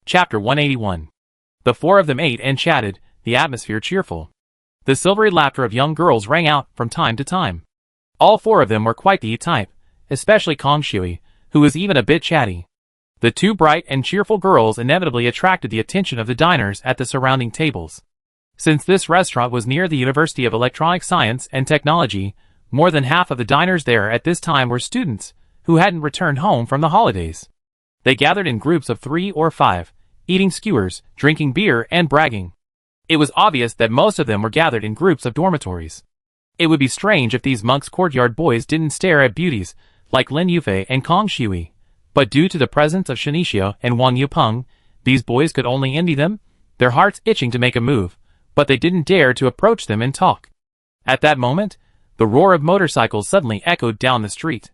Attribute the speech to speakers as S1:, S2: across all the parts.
S1: Chapter 181. The four of them ate and chatted, the atmosphere cheerful. The silvery laughter of young girls rang out from time to time. All four of them were quite the type, especially Kong Shui, who was even a bit chatty. The two bright and cheerful girls inevitably attracted the attention of the diners at the surrounding tables. Since this restaurant was near the University of Electronic Science and Technology, more than half of the diners there at this time were students who hadn't returned home from the holidays. They gathered in groups of 3 or 5, eating skewers, drinking beer, and bragging. It was obvious that most of them were gathered in groups of dormitories. It would be strange if these monks' courtyard boys didn't stare at beauties like Lin Yufei and Kong Shui, but due to the presence of Shinichio and Wang Yupeng, these boys could only envy them, their hearts itching to make a move, but they didn't dare to approach them and talk. At that moment, the roar of motorcycles suddenly echoed down the street.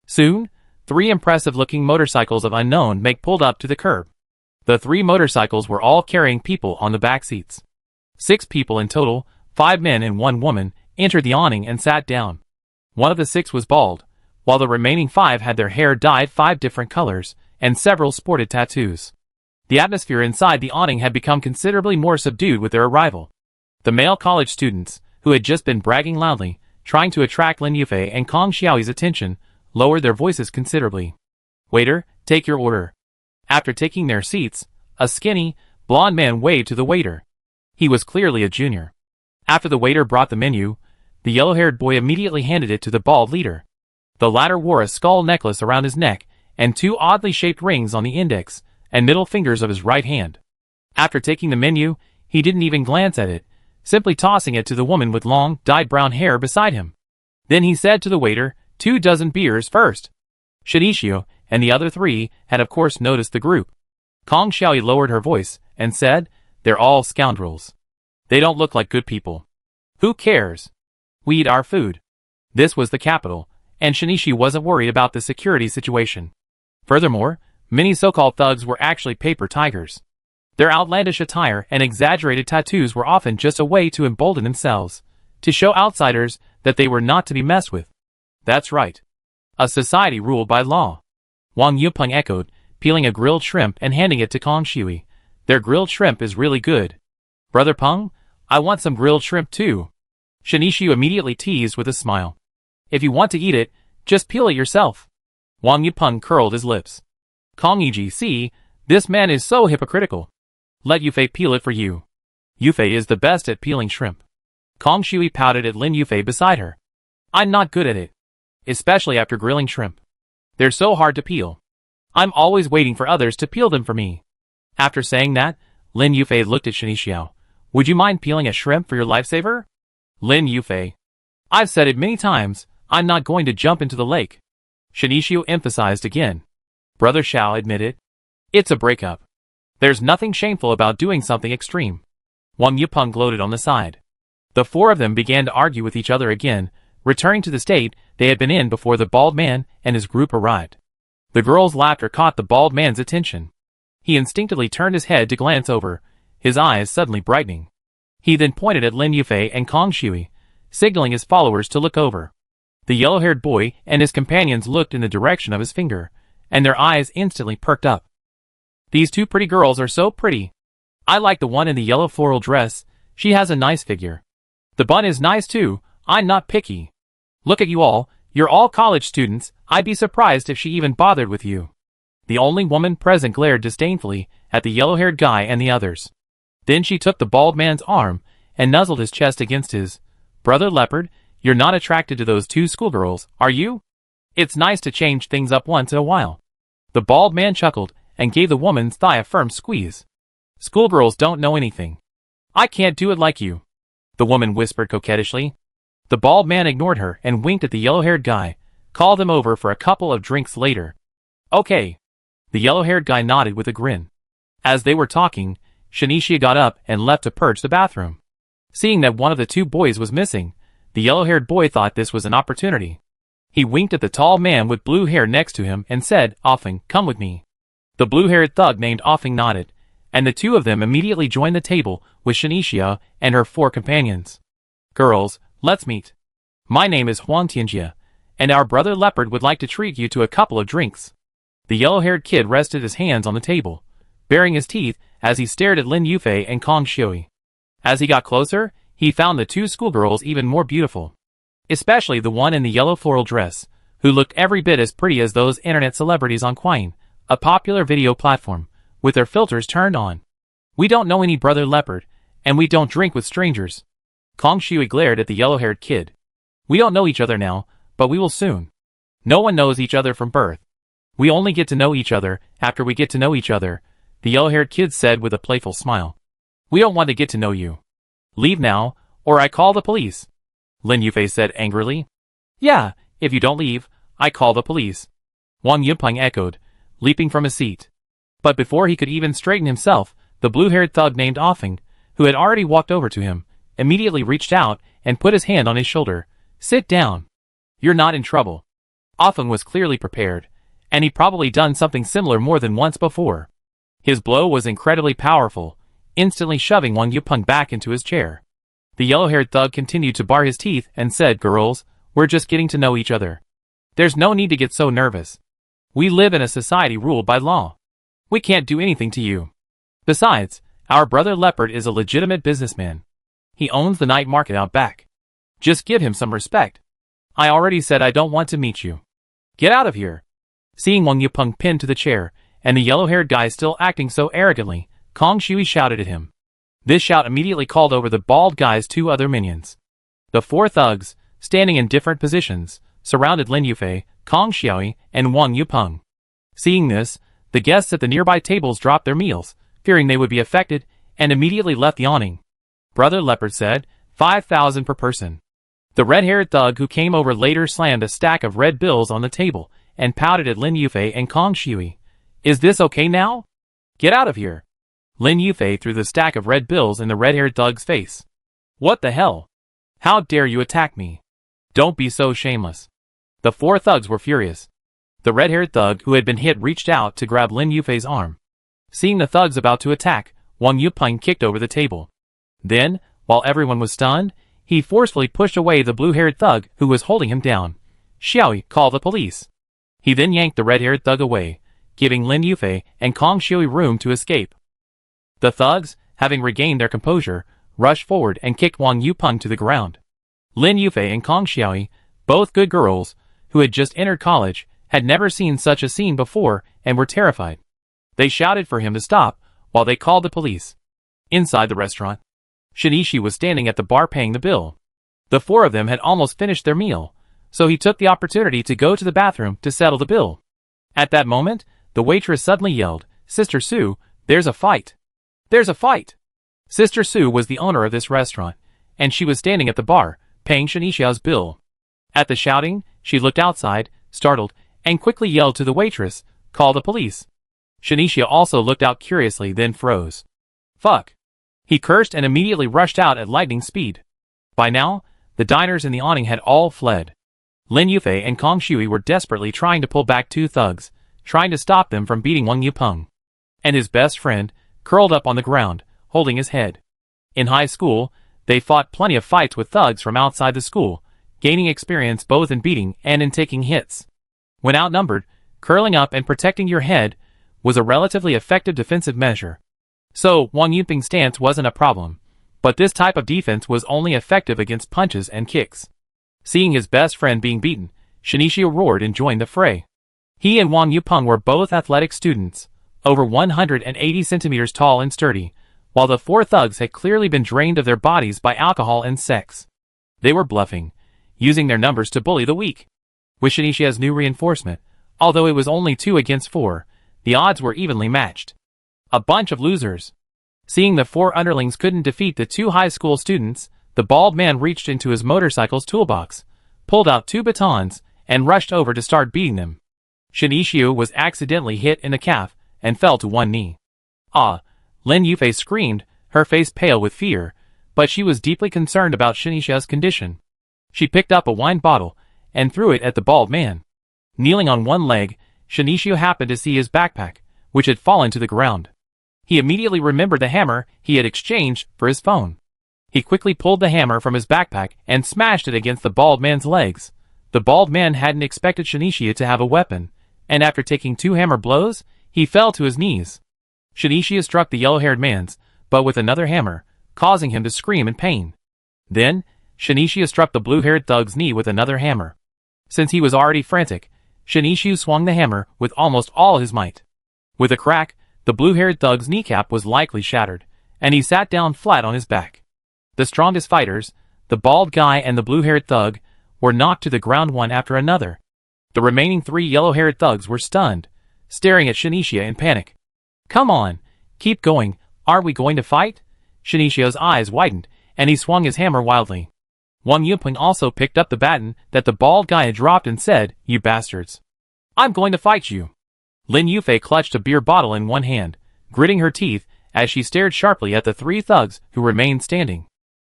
S1: Soon, 3 impressive-looking motorcycles of unknown make pulled up to the curb. The 3 motorcycles were all carrying people on the back seats. 6 people in total, 5 men and 1 woman, entered the awning and sat down. One of the 6 was bald, while the remaining 5 had their hair dyed 5 different colors, and several sported tattoos. The atmosphere inside the awning had become considerably more subdued with their arrival. The male college students, who had just been bragging loudly, trying to attract Lin Yufei and Kong Xiaoyi's attention, lowered their voices considerably. "Waiter, take your order." After taking their seats, a skinny, blond man waved to the waiter. He was clearly a junior. After the waiter brought the menu, the yellow-haired boy immediately handed it to the bald leader. The latter wore a skull necklace around his neck and 2 oddly shaped rings on the index and middle fingers of his right hand. After taking the menu, he didn't even glance at it, simply tossing it to the woman with long, dyed brown hair beside him. Then he said to the waiter, 2 dozen beers first. Shinichio and the other 3 had of course noticed the group. Kong Xiaoyi lowered her voice and said, "They're all scoundrels. They don't look like good people. Who cares? We eat our food." This was the capital, and Shinichi wasn't worried about the security situation. Furthermore, many so-called thugs were actually paper tigers. Their outlandish attire and exaggerated tattoos were often just a way to embolden themselves, to show outsiders that they were not to be messed with. That's right. A society ruled by law. Wang Yupeng echoed, peeling a grilled shrimp and handing it to Kong Shui. "Their grilled shrimp is really good. Brother Peng, I want some grilled shrimp too." Shinichi immediately teased with a smile. "If you want to eat it, just peel it yourself." Wang Yupeng curled his lips. "Kong Eg, see, this man is so hypocritical. Let Yufei peel it for you. Yufei is the best at peeling shrimp." Kong Shui pouted at Lin Yufei beside her. "I'm not good at it. Especially after grilling shrimp. They're so hard to peel. I'm always waiting for others to peel them for me." After saying that, Lin Yufei looked at Shinichio. "Would you mind peeling a shrimp for your lifesaver?" "Lin Yufei, I've said it many times, I'm not going to jump into the lake." Shinichio emphasized again. Brother Xiao admitted, "It's a breakup. There's nothing shameful about doing something extreme." Wang Yupeng gloated on the side. The 4 of them began to argue with each other again, returning to the state they had been in before the bald man and his group arrived. The girls' laughter caught the bald man's attention. He instinctively turned his head to glance over, his eyes suddenly brightening. He then pointed at Lin Yufei and Kong Shui, signaling his followers to look over. The yellow-haired boy and his companions looked in the direction of his finger, and their eyes instantly perked up. "These 2 pretty girls are so pretty. I like the one in the yellow floral dress, she has a nice figure. The bun is nice too, I'm not picky. Look at you all, you're all college students, I'd be surprised if she even bothered with you." The only woman present glared disdainfully at the yellow-haired guy and the others. Then she took the bald man's arm and nuzzled his chest against his. "Brother Leopard, you're not attracted to those 2 schoolgirls, are you? It's nice to change things up once in a while." The bald man chuckled and gave the woman's thigh a firm squeeze. "Schoolgirls don't know anything. I can't do it like you," the woman whispered coquettishly. The bald man ignored her and winked at the yellow-haired guy, called them over for a couple of drinks later. "Okay." The yellow-haired guy nodded with a grin. As they were talking, Shinichi got up and left to purge the bathroom. Seeing that one of the 2 boys was missing, the yellow-haired boy thought this was an opportunity. He winked at the tall man with blue hair next to him and said, "Offing, come with me." The blue-haired thug named Offing nodded, and the 2 of them immediately joined the table with Shinichio and her 4 companions. "Girls, let's meet. My name is Huang Tianjie, and our brother Leopard would like to treat you to a couple of drinks." The yellow-haired kid rested his hands on the table, baring his teeth as he stared at Lin Yufei and Kong Shui. As he got closer, he found the two schoolgirls even more beautiful. Especially the one in the yellow floral dress, who looked every bit as pretty as those internet celebrities on Quine, a popular video platform, with their filters turned on. We don't know any Brother Leopard, and we don't drink with strangers. Kong Shui glared at the yellow-haired kid. We don't know each other now, but we will soon. No one knows each other from birth. We only get to know each other after we get to know each other, the yellow-haired kid said with a playful smile. We don't want to get to know you. Leave now, or I call the police. Lin Yufei said angrily. Yeah, if you don't leave, I call the police. Wang Yupeng echoed, leaping from his seat. But before he could even straighten himself, the blue-haired thug named Offing, who had already walked over to him, immediately reached out and put his hand on his shoulder. Sit down. You're not in trouble. Offing was clearly prepared, and he'd probably done something similar more than once before. His blow was incredibly powerful, instantly shoving Wang Yupeng back into his chair. The yellow-haired thug continued to bar his teeth and said, Girls, we're just getting to know each other. There's no need to get so nervous. We live in a society ruled by law. We can't do anything to you. Besides, our brother Leopard is a legitimate businessman. He owns the night market out back. Just give him some respect. I already said I don't want to meet you. Get out of here. Seeing Wang Yupeng pinned to the chair, and the yellow-haired guy still acting so arrogantly, Kong Shui shouted at him. This shout immediately called over the bald guy's two other minions. The four thugs, standing in different positions, surrounded Lin Yufei, Kong Shui, and Wang Yupeng. Seeing this, the guests at the nearby tables dropped their meals, fearing they would be affected, and immediately left the awning. Brother Leopard said, 5,000 per person. The red-haired thug who came over later slammed a stack of red bills on the table, and pouted at Lin Yufei and Kong Shui. Is this okay now? Get out of here. Lin Yufei threw the stack of red bills in the red-haired thug's face. What the hell? How dare you attack me? Don't be so shameless. The four thugs were furious. The red-haired thug who had been hit reached out to grab Lin Yufei's arm. Seeing the thugs about to attack, Wang Yupeng kicked over the table. Then, while everyone was stunned, he forcefully pushed away the blue-haired thug who was holding him down. Xiaoyi, call the police. He then yanked the red-haired thug away, giving Lin Yufei and Kong Shui room to escape. The thugs, having regained their composure, rushed forward and kicked Wang Yupeng to the ground. Lin Yufei and Kong Shui, both good girls, who had just entered college, had never seen such a scene before and were terrified. They shouted for him to stop while they called the police. Inside the restaurant, Shinichi was standing at the bar paying the bill. The four of them had almost finished their meal, so he took the opportunity to go to the bathroom to settle the bill. At that moment, the waitress suddenly yelled, Sister Sue, there's a fight. There's a fight. Sister Sue was the owner of this restaurant, and she was standing at the bar, paying Shinichi's bill. At the shouting, she looked outside, startled, and quickly yelled to the waitress, call the police. Shinichi also looked out curiously, then froze. Fuck. He cursed and immediately rushed out at lightning speed. By now, the diners in the awning had all fled. Lin Yufei and Kong Shui were desperately trying to pull back two thugs, trying to stop them from beating Wang Yupeng. And his best friend, curled up on the ground, holding his head. In high school, they fought plenty of fights with thugs from outside the school, gaining experience both in beating and in taking hits. When outnumbered, curling up and protecting your head was a relatively effective defensive measure. So, Wang Yupeng's stance wasn't a problem, but this type of defense was only effective against punches and kicks. Seeing his best friend being beaten, Shinichi roared and joined the fray. He and Wang Yupeng were both athletic students, over 180 centimeters tall and sturdy, while the four thugs had clearly been drained of their bodies by alcohol and sex. They were bluffing, using their numbers to bully the weak. With Shinichi's new reinforcement, although it was only 2 against 4, the odds were evenly matched. A bunch of losers. Seeing the four underlings couldn't defeat the two high school students, the bald man reached into his motorcycle's toolbox, pulled out 2 batons, and rushed over to start beating them. Shinichi was accidentally hit in the calf and fell to one knee. Ah! Lin Yufei screamed, her face pale with fear, but she was deeply concerned about Shinichi's condition. She picked up a wine bottle and threw it at the bald man. Kneeling on one leg, Shinichi happened to see his backpack, which had fallen to the ground. He immediately remembered the hammer he had exchanged for his phone. He quickly pulled the hammer from his backpack and smashed it against the bald man's legs. The bald man hadn't expected Shinichi to have a weapon, and after taking 2 hammer blows, he fell to his knees. Shinichio struck the yellow-haired man's, but with another hammer, causing him to scream in pain. Then, Shinichio struck the blue-haired thug's knee with another hammer. Since he was already frantic, Shinichio swung the hammer with almost all his might. With a crack, the blue-haired thug's kneecap was likely shattered, and he sat down flat on his back. The strongest fighters, the bald guy and the blue-haired thug, were knocked to the ground one after another. The remaining 3 yellow-haired thugs were stunned, staring at Shinichio in panic. "Come on, keep going, aren't we going to fight?" Shinichio's eyes widened, and he swung his hammer wildly. Wang Yupeng also picked up the baton that the bald guy had dropped and said, "You bastards. I'm going to fight you." Lin Yufei clutched a beer bottle in one hand, gritting her teeth as she stared sharply at the 3 thugs who remained standing.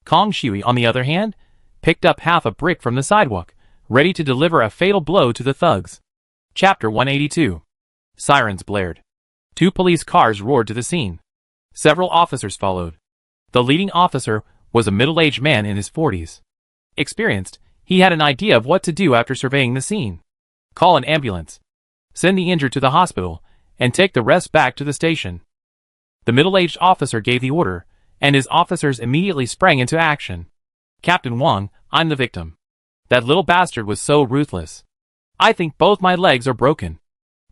S1: Kong Shui, on the other hand, picked up half a brick from the sidewalk, ready to deliver a fatal blow to the thugs. Chapter 182. Sirens blared. 2 police cars roared to the scene. Several officers followed. The leading officer was a middle-aged man in his 40s. Experienced, he had an idea of what to do after surveying the scene. Call an ambulance. Send the injured to the hospital, and take the rest back to the station. The middle-aged officer gave the order, and his officers immediately sprang into action. "Captain Wang, I'm the victim. That little bastard was so ruthless. I think both my legs are broken."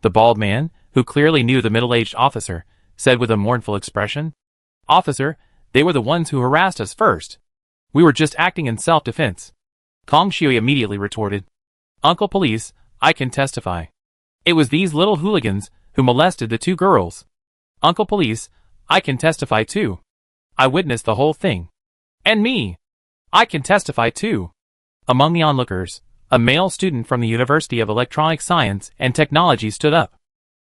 S1: The bald man, who clearly knew the middle-aged officer, said with a mournful expression. "Officer, they were the ones who harassed us first. We were just acting in self-defense." Kong Shui immediately retorted. "Uncle Police, I can testify. It was these little hooligans who molested the 2 girls. Uncle Police, I can testify too. I witnessed the whole thing. And me. I can testify too." Among the onlookers, a male student from the University of Electronic Science and Technology stood up.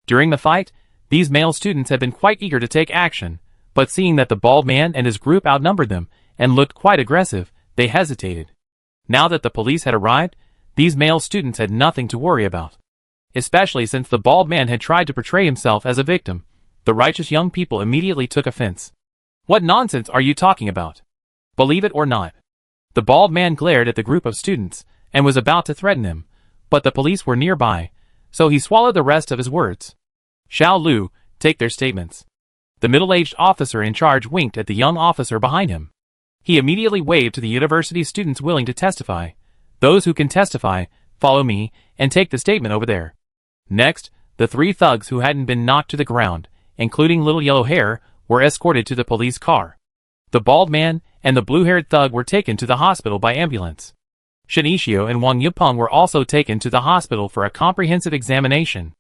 S1: During the fight, these male students had been quite eager to take action, but seeing that the bald man and his group outnumbered them and looked quite aggressive, they hesitated. Now that the police had arrived, these male students had nothing to worry about. Especially since the bald man had tried to portray himself as a victim, the righteous young people immediately took offense. "What nonsense are you talking about? Believe it or not." The bald man glared at the group of students and was about to threaten them, but the police were nearby, so he swallowed the rest of his words. "Xiao Lu, take their statements." The middle-aged officer in charge winked at the young officer behind him. He immediately waved to the university students willing to testify. "Those who can testify, follow me and take the statement over there." Next, the 3 thugs who hadn't been knocked to the ground, including Little Yellow Hair, were escorted to the police car. The bald man and the blue-haired thug were taken to the hospital by ambulance. Shinichio and Wang Yupeng were also taken to the hospital for a comprehensive examination.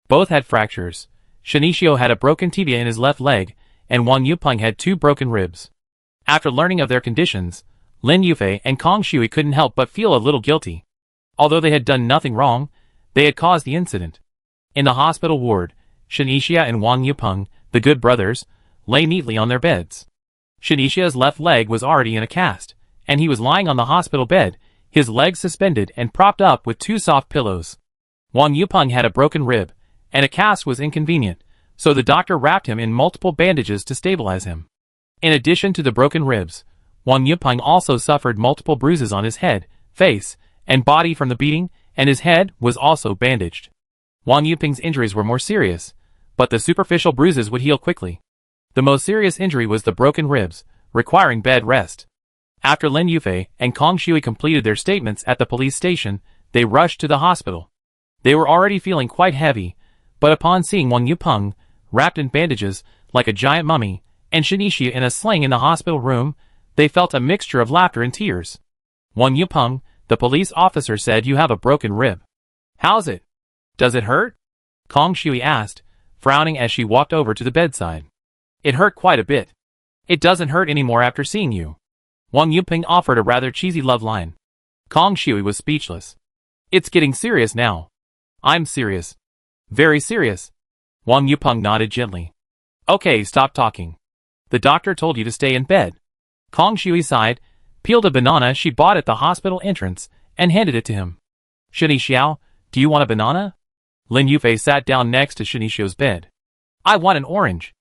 S1: Both had fractures. Shinichio had a broken tibia in his left leg, and Wang Yupeng had 2 broken ribs. After learning of their conditions, Lin Yufei and Kong Shui couldn't help but feel a little guilty. Although they had done nothing wrong, they had caused the incident. In the hospital ward, Shinichio and Wang Yupeng, the good brothers, lay neatly on their beds. Shinichia's left leg was already in a cast, and he was lying on the hospital bed, his legs suspended and propped up with 2 soft pillows. Wang Yupeng had a broken rib, and a cast was inconvenient, so the doctor wrapped him in multiple bandages to stabilize him. In addition to the broken ribs, Wang Yupeng also suffered multiple bruises on his head, face, and body from the beating, and his head was also bandaged. Wang Yupeng's injuries were more serious, but the superficial bruises would heal quickly. The most serious injury was the broken ribs, requiring bed rest. After Lin Yufei and Kong Shui completed their statements at the police station, they rushed to the hospital. They were already feeling quite heavy, but upon seeing Wang Yupeng, wrapped in bandages, like a giant mummy, and Shinichio in a sling in the hospital room, they felt a mixture of laughter and tears. "Wang Yupeng, the police officer said you have a broken rib. How's it? Does it hurt?" Kong Shui asked, frowning as she walked over to the bedside. "It hurt quite a bit. It doesn't hurt anymore after seeing you." Wang Yupeng offered a rather cheesy love line. Kong Shui was speechless. "It's getting serious now." "I'm serious. Very serious." Wang Yupeng nodded gently. "Okay, stop talking. The doctor told you to stay in bed." Kong Shui sighed, peeled a banana she bought at the hospital entrance, and handed it to him. "Shinichio, do you want a banana?" Lin Yufei sat down next to Shinichio's bed. "I want an orange."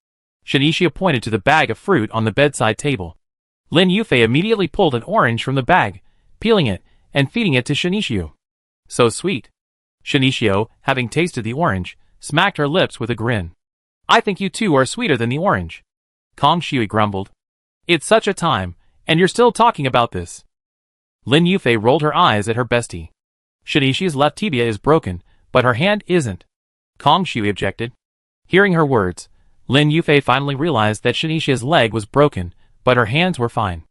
S1: Shinichio pointed to the bag of fruit on the bedside table. Lin Yufei immediately pulled an orange from the bag, peeling it, and feeding it to Shinichio. "So sweet." Shinichio, having tasted the orange, smacked her lips with a grin. I think you two are sweeter than the orange. Kong Shui grumbled. It's such a time, and you're still talking about this. Lin Yufei rolled her eyes at her bestie. Shanishi's left tibia is broken, but her hand isn't. Kong Shui objected. Hearing her words, Lin Yufei finally realized that Shanishi's leg was broken, but her hands were fine.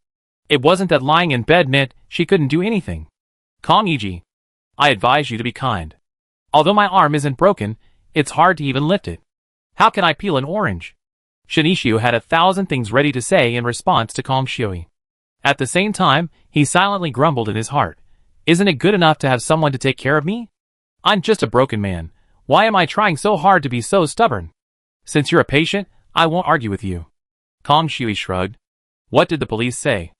S1: It wasn't that lying in bed meant she couldn't do anything. Kong Yiji, I advise you to be kind. Although my arm isn't broken, it's hard to even lift it. How can I peel an orange? Shinichio had 1,000 things ready to say in response to Kong Shui. At the same time, he silently grumbled in his heart. Isn't it good enough to have someone to take care of me? I'm just a broken man. Why am I trying so hard to be so stubborn? Since you're a patient, I won't argue with you. Kong Shui shrugged. What did the police say?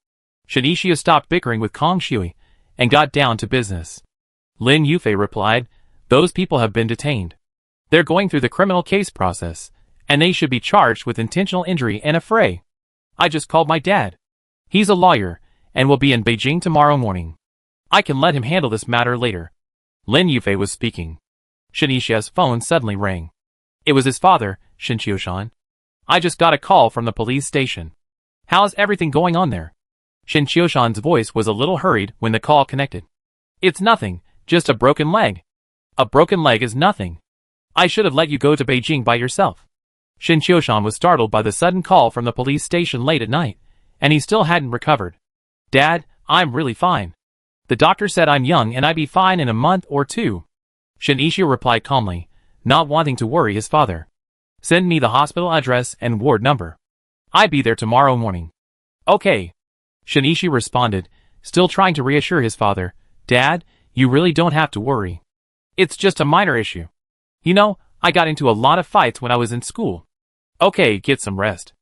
S1: Shinichio stopped bickering with Kong Shui and got down to business. Lin Yufei replied, those people have been detained. They're going through the criminal case process, and they should be charged with intentional injury and affray. I just called my dad. He's a lawyer, and will be in Beijing tomorrow morning. I can let him handle this matter later. Lin Yufei was speaking. Shinichia's phone suddenly rang. It was his father, Shin Qiushan. I just got a call from the police station. How's everything going on there? Shin Qiushan's voice was a little hurried when the call connected. It's nothing, just a broken leg. A broken leg is nothing. I should have let you go to Beijing by yourself. Shin Qiushan was startled by the sudden call from the police station late at night, and he still hadn't recovered. Dad, I'm really fine. The doctor said I'm young and I'd be fine in a month or two. Shinichio replied calmly, not wanting to worry his father. Send me the hospital address and ward number. I'd be there tomorrow morning. Okay. Shinichi responded, still trying to reassure his father. Dad, you really don't have to worry. It's just a minor issue. You know, I got into a lot of fights when I was in school. Okay, get some rest.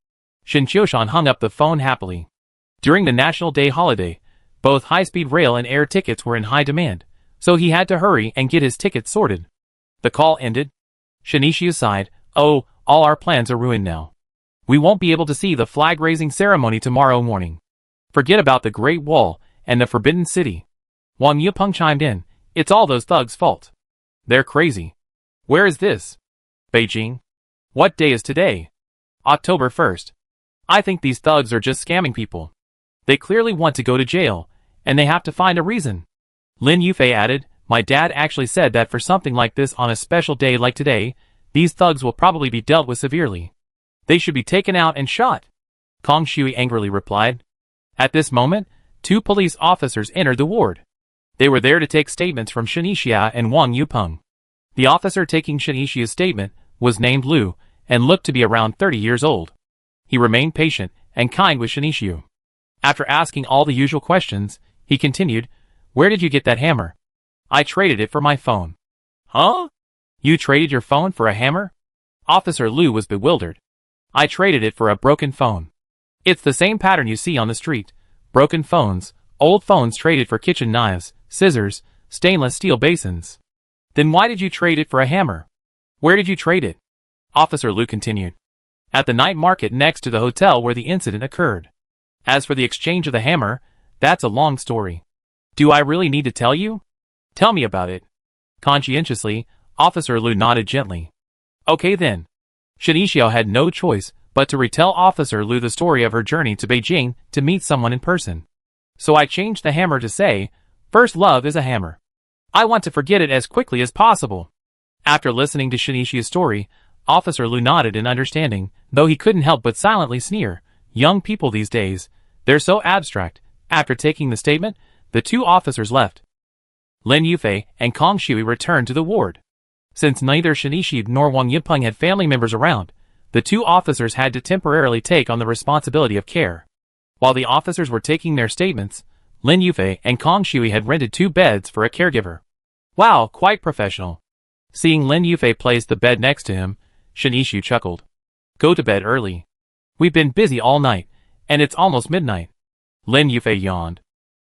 S1: Shin Qiushan hung up the phone happily. During the National Day holiday, both high-speed rail and air tickets were in high demand, so he had to hurry and get his tickets sorted. The call ended. Shinichi sighed, oh, all our plans are ruined now. We won't be able to see the flag-raising ceremony tomorrow morning. Forget about the Great Wall and the Forbidden City. Wang Yupeng chimed in, it's all those thugs' fault. They're crazy. Where is this? Beijing. What day is today? October 1st. I think these thugs are just scamming people. They clearly want to go to jail, and they have to find a reason. Lin Yufei added, my dad actually said that for something like this on a special day like today, these thugs will probably be dealt with severely. They should be taken out and shot. Kong Shui angrily replied. At this moment, 2 police officers entered the ward. They were there to take statements from Shinichia and Wang Yupeng. The officer taking Shinichia's statement was named Lu, and looked to be around 30 years old. He remained patient and kind with Shinichio. After asking all the usual questions, he continued, where did you get that hammer? I traded it for my phone. Huh? You traded your phone for a hammer? Officer Lu was bewildered. I traded it for a broken phone. It's the same pattern you see on the street. Broken phones, old phones traded for kitchen knives, scissors, stainless steel basins. Then why did you trade it for a hammer? Where did you trade it? Officer Lu continued. At the night market next to the hotel where the incident occurred. As for the exchange of the hammer, that's a long story. Do I really need to tell you? Tell me about it. Conscientiously, Officer Lu nodded gently. Okay then. Shinichio had no choice but to retell Officer Lu the story of her journey to Beijing to meet someone in person. So I changed the hammer to say, first love is a hammer. I want to forget it as quickly as possible. After listening to Shinichi's story, Officer Lu nodded in understanding, though he couldn't help but silently sneer. Young people these days, they're so abstract. After taking the statement, the 2 officers left. Lin Yufei and Kong Shui returned to the ward. Since neither Shinichi nor Wang Yupeng had family members around, the 2 officers had to temporarily take on the responsibility of care. While the officers were taking their statements, Lin Yufei and Kong Shui had rented 2 beds for a caregiver. Wow, quite professional. Seeing Lin Yufei place the bed next to him, Shinichi chuckled. Go to bed early. We've been busy all night, and it's almost midnight. Lin Yufei yawned.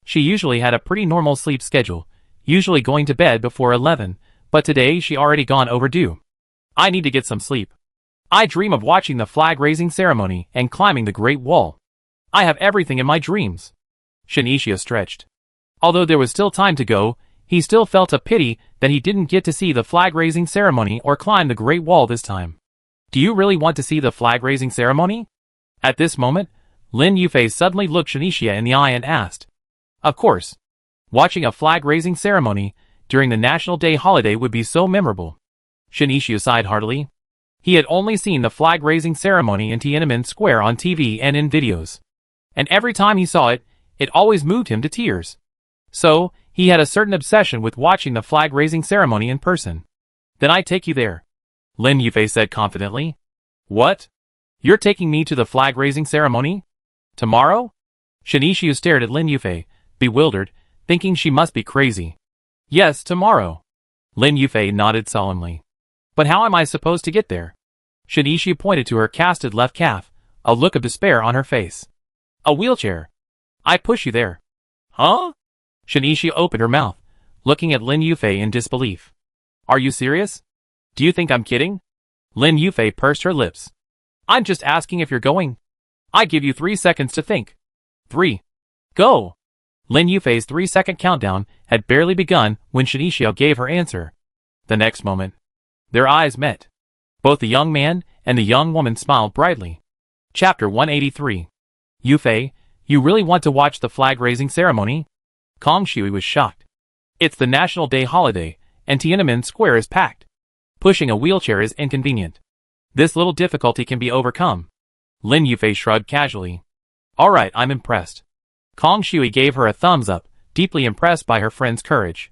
S1: She usually had a pretty normal sleep schedule, usually going to bed before 11, but today she already gone overdue. I need to get some sleep. I dream of watching the flag-raising ceremony and climbing the Great Wall. I have everything in my dreams. Shinichio stretched. Although there was still time to go, he still felt a pity that he didn't get to see the flag-raising ceremony or climb the Great Wall this time. Do you really want to see the flag-raising ceremony? At this moment, Lin Yufei suddenly looked Shinichia in the eye and asked. Of course. Watching a flag-raising ceremony during the National Day holiday would be so memorable. Shinichia sighed heartily. He had only seen the flag-raising ceremony in Tiananmen Square on TV and in videos. And every time he saw it, it always moved him to tears. So, he had a certain obsession with watching the flag-raising ceremony in person. Then I take you there, Lin Yufei said confidently. What? You're taking me to the flag-raising ceremony? Tomorrow? Shinichia stared at Lin Yufei, bewildered, thinking she must be crazy. Yes, tomorrow. Lin Yufei nodded solemnly. But how am I supposed to get there? Shinichia pointed to her casted left calf, a look of despair on her face. A wheelchair. I push you there. Huh? Shinichia opened her mouth, looking at Lin Yufei in disbelief. Are you serious? Do you think I'm kidding? Lin Yufei pursed her lips. I'm just asking if you're going. I give you 3 seconds to think. 3. Go! Lin Yufei's 3-second countdown had barely begun when Shinichia gave her answer. The next moment, their eyes met. Both the young man and the young woman smiled brightly. Chapter 183. Yufei, you really want to watch the flag-raising ceremony? Kong Shui was shocked. It's the National Day holiday, and Tiananmen Square is packed. Pushing a wheelchair is inconvenient. This little difficulty can be overcome. Lin Yufei shrugged casually. Alright, I'm impressed. Kong Shui gave her a thumbs up, deeply impressed by her friend's courage.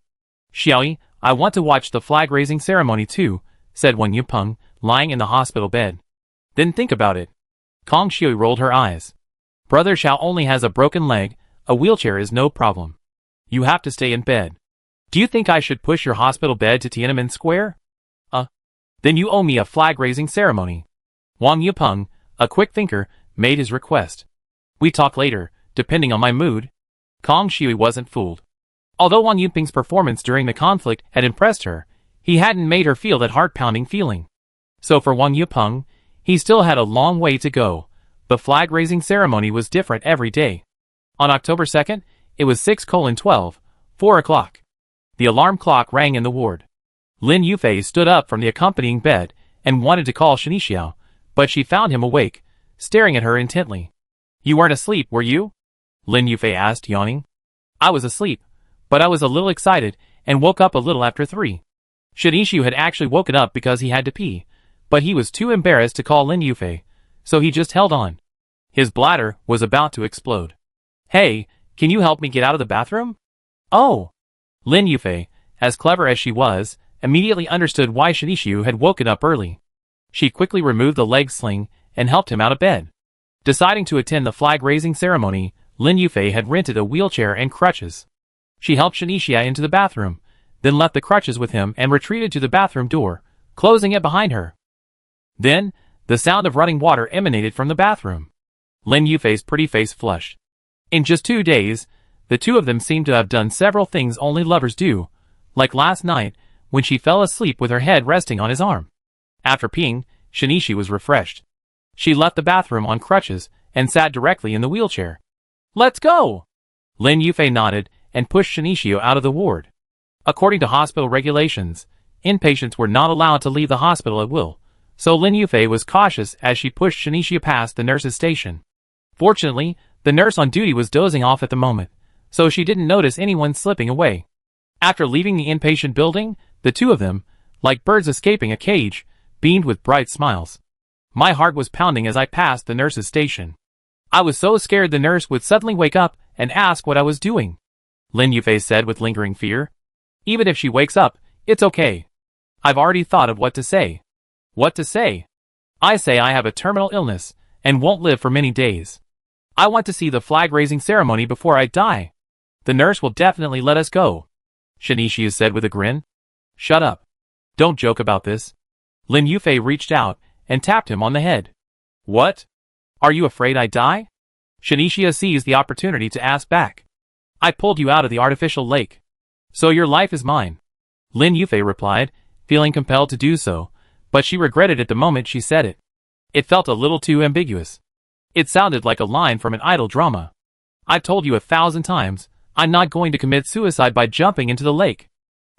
S1: Xiaoyi, I want to watch the flag-raising ceremony too, said Wang Yupeng, lying in the hospital bed. Then think about it. Kong Shui rolled her eyes. Brother Xiao only has a broken leg, a wheelchair is no problem. You have to stay in bed. Do you think I should push your hospital bed to Tiananmen Square? Then you owe me a flag-raising ceremony. Wang Yupeng, a quick thinker, made his request. We talk later, depending on my mood. Kong Shui wasn't fooled. Although Wang Yupeng's performance during the conflict had impressed her, he hadn't made her feel that heart-pounding feeling. So for Wang Yupeng, he still had a long way to go. The flag-raising ceremony was different every day. On October 2nd, it was 6:12, 4 o'clock. The alarm clock rang in the ward. Lin Yufei stood up from the accompanying bed and wanted to call Shinichia, but she found him awake, staring at her intently. You weren't asleep, were you? Lin Yufei asked, yawning. I was asleep, but I was a little excited and woke up a little after 3. Shinichia had actually woken up because he had to pee, but he was too embarrassed to call Lin Yufei, so he just held on. His bladder was about to explode. Hey, can you help me get out of the bathroom? Oh! Lin Yufei, as clever as she was, immediately understood why Shinichia had woken up early. She quickly removed the leg sling and helped him out of bed. Deciding to attend the flag-raising ceremony, Lin Yufei had rented a wheelchair and crutches. She helped Shinichia into the bathroom, then left the crutches with him and retreated to the bathroom door, closing it behind her. Then, the sound of running water emanated from the bathroom. Lin Yufei's pretty face flushed. In just 2 days, the two of them seemed to have done several things only lovers do, like last night, when she fell asleep with her head resting on his arm. After peeing, Shinichia was refreshed. She left the bathroom on crutches and sat directly in the wheelchair. Let's go! Lin Yufei nodded and pushed Shinichia out of the ward. According to hospital regulations, inpatients were not allowed to leave the hospital at will, so Lin Yufei was cautious as she pushed Shinichia past the nurse's station. Fortunately, the nurse on duty was dozing off at the moment, so she didn't notice anyone slipping away. After leaving the inpatient building, the two of them, like birds escaping a cage, beamed with bright smiles. My heart was pounding as I passed the nurse's station. I was so scared the nurse would suddenly wake up and ask what I was doing. Lin Yufei said with lingering fear. Even if she wakes up, it's okay. I've already thought of what to say. What to say? I say I have a terminal illness and won't live for many days. I want to see the flag-raising ceremony before I die. The nurse will definitely let us go. Shinichia said with a grin. Shut up. Don't joke about this. Lin Yufei reached out and tapped him on the head. What? Are you afraid I die? Shinichia seized the opportunity to ask back. I pulled you out of the artificial lake. So your life is mine. Lin Yufei replied, feeling compelled to do so, but she regretted it the moment she said it. It felt a little too ambiguous. It sounded like a line from an idol drama. I've told you 1,000 times, I'm not going to commit suicide by jumping into the lake.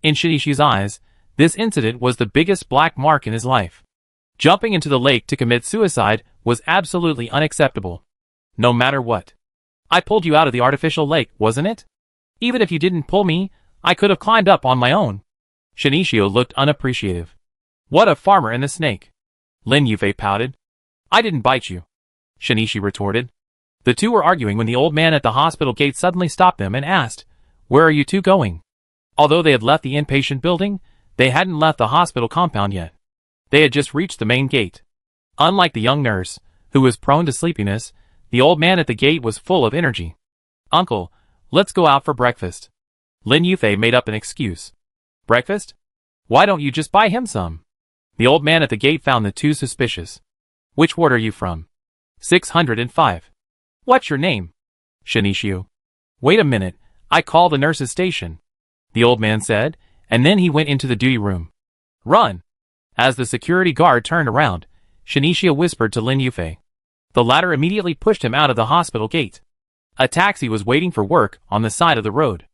S1: In Shinichia's eyes, this incident was the biggest black mark in his life. Jumping into the lake to commit suicide was absolutely unacceptable. No matter what. I pulled you out of the artificial lake, wasn't it? Even if you didn't pull me, I could have climbed up on my own. Shinichio looked unappreciative. What a farmer and the snake. Lin Yufei pouted. I didn't bite you. Shinichi retorted. The two were arguing when the old man at the hospital gate suddenly stopped them and asked, Where are you two going? Although they had left the inpatient building, they hadn't left the hospital compound yet. They had just reached the main gate. Unlike the young nurse, who was prone to sleepiness, the old man at the gate was full of energy. Uncle, let's go out for breakfast. Lin Yufei made up an excuse. Breakfast? Why don't you just buy him some? The old man at the gate found the two suspicious. Which ward are you from? 605. What's your name? Shinichio. Wait a minute, I call the nurse's station. The old man said, and then he went into the duty room. Run! As the security guard turned around, Shinichio whispered to Lin Yufei. The latter immediately pushed him out of the hospital gate. A taxi was waiting for work on the side of the road.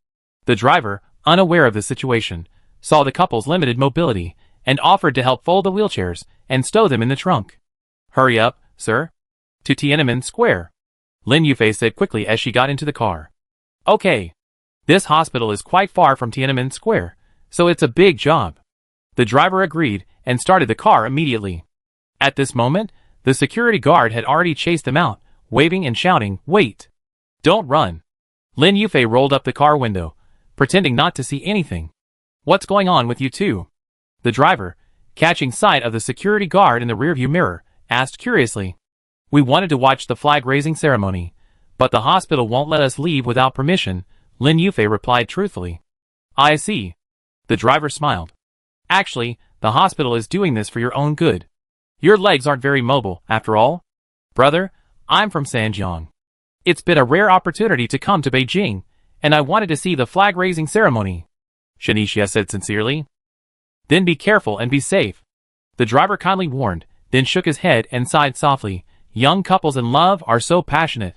S1: The driver, unaware of the situation, saw the couple's limited mobility and offered to help fold the wheelchairs and stow them in the trunk. Hurry up, sir. To Tiananmen Square. Lin Yufei said quickly as she got into the car. Okay. This hospital is quite far from Tiananmen Square, so it's a big job. The driver agreed and started the car immediately. At this moment, the security guard had already chased them out, waving and shouting, Wait! Don't run! Lin Yufei rolled up the car window, pretending not to see anything. What's going on with you two? The driver, catching sight of the security guard in the rearview mirror, asked curiously. We wanted to watch the flag-raising ceremony, but the hospital won't let us leave without permission, Lin Yufei replied truthfully. I see. The driver smiled. Actually, the hospital is doing this for your own good. Your legs aren't very mobile, after all. Brother, I'm from Sanjiang. It's been a rare opportunity to come to Beijing, and I wanted to see the flag-raising ceremony. Shinichio said sincerely. Then be careful and be safe. The driver kindly warned, then shook his head and sighed softly. Young couples in love are so passionate.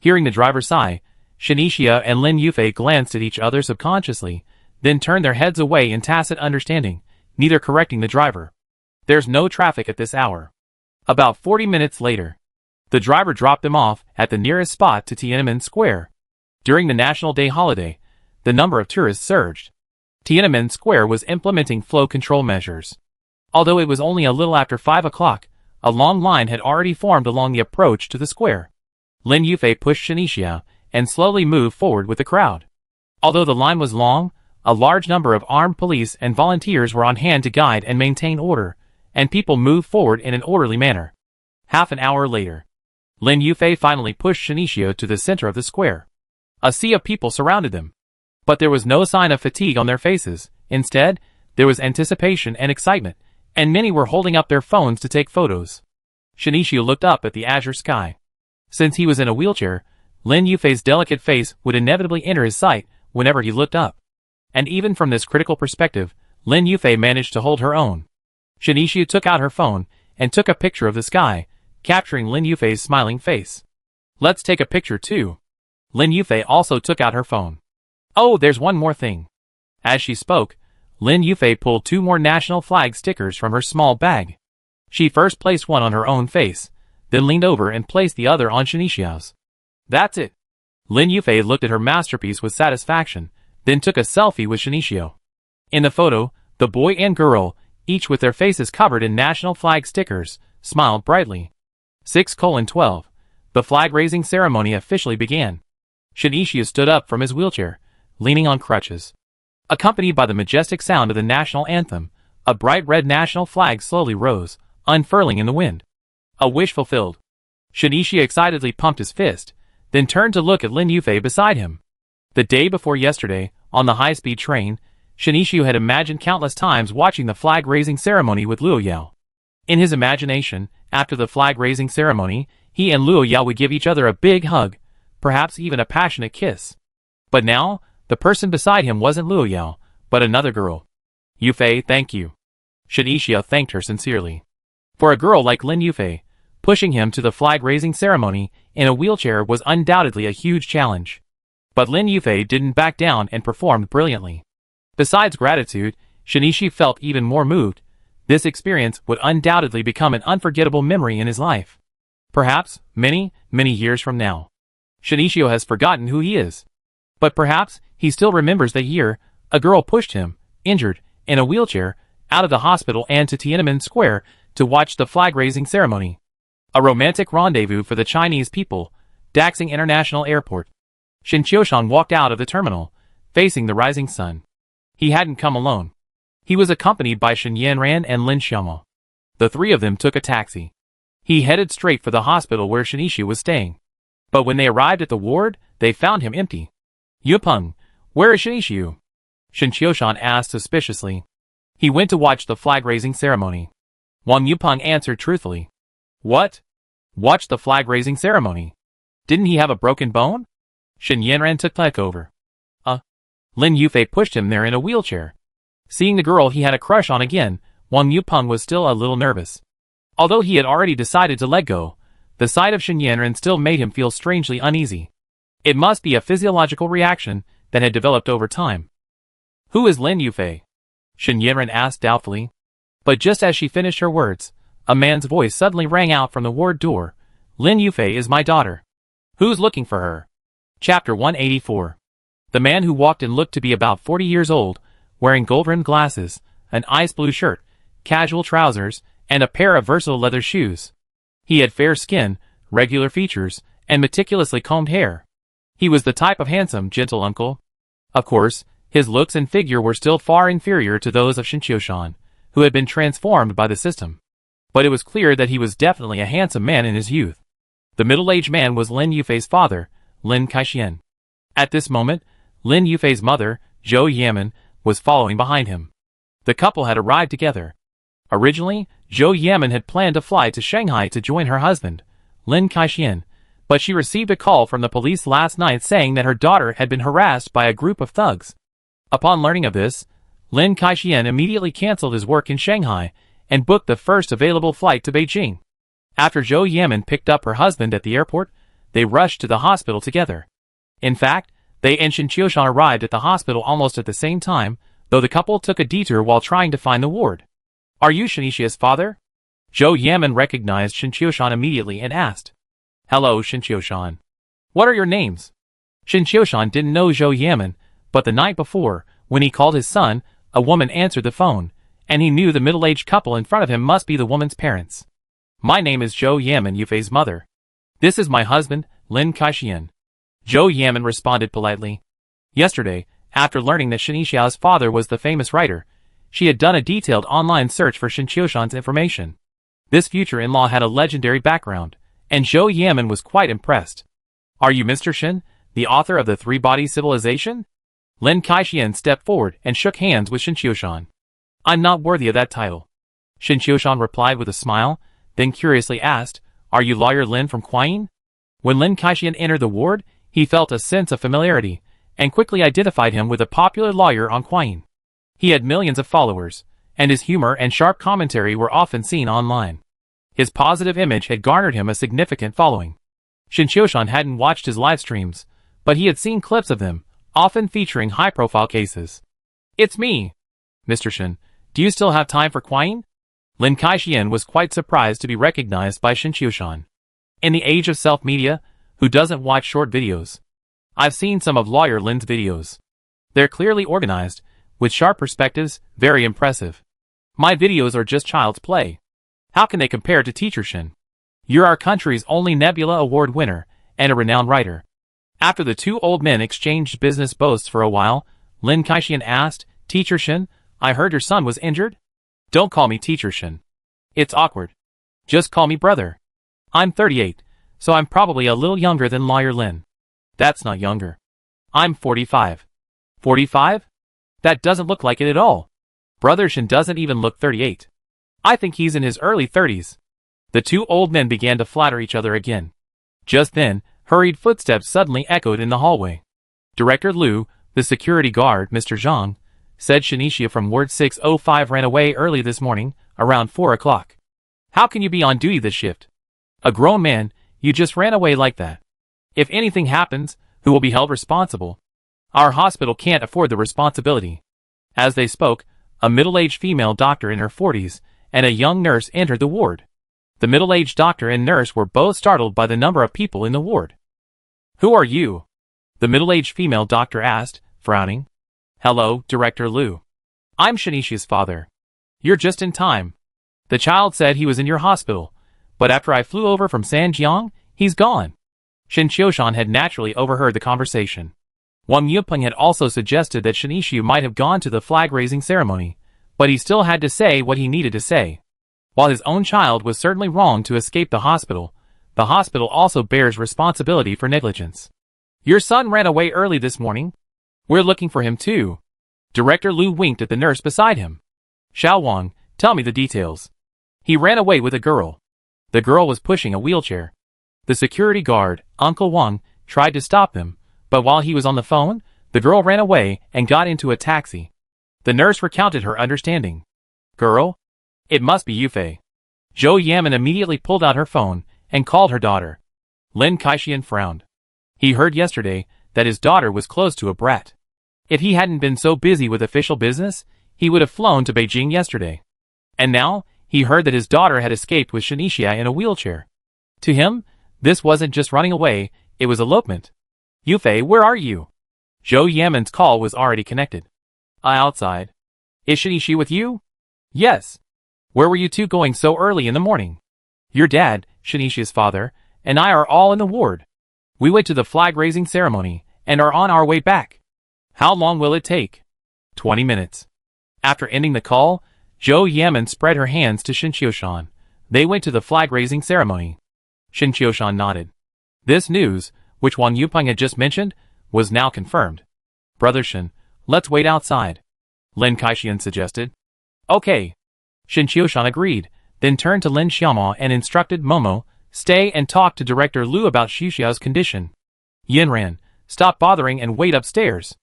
S1: Hearing the driver sigh, Shinichio and Lin Yufei glanced at each other subconsciously, then turned their heads away in tacit understanding, neither correcting the driver. There's no traffic at this hour. About 40 minutes later, the driver dropped them off at the nearest spot to Tiananmen Square. During the National Day holiday, the number of tourists surged. Tiananmen Square was implementing flow control measures. Although it was only a little after 5 o'clock, a long line had already formed along the approach to the square. Lin Yufei pushed Shinichio and slowly moved forward with the crowd. Although the line was long, a large number of armed police and volunteers were on hand to guide and maintain order, and people moved forward in an orderly manner. Half an hour later, Lin Yufei finally pushed Shinichio to the center of the square. A sea of people surrounded them. But there was no sign of fatigue on their faces. Instead, there was anticipation and excitement, and many were holding up their phones to take photos. Shinichio looked up at the azure sky. Since he was in a wheelchair, Lin Yufei's delicate face would inevitably enter his sight whenever he looked up. And even from this critical perspective, Lin Yufei managed to hold her own. Shinichio took out her phone and took a picture of the sky, capturing Lin Yufei's smiling face. Let's take a picture too. Lin Yufei also took out her phone. Oh, there's one more thing. As she spoke, Lin Yufei pulled 2 more national flag stickers from her small bag. She first placed one on her own face, then leaned over and placed the other on Shinichio's. That's it. Lin Yufei looked at her masterpiece with satisfaction, then took a selfie with Shinichio. In the photo, the boy and girl, each with their faces covered in national flag stickers, smiled brightly. 6:12. The flag-raising ceremony officially began. Shinichio stood up from his wheelchair, leaning on crutches. Accompanied by the majestic sound of the national anthem, a bright red national flag slowly rose, unfurling in the wind. A wish fulfilled. Shinichio excitedly pumped his fist, then turned to look at Lin Yufei beside him. The day before yesterday, on the high-speed train, Shinichio had imagined countless times watching the flag-raising ceremony with Luo Yao. In his imagination, after the flag-raising ceremony, he and Luo Yao would give each other a big hug, perhaps even a passionate kiss. But now, the person beside him wasn't Luo Yao, but another girl. Yufei, thank you. Shinichio thanked her sincerely. For a girl like Lin Yufei, pushing him to the flag-raising ceremony in a wheelchair was undoubtedly a huge challenge. But Lin Yufei didn't back down and performed brilliantly. Besides gratitude, Shinichi felt even more moved. This experience would undoubtedly become an unforgettable memory in his life. Perhaps, many, many years from now, Shinichio has forgotten who he is. But perhaps, he still remembers that year, a girl pushed him, injured, in a wheelchair, out of the hospital and to Tiananmen Square to watch the flag-raising ceremony. A romantic rendezvous for the Chinese people, Daxing International Airport. Shin-Chioshan walked out of the terminal, facing the rising sun. He hadn't come alone. He was accompanied by Shin Yanran and Lin Xiaomo. The three of them took a taxi. He headed straight for the hospital where Shinichio was staying. But when they arrived at the ward, they found him empty. Yupeng, where is Shinichio? Shin-Chioshan asked suspiciously. He went to watch the flag-raising ceremony. Wang Yupeng answered truthfully. What? Watch the flag-raising ceremony? Didn't he have a broken bone? Shin Yanran took over. Lin Yufei pushed him there in a wheelchair. Seeing the girl he had a crush on again, Wang Yupeng was still a little nervous. Although he had already decided to let go, the sight of Shin Yanran still made him feel strangely uneasy. It must be a physiological reaction that had developed over time. Who is Lin Yufei? Shin Yanran asked doubtfully. But just as she finished her words, a man's voice suddenly rang out from the ward door. Lin Yufei is my daughter. Who's looking for her? Chapter 184. The man who walked in looked to be about 40 years old, wearing gold-rimmed glasses, an ice blue shirt, casual trousers, and a pair of versatile leather shoes. He had fair skin, regular features, and meticulously combed hair. He was the type of handsome, gentle uncle. Of course, his looks and figure were still far inferior to those of Shin-Chioshan, who had been transformed by the system. But it was clear that he was definitely a handsome man in his youth. The middle-aged man was Lin Yufei's father, Lin Kaixian. At this moment, Lin Yufei's mother, Zhou Yamen, was following behind him. The couple had arrived together. Originally, Zhou Yamen had planned to fly to Shanghai to join her husband, Lin Kaixian, but she received a call from the police last night saying that her daughter had been harassed by a group of thugs. Upon learning of this, Lin Kaixian immediately canceled his work in Shanghai and booked the first available flight to Beijing. After Zhou Yamen picked up her husband at the airport, they rushed to the hospital together. In fact, they and Shin-Chioshan arrived at the hospital almost at the same time, though the couple took a detour while trying to find the ward. Are you Shinichia's father? Zhou Yamen recognized Shin-Chioshan immediately and asked. Hello, Shin-Chioshan. What are your names? Shin-Chioshan didn't know Zhou Yamen, but the night before, when he called his son, a woman answered the phone, and he knew the middle-aged couple in front of him must be the woman's parents. My name is Zhou Yamen, Yufei's mother. This is my husband, Lin Kaixian. Zhou Yamen responded politely. Yesterday, after learning that Shinichia's father was the famous writer, she had done a detailed online search for Shin-Chioshan's information. This future in-law had a legendary background, and Zhou Yamen was quite impressed. Are you Mr. Shin, the author of the Three-Body Civilization? Lin Kaixian stepped forward and shook hands with Shin-Chioshan. I'm not worthy of that title. Shin-Chioshan replied with a smile, then curiously asked, Are you lawyer Lin from Kuayin? When Lin Kaixian entered the ward, he felt a sense of familiarity, and quickly identified him with a popular lawyer on Kuayin. He had millions of followers, and his humor and sharp commentary were often seen online. His positive image had garnered him a significant following. Shin-Chioshan hadn't watched his live streams, but he had seen clips of them, often featuring high-profile cases. It's me. Mr. Shin, do you still have time for Kuayin? Lin Kaixian was quite surprised to be recognized by Shin-Chioshan. In the age of self-media, who doesn't watch short videos? I've seen some of lawyer Lin's videos. They're clearly organized, with sharp perspectives, very impressive. My videos are just child's play. How can they compare to Teacher Shin? You're our country's only Nebula Award winner, and a renowned writer. After the two old men exchanged business boasts for a while, Lin Kaixian asked, Teacher Shin, I heard your son was injured? Don't call me Teacher Shin. It's awkward. Just call me brother. I'm 38, so I'm probably a little younger than lawyer Lin. That's not younger. I'm 45. 45? That doesn't look like it at all. Brother Shin doesn't even look 38. I think he's in his early 30s. The two old men began to flatter each other again. Just then, hurried footsteps suddenly echoed in the hallway. Director Liu, the security guard, Mr. Zhang, said Shinichia from Ward 605 ran away early this morning, around 4 o'clock. How can you be on duty this shift? A grown man, you just ran away like that. If anything happens, who will be held responsible? Our hospital can't afford the responsibility. As they spoke, a middle-aged female doctor in her 40s and a young nurse entered the ward. The middle-aged doctor and nurse were both startled by the number of people in the ward. "Who are you?" the middle-aged female doctor asked, frowning. "Hello, Director Liu. I'm Shanishi's father. You're just in time. The child said he was in your hospital, but after I flew over from Sanjiang, he's gone." Shin Qiushan had naturally overheard the conversation. Wang Yupeng had also suggested that Shinishi might have gone to the flag-raising ceremony, but he still had to say what he needed to say. While his own child was certainly wrong to escape the hospital also bears responsibility for negligence. "Your son ran away early this morning. We're looking for him too." Director Liu winked at the nurse beside him. "Xiao Wang, tell me the details." "He ran away with a girl. The girl was pushing a wheelchair. The security guard, Uncle Wang, tried to stop them, but while he was on the phone, the girl ran away and got into a taxi." The nurse recounted her understanding. "Girl? It must be Yufei." Zhou Yamen immediately pulled out her phone and called her daughter. Lin Kaixian frowned. He heard yesterday that his daughter was close to a brat. If he hadn't been so busy with official business, he would have flown to Beijing yesterday. And now, he heard that his daughter had escaped with Shinichia in a wheelchair. To him, this wasn't just running away, it was elopement. "Yufei, where are you?" Zhou Yamen's call was already connected. "Outside." "Is Shinichi with you?" "Yes." "Where were you two going so early in the morning?" "Your dad, Shinichi's father, and I are all in the ward. We went to the flag-raising ceremony, and are on our way back." "How long will it take?" 20 minutes. After ending the call, Zhou Yamen spread her hands to Shin Qiushan. They went to the flag-raising ceremony. Shin Qiushan nodded. This news, which Wang Yupeng had just mentioned, was now confirmed. "Brother Shin, let's wait outside," Lin Kaixian suggested. "Okay." Shin Qiushan agreed, then turned to Lin Xiaoma and instructed Momo, "Stay and talk to Director Liu about Xixiao's condition. Yinran, stop bothering and wait upstairs."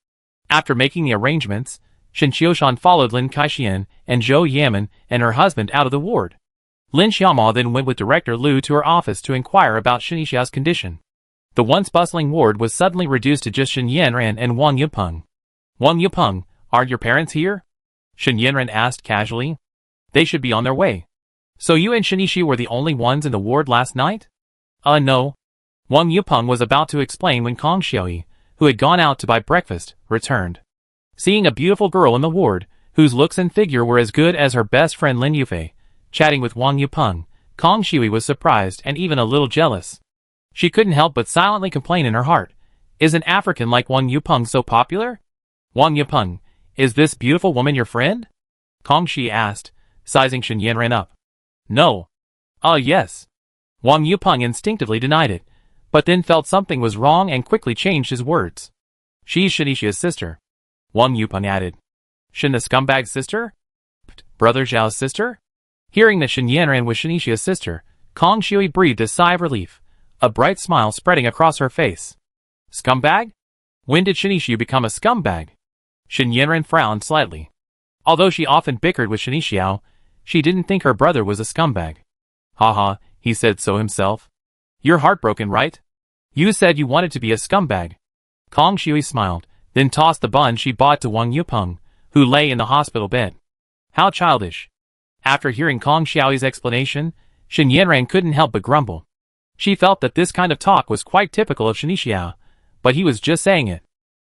S1: After making the arrangements, Shin Qiushan followed Lin Kaixian and Zhou Yamen and her husband out of the ward. Lin Xiaoma then went with Director Liu to her office to inquire about Shinixia's condition. The once bustling ward was suddenly reduced to just Shin Yanran and Wang Yupeng. "Wang Yupeng, aren't your parents here?" Shin Yanran asked casually. "They should be on their way." "So you and Shinichi were the only ones in the ward last night?" No." Wang Yupeng was about to explain when Kong Xiaoyi, who had gone out to buy breakfast, returned. Seeing a beautiful girl in the ward, whose looks and figure were as good as her best friend Lin Yufei, chatting with Wang Yupeng, Kong Xiaoyi was surprised and even a little jealous. She couldn't help but silently complain in her heart. "Is an African like Wang Yupeng so popular?" "Wang Yupeng, is this beautiful woman your friend?" Kong Shi asked, sizing Shin Yanran up. "No." Yes." Wang Yupeng instinctively denied it, but then felt something was wrong and quickly changed his words. "She's Shinichia's sister." Wang Yupeng added. "Shin the scumbag's sister? Brother Zhao's sister?" Hearing that Shin Yanran was Shinichia's sister, Kong Xiaoyi breathed a sigh of relief, a bright smile spreading across her face. "Scumbag? When did Shinichi become a scumbag?" Shin Yanran frowned slightly. Although she often bickered with Shinichiao, she didn't think her brother was a scumbag. "Haha, he said so himself." "You're heartbroken, right? You said you wanted to be a scumbag." Kong Xiaoyi smiled, then tossed the bun she bought to Wang Yupeng, who lay in the hospital bed. How childish. After hearing Kong Xiaoyi's explanation, Shin Yanran couldn't help but grumble. She felt that this kind of talk was quite typical of Shinichiao, but he was just saying it.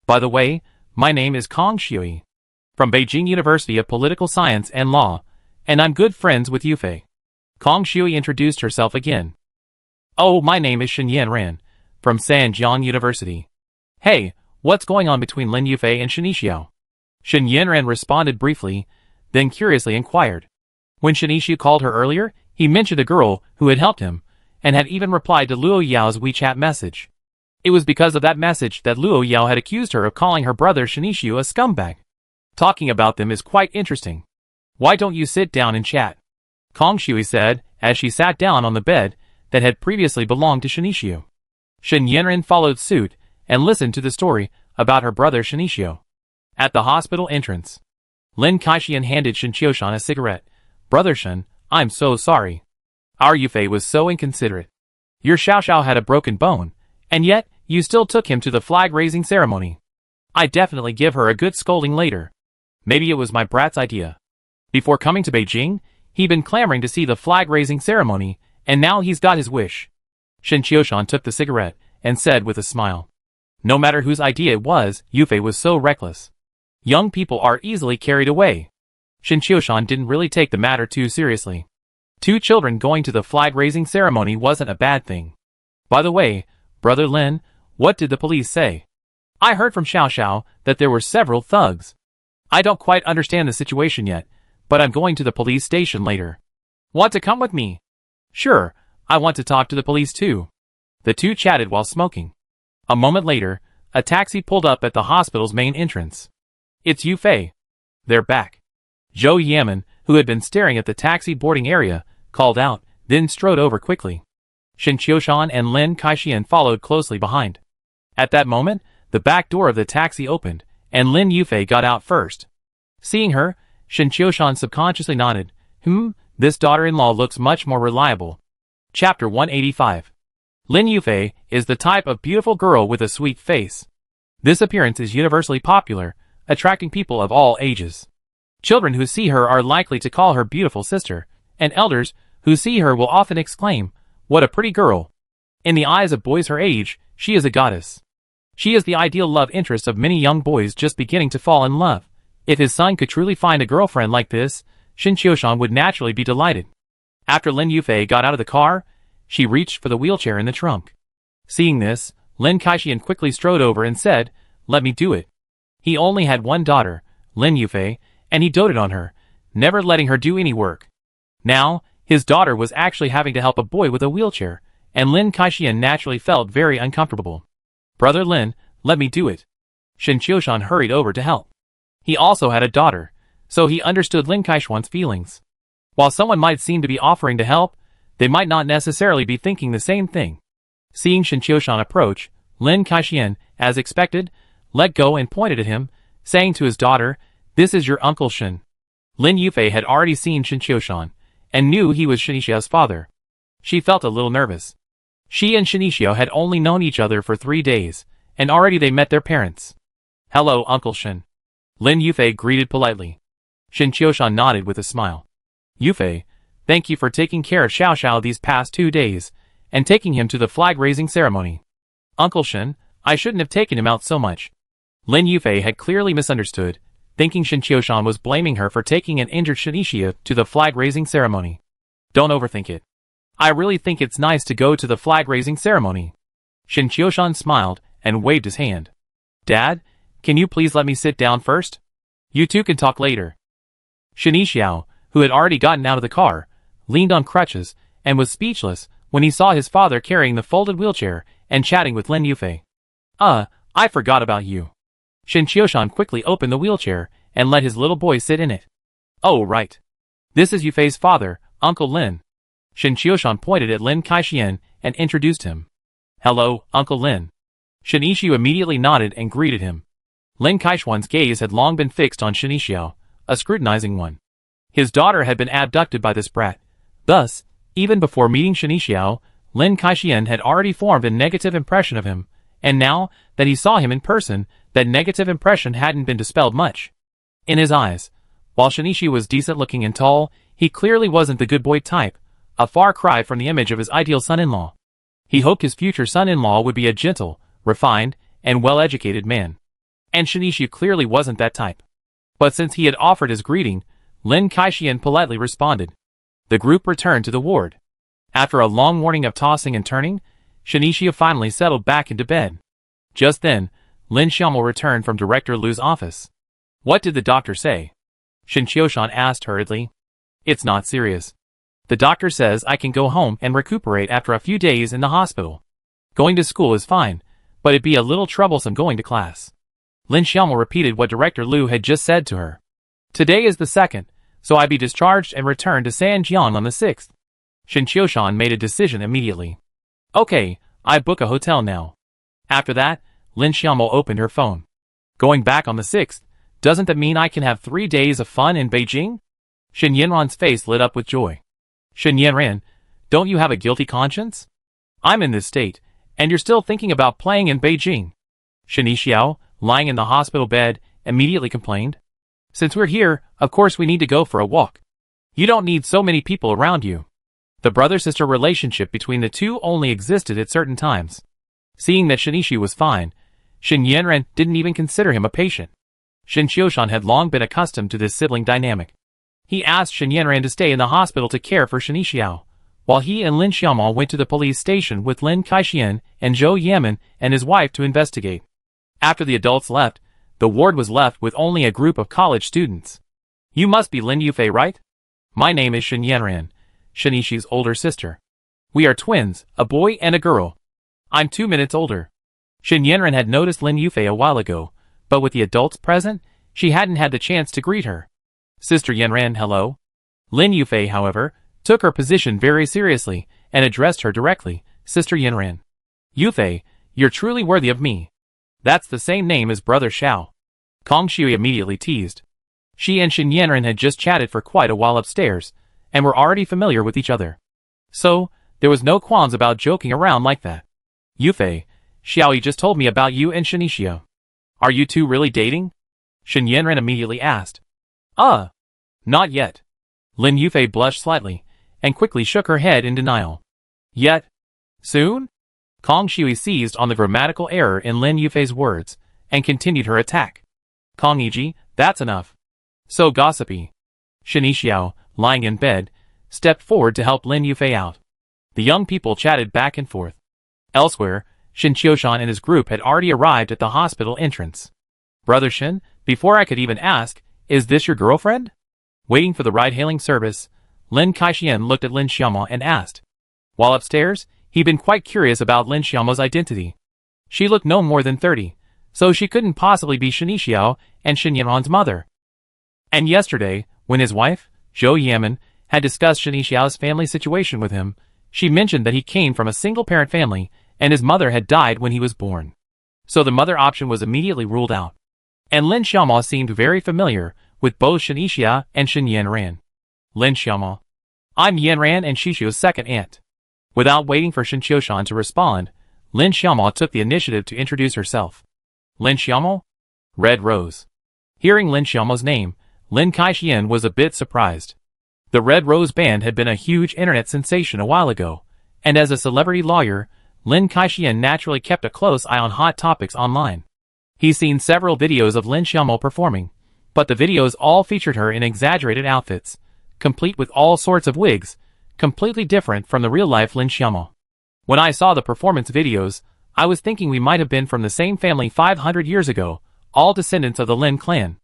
S1: "By the way, my name is Kong Xiaoyi, from Beijing University of Political Science and Law, and I'm good friends with Yufei." Kong Xiaoyi introduced herself again. "Oh, my name is Shin Yanran, from Sanjiang University." "Hey, what's going on between Lin Yufei and Shinichiao?" Shin Yanran responded briefly, then curiously inquired. When Shinichi called her earlier, he mentioned a girl who had helped him, and had even replied to Luo Yao's WeChat message. It was because of that message that Luo Yao had accused her of calling her brother Shinichi a scumbag. "Talking about them is quite interesting. Why don't you sit down and chat?" Kong Xiaoyi said, as she sat down on the bed that had previously belonged to Shinichio. Shin Yanran followed suit, and listened to the story about her brother Shinichio. At the hospital entrance, Lin Kaixian handed Shin Qiushan a cigarette. "Brother Shin, I'm so sorry. Our Yufei was so inconsiderate. Your Xiao had a broken bone, and yet, you still took him to the flag-raising ceremony. I definitely give her a good scolding later. Maybe it was my brat's idea. Before coming to Beijing, He'd been clamoring to see the flag-raising ceremony, and now he's got his wish. Shin Qiushan took the cigarette and said with a smile. No matter whose idea it was, Yufei was so reckless. Young people are easily carried away. Shin Qiushan didn't really take the matter too seriously. 2 children going to the flag-raising ceremony wasn't a bad thing. By the way, Brother Lin, what did the police say? I heard from Xiao Xiao that there were several thugs. I don't quite understand the situation yet, but I'm going to the police station later. Want to come with me? Sure, I want to talk to the police too. The two chatted while smoking. A moment later, a taxi pulled up at the hospital's main entrance. It's Yufei. They're back. Zhou Yamen, who had been staring at the taxi boarding area, called out, then strode over quickly. Shin Qiushan and Lin Kaixian followed closely behind. At that moment, the back door of the taxi opened, and Lin Yufei got out first. Seeing her, Shin Qiushan subconsciously nodded. This daughter-in-law looks much more reliable. Chapter 185. Lin Yufei is the type of beautiful girl with a sweet face. This appearance is universally popular, attracting people of all ages. Children who see her are likely to call her beautiful sister, and elders who see her will often exclaim, "What a pretty girl." In the eyes of boys her age, she is a goddess. She is the ideal love interest of many young boys just beginning to fall in love. If his son could truly find a girlfriend like this, Shin Qiushan would naturally be delighted. After Lin Yufei got out of the car, she reached for the wheelchair in the trunk. Seeing this, Lin Kaixian quickly strode over and said, "Let me do it." He only had one daughter, Lin Yufei, and he doted on her, never letting her do any work. Now, his daughter was actually having to help a boy with a wheelchair, and Lin Kaixian naturally felt very uncomfortable. "Brother Lin, let me do it." Shin Qiushan hurried over to help. He also had a daughter, so he understood Lin Kaixian's feelings. While someone might seem to be offering to help, they might not necessarily be thinking the same thing. Seeing Shin Qiushan approach, Lin Kaixian, as expected, let go and pointed at him, saying to his daughter, "This is your Uncle Shin." Lin Yufei had already seen Shin Qiushan, and knew he was Shinixiao's father. She felt a little nervous. She and Shinixiao had only known each other for 3 days, and already they met their parents. "Hello, Uncle Shin." Lin Yufei greeted politely. Shin Qiushan nodded with a smile. "Yufei, thank you for taking care of Xiao Xiao these past 2 days, and taking him to the flag-raising ceremony." "Uncle Shin, I shouldn't have taken him out so much." Lin Yufei had clearly misunderstood, thinking Shin Qiushan was blaming her for taking an injured Shinichia to the flag-raising ceremony. "Don't overthink it. I really think it's nice to go to the flag-raising ceremony." Shin Qiushan smiled and waved his hand. "Dad, can you please let me sit down first? You two can talk later." Shinixiao, who had already gotten out of the car, leaned on crutches and was speechless when he saw his father carrying the folded wheelchair and chatting with Lin Yufei. I forgot about you." Shin Qiushan quickly opened the wheelchair and let his little boy sit in it. "Oh, right. This is Yufei's father, Uncle Lin." Shin Qiushan pointed at Lin Kaixian and introduced him. "Hello, Uncle Lin." Shinixiao immediately nodded and greeted him. Lin Kaixian's gaze had long been fixed on Shinixiao, a scrutinizing one. His daughter had been abducted by this brat. Thus, even before meeting Shinixiao, Lin Kaixian had already formed a negative impression of him, and now that he saw him in person, that negative impression hadn't been dispelled much. In his eyes, while Shinixiao was decent-looking and tall, he clearly wasn't the good boy type, a far cry from the image of his ideal son-in-law. He hoped his future son-in-law would be a gentle, refined, and well-educated man. And Shinixiao clearly wasn't that type. But since he had offered his greeting, Lin Kaixian politely responded. The group returned to the ward. After a long morning of tossing and turning, Shinixiao finally settled back into bed. Just then, Lin Xiaomou returned from Director Lu's office. "What did the doctor say?" Shin Qiushan asked hurriedly. "It's not serious. The doctor says I can go home and recuperate after a few days in the hospital. Going to school is fine, but it'd be a little troublesome going to class." Lin Xiaomou repeated what Director Lu had just said to her. "Today is the 2nd, so I'd be discharged and returned to Sanjiang on the 6th. Shin Qiushan made a decision immediately. "Okay, I book a hotel now." After that, Lin Xiaomou opened her phone. "Going back on the 6th, doesn't that mean I can have 3 days of fun in Beijing?" Shin Yanran's face lit up with joy. "Shin Yanran, don't you have a guilty conscience? I'm in this state, and you're still thinking about playing in Beijing." Shinixiao, lying in the hospital bed, immediately complained. "Since we're here, of course we need to go for a walk." You don't need so many people around you. The brother-sister relationship between the two only existed at certain times. Seeing that Shinichi was fine, Shin Yanran didn't even consider him a patient. Shin Qiushan had long been accustomed to this sibling dynamic. He asked Shin Yanran to stay in the hospital to care for Shinixiao, while he and Lin Xiaomao went to the police station with Lin Kaixian and Zhou Yamen and his wife to investigate. After the adults left, the ward was left with only a group of college students. You must be Lin Yufei, right? My name is Shin Yanran, Shinichi's older sister. We are twins, a boy and a girl. I'm 2 minutes older. Shin Yanran had noticed Lin Yufei a while ago, but with the adults present, she hadn't had the chance to greet her. Sister Yanran, hello. Lin Yufei, however, took her position very seriously and addressed her directly, Sister Yanran. Yufei, you're truly worthy of me. That's the same name as Brother Xiao. Kong Shui immediately teased. She and Shin Yanran had just chatted for quite a while upstairs, and were already familiar with each other. So, there was no qualms about joking around like that. Yufei, Xiaoyi just told me about you and Shinichio. Are you two really dating? Shin Yanran immediately asked. Not yet. Lin Yufei blushed slightly, and quickly shook her head in denial. Yet? Soon? Kong Shui seized on the grammatical error in Lin Yufei's words, and continued her attack. Kong Yiji, that's enough. So gossipy. Shinichio, lying in bed, stepped forward to help Lin Yufei out. The young people chatted back and forth. Elsewhere, Shin Qiushan and his group had already arrived at the hospital entrance. Brother Shin, before I could even ask, is this your girlfriend? Waiting for the ride-hailing service, Lin Kaixian looked at Lin Xiaomao and asked. While upstairs, he'd been quite curious about Lin Xiaomao's identity. She looked no more than 30, so she couldn't possibly be Shinixiao and Shin Yanran's mother. And yesterday, when his wife, Zhou Yamen, had discussed Shinixiao's family situation with him, she mentioned that he came from a single-parent family and his mother had died when he was born. So the mother option was immediately ruled out. And Lin Xiaomao seemed very familiar with both Shinichia and Shin Yanran. Lin Xiaomao. I'm Yanran and Shishio's second aunt. Without waiting for Shin Qiushan to respond, Lin Xiaomao took the initiative to introduce herself. Lin Xiaomao? Red Rose. Hearing Lin Xiaomao's name, Lin Kaixian was a bit surprised. The Red Rose Band had been a huge internet sensation a while ago, and as a celebrity lawyer, Lin Kaixian naturally kept a close eye on hot topics online. He's seen several videos of Lin Xiaomao performing, but the videos all featured her in exaggerated outfits, complete with all sorts of wigs, completely different from the real-life Lin Xiaomao. When I saw the performance videos, I was thinking we might have been from the same family 500 years ago, all descendants of the Lin clan.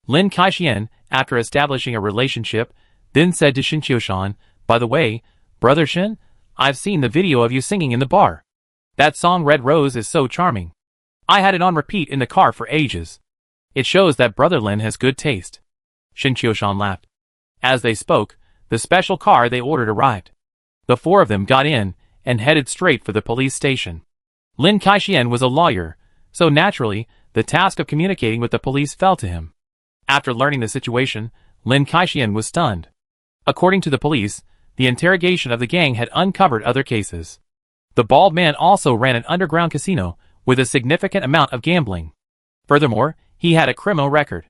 S1: Lin Kaixian, after establishing a relationship, then said to Shin Qiushan, by the way, Brother Shin, I've seen the video of you singing in the bar. That song Red Rose is so charming. I had it on repeat in the car for ages. It shows that Brother Lin has good taste. Shin Qiushan laughed. As they spoke, the special car they ordered arrived. The four of them got in, and headed straight for the police station. Lin Kaixian was a lawyer, so naturally, the task of communicating with the police fell to him. After learning the situation, Lin Kaixian was stunned. According to the police, the interrogation of the gang had uncovered other cases. The bald man also ran an underground casino, with a significant amount of gambling. Furthermore, he had a criminal record.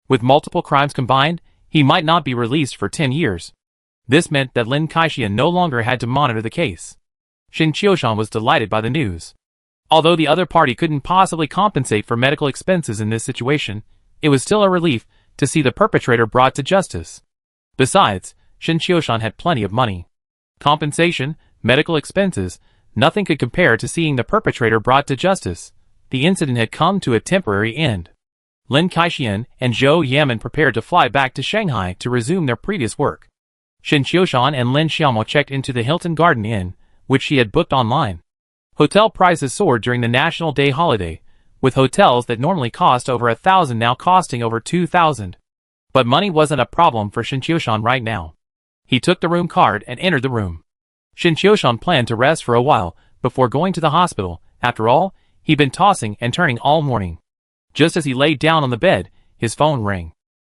S1: With multiple crimes combined, he might not be released for 10 years. This meant that Lin Kaixian no longer had to monitor the case. Shin Qiushan was delighted by the news. Although the other party couldn't possibly compensate for medical expenses in this situation, it was still a relief to see the perpetrator brought to justice. Besides, Shin Qiushan had plenty of money. Compensation, medical expenses, nothing could compare to seeing the perpetrator brought to justice. The incident had come to a temporary end. Lin Kaixian and Zhou Yamen prepared to fly back to Shanghai to resume their previous work. Shin Qiushan and Lin Xiaomao checked into the Hilton Garden Inn, which she had booked online. Hotel prices soared during the National Day holiday, with hotels that normally cost over 1,000 now costing over 2,000. But money wasn't a problem for Shin Qiushan right now. He took the room card and entered the room. Shin Qiushan planned to rest for a while before going to the hospital. After all, he'd been tossing and turning all morning. Just as he laid down on the bed, his phone rang.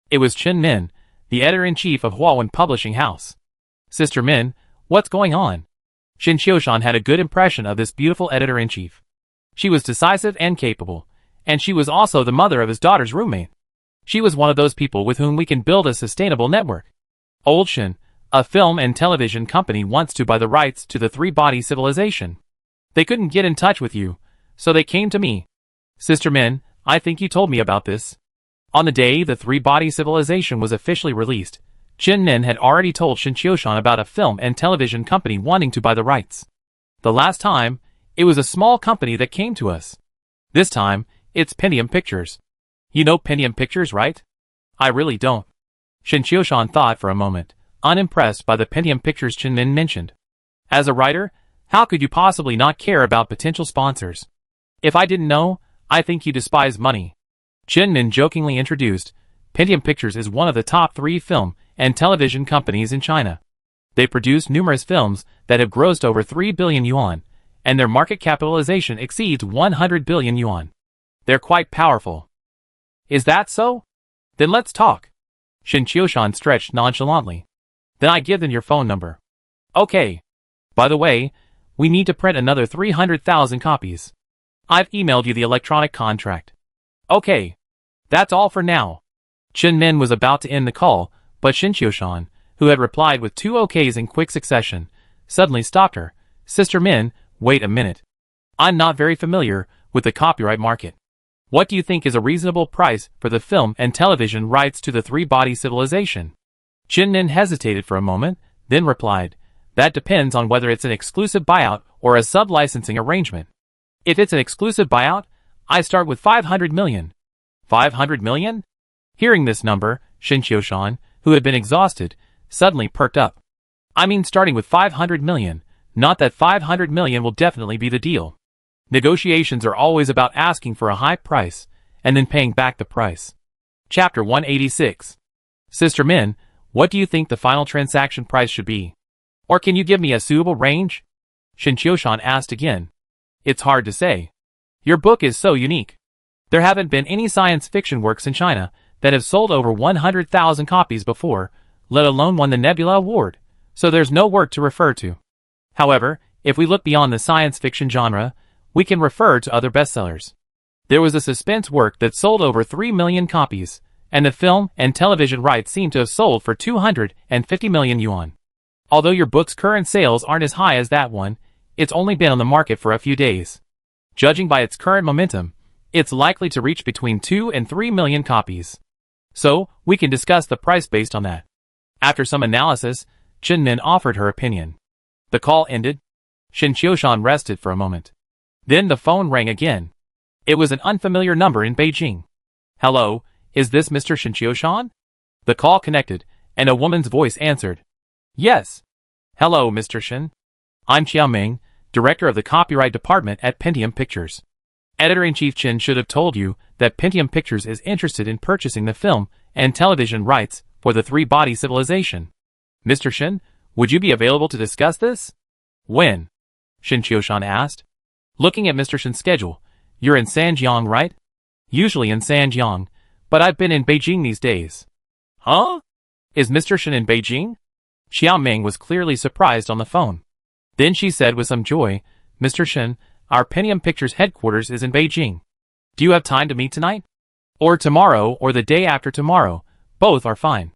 S1: It was Chen Min, the editor-in-chief of Huawei Publishing House. Sister Min, what's going on? Shin Qiushan had a good impression of this beautiful editor-in-chief. She was decisive and capable, and she was also the mother of his daughter's roommate. She was one of those people with whom we can build a sustainable network. Old Shin, a film and television company, wants to buy the rights to the three-body civilization. They couldn't get in touch with you, so they came to me. Sister Min, I think you told me about this. On the day the three-body civilization was officially released, Jin Nin had already told Shin Qiushan about a film and television company wanting to buy the rights. The last time, it was a small company that came to us. This time, it's Pentium Pictures. You know Pentium Pictures, right? I really don't. Shin Qiushan thought for a moment, unimpressed by the Pentium Pictures Jin Nin mentioned. As a writer, how could you possibly not care about potential sponsors? If I didn't know, I think you despise money. Jin Nin jokingly introduced, Pentium Pictures is one of the top 3 film and television companies in China. They produce numerous films that have grossed over 3 billion yuan, and their market capitalization exceeds 100 billion yuan. They're quite powerful. Is that so? Then let's talk. Shin Qiushan stretched nonchalantly. Then I give them your phone number. Okay. By the way, we need to print another 300,000 copies. I've emailed you the electronic contract. Okay. That's all for now. Chen Min was about to end the call, but Shin Qiushan, who had replied with 2 OKs in quick succession, suddenly stopped her. Sister Min, wait a minute. I'm not very familiar with the copyright market. What do you think is a reasonable price for the film and television rights to the three-body civilization? Jin Nin hesitated for a moment, then replied, that depends on whether it's an exclusive buyout or a sub-licensing arrangement. If it's an exclusive buyout, I start with 500 million. 500 million? Hearing this number, Shin Qiushan, who had been exhausted, suddenly perked up. I mean starting with 500 million, not that 500 million will definitely be the deal. Negotiations are always about asking for a high price, and then paying back the price. Chapter 186. Sister Min, what do you think the final transaction price should be? Or can you give me a suitable range? Shin Qiushan asked again. It's hard to say. Your book is so unique. There haven't been any science fiction works in China that have sold over 100,000 copies before, let alone won the Nebula Award, so there's no work to refer to. However, if we look beyond the science fiction genre, we can refer to other bestsellers. There was a suspense work that sold over 3 million copies, and the film and television rights seem to have sold for 250 million yuan. Although your book's current sales aren't as high as that one, it's only been on the market for a few days. Judging by its current momentum, it's likely to reach between 2 and 3 million copies. So, we can discuss the price based on that. After some analysis, Chen Min offered her opinion. The call ended. Shin Qiushan rested for a moment. Then the phone rang again. It was an unfamiliar number in Beijing. Hello, is this Mr. Shin Qiushan? The call connected, and a woman's voice answered. Yes. Hello, Mr. Shin. I'm Qiao Ming, director of the copyright department at Pentium Pictures. Editor-in-Chief Chen should have told you that Pentium Pictures is interested in purchasing the film and television rights for the three-body civilization. Mr. Shin, would you be available to discuss this? When? Shin Qiushan asked. Looking at Mr. Shin's schedule, you're in Sanjiang, right? Usually in Sanjiang, but I've been in Beijing these days. Huh? Is Mr. Shin in Beijing? Xiao Ming was clearly surprised on the phone. Then she said with some joy, Mr. Shin, our Pentium Pictures headquarters is in Beijing. Do you have time to meet tonight? Or tomorrow or the day after tomorrow, both are fine.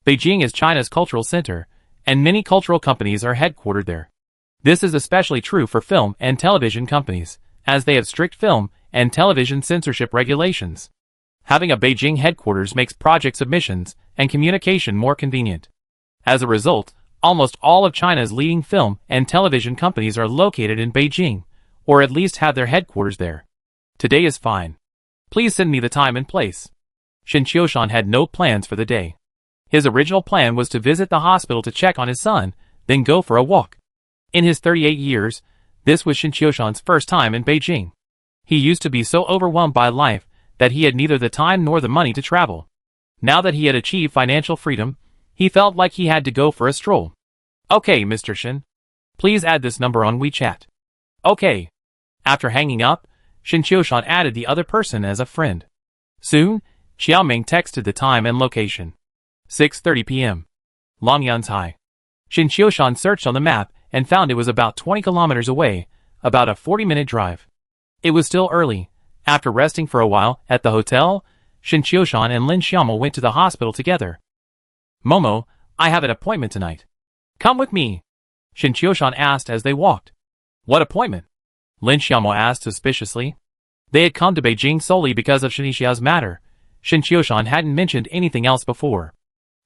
S1: Beijing is China's cultural center, and many cultural companies are headquartered there. This is especially true for film and television companies, as they have strict film and television censorship regulations. Having a Beijing headquarters makes project submissions and communication more convenient. As a result, almost all of China's leading film and television companies are located in Beijing, or at least have their headquarters there. Today is fine. Please send me the time and place. Shin Qiushan had no plans for the day. His original plan was to visit the hospital to check on his son, then go for a walk. In his 38 years, this was Shin Qiushan's first time in Beijing. He used to be so overwhelmed by life that he had neither the time nor the money to travel. Now that he had achieved financial freedom, he felt like he had to go for a stroll. Okay, Mr. Shin. Please add this number on WeChat. Okay. After hanging up, Shin Qiushan added the other person as a friend. Soon, Xiao Ming texted the time and location. 6:30 p.m. Longyan's. Shin Qiushan searched on the map and found it was about 20 kilometers away, about a 40-minute drive. It was still early. After resting for a while at the hotel, Shin Qiushan and Lin Xiaomo went to the hospital together. Momo, I have an appointment tonight. Come with me, Shin Qiushan asked as they walked. What appointment? Lin Xiaomo asked suspiciously. They had come to Beijing solely because of Shenxia's matter. Shin Qiushan hadn't mentioned anything else before.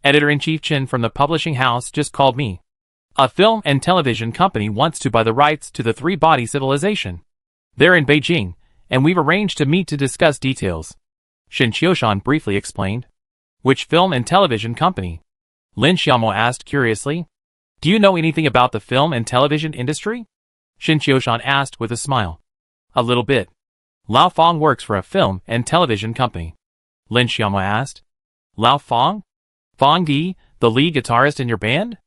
S1: Editor-in-Chief Chen from the publishing house just called me. A film and television company wants to buy the rights to the three-body civilization. They're in Beijing, and we've arranged to meet to discuss details. Shin Qiushan briefly explained. Which film and television company? Lin Xiaomo asked curiously. Do you know anything about the film and television industry? Shin Qiushan asked with a smile. A little bit. Lao Fong works for a film and television company. Lin Xiaomo asked. Lao Fong? Fong Di, the lead guitarist in your band?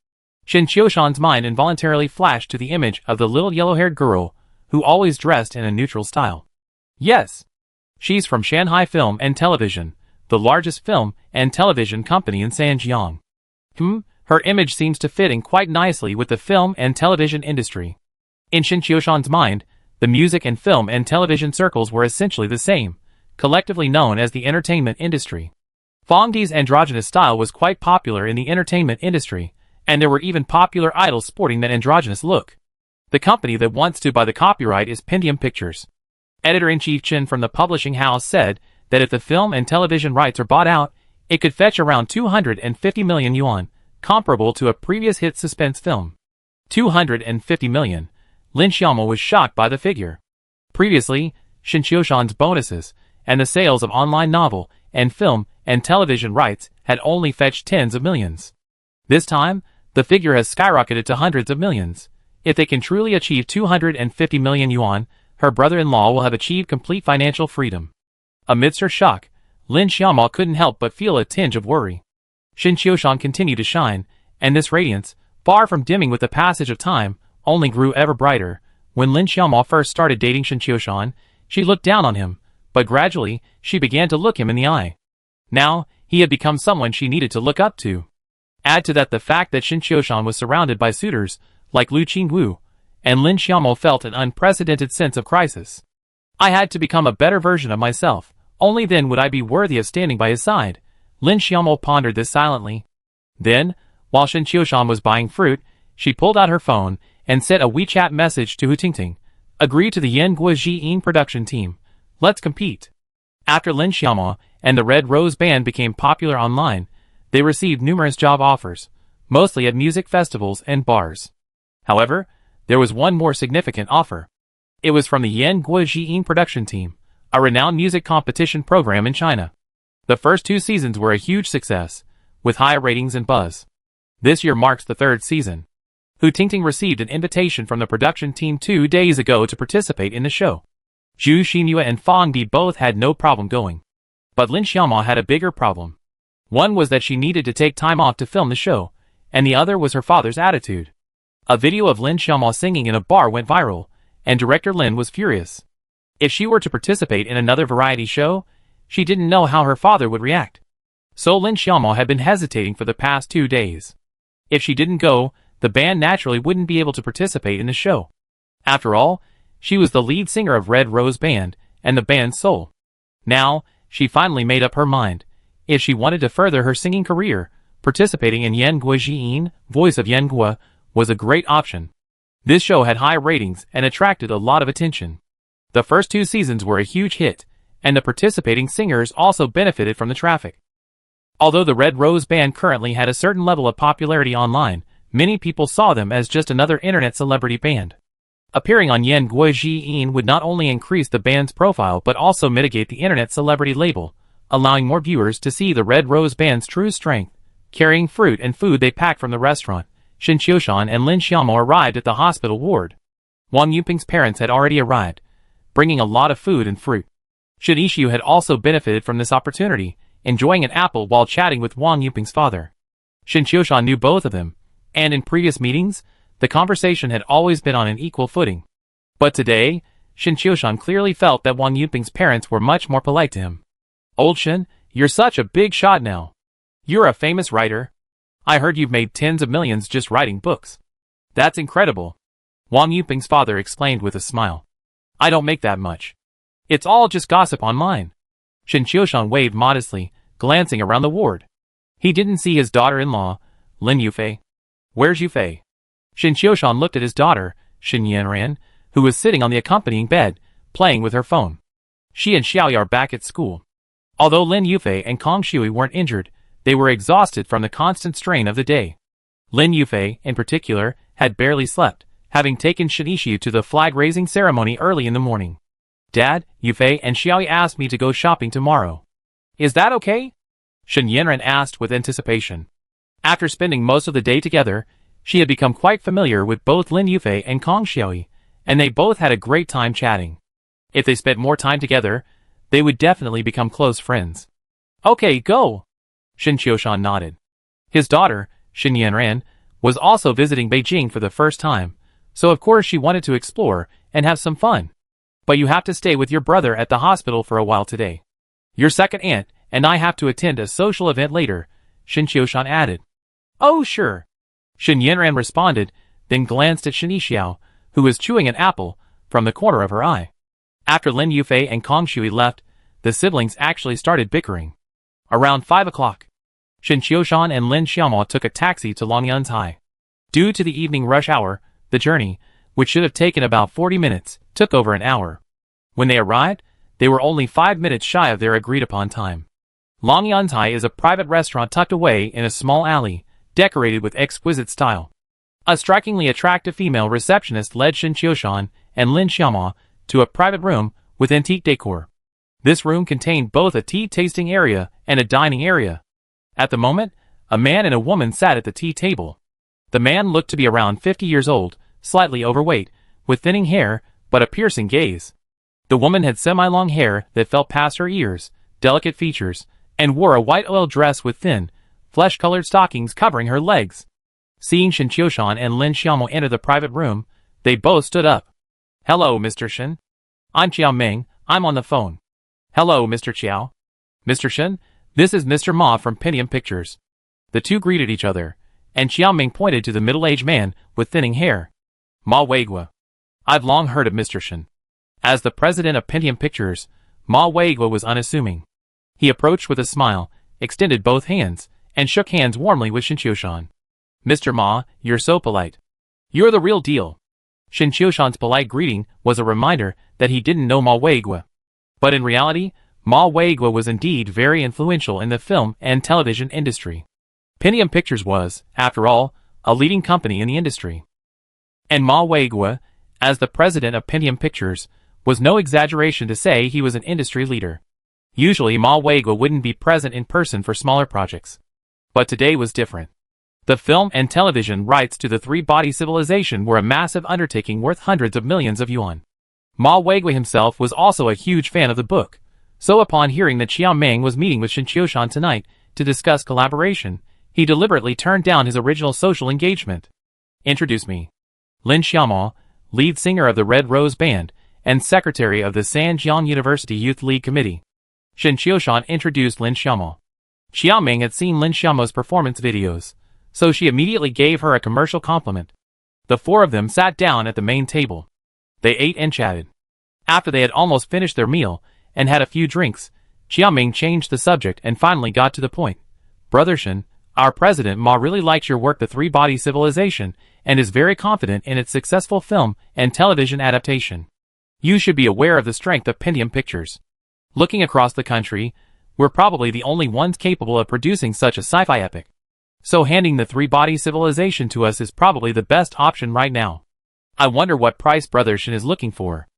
S1: Shin Qiushan's mind involuntarily flashed to the image of the little yellow-haired girl, who always dressed in a neutral style. Yes. She's from Shanghai Film and Television, the largest film and television company in Zhejiang. Her image seems to fit in quite nicely with the film and television industry. In Shin Qiushan's mind, the music and film and television circles were essentially the same, collectively known as the entertainment industry. Fong Di's androgynous style was quite popular in the entertainment industry, and there were even popular idols sporting that androgynous look. The company that wants to buy the copyright is Pentium Pictures. Editor-in-Chief Chen from the publishing house said that if the film and television rights are bought out, it could fetch around 250 million yuan, comparable to a previous hit suspense film. 250 million. Lin Xiaomo was shocked by the figure. Previously, Shin Qiushan's bonuses and the sales of online novel and film and television rights had only fetched tens of millions. This time, the figure has skyrocketed to hundreds of millions. If they can truly achieve 250 million yuan, her brother-in-law will have achieved complete financial freedom. Amidst her shock, Lin Xiaomo couldn't help but feel a tinge of worry. Shin Qiushan continued to shine, and this radiance, far from dimming with the passage of time, only grew ever brighter. When Lin Xiaomo first started dating Shin Qiushan, she looked down on him, but gradually, she began to look him in the eye. Now, he had become someone she needed to look up to. Add to that the fact that Shin Qiushan was surrounded by suitors, like Lu Qingwu, and Lin Xiaomo felt an unprecedented sense of crisis. I had to become a better version of myself, only then would I be worthy of standing by his side. Lin Xiaomo pondered this silently. Then, while Shin Qiushan was buying fruit, she pulled out her phone and sent a WeChat message to Hu Tingting. Agree to the Yan Guojiyin production team. Let's compete. After Lin Xiaomo and the Red Rose Band became popular online, they received numerous job offers, mostly at music festivals and bars. However, there was one more significant offer. It was from the Yan Guojiyin production team, a renowned music competition program in China. The first 2 seasons were a huge success, with high ratings and buzz. This year marks the 3rd season. Hu Tingting received an invitation from the production team 2 days ago to participate in the show. Zhu Xinyue and Fong Di both had no problem going. But Lin Xiaomo had a bigger problem. One was that she needed to take time off to film the show, and the other was her father's attitude. A video of Lin Xiaomo singing in a bar went viral, and director Lin was furious. If she were to participate in another variety show, she didn't know how her father would react. So Lin Xiaomo had been hesitating for the past 2 days. If she didn't go, the band naturally wouldn't be able to participate in the show. After all, she was the lead singer of Red Rose Band, and the band's soul. Now, she finally made up her mind. If she wanted to further her singing career, participating in Yan Guojiyin, Voice of Yan Guo, was a great option. This show had high ratings and attracted a lot of attention. The first 2 seasons were a huge hit, and the participating singers also benefited from the traffic. Although the Red Rose Band currently had a certain level of popularity online, many people saw them as just another internet celebrity band. Appearing on Yan Guojiyin would not only increase the band's profile but also mitigate the internet celebrity label, allowing more viewers to see the Red Rose Band's true strength. Carrying fruit and food they packed from the restaurant, Shin Qiushan and Lin Xiaomo arrived at the hospital ward. Wang Yuping's parents had already arrived, bringing a lot of food and fruit. Shin Ishiu had also benefited from this opportunity, enjoying an apple while chatting with Wang Yuping's father. Shin Qiushan knew both of them, and in previous meetings, the conversation had always been on an equal footing. But today, Shin Qiushan clearly felt that Wang Yuping's parents were much more polite to him. Old Shin, you're such a big shot now. You're a famous writer. I heard you've made tens of millions just writing books. That's incredible. Wang Yuping's father explained with a smile. I don't make that much. It's all just gossip online. Shin Qiushan waved modestly, glancing around the ward. He didn't see his daughter-in-law, Lin Yufei. Where's Yufei? Shin Qiushan looked at his daughter, Shin Yanran, who was sitting on the accompanying bed, playing with her phone. She and Xiaoyi are back at school. Although Lin Yufei and Kong Shui weren't injured, they were exhausted from the constant strain of the day. Lin Yufei, in particular, had barely slept, having taken Shin Ishiu to the flag-raising ceremony early in the morning. Dad, Yufei and Xiaoyi asked me to go shopping tomorrow. Is that okay? Shin Yanran asked with anticipation. After spending most of the day together, she had become quite familiar with both Lin Yufei and Kong Xiaoyi, and they both had a great time chatting. If they spent more time together, they would definitely become close friends. Okay, go! Shin Qiushan nodded. His daughter, Shin Yanran, was also visiting Beijing for the first time, so of course she wanted to explore and have some fun. But you have to stay with your brother at the hospital for a while today. Your second aunt and I have to attend a social event later, Shin Qiushan added. Oh sure. Shin Yanran responded, then glanced at Shin Ishiao, who was chewing an apple, from the corner of her eye. After Lin Yufei and Kong Shui left, the siblings actually started bickering. Around 5 o'clock, Shin Qiushan and Lin Xiaomo took a taxi to Longyuantai. Due to the evening rush hour, the journey, which should have taken about 40 minutes, took over an hour. When they arrived, they were only 5 minutes shy of their agreed-upon time. Longyuantai is a private restaurant tucked away in a small alley, decorated with exquisite style. A strikingly attractive female receptionist led Shin Qiushan and Lin Xiaomo to a private room with antique decor. This room contained both a tea tasting area and a dining area. At the moment, a man and a woman sat at the tea table. The man looked to be around 50 years old, slightly overweight, with thinning hair, but a piercing gaze. The woman had semi-long hair that fell past her ears, delicate features, and wore a white oil dress with thin, flesh-colored stockings covering her legs. Seeing Shin Qiushan and Lin Xiaomo enter the private room, they both stood up. Hello, Mr. Shin. I'm Qiao Ming, I'm on the phone. Hello, Mr. Qiao. Mr. Shin, this is Mr. Ma from Pentium Pictures. The two greeted each other, and Qiao Ming pointed to the middle-aged man with thinning hair. Ma Weigua. I've long heard of Mr. Shin. As the president of Pentium Pictures, Ma Weigua was unassuming. He approached with a smile, extended both hands, and shook hands warmly with Shin Qiushan. Mr. Ma, you're so polite. You're the real deal. Shin Qiushan's polite greeting was a reminder that he didn't know Ma Weigua. But in reality, Ma Weigua was indeed very influential in the film and television industry. Pentium Pictures was, after all, a leading company in the industry. And Ma Weigua, as the president of Pentium Pictures, was no exaggeration to say he was an industry leader. Usually Ma Weigua wouldn't be present in person for smaller projects. But today was different. The film and television rights to the three-body civilization were a massive undertaking worth hundreds of millions of yuan. Ma Weigua himself was also a huge fan of the book, so upon hearing that Qiao Ming was meeting with Shin Qiushan tonight to discuss collaboration, he deliberately turned down his original social engagement. Introduce me. Lin Xiaomo, lead singer of the Red Rose Band, and secretary of the Sanjiang University Youth League Committee. Shin Qiushan introduced Lin Xiaomo. Qiao Ming had seen Lin Xiaomo's performance videos, so she immediately gave her a commercial compliment. The four of them sat down at the main table. They ate and chatted. After they had almost finished their meal and had a few drinks, Qiao Ming changed the subject and finally got to the point. Brother Shin, our president Ma really likes your work The Three-Body Civilization and is very confident in its successful film and television adaptation. You should be aware of the strength of Pentium Pictures. Looking across the country, we're probably the only ones capable of producing such a sci-fi epic. So handing The Three-Body Civilization to us is probably the best option right now. I wonder what price Brother Shin is looking for.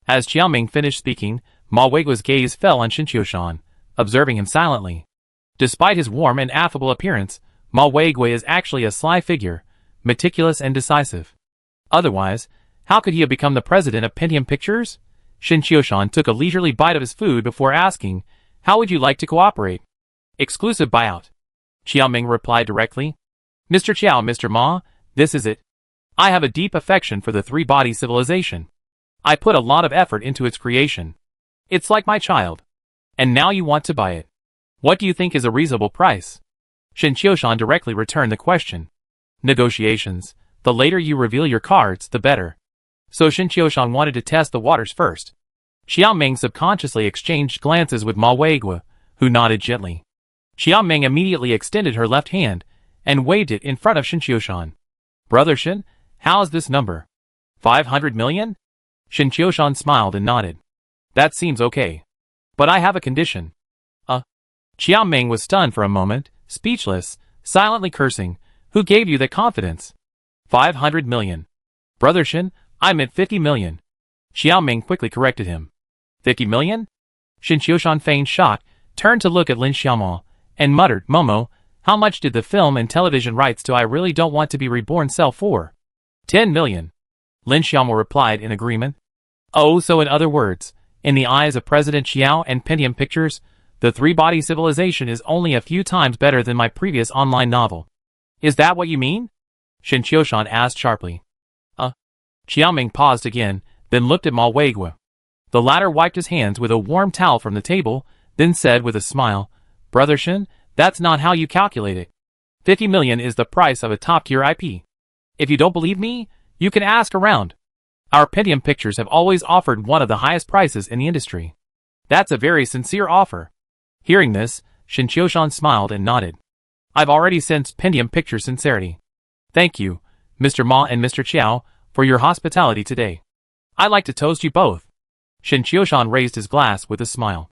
S1: As Qiao Ming finished speaking, Ma Weigua's gaze fell on Shin Qiushan, observing him silently. Despite his warm and affable appearance, Ma Weigua is actually a sly figure, meticulous and decisive. Otherwise, how could he have become the president of Pentium Pictures? Shin Qiushan took a leisurely bite of his food before asking, how would you like to cooperate? Exclusive buyout. Qiao Ming replied directly. Mr. Qiao, Mr. Ma, this is it. I have a deep affection for the three-body civilization. I put a lot of effort into its creation. It's like my child. And now you want to buy it. What do you think is a reasonable price? Shin Qiushan directly returned the question. Negotiations. The later you reveal your cards, the better. So Shin Qiushan wanted to test the waters first. Qiao Ming subconsciously exchanged glances with Ma Weigua, who nodded gently. Qiao Ming immediately extended her left hand, and waved it in front of Shin Qiushan. Brother Shin, how's this number? 500 million? Shin Qiushan smiled and nodded. That seems okay. But I have a condition. Qiao Ming was stunned for a moment, speechless, silently cursing. Who gave you that confidence? 500 million. Brother Shin, I meant 50 million. Qiao Ming quickly corrected him. 50 million? Shin Qiushan feigned shock, turned to look at Lin Xiaomo, and muttered, Momo, how much did the film and television rights to I Really Don't Want to Be Reborn sell for? 10 million. Lin Xiaomo replied in agreement. Oh, so in other words, in the eyes of President Xiao and Pentium Pictures, the Three-Body Civilization is only a few times better than my previous online novel. Is that what you mean? Shin Qiushan asked sharply. Qiao Ming paused again, then looked at Ma Weigua. The latter wiped his hands with a warm towel from the table, then said with a smile, Brother Shin, that's not how you calculate it. 50 million is the price of a top-tier IP. If you don't believe me, you can ask around. Our Pentium Pictures have always offered one of the highest prices in the industry. That's a very sincere offer. Hearing this, Shin Qiushan smiled and nodded. I've already sensed Pentium Pictures' sincerity. Thank you, Mr. Ma and Mr. Qiao, for your hospitality today. I'd like to toast you both. Shin Qiushan raised his glass with a smile.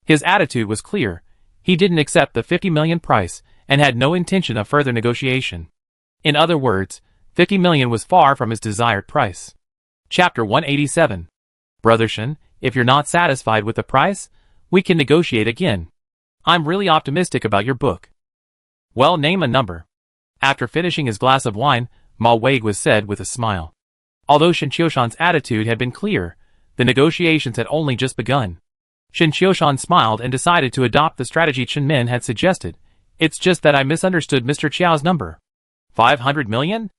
S1: His attitude was clear. He didn't accept the 50 million price and had no intention of further negotiation. In other words, 50 million was far from his desired price. Chapter 187. Brother Shin, if you're not satisfied with the price, we can negotiate again. I'm really optimistic about your book. Well, name a number. After finishing his glass of wine, Ma Weigua said with a smile. Although Shin Qiushan's attitude had been clear, the negotiations had only just begun. Shin Qiushan smiled and decided to adopt the strategy Chen Min had suggested. It's just that I misunderstood Mr. Qiao's number. 500 million?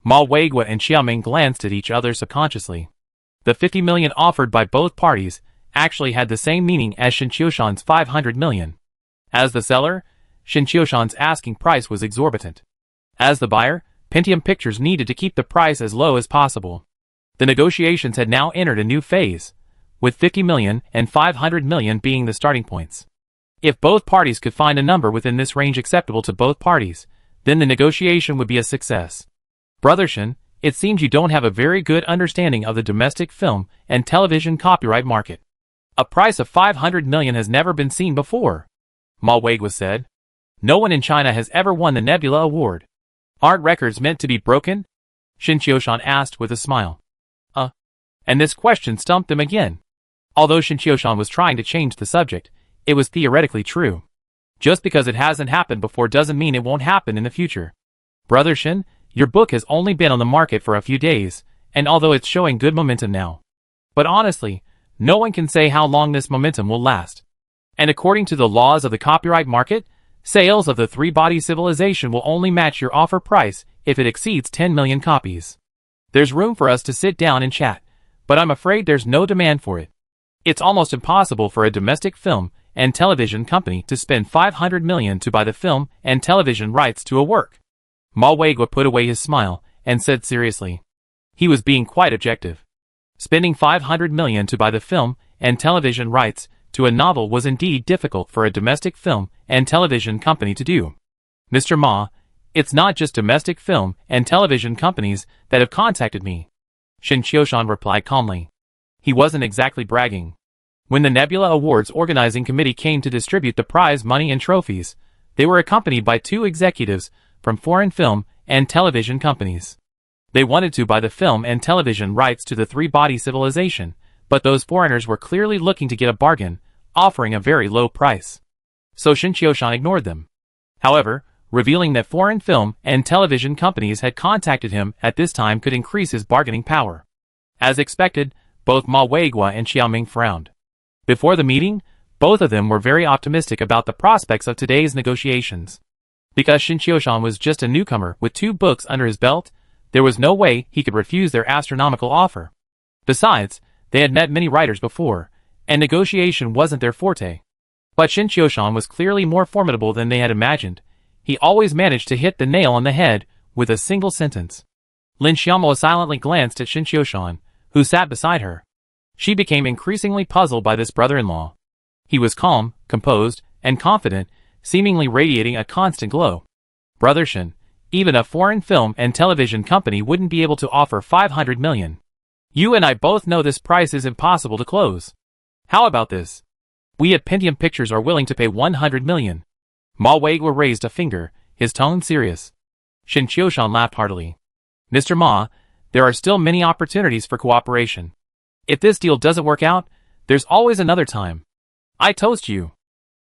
S1: Ma Weigua and Qiao Ming glanced at each other subconsciously. The 50 million offered by both parties actually had the same meaning as Shin Qiushan's 500 million. As the seller, Shin Qiushan's asking price was exorbitant. As the buyer, Pentium Pictures needed to keep the price as low as possible. The negotiations had now entered a new phase, with 50 million and 500 million being the starting points. If both parties could find a number within this range acceptable to both parties, then the negotiation would be a success. Brother Shin, it seems you don't have a very good understanding of the domestic film and television copyright market. A price of 500 million has never been seen before, Ma Weigua said. No one in China has ever won the Nebula Award. Aren't records meant to be broken? Shin Qiushan asked with a smile. And this question stumped him again. Although Shin Qiushan was trying to change the subject, it was theoretically true. Just because it hasn't happened before doesn't mean it won't happen in the future. Brother Shin, your book has only been on the market for a few days, and although it's showing good momentum now. But honestly, no one can say how long this momentum will last. And according to the laws of the copyright market, sales of the Three-Body Civilization will only match your offer price if it exceeds 10 million copies. There's room for us to sit down and chat, but I'm afraid there's no demand for it. It's almost impossible for a domestic film and television company to spend 500 million to buy the film and television rights to a work. Ma Weigua put away his smile and said seriously. He was being quite objective. Spending 500 million to buy the film and television rights to a novel was indeed difficult for a domestic film and television company to do. Mr. Ma, it's not just domestic film and television companies that have contacted me. Shin Qiushan replied calmly. He wasn't exactly bragging. When the Nebula Awards organizing committee came to distribute the prize money and trophies, they were accompanied by 2 executives from foreign film and television companies. They wanted to buy the film and television rights to the Three-Body Civilization, but those foreigners were clearly looking to get a bargain, offering a very low price. So Shin Qiushan ignored them. However, revealing that foreign film and television companies had contacted him at this time could increase his bargaining power. As expected, both Ma Weigua and Qiao Ming frowned. Before the meeting, both of them were very optimistic about the prospects of today's negotiations. Because Shin Qiushan was just a newcomer with 2 books under his belt, there was no way he could refuse their astronomical offer. Besides, they had met many writers before, and negotiation wasn't their forte. But Shin Qiushan was clearly more formidable than they had imagined. He always managed to hit the nail on the head with a single sentence. Lin Xiaomo silently glanced at Shin Qiushan, who sat beside her. She became increasingly puzzled by this brother-in-law. He was calm, composed, and confident, seemingly radiating a constant glow. Brother Shin, even a foreign film and television company wouldn't be able to offer 500 million. You and I both know this price is impossible to close. How about this? We at Pentium Pictures are willing to pay 100 million. Ma Weiguo raised a finger, his tone serious. Shin Qiushan laughed heartily. Mr. Ma, there are still many opportunities for cooperation. If this deal doesn't work out, there's always another time. I toast you.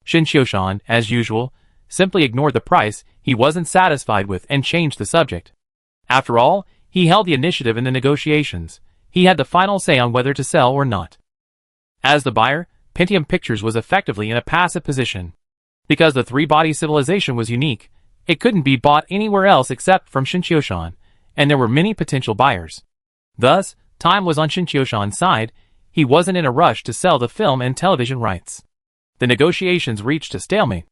S1: Shin Qiushan, as usual, simply ignored the price he wasn't satisfied with and changed the subject. After all, he held the initiative in the negotiations. He had the final say on whether to sell or not. As the buyer, Pentium Pictures was effectively in a passive position. Because the three-body civilization was unique, it couldn't be bought anywhere else except from Shin Qiushan, and there were many potential buyers. Thus, time was on Shin Qiushan's side. He wasn't in a rush to sell the film and television rights. The negotiations reached a stalemate.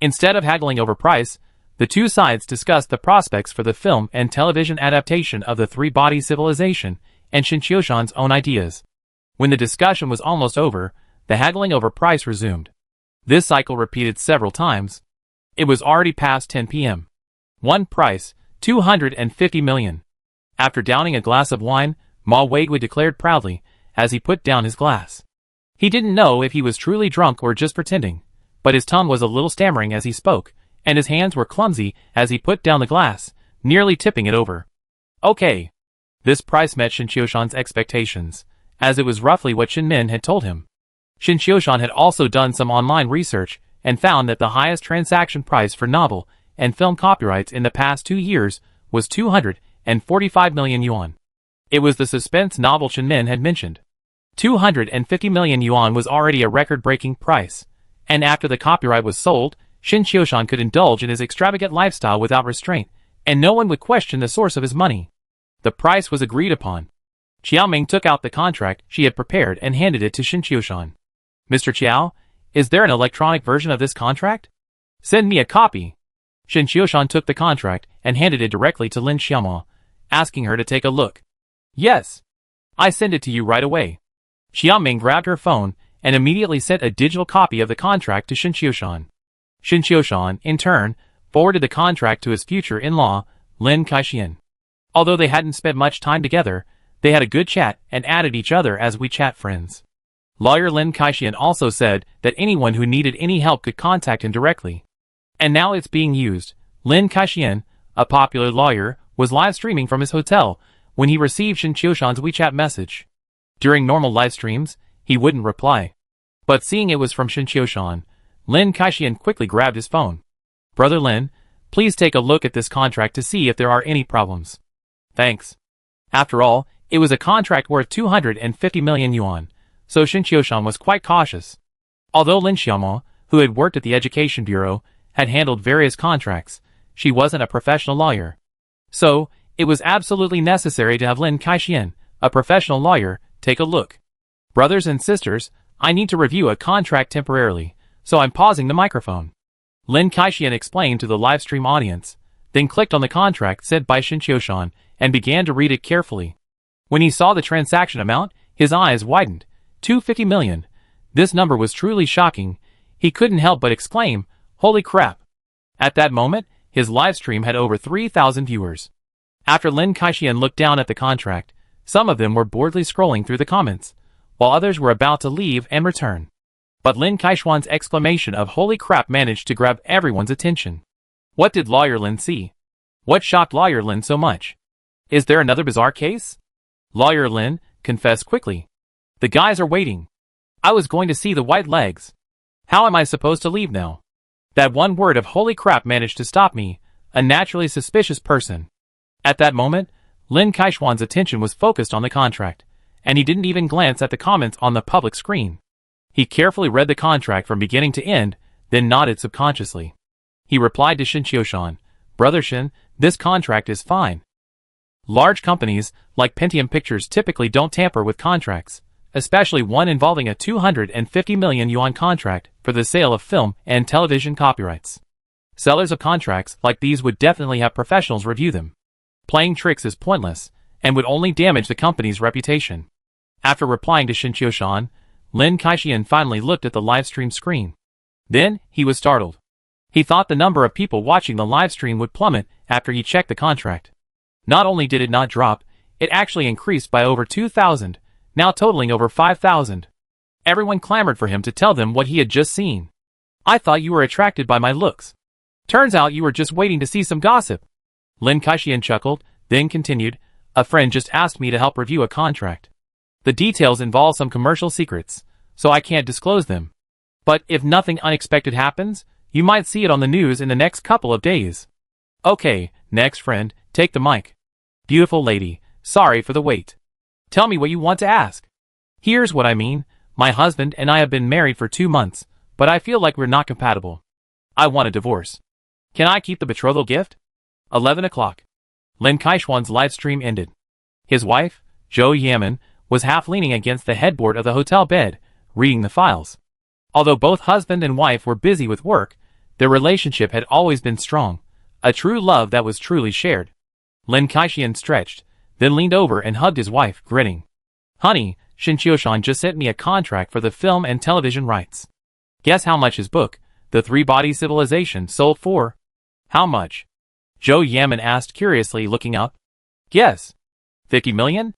S1: Instead of haggling over price, the two sides discussed the prospects for the film and television adaptation of the three-body civilization and Shin Qiushan's own ideas. When the discussion was almost over, the haggling over price resumed. This cycle repeated several times. It was already past 10 p.m. One price, 250 million. After downing a glass of wine, Ma Weiguo declared proudly, as he put down his glass. He didn't know if he was truly drunk or just pretending, but his tongue was a little stammering as he spoke, and his hands were clumsy as he put down the glass, nearly tipping it over. Okay. This price met Shin Qiushan's expectations, as it was roughly what Shin Min had told him. Shin Qiushan had also done some online research and found that the highest transaction price for novel and film copyrights in the past 2 years was 245 million yuan. It was the suspense novel Shin Min had mentioned. 250 million yuan was already a record-breaking price, and after the copyright was sold, Shin Qiushan could indulge in his extravagant lifestyle without restraint, and no one would question the source of his money. The price was agreed upon. Qiaoming took out the contract she had prepared and handed it to Shin Qiushan. Mr. Qiao, is there an electronic version of this contract? Send me a copy. Shin Qiushan took the contract and handed it directly to Lin Xiaoming, asking her to take a look. Yes. I send it to you right away. Qiaoming grabbed her phone and immediately sent a digital copy of the contract to Shin Qiushan. Shin Qiushan, in turn, forwarded the contract to his future in-law, Lin Kaixian. Although they hadn't spent much time together, they had a good chat and added each other as WeChat friends. Lawyer Lin Kaixian also said that anyone who needed any help could contact him directly. And now it's being used. Lin Kaixian, a popular lawyer, was live streaming from his hotel when he received Shin Qiushan's WeChat message. During normal live streams, he wouldn't reply. But seeing it was from Shin Qiushan, Lin Kaixian quickly grabbed his phone. Brother Lin, please take a look at this contract to see if there are any problems. Thanks. After all, it was a contract worth 250 million yuan, so Shin Qiushan was quite cautious. Although Lin Xiaoming, who had worked at the Education Bureau, had handled various contracts, she wasn't a professional lawyer. So, it was absolutely necessary to have Lin Kaixian, a professional lawyer, take a look. Brothers and sisters, I need to review a contract temporarily, so I'm pausing the microphone. Lin Kaixian explained to the livestream audience, then clicked on the contract sent by Shin Qiushan and began to read it carefully. When he saw the transaction amount, his eyes widened. 250 million. This number was truly shocking. He couldn't help but exclaim, "Holy crap!" At that moment, his livestream had over 3,000 viewers. After Lin Kaixian looked down at the contract, some of them were boredly scrolling through the comments, while others were about to leave and return. But Lin Kaixian's exclamation of "Holy crap" managed to grab everyone's attention. What did Lawyer Lin see? What shocked Lawyer Lin so much? Is there another bizarre case? Lawyer Lin, confess quickly. The guys are waiting. I was going to see the white legs. How am I supposed to leave now? That one word of "holy crap" managed to stop me, a naturally suspicious person. At that moment, Lin Kaixian's attention was focused on the contract, and he didn't even glance at the comments on the public screen. He carefully read the contract from beginning to end, then nodded subconsciously. He replied to Shin Qiushan, "Brother Shin, this contract is fine." Large companies, like Pentium Pictures, typically don't tamper with contracts, especially one involving a 250 million yuan contract for the sale of film and television copyrights. Sellers of contracts like these would definitely have professionals review them. Playing tricks is pointless, and would only damage the company's reputation. After replying to Shin Qiushan, Lin Kaixian finally looked at the livestream screen. Then, he was startled. He thought the number of people watching the live stream would plummet after he checked the contract. Not only did it not drop, it actually increased by over 2,000, now totaling over 5,000. Everyone clamored for him to tell them what he had just seen. I thought you were attracted by my looks. Turns out you were just waiting to see some gossip. Lin Kaixian chuckled, then continued, a friend just asked me to help review a contract. The details involve some commercial secrets, so I can't disclose them. But if nothing unexpected happens, you might see it on the news in the next couple of days. Okay, next friend, take the mic. Beautiful lady, sorry for the wait. Tell me what you want to ask. Here's what I mean. My husband and I have been married for 2 months, but I feel like we're not compatible. I want a divorce. Can I keep the betrothal gift? 11 o'clock. Lin Kaishuan's live stream ended. His wife, Zhou Yamen, was half leaning against the headboard of the hotel bed, reading the files. Although both husband and wife were busy with work, their relationship had always been strong, a true love that was truly shared. Lin Kaixian stretched, then leaned over and hugged his wife, grinning. Honey, Shin Qiushan just sent me a contract for the film and television rights. Guess how much his book, The Three-Body Civilization, sold for? How much? Zhou Yamen asked curiously, looking up. Guess. 50 million?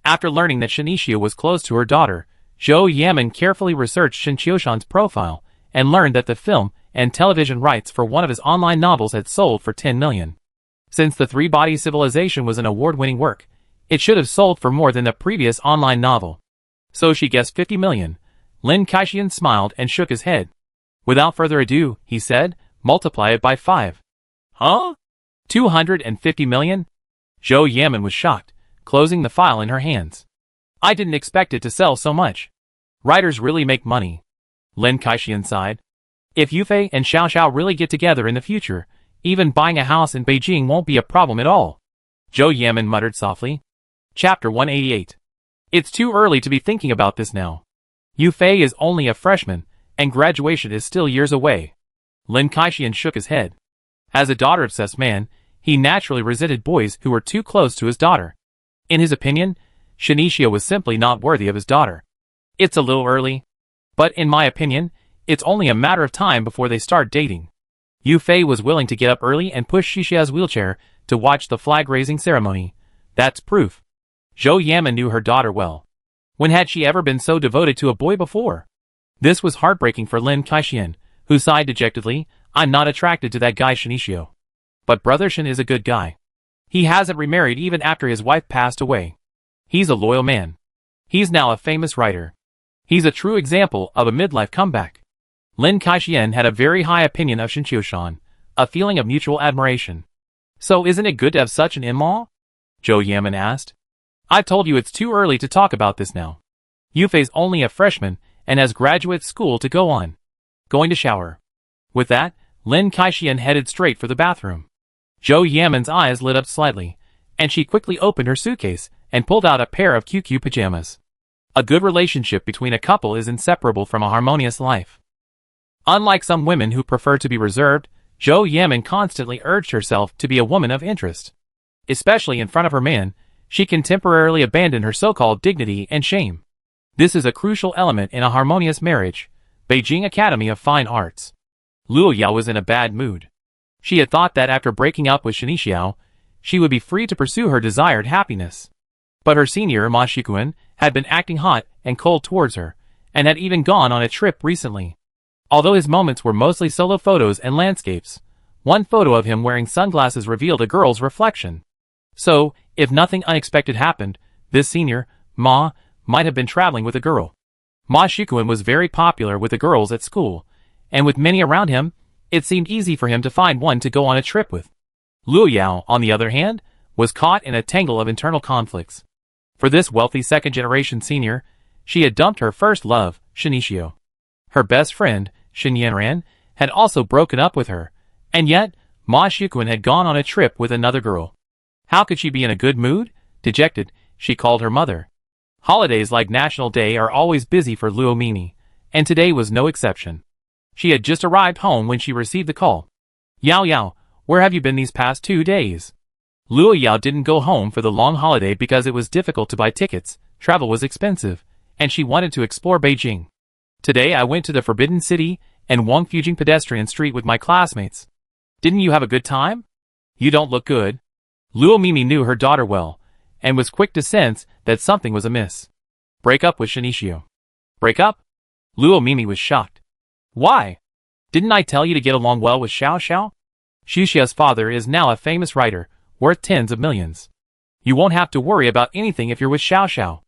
S1: After learning that Shinichio was close to her daughter, Zhou Yamen carefully researched Shin Qiushan's profile and learned that the film and television rights for one of his online novels had sold for 10 million. Since The Three-Body Civilization was an award-winning work, it should have sold for more than the previous online novel. So she guessed 50 million. Lin Kaixian smiled and shook his head. Without further ado, he said, multiply it by 5. Huh? 250 million? Zhou Yamen was shocked, closing the file in her hands. I didn't expect it to sell so much. Writers really make money. Lin Kaixian sighed. If Yufei and Xiao Xiao really get together in the future, even buying a house in Beijing won't be a problem at all. Zhou Yamen muttered softly. Chapter 188. It's too early to be thinking about this now. Yufei is only a freshman, and graduation is still years away. Lin Kaixian shook his head. As a daughter-obsessed man, he naturally resented boys who were too close to his daughter. In his opinion, Shinichio was simply not worthy of his daughter. It's a little early. But in my opinion, it's only a matter of time before they start dating. Yufei was willing to get up early and push Shishia's wheelchair to watch the flag-raising ceremony. That's proof. Zhou Yamen knew her daughter well. When had she ever been so devoted to a boy before? This was heartbreaking for Lin Kaixian, who sighed dejectedly, I'm not attracted to that guy Shinichio. But Brother Shin is a good guy. He hasn't remarried even after his wife passed away. He's a loyal man. He's now a famous writer. He's a true example of a midlife comeback. Lin Kaixian had a very high opinion of Shin Qiushan, a feeling of mutual admiration. So isn't it good to have such an in-law? Zhou Yamen asked. I told you it's too early to talk about this now. Yufei's only a freshman and has graduate school to go on. Going to shower. With that, Lin Kaixian headed straight for the bathroom. Zhou Yamen's eyes lit up slightly, and she quickly opened her suitcase and pulled out a pair of QQ pajamas. A good relationship between a couple is inseparable from a harmonious life. Unlike some women who prefer to be reserved, Zhou Yamen constantly urged herself to be a woman of interest. Especially in front of her man, she can temporarily abandon her so-called dignity and shame. This is a crucial element in a harmonious marriage. Beijing Academy of Fine Arts. Luo Yao was in a bad mood. She had thought that after breaking up with Shinichio, she would be free to pursue her desired happiness. But her senior, Ma Shikuan, had been acting hot and cold towards her, and had even gone on a trip recently. Although his moments were mostly solo photos and landscapes, one photo of him wearing sunglasses revealed a girl's reflection. So, if nothing unexpected happened, this senior, Ma, might have been traveling with a girl. Ma Shikuan was very popular with the girls at school, and with many around him, it seemed easy for him to find one to go on a trip with. Luo Yao, on the other hand, was caught in a tangle of internal conflicts. For this wealthy second-generation senior, she had dumped her first love, Shinichio. Her best friend, Shin Yanran, had also broken up with her, and yet, Ma Shikuan had gone on a trip with another girl. How could she be in a good mood? Dejected, she called her mother. Holidays like National Day are always busy for Luo Mimi, and today was no exception. She had just arrived home when she received the call. Yao Yao, where have you been these past 2 days? Luo Yao didn't go home for the long holiday because it was difficult to buy tickets, travel was expensive, and she wanted to explore Beijing. Today I went to the Forbidden City and Wang Fujing pedestrian street with my classmates. Didn't you have a good time? You don't look good. Luo Mimi knew her daughter well, and was quick to sense that something was amiss. Break up with Shinichio. Break up? Luo Mimi was shocked. Why? Didn't I tell you to get along well with Xiao Xiao? Xuxia's father is now a famous writer, worth tens of millions. You won't have to worry about anything if you're with Xiao Xiao.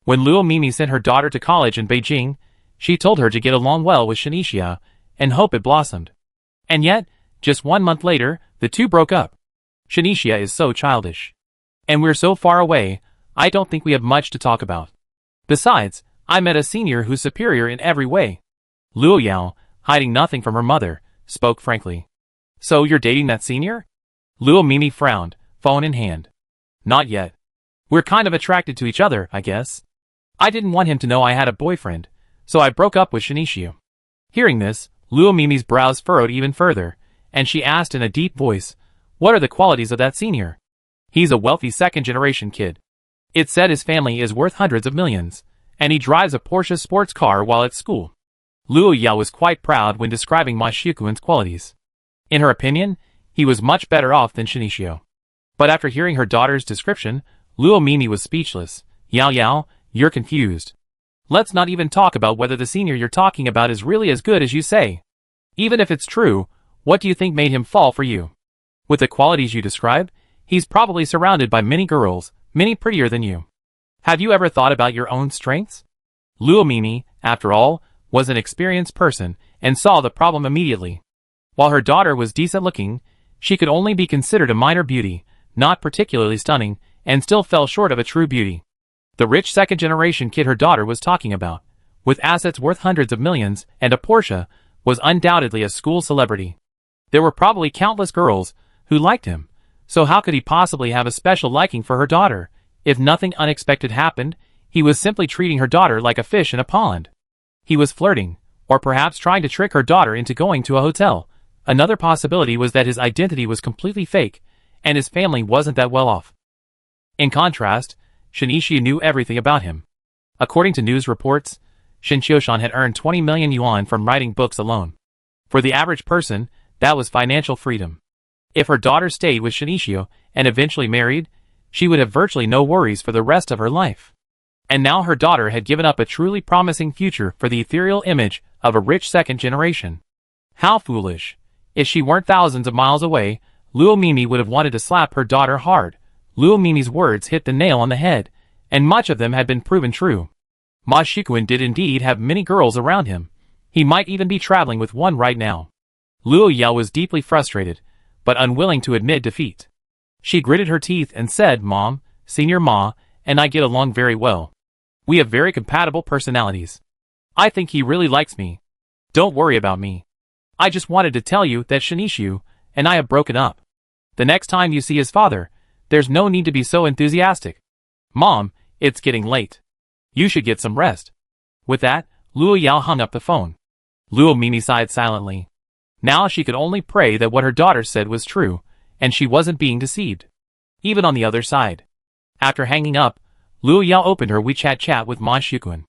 S1: When Luo Mimi sent her daughter to college in Beijing, she told her to get along well with Shinichio, and hope it blossomed. And yet, just 1 month later, the two broke up. Shinichio is so childish. And we're so far away, I don't think we have much to talk about. Besides, I met a senior who's superior in every way. Luo Yao, hiding nothing from her mother, spoke frankly. So you're dating that senior? Luo Mimi frowned, phone in hand. Not yet. We're kind of attracted to each other, I guess. I didn't want him to know I had a boyfriend, so I broke up with Shinichio. Hearing this, Luo Mimi's brows furrowed even further, and she asked in a deep voice, what are the qualities of that senior? He's a wealthy second-generation kid. It's said his family is worth hundreds of millions, and he drives a Porsche sports car while at school. Luo Yao was quite proud when describing Ma Shikuan's qualities. In her opinion, he was much better off than Shinichio. But after hearing her daughter's description, Luo Mimi was speechless. Yao Yao, you're confused. Let's not even talk about whether the senior you're talking about is really as good as you say. Even if it's true, what do you think made him fall for you? With the qualities you describe, he's probably surrounded by many girls, many prettier than you. Have you ever thought about your own strengths? Luo Mimi, after all, was an experienced person, and saw the problem immediately. While her daughter was decent looking, she could only be considered a minor beauty, not particularly stunning, and still fell short of a true beauty. The rich second-generation kid her daughter was talking about, with assets worth hundreds of millions and a Porsche, was undoubtedly a school celebrity. There were probably countless girls who liked him, so how could he possibly have a special liking for her daughter? If nothing unexpected happened, he was simply treating her daughter like a fish in a pond. He was flirting, or perhaps trying to trick her daughter into going to a hotel. Another possibility was that his identity was completely fake, and his family wasn't that well off. In contrast, Shinichio knew everything about him. According to news reports, Shin Qiushan had earned 20 million yuan from writing books alone. For the average person, that was financial freedom. If her daughter stayed with Shinichio and eventually married, she would have virtually no worries for the rest of her life. And now her daughter had given up a truly promising future for the ethereal image of a rich second generation. How foolish. If she weren't thousands of miles away, Luo Mimi would have wanted to slap her daughter hard. Luo Mimi's words hit the nail on the head, and much of them had been proven true. Ma Shikuan did indeed have many girls around him. He might even be traveling with one right now. Luo Yao was deeply frustrated, but unwilling to admit defeat. She gritted her teeth and said, Mom, Senior Ma, and I get along very well. We have very compatible personalities. I think he really likes me. Don't worry about me. I just wanted to tell you that Shinichio and I have broken up. The next time you see his father, there's no need to be so enthusiastic. Mom, it's getting late. You should get some rest. With that, Luo Yao hung up the phone. Luo Mimi sighed silently. Now she could only pray that what her daughter said was true, and she wasn't being deceived. Even on the other side. After hanging up, Luo Yao opened her WeChat chat with Ma Shikuan.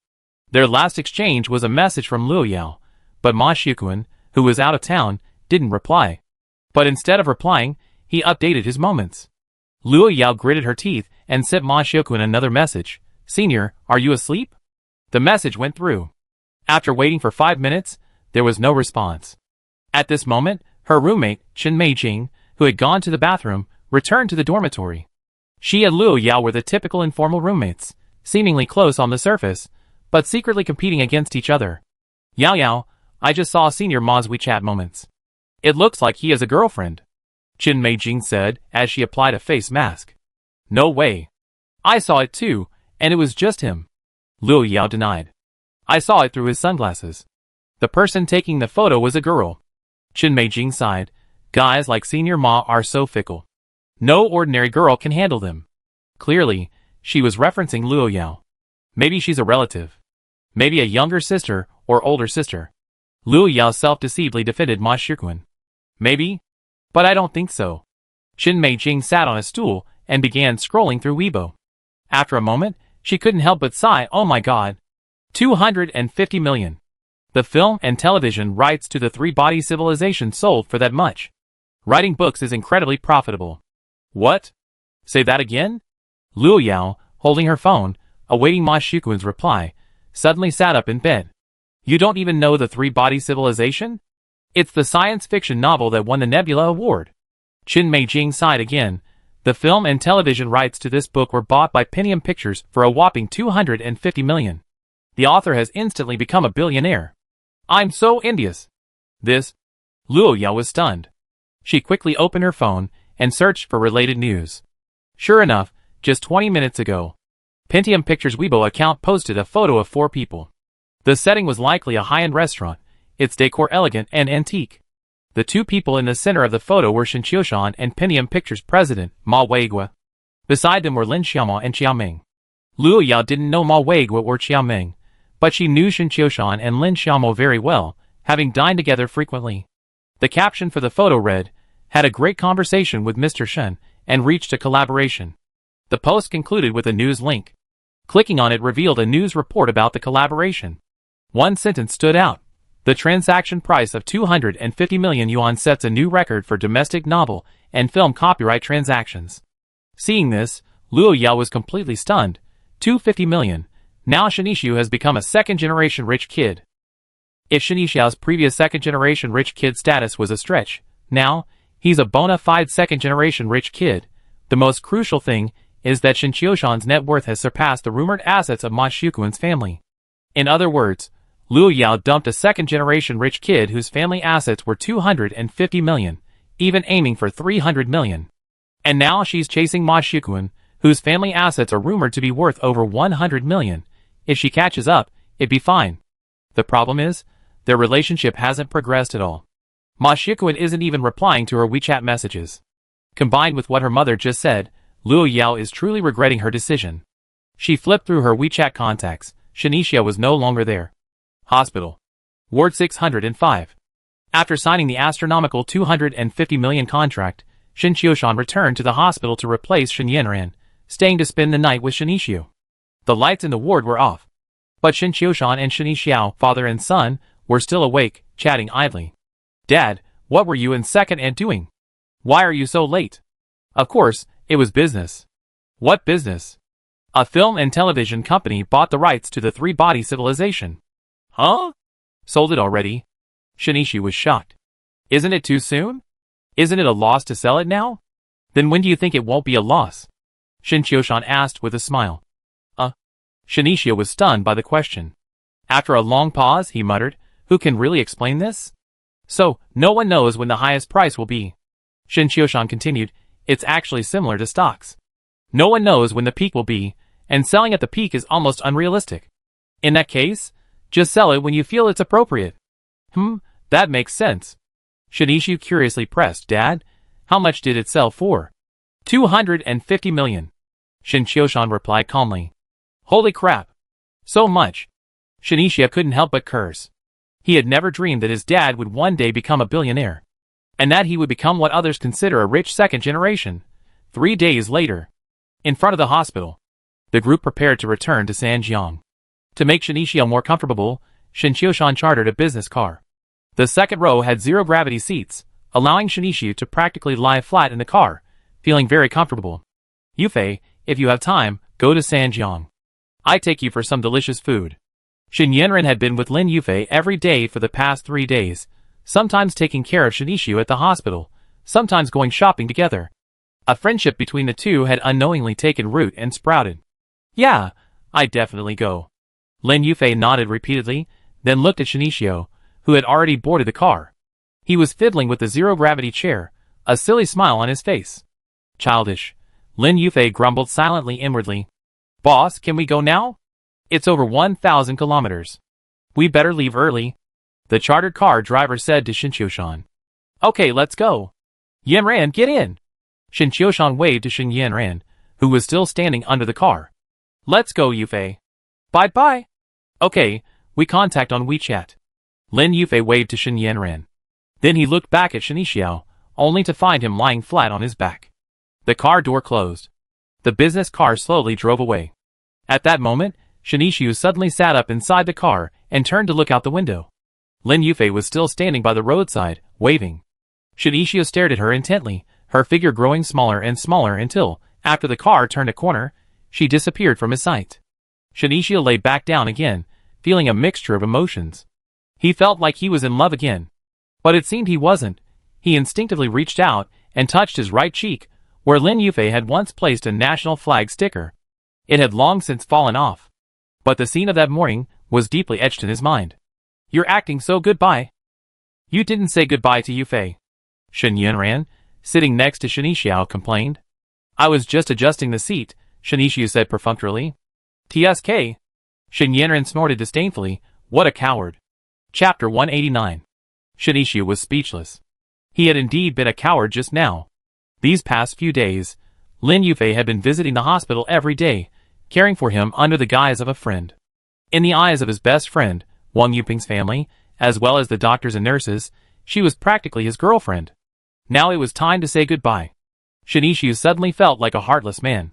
S1: Their last exchange was a message from Luo Yao, but Ma Shikuan, who was out of town, didn't reply. But instead of replying, he updated his moments. Luo Yao gritted her teeth and sent Ma Shikuan another message. Senior, are you asleep? The message went through. After waiting for 5 minutes, there was no response. At this moment, her roommate, Chen Meijing, who had gone to the bathroom, returned to the dormitory. She and Luo Yao were the typical informal roommates, seemingly close on the surface, but secretly competing against each other. Yao Yao, I just saw Senior Ma's WeChat moments. It looks like he has a girlfriend. Chen Meijing said as she applied a face mask. No way. I saw it too, and it was just him. Luo Yao denied. I saw it through his sunglasses. The person taking the photo was a girl. Chen Meijing sighed. Guys like Senior Ma are so fickle. No ordinary girl can handle them. Clearly, she was referencing Luo Yao. Maybe she's a relative. Maybe a younger sister or older sister. Luo Yao self-deceivably defended Ma Shikuan. Maybe? But I don't think so. Chen Meijing sat on a stool and began scrolling through Weibo. After a moment, she couldn't help but sigh, oh my god. 250 million. The film and television rights to the three-body civilization sold for that much. Writing books is incredibly profitable. What? Say that again? Luo Yao, holding her phone, awaiting Ma Shikuan's reply, suddenly sat up in bed. You don't even know the three-body civilization? It's the science fiction novel that won the Nebula Award. Qin Meijing sighed again. The film and television rights to this book were bought by Pentium Pictures for a whopping $250 million. The author has instantly become a billionaire. I'm so envious. This? Luo Yao was stunned. She quickly opened her phone and searched for related news. Sure enough, just 20 minutes ago, Pentium Pictures' Weibo account posted a photo of 4 people. The setting was likely a high-end restaurant, its decor elegant and antique. The 2 people in the center of the photo were Shen Qiushan and Pentium Pictures president, Ma Weigua. Beside them were Lin Xiaomo and Qiaoming. Luo Yao didn't know Ma Weigua or Qiaoming, but she knew Shen Qiushan and Lin Xiaomo very well, having dined together frequently. The caption for the photo read, "Had a great conversation with Mr. Shen, and reached a collaboration." The post concluded with a news link. Clicking on it revealed a news report about the collaboration. One sentence stood out. The transaction price of 250 million yuan sets a new record for domestic novel and film copyright transactions. Seeing this, Luo Yao was completely stunned. 250 million. Now Shinishu has become a second-generation rich kid. If Shinishu's previous second-generation rich kid status was a stretch, now, he's a bona fide second-generation rich kid. The most crucial thing is that Shen Qiushan's net worth has surpassed the rumored assets of Ma Shikuan's family. In other words, Luo Yao dumped a second-generation rich kid whose family assets were 250 million, even aiming for 300 million. And now she's chasing Ma Shikuan, whose family assets are rumored to be worth over 100 million. If she catches up, it'd be fine. The problem is, their relationship hasn't progressed at all. Ma Shikuan isn't even replying to her WeChat messages. Combined with what her mother just said, Luo Yao is truly regretting her decision. She flipped through her WeChat contacts. Shinisha was no longer there. Hospital. Ward 605. After signing the astronomical 250 million contract, Shen Qiushan returned to the hospital to replace Shen Yanran, staying to spend the night with Shinishu. The lights in the ward were off. But Shen Qiushan and Shinishu, father and son, were still awake, chatting idly. Dad, what were you and second aunt doing? Why are you so late? Of course, it was business. What business? A film and television company bought the rights to the three-body civilization. Huh? Sold it already? Shinichi was shocked. Isn't it too soon? Isn't it a loss to sell it now? Then when do you think it won't be a loss? Shen Qiushan asked with a smile. Shinichi was stunned by the question. After a long pause, he muttered, who can really explain this? So, no one knows when the highest price will be. Shen Qiushan continued, it's actually similar to stocks. No one knows when the peak will be, and selling at the peak is almost unrealistic. In that case, just sell it when you feel it's appropriate. That makes sense. Shinichi curiously pressed, Dad, how much did it sell for? 250 million. Shen Qiushan replied calmly. Holy crap. So much. Shinichi couldn't help but curse. He had never dreamed that his dad would one day become a billionaire. And that he would become what others consider a rich second generation. 3 days later. In front of the hospital. The group prepared to return to Sanjiang. To make Shinichi more comfortable, Shen Qiushan chartered a business car. The second row had zero-gravity seats, allowing Shinichi to practically lie flat in the car, feeling very comfortable. Yufei, if you have time, go to Sanjiang. I take you for some delicious food. Shen Yanran had been with Lin Yufei every day for the past 3 days, sometimes taking care of Shinichi at the hospital, sometimes going shopping together. A friendship between the two had unknowingly taken root and sprouted. Yeah, I'd definitely go. Lin Yufei nodded repeatedly, then looked at Shinichi, who had already boarded the car. He was fiddling with the zero-gravity chair, a silly smile on his face. Childish. Lin Yufei grumbled silently inwardly. Boss, can we go now? It's over 1,000 kilometers. We better leave early. The chartered car driver said to Shen Qiushan. Okay, let's go. Yanran, get in. Shen Qiushan waved to Shen Yanran, who was still standing under the car. Let's go, Yufei. Bye-bye. Okay, we contact on WeChat. Lin Yufei waved to Shen Yanran. Then he looked back at Shinichi, only to find him lying flat on his back. The car door closed. The business car slowly drove away. At that moment, Shinichi suddenly sat up inside the car and turned to look out the window. Lin Yufei was still standing by the roadside, waving. Shinichio stared at her intently, her figure growing smaller and smaller until, after the car turned a corner, she disappeared from his sight. Shinichio lay back down again, feeling a mixture of emotions. He felt like he was in love again. But it seemed he wasn't. He instinctively reached out and touched his right cheek, where Lin Yufei had once placed a national flag sticker. It had long since fallen off. But the scene of that morning was deeply etched in his mind. "You're acting so goodbye." "You didn't say goodbye to Yufei," Shen Yanran, sitting next to Shinichio, complained. "I was just adjusting the seat," Shinichio said perfunctorily. "TSK." Shen Yanran snorted disdainfully. What a coward. Chapter 189. Shinichio was speechless. He had indeed been a coward just now. These past few days, Lin Yufei had been visiting the hospital every day, caring for him under the guise of a friend. In the eyes of his best friend, Wang Yuping's family, as well as the doctors and nurses, she was practically his girlfriend. Now it was time to say goodbye. Shinichio suddenly felt like a heartless man.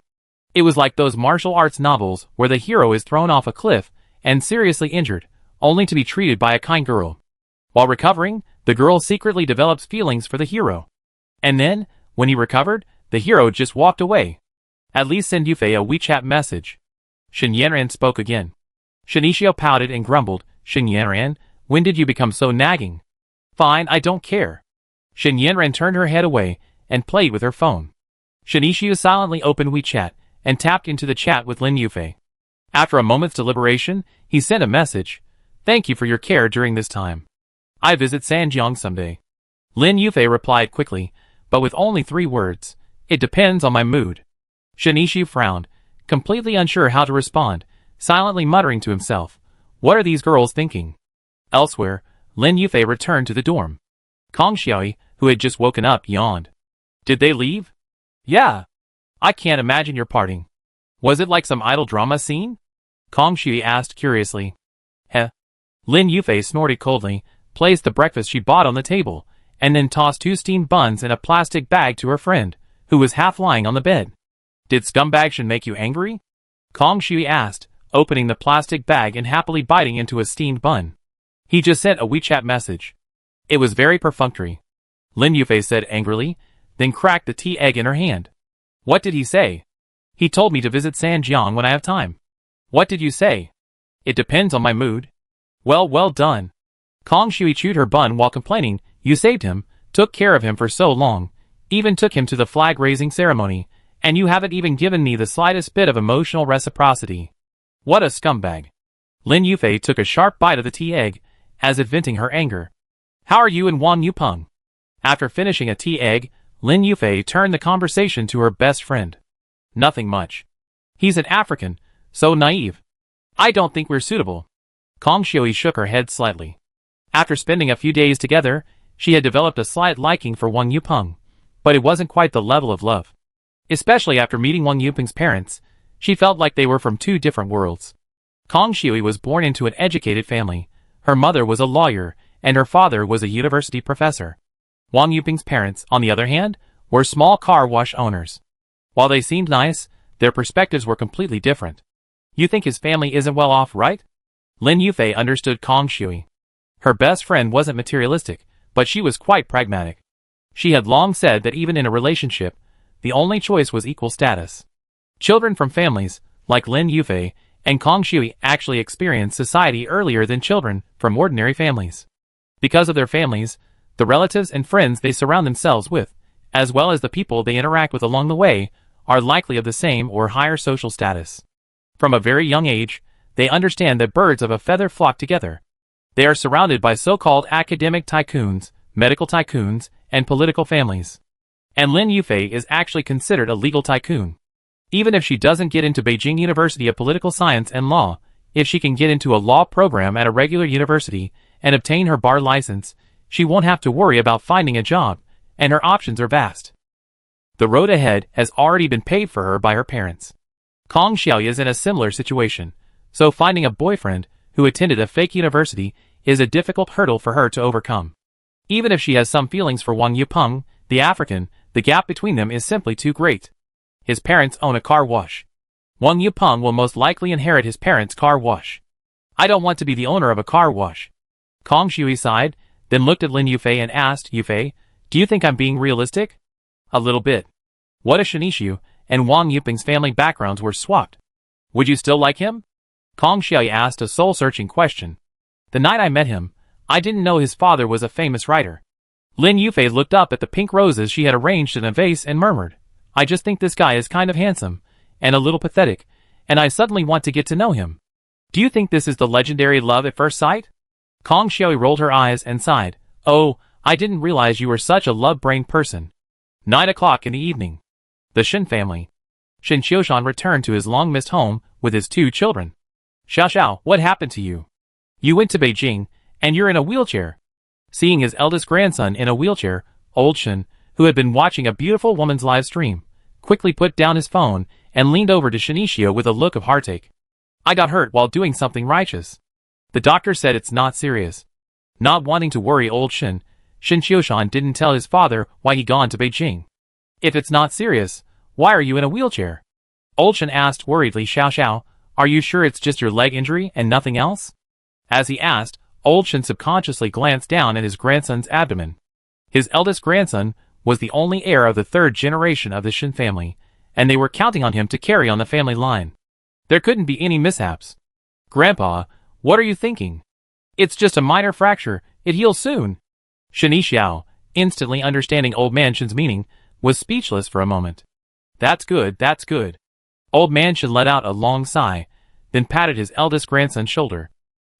S1: It was like those martial arts novels where the hero is thrown off a cliff and seriously injured, only to be treated by a kind girl. While recovering, the girl secretly develops feelings for the hero. And then, when he recovered, the hero just walked away. "At least send Yufei a WeChat message." Shen Yanran spoke again. Shinichio pouted and grumbled. "Shen Yanran, when did you become so nagging?" "Fine, I don't care." Shen Yanran turned her head away and played with her phone. Shinichio silently opened WeChat and tapped into the chat with Lin Yufei. After a moment's deliberation, he sent a message. "Thank you for your care during this time. I visit Sanjiang someday." Lin Yufei replied quickly, but with only 3 words. "It depends on my mood." Shinichio frowned, completely unsure how to respond, silently muttering to himself, "What are these girls thinking?" Elsewhere, Lin Yufei returned to the dorm. Kong Xiaoyi, who had just woken up, yawned. "Did they leave?" "Yeah. I can't imagine your parting. Was it like some idol drama scene?" Kong Xiaoyi asked curiously. "Heh." Lin Yufei snorted coldly, placed the breakfast she bought on the table, and then tossed 2 steamed buns in a plastic bag to her friend, who was half lying on the bed. "Did Scumbag make you angry?" Kong Xiaoyi asked, opening the plastic bag and happily biting into a steamed bun. "He just sent a WeChat message. It was very perfunctory," Lin Yufei said angrily, then cracked the tea egg in her hand. "What did he say?" "He told me to visit Sanjiang when I have time." "What did you say?" "It depends on my mood." Well done." Kong Xiaoyi chewed her bun while complaining. "You saved him, took care of him for so long, even took him to the flag-raising ceremony, and you haven't even given me the slightest bit of emotional reciprocity. What a scumbag." Lin Yufei took a sharp bite of the tea egg, as if venting her anger. "How are you and Wang Yupeng?" After finishing a tea egg, Lin Yufei turned the conversation to her best friend. "Nothing much. He's an African, so naive. I don't think we're suitable." Kong Xiaoyi shook her head slightly. After spending a few days together, she had developed a slight liking for Wang Yupeng, but it wasn't quite the level of love. Especially after meeting Wang Yupeng's parents, she felt like they were from 2 different worlds. Kong Xiaoyi was born into an educated family. Her mother was a lawyer, and her father was a university professor. Wang Yupeng's parents, on the other hand, were small car wash owners. While they seemed nice, their perspectives were completely different. "You think his family isn't well off, right?" Lin Yufei understood Kong Xiaoyi. Her best friend wasn't materialistic, but she was quite pragmatic. She had long said that even in a relationship, the only choice was equal status. Children from families, like Lin Yufei and Kong Xiaoyi, actually experience society earlier than children from ordinary families. Because of their families, the relatives and friends they surround themselves with, as well as the people they interact with along the way, are likely of the same or higher social status. From a very young age, they understand that birds of a feather flock together. They are surrounded by so-called academic tycoons, medical tycoons, and political families. And Lin Yufei is actually considered a legal tycoon. Even if she doesn't get into Beijing University of Political Science and Law, if she can get into a law program at a regular university and obtain her bar license, she won't have to worry about finding a job, and her options are vast. The road ahead has already been paved for her by her parents. Kong Xiaoyi is in a similar situation, so finding a boyfriend who attended a fake university is a difficult hurdle for her to overcome. Even if she has some feelings for Wang Yupeng, the African, the gap between them is simply too great. His parents own a car wash. Wang Yupeng will most likely inherit his parents' car wash. "I don't want to be the owner of a car wash." Kong Shui sighed, then looked at Lin Yufei and asked, Yufei, do you think I'm being realistic? A little bit. What if Shinishu and Wang Yuping's family backgrounds were swapped? Would you still like him? Kong Shui asked a soul-searching question. The night I met him, I didn't know his father was a famous writer. Lin Yufei looked up at the pink roses she had arranged in a vase and murmured, I just think this guy is kind of handsome, and a little pathetic, and I suddenly want to get to know him. Do you think this is the legendary love at first sight? Kong Shui rolled her eyes and sighed. Oh, I didn't realize you were such a love-brained person. 9 o'clock in the evening. The Shin family. Shin Qiushan returned to his long-missed home with his 2 children. Xiao Xiao, what happened to you? You went to Beijing, and you're in a wheelchair. Seeing his eldest grandson in a wheelchair, old Shin, who had been watching a beautiful woman's live stream, quickly put down his phone and leaned over to Shinichio with a look of heartache. I got hurt while doing something righteous. The doctor said it's not serious. Not wanting to worry old Shin, Shin Qiushan didn't tell his father why he'd gone to Beijing. If it's not serious, why are you in a wheelchair? Old Shin asked worriedly. Xiao Xiao, are you sure it's just your leg injury and nothing else? As he asked, old Shin subconsciously glanced down at his grandson's abdomen. His eldest grandson was the only heir of the 3rd generation of the Shin family, and they were counting on him to carry on the family line. There couldn't be any mishaps. Grandpa, what are you thinking? It's just a minor fracture, it heals soon. Shinixiao, instantly understanding old man Shin's meaning, was speechless for a moment. That's good, that's good. Old man Shin let out a long sigh, then patted his eldest grandson's shoulder.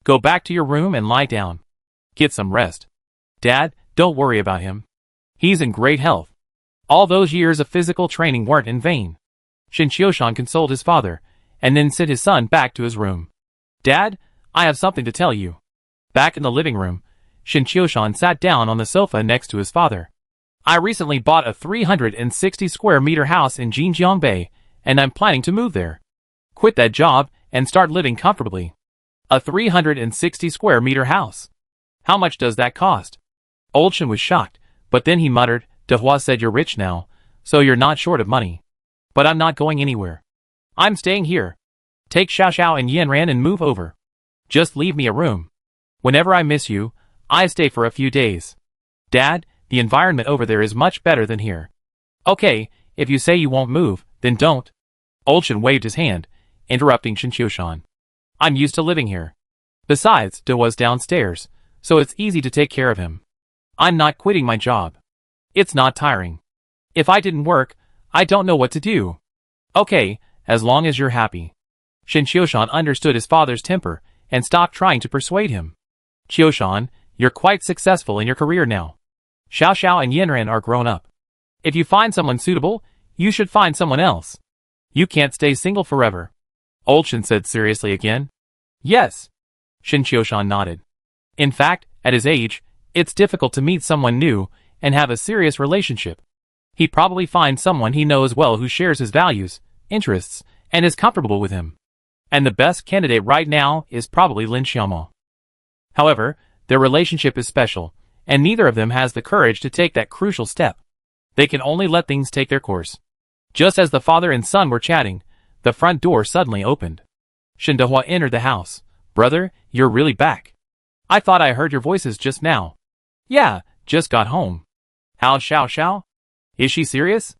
S1: Go back to your room and lie down. Get some rest. Dad, don't worry about him. He's in great health. All those years of physical training weren't in vain. Shin Qiushan consoled his father, and then sent his son back to his room. Dad, I have something to tell you. Back in the living room, Shin Qiushan sat down on the sofa next to his father. I recently bought a 360 square meter house in Jinjiangbei, and I'm planning to move there. Quit that job and start living comfortably. A 360 square meter house. How much does that cost? Old Shin was shocked, but then he muttered, Dehua said you're rich now, so you're not short of money. But I'm not going anywhere. I'm staying here. Take Xiao Xiao and Yanran and move over. Just leave me a room. Whenever I miss you, I stay for a few days. Dad, the environment over there is much better than here. Okay, if you say you won't move, then don't. Old Shin waved his hand, interrupting Shin Qiushan. I'm used to living here. Besides, Dehua's downstairs, so it's easy to take care of him. I'm not quitting my job. It's not tiring. If I didn't work, I don't know what to do. Okay, as long as you're happy. Shin Qiushan understood his father's temper and stopped trying to persuade him. Qiushan, you're quite successful in your career now. Xiao Xiao and Yanran are grown up. If you find someone suitable, you should find someone else. You can't stay single forever. Old Shin said seriously again. Yes. Shin Qiushan nodded. In fact, at his age, it's difficult to meet someone new and have a serious relationship. He'd probably find someone he knows well who shares his values, interests, and is comfortable with him. And the best candidate right now is probably Lin Xiaomo. However, their relationship is special, and neither of them has the courage to take that crucial step. They can only let things take their course. Just as the father and son were chatting, the front door suddenly opened. Shin Dehua entered the house. Brother, you're really back. I thought I heard your voices just now. Yeah, just got home. How's Xiao Xiao? Is she serious?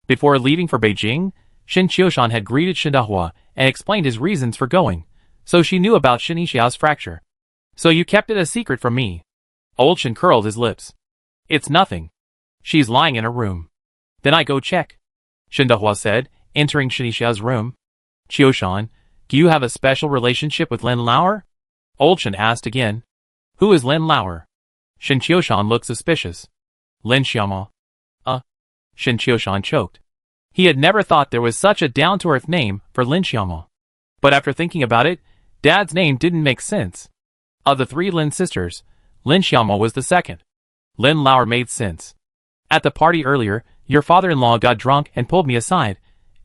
S1: Before leaving for Beijing, Shin Qiushan had greeted Shin Dehua and explained his reasons for going, so she knew about Shin Yixiao's fracture. So you kept it a secret from me. Old Shin curled his lips. It's nothing. She's lying in her room. Then I go check. Shin Dehua said, entering Shin Yixiao's room. Qiushan, do you have a special relationship with Lin Lauer? Old Shin asked again. Who is Lin Lauer? Shin Qiushan looked suspicious. Lin Xiaomo. Shin Qiushan choked. He had never thought there was such a down-to-earth name for Lin Xiaomo. But after thinking about it, Dad's name didn't make sense. Of the 3 Lin sisters, Lin Xiaomo was the second. Lin Lauer made sense. At the party earlier, your father-in-law got drunk and pulled me aside,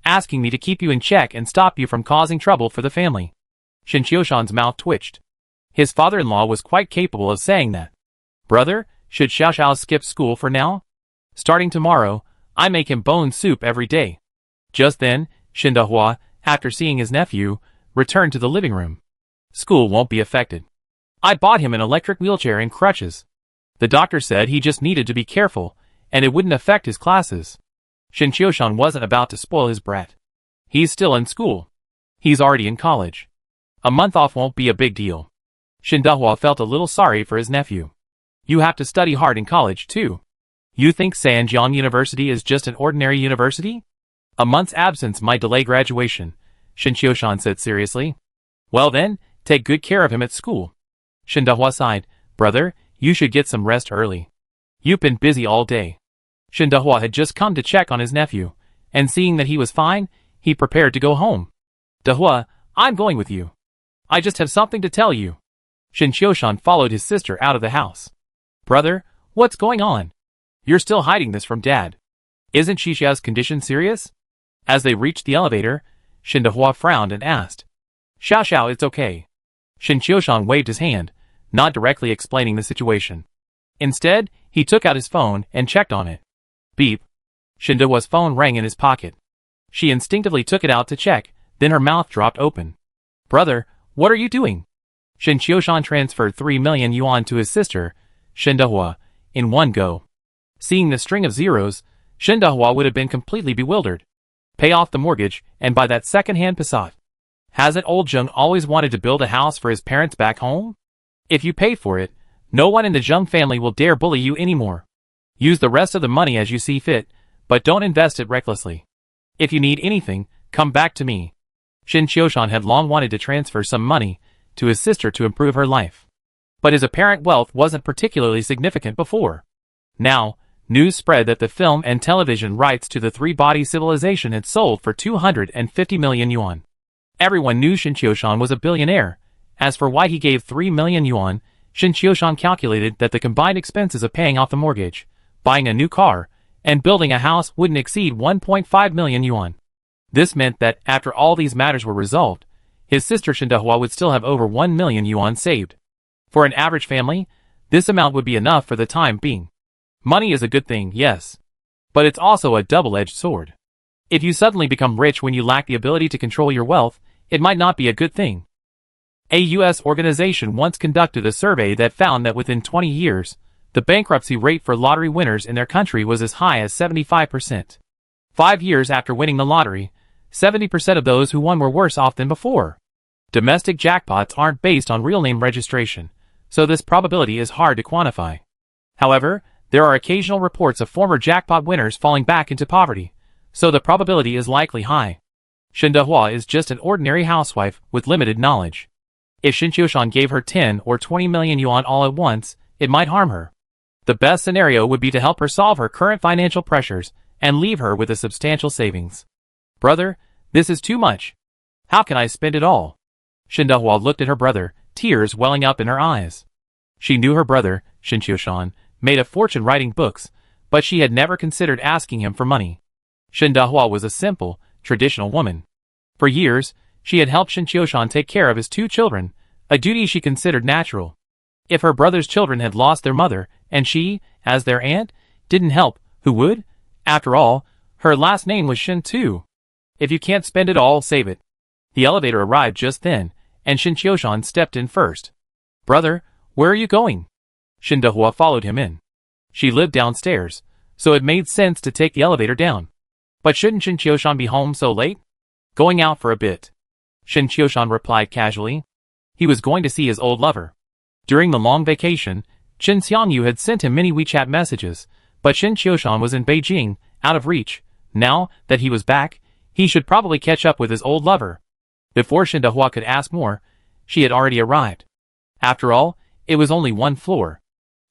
S1: asking me to keep you in check and stop you from causing trouble for the family. Shin Qiushan's mouth twitched. His father-in-law was quite capable of saying that. Brother, should Xiao Xiao skip school for now? Starting tomorrow, I make him bone soup every day. Just then, Shin Dehua, after seeing his nephew, returned to the living room. School won't be affected. I bought him an electric wheelchair and crutches. The doctor said he just needed to be careful, and it wouldn't affect his classes. Shin Qiushan wasn't about to spoil his brat. He's still in school. He's already in college. A month off won't be a big deal. Shin Dehua felt a little sorry for his nephew. You have to study hard in college, too. You think Sanjiang University is just an ordinary university? A month's absence might delay graduation, Shin Qiushan said seriously. Well then, take good care of him at school. Shin Dehua sighed. Brother, you should get some rest early. You've been busy all day. Shin Dehua had just come to check on his nephew, and seeing that he was fine, he prepared to go home. Dehua, I'm going with you. I just have something to tell you. Shin Qiushan followed his sister out of the house. Brother, what's going on? You're still hiding this from Dad. Isn't Xixia's condition serious? As they reached the elevator, Shin Dehua frowned and asked. Xiao, it's okay. Shin Qiushan waved his hand, not directly explaining the situation. Instead, he took out his phone and checked on it. Beep. Shin Dehua's phone rang in his pocket. She instinctively took it out to check, then her mouth dropped open. Brother, what are you doing? Shin Qiushan transferred 3 million yuan to his sister, Shin Dehua, in one go. Seeing the string of zeros, Shin Dehua would have been completely bewildered. Pay off the mortgage and buy that second-hand Passat. Hasn't old Zheng always wanted to build a house for his parents back home? If you pay for it, no one in the Zheng family will dare bully you anymore. Use the rest of the money as you see fit, but don't invest it recklessly. If you need anything, come back to me. Shin Qiushan had long wanted to transfer some money to his sister to improve her life. But his apparent wealth wasn't particularly significant before. Now, news spread that the film and television rights to the three-body civilization had sold for 250 million yuan. Everyone knew Shin Qiushan was a billionaire. As for why he gave 3 million yuan, Shin Qiushan calculated that the combined expenses of paying off the mortgage, buying a new car, and building a house wouldn't exceed 1.5 million yuan. This meant that, after all these matters were resolved, his sister Shin Dehua would still have over 1 million yuan saved. For an average family, this amount would be enough for the time being. Money is a good thing, yes. But it's also a double-edged sword. If you suddenly become rich when you lack the ability to control your wealth, it might not be a good thing. A U.S. organization once conducted a survey that found that within 20 years, the bankruptcy rate for lottery winners in their country was as high as 75%. 5 years after winning the lottery, 70% of those who won were worse off than before. Domestic jackpots aren't based on real name registration, so this probability is hard to quantify. However, there are occasional reports of former jackpot winners falling back into poverty, so the probability is likely high. Shin Dehua is just an ordinary housewife with limited knowledge. If Shin Qiushan gave her 10 or 20 million yuan all at once, it might harm her. The best scenario would be to help her solve her current financial pressures and leave her with a substantial savings. Brother, this is too much. How can I spend it all? Shin Dehua looked at her brother, tears welling up in her eyes. She knew her brother, Shin Qiushan, made a fortune writing books, but she had never considered asking him for money. Shin Dehua was a simple, traditional woman. For years, she had helped Shin Qiushan take care of his 2 children, a duty she considered natural. If her brother's children had lost their mother, and she, as their aunt, didn't help, who would? After all, her last name was Shin too. If you can't spend it all, save it. The elevator arrived just then, and Shin Qiushan stepped in first. Brother, where are you going? Shin Dehua followed him in. She lived downstairs, so it made sense to take the elevator down. But shouldn't Shin Qiushan be home so late? Going out for a bit. Shin Qiushan replied casually. He was going to see his old lover. During the long vacation, Chen Xiangyu had sent him many WeChat messages, but Shin Qiushan was in Beijing, out of reach. Now that he was back, he should probably catch up with his old lover. Before Shin Dehua could ask more, she had already arrived. After all, it was only 1 floor.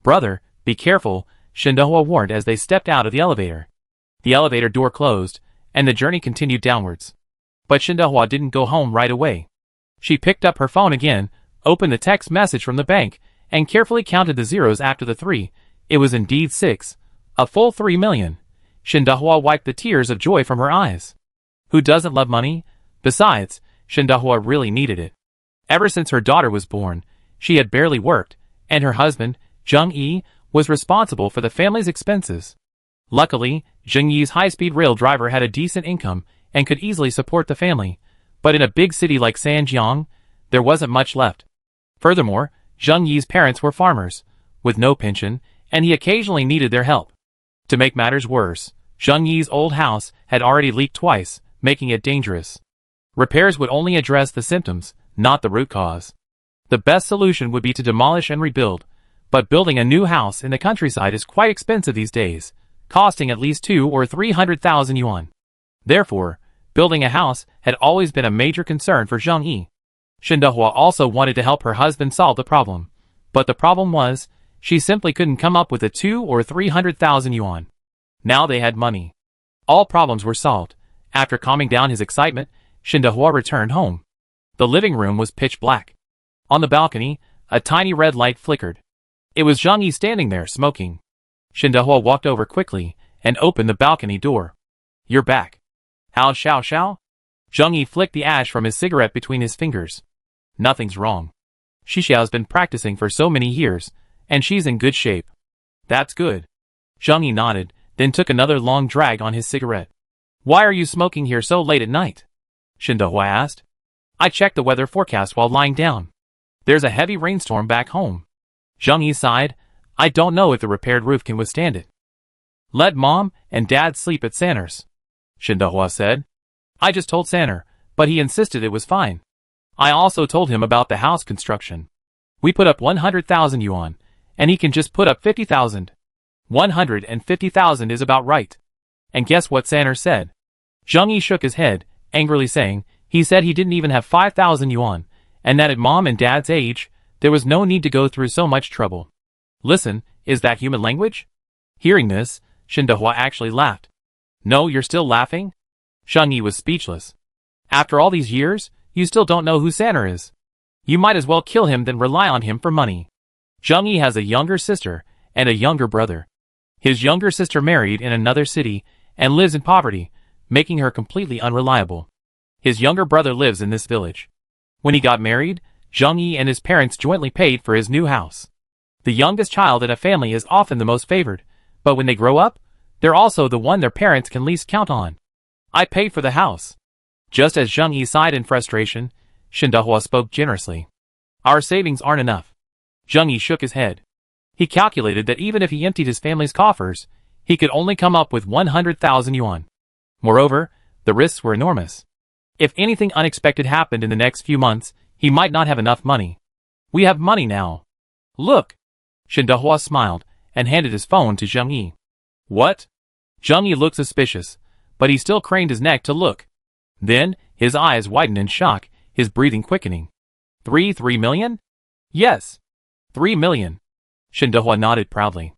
S1: Brother, be careful, Shin Dehua warned as they stepped out of the elevator. The elevator door closed, and the journey continued downwards. But Shin Dehua didn't go home right away. She picked up her phone again, opened the text message from the bank, and carefully counted the zeros after the 3. It was indeed 6. A full 3 million. Shin Dehua wiped the tears of joy from her eyes. Who doesn't love money? Besides, Shin Dehua really needed it. Ever since her daughter was born, she had barely worked, and her husband, Zheng Yi, was responsible for the family's expenses. Luckily, Zheng Yi's high-speed rail driver had a decent income and could easily support the family, but in a big city like Sanjiang, there wasn't much left. Furthermore, Zheng Yi's parents were farmers, with no pension, and he occasionally needed their help. To make matters worse, Zheng Yi's old house had already leaked twice, making it dangerous. Repairs would only address the symptoms, not the root cause. The best solution would be to demolish and rebuild, but building a new house in the countryside is quite expensive these days, costing at least 200,000 or 300,000 yuan. Therefore, building a house had always been a major concern for Zheng Yi. Shen Dehua also wanted to help her husband solve the problem, but the problem was, she simply couldn't come up with the 200,000 or 300,000 yuan. Now they had money. All problems were solved. After calming down his excitement, Shen Dehua returned home. The living room was pitch black. On the balcony, a tiny red light flickered. It was Zheng Yi standing there, smoking. Shen Dehua walked over quickly and opened the balcony door. "You're back." "How's Xiao Xiao?" Zheng Yi flicked the ash from his cigarette between his fingers. "Nothing's wrong. Xiao's been practicing for so many years, and she's in good shape." "That's good." Zheng Yi nodded, then took another long drag on his cigarette. "Why are you smoking here so late at night?" Shen Dehua asked. "I checked the weather forecast while lying down. There's a heavy rainstorm back home." Zheng Yi sighed. "I don't know if the repaired roof can withstand it." "Let Mom and Dad sleep at Sanner's," Shen Dehua said. "I just told Sanner, but he insisted it was fine. I also told him about the house construction. We put up 100,000 yuan, and he can just put up 50,000. 150,000 is about right." And guess what Sanner said? Zheng Yi shook his head, angrily saying, he said he didn't even have 5,000 yuan, and that at Mom and Dad's age, there was no need to go through so much trouble. Listen, is that human language? Hearing this, Shen Dehua actually laughed. "No, you're still laughing?" Zheng Yi was speechless. "After all these years, you still don't know who Sanner is. You might as well kill him than rely on him for money." Zheng Yi has a younger sister and a younger brother. His younger sister married in another city and lives in poverty, making her completely unreliable. His younger brother lives in this village. When he got married, Zheng Yi and his parents jointly paid for his new house. The youngest child in a family is often the most favored, but when they grow up, they're also the one their parents can least count on. "I paid for the house." Just as Zheng Yi sighed in frustration, Shen Dehua spoke generously. "Our savings aren't enough." Zheng Yi shook his head. He calculated that even if he emptied his family's coffers, he could only come up with 100,000 yuan. Moreover, the risks were enormous. If anything unexpected happened in the next few months, he might not have enough money. "We have money now. Look." Shen Dehua smiled and handed his phone to Zheng Yi. "What?" Zheng Yi looked suspicious, but he still craned his neck to look. Then, his eyes widened in shock, his breathing quickening. "3 million? "Yes. 3 million. Shen Dehua nodded proudly.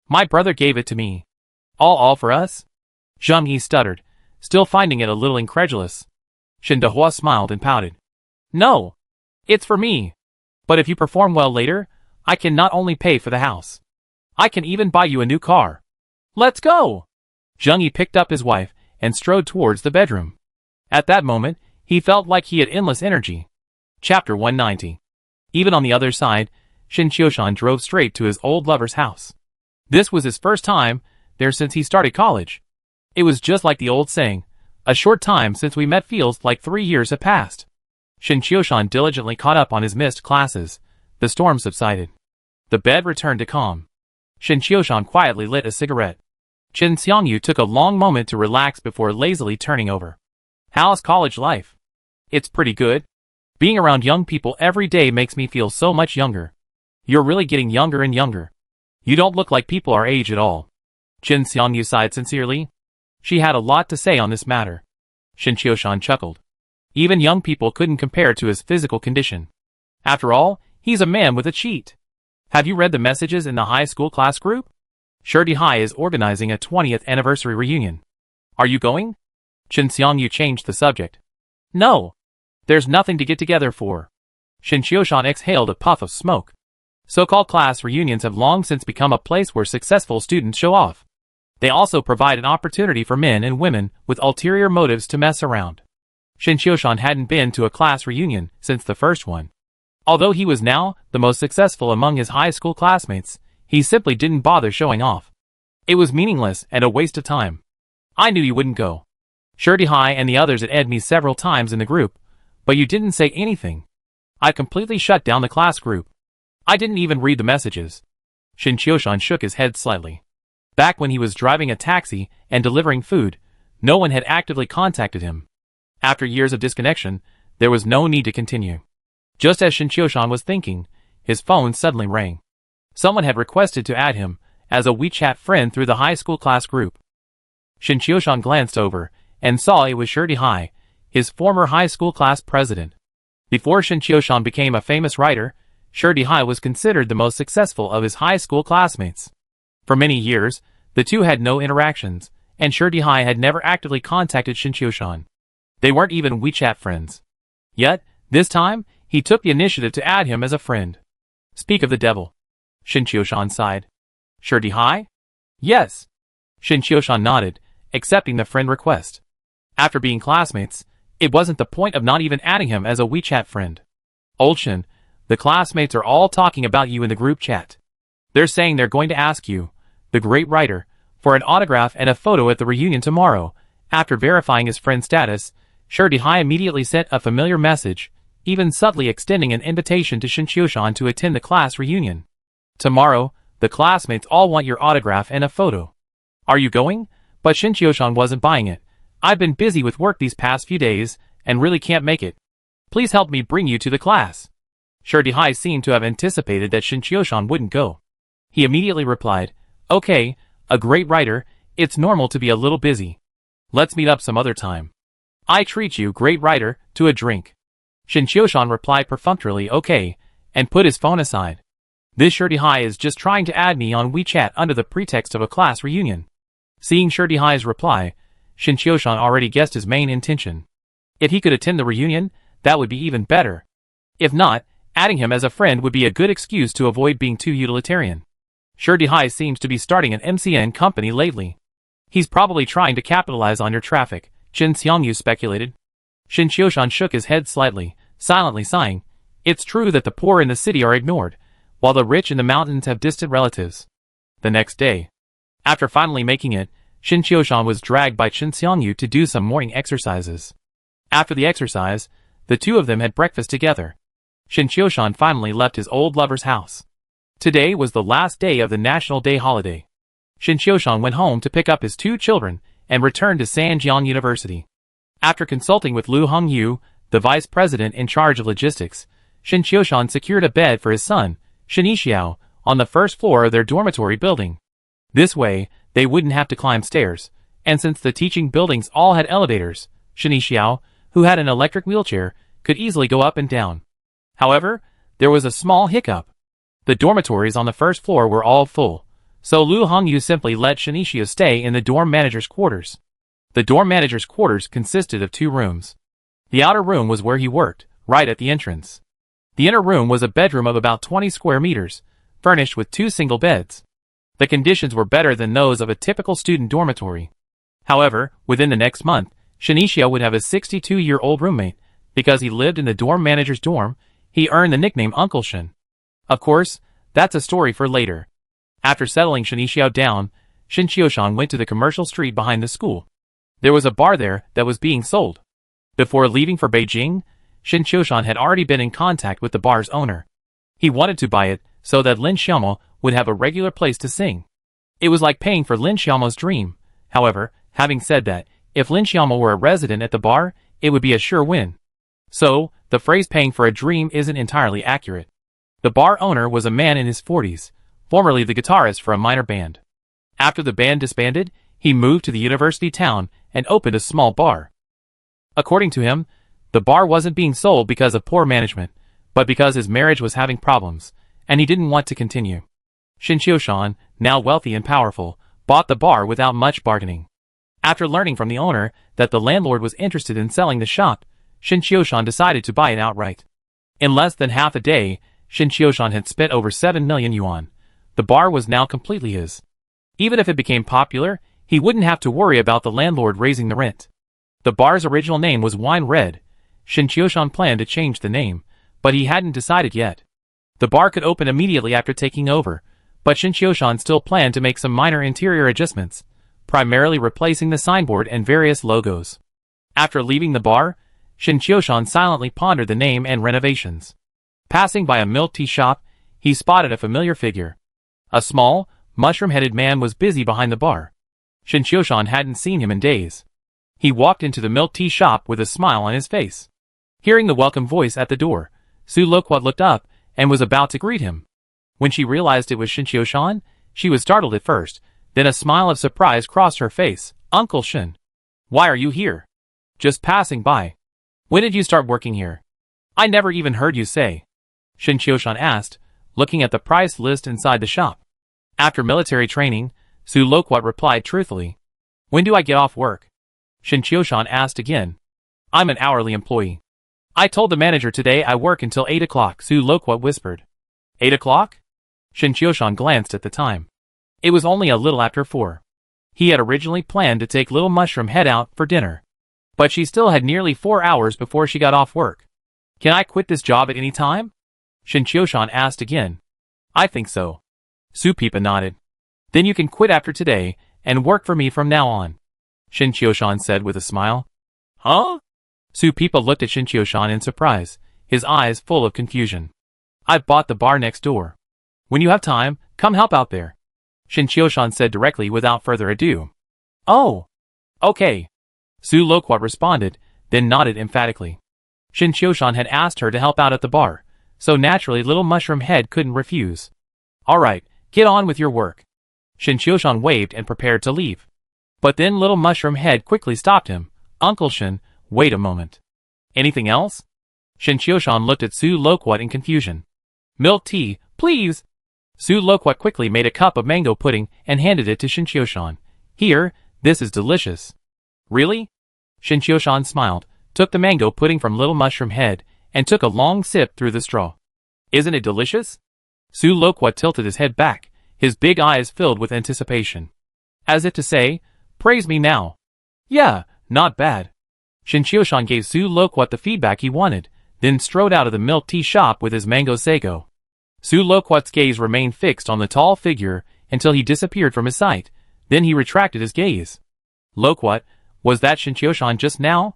S1: "My brother gave it to me." All for us?" Zheng Yi stuttered, still finding it a little incredulous. Shen Dehua smiled and pouted. "No. It's for me. But if you perform well later, I can not only pay for the house. I can even buy you a new car. Let's go!" Zheng Yi picked up his wife and strode towards the bedroom. At that moment, he felt like he had endless energy. Chapter 190. Even on the other side, Shen Qiushan drove straight to his old lover's house. This was his first time there since he started college. It was just like the old saying, "A short time since we met feels like 3 years have passed." Shen Qiushan diligently caught up on his missed classes. The storm subsided. The bed returned to calm. Shen Qiushan quietly lit a cigarette. Chen Xiangyu took a long moment to relax before lazily turning over. "How's college life?" "It's pretty good. Being around young people every day makes me feel so much younger." "You're really getting younger and younger. You don't look like people our age at all." Chen Xiangyu sighed sincerely. She had a lot to say on this matter. Shen Qiushan chuckled. Even young people couldn't compare to his physical condition. After all, he's a man with a cheat. "Have you read the messages in the high school class group? Shirdi High is organizing a 20th anniversary reunion. Are you going?" Chen Xiangyu changed the subject. "No. There's nothing to get together for." Shen Qiushan exhaled a puff of smoke. So-called class reunions have long since become a place where successful students show off. They also provide an opportunity for men and women with ulterior motives to mess around. Shen Qiushan hadn't been to a class reunion since the first one. Although he was now the most successful among his high school classmates, he simply didn't bother showing off. It was meaningless and a waste of time. "I knew you wouldn't go. Shirdi High and the others had added me several times in the group, but you didn't say anything. I completely shut down the class group." I didn't even read the messages. Shin Qiushan shook his head slightly. Back when he was driving a taxi and delivering food, no one had actively contacted him. After years of disconnection, there was no need to continue. Just as Shin Qiushan was thinking, his phone suddenly rang. Someone had requested to add him as a WeChat friend through the high school class group. Shin Qiushan glanced over and saw it was Shirdi Hai, his former high school class president. Before Shin Qiushan became a famous writer, Shirdi Hai was considered the most successful of his high school classmates. For many years, the two had no interactions, and Shirdi Hai had never actively contacted Shin Qiushan. They weren't even WeChat friends. Yet, this time, he took the initiative to add him as a friend. Speak of the devil. Shin Qiushan sighed. Shirdi Hai? Yes. Shin Qiushan nodded, accepting the friend request. After being classmates, it wasn't the point of not even adding him as a WeChat friend. Old Shin, the classmates are all talking about you in the group chat. They're saying they're going to ask you, the great writer, for an autograph and a photo at the reunion tomorrow. After verifying his friend's status, Shirdi Hai immediately sent a familiar message, even subtly extending an invitation to Shin Qiushan to attend the class reunion. Tomorrow, the classmates all want your autograph and a photo. Are you going? But Shin Qiushan wasn't buying it. I've been busy with work these past few days, and really can't make it. Please help me bring you to the class. Shirdi Hai seemed to have anticipated that Shin Qiushan wouldn't go. He immediately replied, Okay, a great writer, it's normal to be a little busy. Let's meet up some other time. I treat you, great writer, to a drink. Shin Qiushan replied perfunctorily okay, and put his phone aside. This Shirdi Hai is just trying to add me on WeChat under the pretext of a class reunion. Seeing Shirdi Hai's reply, Shin Qiushan already guessed his main intention. If he could attend the reunion, that would be even better. If not, adding him as a friend would be a good excuse to avoid being too utilitarian. Shirdi Hai seems to be starting an MCN company lately. He's probably trying to capitalize on your traffic, Chen Xiangyu speculated. Shin Qiushan shook his head slightly, silently sighing. It's true that the poor in the city are ignored, while the rich in the mountains have distant relatives. The next day, after finally making it, Shin Qiushan was dragged by Chen Xiangyu to do some morning exercises. After the exercise, the two of them had breakfast together. Shin Qiushan finally left his old lover's house. Today was the last day of the National Day holiday. Shin Qiushan went home to pick up his two children and returned to Sanjiang University. After consulting with Lu Hongyu, the vice president in charge of logistics, Shin Qiushan secured a bed for his son, Shin Yixiao, on the first floor of their dormitory building. This way, they wouldn't have to climb stairs, and since the teaching buildings all had elevators, Shin Yixiao, who had an electric wheelchair, could easily go up and down. However, there was a small hiccup. The dormitories on the first floor were all full, so Lu Hongyu simply let Shin Yixiao stay in the dorm manager's quarters. The dorm manager's quarters consisted of 2 rooms. The outer room was where he worked, right at the entrance. The inner room was a bedroom of about 20 square meters, furnished with 2 single beds. The conditions were better than those of a typical student dormitory. However, within the next month, Shin Yixiao would have a 62-year-old roommate. Because he lived in the dorm manager's dorm, he earned the nickname Uncle Shin. Of course, that's a story for later. After settling Shin Yixiao down, Shin Qiushan went to the commercial street behind the school. There was a bar there that was being sold. Before leaving for Beijing, Shin Qiushan had already been in contact with the bar's owner. He wanted to buy it so that Lin Xiaomo would have a regular place to sing. It was like paying for Lin Xiaomo's dream. However, having said that, if Lin Xiaomo were a resident at the bar, it would be a sure win. So, the phrase paying for a dream isn't entirely accurate. The bar owner was a man in his 40s, formerly the guitarist for a minor band. After the band disbanded, he moved to the university town and opened a small bar. According to him, the bar wasn't being sold because of poor management, but because his marriage was having problems, and he didn't want to continue. Shin Qiushan, now wealthy and powerful, bought the bar without much bargaining. After learning from the owner that the landlord was interested in selling the shop, Shin Qiushan decided to buy it outright. In less than half a day, Shin Qiushan had spent over 7 million yuan. The bar was now completely his. Even if it became popular, he wouldn't have to worry about the landlord raising the rent. The bar's original name was Wine Red. Shin Qiushan planned to change the name, but he hadn't decided yet. The bar could open immediately after taking over, but Shin Qiushan still planned to make some minor interior adjustments, primarily replacing the signboard and various logos. After leaving the bar, Shin Qiushan silently pondered the name and renovations. Passing by a milk tea shop, he spotted a familiar figure. A small, mushroom-headed man was busy behind the bar. Shin Qiushan hadn't seen him in days. He walked into the milk tea shop with a smile on his face. Hearing the welcome voice at the door, Su Loquat looked up and was about to greet him. When she realized it was Shin Qiushan, she was startled at first, then a smile of surprise crossed her face. Uncle Shin. Why are you here? Just passing by. When did you start working here? I never even heard you say. Shin Qiushan asked, looking at the price list inside the shop. After military training, Su Loquat replied truthfully. When do I get off work? Shin Qiushan asked again. I'm an hourly employee. I told the manager today I work until 8 o'clock, Su Loquat whispered. 8 o'clock? Shin Qiushan glanced at the time. It was only a little after 4. He had originally planned to take Little Mushroom Head out for dinner. But she still had nearly 4 hours before she got off work. Can I quit this job at any time? Shin Qiushan asked again. I think so. Su Pipa nodded. Then you can quit after today and work for me from now on. Shin Qiushan said with a smile. Huh? Su Pipa looked at Shin Qiushan in surprise, his eyes full of confusion. I've bought the bar next door. When you have time, come help out there. Shin Qiushan said directly without further ado. Oh! Okay. Su Loquat responded, then nodded emphatically. Shin Qiushan had asked her to help out at the bar, so naturally Little Mushroom Head couldn't refuse. Alright, get on with your work. Shin Qiushan waved and prepared to leave. But then Little Mushroom Head quickly stopped him. Uncle Shin, wait a moment. Anything else? Shin Qiushan looked at Su Loquat in confusion. Milk tea, please! Su Loquat quickly made a cup of mango pudding and handed it to Shin Qiushan. Here, this is delicious. Really? Shin Qiushan smiled, took the mango pudding from Little Mushroom Head, and took a long sip through the straw. Isn't it delicious? Su Loquat tilted his head back, his big eyes filled with anticipation. As if to say, praise me now. Yeah, not bad. Shin Qiushan gave Su Loquat the feedback he wanted, then strode out of the milk tea shop with his mango sago. Su Loquat's gaze remained fixed on the tall figure until he disappeared from his sight, then he retracted his gaze. Loquat, was that Shin Qiushan just now?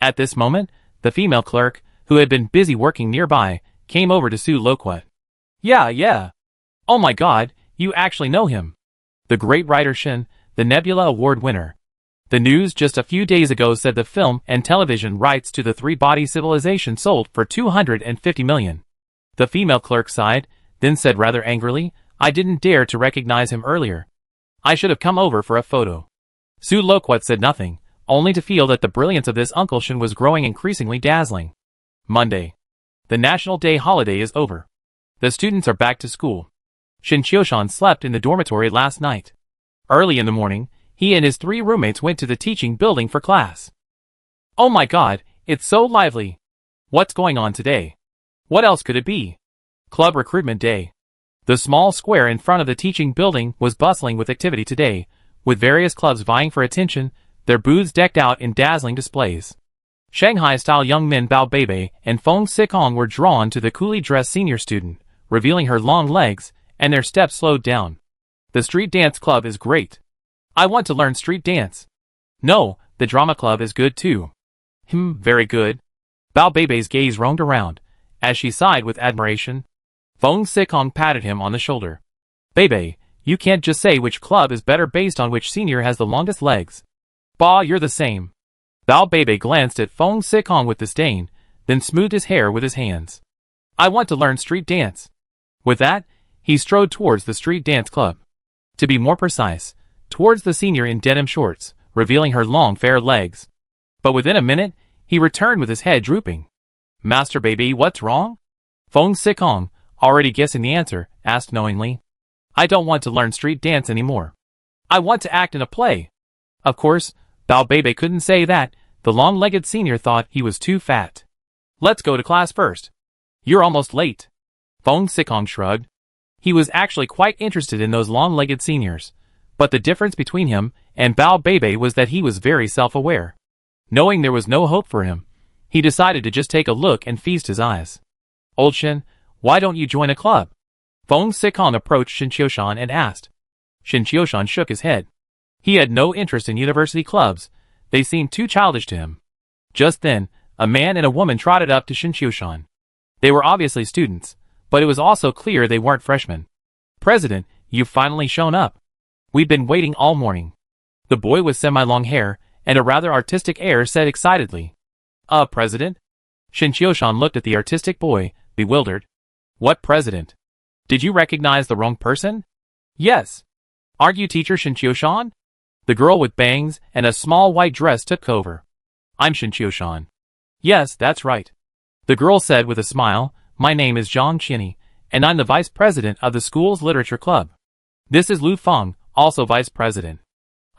S1: At this moment, the female clerk, who had been busy working nearby, came over to Su Loquat. Yeah. Oh my god, you actually know him. The great writer Shin, the Nebula Award winner. The news just a few days ago said the film and television rights to the three-body civilization sold for $250 million. The female clerk sighed, then said rather angrily, I didn't dare to recognize him earlier. I should have come over for a photo. Su Loquat said nothing, only to feel that the brilliance of this Uncle Shin was growing increasingly dazzling. Monday. The National Day holiday is over. The students are back to school. Shin Qiushan slept in the dormitory last night. Early in the morning, he and his 3 roommates went to the teaching building for class. Oh my god, it's so lively. What's going on today? What else could it be? Club recruitment day. The small square in front of the teaching building was bustling with activity today, with various clubs vying for attention, their booths decked out in dazzling displays. Shanghai-style young men Bao Beibei and Feng Sikong were drawn to the coolly dressed senior student, revealing her long legs, and their steps slowed down. The street dance club is great. I want to learn street dance. No, the drama club is good too. Very good. Bao Beibei's gaze roamed around, as she sighed with admiration. Feng Sikong patted him on the shoulder. Beibei, you can't just say which club is better based on which senior has the longest legs. Bah, you're the same. Bao Beibei glanced at Feng Sikong with disdain, then smoothed his hair with his hands. I want to learn street dance. With that, he strode towards the street dance club. To be more precise, towards the senior in denim shorts, revealing her long fair legs. But within a minute, he returned with his head drooping. Master Baby, what's wrong? Feng Sikong, already guessing the answer, asked knowingly. I don't want to learn street dance anymore. I want to act in a play. Of course, Bao Beibei couldn't say that. The long-legged senior thought he was too fat. Let's go to class first. You're almost late. Feng Sikong shrugged. He was actually quite interested in those long-legged seniors, but the difference between him and Bao Beibei was that he was very self-aware. Knowing there was no hope for him, he decided to just take a look and feast his eyes. Old Shin, why don't you join a club? Feng Sikong approached Shin Qiushan and asked. Shin Qiushan shook his head. He had no interest in university clubs. They seemed too childish to him. Just then, a man and a woman trotted up to Shin Qiushan. They were obviously students, but it was also clear they weren't freshmen. "President, you've finally shown up. We've been waiting all morning." The boy with semi-long hair and a rather artistic air said excitedly. President?" Shin Qiushan looked at the artistic boy, bewildered. "What president? Did you recognize the wrong person?" "Yes. Aren't you teacher Shin Qiushan?" The girl with bangs and a small white dress took over. "I'm Shin Qiushan." "Yes, that's right," the girl said with a smile. "My name is Zhang Qiani, and I'm the vice president of the school's literature club. This is Lu Feng, also vice president.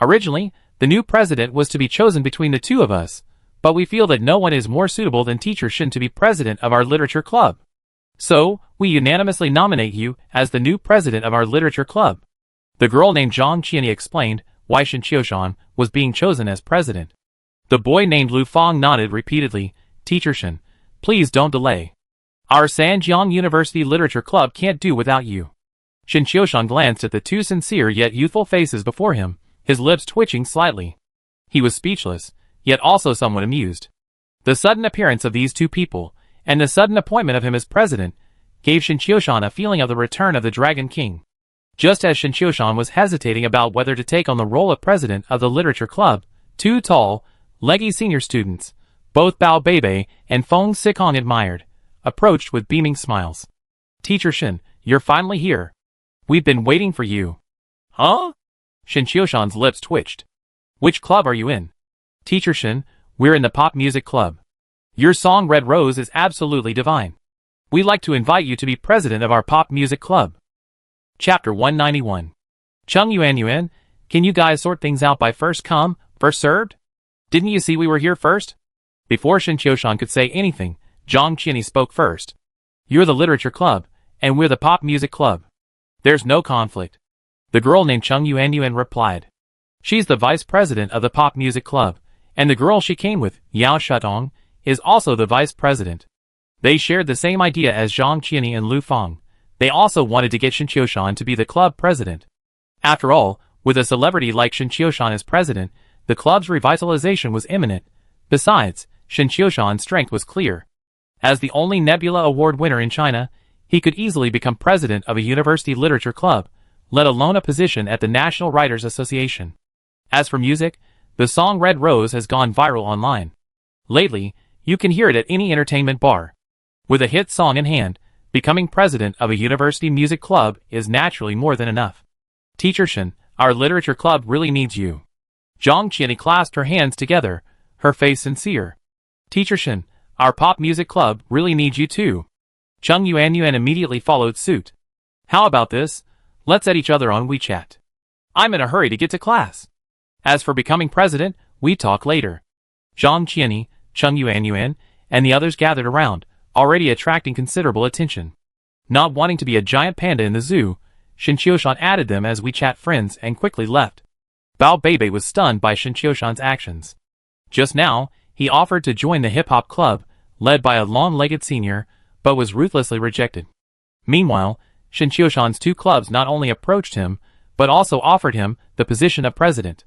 S1: Originally, the new president was to be chosen between the two of us, but we feel that no one is more suitable than teacher Shin to be president of our literature club. So, we unanimously nominate you as the new president of our literature club." The girl named Zhang Qiani explained why Shin Qiushan was being chosen as president. The boy named Lu Feng nodded repeatedly. "Teacher Shin, please don't delay. Our Sanjiang University Literature Club can't do without you." Shin Qiushan glanced at the two sincere yet youthful faces before him, his lips twitching slightly. He was speechless, yet also somewhat amused. The sudden appearance of these two people, and the sudden appointment of him as president, gave Shin Qiushan a feeling of the return of the Dragon King. Just as Shin Qiushan was hesitating about whether to take on the role of president of the literature club, two tall, leggy senior students, both Bao Beibei and Feng Sikong admired, approached with beaming smiles. "Teacher Shin, you're finally here. We've been waiting for you." "Huh?" Shin Qiushan's lips twitched. "Which club are you in?" "Teacher Shin, we're in the pop music club. Your song Red Rose is absolutely divine. We'd like to invite you to be president of our pop music club." Chapter 191. "Chung Yuan, can you guys sort things out by first come, first served? Didn't you see we were here first?" Before Shin Qiushan could say anything, Zhang Qiani spoke first. "You're the literature club, and we're the pop music club. There's no conflict." The girl named Chung Yuan replied. "She's the vice president of the pop music club, and the girl she came with, Yao Shutong, is also the vice president." They shared the same idea as Zhang Qiani and Lu Feng. They also wanted to get Shin Qiushan to be the club president. After all, with a celebrity like Shin Qiushan as president, the club's revitalization was imminent. Besides, Shin Qiushan's strength was clear. As the only Nebula Award winner in China, he could easily become president of a university literature club, let alone a position at the National Writers Association. As for music, the song Red Rose has gone viral online. Lately, you can hear it at any entertainment bar. With a hit song in hand, becoming president of a university music club is naturally more than enough. "Teacher Shin, our literature club really needs you." Zhang Qiani clasped her hands together, her face sincere. "Teacher Shin, our pop music club really needs you too." Chung Yuan immediately followed suit. "How about this? Let's add each other on WeChat. I'm in a hurry to get to class. As for becoming president, we talk later." Zhang Qiani, Chung Yuan, and the others gathered around, already attracting considerable attention. Not wanting to be a giant panda in the zoo, Shin Qiushan added them as WeChat friends and quickly left. Bao Beibei was stunned by Shin Qiushan's actions. Just now, he offered to join the hip-hop club, led by a long-legged senior, but was ruthlessly rejected. Meanwhile, Shin Qiushan's two clubs not only approached him, but also offered him the position of president.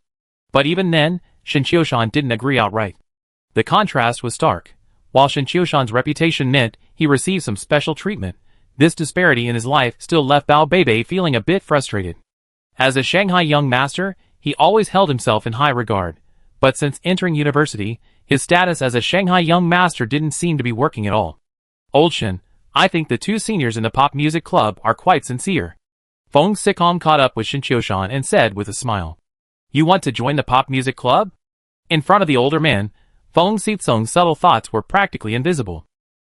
S1: But even then, Shin Qiushan didn't agree outright. The contrast was stark. While Shin Qiushan's reputation meant he received some special treatment, this disparity in his life still left Bao Beibei feeling a bit frustrated. As a Shanghai young master, he always held himself in high regard, but since entering university, his status as a Shanghai young master didn't seem to be working at all. "Old Shin, I think the two seniors in the pop music club are quite sincere." Feng Sikong caught up with Shin Qiushan and said with a smile. "You want to join the pop music club?" In front of the older man, Feng Sitsong's subtle thoughts were practically invisible.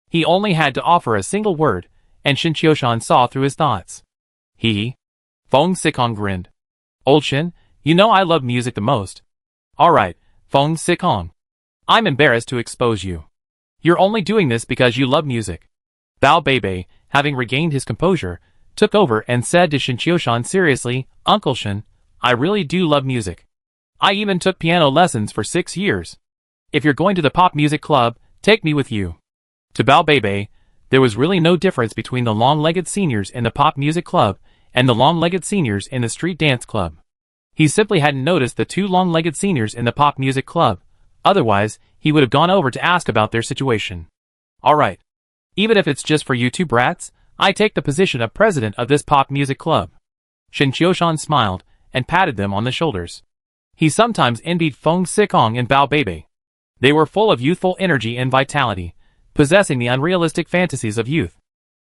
S1: He only had to offer a single word, and Shin Qiushan saw through his thoughts. "He?" Feng Sikong grinned. "Old Shin, you know I love music the most." "Alright, Feng Sikong. I'm embarrassed to expose you. You're only doing this because you love music." Bao Beibei, having regained his composure, took over and said to Shin Qiushan seriously, "Uncle Shin, I really do love music. I even took piano lessons for 6 years. If you're going to the pop music club, take me with you." To Bao Beibei, there was really no difference between the long-legged seniors in the pop music club and the long-legged seniors in the street dance club. He simply hadn't noticed the two long-legged seniors in the pop music club. Otherwise, he would have gone over to ask about their situation. "Alright. Even if it's just for you two brats, I take the position of president of this pop music club. Shin Qiushan smiled and patted them on the shoulders. He sometimes envied Feng Sikong and Bao Bebe. They were full of youthful energy and vitality, possessing the unrealistic fantasies of youth.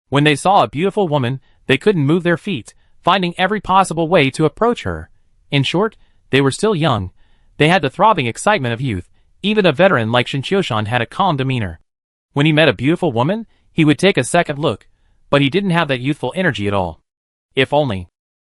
S1: When they saw a beautiful woman, they couldn't move their feet, finding every possible way to approach her. In short, they were still young. They had the throbbing excitement of youth. Even a veteran like Shin Qiushan had a calm demeanor. When he met a beautiful woman, he would take a second look, but he didn't have that youthful energy at all. If only.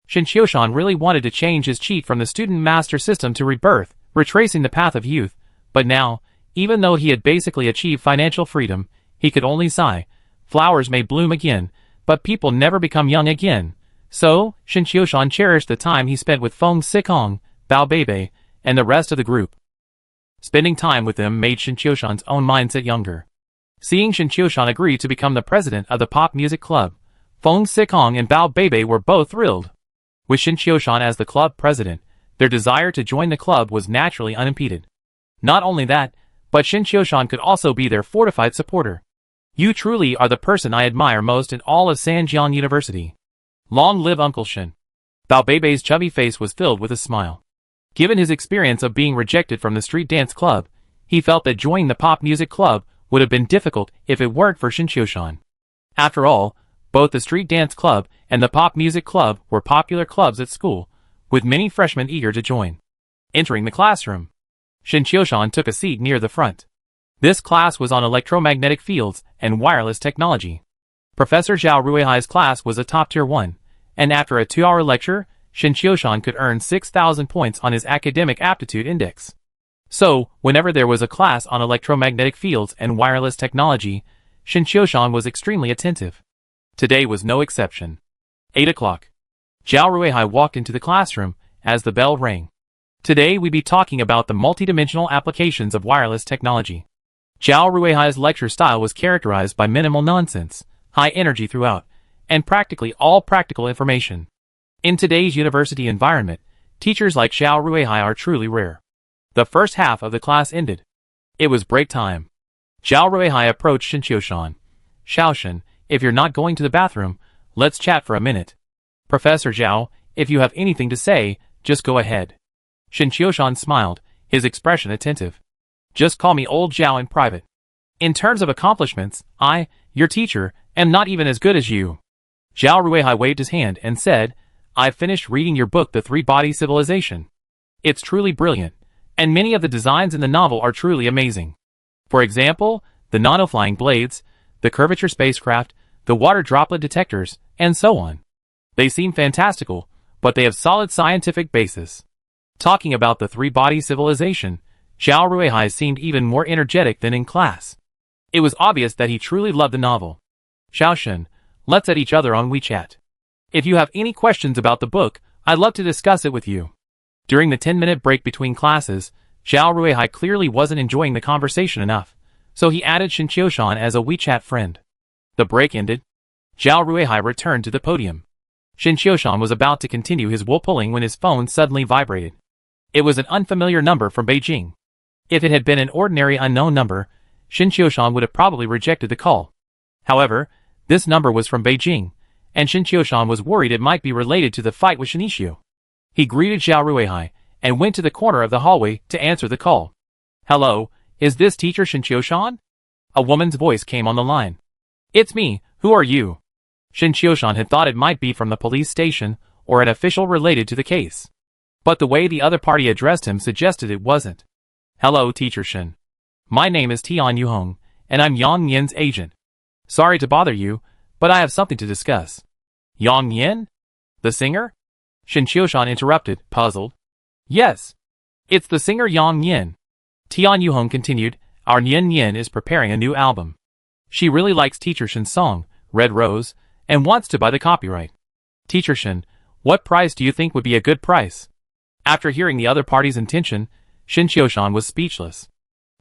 S1: Shin Qiushan really wanted to change his cheat from the student master system to rebirth, retracing the path of youth, but now, even though he had basically achieved financial freedom, he could only sigh. Flowers may bloom again, but people never become young again. So, Shin Qiushan cherished the time he spent with Feng Sikong, Bao Bebe, and the rest of the group. Spending time with them made Shin Qiushan's own mindset younger. Seeing Shin Qiushan agree to become the president of the pop music club, Feng Sikong and Bao Bebe were both thrilled. With Shin Qiushan as the club president, their desire to join the club was naturally unimpeded. Not only that, but Shin Qiushan could also be their fortified supporter. You truly are the person I admire most in all of Sanjiang University. Long live Uncle Shin. Bao Bebe's chubby face was filled with a smile. Given his experience of being rejected from the street dance club, he felt that joining the pop music club would have been difficult if it weren't for Shin Qiushan. After all, both the street dance club and the pop music club were popular clubs at school, with many freshmen eager to join. Entering the classroom, Shin Qiushan took a seat near the front. This class was on electromagnetic fields and wireless technology. Professor Zhao Ruihai's class was a top-tier one, and after a 2-hour lecture, Shin Qiushan could earn 6,000 points on his academic aptitude index. So, whenever there was a class on electromagnetic fields and wireless technology, Shin Qiushan was extremely attentive. Today was no exception. 8 o'clock. Zhao Ruihai walked into the classroom as the bell rang. Today we be talking about the multidimensional applications of wireless technology. Zhao Ruihai's lecture style was characterized by minimal nonsense, high energy throughout, and practically all practical information. In today's university environment, teachers like Zhao Ruihai are truly rare. The first half of the class ended. It was break time. Zhao Ruihai approached Shin Qiushan. Xiaoshen, if you're not going to the bathroom, let's chat for a minute. Professor Zhao, if you have anything to say, just go ahead. Shin Qiushan smiled, his expression attentive. Just call me old Zhao in private. In terms of accomplishments, I, your teacher, am not even as good as you. Zhao Ruihai waved his hand and said, I've finished reading your book The Three-Body Civilization. It's truly brilliant, and many of the designs in the novel are truly amazing. For example, the nano-flying blades, the curvature spacecraft, the water droplet detectors, and so on. They seem fantastical, but they have solid scientific basis. Talking about the three-body civilization, Zhao Ruihai seemed even more energetic than in class. It was obvious that he truly loved the novel. Xiaoshen, let's add each other on WeChat. If you have any questions about the book, I'd love to discuss it with you. During the 10-minute break between classes, Zhao Ruihai clearly wasn't enjoying the conversation enough, so he added Shin Qiushan as a WeChat friend. The break ended. Zhao Ruihai returned to the podium. Shin Qiushan was about to continue his wool pulling when his phone suddenly vibrated. It was an unfamiliar number from Beijing. If it had been an ordinary unknown number, Shin Qiushan would have probably rejected the call. However, this number was from Beijing, and Shin Qiushan was worried it might be related to the fight with Shinishu. He greeted Zhao Ruihai and went to the corner of the hallway to answer the call. Hello, is this teacher Shin Qiushan? A woman's voice came on the line. It's me, who are you? Shin Qiushan had thought it might be from the police station or an official related to the case. But the way the other party addressed him suggested it wasn't. Hello, Teacher Shin. My name is Tian Yuhong, and I'm Yang Yan's agent. Sorry to bother you, but I have something to discuss. Yang Yan? The singer? Shin Qiushan interrupted, puzzled. Yes. It's the singer Yang Yan. Tian Yuhong continued, our Yan Yan is preparing a new album. She really likes Teacher Shin's song, Red Rose, and wants to buy the copyright. Teacher Shin, what price do you think would be a good price? After hearing the other party's intention, Shin Qiushan was speechless.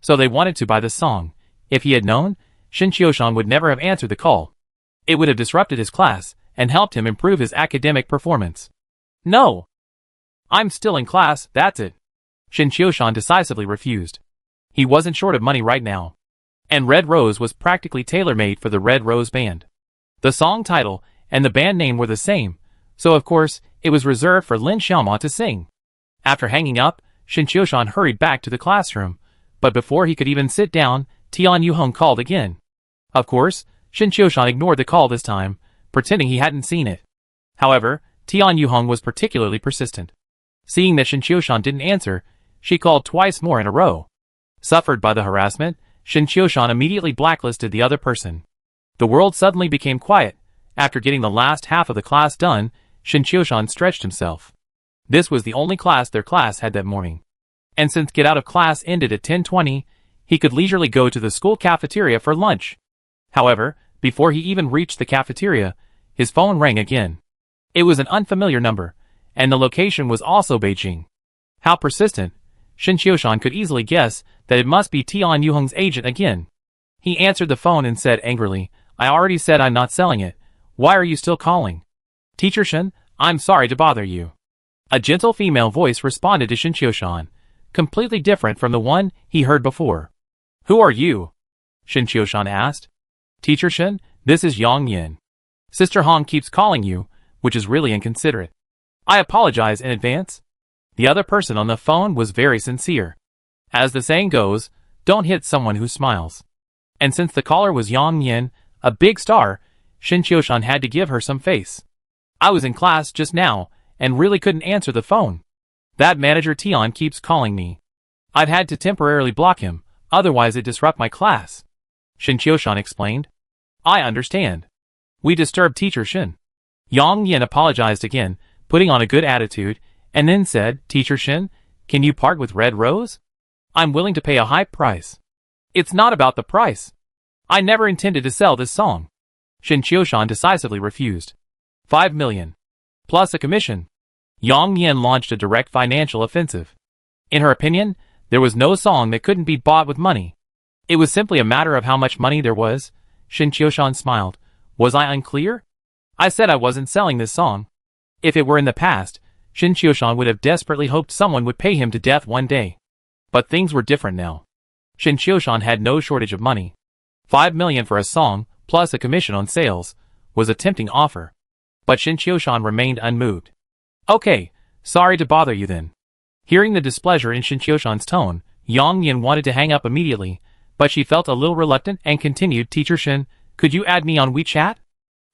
S1: So they wanted to buy the song. If he had known, Shin Qiushan would never have answered the call. It would have disrupted his class and helped him improve his academic performance. No. I'm still in class, that's it. Shin Qiushan decisively refused. He wasn't short of money right now. And Red Rose was practically tailor-made for the Red Rose band. The song title and the band name were the same, so of course, it was reserved for Lin Xiaoma to sing. After hanging up, Shin Qiushan hurried back to the classroom, but before he could even sit down, Tian Yuheng called again. Of course, Shin Qiushan ignored the call this time, pretending he hadn't seen it. However, Tian Yuheng was particularly persistent. Seeing that Shin Qiushan didn't answer, she called twice more in a row. Suffered by the harassment, Shin Qiushan immediately blacklisted the other person. The world suddenly became quiet. After getting the last half of the class done, Shin Qiushan stretched himself. This was the only class their class had that morning. And since get out of class ended at 10:20, he could leisurely go to the school cafeteria for lunch. However, before he even reached the cafeteria, his phone rang again. It was an unfamiliar number, and the location was also Beijing. How persistent! Shin Qiushan could easily guess that it must be Tian Yuheng's agent again. He answered the phone and said angrily, "I already said I'm not selling it. Why are you still calling?" "Teacher Shin, I'm sorry to bother you." A gentle female voice responded to Shin Qiushan, completely different from the one he heard before. "Who are you?" Shin Qiushan asked. "Teacher Shin, this is Yang Yin. Sister Hong keeps calling you, which is really inconsiderate. I apologize in advance." The other person on the phone was very sincere. As the saying goes, don't hit someone who smiles. And since the caller was Yang Yin, a big star, Shin Qiushan had to give her some face. "I was in class just now, and really couldn't answer the phone. That manager Tian keeps calling me. I've had to temporarily block him, otherwise it disrupt my class." Shin Qiushan explained. "I understand. We disturbed Teacher Shin." Yang Yin apologized again, putting on a good attitude, and then said, "Teacher Shin, can you part with Red Rose? I'm willing to pay a high price." "It's not about the price. I never intended to sell this song." Shin Qiushan decisively refused. 5 million. Plus a commission. Yang Yin launched a direct financial offensive. In her opinion, there was no song that couldn't be bought with money. It was simply a matter of how much money there was. Shin Qiushan smiled. "Was I unclear? I said I wasn't selling this song." If it were in the past, Shin Qiushan would have desperately hoped someone would pay him to death one day. But things were different now. Shin Qiushan had no shortage of money. 5 million for a song, plus a commission on sales, was a tempting offer. But Shin Qiushan remained unmoved. "Okay, sorry to bother you then." Hearing the displeasure in Shin Qiushan's tone, Yang Yin wanted to hang up immediately, but she felt a little reluctant and continued, "Teacher Shin, could you add me on WeChat?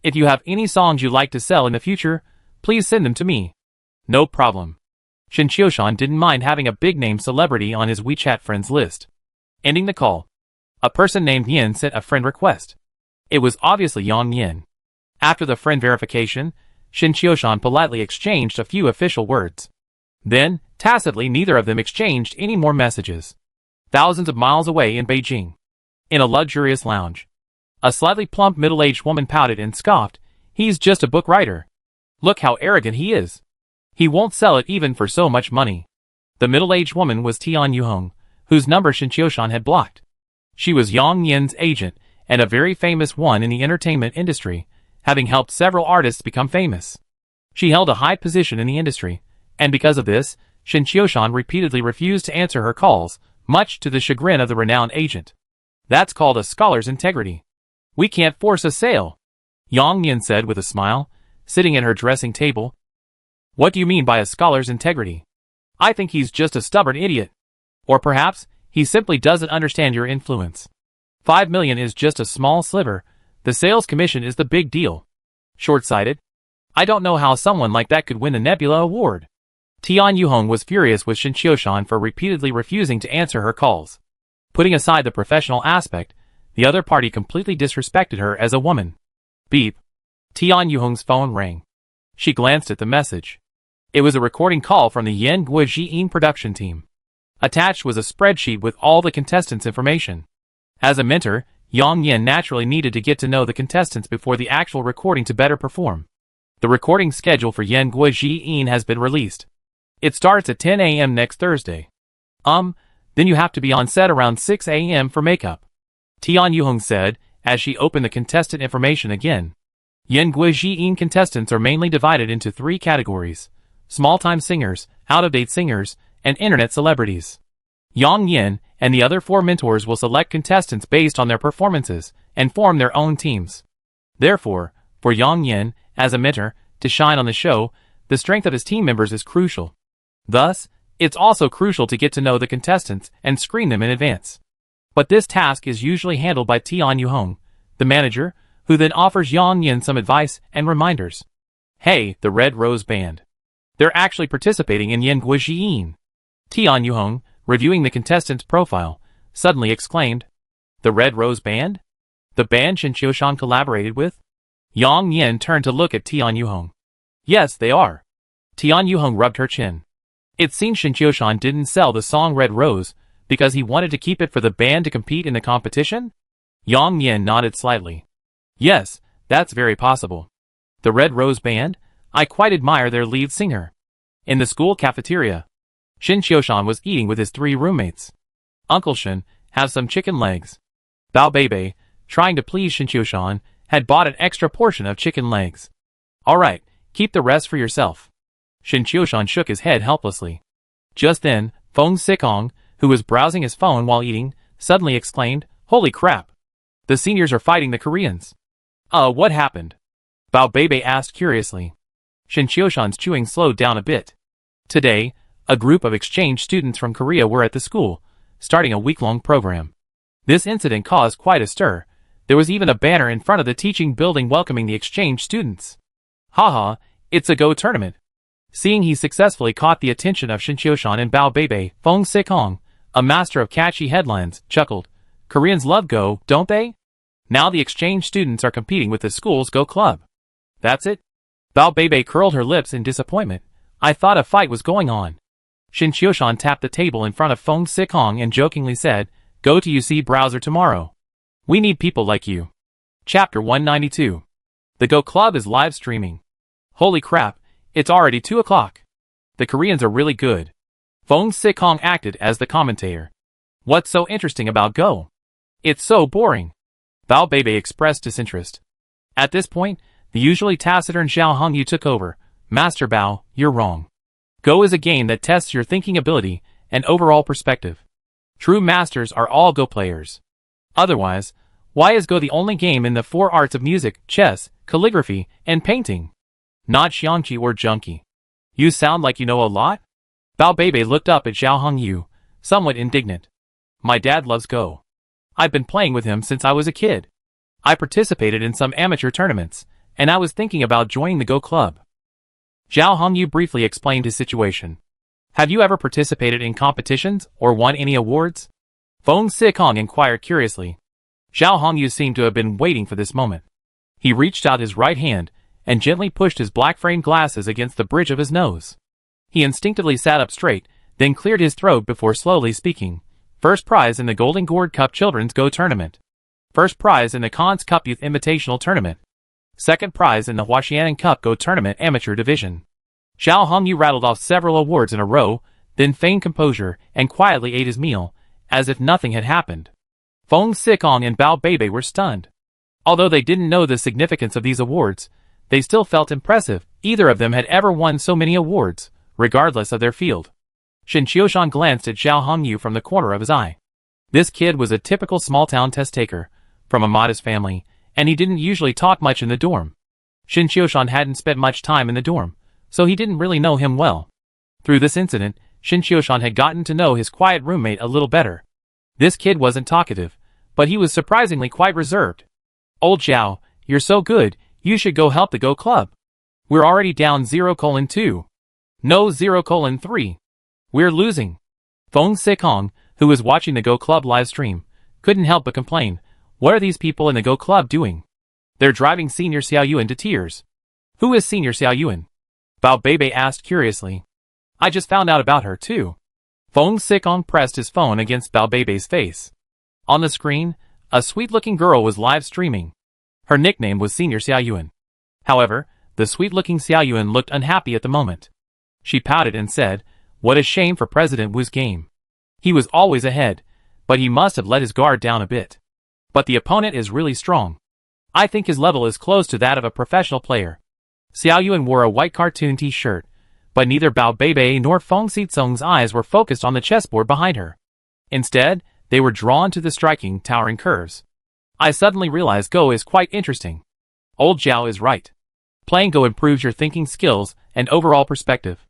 S1: If you have any songs you'd like to sell in the future, please send them to me." "No problem." Shin Qiushan didn't mind having a big-name celebrity on his WeChat friends list. Ending the call, a person named Yin sent a friend request. It was obviously Yang Yin. After the friend verification, Shin Qiushan politely exchanged a few official words. Then, tacitly, neither of them exchanged any more messages. Thousands of miles away in Beijing, in a luxurious lounge, a slightly plump middle-aged woman pouted and scoffed, "He's just a book writer. Look how arrogant he is. He won't sell it even for so much money." The middle-aged woman was Tian Yuheng, whose number Shin Qiushan had blocked. She was Yang Yin's agent, and a very famous one in the entertainment industry, having helped several artists become famous. She held a high position in the industry, and because of this, Shin Qiushan repeatedly refused to answer her calls, much to the chagrin of the renowned agent. "That's called a scholar's integrity. We can't force a sale," Yang Yin said with a smile, sitting at her dressing table. "What do you mean by a scholar's integrity? I think he's just a stubborn idiot. Or perhaps, he simply doesn't understand your influence. 5 million is just a small sliver. The sales commission is the big deal. Short-sighted? I don't know how someone like that could win the Nebula Award." Tian Yuheng was furious with Shin Qiushan for repeatedly refusing to answer her calls. Putting aside the professional aspect, the other party completely disrespected her as a woman. Beep. Tian Yuheng's phone rang. She glanced at the message. It was a recording call from the Yan Guojiyin production team. Attached was a spreadsheet with all the contestants' information. As a mentor, Yang Yin naturally needed to get to know the contestants before the actual recording to better perform. The recording schedule for Yan Guojiyin has been released. It starts at 10 a.m. next Thursday. Then you have to be on set around 6 a.m. for makeup. Tian Yuheng said, as she opened the contestant information again. Yan Guojiyin contestants are mainly divided into 3 categories: small-time singers, out-of-date singers, and internet celebrities. Yang Yin and the other 4 mentors will select contestants based on their performances and form their own teams. Therefore, For Yang Yin, as a mentor, to shine on the show, the strength of his team members is crucial. Thus, it's also crucial to get to know the contestants and screen them in advance. But this task is usually handled by Tian Yuhong, the manager, who then offers Yang Yin some advice and reminders. Hey, the Red Rose Band. They're actually participating in Yan Guojiyin. Tian Yuhong, reviewing the contestant's profile, suddenly exclaimed, The Red Rose Band? The band Shin Qiushan collaborated with? Yang Yin turned to look at Tian Yuhong. Yes, they are. Tian Yuhong rubbed her chin. It seems Shin Qiushan didn't sell the song Red Rose because he wanted to keep it for the band to compete in the competition? Yang Yin nodded slightly. Yes, that's very possible. The Red Rose Band? I quite admire their lead singer. In the school cafeteria, Shin Qiushan was eating with his 3 roommates. Uncle Shin, have some chicken legs. Bao Beibei, trying to please Shin Qiushan, had bought an extra portion of chicken legs. Alright, keep the rest for yourself. Shin Qiushan shook his head helplessly. Just then, Feng Sikong, who was browsing his phone while eating, suddenly exclaimed, Holy crap! The seniors are fighting the Koreans. What happened? Bao Beibei asked curiously. Shin Qiushan's chewing slowed down a bit. Today, a group of exchange students from Korea were at the school, starting a week-long program. This incident caused quite a stir. There was even a banner in front of the teaching building welcoming the exchange students. Haha, it's a Go tournament. Seeing he successfully caught the attention of Shin Qiushan and Bao Beibei, Feng Sikong, a master of catchy headlines, chuckled. Koreans love Go, don't they? Now the exchange students are competing with the school's Go club. That's it? Bao Beibei curled her lips in disappointment. I thought a fight was going on. Shin Qiushan tapped the table in front of Feng Sikong and jokingly said, Go to UC browser tomorrow. We need people like you. Chapter 192. The Go Club is live streaming. Holy crap, it's already 2 o'clock. The Koreans are really good. Feng Sikong acted as the commentator. What's so interesting about Go? It's so boring. Bao Beibei expressed disinterest. At this point, the usually taciturn Xiao Hongyu took over. Master Bao, you're wrong. Go is a game that tests your thinking ability and overall perspective. True masters are all Go players. Otherwise, why is Go the only game in the 4 arts of music, chess, calligraphy, and painting? Not Xiangqi or Junki. You sound like you know a lot? Bao Beibei looked up at Xiao Hongyu, somewhat indignant. My dad loves Go. I've been playing with him since I was a kid. I participated in some amateur tournaments, and I was thinking about joining the Go club. Xiao Hongyu briefly explained his situation. Have you ever participated in competitions or won any awards? Feng Sikong inquired curiously. Xiao Hongyu seemed to have been waiting for this moment. He reached out his right hand and gently pushed his black-framed glasses against the bridge of his nose. He instinctively sat up straight, then cleared his throat before slowly speaking. First prize in the Golden Gourd Cup Children's Go Tournament. First prize in the Khan's Cup Youth Invitational Tournament. Second prize in the Huaxianan Cup Go Tournament Amateur Division. Xiao Hongyu rattled off several awards in a row, then feigned composure and quietly ate his meal, as if nothing had happened. Feng Sikong and Bao Beibei were stunned. Although they didn't know the significance of these awards, they still felt impressive. Either of them had ever won so many awards, regardless of their field. Shin Qiushan glanced at Xiao Hongyu from the corner of his eye. This kid was a typical small-town test-taker, from a modest family, and he didn't usually talk much in the dorm. Shin Qiushan hadn't spent much time in the dorm, so he didn't really know him well. Through this incident, Shin Qiushan had gotten to know his quiet roommate a little better. This kid wasn't talkative, but he was surprisingly quite reserved. Old Xiao, you're so good, you should go help the Go Club. We're already down 0:2. No 0:3. We're losing. Feng Sikong, who was watching the Go Club live stream, couldn't help but complain. What are these people in the Go Club doing? They're driving Senior Xiaoyuan to tears. Who is Senior Xiaoyuan? Bao Beibei asked curiously. I just found out about her too. Feng Sikong pressed his phone against Bao Beibei's face. On the screen, a sweet-looking girl was live streaming. Her nickname was Senior Xiaoyuan. However, the sweet-looking Xiaoyuan looked unhappy at the moment. She pouted and said, What a shame for President Wu's game. He was always ahead, but he must have let his guard down a bit. But the opponent is really strong. I think his level is close to that of a professional player. Xiaoyuan wore a white cartoon t-shirt, but neither Bao Beibei nor Feng Sitsong's eyes were focused on the chessboard behind her. Instead, they were drawn to the striking, towering curves. I suddenly realized Go is quite interesting. Old Zhao is right. Playing Go improves your thinking skills and overall perspective.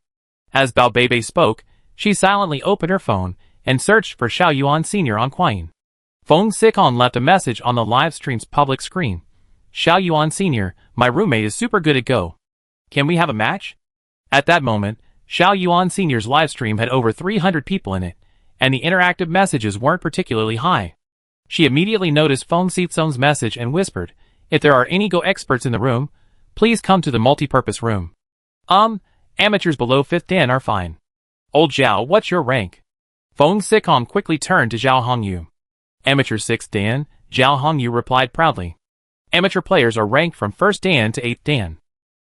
S1: As Bao Bebe spoke, she silently opened her phone and searched for Xiao Yuan Sr. on Quine. Feng Sikong left a message on the live stream's public screen. Xiao Yuan Sr., my roommate is super good at Go. Can we have a match? At that moment, Xiao Yuan Sr.'s live stream had over 300 people in it, and the interactive messages weren't particularly high. She immediately noticed Feng Sikong's message and whispered, if there are any Go experts in the room, please come to the multi-purpose room. Amateurs below 5th Dan are fine. Old Zhao, what's your rank? Feng Sikong quickly turned to Zhao Hongyu. Amateur 6th Dan, Zhao Hongyu replied proudly. Amateur players are ranked from 1st Dan to 8th Dan.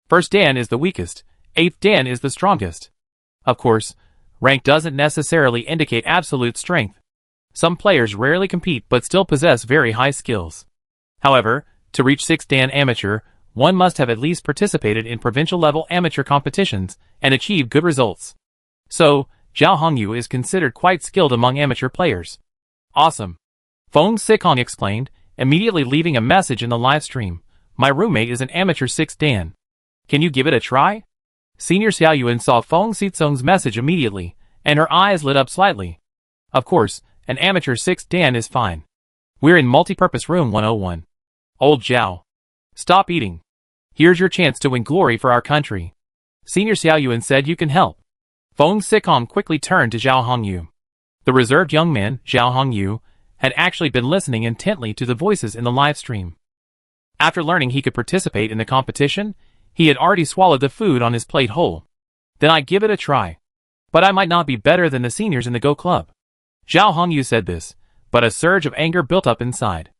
S1: 1st Dan is the weakest, 8th Dan is the strongest. Of course, rank doesn't necessarily indicate absolute strength. Some players rarely compete but still possess very high skills. However, to reach 6th Dan amateur, one must have at least participated in provincial-level amateur competitions and achieved good results. So, Zhao Hongyu is considered quite skilled among amateur players. Awesome. Feng Sikong explained, immediately leaving a message in the live stream. My roommate is an amateur 6th Dan. Can you give it a try? Senior Xiao Yuan saw Feng Sikong's message immediately, and her eyes lit up slightly. Of course, an amateur 6th Dan is fine. We're in multipurpose room 101. Old Zhao. Stop eating. Here's your chance to win glory for our country. Senior Xiao Yuan said you can help. Feng Sikong quickly turned to Zhao Hongyu. The reserved young man, Zhao Hongyu, had actually been listening intently to the voices in the live stream. After learning he could participate in the competition, he had already swallowed the food on his plate whole. Then I give it a try. But I might not be better than the seniors in the Go Club. Zhao Hongyu said this, but a surge of anger built up inside.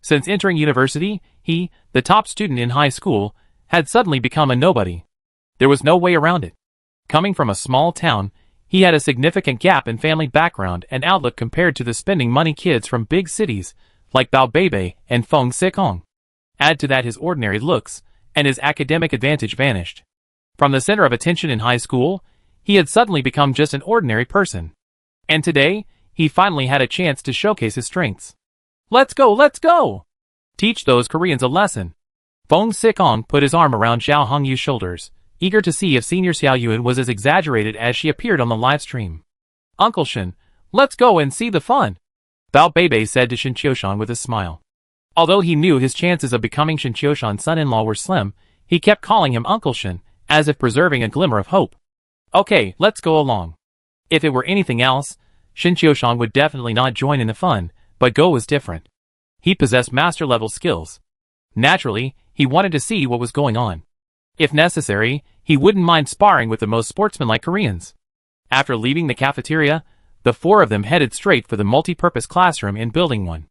S1: Since entering university, he, the top student in high school, had suddenly become a nobody. There was no way around it. Coming from a small town, he had a significant gap in family background and outlook compared to the spending money kids from big cities like Bao Bebe and Feng Sikong. Add to that his ordinary looks, and his academic advantage vanished. From the center of attention in high school, he had suddenly become just an ordinary person. And today, he finally had a chance to showcase his strengths. Let's go, let's go! Teach those Koreans a lesson. Feng Sikong put his arm around Zhao Hongyu's shoulders, eager to see if Senior Xiao Yuan was as exaggerated as she appeared on the live stream. Uncle Shin, let's go and see the fun, Bao Bebe said to Shin Qiushan with a smile. Although he knew his chances of becoming Shin Qiushan's son-in-law were slim, he kept calling him Uncle Shin, as if preserving a glimmer of hope. Okay, let's go along. If it were anything else, Shin Qiushan would definitely not join in the fun, but Go was different. He possessed master-level skills. Naturally, he wanted to see what was going on. If necessary, he wouldn't mind sparring with the most sportsmanlike Koreans. After leaving the cafeteria, the four of them headed straight for the multi-purpose classroom in Building 1.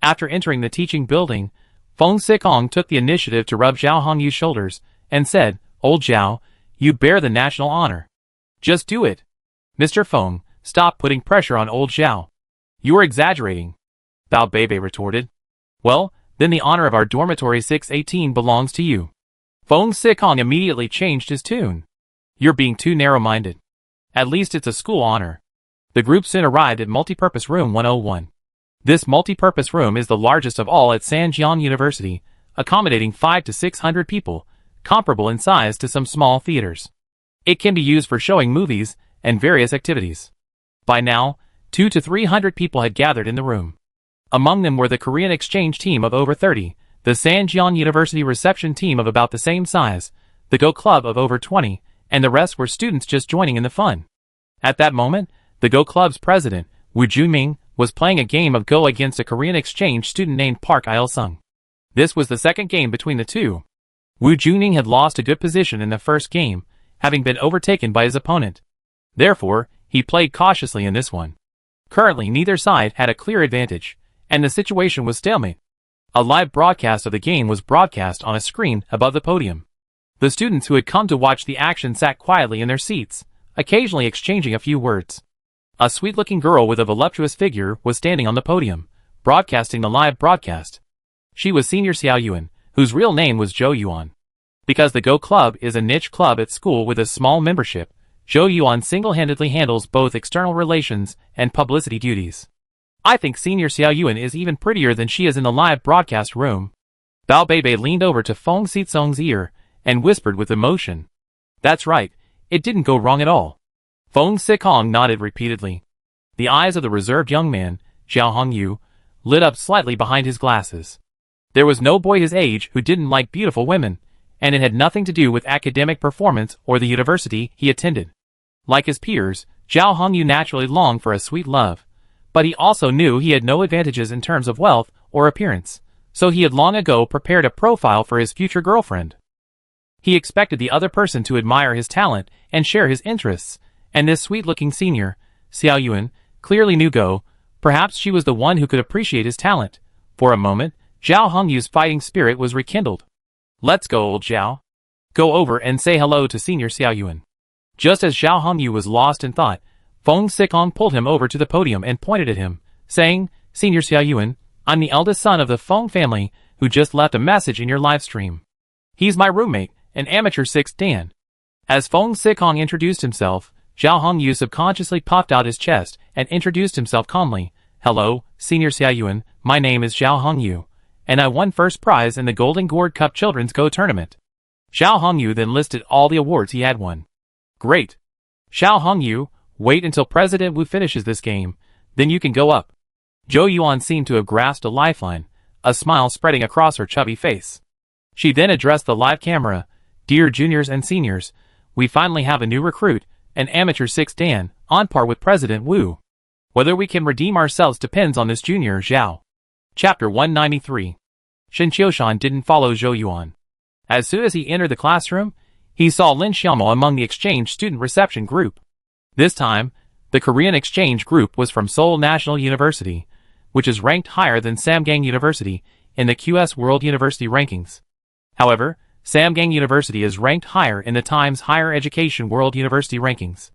S1: After entering the teaching building, Feng Sikong took the initiative to rub Zhao Hongyu's shoulders and said, Old Zhao, you bear the national honor. Just do it. Mr. Feng, stop putting pressure on old Zhao. You are exaggerating. Bao Bebe retorted. Well, then the honor of our dormitory 618 belongs to you. Feng Sikong immediately changed his tune. You're being too narrow-minded. At least it's a school honor. The group soon arrived at Multipurpose Room 101. This multipurpose room is the largest of all at Sanjiang University, accommodating 500 to 600 people, comparable in size to some small theaters. It can be used for showing movies and various activities. By now, 200 to 300 people had gathered in the room. Among them were the Korean exchange team of over 30, the Sanjiang University reception team of about the same size, the Go Club of over 20, and the rest were students just joining in the fun. At that moment, the Go Club's president, Wu Junming, was playing a game of Go against a Korean exchange student named Park Il-sung. This was the second game between the two. Wu Junming had lost a good position in the first game, having been overtaken by his opponent. Therefore, he played cautiously in this one. Currently, neither side had a clear advantage, and the situation was stalemate. A live broadcast of the game was broadcast on a screen above the podium. The students who had come to watch the action sat quietly in their seats, occasionally exchanging a few words. A sweet-looking girl with a voluptuous figure was standing on the podium, broadcasting the live broadcast. She was Senior Xiao Yuan, whose real name was Zhou Yuan. Because the Go Club is a niche club at school with a small membership, Zhou Yuan single-handedly handles both external relations and publicity duties. I think Senior Xiao Yuan is even prettier than she is in the live broadcast room. Bao Beibei leaned over to Feng Xizong's ear and whispered with emotion. That's right, it didn't go wrong at all. Feng Xizong nodded repeatedly. The eyes of the reserved young man, Zhao Hongyu, lit up slightly behind his glasses. There was no boy his age who didn't like beautiful women, and it had nothing to do with academic performance or the university he attended. Like his peers, Zhao Hongyu naturally longed for a sweet love, but he also knew he had no advantages in terms of wealth or appearance, so he had long ago prepared a profile for his future girlfriend. He expected the other person to admire his talent and share his interests, and this sweet-looking senior, Xiao Yuan, clearly knew Go. Perhaps she was the one who could appreciate his talent. For a moment, Zhao Hongyu's fighting spirit was rekindled. Let's go, old Zhao. Go over and say hello to senior Xiao Yuan. Just as Zhao Hongyu was lost in thought, Feng Xizong pulled him over to the podium and pointed at him, saying, Senior Xiao Yuan, I'm the eldest son of the Feng family who just left a message in your live stream. He's my roommate, an amateur 6th Dan. As Feng Xizong introduced himself, Zhao Hongyu subconsciously puffed out his chest and introduced himself calmly. Hello, Senior Xiao Yuan, my name is Zhao Hongyu, and I won first prize in the Golden Gourd Cup Children's Go tournament. Zhao Hongyu then listed all the awards he had won. Great. Zhao Hongyu, wait until President Wu finishes this game, then you can go up. Zhou Yuan seemed to have grasped a lifeline, a smile spreading across her chubby face. She then addressed the live camera. Dear juniors and seniors, we finally have a new recruit, an amateur 6th Dan, on par with President Wu. Whether we can redeem ourselves depends on this junior Zhao. Chapter 193. Shen Qiushan didn't follow Zhou Yuan. As soon as he entered the classroom, he saw Lin Xiaomo among the exchange student reception group. This time, the Korean exchange group was from Seoul National University, which is ranked higher than Samgang University in the QS World University Rankings. However, Samgang University is ranked higher in the Times Higher Education World University Rankings.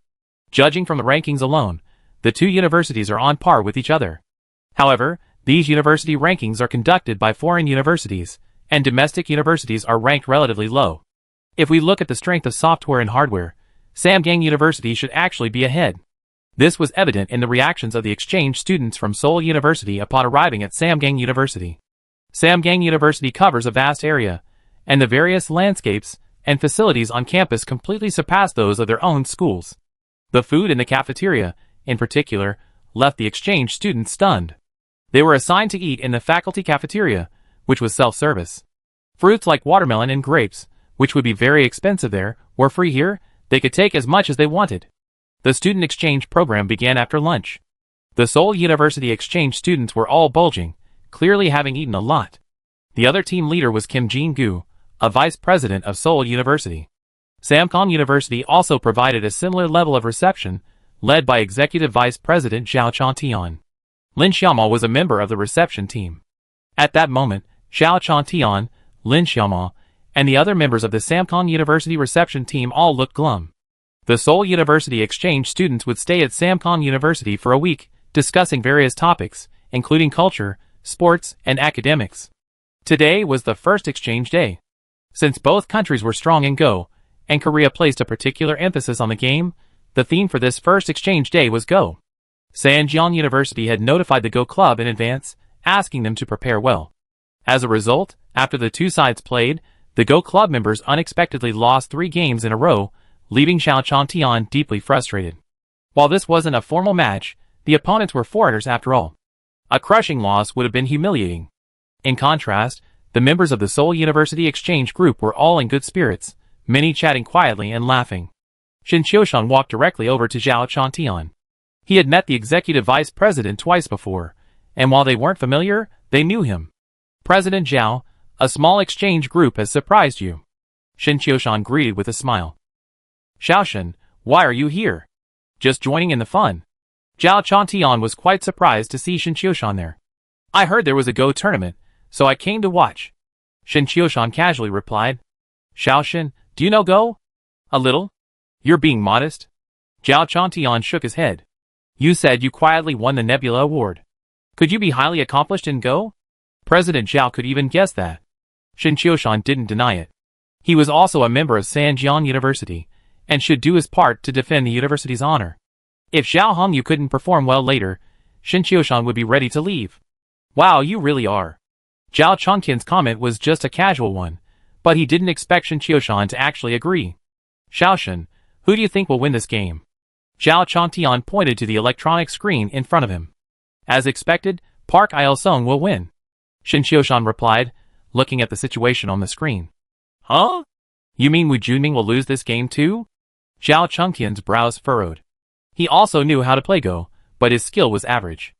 S1: Judging from the rankings alone, the two universities are on par with each other. However, these university rankings are conducted by foreign universities, and domestic universities are ranked relatively low. If we look at the strength of software and hardware, Samgang University should actually be ahead. This was evident in the reactions of the exchange students from Seoul University upon arriving at Samgang University. Samgang University covers a vast area, and the various landscapes and facilities on campus completely surpass those of their own schools. The food in the cafeteria, in particular, left the exchange students stunned. They were assigned to eat in the faculty cafeteria, which was self-service. Fruits like watermelon and grapes, which would be very expensive there, were free here. They could take as much as they wanted. The student exchange program began after lunch. The Seoul University exchange students were all bulging, clearly having eaten a lot. The other team leader was Kim Jin-gu, a vice president of Seoul University. Samkang University also provided a similar level of reception, led by Executive Vice President Zhao Chontian. Lin Xiaomo was a member of the reception team. At that moment, Zhao Chontian, Lin Xiaomo, and the other members of the Samkang University reception team all looked glum. The Seoul University exchange students would stay at Samkang University for a week, discussing various topics, including culture, sports, and academics. Today was the first exchange day. Since both countries were strong in Go, and Korea placed a particular emphasis on the game, the theme for this first exchange day was Go. Sanjiang University had notified the Go Club in advance, asking them to prepare well. As a result, after the two sides played, the Go Club members unexpectedly lost 3 games in a row, leaving Zhao Chontian deeply frustrated. While this wasn't a formal match, the opponents were foreigners after all. A crushing loss would have been humiliating. In contrast, the members of the Seoul University exchange group were all in good spirits, many chatting quietly and laughing. Shen Qiushan walked directly over to Zhao Chontian. He had met the executive vice president twice before, and while they weren't familiar, they knew him. President Zhao, a small exchange group has surprised you. Shen Qiushan greeted with a smile. Xiaoshen, why are you here? Just joining in the fun. Zhao Chontian was quite surprised to see Shen Qiushan there. I heard there was a Go tournament, so I came to watch. Shen Qiushan casually replied. Xiaoshen, do you know Go? A little. You're being modest. Zhao Chontian shook his head. You said you quietly won the Nebula Award. Could you be highly accomplished in Go? President Zhao could even guess that. Shen Qiushan didn't deny it. He was also a member of Sanjiang University, and should do his part to defend the university's honor. If Zhao Hongyu couldn't perform well later, Shen Qiushan would be ready to leave. Wow, you really are. Zhao Chongqian's comment was just a casual one, but he didn't expect Shen Qiushan to actually agree. Xiaoshen, who do you think will win this game? Zhao Chongtian pointed to the electronic screen in front of him. As expected, Park Il-sung will win. Shen Qiushan replied, looking at the situation on the screen. Huh? You mean Wu Junming will lose this game too? Zhao Chongqian's brows furrowed. He also knew how to play Go, but his skill was average.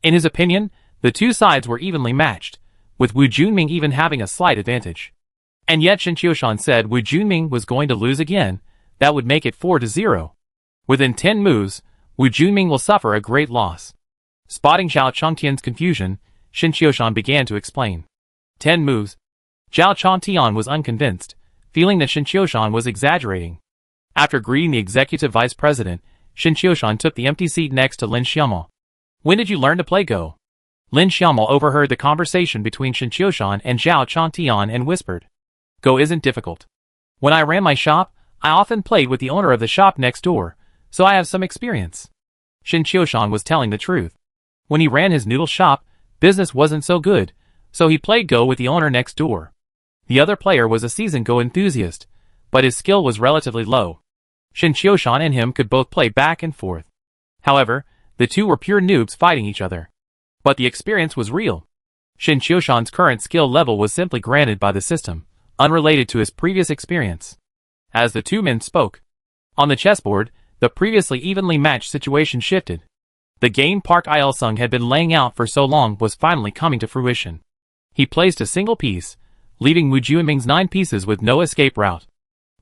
S1: In his opinion, the two sides were evenly matched, with Wu Junming even having a slight advantage. And yet Shen Qiushan said Wu Junming was going to lose again. That would make it 4-0. Within 10 moves, Wu Junming will suffer a great loss. Spotting Zhao Chongtian's confusion, Shen Qiushan began to explain. 10 moves. Zhao Chongtian was unconvinced, feeling that Shen Qiushan was exaggerating. After greeting the executive vice president, Shen Qiushan took the empty seat next to Lin Xiaomao. When did you learn to play Go? Lin Xiaomao overheard the conversation between Shen Qiushan and Zhao Chongtian and whispered. Go isn't difficult. When I ran my shop, I often played with the owner of the shop next door, so I have some experience. Shen Qiushan was telling the truth. When he ran his noodle shop, business wasn't so good, so he played Go with the owner next door. The other player was a seasoned Go enthusiast, but his skill was relatively low. Shen Qiushan and him could both play back and forth. However, the two were pure noobs fighting each other. But the experience was real. Shen Qiushan's current skill level was simply granted by the system, unrelated to his previous experience. As the two men spoke, on the chessboard, the previously evenly matched situation shifted. The game Park Il-sung had been laying out for so long was finally coming to fruition. He placed a single piece, leaving Wu Junming's 9 pieces with no escape route.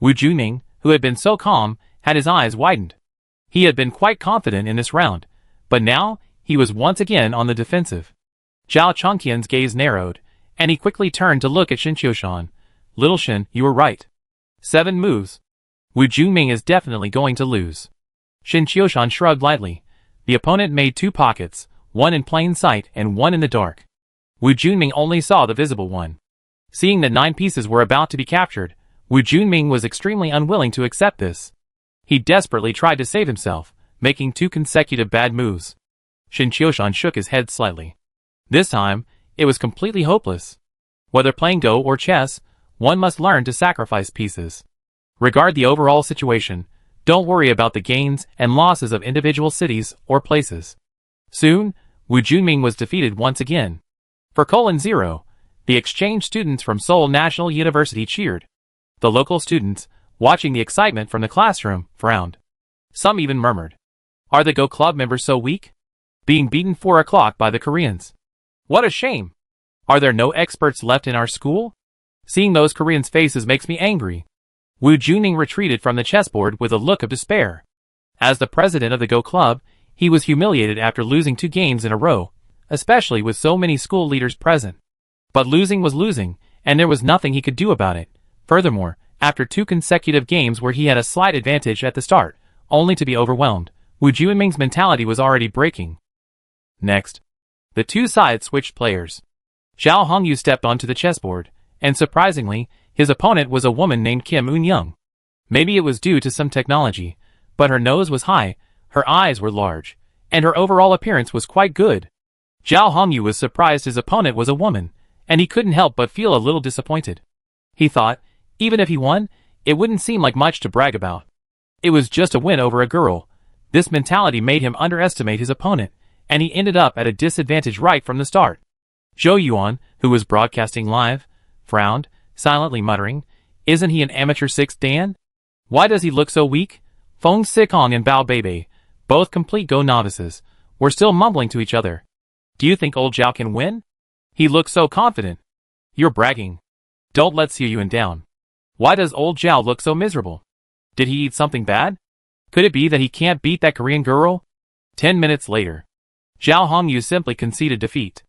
S1: Wu Junming, who had been so calm, had his eyes widened. He had been quite confident in this round, but now, he was once again on the defensive. Zhao Chongqian's gaze narrowed, and he quickly turned to look at Shen Qiushan. Little Shen, you were right. 7 moves. Wu Junming is definitely going to lose. Shen Qiushan shrugged lightly. The opponent made 2 pockets, one in plain sight and one in the dark. Wu Junming only saw the visible one. Seeing that 9 pieces were about to be captured, Wu Junming was extremely unwilling to accept this. He desperately tried to save himself, making 2 consecutive bad moves. Shen Qiushan shook his head slightly. This time, it was completely hopeless. Whether playing Go or chess, one must learn to sacrifice pieces. Regard the overall situation. Don't worry about the gains and losses of individual cities or places. Soon, Wu Junming was defeated once again. For :0, the exchange students from Seoul National University cheered. The local students, watching the excitement from the classroom, frowned. Some even murmured. Are the Go Club members so weak? Being beaten 4 o'clock by the Koreans. What a shame! Are there no experts left in our school? Seeing those Koreans' faces makes me angry. Wu Junming retreated from the chessboard with a look of despair. As the president of the Go Club, he was humiliated after losing 2 games in a row, especially with so many school leaders present. But losing was losing, and there was nothing he could do about it. Furthermore, after 2 consecutive games where he had a slight advantage at the start, only to be overwhelmed, Wu Junming's mentality was already breaking. Next, the two sides switched players. Zhao Hongyu stepped onto the chessboard, and surprisingly, his opponent was a woman named Kim Eun-young. Maybe it was due to some technology, but her nose was high, her eyes were large, and her overall appearance was quite good. Zhao Hongyu was surprised his opponent was a woman, and he couldn't help but feel a little disappointed. He thought, even if he won, it wouldn't seem like much to brag about. It was just a win over a girl. This mentality made him underestimate his opponent, and he ended up at a disadvantage right from the start. Zhou Yuan, who was broadcasting live, frowned, silently muttering, isn't he an amateur 6th Dan? Why does he look so weak? Feng Sikong and Bao Beibei, both complete Go novices, were still mumbling to each other. Do you think old Zhao can win? He looks so confident. You're bragging. Don't let Xiu Yuan down. Why does old Zhao look so miserable? Did he eat something bad? Could it be that he can't beat that Korean girl? 10 minutes later, Zhao Hongyu simply conceded defeat.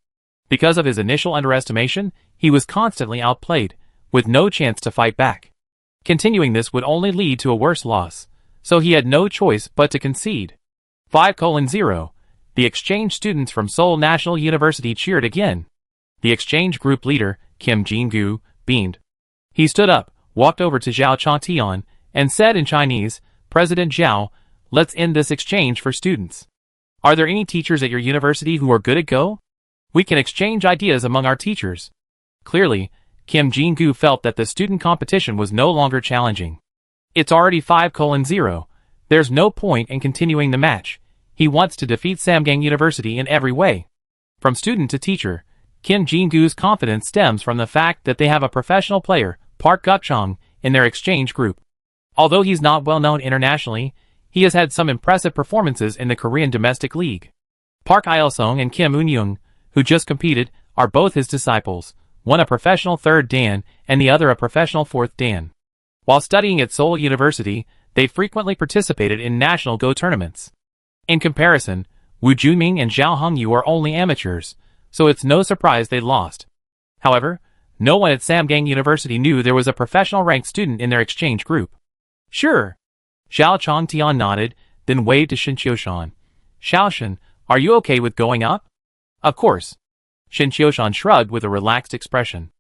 S1: Because of his initial underestimation, he was constantly outplayed, with no chance to fight back. Continuing this would only lead to a worse loss, so he had no choice but to concede. 5:0. The exchange students from Seoul National University cheered again. The exchange group leader, Kim Jin-gu, beamed. He stood up, walked over to Zhao Chongtian, and said in Chinese, President Zhao, let's end this exchange for students. Are there any teachers at your university who are good at Go? We can exchange ideas among our teachers. Clearly, Kim Jin-gu felt that the student competition was no longer challenging. It's already 5:0. There's no point in continuing the match. He wants to defeat Samgang University in every way. From student to teacher, Kim Jin-gu's confidence stems from the fact that they have a professional player, Park Guk-chang, in their exchange group. Although he's not well known internationally, he has had some impressive performances in the Korean domestic league. Park Il-sung and Kim Eun-young, who just competed, are both his disciples, one a professional 3rd Dan and the other a professional 4th Dan. While studying at Seoul University, they frequently participated in national Go tournaments. In comparison, Woo Junming and Zhao Hongyu are only amateurs, so it's no surprise they lost. However, no one at Samgang University knew there was a professional ranked student in their exchange group. Sure. Xiao Chongtian nodded, then waved to Shin Qiushan. Xiaoshan, are you okay with going up? Of course. Shin Qiushan shrugged with a relaxed expression.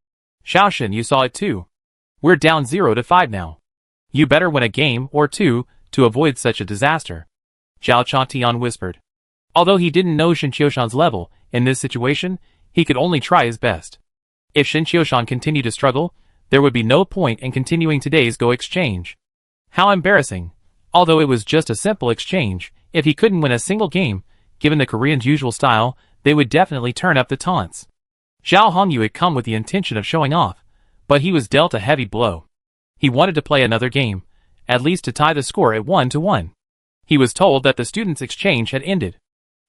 S1: Xiaoshan, you saw it too. We're down 0-5 now. You better win a game or two to avoid such a disaster. Xiao Chongtian whispered. Although he didn't know Shin Qiushan's level, in this situation, he could only try his best. If Shin Qiushan continued to struggle, there would be no point in continuing today's Go exchange. How embarrassing. Although it was just a simple exchange, if he couldn't win a single game, given the Koreans' usual style, they would definitely turn up the taunts. Zhao Hongyu had come with the intention of showing off, but he was dealt a heavy blow. He wanted to play another game, at least to tie the score at 1-1. He was told that the students' exchange had ended.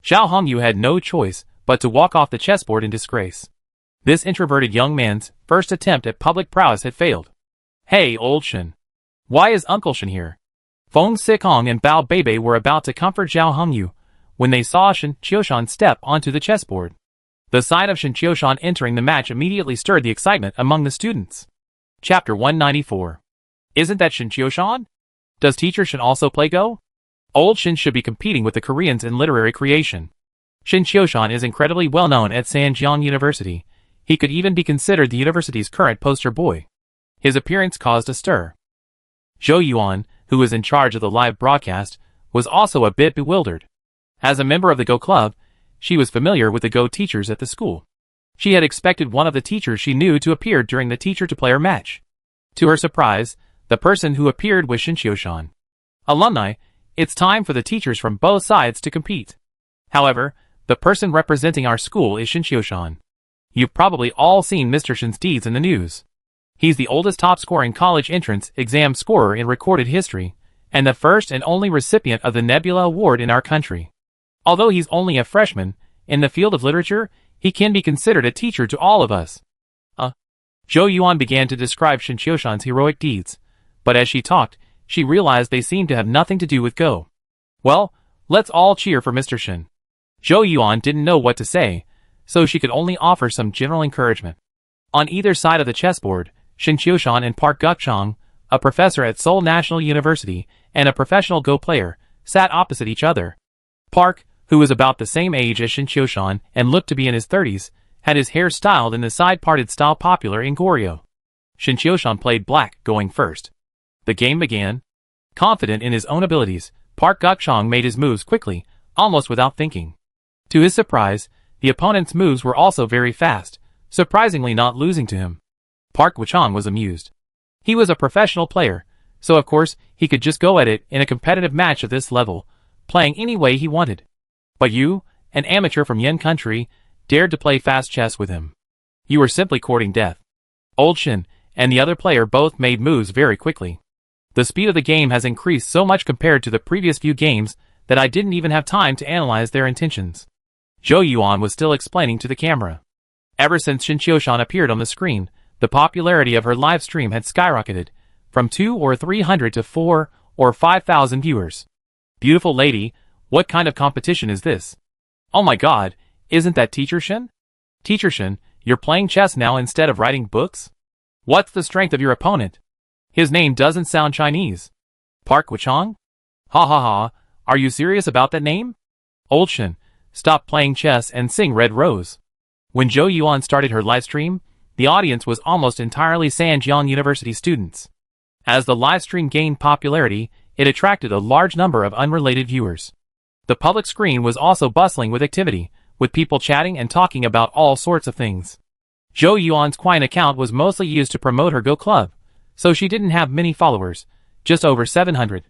S1: Zhao Hongyu had no choice but to walk off the chessboard in disgrace. This introverted young man's first attempt at public prowess had failed. Hey, old Shin. Why is Uncle Shin here? Feng Sikong and Bao Beibei were about to comfort Zhao Hongyu when they saw Shin Qiushan step onto the chessboard. The sight of Shin Qiushan entering the match immediately stirred the excitement among the students. Chapter 194. Isn't that Shin Qiushan? Does Teacher Shin also play Go? Old Shin should be competing with the Koreans in literary creation. Shin Qiushan is incredibly well known at Samgang University. He could even be considered the university's current poster boy. His appearance caused a stir. Zhou Yuan, who was in charge of the live broadcast, was also a bit bewildered. As a member of the Go Club, she was familiar with the Go teachers at the school. She had expected one of the teachers she knew to appear during the teacher-to-player match. To her surprise, the person who appeared was Shin Qiushan. Alumni, it's time for the teachers from both sides to compete. However, the person representing our school is Shin Qiushan. You've probably all seen Mr. Shin's deeds in the news. He's the oldest top-scoring college entrance exam scorer in recorded history, and the first and only recipient of the Nebula Award in our country. Although he's only a freshman, in the field of literature, he can be considered a teacher to all of us. Zhou Yuan began to describe Shin Qiushan's heroic deeds, but as she talked, she realized they seemed to have nothing to do with Go. Well, let's all cheer for Mr. Shin. Zhou Yuan didn't know what to say, so she could only offer some general encouragement. On either side of the chessboard, Shin Qiushan and Park Guk-chang, a professor at Seoul National University and a professional Go player, sat opposite each other. Park, who was about the same age as Shin Qiushan and looked to be in his 30s, had his hair styled in the side-parted style popular in Goryeo. Shin Qiushan played black, going first. The game began. Confident in his own abilities, Park Guk-chang made his moves quickly, almost without thinking. To his surprise, the opponent's moves were also very fast, surprisingly not losing to him. Park Guk-chang was amused. He was a professional player, so of course he could just go at it in a competitive match of this level, playing any way he wanted. But you, an amateur from Yen country, dared to play fast chess with him. You were simply courting death. Old Shin and the other player both made moves very quickly. The speed of the game has increased so much compared to the previous few games that I didn't even have time to analyze their intentions. Zhou Yuan was still explaining to the camera. Ever since Shin Qiushan appeared on the screen, the popularity of her live stream had skyrocketed, from 200 or 300 to 4,000 or 5,000 viewers. Beautiful lady, what kind of competition is this? Oh my god, isn't that Teacher Shin? Teacher Shin, you're playing chess now instead of writing books? What's the strength of your opponent? His name doesn't sound Chinese. Park Guk-chang? Ha ha ha, are you serious about that name? Old Shin, stop playing chess and sing Red Rose. When Zhou Yuan started her livestream, the audience was almost entirely Samgang University students. As the livestream gained popularity, it attracted a large number of unrelated viewers. The public screen was also bustling with activity, with people chatting and talking about all sorts of things. Zhou Yuan's Quine account was mostly used to promote her Go Club, so she didn't have many followers, just over 700.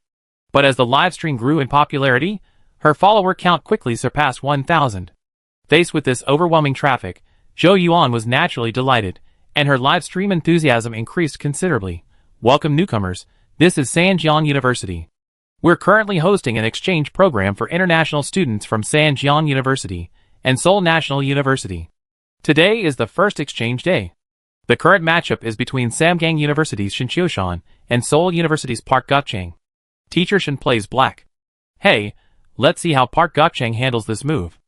S1: But as the livestream grew in popularity, her follower count quickly surpassed 1,000. Faced with this overwhelming traffic, Zhou Yuan was naturally delighted, and her livestream enthusiasm increased considerably. Welcome newcomers, this is Sanjiang University. We're currently hosting an exchange program for international students from Sanjiang University and Seoul National University. Today is the first exchange day. The current matchup is between Samgang University's Shin Chioshan and Seoul University's Park Gokchang. Teacher Shin plays black. Hey, let's see how Park Gokchang handles this move.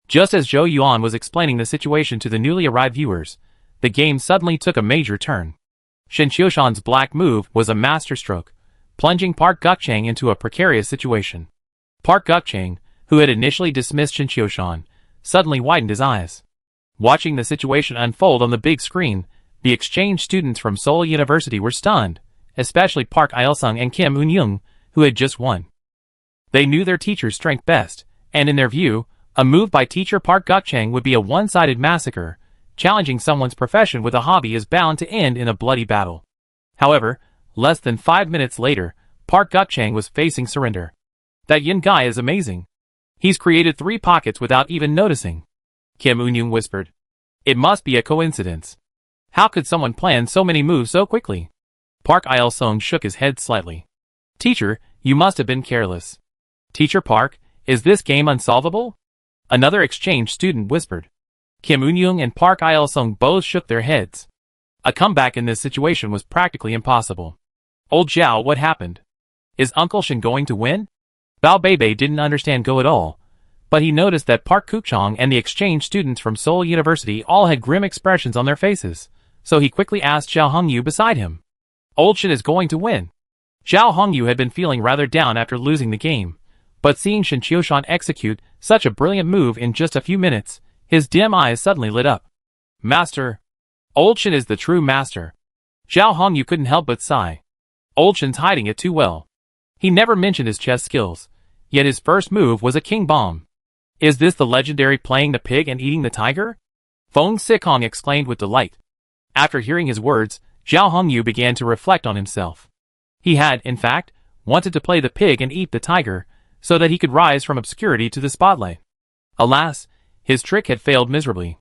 S1: Just as Zhou Yuan was explaining the situation to the newly arrived viewers, the game suddenly took a major turn. Shin Chioshan's black move was a masterstroke, plunging Park Gokchang into a precarious situation. Park Gokchang, who had initially dismissed Shin Chioshan, suddenly widened his eyes. Watching the situation unfold on the big screen, the exchange students from Seoul University were stunned, especially Park Il-sung and Kim Eun-young, who had just won. They knew their teacher's strength best, and in their view, a move by teacher Park Gokchang would be a one-sided massacre. Challenging someone's profession with a hobby is bound to end in a bloody battle. However, less than 5 minutes later, Park Gokchang was facing surrender. That Yin guy is amazing. He's created 3 pockets without even noticing. Kim Eun-young whispered. It must be a coincidence. How could someone plan so many moves so quickly? Park Il-sung shook his head slightly. Teacher, you must have been careless. Teacher Park, is this game unsolvable? Another exchange student whispered. Kim Eun-young and Park Il-sung both shook their heads. A comeback in this situation was practically impossible. Old Zhao, what happened? Is Uncle Shin going to win? Bao Beibei didn't understand Go at all, but he noticed that Park Gokchang and the exchange students from Seoul University all had grim expressions on their faces, so he quickly asked Zhao Hongyu beside him. Old Shin is going to win. Zhao Hongyu had been feeling rather down after losing the game, but seeing Shin Chioshan execute such a brilliant move in just a few minutes, his dim eyes suddenly lit up. Master! Old Shin is the true master. Zhao Hongyu couldn't help but sigh. Old Shin's hiding it too well. He never mentioned his chess skills, yet his first move was a king bomb. Is this the legendary playing the pig and eating the tiger? Feng Sikong exclaimed with delight. After hearing his words, Zhao Hongyu began to reflect on himself. He had, in fact, wanted to play the pig and eat the tiger, so that he could rise from obscurity to the spotlight. Alas, his trick had failed miserably.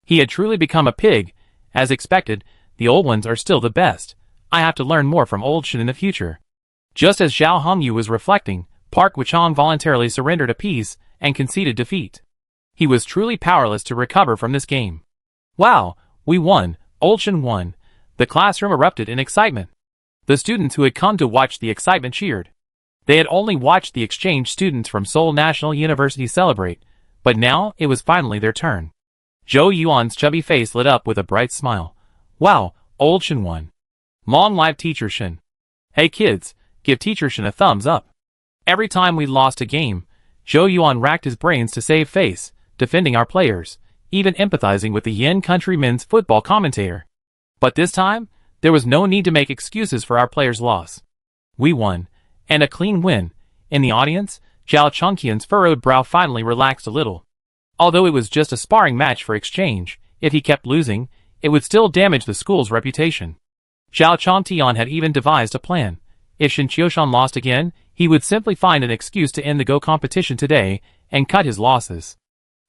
S1: He had truly become a pig. As expected, the old ones are still the best. I have to learn more from Old Shin in the future. Just as Zhao Hongyu was reflecting, Park Gokchang voluntarily surrendered a piece and conceded defeat. He was truly powerless to recover from this game. Wow, we won, Old Shin won. The classroom erupted in excitement. The students who had come to watch the excitement cheered. They had only watched the exchange students from Seoul National University celebrate, but now it was finally their turn. Zhou Yuan's chubby face lit up with a bright smile. Wow, Old Shin won. Long live Teacher Shin. Hey kids, give Teacher Shin a thumbs up. Every time we lost a game, Zhou Yuan racked his brains to save face, defending our players, even empathizing with the Yin Country men's football commentator. But this time, there was no need to make excuses for our players' loss. We won, and a clean win. In the audience, Zhao Chongqian's furrowed brow finally relaxed a little. Although it was just a sparring match for exchange, if he kept losing, it would still damage the school's reputation. Zhao Chongqian had even devised a plan. If Shin Chioshan lost again, he would simply find an excuse to end the Go competition today and cut his losses.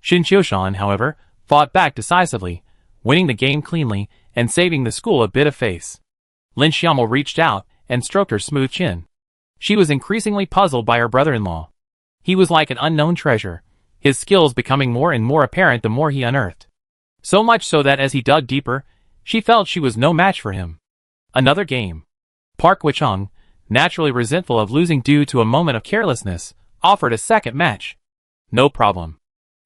S1: Shin Chioshan, however, fought back decisively, winning the game cleanly and saving the school a bit of face. Lin Xiaomo reached out and stroked her smooth chin. She was increasingly puzzled by her brother-in-law. He was like an unknown treasure, his skills becoming more and more apparent the more he unearthed. So much so that as he dug deeper, she felt she was no match for him. Another game. Park Gokchang, naturally resentful of losing due to a moment of carelessness, offered a second match. No problem.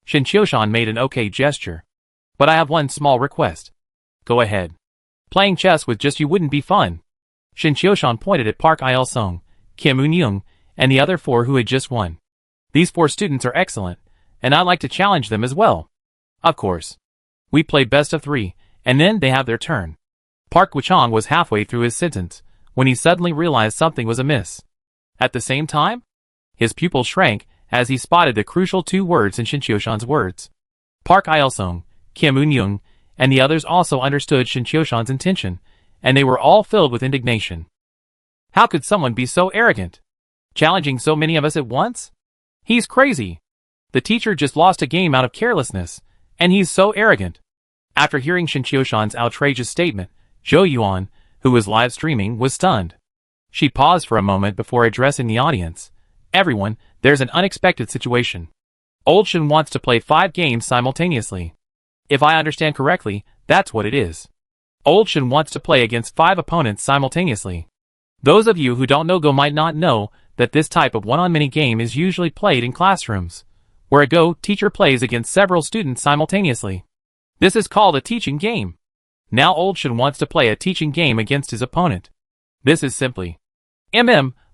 S1: Shin Chioshan made an okay gesture. But I have one small request. Go ahead. Playing chess with just you wouldn't be fun. Shin Chioshan pointed at Park Il-sung, Kim Eun-young, and the other 4 who had just won. These 4 students are excellent, and I'd like to challenge them as well. Of course. We play best of 3, and then they have their turn. Park Gokchang was halfway through his sentence, when he suddenly realized something was amiss. At the same time, his pupil shrank as he spotted the crucial 2 words in Shin Chioshan's words. Park Il-sung, Kim Eun-young, and the others also understood Shin Qiushan's intention, and they were all filled with indignation. How could someone be so arrogant? Challenging so many of us at once? He's crazy. The teacher just lost a game out of carelessness, and he's so arrogant. After hearing Shin Qiushan's outrageous statement, Zhou Yuan, who was live streaming, was stunned. She paused for a moment before addressing the audience. Everyone, there's an unexpected situation. Old Shin wants to play 5 games simultaneously. If I understand correctly, that's what it is. Old Shin wants to play against 5 opponents simultaneously. Those of you who don't know Go might not know that this type of one-on-many game is usually played in classrooms, where a Go teacher plays against several students simultaneously. This is called a teaching game. Now Old Shin wants to play a teaching game against his opponent. This is simply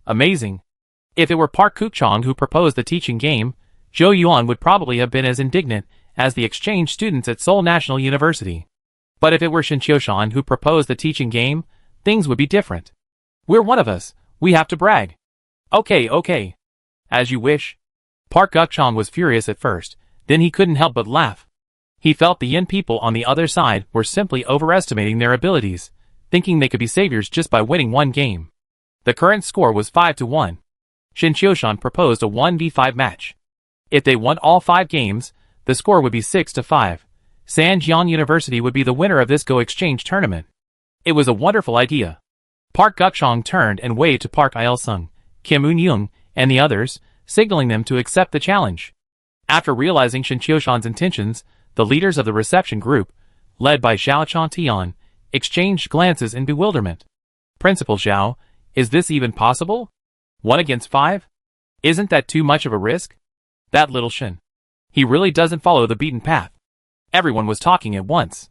S1: amazing. If it were Park Kuk-chong who proposed the teaching game, Zhou Yuan would probably have been as indignant as the exchange students at Seoul National University. But if it were Shin Qiushan who proposed the teaching game, things would be different. We're one of us, we have to brag. Okay. As you wish. Park Kuk-chong was furious at first, then he couldn't help but laugh. He felt the Yin people on the other side were simply overestimating their abilities, thinking they could be saviors just by winning one game. The current score was 5-1. Shin Qiushan proposed a 1v5 match. If they won all 5 games, the score would be 6-5. Sanjian University would be the winner of this Go Exchange tournament. It was a wonderful idea. Park Kuk-chong turned and waved to Park Il-sung, Kim Un-young, and the others, signaling them to accept the challenge. After realizing Shin Qiushan's intentions, the leaders of the reception group, led by Zhao Changtian, exchanged glances in bewilderment. Principal Zhao, is this even possible? 1 against 5? Isn't that too much of a risk? That little Shin. He really doesn't follow the beaten path. Everyone was talking at once.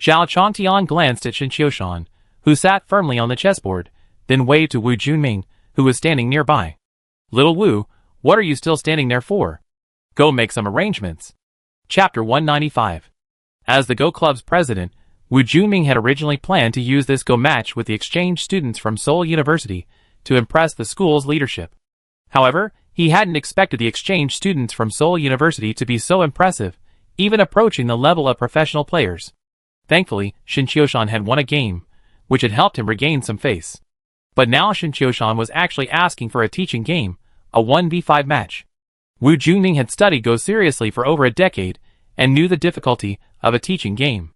S1: Zhao Changtian glanced at Shin Qiushan, who sat firmly on the chessboard, then waved to Wu Junming, who was standing nearby. Little Wu, what are you still standing there for? Go make some arrangements. Chapter 195. As the Go Club's president, Wu Junming had originally planned to use this Go match with the exchange students from Seoul University to impress the school's leadership. However, he hadn't expected the exchange students from Seoul University to be so impressive, even approaching the level of professional players. Thankfully, Shin Qiushan had won a game, which had helped him regain some face. But now Shin Qiushan was actually asking for a teaching game, a 1v5 match. Wu Junming had studied Go seriously for over a decade and knew the difficulty of a teaching game.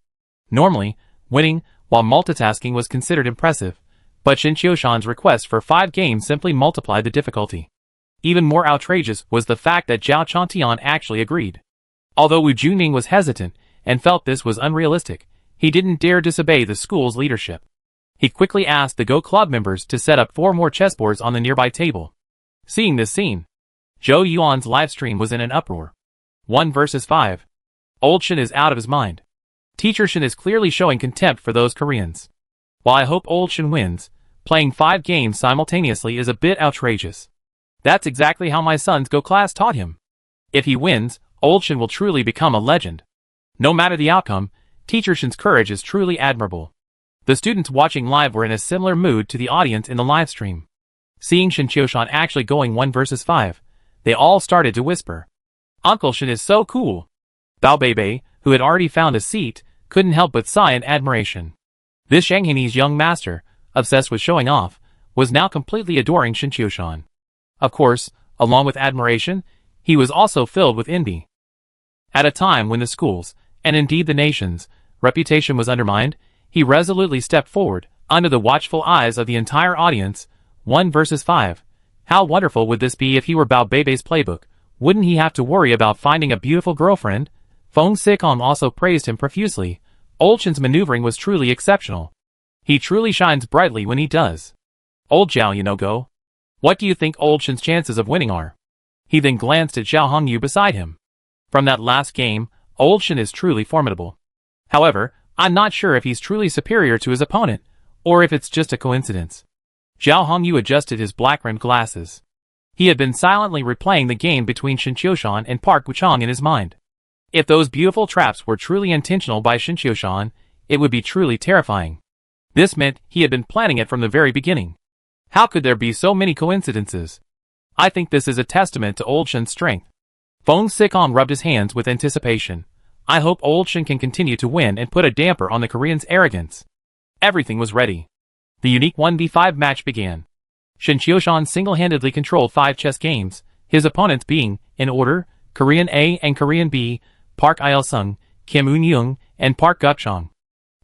S1: Normally, winning while multitasking was considered impressive, but Shin Qiushan's request for 5 games simply multiplied the difficulty. Even more outrageous was the fact that Zhao Changtian actually agreed. Although Wu Junming was hesitant and felt this was unrealistic, he didn't dare disobey the school's leadership. He quickly asked the Go Club members to set up 4 more chessboards on the nearby table. Seeing this scene, Zhou Yuan's livestream was in an uproar. 1 versus 5. Old Shin is out of his mind. Teacher Shin is clearly showing contempt for those Koreans. While I hope Old Shin wins, playing 5 games simultaneously is a bit outrageous. That's exactly how my son's Go class taught him. If he wins, Old Shin will truly become a legend. No matter the outcome, Teacher Shin's courage is truly admirable. The students watching live were in a similar mood to the audience in the live stream. Seeing Shin Qiushan actually going 1 versus 5, they all started to whisper. Uncle Shin is so cool. Bao Beibei, who had already found a seat, couldn't help but sigh in admiration. This Shanghainese young master, obsessed with showing off, was now completely adoring Shin Qiushan. Of course, along with admiration, he was also filled with envy. At a time when the school's, and indeed the nation's, reputation was undermined, he resolutely stepped forward, under the watchful eyes of the entire audience. 1 versus 5. How wonderful would this be if he were Bao Beibei's playbook? Wouldn't he have to worry about finding a beautiful girlfriend? Feng Sikong also praised him profusely. Old Shin's maneuvering was truly exceptional. He truly shines brightly when he does. Old Zhao, you know Go. What do you think Old Shin's chances of winning are? He then glanced at Zhao Hongyu beside him. From that last game, Old Shin is truly formidable. However, I'm not sure if he's truly superior to his opponent, or if it's just a coincidence. Zhao Hongyu adjusted his black-rimmed glasses. He had been silently replaying the game between Shin Qiushan and Park Kuk-chong in his mind. If those beautiful traps were truly intentional by Shin Qiushan, it would be truly terrifying. This meant he had been planning it from the very beginning. How could there be so many coincidences? I think this is a testament to Old Shin's strength. Feng Sikong rubbed his hands with anticipation. I hope Old Shin can continue to win and put a damper on the Koreans' arrogance. Everything was ready. The unique 1v5 match began. Shin Chioshan single-handedly controlled 5 chess games, his opponents being, in order, Korean A and Korean B, Park Il-sung, Kim Un-young, and Park Guk-chong.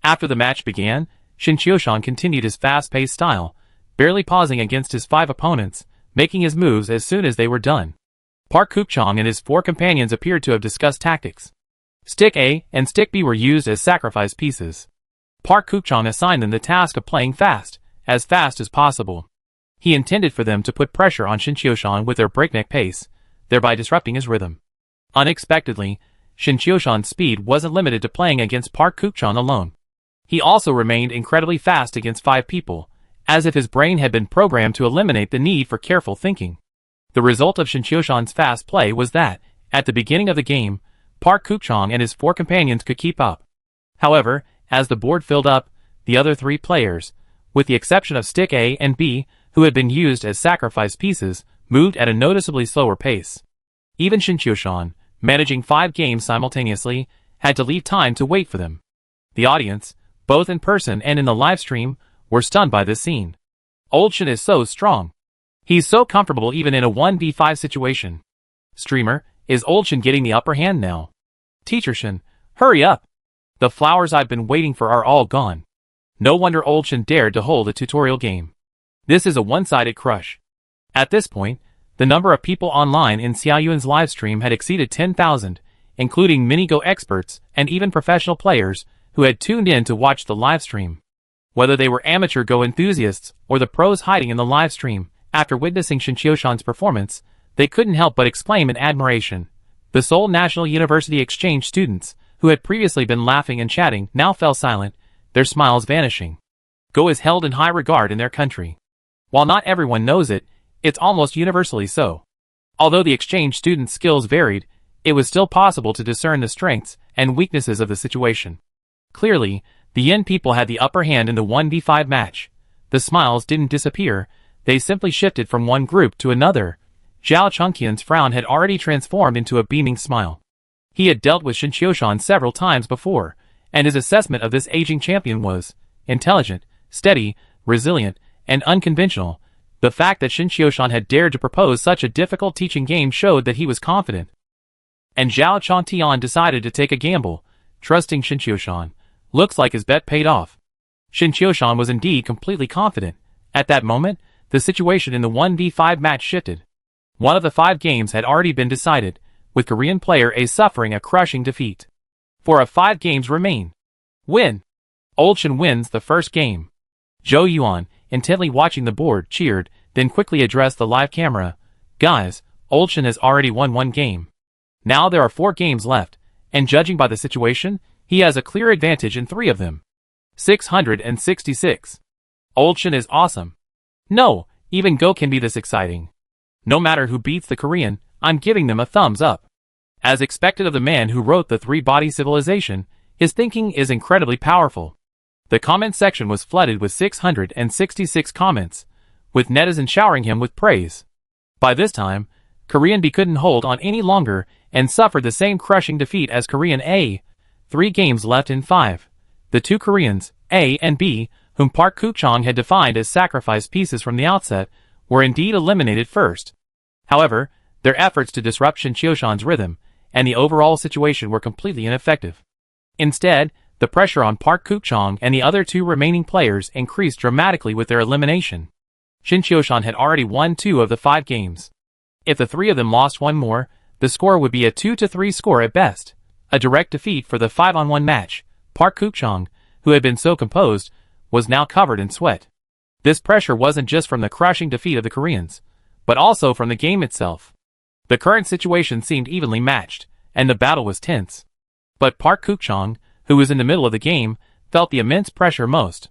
S1: After the match began, Shin Chioshan continued his fast-paced style, barely pausing against his 5 opponents, making his moves as soon as they were done. Park Guk-chong and his 4 companions appeared to have discussed tactics. Stick A and Stick B were used as sacrifice pieces. Park Guk-chong assigned them the task of playing fast as possible. He intended for them to put pressure on Shin Chioshan with their breakneck pace, thereby disrupting his rhythm. Unexpectedly, Shin Chioshan's speed wasn't limited to playing against Park Guk-chong alone. He also remained incredibly fast against 5 people, as if his brain had been programmed to eliminate the need for careful thinking. The result of Shin Chioshan's fast play was that, at the beginning of the game, Park Guk-chong and his 4 companions could keep up. However, as the board filled up, the other 3 players, with the exception of Stick A and B, who had been used as sacrifice pieces, moved at a noticeably slower pace. Even Shin Chioshan, managing 5 games simultaneously, had to leave time to wait for them. The audience, both in person and in the live stream, were stunned by this scene. Old Shin is so strong. He's so comfortable even in a 1v5 situation. Streamer, is Old Shin getting the upper hand now? Teacher Shin, hurry up! The flowers I've been waiting for are all gone. No wonder Old Shin dared to hold a tutorial game. This is a one-sided crush. At this point, the number of people online in Xiaoyuan's livestream had exceeded 10,000, including mini-Go experts and even professional players who had tuned in to watch the livestream. Whether they were amateur Go enthusiasts or the pros hiding in the livestream, after witnessing Shin Chioshan's performance, they couldn't help but exclaim in admiration. The Seoul National University exchange students, who had previously been laughing and chatting, now fell silent, their smiles vanishing. Go is held in high regard in their country. While not everyone knows it, it's almost universally so. Although the exchange students' skills varied, it was still possible to discern the strengths and weaknesses of the situation. Clearly, the Yin people had the upper hand in the 1v5 match. The smiles didn't disappear, they simply shifted from one group to another. Zhao Chongqian's frown had already transformed into a beaming smile. He had dealt with Shin Chioshan several times before, and his assessment of this aging champion was intelligent, steady, resilient, and unconventional. The fact that Shin Chioshan had dared to propose such a difficult teaching game showed that he was confident. And Zhao Chongqian decided to take a gamble, trusting Shin Chioshan. Looks like his bet paid off. Shin Chioshan was indeed completely confident. At that moment, the situation in the 1v5 match shifted. One of the 5 games had already been decided, with Korean player A suffering a crushing defeat. 4 of 5 games remain. Win! Old Shin wins the first game. Zhou Yuan, intently watching the board, cheered, then quickly addressed the live camera. Guys, Old Shin has already won 1 game. Now there are 4 games left, and judging by the situation, he has a clear advantage in 3 of them. 666. Old Shin is awesome. No, even Go can be this exciting. No matter who beats the Korean, I'm giving them a thumbs up. As expected of the man who wrote the 3-body civilization, his thinking is incredibly powerful. The comment section was flooded with 666 comments, with netizens showering him with praise. By this time, Korean B couldn't hold on any longer and suffered the same crushing defeat as Korean A. 3 games left in 5. The 2 Koreans, A and B, whom Park Guk-chong had defined as sacrifice pieces from the outset, were indeed eliminated first. However, their efforts to disrupt Shin Chioshan's rhythm and the overall situation were completely ineffective. Instead, the pressure on Park Guk-chong and the other 2 remaining players increased dramatically with their elimination. Shin Chioshan had already won 2 of the 5 games. If the 3 of them lost 1 more, the score would be a 2-3 score at best. A direct defeat for the 5-on-1 match. Park Guk-chong, who had been so composed, was now covered in sweat. This pressure wasn't just from the crushing defeat of the Koreans, but also from the game itself. The current situation seemed evenly matched, and the battle was tense. But Park Guk-chong, who was in the middle of the game, felt the immense pressure most.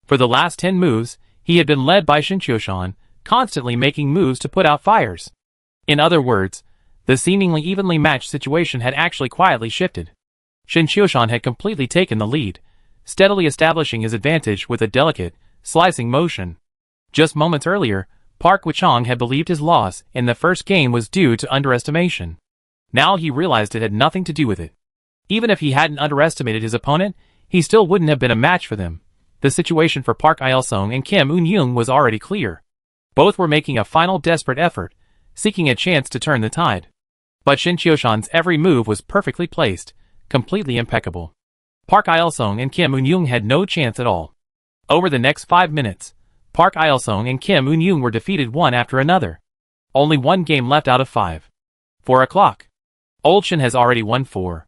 S1: For the last 10 moves, he had been led by Shin Chioshan, constantly making moves to put out fires. In other words, the seemingly evenly matched situation had actually quietly shifted. Shin Chioshan had completely taken the lead, steadily establishing his advantage with a delicate, slicing motion. Just moments earlier, Park Guk-chong had believed his loss in the first game was due to underestimation. Now he realized it had nothing to do with it. Even if he hadn't underestimated his opponent, he still wouldn't have been a match for them. The situation for Park Il-sung and Kim Eun-young was already clear. Both were making a final desperate effort, seeking a chance to turn the tide. But Shin Chio-shan's every move was perfectly placed, completely impeccable. Park Il-sung and Kim Eun-young had no chance at all. Over the next 5 minutes, Park Il-sung and Kim Eun-young were defeated one after another. Only one game left out of 5. 4 o'clock. Old Shin has already won 4.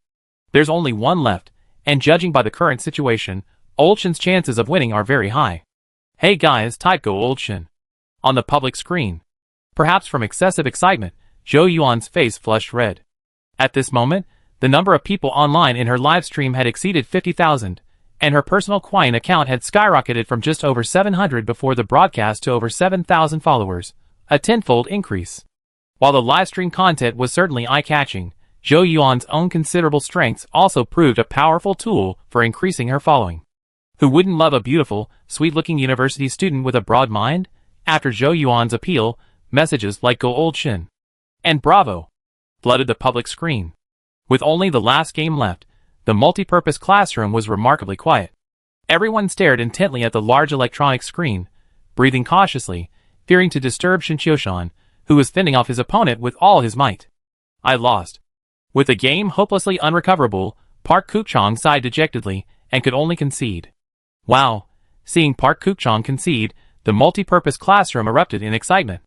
S1: There's only one left, and judging by the current situation, Old Shin's chances of winning are very high. Hey guys, type go Old Shin. On the public screen. Perhaps from excessive excitement, Zhou Yuan's face flushed red. At this moment, the number of people online in her live stream had exceeded 50,000, and her personal Quine account had skyrocketed from just over 700 before the broadcast to over 7,000 followers, a tenfold increase. While the live stream content was certainly eye-catching, Zhou Yuan's own considerable strengths also proved a powerful tool for increasing her following. Who wouldn't love a beautiful, sweet-looking university student with a broad mind? After Zhou Yuan's appeal, messages like "Go Old Shin" and "Bravo" flooded the public screen. With only the last game left, the multi-purpose classroom was remarkably quiet. Everyone stared intently at the large electronic screen, breathing cautiously, fearing to disturb Shin Chio-shan, who was fending off his opponent with all his might. I lost. With the game hopelessly unrecoverable, Park Kuk-chong sighed dejectedly and could only concede. Wow! Seeing Park Kuk-chong concede, the multi-purpose classroom erupted in excitement.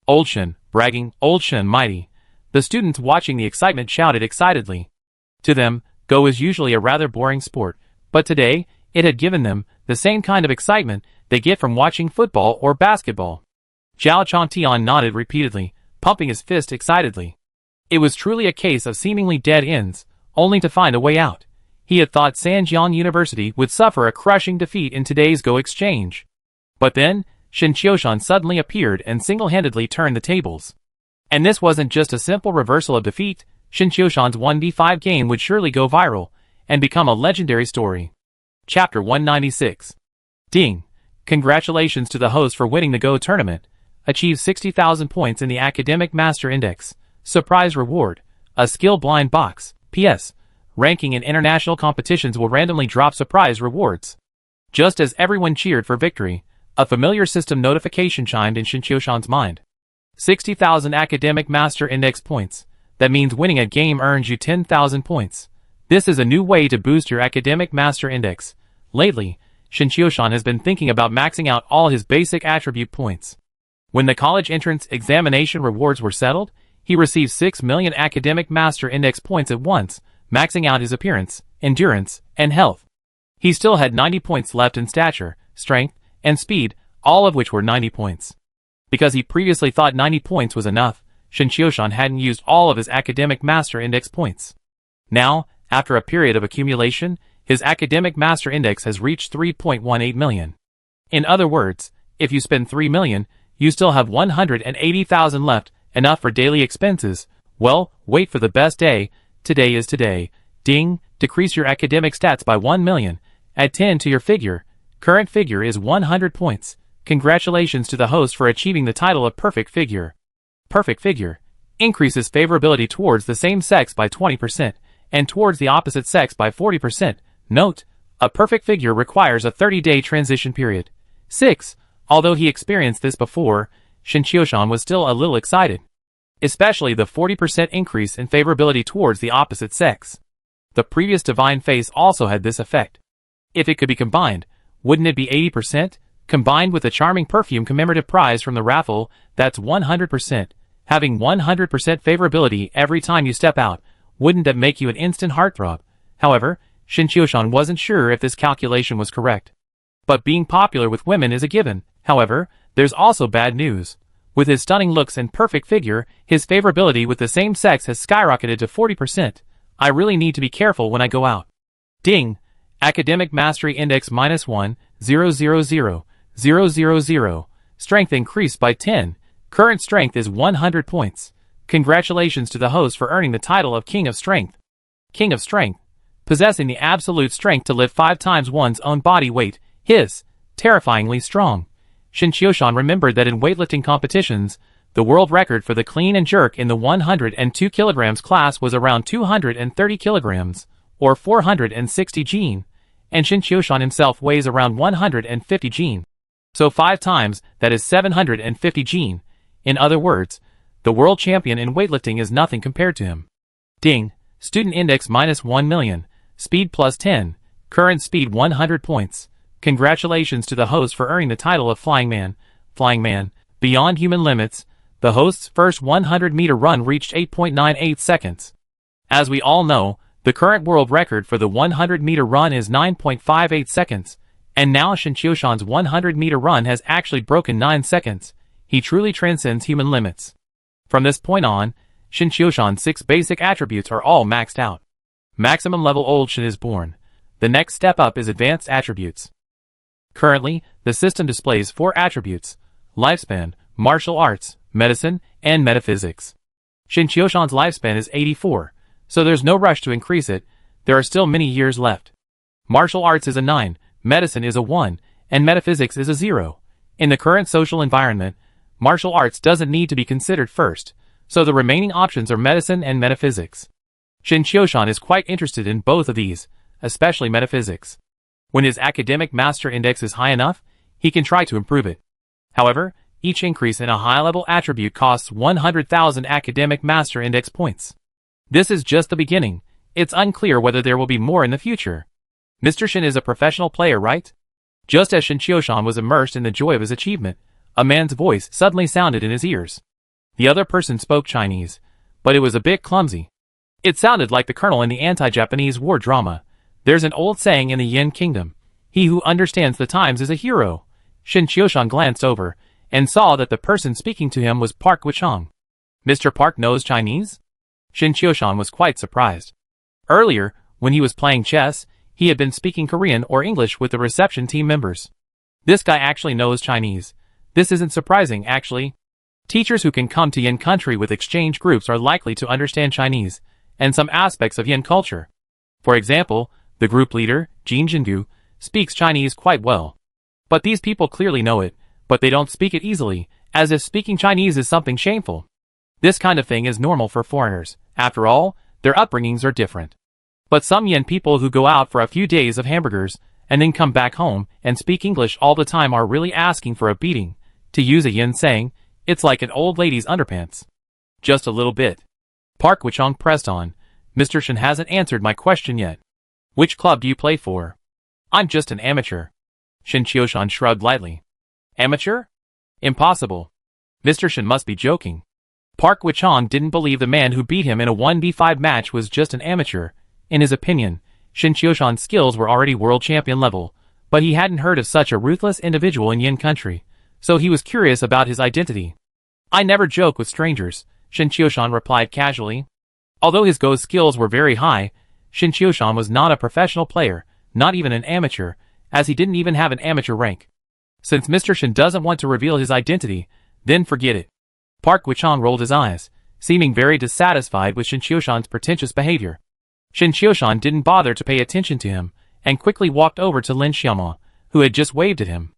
S1: Old Shin, bragging, Old Shin mighty. The students watching the excitement shouted excitedly. To them, Go is usually a rather boring sport, but today, it had given them the same kind of excitement they get from watching football or basketball. Zhao Chongtian nodded repeatedly, pumping his fist excitedly. It was truly a case of seemingly dead ends, only to find a way out. He had thought Sanjiang University would suffer a crushing defeat in today's Go exchange. But then, Shin Chio-shan suddenly appeared and single-handedly turned the tables. And this wasn't just a simple reversal of defeat. Shin Chio-shan's 1v5 game would surely go viral and become a legendary story. Chapter 196. Ding! Congratulations to the host for winning the Go tournament. Achieve 60,000 points in the Academic Master Index. Surprise reward. A skill blind box. P.S. Ranking in international competitions will randomly drop surprise rewards. Just as everyone cheered for victory, a familiar system notification chimed in Shin Chio-shan's mind. 60,000 Academic Master Index points. That means winning a game earns you 10,000 points. This is a new way to boost your Academic Master Index. Lately, Shin Chio-shan has been thinking about maxing out all his basic attribute points. When the college entrance examination rewards were settled, he received 6 million Academic Master Index points at once, maxing out his appearance, endurance, and health. He still had 90 points left in stature, strength, and speed, all of which were 90 points. Because he previously thought 90 points was enough, Shin Chio-shan hadn't used all of his Academic Master Index points. Now, after a period of accumulation, his Academic Master Index has reached 3.18 million. In other words, if you spend 3 million, you still have 180,000 left, enough for daily expenses. Well, wait for the best day. Today is today. Ding! Decrease your academic stats by 1 million. Add 10 to your figure. Current figure is 100 points. Congratulations to the host for achieving the title of Perfect Figure. Perfect Figure increases favorability towards the same sex by 20%, and towards the opposite sex by 40%. Note, a perfect figure requires a 30-day transition period. 6. Although he experienced this before, Shin Chio-shan was still a little excited. Especially the 40% increase in favorability towards the opposite sex. The previous Divine Face also had this effect. If it could be combined, wouldn't it be 80%? Combined with the charming perfume commemorative prize from the raffle, that's 100%. Having 100% favorability every time you step out, wouldn't that make you an instant heartthrob? However, Shin Chio-shan wasn't sure if this calculation was correct. But being popular with women is a given. However, there's also bad news. With his stunning looks and perfect figure, his favorability with the same sex has skyrocketed to 40%. I really need to be careful when I go out. Ding! Academic Mastery Index -1, 000. Strength increased by 10. Current strength is 100 points. Congratulations to the host for earning the title of King of Strength. King of Strength. Possessing the absolute strength to lift 5 times one's own body weight. His. Terrifyingly strong. Shin Chio-shan remembered that in weightlifting competitions, the world record for the clean and jerk in the 102 kilograms class was around 230 kilograms. or 460 jin, and Shin Qiushan himself weighs around 150 jin. So 5 times that is 750 jin. In other words, the world champion in weightlifting is nothing compared to him. Ding, student index minus 1 million, speed plus 10, current speed 100 points. Congratulations to the host for earning the title of Flying Man. Beyond human limits, the host's first 100-meter run reached 8.98 seconds. As we all know, the current world record for the 100-meter run is 9.58 seconds, and now Shin Qiushan's 100-meter run has actually broken 9 seconds. He truly transcends human limits. From this point on, Shin Qiushan's 6 basic attributes are all maxed out. Maximum level old Shin is born. The next step up is advanced attributes. Currently, the system displays 4 attributes: lifespan, martial arts, medicine, and metaphysics. Shin Qiushan's lifespan is 84, so there's no rush to increase it. There are still many years left. Martial arts is a 9, medicine is a 1, and metaphysics is a 0. In the current social environment, martial arts doesn't need to be considered first, so the remaining options are medicine and metaphysics. Shin Qiushan is quite interested in both of these, especially metaphysics. When his academic master index is high enough, he can try to improve it. However, each increase in a high-level attribute costs 100,000 academic master index points. This is just the beginning. It's unclear whether there will be more in the future. Mr. Shin is a professional player, right? Just as Shin Qiushan was immersed in the joy of his achievement, a man's voice suddenly sounded in his ears. The other person spoke Chinese, but it was a bit clumsy. It sounded like the colonel in the anti-Japanese war drama. There's an old saying in the Yin Kingdom: he who understands the times is a hero. Shin Qiushan glanced over, and saw that the person speaking to him was Park Guichang. Mr. Park knows Chinese? Shin Qiushan was quite surprised. Earlier, when he was playing chess, he had been speaking Korean or English with the reception team members. This guy actually knows Chinese. This isn't surprising, actually. Teachers who can come to Yin country with exchange groups are likely to understand Chinese, and some aspects of Yin culture. For example, the group leader, Jin Jingu, speaks Chinese quite well. But these people clearly know it, but they don't speak it easily, as if speaking Chinese is something shameful. This kind of thing is normal for foreigners. After all, their upbringings are different. But some Yin people who go out for a few days of hamburgers, and then come back home and speak English all the time are really asking for a beating. To use a Yin saying, it's like an old lady's underpants. Just a little bit. Park Guichang pressed on. Mr. Shin hasn't answered my question yet. Which club do you play for? I'm just an amateur. Shin Qiushan shrugged lightly. Amateur? Impossible. Mr. Shin must be joking. Park Guichang didn't believe the man who beat him in a 1v5 match was just an amateur. In his opinion, Shin Qiushan's skills were already world champion level, but he hadn't heard of such a ruthless individual in Yin country, so he was curious about his identity. I never joke with strangers, Shin Qiushan replied casually. Although his Go skills were very high, Shin Qiushan was not a professional player, not even an amateur, as he didn't even have an amateur rank. Since Mr. Shin doesn't want to reveal his identity, then forget it. Park Guichang rolled his eyes, seeming very dissatisfied with Shin Qiushan's pretentious behavior. Shin Qiushan didn't bother to pay attention to him, and quickly walked over to Lin Xiaoma, who had just waved at him.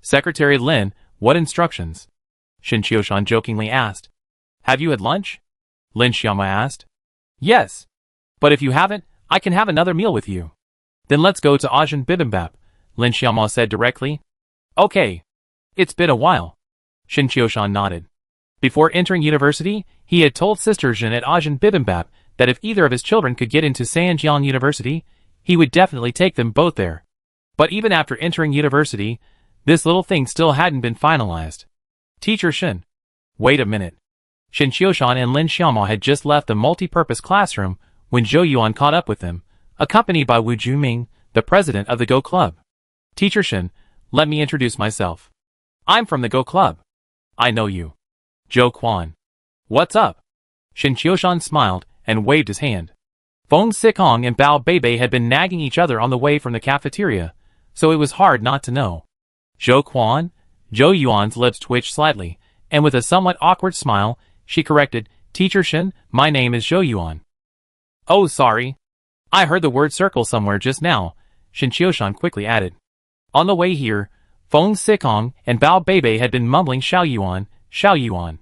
S1: Secretary Lin, what instructions? Shin Qiushan jokingly asked. Have you had lunch? Lin Xiaoma asked. Yes. But if you haven't, I can have another meal with you. Then let's go to Ajin Bibimbap, Lin Xiaoma said directly. Okay. It's been a while. Shin Qiushan nodded. Before entering university, he had told Sister Jin at Ajin Bibimbap that if either of his children could get into Sanjiang University, he would definitely take them both there. But even after entering university, this little thing still hadn't been finalized. Teacher Shin. Wait a minute. Shin Qiushan and Lin Xiaoma had just left the multi-purpose classroom when Zhou Yuan caught up with them, accompanied by Wu Juming, the president of the Go Club. Teacher Shin, let me introduce myself. I'm from the Go Club. I know you. Zhou Quan. What's up? Shin Qiushan smiled and waved his hand. Feng Sikong and Bao Beibei had been nagging each other on the way from the cafeteria, so it was hard not to know. Zhou Quan? Zhou Yuan's lips twitched slightly, and with a somewhat awkward smile, she corrected, Teacher Shin, my name is Zhou Yuan. Oh, sorry. I heard the word circle somewhere just now, Shin Qiushan quickly added. On the way here, Feng Sikong and Bao Beibei had been mumbling Xiao Yuan, Xiao Yuan.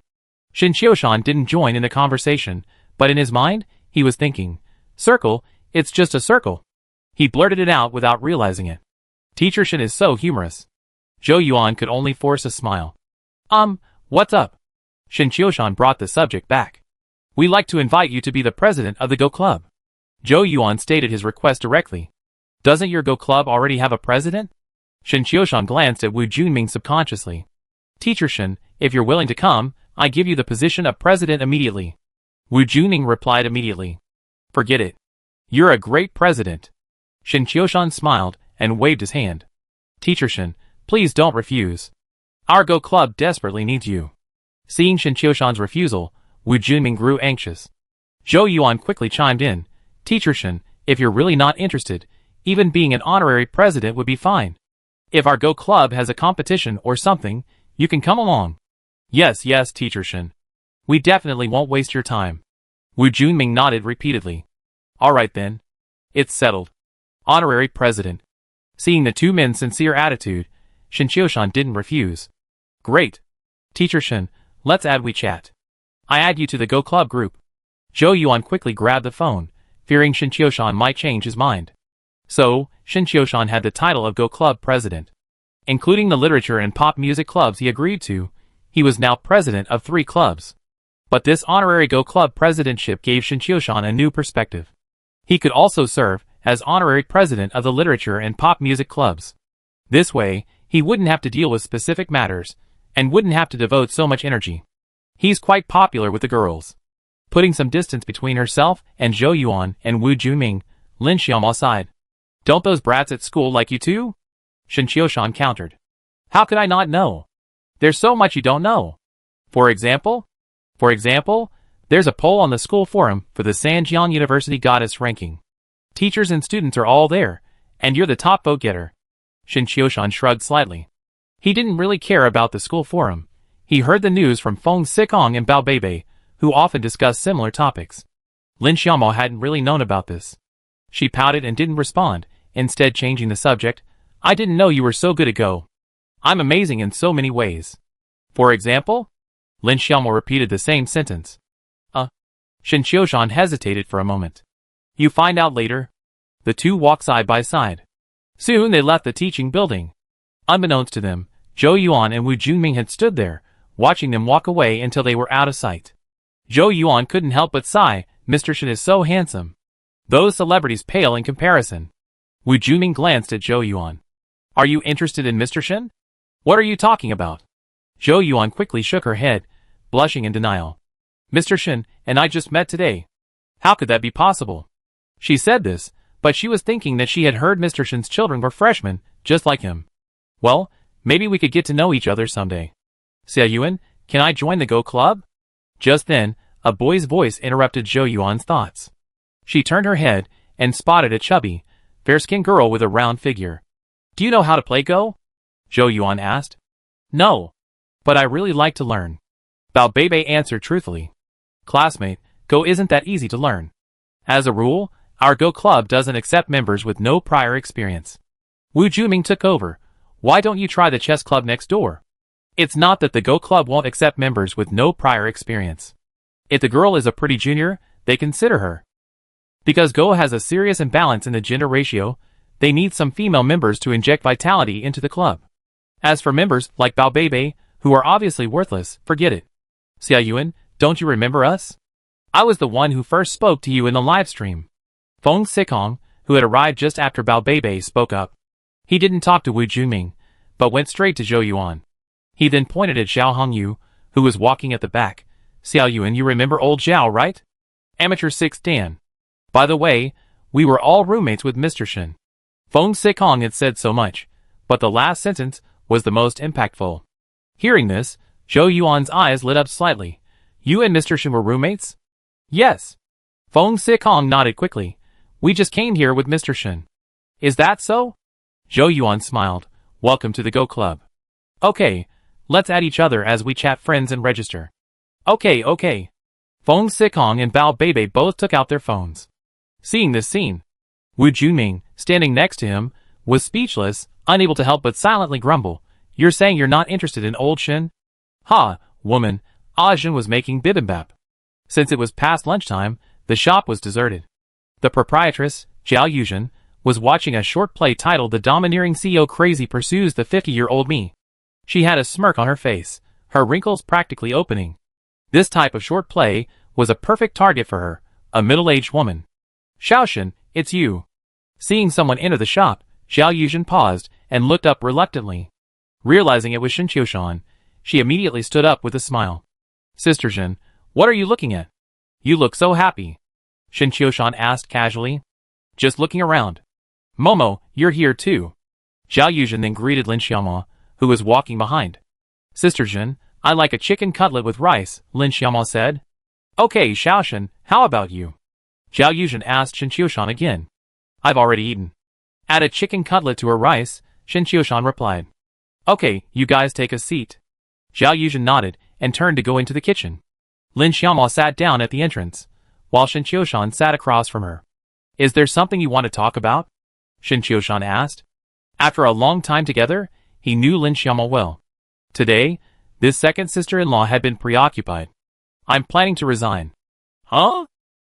S1: Shin Qiushan didn't join in the conversation, but in his mind, he was thinking, circle, It's just a circle. He blurted it out without realizing it. Teacher Shin is so humorous. Zhou Yuan could only force a smile. What's up? Shin Qiushan brought the subject back. We'd like to invite you to be the president of the Go Club. Zhou Yuan stated his request directly. Doesn't your Go Club already have a president? Shin Qiushan glanced at Wu Junming subconsciously. Teacher Shin, if you're willing to come, I give you the position of president immediately. Wu Junming replied immediately. Forget it. You're a great president. Shin Qiushan smiled and waved his hand. Teacher Shin, please don't refuse. Our Go Club desperately needs you. Seeing Shin Qiushan's refusal, Wu Junming grew anxious. Zhou Yuan quickly chimed in. Teacher Shin, if you're really not interested, even being an honorary president would be fine. If our Go Club has a competition or something, you can come along. Yes, Teacher Shin. We definitely won't waste your time. Wu Junming nodded repeatedly. Alright then. It's settled. Honorary president. Seeing the two men's sincere attitude, Shin Qiushan didn't refuse. Great. Teacher Shin, let's add WeChat. I add you to the Go Club group. Zhou Yuan quickly grabbed the phone, fearing Shin Qiushan might change his mind. So, Shin Qiushan had the title of Go Club president. Including the literature and pop music clubs he agreed to, he was now president of 3 clubs. But this honorary Go Club presidentship gave Shin Qiushan a new perspective. He could also serve as honorary president of the literature and pop music clubs. This way, he wouldn't have to deal with specific matters, and wouldn't have to devote so much energy. He's quite popular with the girls. Putting some distance between herself and Zhou Yuan and Wu Junming, Lin Xiaomao sighed. Don't those brats at school like you too? Shin Qiushan countered. How could I not know? There's so much you don't know. For example, there's a poll on the school forum for the Sanjiang University Goddess ranking. Teachers and students are all there, and you're the top vote getter. Shin Qiushan shrugged slightly. He didn't really care about the school forum. He heard the news from Feng Sikong and Bao Beibei, who often discussed similar topics. Lin Xiaomao hadn't really known about this. She pouted and didn't respond, instead changing the subject. I didn't know you were so good at Go. I'm amazing in so many ways. For example? Lin Xiaomao repeated the same sentence. Shin Qiushan hesitated for a moment. You find out later. The two walked side by side. Soon they left the teaching building. Unbeknownst to them, Zhou Yuan and Wu Junming had stood there, watching them walk away until they were out of sight. Zhou Yuan couldn't help but sigh. Mr. Shin is so handsome. Those celebrities pale in comparison. Wu Junming glanced at Zhou Yuan. Are you interested in Mr. Shin? What are you talking about? Zhou Yuan quickly shook her head, blushing in denial. Mr. Shin and I just met today. How could that be possible? She said this, but she was thinking that she had heard Mr. Shin's children were freshmen, just like him. Well, maybe we could get to know each other someday. Xia Yuan, can I join the Go Club? Just then, a boy's voice interrupted Zhou Yuan's thoughts. She turned her head and spotted a chubby, fair-skinned girl with a round figure. Do you know how to play Go? Zhou Yuan asked. No. But I really like to learn. Bao Beibei answered truthfully. Classmate, Go isn't that easy to learn. As a rule, our Go Club doesn't accept members with no prior experience. Wu Junming took over. Why don't you try the chess club next door? It's not that the Go Club won't accept members with no prior experience. If the girl is a pretty junior, they consider her. Because Go has a serious imbalance in the gender ratio, they need some female members to inject vitality into the club. As for members like Bao Beibei, who are obviously worthless, forget it. Xia Yuan, don't you remember us? I was the one who first spoke to you in the live stream. Feng Sikong, who had arrived just after Bao Beibei, spoke up. He didn't talk to Wu Junming, but went straight to Zhou Yuan. He then pointed at Xiao Hongyu, who was walking at the back. Xiao Yuan, you remember old Zhao, right? Amateur 6th Dan. By the way, we were all roommates with Mr. Shin. Feng Sikong had said so much, but the last sentence was the most impactful. Hearing this, Zhou Yuan's eyes lit up slightly. You and Mr. Shin were roommates? Yes. Feng Sikong nodded quickly. We just came here with Mr. Shin. Is that so? Zhou Yuan smiled. Welcome to the Go Club. Okay, let's add each other as WeChat friends and register. Okay. Feng Sikong and Bao Beibei both took out their phones. Seeing this scene, Wu Junming, standing next to him, was speechless, unable to help but silently grumble. You're saying you're not interested in old Shin? Ha, woman, Ajin was making bibimbap. Since it was past lunchtime, the shop was deserted. The proprietress, Zhao Yuzhen, was watching a short play titled The Domineering CEO Crazy Pursues the 50-Year-Old Me. She had a smirk on her face, her wrinkles practically opening. This type of short play was a perfect target for her, a middle-aged woman. Xiaoshen, it's you. Seeing someone enter the shop, Zhao Yuzhen paused and looked up reluctantly. Realizing it was Shen Qiushan, she immediately stood up with a smile. Sister Zhen, what are you looking at? You look so happy. Shen Qiushan asked casually. Just looking around. Momo, you're here too. Zhao Yuzhen then greeted Lin Xiaoma, who was walking behind. Sister Zhen, I like a chicken cutlet with rice, Lin Xiaoma said. Okay, Xiaoshen, how about you? Zhao Yuzhen asked Shen Qiushan again. I've already eaten. Add a chicken cutlet to her rice, Shen Qiushan replied. Okay, you guys take a seat. Zhao Yuzhen nodded and turned to go into the kitchen. Lin Xiaoma sat down at the entrance, while Shen Qiushan sat across from her. Is there something you want to talk about? Shen Qiushan asked. After a long time together, he knew Lin Xiaoma well. Today, this second sister-in-law had been preoccupied. I'm planning to resign. Huh?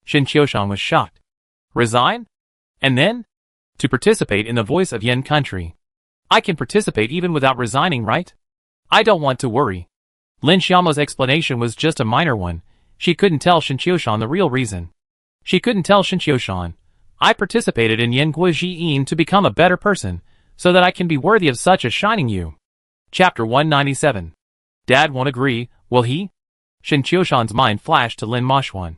S1: Shen Qiushan was shocked. Resign? And then? To participate in the Voice of Yan country. I can participate even without resigning, right? I don't want to worry. Lin Xiaoma's explanation was just a minor one. She couldn't tell Shen Qiushan the real reason. She couldn't tell Shen Qiushan, I participated in Yan Guojiyin to become a better person, so that I can be worthy of such a shining you. Chapter 197. Dad won't agree, will he? Shen Qiushan's mind flashed to Lin Moshuan.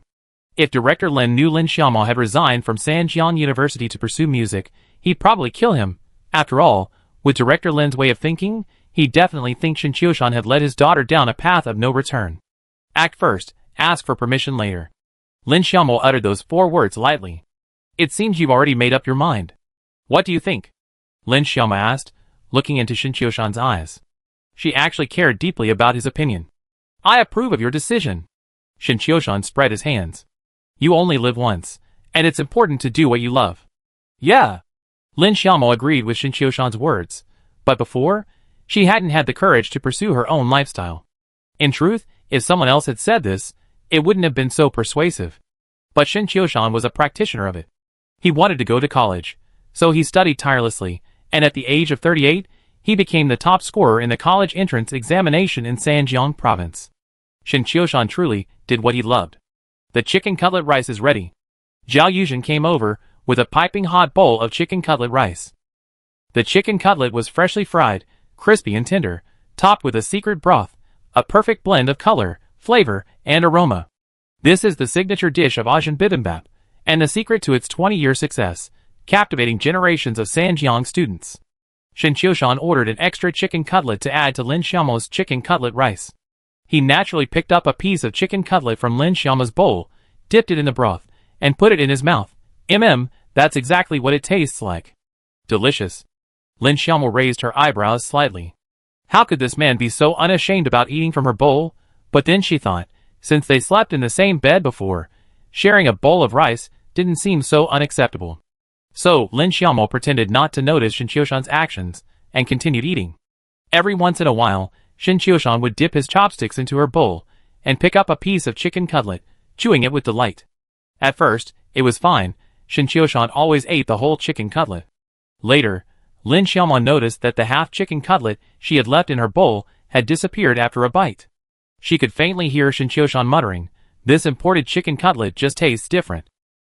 S1: If Director Lin knew Lin Xiaoma had resigned from Sanjiang University to pursue music, he'd probably kill him. After all, with Director Lin's way of thinking, he'd definitely think Shen Qiushan had led his daughter down a path of no return. Act first, ask for permission later. Lin Xiaoma uttered those 4 words lightly. It seems you've already made up your mind. What do you think? Lin Xiaoma asked, looking into Shen Qiushan's eyes. She actually cared deeply about his opinion. I approve of your decision. Shen Qiushan spread his hands. You only live once, and it's important to do what you love. Yeah. Lin Xiaoma agreed with Shen Qiushan's words, but before, she hadn't had the courage to pursue her own lifestyle. In truth, if someone else had said this, it wouldn't have been so persuasive. But Shen Qiushan was a practitioner of it. He wanted to go to college, so he studied tirelessly, and at the age of 38, he became the top scorer in the college entrance examination in Sanjiang province. Shen Qiushan truly did what he loved. The chicken cutlet rice is ready. Zhao Yuzhen came over with a piping hot bowl of chicken cutlet rice. The chicken cutlet was freshly fried, crispy and tender, topped with a secret broth, a perfect blend of color, flavor, and aroma. This is the signature dish of Asian bibimbap, and the secret to its 20-year success, captivating generations of Sanjiang students. Shen Qiushan ordered an extra chicken cutlet to add to Lin Xiaoma's chicken cutlet rice. He naturally picked up a piece of chicken cutlet from Lin Xiaoma's bowl, dipped it in the broth, and put it in his mouth. That's exactly what it tastes like. Delicious. Lin Xiaoma raised her eyebrows slightly. How could this man be so unashamed about eating from her bowl? But then she thought, since they slept in the same bed before, sharing a bowl of rice didn't seem so unacceptable. So, Lin Xiaoma pretended not to notice Shen Qiushan's actions, and continued eating. Every once in a while, Shen Qiushan would dip his chopsticks into her bowl, and pick up a piece of chicken cutlet, chewing it with delight. At first, it was fine. Shen Qiushan always ate the whole chicken cutlet. Later, Lin Xiaoma noticed that the half chicken cutlet she had left in her bowl had disappeared after a bite. She could faintly hear Shen Qiushan muttering, "This imported chicken cutlet just tastes different."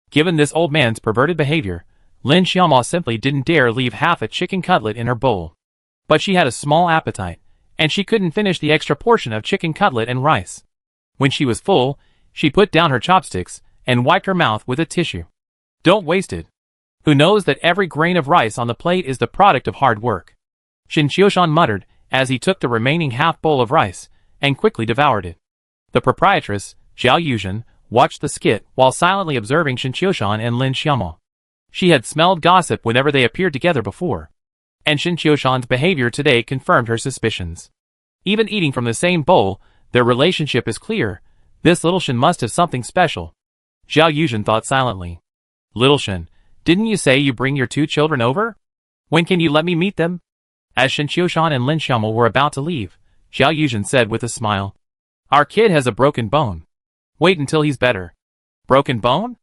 S1: Given this old man's perverted behavior, Lin Xiaoma simply didn't dare leave half a chicken cutlet in her bowl. But she had a small appetite, and she couldn't finish the extra portion of chicken cutlet and rice. When she was full, she put down her chopsticks and wiped her mouth with a tissue. Don't waste it. Who knows that every grain of rice on the plate is the product of hard work? Shen Qiushan muttered as he took the remaining half bowl of rice and quickly devoured it. The proprietress, Zhao Yuzhen, watched the skit while silently observing Shen Qiushan and Lin Xiaoma. She had smelled gossip whenever they appeared together before, and Shen Qiushan's behavior today confirmed her suspicions. Even eating from the same bowl, their relationship is clear. This little Shen must have something special. Zhao Yuzhen thought silently. Little Shen, didn't you say you bring your 2 children over? When can you let me meet them? As Shen Qiushan and Lin Xiaoma were about to leave, Zhao Yuzhen said with a smile. Our kid has a broken bone. Wait until he's better. Broken bone?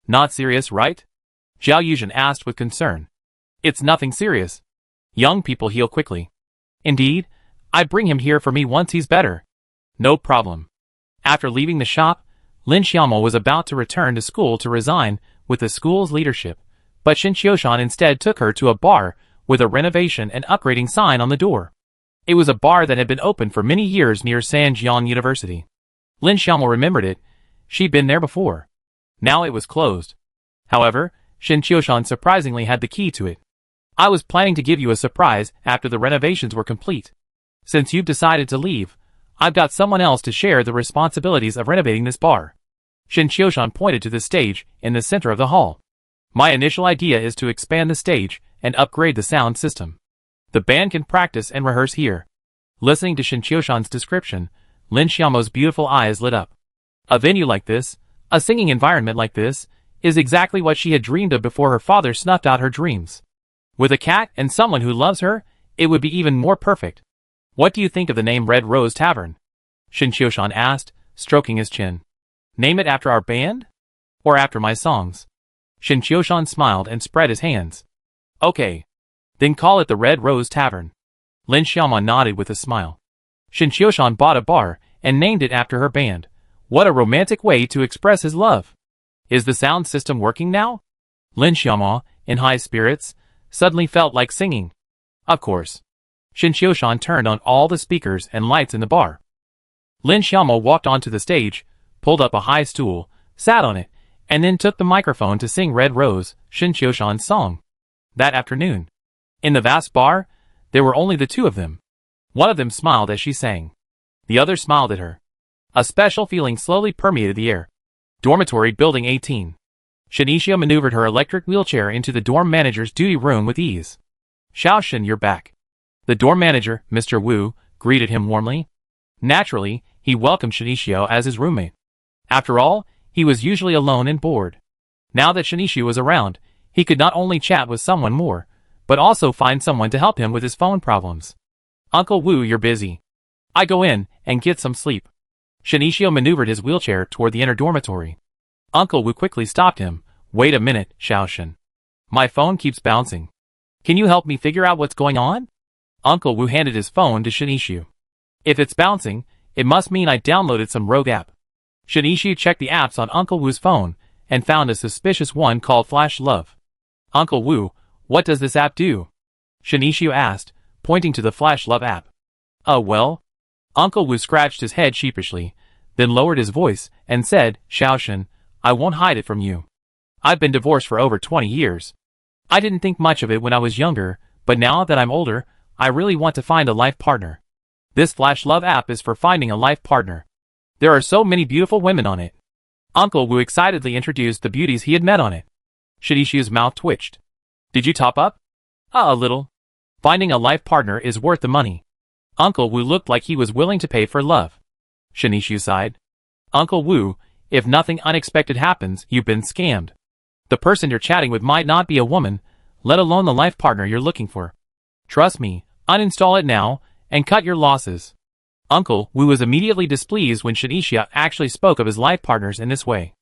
S1: Not serious, right? Zhao Yuzhen asked with concern. It's nothing serious. Young people heal quickly. Indeed, I'd bring him here for me once he's better. No problem. After leaving the shop, Lin Xiaomo was about to return to school to resign with the school's leadership, but Shin Qiushan instead took her to a bar with a renovation and upgrading sign on the door. It was a bar that had been open for many years near Sanjiang University. Lin Xiaomo remembered it. She'd been there before. Now it was closed. However, Shin Qiushan surprisingly had the key to it. I was planning to give you a surprise after the renovations were complete. Since you've decided to leave, I've got someone else to share the responsibilities of renovating this bar. Shin Qiushan pointed to the stage in the center of the hall. My initial idea is to expand the stage and upgrade the sound system. The band can practice and rehearse here. Listening to Shin Qiushan's description, Lin Xiaomo's beautiful eyes lit up. A venue like this, a singing environment like this, is exactly what she had dreamed of before her father snuffed out her dreams. With a cat and someone who loves her, it would be even more perfect. What do you think of the name Red Rose Tavern? Shin Qiushan asked, stroking his chin. Name it after our band? Or after my songs? Shin Qiushan smiled and spread his hands. Okay. Then call it the Red Rose Tavern. Lin Xiaomo nodded with a smile. Shin Qiushan bought a bar and named it after her band. What a romantic way to express his love. Is the sound system working now? Lin Xiaomo, in high spirits, suddenly felt like singing. Of course. Shin Qiushan turned on all the speakers and lights in the bar. Lin Xiaomo walked onto the stage, pulled up a high stool, sat on it, and then took the microphone to sing Red Rose, Shin Qiushan's song. That afternoon, in the vast bar, there were only the two of them. One of them smiled as she sang. The other smiled at her. A special feeling slowly permeated the air. Dormitory Building 18. Shinichio maneuvered her electric wheelchair into the dorm manager's duty room with ease. Xiaoshin, you're back. The dorm manager, Mr. Wu, greeted him warmly. Naturally, he welcomed Shinichio as his roommate. After all, he was usually alone and bored. Now that Shinichio was around, he could not only chat with someone more, but also find someone to help him with his phone problems. Uncle Wu, you're busy. I go in and get some sleep. Shinichio maneuvered his wheelchair toward the inner dormitory. Uncle Wu quickly stopped him. Wait a minute, Xiaoshin. My phone keeps bouncing. Can you help me figure out what's going on? Uncle Wu handed his phone to Shinichio. If it's bouncing, it must mean I downloaded some rogue app. Shinichio checked the apps on Uncle Wu's phone and found a suspicious one called Flash Love. Uncle Wu, what does this app do? Shinichio asked, pointing to the Flash Love app. Well. Uncle Wu scratched his head sheepishly, then lowered his voice and said, Xiaoshin, I won't hide it from you. I've been divorced for over 20 years. I didn't think much of it when I was younger, but now that I'm older, I really want to find a life partner. This Flash Love app is for finding a life partner. There are so many beautiful women on it. Uncle Wu excitedly introduced the beauties he had met on it. Shinichio's mouth twitched. Did you top up? A little. Finding a life partner is worth the money. Uncle Wu looked like he was willing to pay for love. Shinichio sighed. Uncle Wu, if nothing unexpected happens, you've been scammed. The person you're chatting with might not be a woman, let alone the life partner you're looking for. Trust me, uninstall it now, and cut your losses. Uncle Wu was immediately displeased when Shinichio actually spoke of his life partners in this way.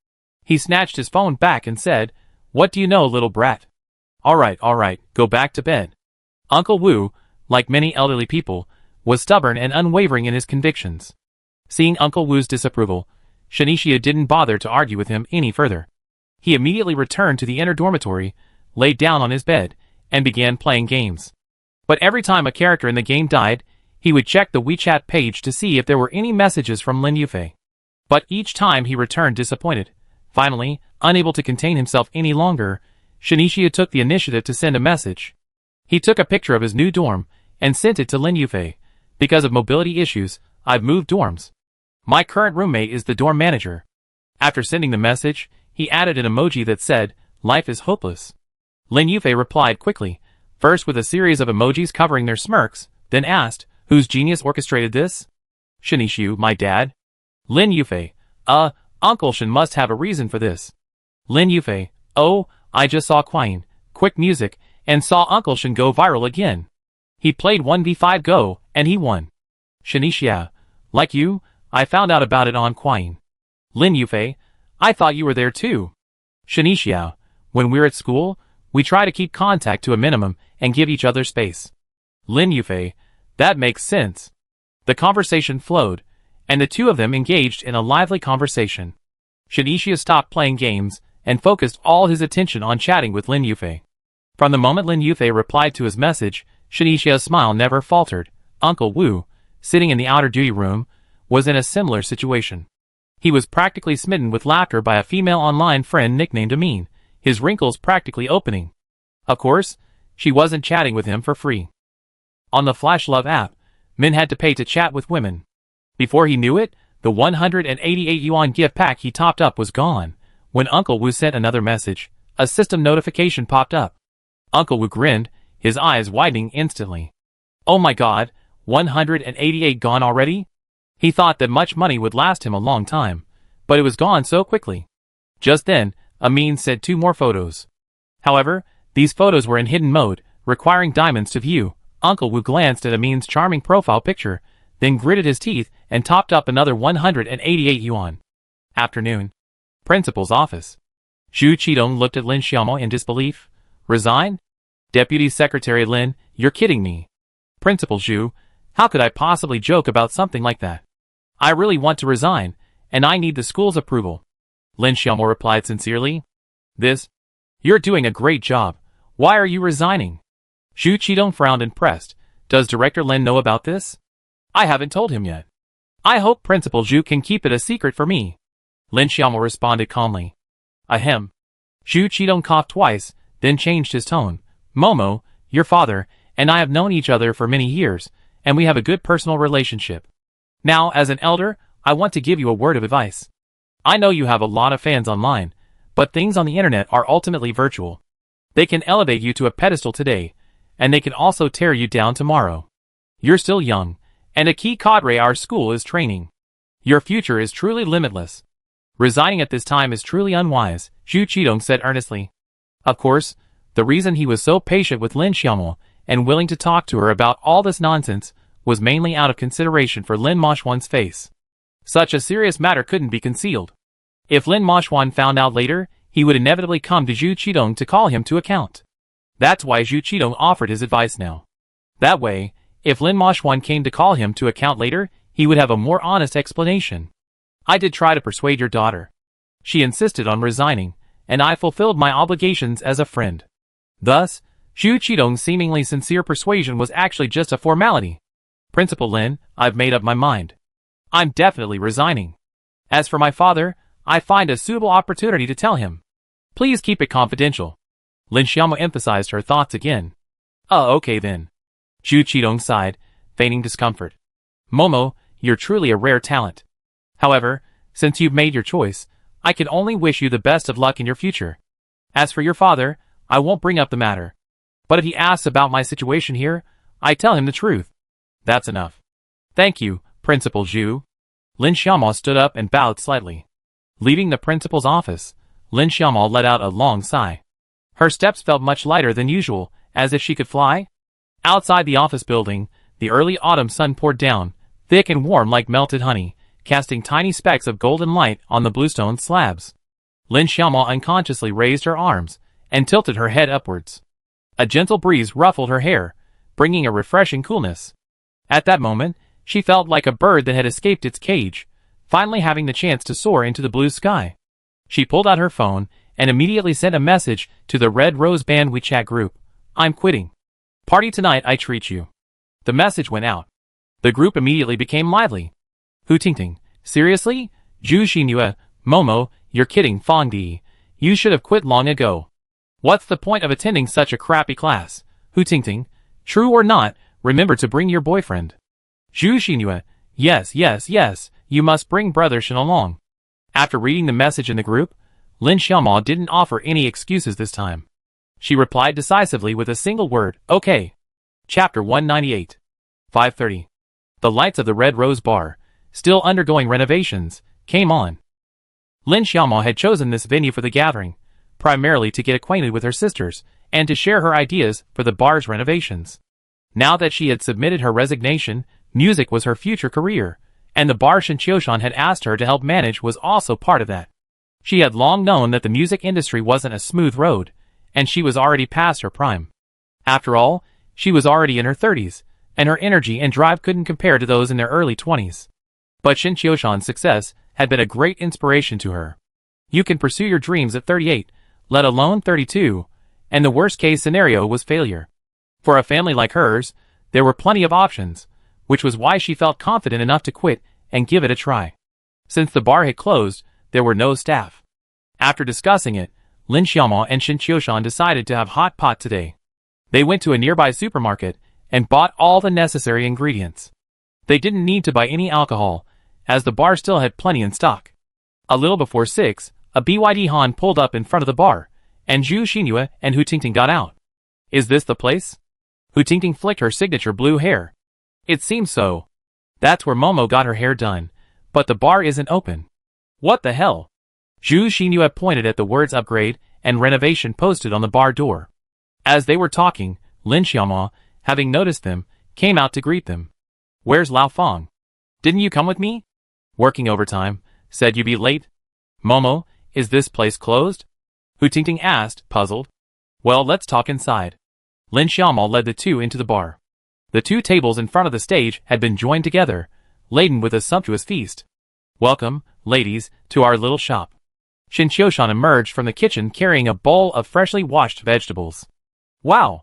S1: He snatched his phone back and said, What do you know, little brat? Alright, go back to bed. Uncle Wu, like many elderly people, was stubborn and unwavering in his convictions. Seeing Uncle Wu's disapproval, Shinichio didn't bother to argue with him any further. He immediately returned to the inner dormitory, laid down on his bed, and began playing games. But every time a character in the game died, he would check the WeChat page to see if there were any messages from Lin Yufei. But each time he returned disappointed. Finally, unable to contain himself any longer, Shinichio took the initiative to send a message. He took a picture of his new dorm and sent it to Lin Yufei. Because of mobility issues, I've moved dorms. My current roommate is the dorm manager. After sending the message, he added an emoji that said, Life is hopeless. Lin Yufei replied quickly, first with a series of emojis covering their smirks, then asked, Whose genius orchestrated this? Shinichio, my dad. Lin Yufei, Uncle Shin must have a reason for this. Lin Yufei, oh, I just saw Quine, quick music, and saw Uncle Shin go viral again. He played 1v5 Go, and he won. Shinichio, like you, I found out about it on Quine. Lin Yufei, I thought you were there too. Shinixiao, when we're at school, we try to keep contact to a minimum and give each other space. Lin Yufei, that makes sense. The conversation flowed, and the two of them engaged in a lively conversation. Shinichia stopped playing games and focused all his attention on chatting with Lin Yufei. From the moment Lin Yufei replied to his message, Shinichia's smile never faltered. Uncle Wu, sitting in the outer duty room, was in a similar situation. He was practically smitten with laughter by a female online friend nicknamed Amin, his wrinkles practically opening. Of course, she wasn't chatting with him for free. On the Flash Love app, Min had to pay to chat with women. Before he knew it, the 188 yuan gift pack he topped up was gone. When Uncle Wu sent another message, a system notification popped up. Uncle Wu grinned, his eyes widening instantly. Oh my god, 188 gone already? He thought that much money would last him a long time, but it was gone so quickly. Just then, Amin said 2 more photos. However, these photos were in hidden mode, requiring diamonds to view. Uncle Wu glanced at Amin's charming profile picture, then gritted his teeth and topped up another 188 yuan. Afternoon. Principal's office. Zhu Qidong looked at Lin Xiaomo in disbelief. Resign? Deputy Secretary Lin, you're kidding me. Principal Zhu, how could I possibly joke about something like that? I really want to resign, and I need the school's approval. Lin Xiaomo replied sincerely. You're doing a great job. Why are you resigning? Zhu Qidong frowned impressed. Does Director Lin know about this? I haven't told him yet. I hope Principal Zhu can keep it a secret for me. Lin Xiaomo responded calmly. Ahem. Zhu Qidong coughed twice, then changed his tone. Momo, your father, and I have known each other for many years, and we have a good personal relationship. Now, as an elder, I want to give you a word of advice. I know you have a lot of fans online, but things on the internet are ultimately virtual. They can elevate you to a pedestal today, and they can also tear you down tomorrow. You're still young, and a key cadre our school is training. Your future is truly limitless. Resigning at this time is truly unwise, Zhu Qidong said earnestly. Of course, the reason he was so patient with Lin Xiaomo and willing to talk to her about all this nonsense was mainly out of consideration for Lin Moshwan's face. Such a serious matter couldn't be concealed. If Lin Moshwan found out later, he would inevitably come to Zhu Qidong to call him to account. That's why Zhu Qidong offered his advice now. That way, if Lin Moshwan came to call him to account later, he would have a more honest explanation. I did try to persuade your daughter. She insisted on resigning, and I fulfilled my obligations as a friend. Thus, Zhu Qidong's seemingly sincere persuasion was actually just a formality. Principal Lin, I've made up my mind. I'm definitely resigning. As for my father, I find a suitable opportunity to tell him. Please keep it confidential. Lin Xiaomo emphasized her thoughts again. Oh, okay then. Zhu Qidong sighed, feigning discomfort. Momo, you're truly a rare talent. However, since you've made your choice, I can only wish you the best of luck in your future. As for your father, I won't bring up the matter. But if he asks about my situation here, I tell him the truth. That's enough. Thank you, Principal Zhu. Lin Xiaomo stood up and bowed slightly. Leaving the principal's office, Lin Xiaomo let out a long sigh. Her steps felt much lighter than usual, as if she could fly. Outside the office building, the early autumn sun poured down, thick and warm like melted honey, casting tiny specks of golden light on the bluestone slabs. Lin Xiaomo unconsciously raised her arms and tilted her head upwards. A gentle breeze ruffled her hair, bringing a refreshing coolness. At that moment, she felt like a bird that had escaped its cage, finally having the chance to soar into the blue sky. She pulled out her phone and immediately sent a message to the Red Rose Band WeChat group. I'm quitting. Party tonight, I treat you. The message went out. The group immediately became lively. Hu Tingting, seriously? Zhu Xinhua, Momo, you're kidding, Fangdi. You should have quit long ago. What's the point of attending such a crappy class? Hu Tingting, true or not, remember to bring your boyfriend. Zhu Xinhua, yes, you must bring Brother Shen along. After reading the message in the group, Lin Xiaomo didn't offer any excuses this time. She replied decisively with a single word, okay. Chapter 198. 5:30. The lights of the Red Rose Bar, still undergoing renovations, came on. Lin Xiaomo had chosen this venue for the gathering, primarily to get acquainted with her sisters, and to share her ideas for the bar's renovations. Now that she had submitted her resignation, music was her future career, and the bar Shen Qiushan had asked her to help manage was also part of that. She had long known that the music industry wasn't a smooth road, and she was already past her prime. After all, she was already in her 30s, and her energy and drive couldn't compare to those in their early 20s. But Shin Qiushan's success had been a great inspiration to her. You can pursue your dreams at 38, let alone 32, and the worst-case scenario was failure. For a family like hers, there were plenty of options, which was why she felt confident enough to quit and give it a try. Since the bar had closed, there were no staff. After discussing it, Lin Xiaomao and Shin Qiushan decided to have hot pot today. They went to a nearby supermarket and bought all the necessary ingredients. They didn't need to buy any alcohol, as the bar still had plenty in stock. A little before 6, a BYD Han pulled up in front of the bar, and Zhu Xinyue and Hu Tingting got out. Is this the place? Hu Tingting flicked her signature blue hair. It seems so. That's where Momo got her hair done, but the bar isn't open. What the hell? Zhu Xinyue pointed at the words upgrade and renovation posted on the bar door. As they were talking, Lin Xiaomao, having noticed them, came out to greet them. Where's Lao Fong? Didn't you come with me? Working overtime, said you'd be late. Momo, is this place closed? Hu Tingting asked, puzzled. Well, let's talk inside. Lin Xiaomao led the two into the bar. The two tables in front of the stage had been joined together, laden with a sumptuous feast. Welcome, ladies, to our little shop. Shin Qiushan emerged from the kitchen carrying a bowl of freshly washed vegetables. Wow!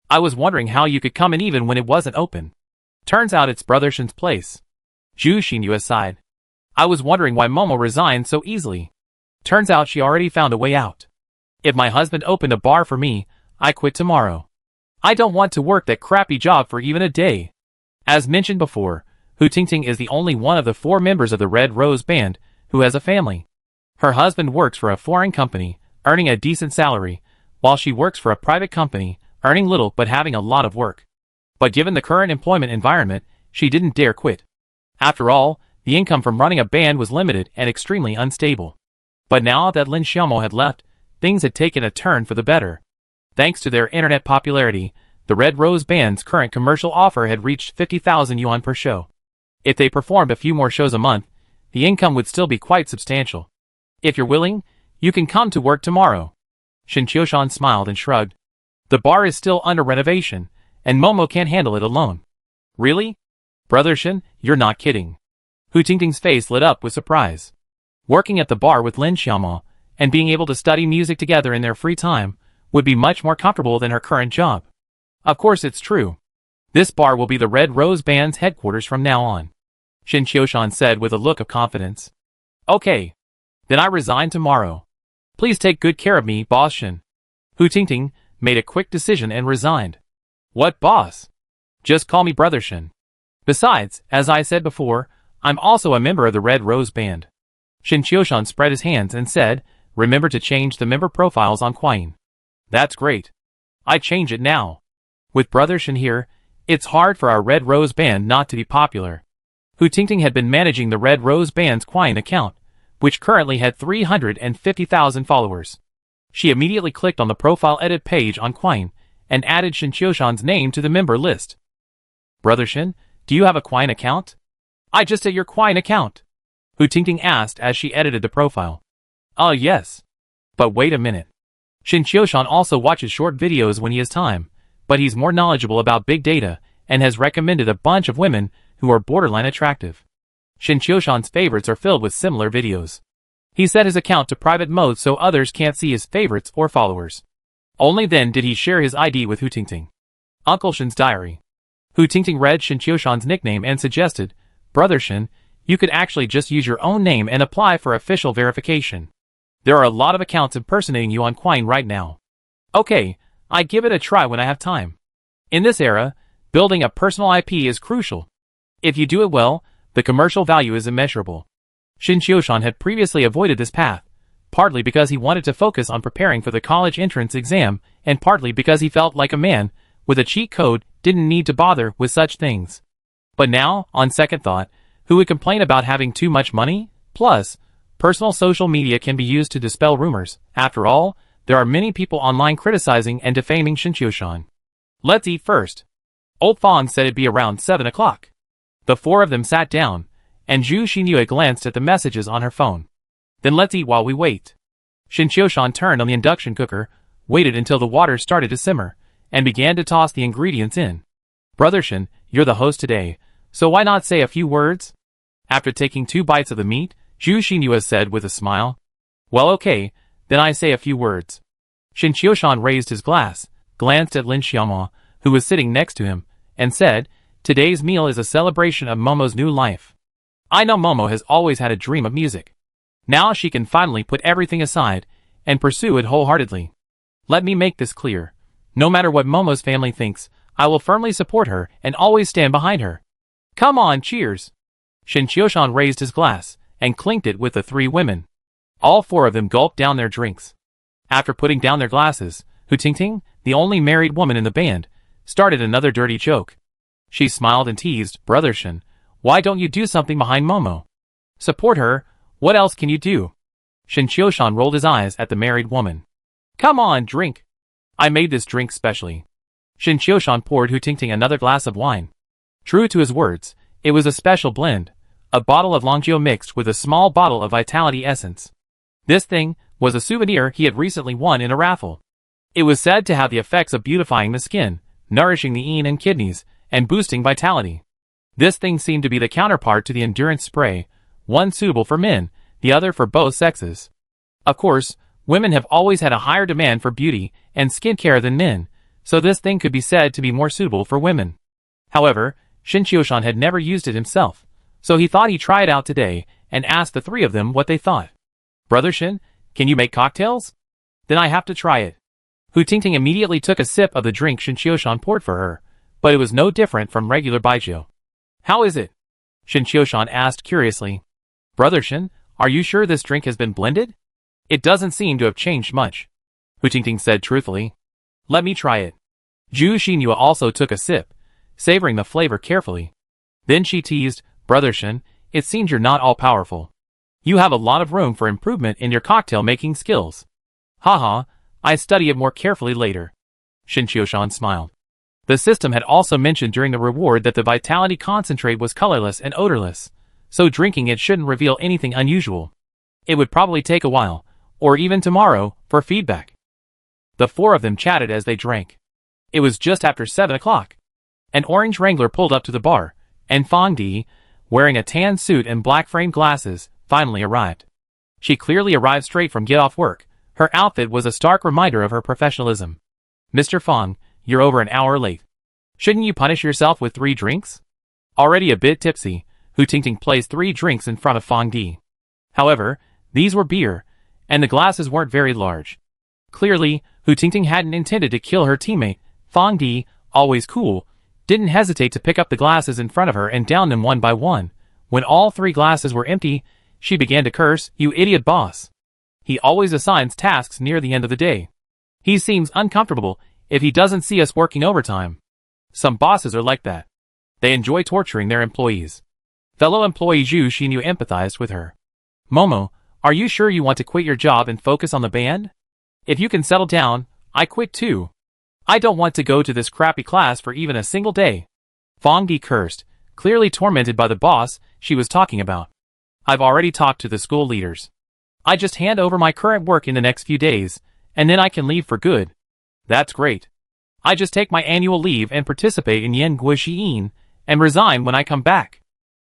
S1: I was wondering how you could come in even when it wasn't open. Turns out it's Brother Shin's place. Zhu Xinyue sighed. I was wondering why Momo resigned so easily. Turns out she already found a way out. If my husband opened a bar for me, I quit tomorrow. I don't want to work that crappy job for even a day. As mentioned before, Hu Tingting is the only one of the 4 members of the Red Rose Band who has a family. Her husband works for a foreign company, earning a decent salary, while she works for a private company, earning little but having a lot of work. But given the current employment environment, she didn't dare quit. After all, the income from running a band was limited and extremely unstable. But now that Lin Xiaomao had left, things had taken a turn for the better. Thanks to their internet popularity, the Red Rose Band's current commercial offer had reached 50,000 yuan per show. If they performed a few more shows a month, the income would still be quite substantial. If you're willing, you can come to work tomorrow. Shin Qiushan smiled and shrugged. The bar is still under renovation, and Momo can't handle it alone. Really? Brother Shin, you're not kidding. Hu Tingting's face lit up with surprise. Working at the bar with Lin Xiaomao, and being able to study music together in their free time, would be much more comfortable than her current job. Of course it's true. This bar will be the Red Rose Band's headquarters from now on. Shin Qiushan said with a look of confidence. Okay. Then I resign tomorrow. Please take good care of me, Boss Shin. Hu Tingting made a quick decision and resigned. What boss? Just call me Brother Shin. Besides, as I said before, I'm also a member of the Red Rose Band. Shin Qiushan spread his hands and said, remember to change the member profiles on Quine. That's great. I change it now. With Brother Shin here, it's hard for our Red Rose Band not to be popular. Hu Tingting had been managing the Red Rose Band's Quine account, which currently had 350,000 followers. She immediately clicked on the profile edit page on Quine and added Shin Qiushan's name to the member list. Brother Shin, do you have a Quine account? I just did your Quine account. Hu Tingting asked as she edited the profile. Yes. But wait a minute. Shin Qiushan also watches short videos when he has time, but he's more knowledgeable about big data and has recommended a bunch of women who are borderline attractive. Shin Qiushan's favorites are filled with similar videos. He set his account to private mode so others can't see his favorites or followers. Only then did he share his ID with Hu Tingting. Uncle Shin's diary. Hu Tingting read Shin Qiushan's nickname and suggested, Brother Shin, you could actually just use your own name and apply for official verification. There are a lot of accounts impersonating you on Quine right now. Okay, I give it a try when I have time. In this era, building a personal IP is crucial. If you do it well, the commercial value is immeasurable. Shin Qiushan had previously avoided this path, partly because he wanted to focus on preparing for the college entrance exam, and partly because he felt like a man, with a cheat code, didn't need to bother with such things. But now, on second thought, who would complain about having too much money? Plus, personal social media can be used to dispel rumors. After all, there are many people online criticizing and defaming Shin Qiushan. Let's eat first. Old Fong said it'd be around 7 o'clock. The 4 of them sat down, and Zhu Xinyue glanced at the messages on her phone. Then let's eat while we wait. Shin Qiushan turned on the induction cooker, waited until the water started to simmer, and began to toss the ingredients in. Brother Shin, you're the host today, so why not say a few words? After taking 2 bites of the meat, Zhu Xinhua said with a smile. Well, okay, then I say a few words. Shin Qiushan raised his glass, glanced at Lin Xiaomo, who was sitting next to him, and said, Today's meal is a celebration of Momo's new life. I know Momo has always had a dream of music. Now she can finally put everything aside and pursue it wholeheartedly. Let me make this clear. No matter what Momo's family thinks, I will firmly support her and always stand behind her. Come on, cheers! Shin Qiushan raised his glass and clinked it with the 3 women. All 4 of them gulped down their drinks. After putting down their glasses, Hu Tingting, the only married woman in the band, started another dirty joke. She smiled and teased, Brother Shin, why don't you do something behind Momo? Support her, what else can you do? Shin Qiushan rolled his eyes at the married woman. Come on, drink. I made this drink specially. Shin Qiushan poured Hu Tingting another glass of wine. True to his words, it was a special blend, a bottle of Longjiu mixed with a small bottle of Vitality Essence. This thing was a souvenir he had recently won in a raffle. It was said to have the effects of beautifying the skin, nourishing the yin and kidneys, and boosting vitality. This thing seemed to be the counterpart to the endurance spray, one suitable for men, the other for both sexes. Of course, women have always had a higher demand for beauty and skincare than men, so this thing could be said to be more suitable for women. However, Shin Qiushan had never used it himself, so he thought he'd try it out today and asked the 3 of them what they thought. Brother Shin, can you make cocktails? Then I have to try it. Hu Tingting immediately took a sip of the drink Shin Qiushan poured for her, but it was no different from regular baijiu. How is it? Shin Qiushan asked curiously. Brother Shin, are you sure this drink has been blended? It doesn't seem to have changed much. Hu Tingting said truthfully. Let me try it. Zhu Xinhua also took a sip, savoring the flavor carefully. Then she teased, Brother Shin, it seems you're not all-powerful. You have a lot of room for improvement in your cocktail-making skills. Haha, I study it more carefully later. Shin Qiushan smiled. The system had also mentioned during the reward that the vitality concentrate was colorless and odorless, so drinking it shouldn't reveal anything unusual. It would probably take a while, or even tomorrow, for feedback. The 4 of them chatted as they drank. It was just after 7 o'clock. An orange Wrangler pulled up to the bar, and Fang Di, wearing a tan suit and black-framed glasses, finally arrived. She clearly arrived straight from get off work. Her outfit was a stark reminder of her professionalism. Mr. Fang, you're over an hour late. Shouldn't you punish yourself with 3 drinks? Already a bit tipsy, Hu Tingting placed 3 drinks in front of Fang Di. However, these were beer, and the glasses weren't very large. Clearly, Hu Tingting hadn't intended to kill her teammate. Fang Di, always cool, didn't hesitate to pick up the glasses in front of her and down them one by one. When all 3 glasses were empty, she began to curse, You idiot boss. He always assigns tasks near the end of the day. He seems uncomfortable if he doesn't see us working overtime. Some bosses are like that. They enjoy torturing their employees. Fellow employee Zhu Xinyu empathized with her. Momo, are you sure you want to quit your job and focus on the band? If you can settle down, I quit too. I don't want to go to this crappy class for even a single day. Fang Di cursed, clearly tormented by the boss she was talking about. I've already talked to the school leaders. I just hand over my current work in the next few days, and then I can leave for good. That's great. I just take my annual leave and participate in Yan Guoxiyin, and resign when I come back.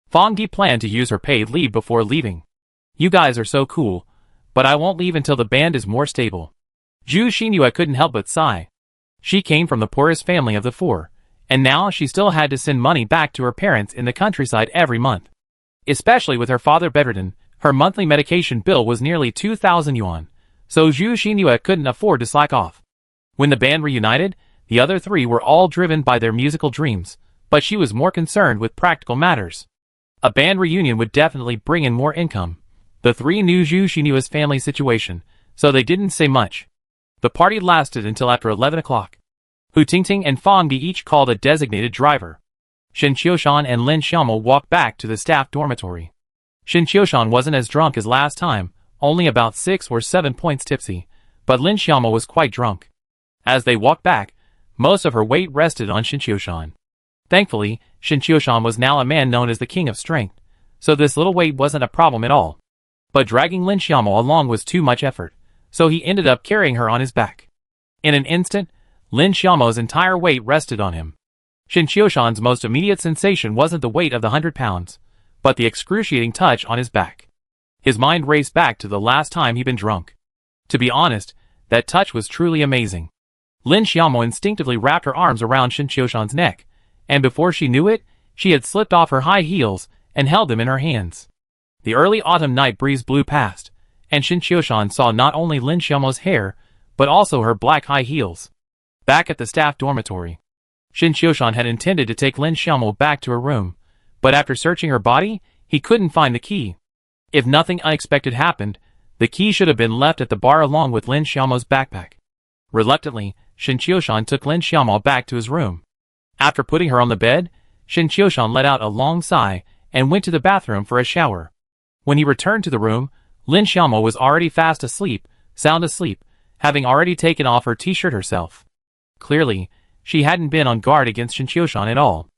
S1: Fang Di planned to use her paid leave before leaving. You guys are so cool, but I won't leave until the band is more stable. Zhu Xinhua couldn't help but sigh. She came from the poorest family of the 4, and now she still had to send money back to her parents in the countryside every month. Especially with her father bedridden, her monthly medication bill was nearly 2,000 yuan, so Zhu Xinhua couldn't afford to slack off. When the band reunited, the other 3 were all driven by their musical dreams, but she was more concerned with practical matters. A band reunion would definitely bring in more income. The 3 knew Zhu Xinhua's family situation, so they didn't say much. The party lasted until after 11 o'clock. Hu Tingting and Fang Di each called a designated driver. Shin Qiushan and Lin Xiaomo walked back to the staff dormitory. Shin Qiushan wasn't as drunk as last time, only about 6 or 7 points tipsy, but Lin Xiaomo was quite drunk. As they walked back, most of her weight rested on Shin Qiushan. Thankfully, Shin Qiushan was now a man known as the King of Strength, so this little weight wasn't a problem at all. But dragging Lin Xiaomo along was too much effort, so he ended up carrying her on his back. In an instant, Lin Xiaomo's entire weight rested on him. Shin Qiushan's most immediate sensation wasn't the weight of the 100 pounds, but the excruciating touch on his back. His mind raced back to the last time he'd been drunk. To be honest, that touch was truly amazing. Lin Xiaomo instinctively wrapped her arms around Shin Qiushan's neck, and before she knew it, she had slipped off her high heels and held them in her hands. The early autumn night breeze blew past, and Shin Qiushan saw not only Lin Xiaomo's hair, but also her black high heels. Back at the staff dormitory, Shin Qiushan had intended to take Lin Xiaomo back to her room, but after searching her body, he couldn't find the key. If nothing unexpected happened, the key should have been left at the bar along with Lin Xiaomo's backpack. Reluctantly, Shin Qiushan took Lin Xiaomo back to his room. After putting her on the bed, Shin Qiushan let out a long sigh and went to the bathroom for a shower. When he returned to the room, Lin Xiaomo was already fast asleep, sound asleep, having already taken off her t-shirt herself. Clearly, she hadn't been on guard against Shin Qiushan at all.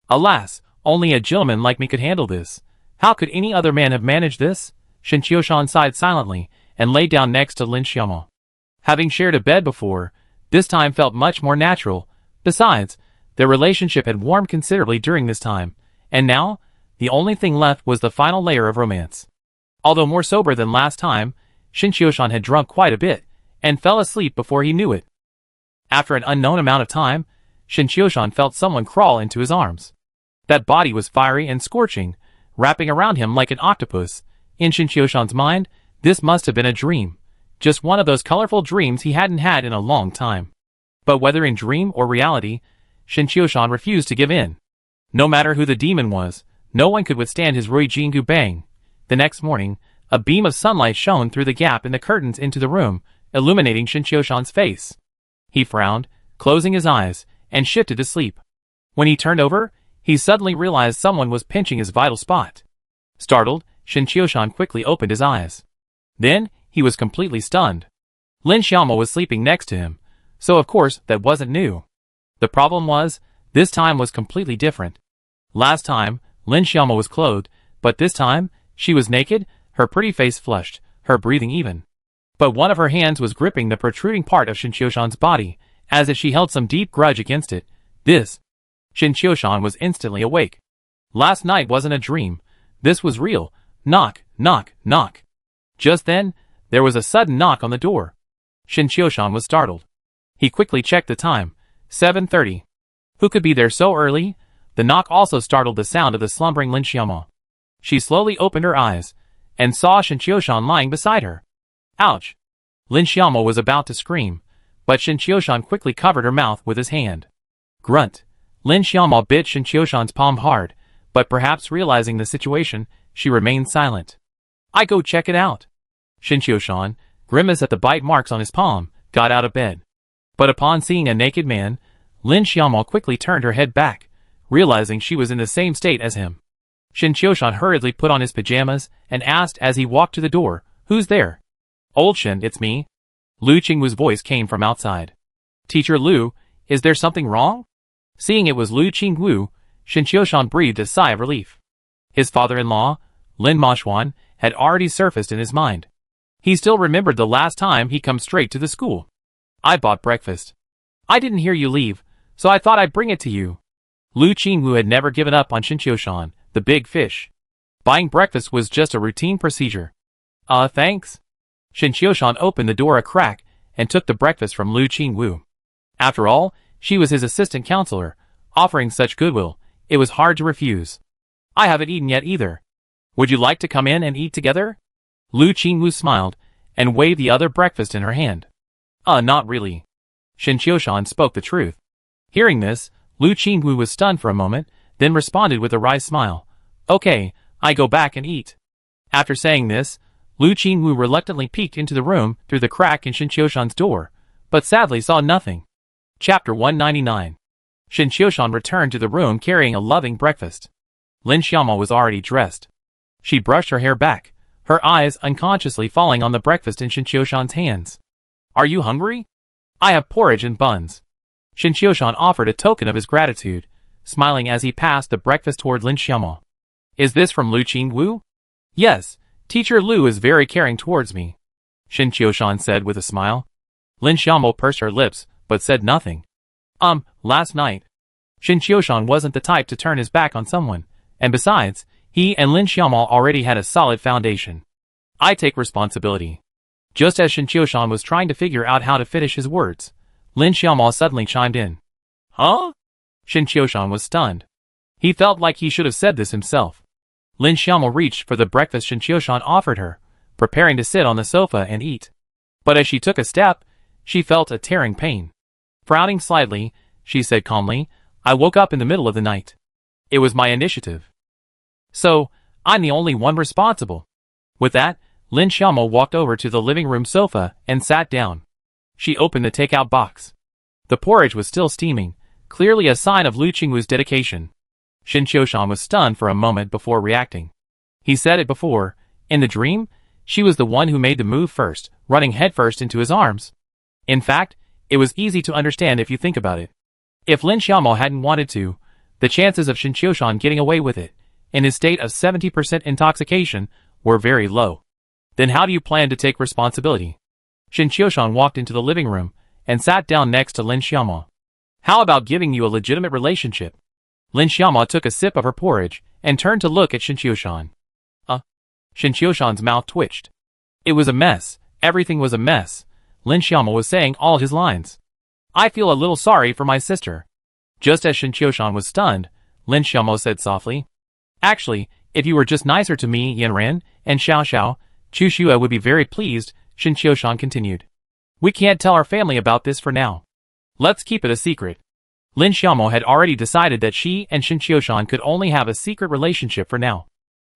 S1: Alas, only a gentleman like me could handle this. How could any other man have managed this? Shin Qiushan sighed silently and lay down next to Lin Xiaomo. Having shared a bed before, this time felt much more natural. Besides, their relationship had warmed considerably during this time, and now, the only thing left was the final layer of romance. Although more sober than last time, Shin Qiushan had drunk quite a bit, and fell asleep before he knew it. After an unknown amount of time, Shin Qiushan felt someone crawl into his arms. That body was fiery and scorching, wrapping around him like an octopus. In Shin Qiushan's mind, this must have been a dream. Just one of those colorful dreams he hadn't had in a long time. But whether in dream or reality, Shin Qiushan refused to give in. No matter who the demon was, no one could withstand his Rui Jingu bang. The next morning, a beam of sunlight shone through the gap in the curtains into the room, illuminating Shin Qiushan's face. He frowned, closing his eyes, and shifted to sleep. When he turned over, he suddenly realized someone was pinching his vital spot. Startled, Shin Qiushan quickly opened his eyes. Then, he was completely stunned. Lin Xiaomo was sleeping next to him, so of course that wasn't new. The problem was, this time was completely different. Last time, Lin Xiaomo was clothed, but this time, she was naked, her pretty face flushed, her breathing even. But one of her hands was gripping the protruding part of Shin Qiushan's body, as if she held some deep grudge against it. Shin Qiushan was instantly awake. Last night wasn't a dream. This was real. Knock, knock, knock. Just then, there was a sudden knock on the door. Shin Qiushan was startled. He quickly checked the time. 7:30. Who could be there so early? The knock also startled the sound of the slumbering Lin Xiaomo. She slowly opened her eyes, and saw Shin Qiushan lying beside her. Ouch! Lin Xiaomo was about to scream, but Shin Qiushan quickly covered her mouth with his hand. Grunt. Lin Xiaomo bit Shin Qiushan's palm hard, but perhaps realizing the situation, she remained silent. I go check it out. Shin Qiushan, grimaced at the bite marks on his palm, got out of bed. But upon seeing a naked man, Lin Xiaomo quickly turned her head back, realizing she was in the same state as him. Shin Qiushan hurriedly put on his pajamas and asked as he walked to the door, Who's there? Old Shin, it's me. Lu Qingwu's voice came from outside. Teacher Lu, is there something wrong? Seeing it was Lu Qingwu, Shin Qiushan breathed a sigh of relief. His father-in-law, Lin Maoxuan, had already surfaced in his mind. He still remembered the last time he come straight to the school. I bought breakfast. I didn't hear you leave, so I thought I'd bring it to you. Lu Qingwu had never given up on Shin Qiushan, the big fish. Buying breakfast was just a routine procedure. Thanks. Shin Qiushan opened the door a crack and took the breakfast from Lu Qingwu. After all, she was his assistant counselor, offering such goodwill, it was hard to refuse. I haven't eaten yet either. Would you like to come in and eat together? Lu Qingwu smiled and waved the other breakfast in her hand. Not really. Shin Qiushan spoke the truth. Hearing this, Lu Qingwu was stunned for a moment, then responded with a wry smile. Okay, I go back and eat. After saying this, Lu Qingwu reluctantly peeked into the room through the crack in Shin Qiushan's door, but sadly saw nothing. Chapter 199. Shin Qiushan returned to the room carrying a loving breakfast. Lin Xiaomo was already dressed. She brushed her hair back, her eyes unconsciously falling on the breakfast in Shin Qiushan's hands. Are you hungry? I have porridge and buns. Shin Qiushan offered a token of his gratitude, smiling as he passed the breakfast toward Lin Xiaomo. Is this from Lu Qingwu? Yes, Teacher Lu is very caring towards me, Shin Qiushan said with a smile. Lin Xiaomo pursed her lips, but said nothing. Last night. Shin Qiushan wasn't the type to turn his back on someone, and besides, he and Lin Xiaomo already had a solid foundation. I take responsibility. Just as Shin Qiushan was trying to figure out how to finish his words, Lin Xiaomo suddenly chimed in. Huh? Shin Qiushan was stunned. He felt like he should have said this himself. Lin Xiaomo reached for the breakfast Shin Qiushan offered her, preparing to sit on the sofa and eat. But as she took a step, she felt a tearing pain. Frowning slightly, she said calmly, I woke up in the middle of the night. It was my initiative. So, I'm the only one responsible. With that, Lin Xiaomo walked over to the living room sofa and sat down. She opened the takeout box. The porridge was still steaming, clearly a sign of Lu Qingwu's dedication. Shin Qiushan was stunned for a moment before reacting. He said it before, in the dream, she was the one who made the move first, running headfirst into his arms. In fact, it was easy to understand if you think about it. If Lin Xiaomo hadn't wanted to, the chances of Shin Qiushan getting away with it, in his state of 70% intoxication, were very low. Then how do you plan to take responsibility? Shin Qiushan walked into the living room and sat down next to Lin Xiaomo. How about giving you a legitimate relationship? Lin Xiaomo took a sip of her porridge and turned to look at Shin Qiushan. Shin Qiushan's mouth twitched. It was a mess. Everything was a mess. Lin Xiaomo was saying all his lines. I feel a little sorry for my sister. Just as Shin Qiushan was stunned, Lin Xiaomo said softly. Actually, if you were just nicer to me, Yanran, and Xiao Xiao, Chu Xue would be very pleased, Shin Qiushan continued. We can't tell our family about this for now. Let's keep it a secret. Lin Xiaomo had already decided that she and Shin Qiushan could only have a secret relationship for now.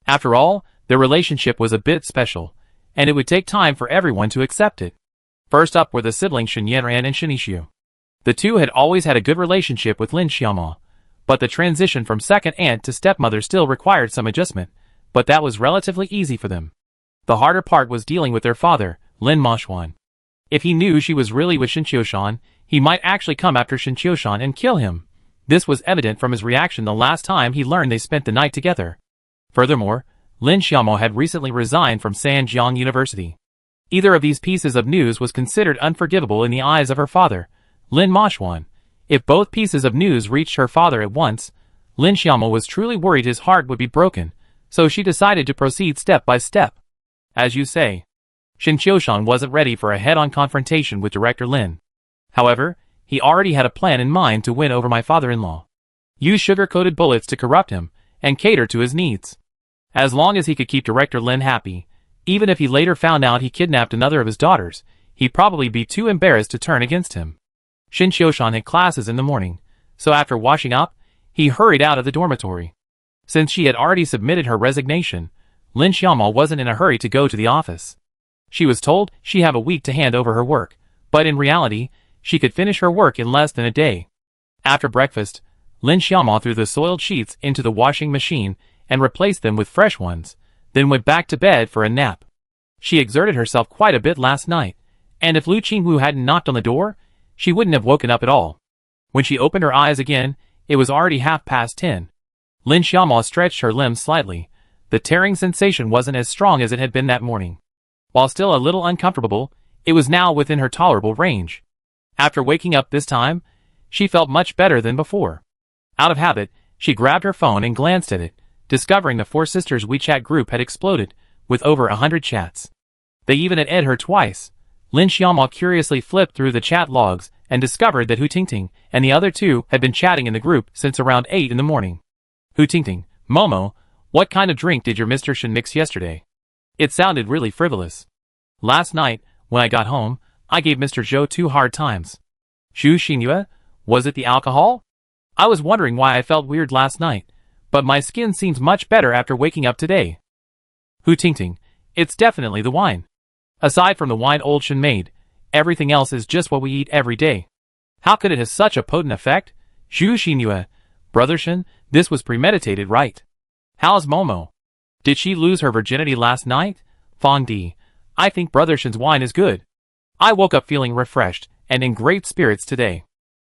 S1: After all, their relationship was a bit special, and it would take time for everyone to accept it. First up were the siblings Shin Yanran and Shin Yixu. The two had always had a good relationship with Lin Xiaomo, but the transition from second aunt to stepmother still required some adjustment, but that was relatively easy for them. The harder part was dealing with their father, Lin Moxuan. If he knew she was really with Shin Qiushan, he might actually come after Shin Qiushan and kill him. This was evident from his reaction the last time he learned they spent the night together. Furthermore, Lin Xiaomo had recently resigned from Sanjiang University. Either of these pieces of news was considered unforgivable in the eyes of her father, Lin Moxuan. If both pieces of news reached her father at once, Lin Xiaomo was truly worried his heart would be broken, so she decided to proceed step by step. As you say, Shin Qiushan wasn't ready for a head-on confrontation with Director Lin. However, he already had a plan in mind to win over my father-in-law. Use sugar-coated bullets to corrupt him, and cater to his needs. As long as he could keep Director Lin happy, even if he later found out he kidnapped another of his daughters, he'd probably be too embarrassed to turn against him. Shin Qiushan had classes in the morning, so after washing up, he hurried out of the dormitory. Since she had already submitted her resignation, Lin Xiaomo wasn't in a hurry to go to the office. She was told she'd have a week to hand over her work, but in reality, she could finish her work in less than a day. After breakfast, Lin Xiaomo threw the soiled sheets into the washing machine and replaced them with fresh ones, then went back to bed for a nap. She exerted herself quite a bit last night, and if Lu Qingwu hadn't knocked on the door, she wouldn't have woken up at all. When she opened her eyes again, it was already 10:30. Lin Xiaomo stretched her limbs slightly. The tearing sensation wasn't as strong as it had been that morning. While still a little uncomfortable, it was now within her tolerable range. After waking up this time, she felt much better than before. Out of habit, she grabbed her phone and glanced at it, discovering the Four Sisters WeChat group had exploded, with over 100 chats. They even had added her twice. Lin Xiaomo curiously flipped through the chat logs and discovered that Hu Tingting and the other two had been chatting in the group since around 8 in the morning. Hu Tingting, Momo, what kind of drink did your Mr. Shen mix yesterday? It sounded really frivolous. Last night, when I got home, I gave Mr. Zhou 2 hard times. Xu Xingyue, was it the alcohol? I was wondering why I felt weird last night, but my skin seems much better after waking up today. Hu Tingting, it's definitely the wine. Aside from the wine old Shen made, everything else is just what we eat every day. How could it have such a potent effect? Xu Xingyue, Brother Shen, this was premeditated, right? How's Momo? Did she lose her virginity last night? Fong Di, I think Brother Shen's wine is good. I woke up feeling refreshed and in great spirits today.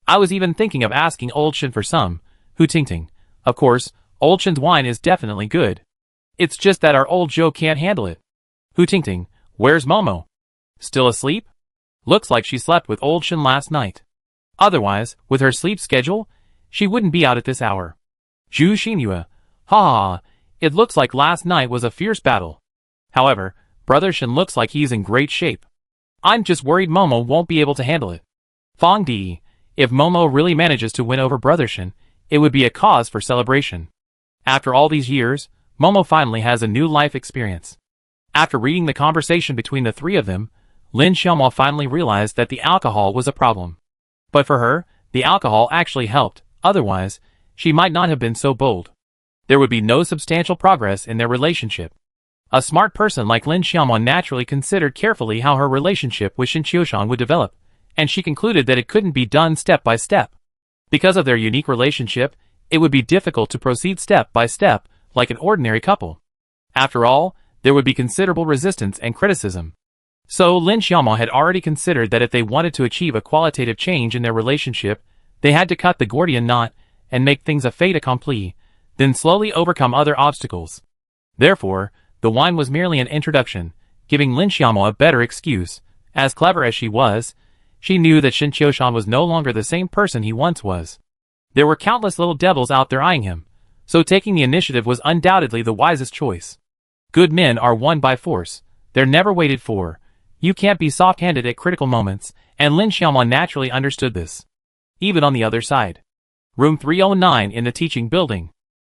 S1: I was even thinking of asking old Shen for some. Hu Tingting, of course, old Shen's wine is definitely good. It's just that our old Zhou can't handle it. Hu Tingting, where's Momo? Still asleep? Looks like she slept with old Shin last night. Otherwise, with her sleep schedule, she wouldn't be out at this hour. Zhu Xinyue, ha, it looks like last night was a fierce battle. However, Brother Shin looks like he's in great shape. I'm just worried Momo won't be able to handle it. Fong Di, if Momo really manages to win over Brother Shin, it would be a cause for celebration. After all these years, Momo finally has a new life experience. After reading the conversation between the three of them, Lin Xiaomo finally realized that the alcohol was a problem. But for her, the alcohol actually helped, otherwise, she might not have been so bold. There would be no substantial progress in their relationship. A smart person like Lin Xiaomo naturally considered carefully how her relationship with Shin Qiushan would develop, and she concluded that it couldn't be done step by step. Because of their unique relationship, it would be difficult to proceed step by step, like an ordinary couple. After all, there would be considerable resistance and criticism. So Lin Xiaomo had already considered that if they wanted to achieve a qualitative change in their relationship, they had to cut the Gordian knot and make things a fait accompli, then slowly overcome other obstacles. Therefore, the wine was merely an introduction, giving Lin Xiaomo a better excuse. As clever as she was, she knew that Shin Qiushan was no longer the same person he once was. There were countless little devils out there eyeing him, so taking the initiative was undoubtedly the wisest choice. Good men are won by force, they're never waited for. You can't be soft-handed at critical moments, and Lin Xiaomo naturally understood this. Even on the other side. Room 309 in the teaching building.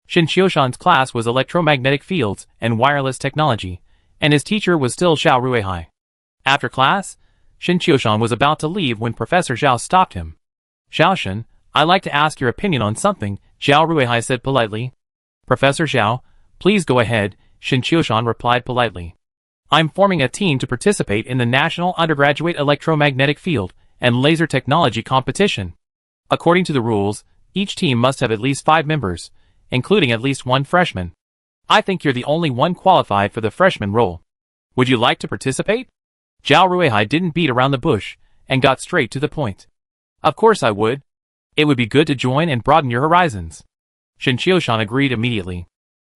S1: Shin Qiushan's class was electromagnetic fields and wireless technology, and his teacher was still Zhao Ruihai. After class, Shin Qiushan was about to leave when Professor Zhao stopped him. Xiaoshan, I'd like to ask your opinion on something, Zhao Ruihai said politely. Professor Zhao, please go ahead, Shin Qiushan replied politely. I'm forming a team to participate in the National Undergraduate Electromagnetic Field and Laser Technology Competition. According to the rules, each team must have at least 5 members, including at least 1 freshman. I think you're the only one qualified for the freshman role. Would you like to participate? Zhao Ruihai didn't beat around the bush and got straight to the point. Of course I would. It would be good to join and broaden your horizons. Shin Qiushan agreed immediately.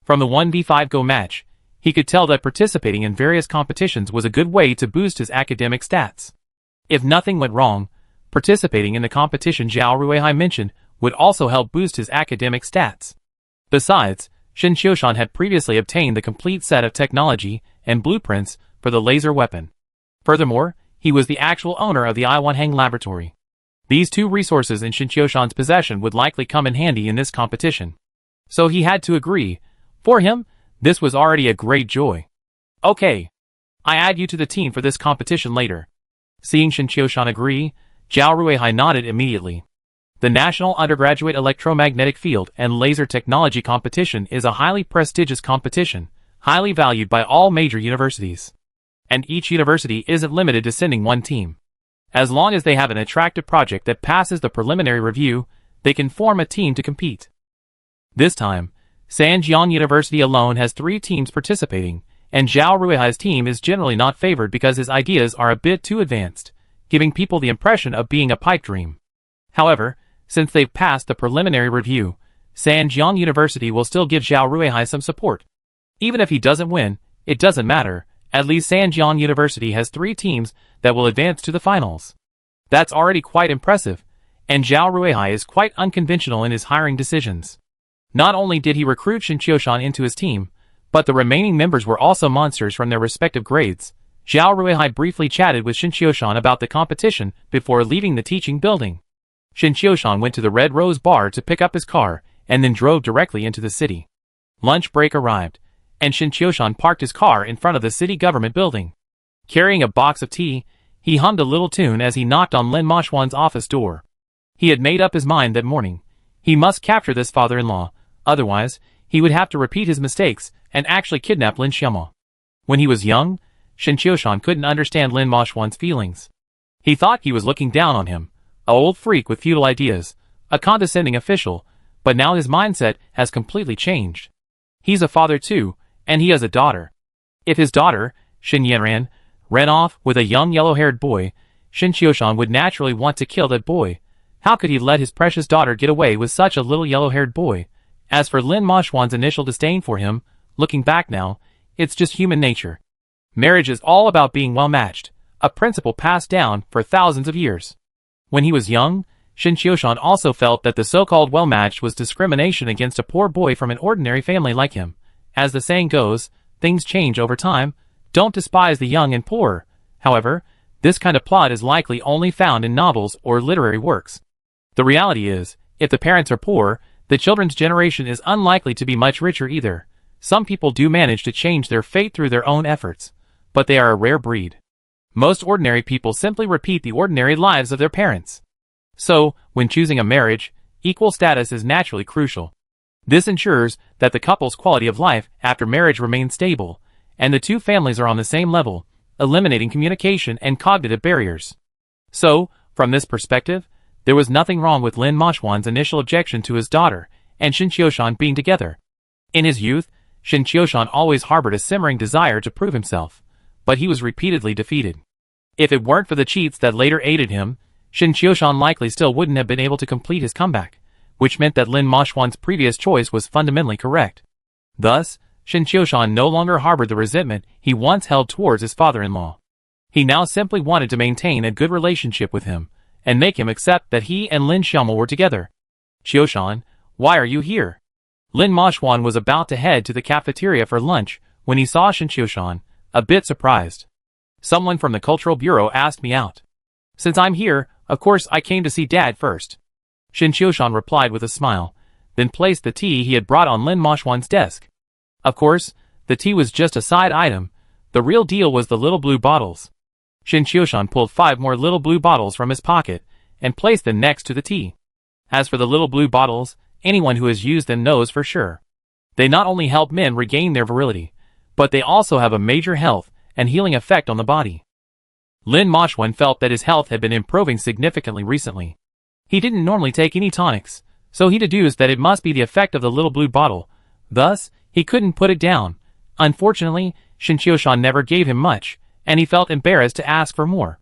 S1: From the 1v5 Go match, he could tell that participating in various competitions was a good way to boost his academic stats. If nothing went wrong, participating in the competition Zhao Ruihai mentioned would also help boost his academic stats. Besides, Shin Qiushan had previously obtained the complete set of technology and blueprints for the laser weapon. Furthermore, he was the actual owner of the I1 laboratory. These 2 resources in Shin Qiushan's possession would likely come in handy in this competition. So he had to agree. For him, this was already a great joy. Okay. I add you to the team for this competition later. Seeing Shin Qiushan agree, Zhao Ruihai nodded immediately. The National Undergraduate Electromagnetic Field and Laser Technology Competition is a highly prestigious competition, highly valued by all major universities. And each university isn't limited to sending 1 team. As long as they have an attractive project that passes the preliminary review, they can form a team to compete. This time, Sanjiang University alone has 3 teams participating, and Zhao Ruihai's team is generally not favored because his ideas are a bit too advanced, giving people the impression of being a pipe dream. However, since they've passed the preliminary review, Sanjiang University will still give Zhao Ruihai some support. Even if he doesn't win, it doesn't matter, at least Sanjiang University has 3 teams that will advance to the finals. That's already quite impressive, and Zhao Ruihai is quite unconventional in his hiring decisions. Not only did he recruit Shin Qiushan into his team, but the remaining members were also monsters from their respective grades. Zhao Ruihai briefly chatted with Shin Qiushan about the competition before leaving the teaching building. Shin Qiushan went to the Red Rose Bar to pick up his car, and then drove directly into the city. Lunch break arrived, and Shin Qiushan parked his car in front of the city government building. Carrying a box of tea, he hummed a little tune as he knocked on Lin Moxuan's office door. He had made up his mind that morning. He must capture this father-in-law, otherwise, he would have to repeat his mistakes and actually kidnap Lin Xiaomo. When he was young, Shin Qiushan couldn't understand Lin Moxuan's feelings. He thought he was looking down on him, a old freak with futile ideas, a condescending official, but now his mindset has completely changed. He's a father too, and he has a daughter. If his daughter, Shin Yanran, ran off with a young yellow-haired boy, Shin Qiushan would naturally want to kill that boy. How could he let his precious daughter get away with such a little yellow-haired boy? As for Lin Moxuan's initial disdain for him, looking back now, it's just human nature. Marriage is all about being well matched, a principle passed down for thousands of years. When he was young, Shin Qiushan also felt that the so-called well-matched was discrimination against a poor boy from an ordinary family like him. As the saying goes, things change over time. Don't despise the young and poor. However, this kind of plot is likely only found in novels or literary works. The reality is, if the parents are poor, the children's generation is unlikely to be much richer either. Some people do manage to change their fate through their own efforts, but they are a rare breed. Most ordinary people simply repeat the ordinary lives of their parents. So, when choosing a marriage, equal status is naturally crucial. This ensures that the couple's quality of life after marriage remains stable, and the two families are on the same level, eliminating communication and cognitive barriers. So, from this perspective, there was nothing wrong with Lin Moshwan's initial objection to his daughter and Shin Qiushan being together. In his youth, Shin Qiushan always harbored a simmering desire to prove himself, but he was repeatedly defeated. If it weren't for the cheats that later aided him, Shin Qiushan likely still wouldn't have been able to complete his comeback, which meant that Lin Moshwan's previous choice was fundamentally correct. Thus, Shin Qiushan no longer harbored the resentment he once held towards his father-in-law. He now simply wanted to maintain a good relationship with him, and make him accept that he and Lin Xiaomel were together. "Qiushan, why are you here?" Lin Moshwan was about to head to the cafeteria for lunch when he saw Shin Qiushan, a bit surprised. "Someone from the Cultural Bureau asked me out. Since I'm here, of course I came to see Dad first." Shin Qiushan replied with a smile, then placed the tea he had brought on Lin Moshwan's desk. Of course, the tea was just a side item. The real deal was the little blue bottles. Shin Qiushan pulled 5 more little blue bottles from his pocket and placed them next to the tea. As for the little blue bottles, anyone who has used them knows for sure. They not only help men regain their virility, but they also have a major health and healing effect on the body. Lin Moshwan felt that his health had been improving significantly recently. He didn't normally take any tonics, so he deduced that it must be the effect of the little blue bottle. Thus, he couldn't put it down. Unfortunately, Shin Qiushan never gave him much, and he felt embarrassed to ask for more.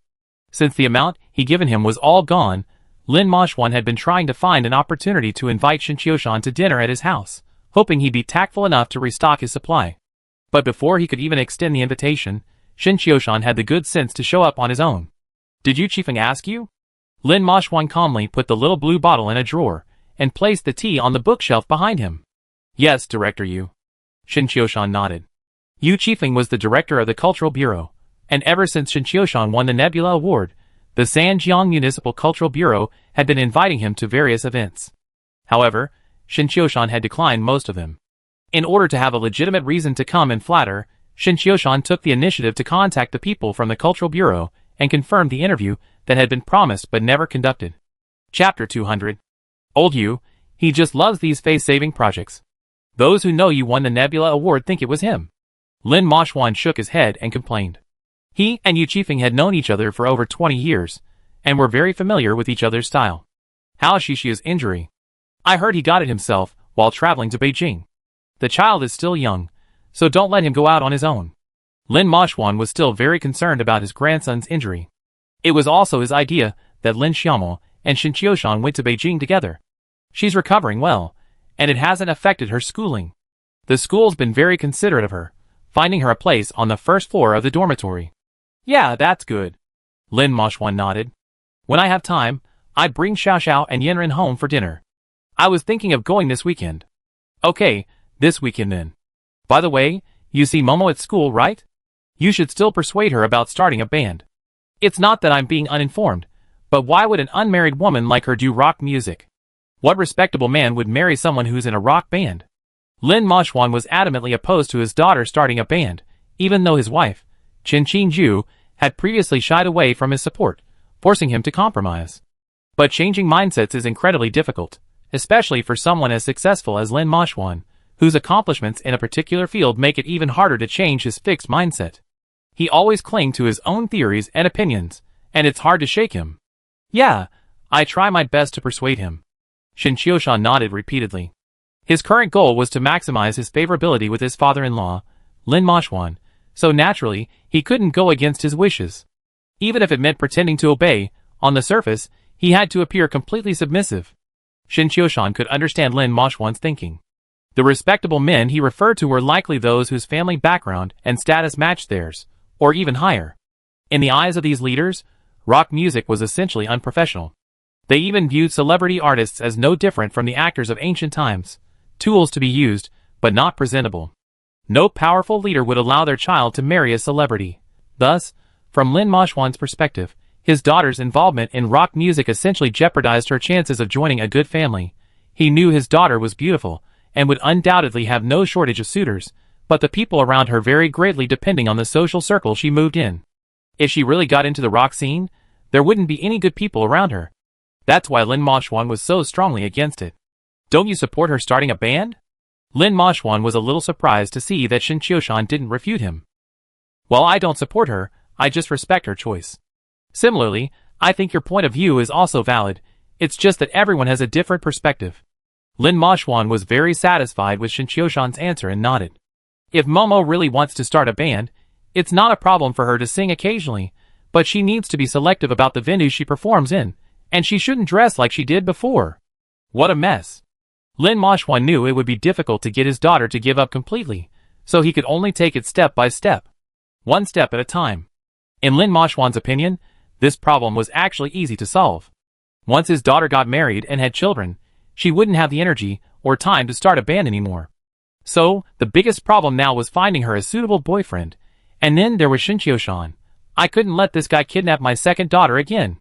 S1: Since the amount he given him was all gone, Lin Moshwan had been trying to find an opportunity to invite Shin Qiushan to dinner at his house, hoping he'd be tactful enough to restock his supply. But before he could even extend the invitation, Shin Qiushan had the good sense to show up on his own. "Did Yu Qifeng ask you?" Lin Moshwan calmly put the little blue bottle in a drawer, and placed the tea on the bookshelf behind him. "Yes, Director Yu." Shin Qiushan nodded. Yu Qifeng was the director of the Cultural Bureau, and ever since Shin Qiushan won the Nebula Award, the Sanjiang Municipal Cultural Bureau had been inviting him to various events. However, Shin Qiushan had declined most of them. In order to have a legitimate reason to come and flatter, Shin Qiushan took the initiative to contact the people from the Cultural Bureau and confirmed the interview that had been promised but never conducted. Chapter 200. Old Yu, he just loves these face-saving projects. Those who know you won the Nebula Award think it was him. Lin Moshwan shook his head and complained. He and Yu Qifeng had known each other for over 20 years, and were very familiar with each other's style. How's Shishia's injury? I heard he got it himself while traveling to Beijing. The child is still young, so don't let him go out on his own. Lin Moshwan was still very concerned about his grandson's injury. It was also his idea that Lin Xiaomel and Shin Qiushan went to Beijing together. She's recovering well, and it hasn't affected her schooling. The school's been very considerate of her, finding her a place on the first floor of the dormitory. Yeah, that's good. Lin Moshwan nodded. When I have time, I'd bring Xiao Xiao and Yanren home for dinner. I was thinking of going this weekend. Okay, this weekend then. By the way, you see Momo at school, right? You should still persuade her about starting a band. It's not that I'm being uninformed, but why would an unmarried woman like her do rock music? What respectable man would marry someone who's in a rock band? Lin Moshwan was adamantly opposed to his daughter starting a band, even though his wife, Qin Qinju, had previously shied away from his support, forcing him to compromise. But changing mindsets is incredibly difficult, especially for someone as successful as Lin Moshwan, whose accomplishments in a particular field make it even harder to change his fixed mindset. He always clung to his own theories and opinions, and it's hard to shake him. Yeah, I try my best to persuade him. Shin Qiushan nodded repeatedly. His current goal was to maximize his favorability with his father-in-law, Lin Moshwan, so naturally, he couldn't go against his wishes. Even if it meant pretending to obey, on the surface, he had to appear completely submissive. Shin Qiushan could understand Lin Moshwan's thinking. The respectable men he referred to were likely those whose family background and status matched theirs, or even higher. In the eyes of these leaders, rock music was essentially unprofessional. They even viewed celebrity artists as no different from the actors of ancient times, tools to be used, but not presentable. No powerful leader would allow their child to marry a celebrity. Thus, from Lin Moshwan's perspective, his daughter's involvement in rock music essentially jeopardized her chances of joining a good family. He knew his daughter was beautiful, and would undoubtedly have no shortage of suitors, but the people around her varied greatly depending on the social circle she moved in. If she really got into the rock scene, there wouldn't be any good people around her. That's why Lin Moshwan was so strongly against it. Don't you support her starting a band? Lin Moshwan was a little surprised to see that Shin Qiushan didn't refute him. While I don't support her, I just respect her choice. Similarly, I think your point of view is also valid, it's just that everyone has a different perspective. Lin Moshwan was very satisfied with Shin Qiushan's answer and nodded. If Momo really wants to start a band, it's not a problem for her to sing occasionally, but she needs to be selective about the venues she performs in, and she shouldn't dress like she did before. What a mess. Lin Moshwan knew it would be difficult to get his daughter to give up completely, so he could only take it step by step. One step at a time. In Lin Moshwan's opinion, this problem was actually easy to solve. Once his daughter got married and had children, she wouldn't have the energy or time to start a band anymore. So, the biggest problem now was finding her a suitable boyfriend. And then there was Shin Qiushan. I couldn't let this guy kidnap my second daughter again.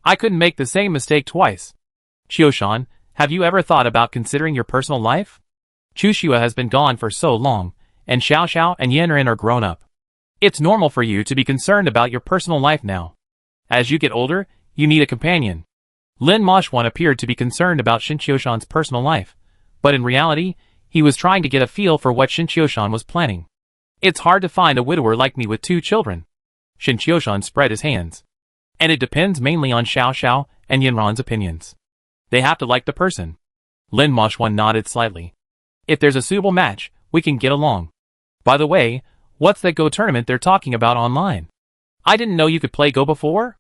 S1: I couldn't make the same mistake twice. Qiushan, have you ever thought about considering your personal life? Chushua has been gone for so long, and Xiao Xiao and Yanren are grown up. It's normal for you to be concerned about your personal life now. As you get older, you need a companion. Lin Moshwan appeared to be concerned about Shin Qiushan's personal life, but in reality, he was trying to get a feel for what Shin Qiushan was planning. It's hard to find a widower like me with 2 children. Shin Qiushan spread his hands. And it depends mainly on Xiao Xiao and Yanran's opinions. They have to like the person. Lin Moshwan nodded slightly. If there's a suitable match, we can get along. By the way, what's that Go tournament they're talking about online? I didn't know you could play Go before?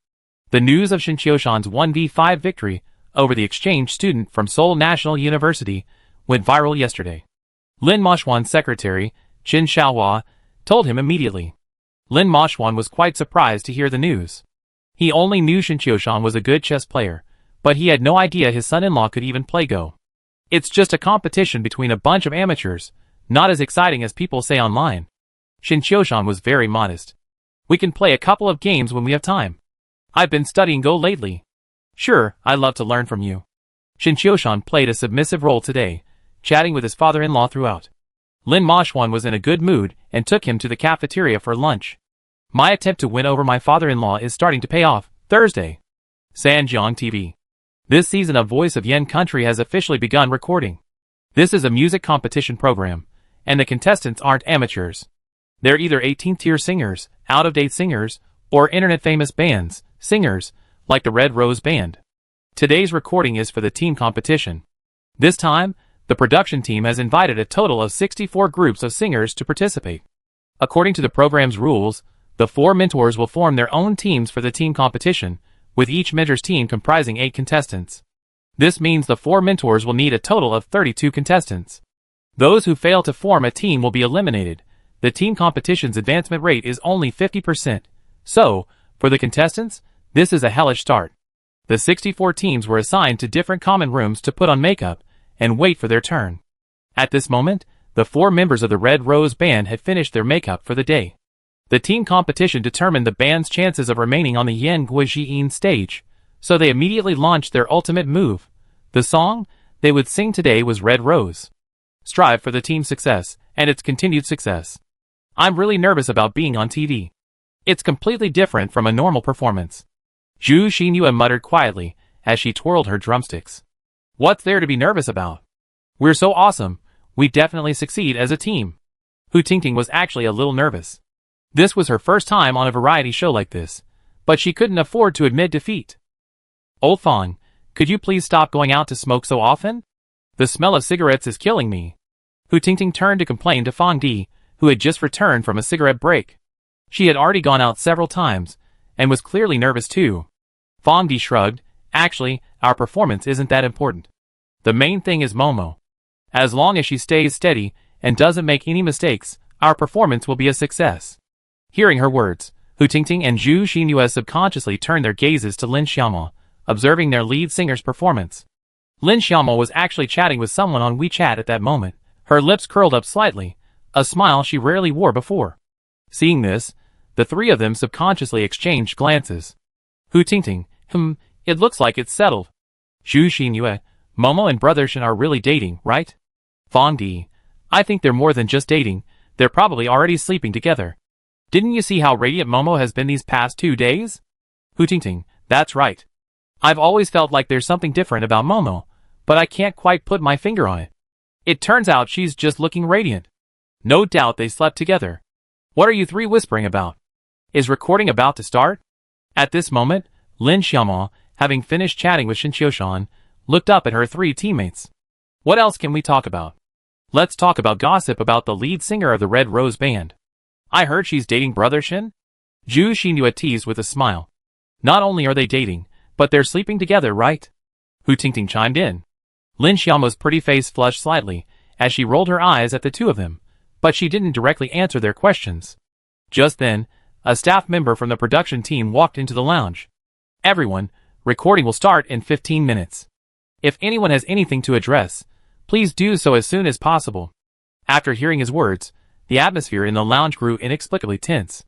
S1: The news of Shin Qiushan's 1v5 victory over the exchange student from Seoul National University went viral yesterday. Lin Moshwan's secretary, Chin Xiaohua, told him immediately. Lin Moshwan was quite surprised to hear the news. He only knew Shin Qiushan was a good chess player, but he had no idea his son-in-law could even play Go. It's just a competition between a bunch of amateurs, not as exciting as people say online. Shin Qiushan was very modest. We can play a couple of games when we have time. I've been studying Go lately. Sure, I'd love to learn from you. Shin Qiushan played a submissive role today, chatting with his father-in-law throughout. Lin Moshwan was in a good mood and took him to the cafeteria for lunch. My attempt to win over my father-in-law is starting to pay off. Thursday. Sanjiang TV. This season of Voice of Yen Country has officially begun recording. This is a music competition program, and the contestants aren't amateurs. They're either 18th-tier singers, out-of-date singers, or internet-famous bands, singers, like the Red Rose Band. Today's recording is for the team competition. This time, the production team has invited a total of 64 groups of singers to participate. According to the program's rules, the 4 mentors will form their own teams for the team competition, with each mentor's team comprising 8 contestants. This means the 4 mentors will need a total of 32 contestants. Those who fail to form a team will be eliminated. The team competition's advancement rate is only 50%. So, for the contestants, this is a hellish start. The 64 teams were assigned to different common rooms to put on makeup and wait for their turn. At this moment, the 4 members of the Red Rose Band had finished their makeup for the day. The team competition determined the band's chances of remaining on the Yan Guojiyin stage, so they immediately launched their ultimate move. The song they would sing today was Red Rose. Strive for the team's success and its continued success. I'm really nervous about being on TV. It's completely different from a normal performance. Zhu Xinhua muttered quietly as she twirled her drumsticks. What's there to be nervous about? We're so awesome, we definitely succeed as a team. Hu Tingting was actually a little nervous. This was her first time on a variety show like this, but she couldn't afford to admit defeat. Old Fong, could you please stop going out to smoke so often? The smell of cigarettes is killing me. Hu Tingting turned to complain to Fong Di, who had just returned from a cigarette break. She had already gone out several times, and was clearly nervous too. Fong Di shrugged. Actually, our performance isn't that important. The main thing is Momo. As long as she stays steady and doesn't make any mistakes, our performance will be a success. Hearing her words, Hu Tingting and Zhu Xinhua subconsciously turned their gazes to Lin Xiaomo, observing their lead singer's performance. Lin Xiaomo was actually chatting with someone on WeChat at that moment, her lips curled up slightly, a smile she rarely wore before. Seeing this, the three of them subconsciously exchanged glances. Hu Tingting, it looks like it's settled. Zhu Xinhua, Momo and Brother Shen are really dating, right? Fong Di, I think they're more than just dating, they're probably already sleeping together. Didn't you see how radiant Momo has been these past 2 days? Hu Tingting, that's right. I've always felt like there's something different about Momo, but I can't quite put my finger on it. It turns out she's just looking radiant. No doubt they slept together. What are you three whispering about? Is recording about to start? At this moment, Lin Xiaomo, having finished chatting with Shen Qiushan, looked up at her three teammates. What else can we talk about? Let's talk about gossip about the lead singer of the Red Rose Band. I heard she's dating Brother Shen? Zhu Xinhua teased with a smile. Not only are they dating, but they're sleeping together, right? Hu Tingting chimed in. Lin Xiaomo's pretty face flushed slightly as she rolled her eyes at the two of them, but she didn't directly answer their questions. Just then, a staff member from the production team walked into the lounge. Everyone, recording will start in 15 minutes. If anyone has anything to address, please do so as soon as possible. After hearing his words, the atmosphere in the lounge grew inexplicably tense.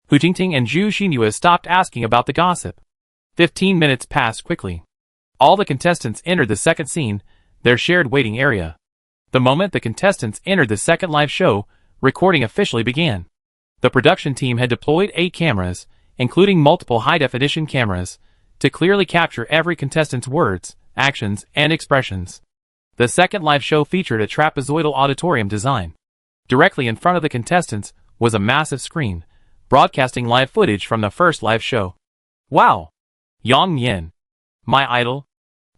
S1: Hu Tingting and Zhu Xinhua stopped asking about the gossip. 15 minutes passed quickly. All the contestants entered the second scene, their shared waiting area. The moment the contestants entered the second live show, recording officially began. The production team had deployed 8 cameras, including multiple high-definition cameras, to clearly capture every contestant's words, actions, and expressions. The second live show featured a trapezoidal auditorium design. Directly in front of the contestants was a massive screen, broadcasting live footage from the first live show. Wow! Yang Yin. My idol.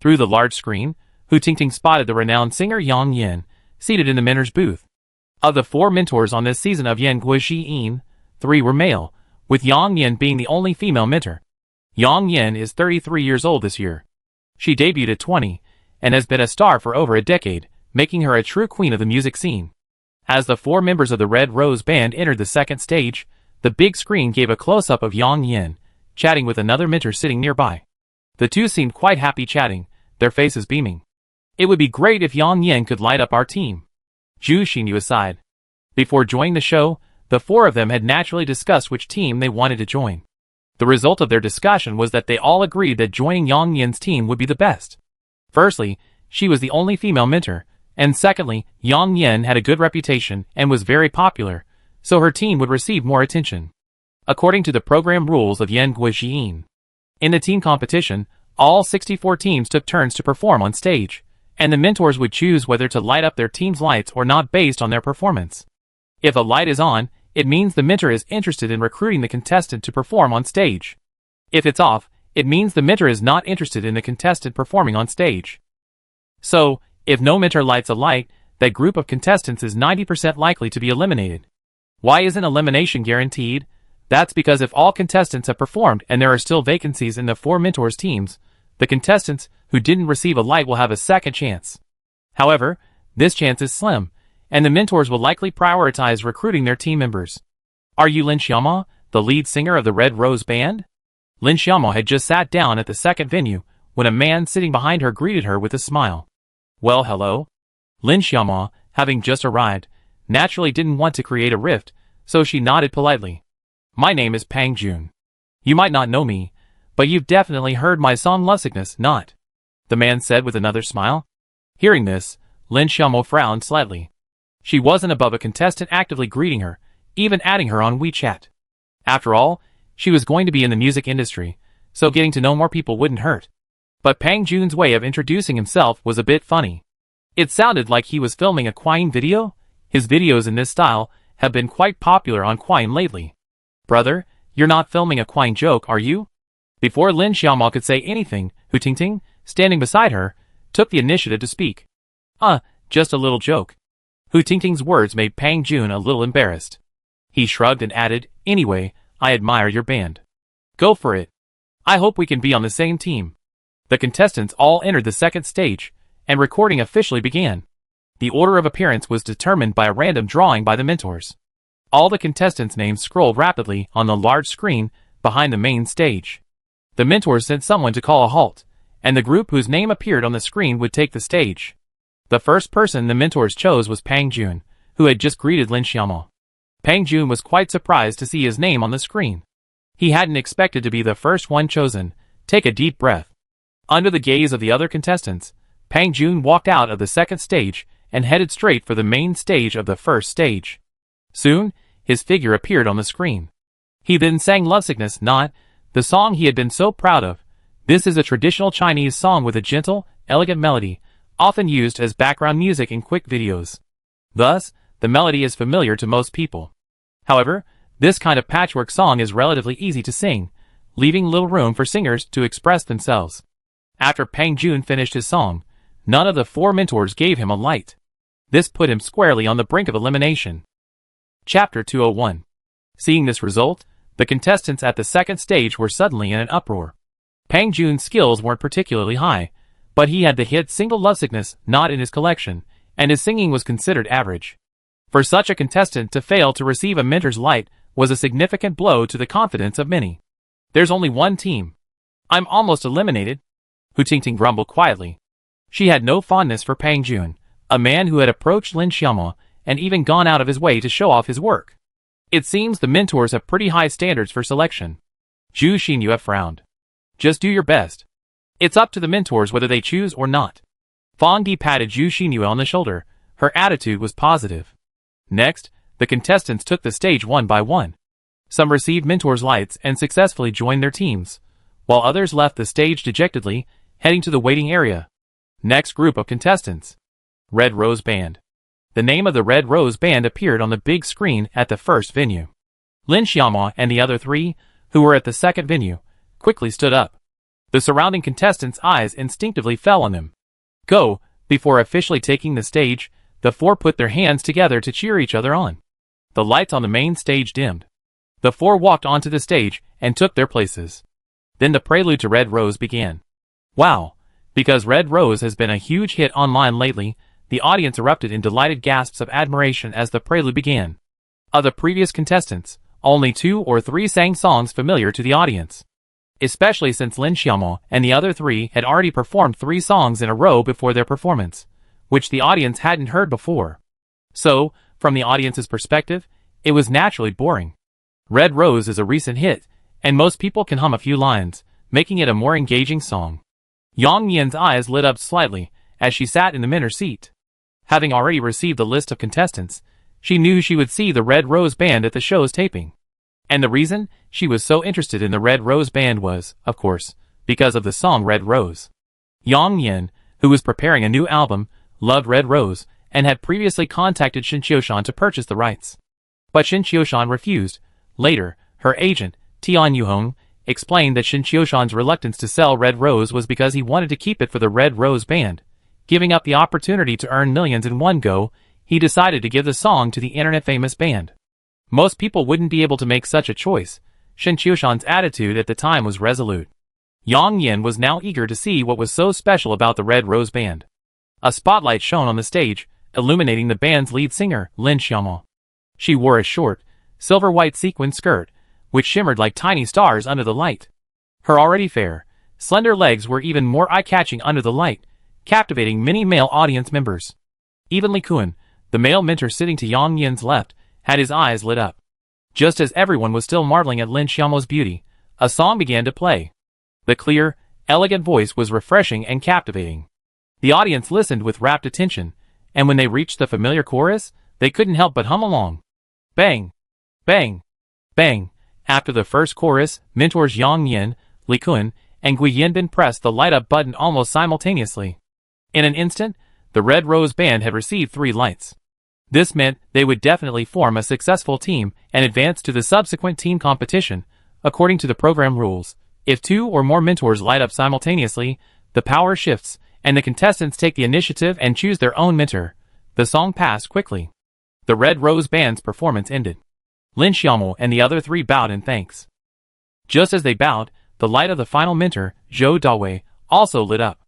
S1: Through the large screen, Hu Tingting spotted the renowned singer Yang Yin, seated in the mentor's booth. Of the 4 mentors on this season of Yan Guoxi Yin, 3 were male, with Yang Yin being the only female mentor. Yang Yin is 33 years old this year. She debuted at 20, and has been a star for over a decade, making her a true queen of the music scene. As the 4 members of the Red Rose Band entered the second stage, the big screen gave a close-up of Yang Yin, chatting with another mentor sitting nearby. The two seemed quite happy chatting, their faces beaming. It would be great if Yang Yin could light up our team. Zhu Xinhua sighed. Before joining the show, the 4 of them had naturally discussed which team they wanted to join. The result of their discussion was that they all agreed that joining Yang Yin's team would be the best. Firstly, she was the only female mentor, and secondly, Yang Yin had a good reputation and was very popular, so her team would receive more attention. According to the program rules of Yan Guoxi. In the team competition, all 64 teams took turns to perform on stage, and the mentors would choose whether to light up their team's lights or not based on their performance. If a light is on, it means the mentor is interested in recruiting the contestant to perform on stage. If it's off, it means the mentor is not interested in the contestant performing on stage. So, if no mentor lights a light, that group of contestants is 90% likely to be eliminated. Why isn't elimination guaranteed? That's because if all contestants have performed and there are still vacancies in the 4 mentors' teams, the contestants who didn't receive a light will have a second chance. However, this chance is slim, and the mentors will likely prioritize recruiting their team members. Are you Lin Xiaomo, the lead singer of the Red Rose Band? Lin Xiaomo had just sat down at the second venue when a man sitting behind her greeted her with a smile. Well, hello. Lin Xiaomo, having just arrived, naturally didn't want to create a rift, so she nodded politely. My name is Pang Jun. You might not know me, but you've definitely heard my song Lovesickness, not? The man said with another smile. Hearing this, Lin Xiaomo frowned slightly. She wasn't above a contestant actively greeting her, even adding her on WeChat. After all, she was going to be in the music industry, so getting to know more people wouldn't hurt. But Pang Jun's way of introducing himself was a bit funny. It sounded like he was filming a Quine video. His videos in this style have been quite popular on Quine lately. Brother, you're not filming a Quine joke, are you? Before Lin Xiaomo could say anything, Hu Tingting, standing beside her, took the initiative to speak. Just a little joke. Hu Tingting's words made Pang Jun a little embarrassed. He shrugged and added, Anyway, I admire your band. Go for it. I hope we can be on the same team. The contestants all entered the second stage, and recording officially began. The order of appearance was determined by a random drawing by the mentors. All the contestants' names scrolled rapidly on the large screen behind the main stage. The mentors sent someone to call a halt, and the group whose name appeared on the screen would take the stage. The first person the mentors chose was Pang Jun, who had just greeted Lin Xiaomo. Pang Jun was quite surprised to see his name on the screen. He hadn't expected to be the first one chosen. Take a deep breath. Under the gaze of the other contestants, Pang Jun walked out of the second stage and headed straight for the main stage of the first stage. Soon, his figure appeared on the screen. He then sang Love Sickness Not, the song he had been so proud of. This is a traditional Chinese song with a gentle, elegant melody, often used as background music in quick videos. Thus, the melody is familiar to most people. However, this kind of patchwork song is relatively easy to sing, leaving little room for singers to express themselves. After Pang Jun finished his song, none of the four mentors gave him a light. This put him squarely on the brink of elimination. Chapter 201. Seeing this result, the contestants at the second stage were suddenly in an uproar. Pang Jun's skills weren't particularly high, but he had the hit single Love Sickness Not in his collection, and his singing was considered average. For such a contestant to fail to receive a mentor's light was a significant blow to the confidence of many. There's only one team. I'm almost eliminated, Hu Tingting grumbled quietly. She had no fondness for Pang Jun, a man who had approached Lin Xiaomo and even gone out of his way to show off his work. It seems the mentors have pretty high standards for selection. Zhu Xinyue frowned. Just do your best. It's up to the mentors whether they choose or not. Fang Di patted Zhu Xinyue on the shoulder. Her attitude was positive. Next, the contestants took the stage one by one. Some received mentors' lights and successfully joined their teams, while others left the stage dejectedly, heading to the waiting area. Next group of contestants. Red Rose Band. The name of the Red Rose Band appeared on the big screen at the first venue. Lin Xiaomo and the other three, who were at the second venue, quickly stood up. The surrounding contestants' eyes instinctively fell on them. Go, before officially taking the stage, the four put their hands together to cheer each other on. The lights on the main stage dimmed. The four walked onto the stage and took their places. Then the prelude to Red Rose began. Wow! Because Red Rose has been a huge hit online lately, the audience erupted in delighted gasps of admiration as the prelude began. Of the previous contestants, only 2 or 3 sang songs familiar to the audience. Especially since Lin Xiaomo and the other 3 had already performed 3 songs in a row before their performance, which the audience hadn't heard before. So, from the audience's perspective, it was naturally boring. Red Rose is a recent hit, and most people can hum a few lines, making it a more engaging song. Yang Yan's eyes lit up slightly as she sat in the mentor seat. Having already received the list of contestants, she knew she would see the Red Rose Band at the show's taping. And the reason she was so interested in the Red Rose Band was, of course, because of the song Red Rose. Yang Yan, who was preparing a new album, loved Red Rose, and had previously contacted Shin Qiushan to purchase the rights. But Shin Qiushan refused. Later, her agent, Tian Yuhong, explained that Shin Qiushan's reluctance to sell Red Rose was because he wanted to keep it for the Red Rose Band. Giving up the opportunity to earn millions in one go, he decided to give the song to the internet-famous band. Most people wouldn't be able to make such a choice. Shin Qiushan's attitude at the time was resolute. Yang Yan was now eager to see what was so special about the Red Rose Band. A spotlight shone on the stage, illuminating the band's lead singer, Lin Xiaomo. She wore a short, silver-white sequin skirt, which shimmered like tiny stars under the light. Her already fair, slender legs were even more eye-catching under the light, captivating many male audience members. Even Li Kun, the male mentor sitting to Yang Yan's left, had his eyes lit up. Just as everyone was still marveling at Lin Xiaomo's beauty, a song began to play. The clear, elegant voice was refreshing and captivating. The audience listened with rapt attention, and when they reached the familiar chorus, they couldn't help but hum along. Bang! Bang! Bang! After the first chorus, mentors Yang Yan, Li Kun, and Gui Yanbin pressed the light-up button almost simultaneously. In an instant, the Red Rose Band had received 3 lights. This meant they would definitely form a successful team and advance to the subsequent team competition. According to the program rules, if 2 or more mentors light up simultaneously, the power shifts, and the contestants take the initiative and choose their own mentor. The song passed quickly. The Red Rose Band's performance ended. Lin Xiaomo and the other 3 bowed in thanks. Just as they bowed, the light of the final mentor, Zhou Dawei, also lit up.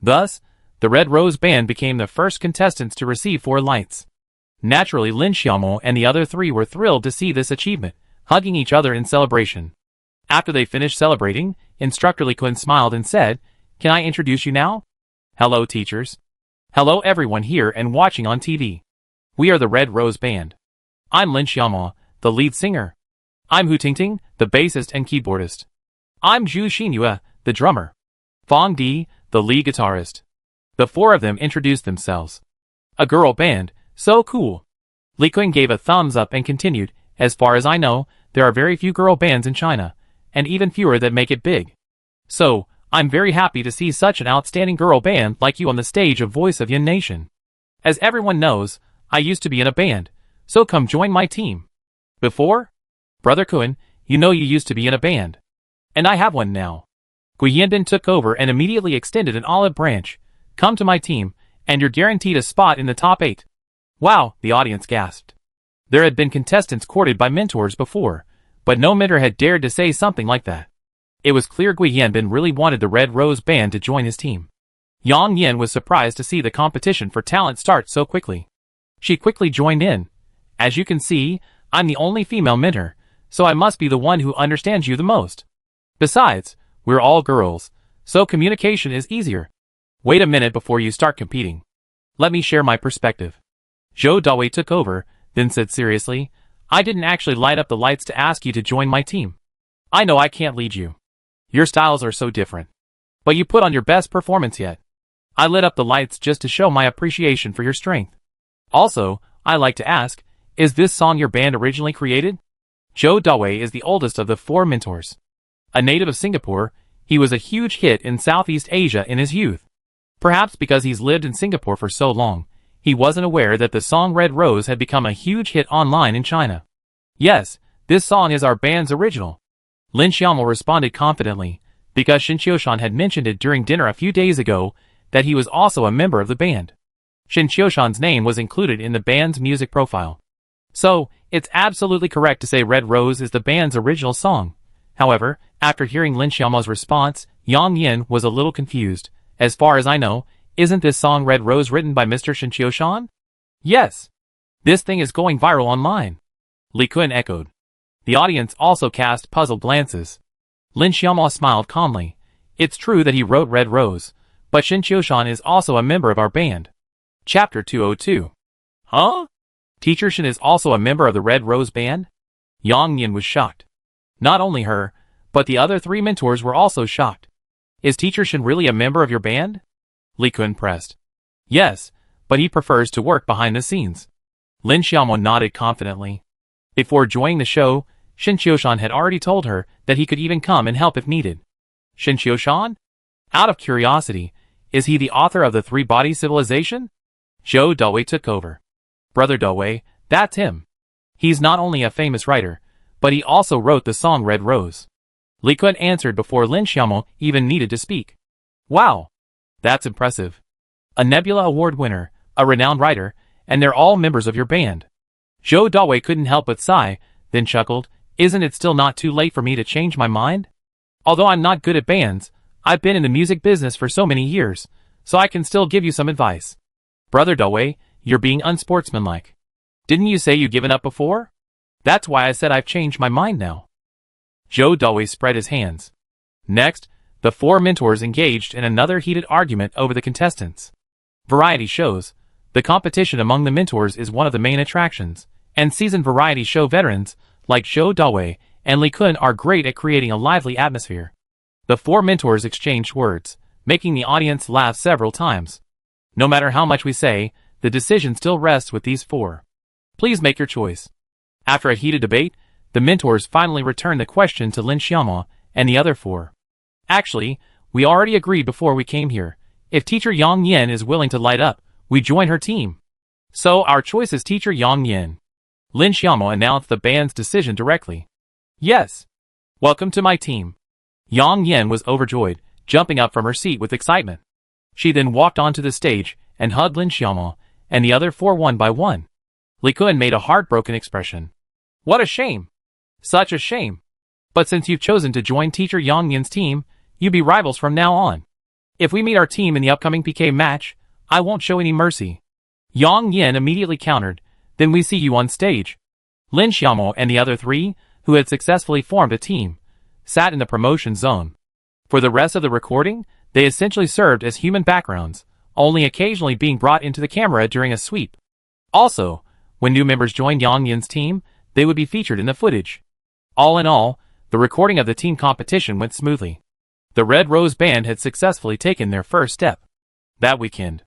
S1: Thus, the Red Rose Band became the first contestants to receive 4 lights. Naturally, Lin Xiaomo and the other three were thrilled to see this achievement, hugging each other in celebration. After they finished celebrating, Instructor Li Kun smiled and said, "Can I introduce you now? Hello, teachers. Hello everyone here and watching on TV. We are the Red Rose Band. I'm Lin Xiaomo, the lead singer. I'm Hu Tingting, the bassist and keyboardist. I'm Zhu Xinyue, the drummer. Fong Di, the lead guitarist." The four of them introduced themselves. A girl band, so cool. Li Kun gave a thumbs up and continued, "As far as I know, there are very few girl bands in China, and even fewer that make it big. So, I'm very happy to see such an outstanding girl band like you on the stage of Voice of Yin Nation. As everyone knows, I used to be in a band, so come join my team." "Before? Brother Kun, you know you used to be in a band. And I have one now." Gui Yanbin took over and immediately extended an olive branch. "Come to my team, and you're guaranteed a spot in the top 8. Wow, the audience gasped. There had been contestants courted by mentors before, but no mentor had dared to say something like that. It was clear Gui Yanbin really wanted the Red Rose Band to join his team. Yang Yin was surprised to see the competition for talent start so quickly. She quickly joined in. "As you can see, I'm the only female mentor, so I must be the one who understands you the most. Besides, we're all girls, so communication is easier. Wait a minute before you start competing. Let me share my perspective." Zhou Dawei took over, then said seriously, "I didn't actually light up the lights to ask you to join my team. I know I can't lead you. Your styles are so different. But you put on your best performance yet. I lit up the lights just to show my appreciation for your strength. Also, I like to ask, is this song your band originally created?" Zhou Dawei is the oldest of the four mentors. A native of Singapore, he was a huge hit in Southeast Asia in his youth. Perhaps because he's lived in Singapore for so long, he wasn't aware that the song Red Rose had become a huge hit online in China. "Yes, this song is our band's original." Lin Xiaomo responded confidently, because Shin Qiushan had mentioned it during dinner a few days ago, that he was also a member of the band. Shin Qiushan's name was included in the band's music profile. So, it's absolutely correct to say Red Rose is the band's original song. However, after hearing Lin Xiaomo's response, Yang Yin was a little confused. "As far as I know, isn't this song Red Rose written by Mr. Shin Qiushan?" "Yes. This thing is going viral online." Li Kun echoed. The audience also cast puzzled glances. Lin Xiaomo smiled calmly. "It's true that he wrote Red Rose, but Shin Qiushan is also a member of our band." Chapter 202. Huh? Teacher Shin is also a member of the Red Rose Band? Yang Yin was shocked. Not only her, but the other three mentors were also shocked. "Is Teacher Shin really a member of your band?" Li Kun pressed. "Yes, but he prefers to work behind the scenes." Lin Xiaomo nodded confidently. Before joining the show, Shin Qiushan had already told her that he could even come and help if needed. Shin Qiushan? Out of curiosity, is he the author of the Three-Body Civilization? Zhou Dawei took over. "Brother Dawei, that's him. He's not only a famous writer, but he also wrote the song Red Rose." Li Kun answered before Lin Xiaomo even needed to speak. "Wow. That's impressive. A Nebula Award winner, a renowned writer, and they're all members of your band." Zhou Dawei couldn't help but sigh, then chuckled, "Isn't it still not too late for me to change my mind? Although I'm not good at bands, I've been in the music business for so many years, so I can still give you some advice. Brother Dawei, you're being unsportsmanlike. Didn't you say you'd given up before? That's why I said I've changed my mind now." Zhou Dawei spread his hands. Next, the four mentors engaged in another heated argument over the contestants. Variety shows. The competition among the mentors is one of the main attractions, and seasoned variety show veterans, like Zhou Dawei and Li Kun, are great at creating a lively atmosphere. The four mentors exchanged words, making the audience laugh several times. No matter how much we say, the decision still rests with these four. Please make your choice. After a heated debate, the mentors finally returned the question to Lin Xiaomo and the other four. "Actually, we already agreed before we came here. If Teacher Yang Yin is willing to light up, we join her team. So our choice is Teacher Yang Yin." Lin Xiaomo announced the band's decision directly. "Yes. Welcome to my team." Yang Yin was overjoyed, jumping up from her seat with excitement. She then walked onto the stage and hugged Lin Xiaomo and the other four one by one. Li Kun made a heartbroken expression. "What a shame. Such a shame. But since you've chosen to join Teacher Yang Yin's team, you be rivals from now on. If we meet our team in the upcoming PK match, I won't show any mercy." Yang Yin immediately countered, Then we see you on stage. Lin Xiaomo and the other three, who had successfully formed a team, sat in the promotion zone. For the rest of the recording, they essentially served as human backgrounds, only occasionally being brought into the camera during a sweep. Also, when new members joined Yang Yin's team, they would be featured in the footage. All in all, the recording of the team competition went smoothly. The Red Rose Band had successfully taken their first step. That weekend,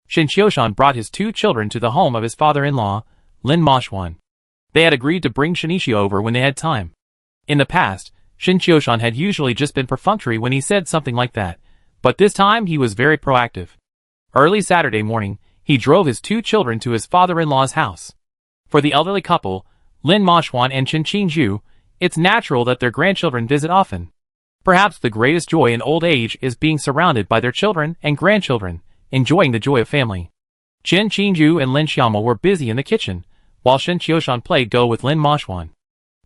S1: Shin Qiushan brought his 2 children to the home of his father-in-law, Lin Moshwan. They had agreed to bring Shinichi over when they had time. In the past, Shin Qiushan had usually just been perfunctory when he said something like that, but this time he was very proactive. Early Saturday morning, he drove his 2 children to his father-in-law's house. For the elderly couple, Lin Moshwan and Chen Qingju, it's natural that their grandchildren visit often. Perhaps the greatest joy in old age is being surrounded by their children and grandchildren, enjoying the joy of family. Chen Qingju and Lin Xiaomo were busy in the kitchen, while Shin Qiushan played Go with Lin Moshwan.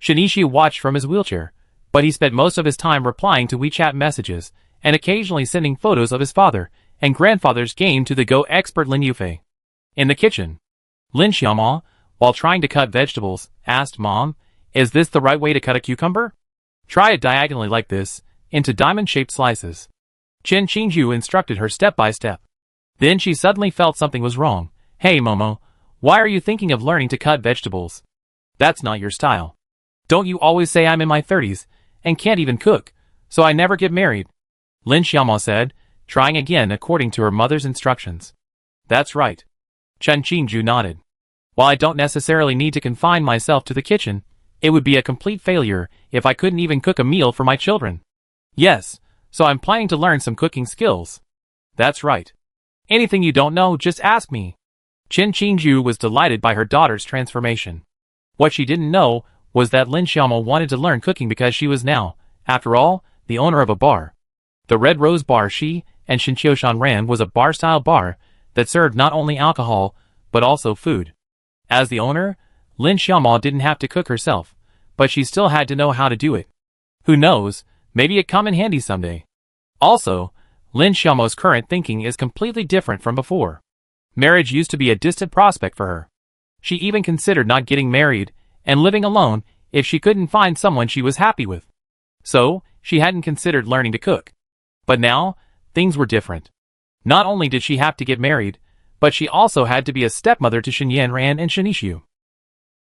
S1: Shinichi watched from his wheelchair, but he spent most of his time replying to WeChat messages and occasionally sending photos of his father and grandfather's game to the Go expert Lin Yufei. In the kitchen, Lin Xiaomo, while trying to cut vegetables, asked Mom, "Is this the right way to cut a cucumber? Try it diagonally like this, into diamond-shaped slices." Chen Qingju instructed her step by step. Then she suddenly felt something was wrong. "Hey Momo, why are you thinking of learning to cut vegetables? That's not your style. Don't you always say I'm in my 30s, and can't even cook, so I never get married?" Lin Xiaomo said, trying again according to her mother's instructions. "That's right." Chen Qingju nodded. "While I don't necessarily need to confine myself to the kitchen, it would be a complete failure if I couldn't even cook a meal for my children. Yes, so I'm planning to learn some cooking skills." "That's right. Anything you don't know, just ask me." Chen Qingju was delighted by her daughter's transformation. What she didn't know was that Lin Xiaomo wanted to learn cooking because she was now, after all, the owner of a bar. The Red Rose Bar she and Shin Qiushan ran was a bar-style bar that served not only alcohol, but also food. As the owner, Lin Xiaomo didn't have to cook herself, but she still had to know how to do it. Who knows, maybe it'd come in handy someday. Also, Lin Xiaomo's current thinking is completely different from before. Marriage used to be a distant prospect for her. She even considered not getting married and living alone if she couldn't find someone she was happy with. So, she hadn't considered learning to cook. But now, things were different. Not only did she have to get married, but she also had to be a stepmother to Shin Yanran and Shinichi.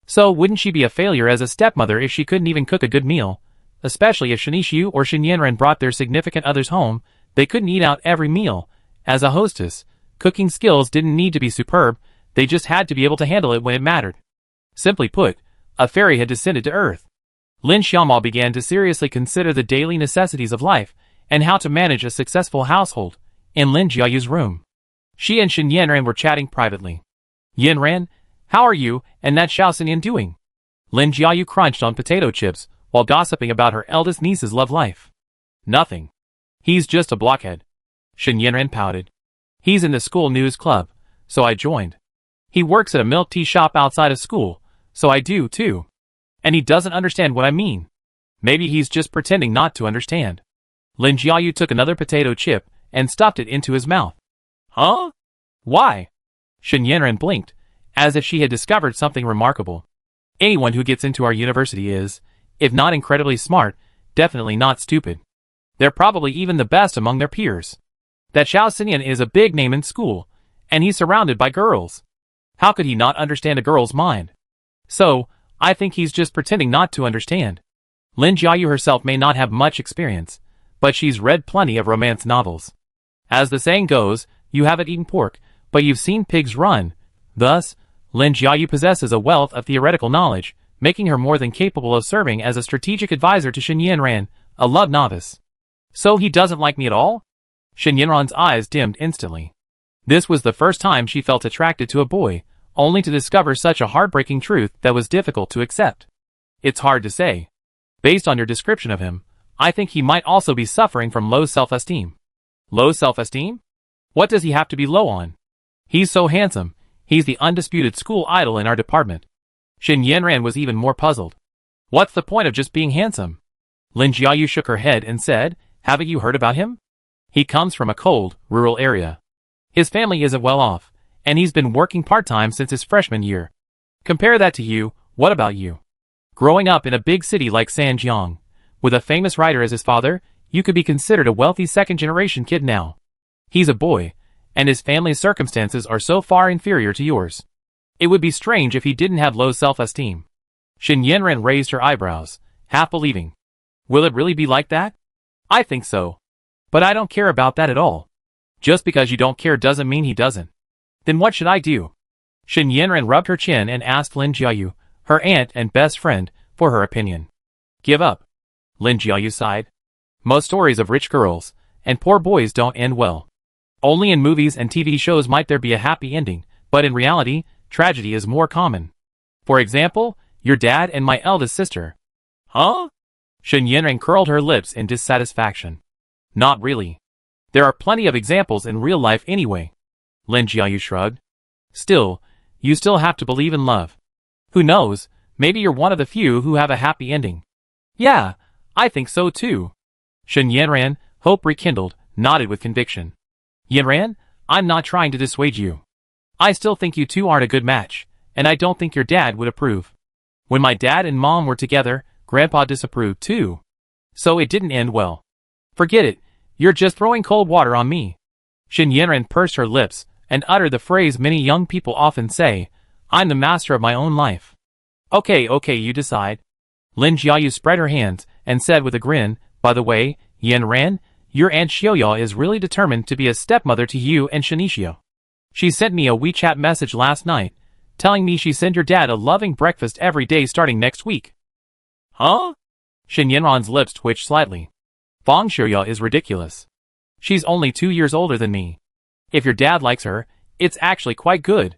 S1: So wouldn't she be a failure as a stepmother if she couldn't even cook a good meal? Especially if Shinichi or Shin Yanran brought their significant others home, they couldn't eat out every meal. As a hostess, cooking skills didn't need to be superb, they just had to be able to handle it when it mattered. Simply put, a fairy had descended to earth. Lin Xiaomo began to seriously consider the daily necessities of life and how to manage a successful household in Lin Jiayu's room. She and Shin Yanran were chatting privately. "Yanran, how are you and that Xiao Xinyan doing?" Lin Jiayu crunched on potato chips while gossiping about her eldest niece's love life. "Nothing. He's just a blockhead." Shin Yanran pouted. "He's in the school news club, so I joined. He works at a milk tea shop outside of school, so I do too. And he doesn't understand what I mean. Maybe he's just pretending not to understand." Lin Jiayu took another potato chip and stuffed it into his mouth. "Huh? Why?" Shin Yanran blinked, as if she had discovered something remarkable. Anyone who gets into our university is, if not incredibly smart, definitely not stupid. They're probably even the best among their peers. That Xiao Xinyan is a big name in school, and he's surrounded by girls. How could he not understand a girl's mind? So, I think he's just pretending not to understand. Lin Jiayu herself may not have much experience, but she's read plenty of romance novels. As the saying goes, you haven't eaten pork, but you've seen pigs run. Thus, Lin Jiayu possesses a wealth of theoretical knowledge, making her more than capable of serving as a strategic advisor to Shin Yanran, a love novice. "So he doesn't like me at all?" Shin Yanran's eyes dimmed instantly. This was the first time she felt attracted to a boy, only to discover such a heartbreaking truth that was difficult to accept. "It's hard to say. Based on your description of him, I think he might also be suffering from low self-esteem." "Low self-esteem? What does he have to be low on? He's so handsome, he's the undisputed school idol in our department." Shin Yanran was even more puzzled. "What's the point of just being handsome?" Lin Jiayu shook her head and said, "Haven't you heard about him? He comes from a cold, rural area. His family isn't well off, and he's been working part-time since his freshman year. Compare that to you, what about you? Growing up in a big city like Sanjiang, with a famous writer as his father, you could be considered a wealthy second-generation kid now. He's a boy, and his family's circumstances are so far inferior to yours. It would be strange if he didn't have low self-esteem. Shen Yanran raised her eyebrows, half believing. Will it really be like that? I think so. But I don't care about that at all. Just because you don't care doesn't mean he doesn't. Then what should I do? Shen Yanran rubbed her chin and asked Lin Jiayu, her aunt and best friend, for her opinion. Give up. Lin Jiayu sighed. Most stories of rich girls and poor boys don't end well. Only in movies and TV shows might there be a happy ending, but in reality, tragedy is more common. For example, your dad and my eldest sister. Huh? Shen Yanran curled her lips in dissatisfaction. Not really. There are plenty of examples in real life anyway. Lin Jiayu shrugged. Still, you still have to believe in love. Who knows, maybe you're one of the few who have a happy ending. Yeah, I think so too. Shen Yanran, hope rekindled, nodded with conviction. Yanran, I'm not trying to dissuade you. I still think you two aren't a good match, and I don't think your dad would approve. When my dad and mom were together, Grandpa disapproved too. So it didn't end well. Forget it, you're just throwing cold water on me. Shen Yanran pursed her lips and uttered the phrase many young people often say, I'm the master of my own life. Okay, you decide. Lin Jiayu spread her hands and said with a grin, by the way, Yanran, your Aunt Xiaoya is really determined to be a stepmother to you and Shinichio. She sent me a WeChat message last night, telling me she sent your dad a loving breakfast every day starting next week. Huh? Shen Yanran's lips twitched slightly. Fang Xiaoya is ridiculous. She's only 2 years older than me. If your dad likes her, it's actually quite good.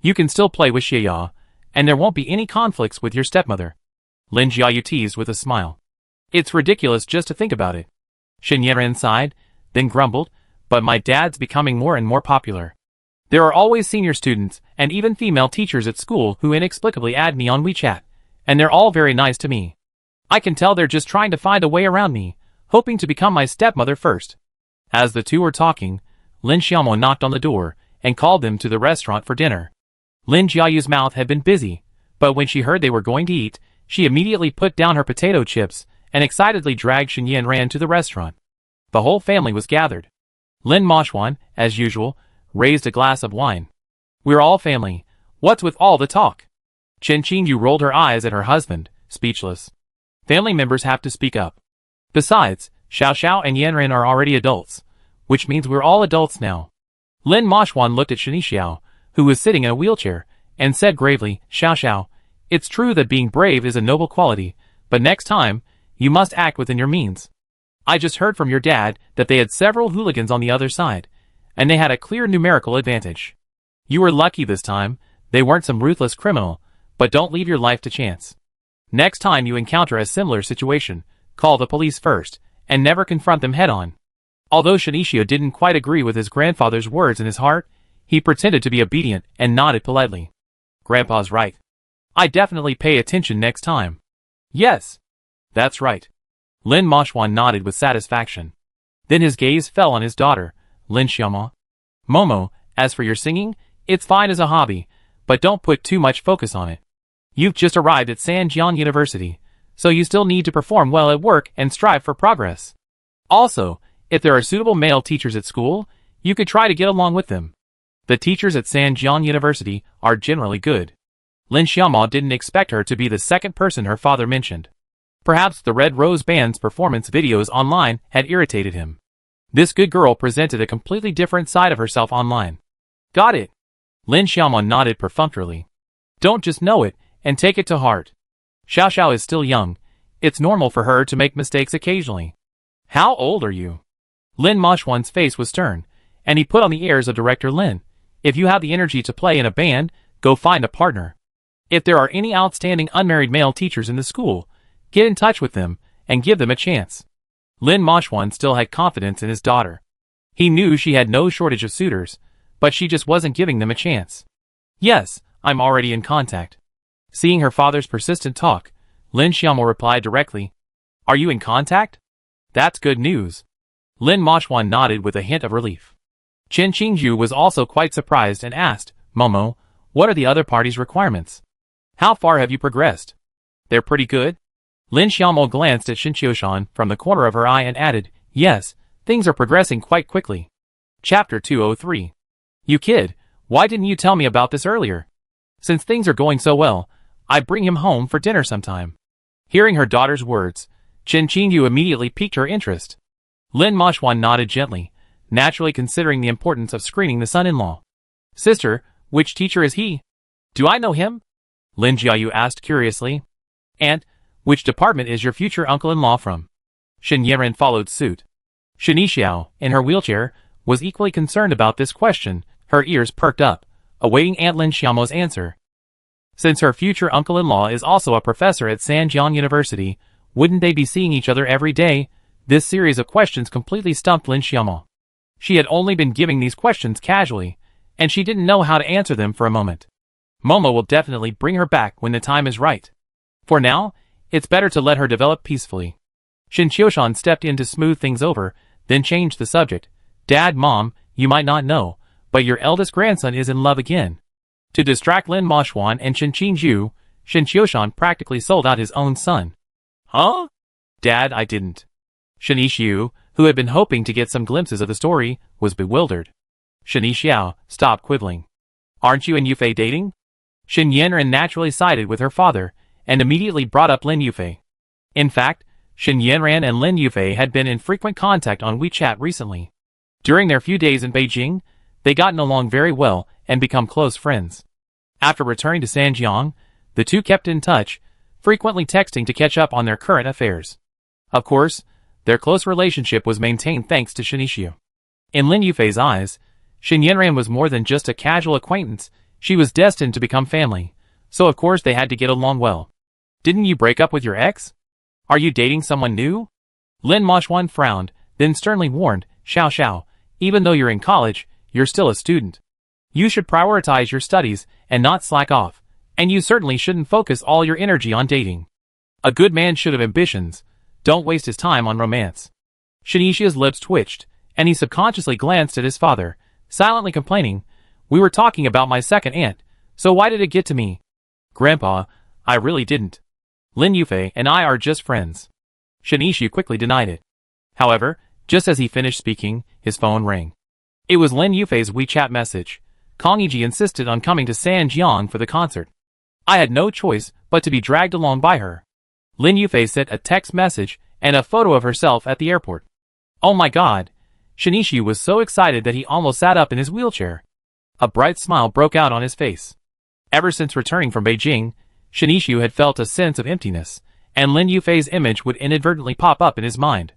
S1: You can still play with Xiaoya, and there won't be any conflicts with your stepmother. Lin Jiayu teased with a smile. It's ridiculous just to think about it. Shen Yanran sighed, then grumbled, but my dad's becoming more and more popular. There are always senior students and even female teachers at school who inexplicably add me on WeChat, and they're all very nice to me. I can tell they're just trying to find a way around me, hoping to become my stepmother first. As the two were talking, Lin Xiaomo knocked on the door and called them to the restaurant for dinner. Lin Jiayu's mouth had been busy, but when she heard they were going to eat, she immediately put down her potato chips and excitedly dragged Shen Yanran to the restaurant. The whole family was gathered. Lin Moshwan, as usual, raised a glass of wine. We're all family. What's with all the talk? Chen Qingyu rolled her eyes at her husband, speechless. Family members have to speak up. Besides, Xiao Xiao and Yanran are already adults, which means we're all adults now. Lin Moshwan looked at Shinixiao, who was sitting in a wheelchair, and said gravely, Xiao Xiao, it's true that being brave is a noble quality, but next time, you must act within your means. I just heard from your dad that they had several hooligans on the other side, and they had a clear numerical advantage. You were lucky this time, they weren't some ruthless criminal, but don't leave your life to chance. Next time you encounter a similar situation, call the police first, and never confront them head-on. Although Shinichio didn't quite agree with his grandfather's words in his heart, he pretended to be obedient and nodded politely. Grandpa's right. I definitely pay attention next time. Yes. That's right. Lin Moshwan nodded with satisfaction. Then his gaze fell on his daughter, Lin Xiaoma. Momo, as for your singing, it's fine as a hobby, but don't put too much focus on it. You've just arrived at Sanjiang University, so you still need to perform well at work and strive for progress. Also, if there are suitable male teachers at school, you could try to get along with them. The teachers at Sanjiang University are generally good. Lin Xiaoma didn't expect her to be the second person her father mentioned. Perhaps the Red Rose Band's performance videos online had irritated him. This good girl presented a completely different side of herself online. Got it. Lin Xiaoma nodded perfunctorily. Don't just know it, and take it to heart. Xiao Xiao is still young. It's normal for her to make mistakes occasionally. How old are you? Lin Moshwan's face was stern, and he put on the airs of Director Lin. If you have the energy to play in a band, go find a partner. If there are any outstanding unmarried male teachers in the school, get in touch with them, and give them a chance. Lin Moshwan still had confidence in his daughter. He knew she had no shortage of suitors, but she just wasn't giving them a chance. Yes, I'm already in contact. Seeing her father's persistent talk, Lin Xiaomo replied directly, Are you in contact? That's good news. Lin Moshwan nodded with a hint of relief. Chen Qingyu was also quite surprised and asked, Momo, what are the other party's requirements? How far have you progressed? They're pretty good? Lin Xiaomo glanced at Shin Qiushan from the corner of her eye and added, yes, things are progressing quite quickly. Chapter 203. You kid, why didn't you tell me about this earlier? Since things are going so well, I'd bring him home for dinner sometime. Hearing her daughter's words, Chen Qingyu immediately piqued her interest. Lin Moshwan nodded gently, naturally considering the importance of screening the son-in-law. Sister, which teacher is he? Do I know him? Lin Jiayu asked curiously. Aunt, which department is your future uncle-in-law from? Shen Yanren followed suit. Shen Yixiao, in her wheelchair, was equally concerned about this question, her ears perked up, awaiting Aunt Lin Xiaomo's answer. Since her future uncle-in-law is also a professor at Sanjiang University, wouldn't they be seeing each other every day? This series of questions completely stumped Lin Xiaomo. She had only been giving these questions casually, and she didn't know how to answer them for a moment. Momo will definitely bring her back when the time is right. For now, it's better to let her develop peacefully. Shin Qiushan stepped in to smooth things over, then changed the subject. Dad, Mom, you might not know, but your eldest grandson is in love again. To distract Lin Moshwan and Shin Qingyu, Shin Qiushan practically sold out his own son. Huh? Dad, I didn't. Shin Yixiu, who had been hoping to get some glimpses of the story, was bewildered. Shin Yixiao, stop quibbling. Aren't you and Yufei dating? Shin Yanren naturally sided with her father, and immediately brought up Lin Yufei. In fact, Shin Yanren and Lin Yufei had been in frequent contact on WeChat recently. During their few days in Beijing, they gotten along very well and become close friends. After returning to Sanjiang, the two kept in touch, frequently texting to catch up on their current affairs. Of course, their close relationship was maintained thanks to Shin Yixiu. In Lin Yufei's eyes, Shin Yanren was more than just a casual acquaintance, she was destined to become family, so of course they had to get along well. Didn't you break up with your ex? Are you dating someone new? Lin Moshwan frowned, then sternly warned, Xiao Xiao, even though you're in college, you're still a student. You should prioritize your studies and not slack off, and you certainly shouldn't focus all your energy on dating. A good man should have ambitions, don't waste his time on romance. Shinishia's lips twitched, and he subconsciously glanced at his father, silently complaining, we were talking about my second aunt, so why did it get to me? Grandpa, I really didn't. Lin Yufei and I are just friends. Shinichi quickly denied it. However, just as he finished speaking, his phone rang. It was Lin Yufei's WeChat message. Kong Yiji insisted on coming to Sanjiang for the concert. I had no choice but to be dragged along by her. Lin Yufei sent a text message and a photo of herself at the airport. Oh my god! Shinichi was so excited that he almost sat up in his wheelchair. A bright smile broke out on his face. Ever since returning from Beijing, Shinichi had felt a sense of emptiness, and Lin Yufei's image would inadvertently pop up in his mind.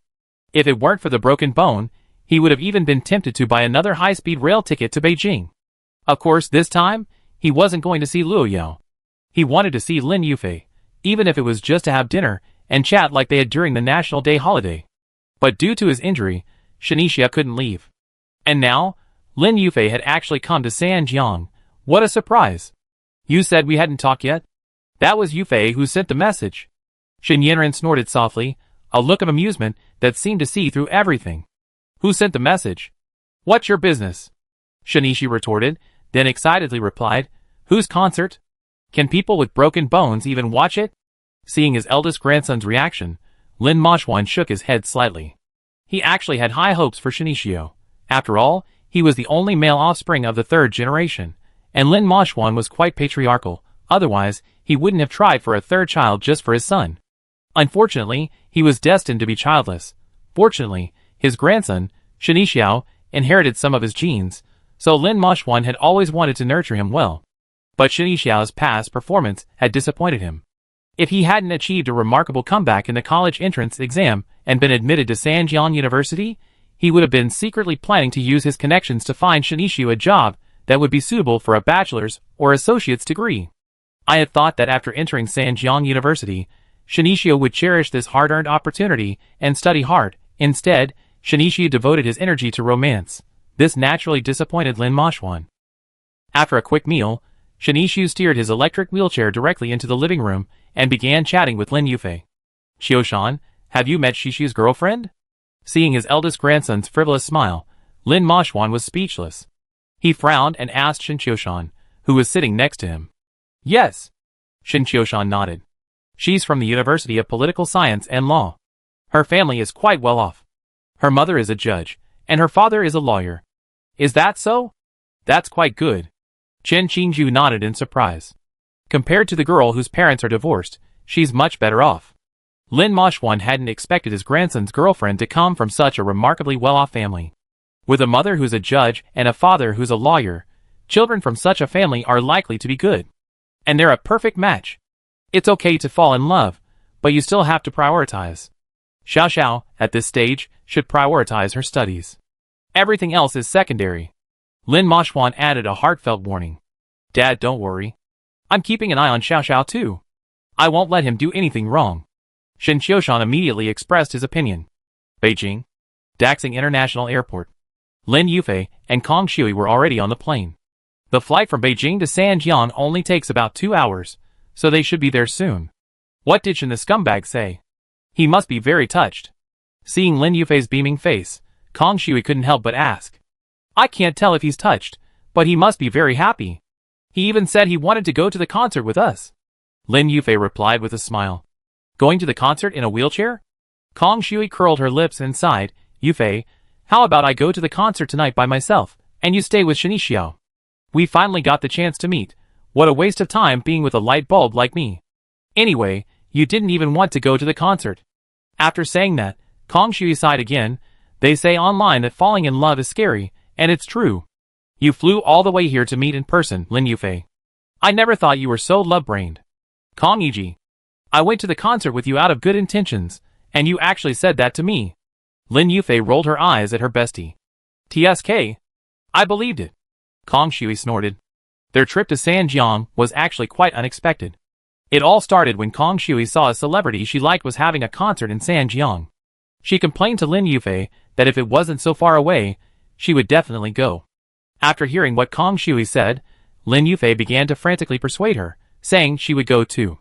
S1: If it weren't for the broken bone, he would have even been tempted to buy another high-speed rail ticket to Beijing. Of course, this time, he wasn't going to see Luo Yao. He wanted to see Lin Yufei, even if it was just to have dinner and chat like they had during the National Day holiday. But due to his injury, Shinichi couldn't leave. And now, Lin Yufei had actually come to Sanjiang. What a surprise! You said we hadn't talked yet? That was Yufei who sent the message. Shin Yanren snorted softly, a look of amusement that seemed to see through everything. Who sent the message? What's your business? Shinichi retorted, then excitedly replied, whose concert? Can people with broken bones even watch it? Seeing his eldest grandson's reaction, Lin Moshwan shook his head slightly. He actually had high hopes for Shinichio. After all, he was the only male offspring of the third generation, and Lin Moshwan was quite patriarchal, otherwise, he wouldn't have tried for a third child just for his son. Unfortunately, he was destined to be childless. Fortunately, his grandson, Shinixiao, inherited some of his genes, so Lin Moshwan had always wanted to nurture him well. But Shinixiao's past performance had disappointed him. If he hadn't achieved a remarkable comeback in the college entrance exam and been admitted to Sanjiang University, he would have been secretly planning to use his connections to find Shinixiu a job that would be suitable for a bachelor's or associate's degree. I had thought that after entering Sanjiang University, Shinixiu would cherish this hard-earned opportunity and study hard. Instead, Shinixiu devoted his energy to romance. This naturally disappointed Lin Moshwan. After a quick meal, Shinixiu steered his electric wheelchair directly into the living room and began chatting with Lin Yufei. Qiushan, have you met Shishi's girlfriend? Seeing his eldest grandson's frivolous smile, Lin Moshwan was speechless. He frowned and asked Shin Qiushan, who was sitting next to him. Yes. Shin Qiushan nodded. She's from the University of Political Science and Law. Her family is quite well off. Her mother is a judge, and her father is a lawyer. Is that so? That's quite good. Chen Qingju nodded in surprise. Compared to the girl whose parents are divorced, she's much better off. Lin Moshwan hadn't expected his grandson's girlfriend to come from such a remarkably well-off family. With a mother who's a judge and a father who's a lawyer, children from such a family are likely to be good. And they're a perfect match. It's okay to fall in love, but you still have to prioritize. Xiao Xiao, at this stage, should prioritize her studies. Everything else is secondary. Lin Moshwan added a heartfelt warning. Dad, don't worry. I'm keeping an eye on Xiao Xiao too. I won't let him do anything wrong. Shin Qiushan immediately expressed his opinion. Beijing. Daxing International Airport. Lin Yufei and Kong Shui were already on the plane. The flight from Beijing to Sanjiang only takes about 2 hours, so they should be there soon. What did Shin the scumbag say? He must be very touched. Seeing Lin Yufei's beaming face, Kong Shui couldn't help but ask. I can't tell if he's touched, but he must be very happy. He even said he wanted to go to the concert with us. Lin Yufei replied with a smile. Going to the concert in a wheelchair? Kong Shui curled her lips and sighed. Yufei, how about I go to the concert tonight by myself, and you stay with Shinixiao? We finally got the chance to meet. What a waste of time being with a light bulb like me. Anyway, you didn't even want to go to the concert. After saying that, Kong Shui sighed again. They say online that falling in love is scary, and it's true. You flew all the way here to meet in person, Lin Yufei. I never thought you were so love-brained. Kong Yiji. I went to the concert with you out of good intentions, and you actually said that to me. Lin Yufei rolled her eyes at her bestie. TSK. I believed it. Kong Shui snorted. Their trip to Sanjiang was actually quite unexpected. It all started when Kong Shui saw a celebrity she liked was having a concert in Sanjiang. She complained to Lin Yufei that if it wasn't so far away, she would definitely go. After hearing what Kong Shui said, Lin Yufei began to frantically persuade her, saying she would go too.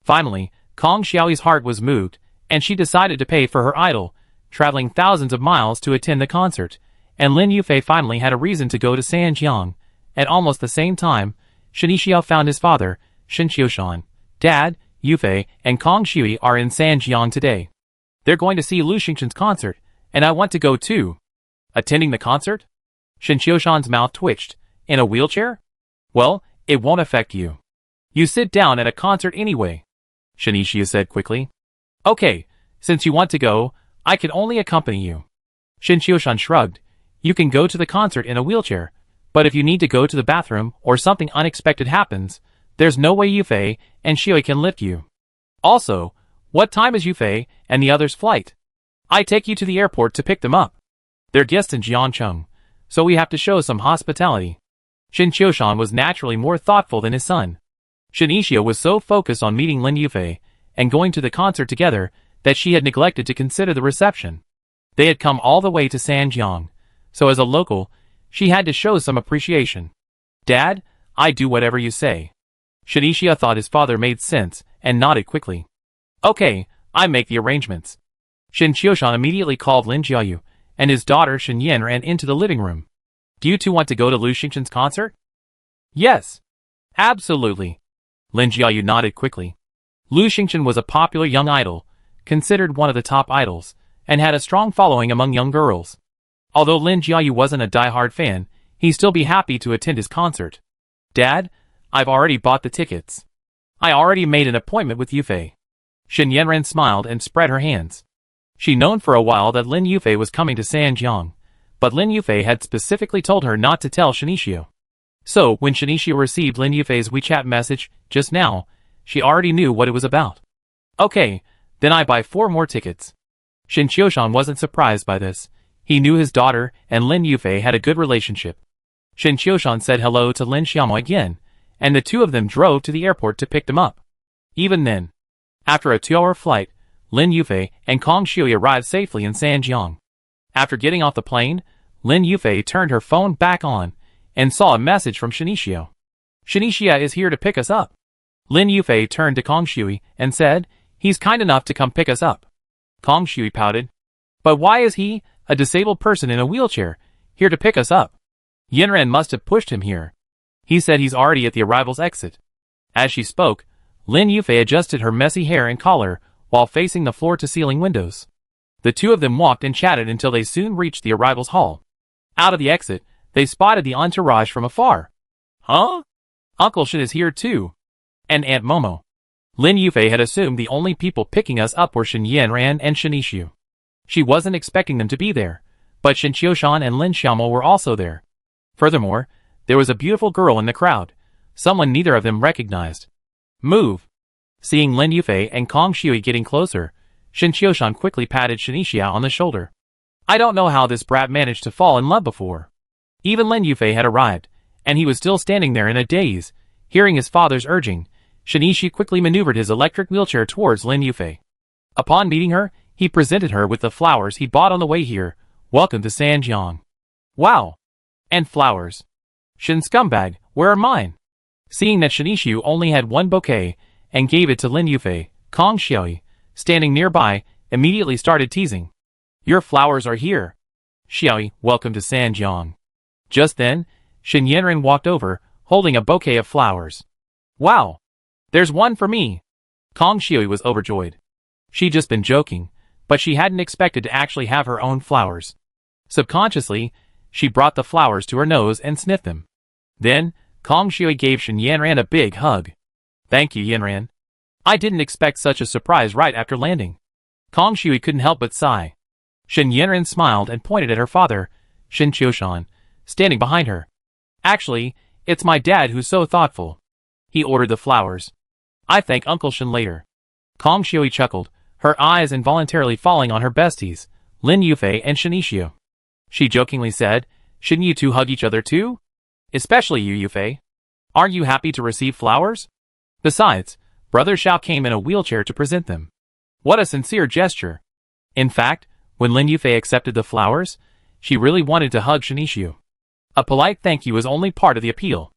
S1: Finally, Kong Xiaoyi's heart was moved, and she decided to pay for her idol, traveling thousands of miles to attend the concert, and Lin Yufei finally had a reason to go to Sanjiang. At almost the same time, Shinixiao found his father, Shin Qiushan. Dad, Yufei, and Kong Shui are in Sanjiang today. They're going to see Lu Xingchen's concert, and I want to go too. Attending the concert? Shin Qiushan's mouth twitched. In a wheelchair? Well, it won't affect you. You sit down at a concert anyway. Shinichia said quickly. Okay, since you want to go, I can only accompany you. Shin Qiushan shrugged. You can go to the concert in a wheelchair, but if you need to go to the bathroom or something unexpected happens, there's no way Yufei and Xioi can lift you. Also, what time is Yufei and the others' flight? I take you to the airport to pick them up. They're guests in Jiangcheng, so we have to show some hospitality. Shin Qiushan was naturally more thoughtful than his son. Shinichia was so focused on meeting Lin Yufei and going to the concert together that she had neglected to consider the reception. They had come all the way to Sanjiang, so as a local, she had to show some appreciation. Dad, I do whatever you say. Shinichia thought his father made sense and nodded quickly. Okay, I make the arrangements. Shin Qiushan immediately called Lin Jiayu, and his daughter Shin Yin ran into the living room. Do you two want to go to Lu Xingchen's concert? Yes. Absolutely. Lin Jiayu nodded quickly. Lu Xingchen was a popular young idol, considered one of the top idols, and had a strong following among young girls. Although Lin Jiayu wasn't a die-hard fan, he'd still be happy to attend his concert. Dad, I've already bought the tickets. I already made an appointment with Yufei. Shin Yanran smiled and spread her hands. She'd known for a while that Lin Yufei was coming to Sanjiang, but Lin Yufei had specifically told her not to tell Shinichio. So, when Shinichio received Lin Yufei's WeChat message just now, she already knew what it was about. Okay, then I buy 4 more tickets. Shin Qiushan wasn't surprised by this. He knew his daughter and Lin Yufei had a good relationship. Shin Qiushan said hello to Lin Xiaomo again, and the two of them drove to the airport to pick them up. Even then, after a 2-hour flight, Lin Yufei and Kong Shui arrived safely in Sanjiang. After getting off the plane, Lin Yufei turned her phone back on and saw a message from Shinichio. Shinichia is here to pick us up. Lin Yufei turned to Kong Shui and said, he's kind enough to come pick us up. Kong Shui pouted. But why is he, a disabled person in a wheelchair, here to pick us up? Yinren must have pushed him here. He said he's already at the arrival's exit. As she spoke, Lin Yufei adjusted her messy hair and collar while facing the floor-to-ceiling windows. The two of them walked and chatted until they soon reached the arrivals hall. Out of the exit, they spotted the entourage from afar. Huh? Uncle Shin is here too. And Aunt Momo. Lin Yufei had assumed the only people picking us up were Shin Yanran and Shin Ishu. She wasn't expecting them to be there, but Shin Qiushan and Lin Xiaomo were also there. Furthermore, there was a beautiful girl in the crowd, someone neither of them recognized. Move! Seeing Lin Yufei and Kong Shui getting closer, Shin Qiushan quickly patted Shin Ixia on the shoulder. I don't know how this brat managed to fall in love before. Even Lin Yufei had arrived, and he was still standing there in a daze. Hearing his father's urging, Shin Ixia quickly maneuvered his electric wheelchair towards Lin Yufei. Upon meeting her, he presented her with the flowers he bought on the way here. Welcome to Sanjiang. Wow! And flowers. Shin scumbag, where are mine? Seeing that Shin Ixia only had one bouquet, and gave it to Lin Yufei, Kong Shui, standing nearby, immediately started teasing. Your flowers are here. Xiaoyi, welcome to Sanjiang. Just then, Shin Yanran walked over, holding a bouquet of flowers. Wow! There's one for me! Kong Shui was overjoyed. She'd just been joking, but she hadn't expected to actually have her own flowers. Subconsciously, she brought the flowers to her nose and sniffed them. Then, Kong Shui gave Shin Yanran a big hug. Thank you, Yanran. I didn't expect such a surprise right after landing. Kong Shui couldn't help but sigh. Shin Yanran smiled and pointed at her father, Shin Qiushan, standing behind her. Actually, it's my dad who's so thoughtful. He ordered the flowers. I thank Uncle Shin later. Kong Shui chuckled, her eyes involuntarily falling on her besties, Lin Yufei and Shin Ixia. She jokingly said, shouldn't you two hug each other too? Especially you, Yufei. Aren't you happy to receive flowers? Besides, Brother Xiao came in a wheelchair to present them. What a sincere gesture. In fact, when Lin Yufei accepted the flowers, she really wanted to hug Shin Ixia. A polite thank you was only part of the appeal.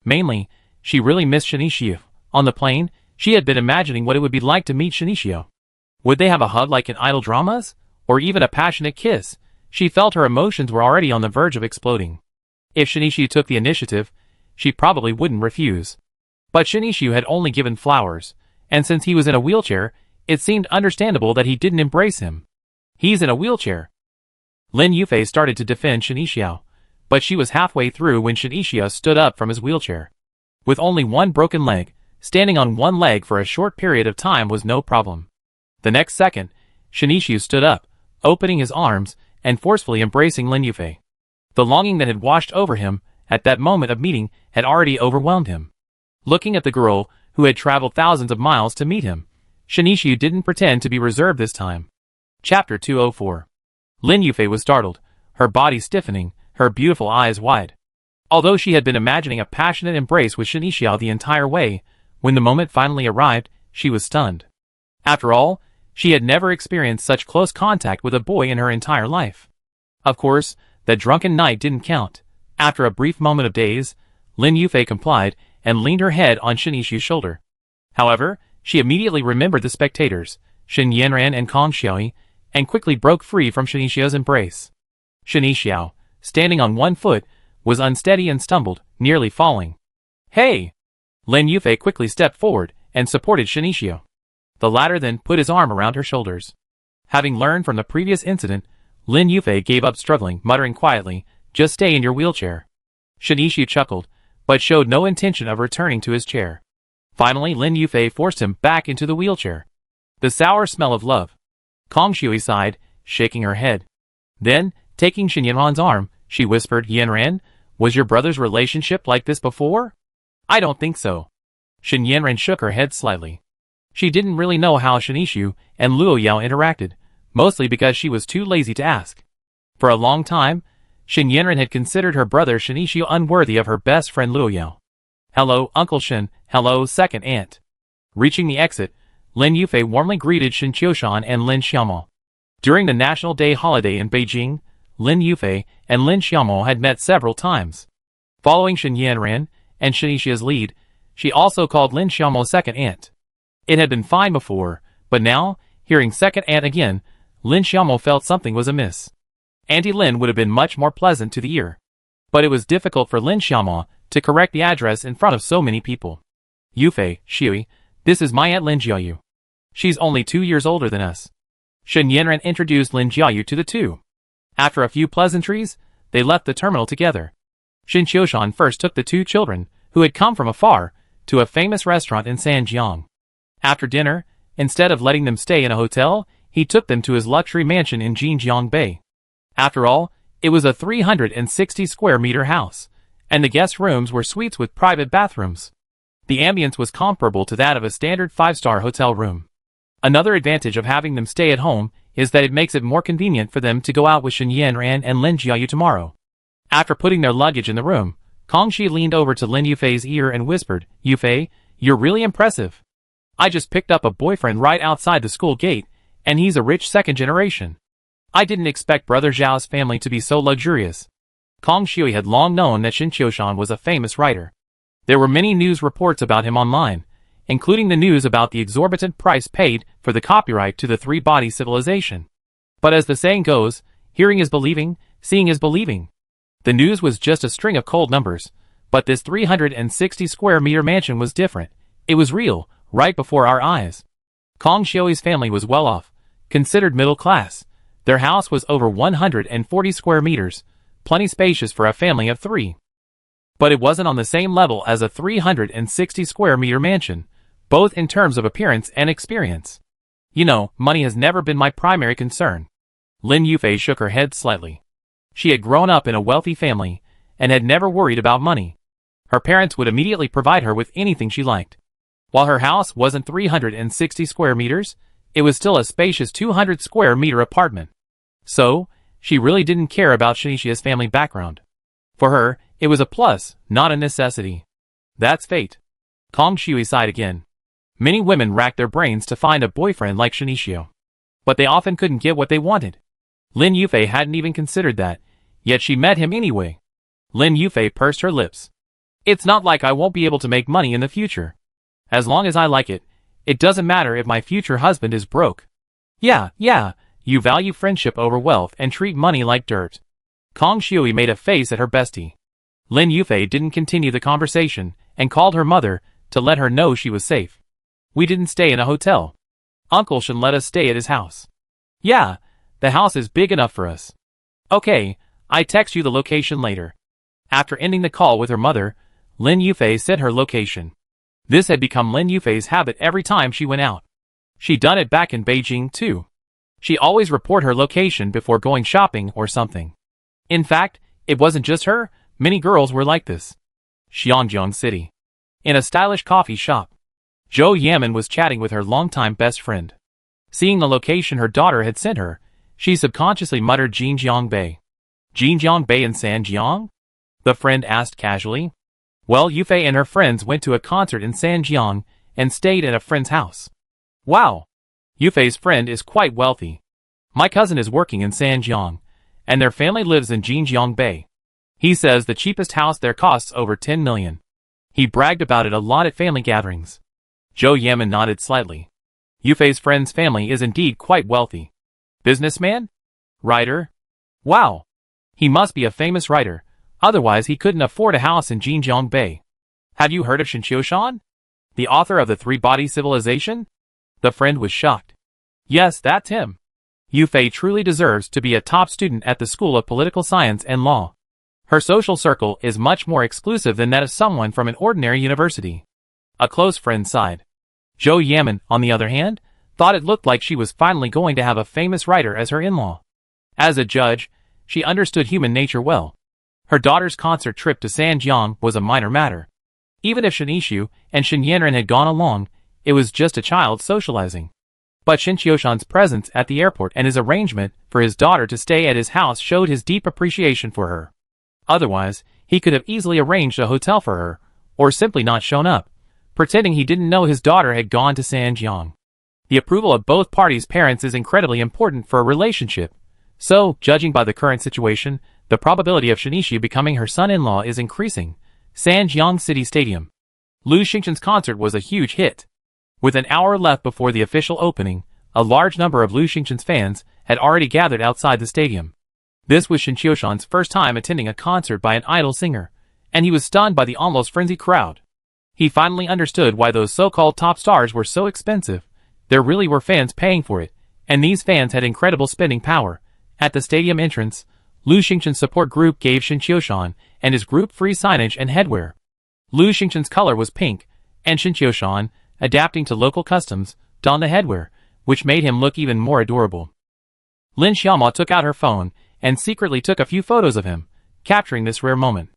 S1: Mainly, she really missed Shin Ixia. On the plane, she had been imagining what it would be like to meet Shin Ixia. Would they have a hug like in idol dramas? Or even a passionate kiss? She felt her emotions were already on the verge of exploding. If Shin Ixia took the initiative, she probably wouldn't refuse. But Shin Ixia had only given flowers, and since he was in a wheelchair, it seemed understandable that he didn't embrace him. He's in a wheelchair. Lin Yufei started to defend Shin Ixia, but she was halfway through when Shin Ixia stood up from his wheelchair. With only one broken leg, standing on one leg for a short period of time was no problem. The next second, Shin Ixia stood up, opening his arms and forcefully embracing Lin Yufei. The longing that had washed over him at that moment of meeting had already overwhelmed him. Looking at the girl who had traveled thousands of miles to meet him, Shin Ixia didn't pretend to be reserved this time. Chapter 204. Lin Yufei was startled, her body stiffening, her beautiful eyes wide. Although she had been imagining a passionate embrace with Shin Ixia the entire way, when the moment finally arrived, she was stunned. After all, she had never experienced such close contact with a boy in her entire life. Of course, that drunken night didn't count. After a brief moment of daze, Lin Yufei complied and leaned her head on Shin Ixia's shoulder. However, she immediately remembered the spectators, Shin Yanran and Kong Shui, and quickly broke free from Shin Ixia's embrace. Shin Ixia, standing on one foot, was unsteady and stumbled, nearly falling. Hey! Lin Yufei quickly stepped forward and supported Shin Ixia. The latter then put his arm around her shoulders. Having learned from the previous incident, Lin Yufei gave up struggling, muttering quietly, just stay in your wheelchair. Shin Ixia chuckled, but showed no intention of returning to his chair. Finally, Lin Yufei forced him back into the wheelchair. The sour smell of love. Kong Shui sighed, shaking her head. Then, taking Shin Yanran's arm, she whispered, Yanran, was your brother's relationship like this before? I don't think so. Shin Yanran shook her head slightly. She didn't really know how Shin Ixia and Luo Yao interacted, mostly because she was too lazy to ask. For a long time, Shin Yanran had considered her brother Shin Ixia unworthy of her best friend Luo Yao. Hello, Uncle Shin, hello, second aunt. Reaching the exit, Lin Yufei warmly greeted Shin Qiushan and Lin Xiaomo. During the National Day holiday in Beijing, Lin Yufei and Lin Xiaomo had met several times. Following Shin Yanran and Shin Ixia's lead, she also called Lin Xiaomo second aunt. It had been fine before, but now, hearing second aunt again, Lin Xiaomo felt something was amiss. Auntie Lin would have been much more pleasant to the ear. But it was difficult for Lin Xiaomo to correct the address in front of so many people. Yufei, Shui, This is my Aunt Lin Jiayu. She's only 2 years older than us. Shen Yanran introduced Lin Jiayu to the two. After a few pleasantries, they left the terminal together. Shin Qiushan first took the two children, who had come from afar, to a famous restaurant in Sanjiang. After dinner, instead of letting them stay in a hotel, he took them to his luxury mansion in Jinjiang Bay. After all, it was a 360 square meter house, and the guest rooms were suites with private bathrooms. The ambience was comparable to that of a standard 5-star hotel room. Another advantage of having them stay at home is that it makes it more convenient for them to go out with Shen Yanran and Lin Jiayu tomorrow. After putting their luggage in the room, Kongxi leaned over to Lin Yufei's ear and whispered, "Yufei, you're really impressive. I just picked up a boyfriend right outside the school gate, and he's a rich second generation. I didn't expect Brother Zhao's family to be so luxurious." Kong Shui had long known that Shin Qiushan was a famous writer. There were many news reports about him online, including the news about the exorbitant price paid for the copyright to the three-body civilization. But as the saying goes, hearing is believing, seeing is believing. The news was just a string of cold numbers, but this 360 square meter mansion was different. It was real, right before our eyes. Kong Shui's family was well off, considered middle class. Their house was over 140 square meters, plenty spacious for a family of 3. But it wasn't on the same level as a 360 square meter mansion, both in terms of appearance and experience. You know, money has never been my primary concern. Lin Yufei shook her head slightly. She had grown up in a wealthy family, and had never worried about money. Her parents would immediately provide her with anything she liked. While her house wasn't 360 square meters, it was still a spacious 200 square meter apartment. So, she really didn't care about Shinichia's family background. For her, it was a plus, not a necessity. That's fate. Kong Shui sighed again. Many women racked their brains to find a boyfriend like Shinichio. But they often couldn't get what they wanted. Lin Yufei hadn't even considered that, yet she met him anyway. Lin Yufei pursed her lips. It's not like I won't be able to make money in the future. As long as I like it, it doesn't matter if my future husband is broke. Yeah, you value friendship over wealth and treat money like dirt. Kong Shui made a face at her bestie. Lin Yufei didn't continue the conversation, and called her mother to let her know she was safe. We didn't stay in a hotel. Uncle Shen let us stay at his house. Yeah, the house is big enough for us. Okay, I text you the location later. After ending the call with her mother, Lin Yufei sent her location. This had become Lin Yufei's habit every time she went out. She'd done it back in Beijing too. She always reported her location before going shopping or something. In fact, it wasn't just her, many girls were like this. Xiangjiang City. In a stylish coffee shop, Zhou Yamen was chatting with her longtime best friend. Seeing the location her daughter had sent her, she subconsciously muttered Jinjiang Bay. Jinjiang Bay in Sanjiang? The friend asked casually. Well, Yufei and her friends went to a concert in Sanjiang and stayed at a friend's house. Wow! Yufei's friend is quite wealthy. My cousin is working in Sanjiang, and their family lives in Jinjiang Bay. He says the cheapest house there costs over 10 million. He bragged about it a lot at family gatherings. Zhou Yamen nodded slightly. Yufei's friend's family is indeed quite wealthy. Businessman? Writer? Wow! He must be a famous writer, otherwise he couldn't afford a house in Jinjiang Bay. Have you heard of Shin Qiushan? The author of the Three-Body Civilization? The friend was shocked. Yes, that's him. Yufei truly deserves to be a top student at the School of Political Science and Law. Her social circle is much more exclusive than that of someone from an ordinary university. A close friend sighed. Zhou Yamen, on the other hand, thought it looked like she was finally going to have a famous writer as her in-law. As a judge, she understood human nature well. Her daughter's concert trip to Sanjiang was a minor matter. Even if Shinichu and Shen Yanran had gone along, it was just a child socializing. But Shin Qiushan's presence at the airport and his arrangement for his daughter to stay at his house showed his deep appreciation for her. Otherwise, he could have easily arranged a hotel for her, or simply not shown up, pretending he didn't know his daughter had gone to Sanjiang. The approval of both parties' parents is incredibly important for a relationship. So, judging by the current situation, the probability of Shinichi becoming her son-in-law is increasing. Sanjiang City Stadium. Lu Xingchen's concert was a huge hit. With an hour left before the official opening, a large number of Lu Xingchen's fans had already gathered outside the stadium. This was Shin Qiushan's first time attending a concert by an idol singer, and he was stunned by the almost frenzied crowd. He finally understood why those so-called top stars were so expensive. There really were fans paying for it, and these fans had incredible spending power. At the stadium entrance, Lu Xingchen's support group gave Shen Qiushan and his group free signage and headwear. Lu Xingchen's color was pink, and Shen Qiushan, adapting to local customs, donned the headwear, which made him look even more adorable. Lin Xiaoma took out her phone and secretly took a few photos of him, capturing this rare moment.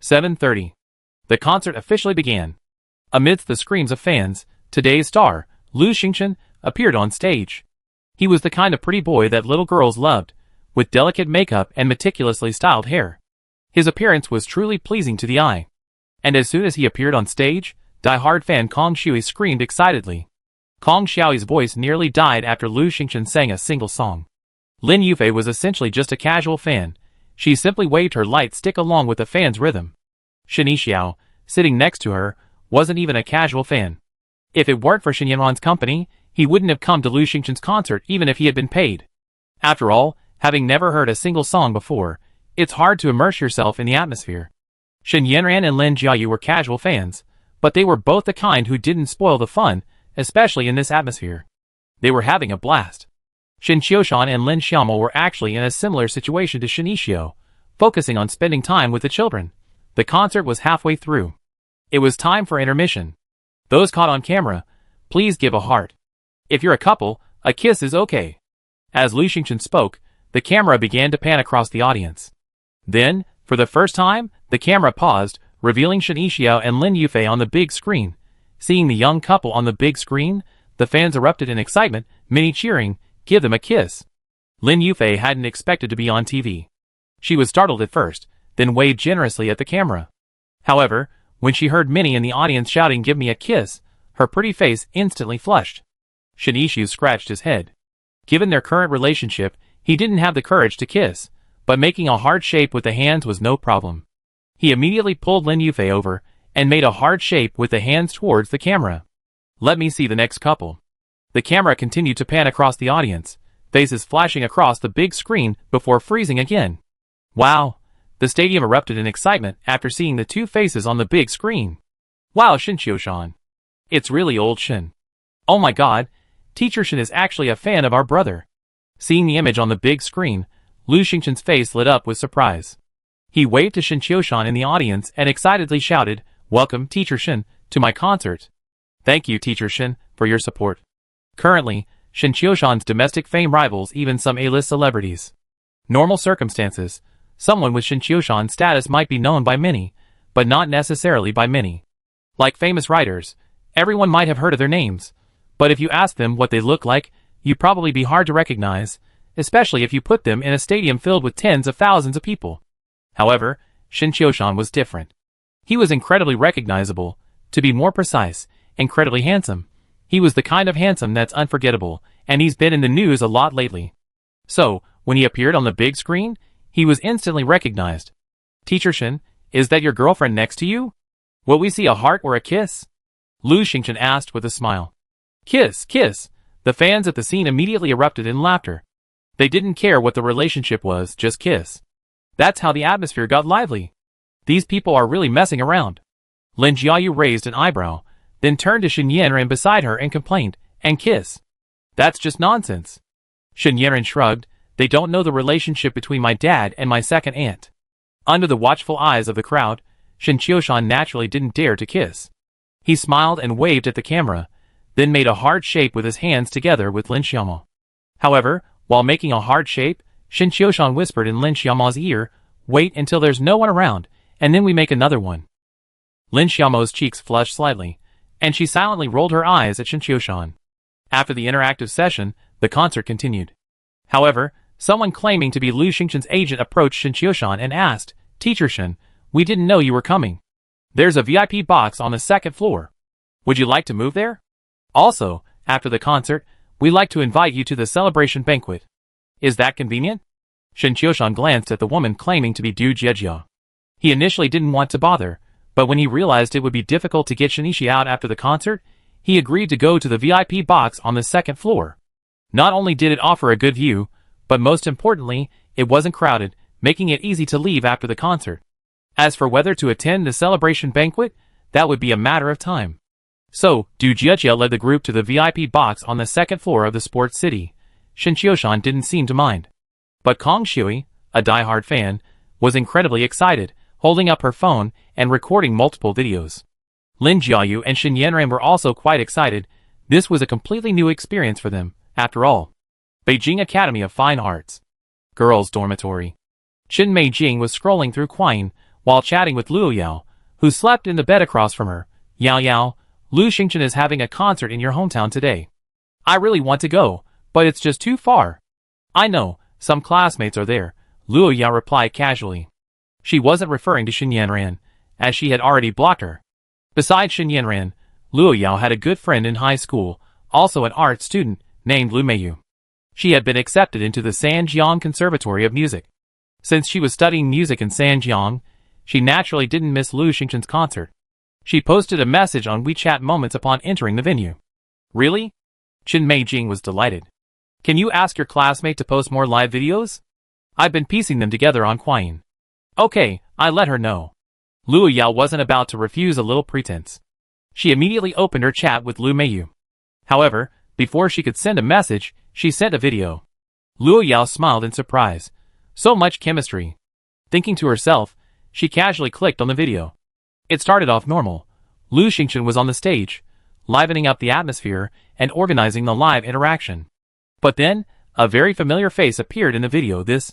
S1: 7:30. The concert officially began. Amidst the screams of fans, today's star, Lu Xingchen, appeared on stage. He was the kind of pretty boy that little girls loved, with delicate makeup and meticulously styled hair. His appearance was truly pleasing to the eye. And as soon as he appeared on stage, die-hard fan Kong Shui screamed excitedly. Kong Xiaoyi's voice nearly died after Lu Xingchen sang a single song. Lin Yufei was essentially just a casual fan. She simply waved her light stick along with the fan's rhythm. Shen Yixiao, sitting next to her, wasn't even a casual fan. If it weren't for Shen Yanran's company, he wouldn't have come to Lu Xingchen's concert even if he had been paid. After all, having never heard a single song before, it's hard to immerse yourself in the atmosphere. Shen Yanran and Lin Jiayu were casual fans, but they were both the kind who didn't spoil the fun, especially in this atmosphere. They were having a blast. Shen Qiushan and Lin Xiaoma were actually in a similar situation to Shen Yixiao, focusing on spending time with the children. The concert was halfway through. It was time for intermission. Those caught on camera, please give a heart. If you're a couple, a kiss is okay. As Lu Xingchen spoke, the camera began to pan across the audience. Then, for the first time, the camera paused, revealing Shen Yixiao and Lin Yufei on the big screen. Seeing the young couple on the big screen, the fans erupted in excitement, many cheering, "Give them a kiss." Lin Yufei hadn't expected to be on TV. She was startled at first, then waved generously at the camera. However, when she heard many in the audience shouting "Give me a kiss," her pretty face instantly flushed. Shen Yixiao scratched his head. Given their current relationship, he didn't have the courage to kiss, but making a heart shape with the hands was no problem. He immediately pulled Lin Yufei over and made a heart shape with the hands towards the camera. "Let me see the next couple." The camera continued to pan across the audience, faces flashing across the big screen before freezing again. Wow! The stadium erupted in excitement after seeing the two faces on the big screen. "Wow, Shen Qiushan. It's really old Shen. Oh my god, Teacher Shen is actually a fan of our brother." Seeing the image on the big screen, Lu Xingchen's face lit up with surprise. He waved to Shen Qiushan in the audience and excitedly shouted, "Welcome, Teacher Shen, to my concert." "Thank you, Teacher Shen, for your support." Currently, Shen Qiushan's domestic fame rivals even some A-list celebrities. Normal circumstances, someone with Shen Qiushan's status might be known by many, but not necessarily by many. Like famous writers, everyone might have heard of their names, but if you ask them what they look like, you'd probably be hard to recognize, especially if you put them in a stadium filled with tens of thousands of people. However, Shen Qiushan was different. He was incredibly recognizable, to be more precise, incredibly handsome. He was the kind of handsome that's unforgettable, and he's been in the news a lot lately. So, when he appeared on the big screen, he was instantly recognized. "Teacher Shen, is that your girlfriend next to you? Will we see a heart or a kiss?" Lu Xingchen asked with a smile. "Kiss, kiss." The fans at the scene immediately erupted in laughter. They didn't care what the relationship was, just kiss. That's how the atmosphere got lively. These people are really messing around. Lin Jiayu raised an eyebrow, then turned to Shen Yanran beside her and complained, "And kiss? That's just nonsense." Shen Yanran shrugged, "They don't know the relationship between my dad and my second aunt." Under the watchful eyes of the crowd, Shen Qiushan naturally didn't dare to kiss. He smiled and waved at the camera, then made a heart shape with his hands together with Lin Xiaoma. However, while making a heart shape, Shen Qiushan whispered in Lin Xiaoma's ear, "Wait until there's no one around, and then we make another one." Lin Xiaoma's cheeks flushed slightly, and she silently rolled her eyes at Shen Qiushan. After the interactive session, the concert continued. However, someone claiming to be Lu Xingchen's agent approached Shen Qiushan and asked, "Teacher Shen, we didn't know you were coming. There's a VIP box on the second floor. Would you like to move there? Also, after the concert, we'd like to invite you to the celebration banquet. Is that convenient?" Shen Qiushan glanced at the woman claiming to be Du Jiejia. He initially didn't want to bother, but when he realized it would be difficult to get Shen Yixiao out after the concert, he agreed to go to the VIP box on the second floor. Not only did it offer a good view, but most importantly, it wasn't crowded, making it easy to leave after the concert. As for whether to attend the celebration banquet, that would be a matter of time. So, Du Jiejia led the group to the VIP box on the second floor of the sports city. Shen Qiushan didn't seem to mind. But Kong Shui, a die-hard fan, was incredibly excited, holding up her phone and recording multiple videos. Lin Jiayu and Shen Yanran were also quite excited. This was a completely new experience for them, after all. Beijing Academy of Fine Arts. Girls' Dormitory. Chen Meijing was scrolling through Quine while chatting with Luo Yao, who slept in the bed across from her. Yao Yao, Lu Xingchen is having a concert in your hometown today. I really want to go, but it's just too far. I know, some classmates are there, Luo Yao replied casually. She wasn't referring to Shen Yanran, as she had already blocked her. Besides Shen Yanran, Luo Yao had a good friend in high school, also an art student, named Lu Meiyu. She had been accepted into the Sanjiang Conservatory of Music. Since she was studying music in Sanjiang, she naturally didn't miss Lu Xingchen's concert. She posted a message on WeChat moments upon entering the venue. Really? Chen Meijing was delighted. Can you ask your classmate to post more live videos? I've been piecing them together on Quine. Okay, I let her know. Luo Yao wasn't about to refuse a little pretense. She immediately opened her chat with Lu Meiyu. However, before she could send a message, she sent a video. Luo Yao smiled in surprise. So much chemistry. Thinking to herself, she casually clicked on the video. It started off normal. Lu Xingchen was on the stage, livening up the atmosphere and organizing the live interaction. But then, a very familiar face appeared in the video. Luo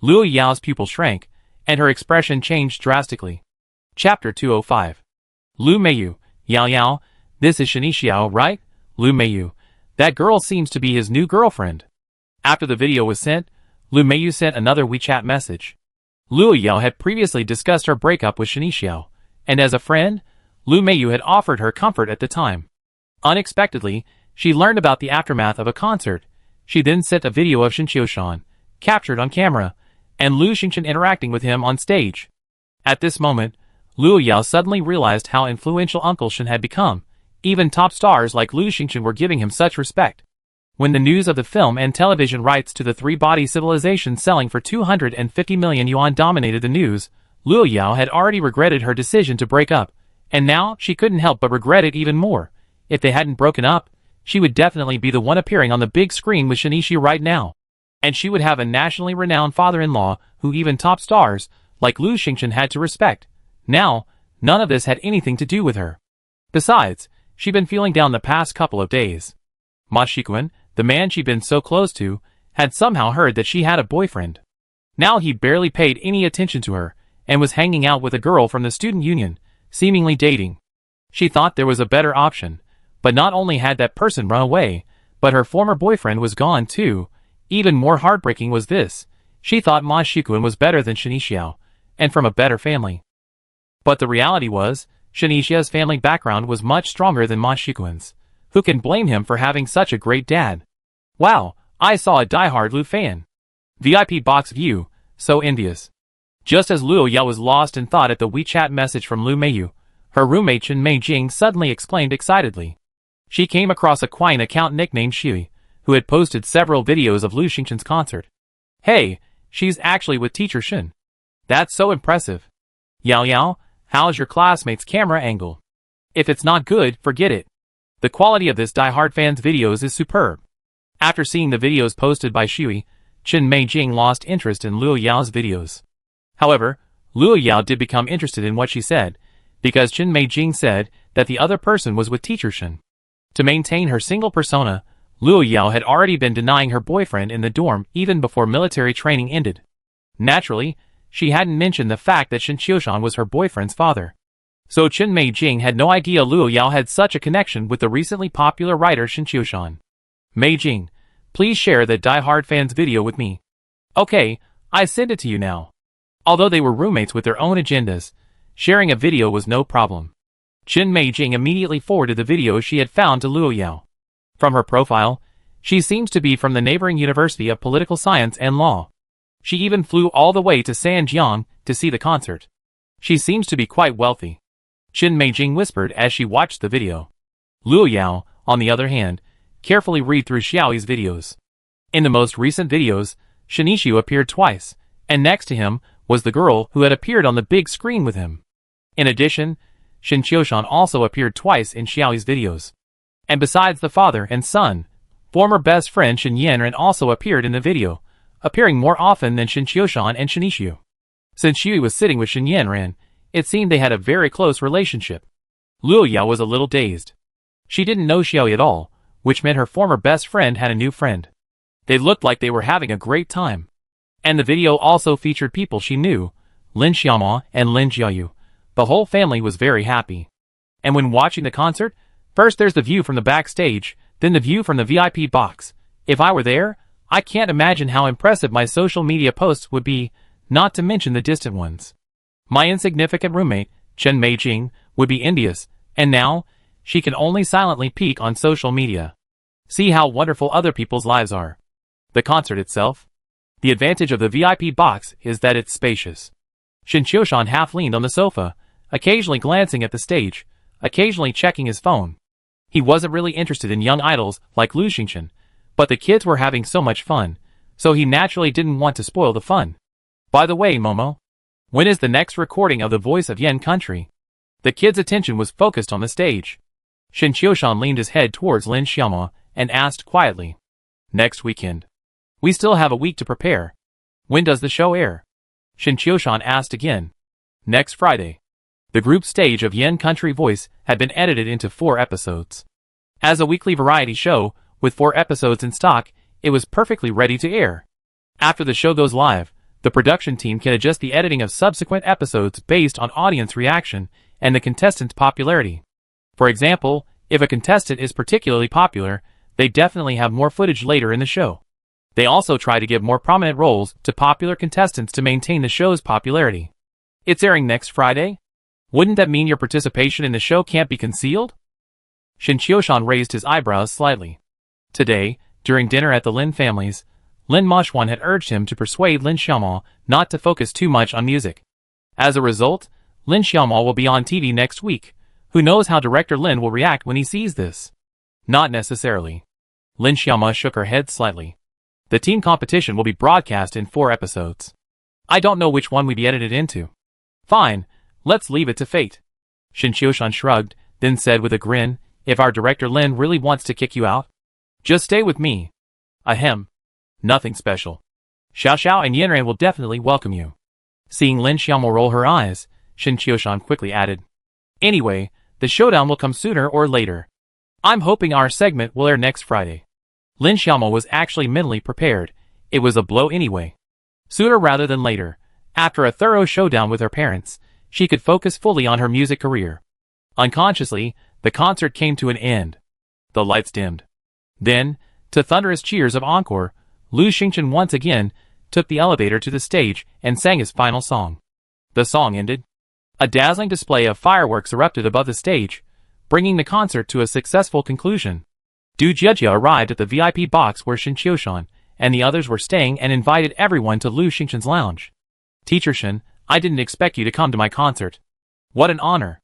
S1: Yao's pupil shrank, and her expression changed drastically. Chapter 205. Lu Meiyu, Yao Yao, this is Shani Xiao, right? Lu Meiyu, that girl seems to be his new girlfriend. After the video was sent, Lu Meiyu sent another WeChat message. Luo Yao had previously discussed her breakup with Shani Xiao, and as a friend, Lu Meiyu had offered her comfort at the time. Unexpectedly, she learned about the aftermath of a concert. She then sent a video of Shen Qiushan, captured on camera, and Lu Xingchen interacting with him on stage. At this moment, Luo Yao suddenly realized how influential Uncle Shen had become. Even top stars like Lu Xingchen were giving him such respect. When the news of the film and television rights to the three-body civilization selling for 250 million yuan dominated the news, Luo Yao had already regretted her decision to break up, and now she couldn't help but regret it even more. If they hadn't broken up, she would definitely be the one appearing on the big screen with Shinichi right now. And she would have a nationally renowned father-in-law who even top stars, like Lu Xingchen, had to respect. Now, none of this had anything to do with her. Besides, she'd been feeling down the past couple of days. Ma Shikuan, the man she'd been so close to, had somehow heard that she had a boyfriend. Now he barely paid any attention to her, and was hanging out with a girl from the student union, seemingly dating. She thought there was a better option, but not only had that person run away, but her former boyfriend was gone too. Even more heartbreaking was this: she thought Ma Shikuan was better than Shinixiao, and from a better family. But the reality was, Shinixia's family background was much stronger than Ma Shikuan's. Who can blame him for having such a great dad? Wow, I saw a die-hard Lu fan. VIP box view, so envious. Just as Luo Yao was lost in thought at the WeChat message from Lu Meiyu, her roommate Chen Meijing suddenly exclaimed excitedly. She came across a Quine account nicknamed Shui, who had posted several videos of Lu Xingchen's concert. Hey, she's actually with Teacher Shen. That's so impressive. Yao Yao, how's your classmate's camera angle? If it's not good, forget it. The quality of this die-hard fan's videos is superb. After seeing the videos posted by Shui, Chen Meijing lost interest in Luo Yao's videos. However, Luo Yao did become interested in what she said, because Chen Meijing said that the other person was with Teacher Shen. To maintain her single persona, Luo Yao had already been denying her boyfriend in the dorm even before military training ended. Naturally, she hadn't mentioned the fact that Shen Qiushan was her boyfriend's father. So Chen Meijing had no idea Luo Yao had such a connection with the recently popular writer Shen Qiushan. Meijing, please share that die-hard fan's video with me. Okay, I send it to you now. Although they were roommates with their own agendas, sharing a video was no problem. Chen Meijing immediately forwarded the video she had found to Luo Yao. From her profile, she seems to be from the neighboring University of Political Science and Law. She even flew all the way to Sanjiang to see the concert. She seems to be quite wealthy. Chen Meijing whispered as she watched the video. Luo Yao, on the other hand, carefully read through Xiaoyi's videos. In the most recent videos, Shinichi appeared twice, and next to him was the girl who had appeared on the big screen with him. In addition, Shin Qiushan also appeared twice in Xiaoyi's videos. And besides the father and son, former best friend Shin Yanran also appeared in the video, appearing more often than Shin Qiushan and Shin Ishu. Since Xiaoyi was sitting with Shin Yanran, it seemed they had a very close relationship. Luo Yao was a little dazed. She didn't know Xiaoyi at all, which meant her former best friend had a new friend. They looked like they were having a great time. And the video also featured people she knew, Lin Xiaoma and Lin Jiayu. The whole family was very happy. And when watching the concert, first there's the view from the backstage, then the view from the VIP box. If I were there, I can't imagine how impressive my social media posts would be, not to mention the distant ones. My insignificant roommate, Chen Meijing, would be envious, and now, she can only silently peek on social media. See how wonderful other people's lives are. The concert itself. The advantage of the VIP box is that it's spacious. Shin Qiushan half leaned on the sofa, occasionally glancing at the stage, occasionally checking his phone. He wasn't really interested in young idols like Lu Xingchen, but the kids were having so much fun, so he naturally didn't want to spoil the fun. By the way, Momo, when is the next recording of The Voice of Yen Country? The kid's attention was focused on the stage. Shin Qiushan leaned his head towards Lin Xiaoma and asked quietly. Next weekend. We still have a week to prepare. When does the show air? Shin Qiushan asked again. Next Friday. The group stage of Yen Country Voice had been edited into 4 episodes. As a weekly variety show, with 4 episodes in stock, it was perfectly ready to air. After the show goes live, the production team can adjust the editing of subsequent episodes based on audience reaction and the contestant's popularity. For example, if a contestant is particularly popular, they definitely have more footage later in the show. They also try to give more prominent roles to popular contestants to maintain the show's popularity. It's airing next Friday? Wouldn't that mean your participation in the show can't be concealed? Shin Qiushan raised his eyebrows slightly. Today, during dinner at the Lin family's, Lin Moshwan had urged him to persuade Lin Xiaoma not to focus too much on music. As a result, Lin Xiaoma will be on TV next week. Who knows how director Lin will react when he sees this? Not necessarily. Lin Xiaoma shook her head slightly. The team competition will be broadcast in 4 episodes. I don't know which one we be edited into. Fine, let's leave it to fate. Shin Qiushan shrugged, then said with a grin, if our director Lin really wants to kick you out, just stay with me. Ahem. Nothing special. Xiao Xiao and Yanran will definitely welcome you. Seeing Lin Xiaoma roll her eyes, Shin Qiushan quickly added. Anyway, the showdown will come sooner or later. I'm hoping our segment will air next Friday. Lin Xiaoma was actually mentally prepared. It was a blow anyway. Sooner rather than later, after a thorough showdown with her parents, she could focus fully on her music career. Unconsciously, the concert came to an end. The lights dimmed. Then, to thunderous cheers of encore, Lu Xingchen once again took the elevator to the stage and sang his final song. The song ended. A dazzling display of fireworks erupted above the stage, bringing the concert to a successful conclusion. Du Jiejia arrived at the VIP box where Shin Qiushan and the others were staying and invited everyone to Lu Xingchen's lounge. Teacher Shin, I didn't expect you to come to my concert. What an honor.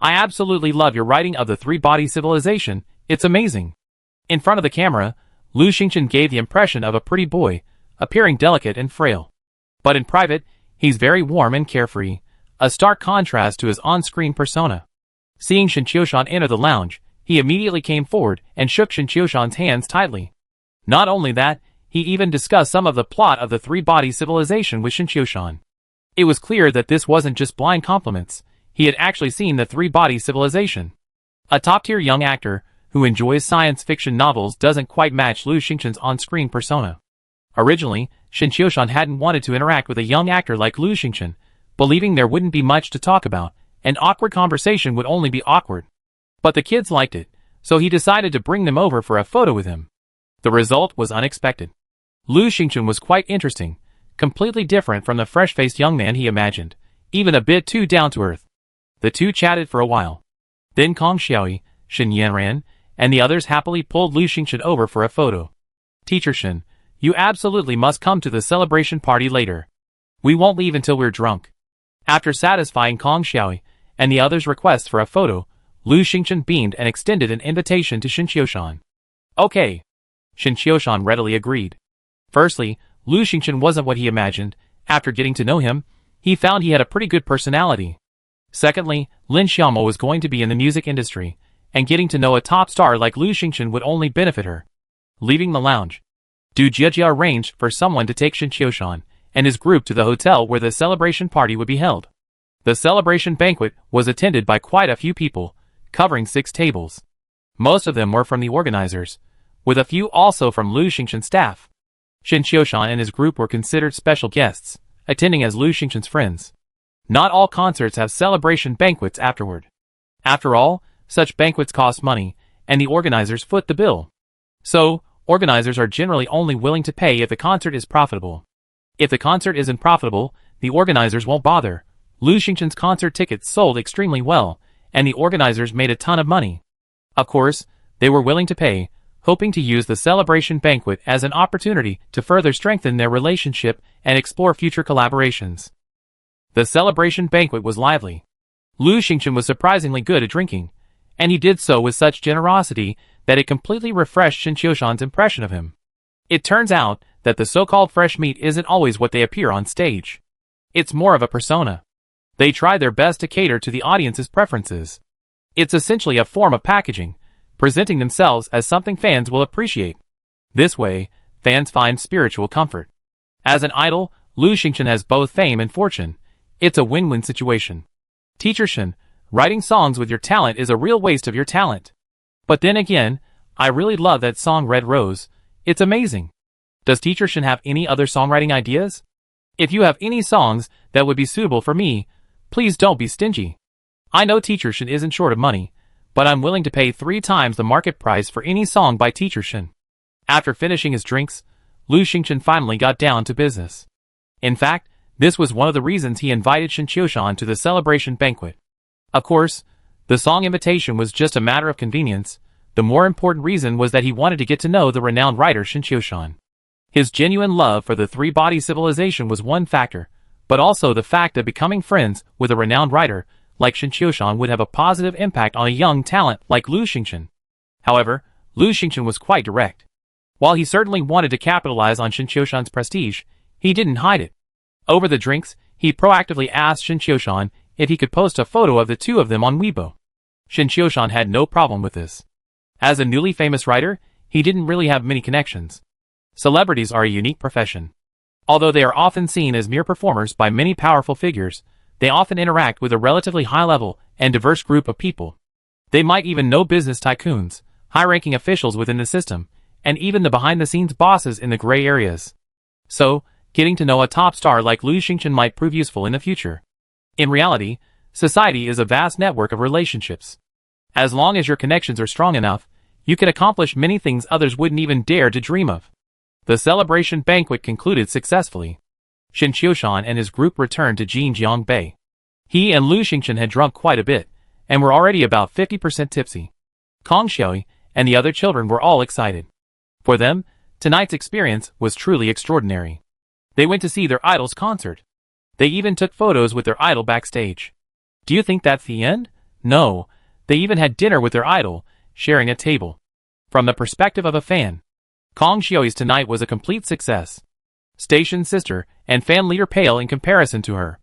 S1: I absolutely love your writing of the 3-body civilization, it's amazing. In front of the camera, Lu Xingchen gave the impression of a pretty boy, appearing delicate and frail. But in private, he's very warm and carefree, a stark contrast to his on-screen persona. Seeing Shin Qiushan enter the lounge, he immediately came forward and shook Shin Qiushan's hands tightly. Not only that, he even discussed some of the plot of the 3-body civilization with Shin Qiushan. It was clear that this wasn't just blind compliments, he had actually seen the 3-body civilization. A top-tier young actor who enjoys science fiction novels doesn't quite match Lu Xingchen's on-screen persona. Originally, Shin Qiushan hadn't wanted to interact with a young actor like Lu Xingchen, believing there wouldn't be much to talk about, and awkward conversation would only be awkward. But the kids liked it, so he decided to bring them over for a photo with him. The result was unexpected. Lu Xingchen was quite interesting, completely different from the fresh-faced young man he imagined, even a bit too down-to-earth. The two chatted for a while. Then Kong Xiaoyi, Shin Yanran, and the others happily pulled Lu Xingchen over for a photo. Teacher Shin, you absolutely must come to the celebration party later. We won't leave until we're drunk. After satisfying Kong Xiaoyi and the others' requests for a photo, Lu Xingchen beamed and extended an invitation to Shin Qiushan. Okay. Shin Qiushan readily agreed. Firstly, Lu Xingchen wasn't what he imagined. After getting to know him, he found he had a pretty good personality. Secondly, Lin Xiaomo was going to be in the music industry, and getting to know a top star like Lu Xingchen would only benefit her. Leaving the lounge, Du Jiejia arranged for someone to take Shen Qiushan and his group to the hotel where the celebration party would be held. The celebration banquet was attended by quite a few people, covering 6 tables. Most of them were from the organizers, with a few also from Lu Xingchen's staff. Shen Qiushan and his group were considered special guests, attending as Lu Xingchen's friends. Not all concerts have celebration banquets afterward. After all, such banquets cost money, and the organizers foot the bill. So, organizers are generally only willing to pay if the concert is profitable. If the concert isn't profitable, the organizers won't bother. Lu Xingchen's concert tickets sold extremely well, and the organizers made a ton of money. Of course, they were willing to pay, hoping to use the celebration banquet as an opportunity to further strengthen their relationship and explore future collaborations. The celebration banquet was lively. Lu Xingchen was surprisingly good at drinking, and he did so with such generosity that it completely refreshed Shen Qiushan's impression of him. It turns out that the so-called fresh meat isn't always what they appear on stage. It's more of a persona. They try their best to cater to the audience's preferences. It's essentially a form of packaging, presenting themselves as something fans will appreciate. This way, fans find spiritual comfort. As an idol, Lu Xingchen has both fame and fortune. It's a win-win situation. Teacher Shen, writing songs with your talent is a real waste of your talent. But then again, I really love that song Red Rose. It's amazing. Does Teacher Shen have any other songwriting ideas? If you have any songs that would be suitable for me, please don't be stingy. I know Teacher Shen isn't short of money, but I'm willing to pay 3 times the market price for any song by Teacher Shen. After finishing his drinks, Lu Xingchen finally got down to business. In fact, this was one of the reasons he invited Shen Qiushan to the celebration banquet. Of course, the song invitation was just a matter of convenience. The more important reason was that he wanted to get to know the renowned writer Shen Qiushan. His genuine love for the 3-body civilization was one factor, but also the fact that becoming friends with a renowned writer like Shen Qiushan would have a positive impact on a young talent like Lu Xingchen. However, Lu Xingchen was quite direct. While he certainly wanted to capitalize on Shen Qiushan's prestige, he didn't hide it. Over the drinks, he proactively asked Shen Qiushan if he could post a photo of the 2 of them on Weibo. Shen Qiushan had no problem with this. As a newly famous writer, he didn't really have many connections. Celebrities are a unique profession. Although they are often seen as mere performers by many powerful figures, they often interact with a relatively high-level and diverse group of people. They might even know business tycoons, high-ranking officials within the system, and even the behind-the-scenes bosses in the gray areas. So, getting to know a top star like Lu Xingchen might prove useful in the future. In reality, society is a vast network of relationships. As long as your connections are strong enough, you can accomplish many things others wouldn't even dare to dream of. The celebration banquet concluded successfully. Shen Qiushan and his group returned to Jinjiang Bay. He and Lu Xingchen had drunk quite a bit, and were already about 50% tipsy. Kong Xiaoyi and the other children were all excited. For them, tonight's experience was truly extraordinary. They went to see their idol's concert. They even took photos with their idol backstage. Do you think that's the end? No, they even had dinner with their idol, sharing a table. From the perspective of a fan, Kong Xiaoyi's tonight was a complete success. Station sister and fan leader pale in comparison to her.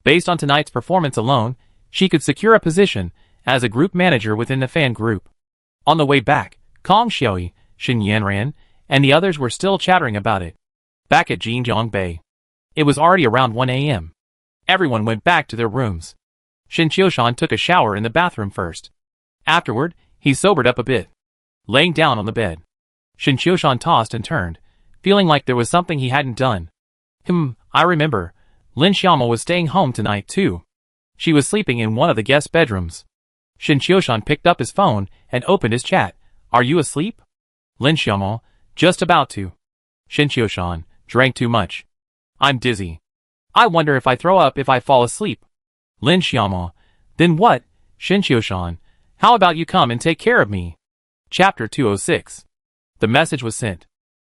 S1: Based on tonight's performance alone, she could secure a position as a group manager within the fan group. On the way back, Kong Xiaoyi, Shen Yanran, and the others were still chattering about it. Back at Jinjiang Bay, it was already around 1 a.m. Everyone went back to their rooms. Shen Qiushan took a shower in the bathroom first. Afterward, he sobered up a bit. Laying down on the bed, Shen Qiushan tossed and turned, feeling like there was something he hadn't done. I remember. Lin Xiaomo was staying home tonight too. She was sleeping in one of the guest bedrooms. Shen Qiushan picked up his phone and opened his chat. Are you asleep? Lin Xiaomo, just about to. Shen Qiushan, drank too much. I'm dizzy. I wonder if I throw up if I fall asleep. Lin Xiaomo, then what? Shen Qiushan, how about you come and take care of me? Chapter 206. The message was sent.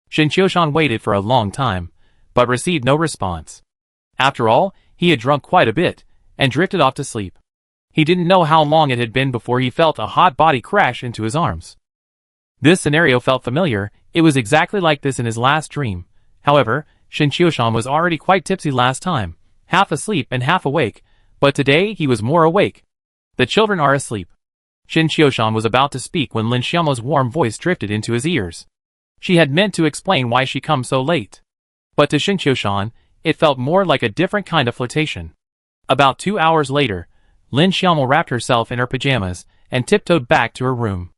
S1: Shen Qiushan waited for a long time, but received no response. After all, he had drunk quite a bit, and drifted off to sleep. He didn't know how long it had been before he felt a hot body crash into his arms. This scenario felt familiar. It was exactly like this in his last dream. However, Shen Qiushan was already quite tipsy last time, half asleep and half awake, but today he was more awake. The children are asleep. Shin Qiushan was about to speak when Lin Xiaomo's warm voice drifted into his ears. She had meant to explain why she come so late. But to Shin Qiushan, it felt more like a different kind of flirtation. About 2 hours later, Lin Xiaomo wrapped herself in her pajamas and tiptoed back to her room.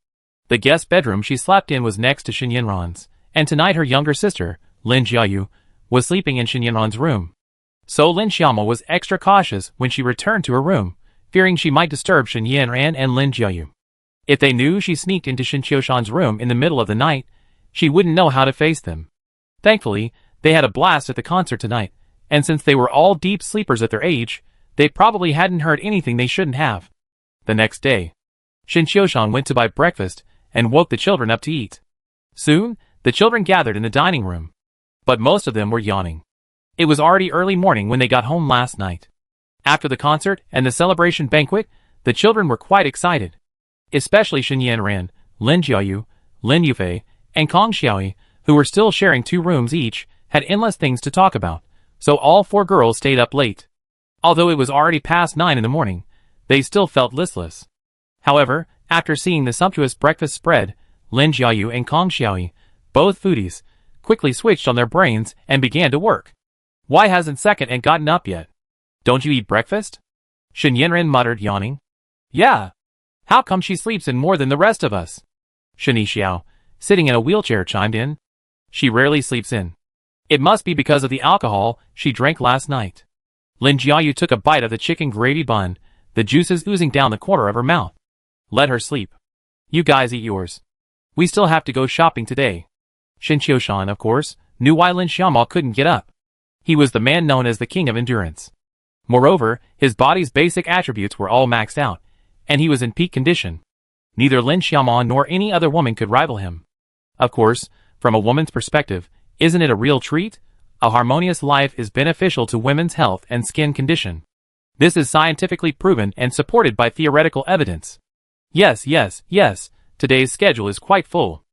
S1: The guest bedroom she slept in was next to Shin Yanran's, and tonight her younger sister, Lin Jiayu, was sleeping in Shin Yanran's room. So Lin Xiaomo was extra cautious when she returned to her room, fearing she might disturb Shin Yanran and Lin Jiayu. If they knew she sneaked into Shin Qiushan's room in the middle of the night, she wouldn't know how to face them. Thankfully, they had a blast at the concert tonight, and since they were all deep sleepers at their age, they probably hadn't heard anything they shouldn't have. The next day, Shin Qiushan went to buy breakfast and woke the children up to eat. Soon, the children gathered in the dining room. But most of them were yawning. It was already early morning when they got home last night. After the concert and the celebration banquet, the children were quite excited. Especially Shin Yanran, Lin Jiayu, Lin Yufei, and Kong Xiaoyi, who were still sharing 2 rooms each, had endless things to talk about, so all 4 girls stayed up late. Although it was already past 9 in the morning, they still felt listless. However, after seeing the sumptuous breakfast spread, Lin Jiayu and Kong Xiaoyi, both foodies, quickly switched on their brains and began to work. Why hasn't Second Aunt gotten up yet? Don't you eat breakfast? Shin Yanran muttered, yawning. Yeah. How come she sleeps in more than the rest of us? Shini Xiao, sitting in a wheelchair, chimed in. She rarely sleeps in. It must be because of the alcohol she drank last night. Lin Jiayu took a bite of the chicken gravy bun, the juices oozing down the corner of her mouth. Let her sleep. You guys eat yours. We still have to go shopping today. Shin Qiushan, of course, knew why Lin Xiaomo couldn't get up. He was the man known as the king of endurance. Moreover, his body's basic attributes were all maxed out, and he was in peak condition. Neither Lin Xiaomo nor any other woman could rival him. Of course, from a woman's perspective, isn't it a real treat? A harmonious life is beneficial to women's health and skin condition. This is scientifically proven and supported by theoretical evidence. Yes, today's schedule is quite full.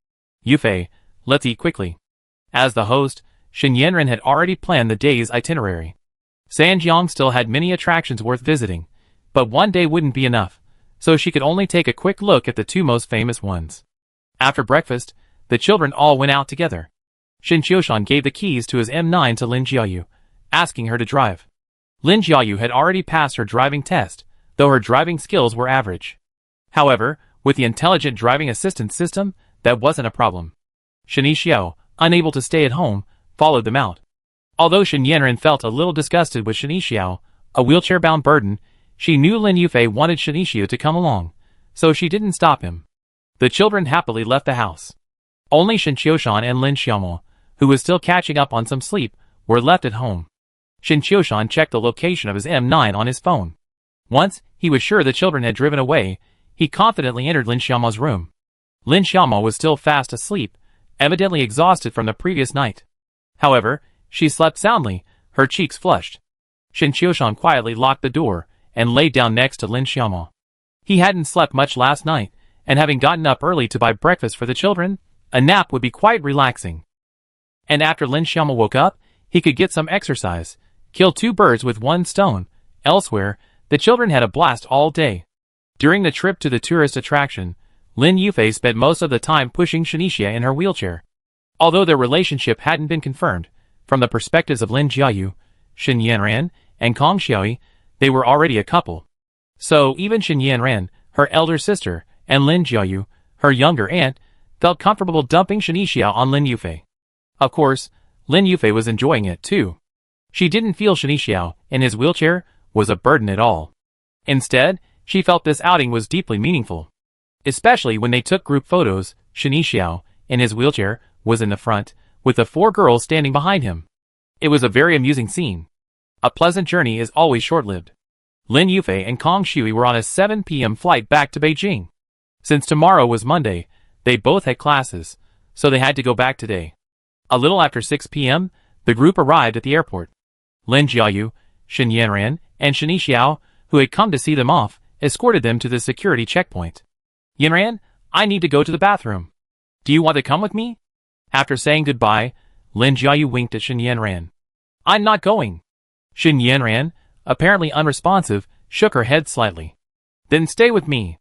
S1: Yufei, let's eat quickly. As the host, Shin Yanran had already planned the day's itinerary. Sanjiang still had many attractions worth visiting, but one day wouldn't be enough, so she could only take a quick look at the 2 most famous ones. After breakfast, the children all went out together. Shin Qiushan gave the keys to his M9 to Lin Jiayu, asking her to drive. Lin Jiayu had already passed her driving test, though her driving skills were average. However, with the intelligent driving assistance system, that wasn't a problem. Shini Xiao, unable to stay at home, followed them out. Although Shin Yanran felt a little disgusted with Shini Xiao, a wheelchair-bound burden, she knew Lin Yufei wanted Shini Xiao to come along, so she didn't stop him. The children happily left the house. Only Shin Qiushan and Lin Xiaomo, who was still catching up on some sleep, were left at home. Shin Qiushan checked the location of his M9 on his phone. Once he was sure the children had driven away, he confidently entered Lin Xiaomo's room. Lin Xiaomo was still fast asleep, evidently exhausted from the previous night. However, she slept soundly, her cheeks flushed. Shin Qiushan quietly locked the door and laid down next to Lin Xiaomo. He hadn't slept much last night, and having gotten up early to buy breakfast for the children, a nap would be quite relaxing. And after Lin Xiaomo woke up, he could get some exercise, kill 2 birds with 1 stone. Elsewhere, the children had a blast all day. During the trip to the tourist attraction, Lin Yufei spent most of the time pushing Shinichia in her wheelchair. Although their relationship hadn't been confirmed, from the perspectives of Lin Jiayu, Shin Yanran, and Kong Xiaoyi, they were already a couple. So even Shin Yanran, her elder sister, and Lin Jiayu, her younger aunt, felt comfortable dumping Shinichia on Lin Yufei. Of course, Lin Yufei was enjoying it too. She didn't feel Shinichia, in his wheelchair, was a burden at all. Instead, she felt this outing was deeply meaningful. Especially when they took group photos, Shinichia, in his wheelchair, was in the front, with the 4 girls standing behind him. It was a very amusing scene. A pleasant journey is always short-lived. Lin Yufei and Kong Shui were on a 7 p.m. flight back to Beijing. Since tomorrow was Monday, they both had classes, so they had to go back today. A little after 6 p.m., the group arrived at the airport. Lin Jiayu, Shin Yanran, and Shini Xiao, who had come to see them off, escorted them to the security checkpoint. Yanran, I need to go to the bathroom. Do you want to come with me? After saying goodbye, Lin Jiayu winked at Shin Yanran. I'm not going. Shin Yanran, apparently unresponsive, shook her head slightly. Then stay with me.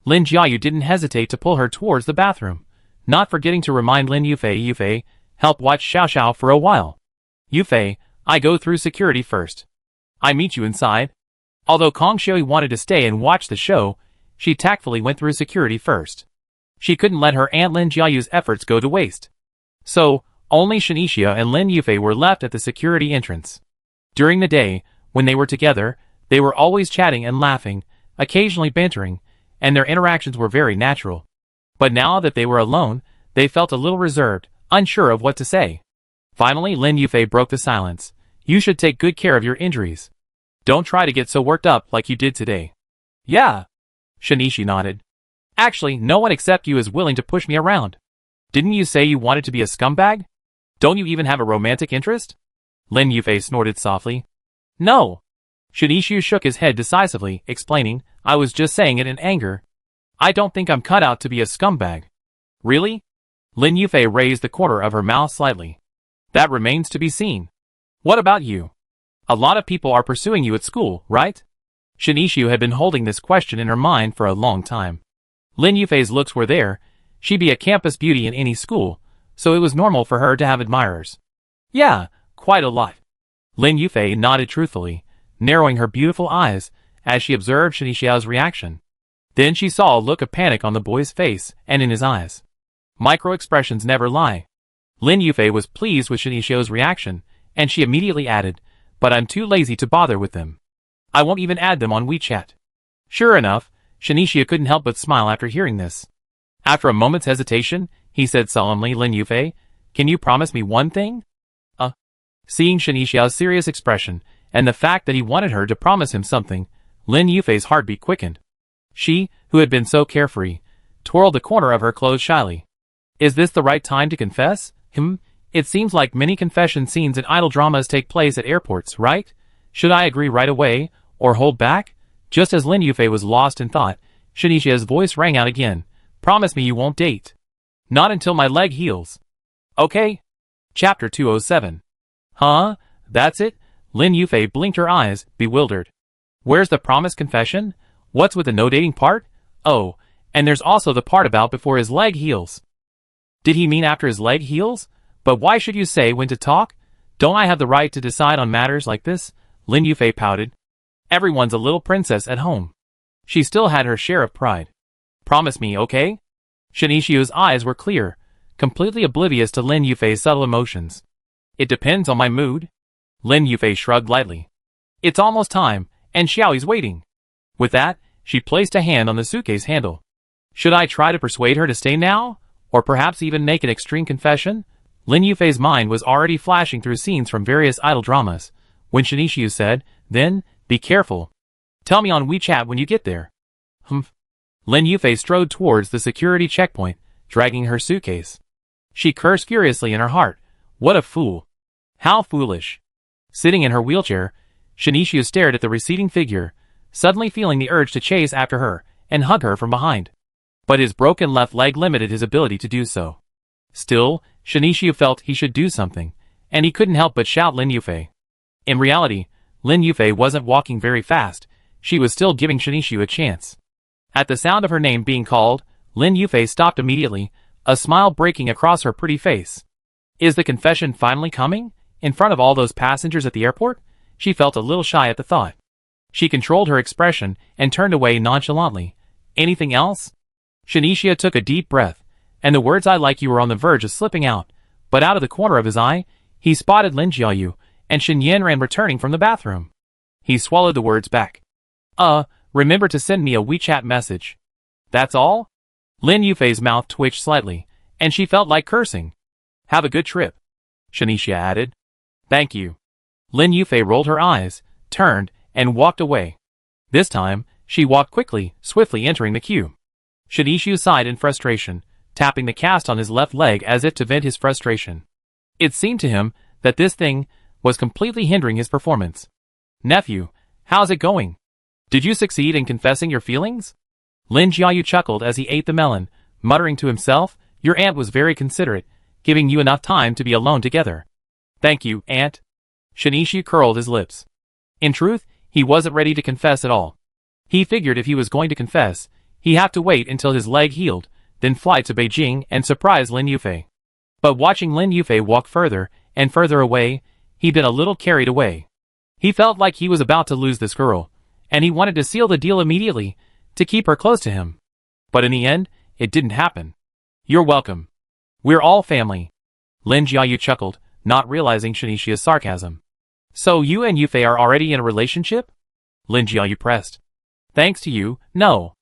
S1: Lin Jiayu didn't hesitate to pull her towards the bathroom, not forgetting to remind Lin Yufei, help watch Xiao Xiao for a while. Yufei, I go through security first. I meet you inside. Although Kong Shui wanted to stay and watch the show, she tactfully went through security first. She couldn't let her Aunt Lin Jiayu's efforts go to waste. So, only Shinichia and Lin Yufei were left at the security entrance. During the day, when they were together, they were always chatting and laughing, occasionally bantering, and their interactions were very natural. But now that they were alone, they felt a little reserved, unsure of what to say. Finally, Lin Yufei broke the silence. You should take good care of your injuries. Don't try to get so worked up like you did today. Yeah. Shinichi nodded. Actually, no one except you is willing to push me around. Didn't you say you wanted to be a scumbag? Don't you even have a romantic interest? Lin Yufei snorted softly. No. Shinichi shook his head decisively, explaining, I was just saying it in anger. I don't think I'm cut out to be a scumbag. Really? Lin Yufei raised the corner of her mouth slightly. That remains to be seen. What about you? A lot of people are pursuing you at school, right? Shinichi had been holding this question in her mind for a long time. Lin Yufei's looks were there. She'd be a campus beauty in any school, so it was normal for her to have admirers. Yeah, quite a lot. Lin Yufei nodded truthfully, narrowing her beautiful eyes as she observed Shinichia's reaction. Then she saw a look of panic on the boy's face and in his eyes. Micro-expressions never lie. Lin Yufei was pleased with Shinichia's reaction, and she immediately added, but I'm too lazy to bother with them. I won't even add them on WeChat. Sure enough, Shinichia couldn't help but smile after hearing this. After a moment's hesitation, he said solemnly, Lin Yufei, can you promise me one thing? Seeing Shinichia's serious expression, and the fact that he wanted her to promise him something, Lin Yufei's heartbeat quickened. She, who had been so carefree, twirled the corner of her clothes shyly. Is this the right time to confess? It seems like many confession scenes in idol dramas take place at airports, right? Should I agree right away, or hold back? Just as Lin Yufei was lost in thought, Shinichia's voice rang out again. Promise me you won't date. Not until my leg heals. Okay. Chapter 207. Huh? That's it? Lin Yufei blinked her eyes, bewildered. Where's the promised confession? What's with the no dating part? Oh, and there's also the part about before his leg heals. Did he mean after his leg heals? But why should you say when to talk? Don't I have the right to decide on matters like this? Lin Yufei pouted. Everyone's a little princess at home. She still had her share of pride. Promise me, okay? Shinichia's eyes were clear, completely oblivious to Lin Yufei's subtle emotions. It depends on my mood. Lin Yufei shrugged lightly. It's almost time, and Xiaoyi's waiting. With that, she placed a hand on the suitcase handle. Should I try to persuade her to stay now? Or perhaps even make an extreme confession? Lin Yufei's mind was already flashing through scenes from various idol dramas, when Shinichi said, then, be careful. Tell me on WeChat when you get there. Lin Yufei strode towards the security checkpoint, dragging her suitcase. She cursed furiously in her heart. What a fool. How foolish. Sitting in her wheelchair, Shinichi stared at the receding figure, suddenly feeling the urge to chase after her and hug her from behind. But his broken left leg limited his ability to do so. Still, Shinichi felt he should do something, and he couldn't help but shout Lin Yufei. In reality, Lin Yufei wasn't walking very fast. She was still giving Shinichi a chance. At the sound of her name being called, Lin Yufei stopped immediately, a smile breaking across her pretty face. Is the confession finally coming? In front of all those passengers at the airport? She felt a little shy at the thought. She controlled her expression and turned away nonchalantly. Anything else? Shinichi took a deep breath, and the words I like you were on the verge of slipping out, but out of the corner of his eye, he spotted Lin Jiayu and Shen Yanran returning from the bathroom. He swallowed the words back. Remember to send me a WeChat message. That's all? Lin Yufei's mouth twitched slightly, and she felt like cursing. Have a good trip, Shinichi added. Thank you. Lin Yufei rolled her eyes, turned, and walked away. This time, she walked quickly, swiftly entering the queue. Shinichi sighed in frustration, tapping the cast on his left leg as if to vent his frustration. It seemed to him that this thing was completely hindering his performance. Nephew, how's it going? Did you succeed in confessing your feelings? Lin Jiayu chuckled as he ate the melon, muttering to himself, your aunt was very considerate, giving you enough time to be alone together. Thank you, aunt. Shinichi curled his lips. In truth, he He wasn't ready to confess at all. He figured if he was going to confess, he'd have to wait until his leg healed, then fly to Beijing and surprise Lin Yufei. But watching Lin Yufei walk further and further away, he'd been a little carried away. He felt like he was about to lose this girl, and he wanted to seal the deal immediately, to keep her close to him. But in the end, it didn't happen. You're welcome. We're all family. Lin Jiayu chuckled, not realizing Shanishia's sarcasm. So you and Yufei are already in a relationship? Lin Jiayu pressed. Thanks to you, no.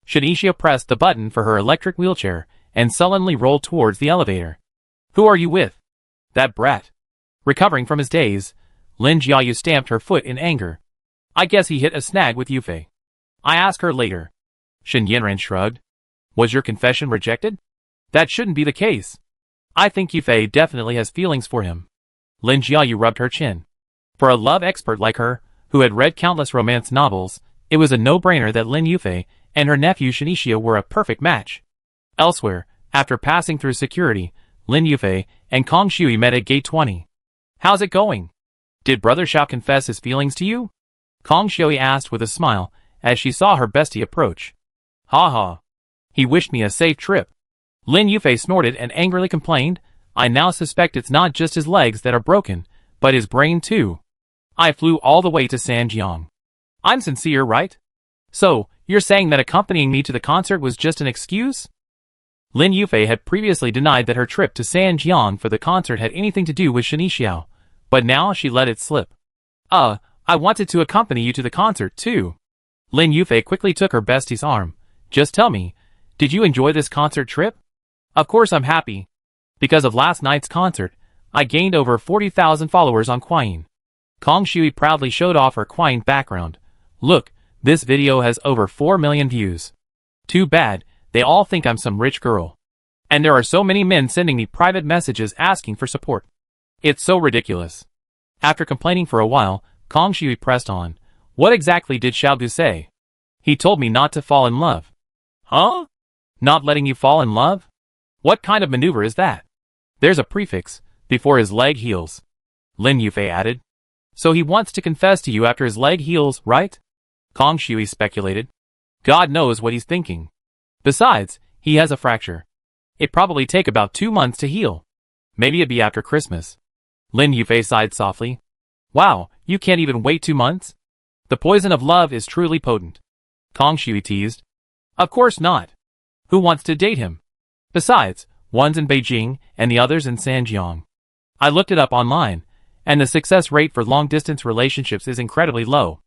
S1: Shanishia pressed the button for her electric wheelchair and sullenly rolled towards the elevator. Who are you with? That brat. Recovering from his daze, Lin Jiayu stamped her foot in anger. I guess he hit a snag with Yufei. I ask her later. Shen Yanran shrugged. Was your confession rejected? That shouldn't be the case. I think Yufei definitely has feelings for him. Lin Jiayu rubbed her chin. For a love expert like her, who had read countless romance novels, it was a no-brainer that Lin Yufei and her nephew Shanishia were a perfect match. Elsewhere, after passing through security, Lin Yufei and Kong Shui met at gate 20. How's it going? Did Brother Xiao confess his feelings to you? Kong Shui asked with a smile as she saw her bestie approach. Ha ha. He wished me a safe trip. Lin Yufei snorted and angrily complained, I now suspect it's not just his legs that are broken, but his brain too. I flew all the way to Sanjiang. I'm sincere, right? So, you're saying that accompanying me to the concert was just an excuse? Lin Yufei had previously denied that her trip to Sanjiang for the concert had anything to do with Shanishiao, but now she let it slip. I wanted to accompany you to the concert too. Lin Yufei quickly took her bestie's arm. Just tell me, did you enjoy this concert trip? Of course I'm happy. Because of last night's concert, I gained over 40,000 followers on Quine. Kong Shui proudly showed off her Quine background. Look, this video has over 4 million views. Too bad, they all think I'm some rich girl. And there are so many men sending me private messages asking for support. It's so ridiculous. After complaining for a while, Kong Shui pressed on. What exactly did Xiaogu say? He told me not to fall in love. Huh? Not letting you fall in love? What kind of maneuver is that? There's a prefix, before his leg heals. Lin Yufei added. So he wants to confess to you after his leg heals, right? Kong Shui speculated. God knows what he's thinking. Besides, he has a fracture. It'd probably take about 2 months to heal. Maybe it'd be after Christmas. Lin Yufei sighed softly. Wow, you can't even wait 2 months? The poison of love is truly potent. Kong Shui teased. Of course not. Who wants to date him? Besides, one's in Beijing and the other's in Sanjiang. I looked it up online, and the success rate for long-distance relationships is incredibly low.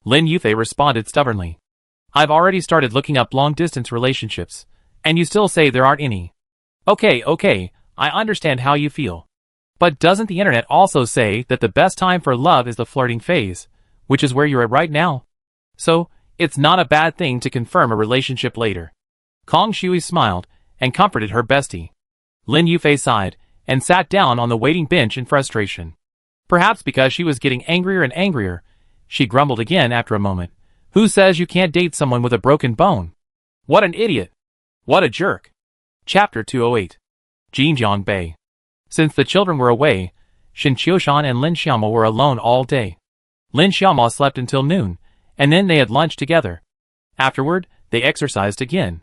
S1: Lin Yufei responded stubbornly. I've already started looking up long-distance relationships, and you still say there aren't any. Okay, I understand how you feel. But doesn't the internet also say that the best time for love is the flirting phase, which is where you're at right now? So, it's not a bad thing to confirm a relationship later. Kong Shui smiled and comforted her bestie. Lin Yufei sighed and sat down on the waiting bench in frustration. Perhaps because she was getting angrier and angrier, she grumbled again after a moment. Who says you can't date someone with a broken bone? What an idiot! What a jerk! Chapter 208. Jinjiang Bay. Since the children were away, Shen Qiushan and Lin Xiaoma were alone all day. Lin Xiaoma slept until noon, and then they had lunch together. Afterward, they exercised again.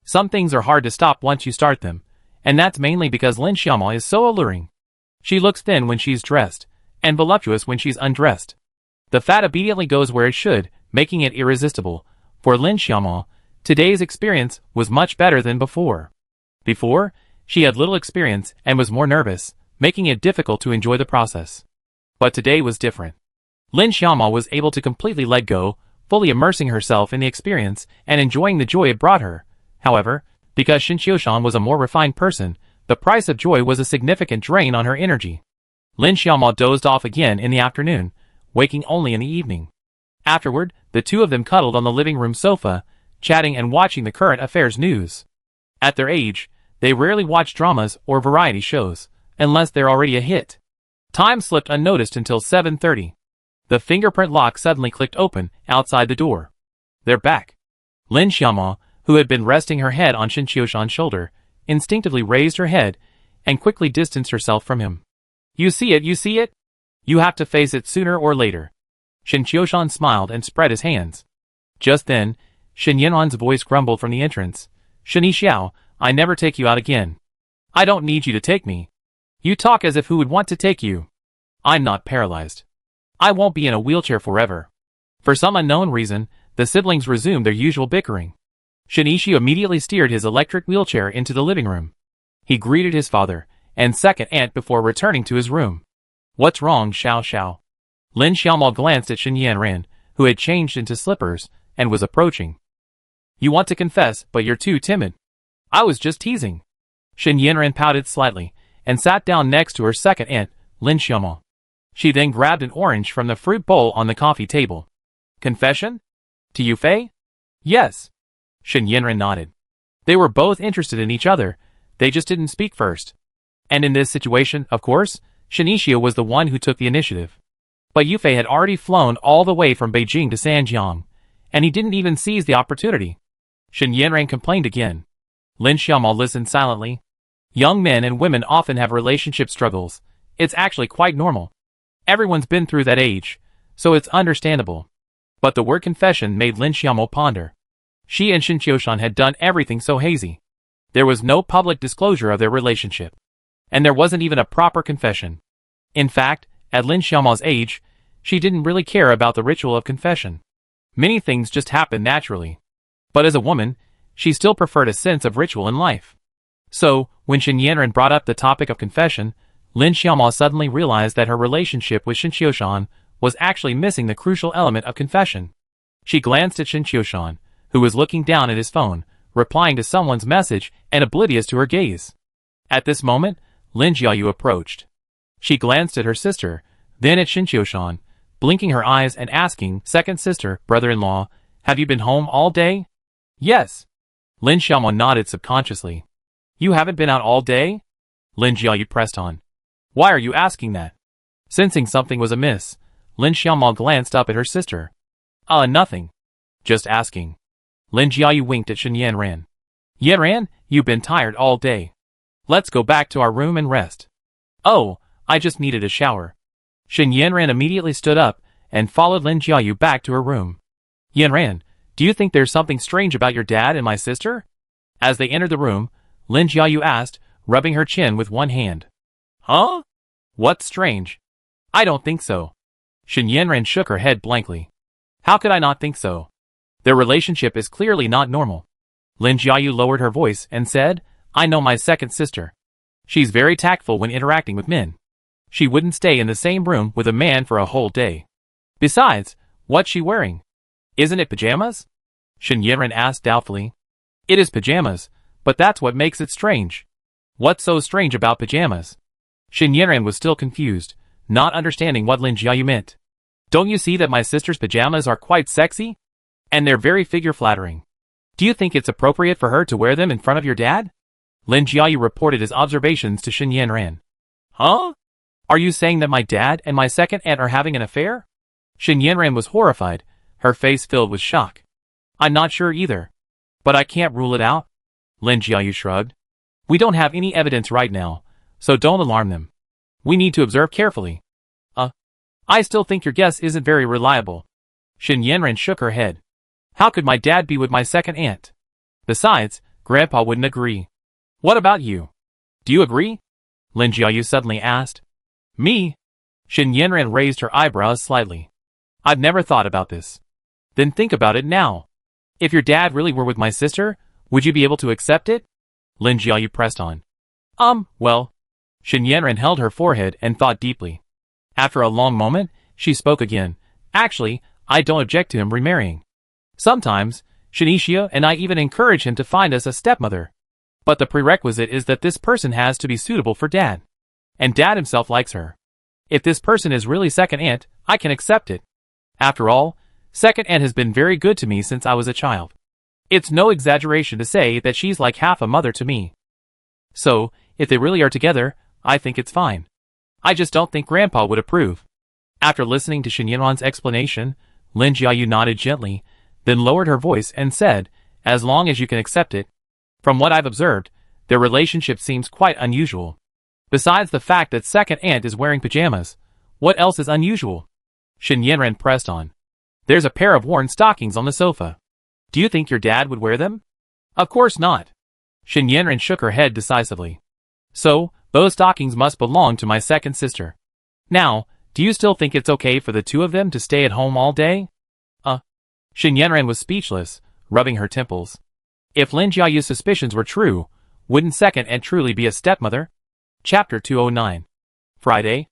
S1: Some things are hard to stop once you start them, and that's mainly because Lin Xiaoma is so alluring. She looks thin when she's dressed, and voluptuous when she's undressed. The fat immediately goes where it should, making it irresistible. For Lin Xiaoma, today's experience was much better than before. Before, she had little experience and was more nervous, making it difficult to enjoy the process. But today was different. Lin Xiaoma was able to completely let go, fully immersing herself in the experience and enjoying the joy it brought her. However, because Shen Qiushan was a more refined person, the price of joy was a significant drain on her energy. Lin Xiaoma dozed off again in the afternoon, waking only in the evening. Afterward, the two of them cuddled on the living room sofa, chatting and watching the current affairs news. At their age, they rarely watch dramas or variety shows, unless they're already a hit. Time slipped unnoticed until 7:30. The fingerprint lock suddenly clicked open outside the door. They're back. Lin Xiaoma, who had been resting her head on Shen Qiushan's shoulder, instinctively raised her head and quickly distanced herself from him. You see it? You have to face it sooner or later. Shin Qiushan smiled and spread his hands. Just then, Shin Yanran's voice grumbled from the entrance. Shin Yixiao, I never take you out again. I don't need you to take me. You talk as if who would want to take you. I'm not paralyzed. I won't be in a wheelchair forever. For some unknown reason, the siblings resumed their usual bickering. Shin Yixiao immediately steered his electric wheelchair into the living room. He greeted his father and second aunt before returning to his room. What's wrong, Xiao Xiao? Lin Xiaomao glanced at Shin Yanran, who had changed into slippers and was approaching. You want to confess, but you're too timid. I was just teasing. Shin Yanran pouted slightly and sat down next to her second aunt, Lin Xiaomao. She then grabbed an orange from the fruit bowl on the coffee table. Confession? To you, Fei? Yes. Shin Yanran nodded. They were both interested in each other, they just didn't speak first. And in this situation, of course, Shin Yixiao was the one who took the initiative. But Yufei had already flown all the way from Beijing to Sanjiang, and he didn't even seize the opportunity. Shin Yanran complained again. Lin Xiaomao listened silently. Young men and women often have relationship struggles. It's actually quite normal. Everyone's been through that age, so it's understandable. But the word confession made Lin Xiaomao ponder. She and Shin Qiushan had done everything so hazy. There was no public disclosure of their relationship. And there wasn't even a proper confession. In fact, at Lin Xiaomao's age, she didn't really care about the ritual of confession. Many things just happened naturally. But as a woman, she still preferred a sense of ritual in life. So, when Shin Yanran brought up the topic of confession, Lin Xiaomao suddenly realized that her relationship with Shin Qiushan was actually missing the crucial element of confession. She glanced at Shin Qiushan, who was looking down at his phone, replying to someone's message and oblivious to her gaze. At this moment, Lin Jiayu approached. She glanced at her sister, then at Shin Qiushan, blinking her eyes and asking, second sister, brother-in-law, have you been home all day? Yes. Lin Xiaomao nodded subconsciously. You haven't been out all day? Lin Jiayu pressed on. Why are you asking that? Sensing something was amiss, Lin Xiaomao glanced up at her sister. Nothing. Just asking. Lin Jiayu winked at Shin Yanran. Yanran, you've been tired all day. Let's go back to our room and rest. Oh, I just needed a shower. Shin Yanran immediately stood up and followed Lin Jiayu back to her room. Yanran, do you think there's something strange about your dad and my sister? As they entered the room, Lin Jiayu asked, rubbing her chin with one hand. Huh? What's strange? I don't think so. Shin Yanran shook her head blankly. How could I not think so? Their relationship is clearly not normal. Lin Jiayu lowered her voice and said, I know my second sister. She's very tactful when interacting with men. She wouldn't stay in the same room with a man for a whole day. Besides, what's she wearing? Isn't it pajamas? Shin Yanran asked doubtfully. It is pajamas, but that's what makes it strange. What's so strange about pajamas? Shin Yanran was still confused, not understanding what Lin Jiayu meant. Don't you see that my sister's pajamas are quite sexy? And they're very figure-flattering. Do you think it's appropriate for her to wear them in front of your dad? Lin Jiayu reported his observations to Shin Yanran. Huh? Are you saying that my dad and my second aunt are having an affair? Shin Yanran was horrified, her face filled with shock. I'm not sure either. But I can't rule it out. Lin Jiayu shrugged. We don't have any evidence right now, so don't alarm them. We need to observe carefully. I still think your guess isn't very reliable. Shin Yanran shook her head. How could my dad be with my second aunt? Besides, Grandpa wouldn't agree. What about you? Do you agree? Lin Jiayu suddenly asked. Me? Shin Yanran raised her eyebrows slightly. I've never thought about this. Then think about it now. If your dad really were with my sister, would you be able to accept it? Lin Jiayu pressed on. Well. Shin Yanran held her forehead and thought deeply. After a long moment, she spoke again. Actually, I don't object to him remarrying. Sometimes, Shin Yixiao and I even encourage him to find us a stepmother. But the prerequisite is that this person has to be suitable for Dad. And Dad himself likes her. If this person is really second aunt, I can accept it. After all, second aunt has been very good to me since I was a child. It's no exaggeration to say that she's like half a mother to me. So, if they really are together, I think it's fine. I just don't think Grandpa would approve. After listening to Shin Yanran's explanation, Lin Jiayu nodded gently, then lowered her voice and said, as long as you can accept it. From what I've observed, their relationship seems quite unusual. Besides the fact that second aunt is wearing pajamas, what else is unusual? Shen Yanran pressed on. There's a pair of worn stockings on the sofa. Do you think your dad would wear them? Of course not. Shen Yanran shook her head decisively. So, those stockings must belong to my second sister. Now, do you still think it's okay for the two of them to stay at home all day? Shen Yanran was speechless, rubbing her temples. If Lin Jiayu's suspicions were true, wouldn't second and truly be a stepmother? Chapter 209. Friday,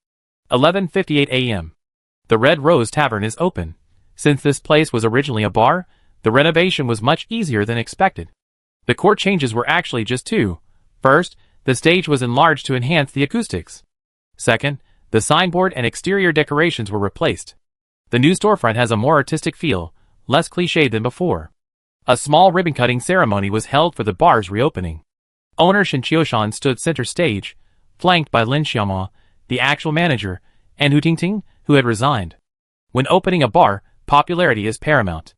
S1: 11:58 a.m. The Red Rose Tavern is open. Since this place was originally a bar, the renovation was much easier than expected. The court changes were actually just two. First, the stage was enlarged to enhance the acoustics. Second, the signboard and exterior decorations were replaced. The new storefront has a more artistic feel, less cliched than before. A small ribbon-cutting ceremony was held for the bar's reopening. Owner Shen Qiushan stood center stage, flanked by Lin Xiaoma, the actual manager, and Hu Tingting, who had resigned. When opening a bar, popularity is paramount.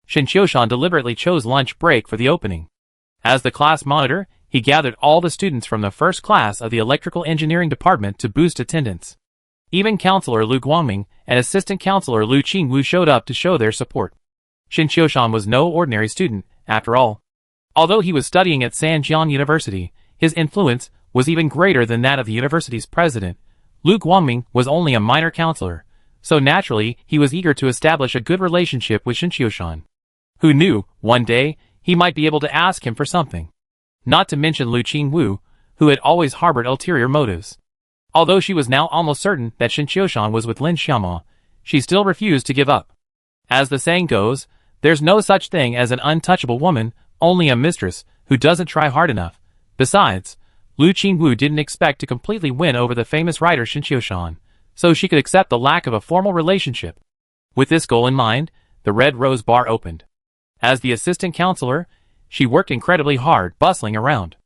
S1: Shen Qiushan deliberately chose lunch break for the opening. As the class monitor, he gathered all the students from the first class of the electrical engineering department to boost attendance. Even Counselor Lu Guangming and Assistant Counselor Lu Qingwu showed up to show their support. Shen Qiushan was no ordinary student, after all. Although he was studying at Sanjiang University, his influence was even greater than that of the university's president. Lu Guangming was only a minor counselor, so naturally he was eager to establish a good relationship with Shen Qiushan. Who knew, one day, he might be able to ask him for something. Not to mention Lu Qingwu, who had always harbored ulterior motives. Although she was now almost certain that Shen Qiushan was with Lin Xiaoma, she still refused to give up. As the saying goes, there's no such thing as an untouchable woman, only a mistress who doesn't try hard enough. Besides, Lu Qingwu didn't expect to completely win over the famous writer Shen Qiushan, so she could accept the lack of a formal relationship. With this goal in mind, the Red Rose Bar opened. As the assistant counselor, she worked incredibly hard, bustling around.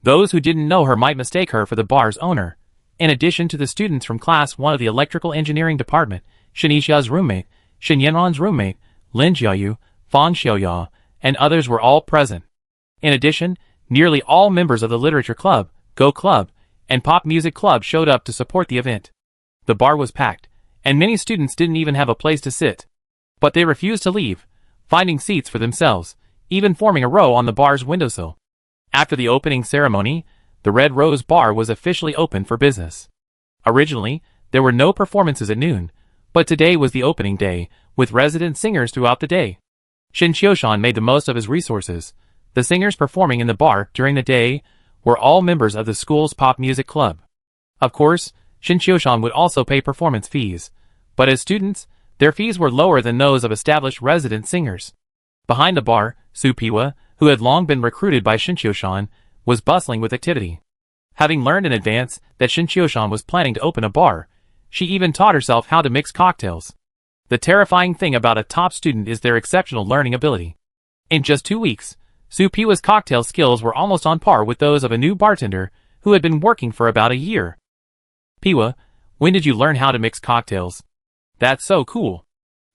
S1: Those who didn't know her might mistake her for the bar's owner. In addition to the students from Class 1 of the Electrical Engineering Department, Shen Yixia's roommate, Shen Yanran's roommate, Lin Jiayu, Fang Xiaoya, and others were all present. In addition, nearly all members of the Literature Club, Go Club, and Pop Music Club showed up to support the event. The bar was packed, and many students didn't even have a place to sit. But they refused to leave, finding seats for themselves, even forming a row on the bar's windowsill. After the opening ceremony, the Red Rose Bar was officially open for business. Originally, there were no performances at noon, but today was the opening day, with resident singers throughout the day. Shen Qiushan made the most of his resources. The singers performing in the bar during the day were all members of the school's pop music club. Of course, Shen Qiushan would also pay performance fees, but as students, their fees were lower than those of established resident singers. Behind the bar, Su Piwa, who had long been recruited by Shen Qiushan, was bustling with activity. Having learned in advance that Shen Qiushan was planning to open a bar, she even taught herself how to mix cocktails. The terrifying thing about a top student is their exceptional learning ability. In just 2 weeks, Su Piwa's cocktail skills were almost on par with those of a new bartender who had been working for about a year. Piwa, when did you learn how to mix cocktails? That's so cool.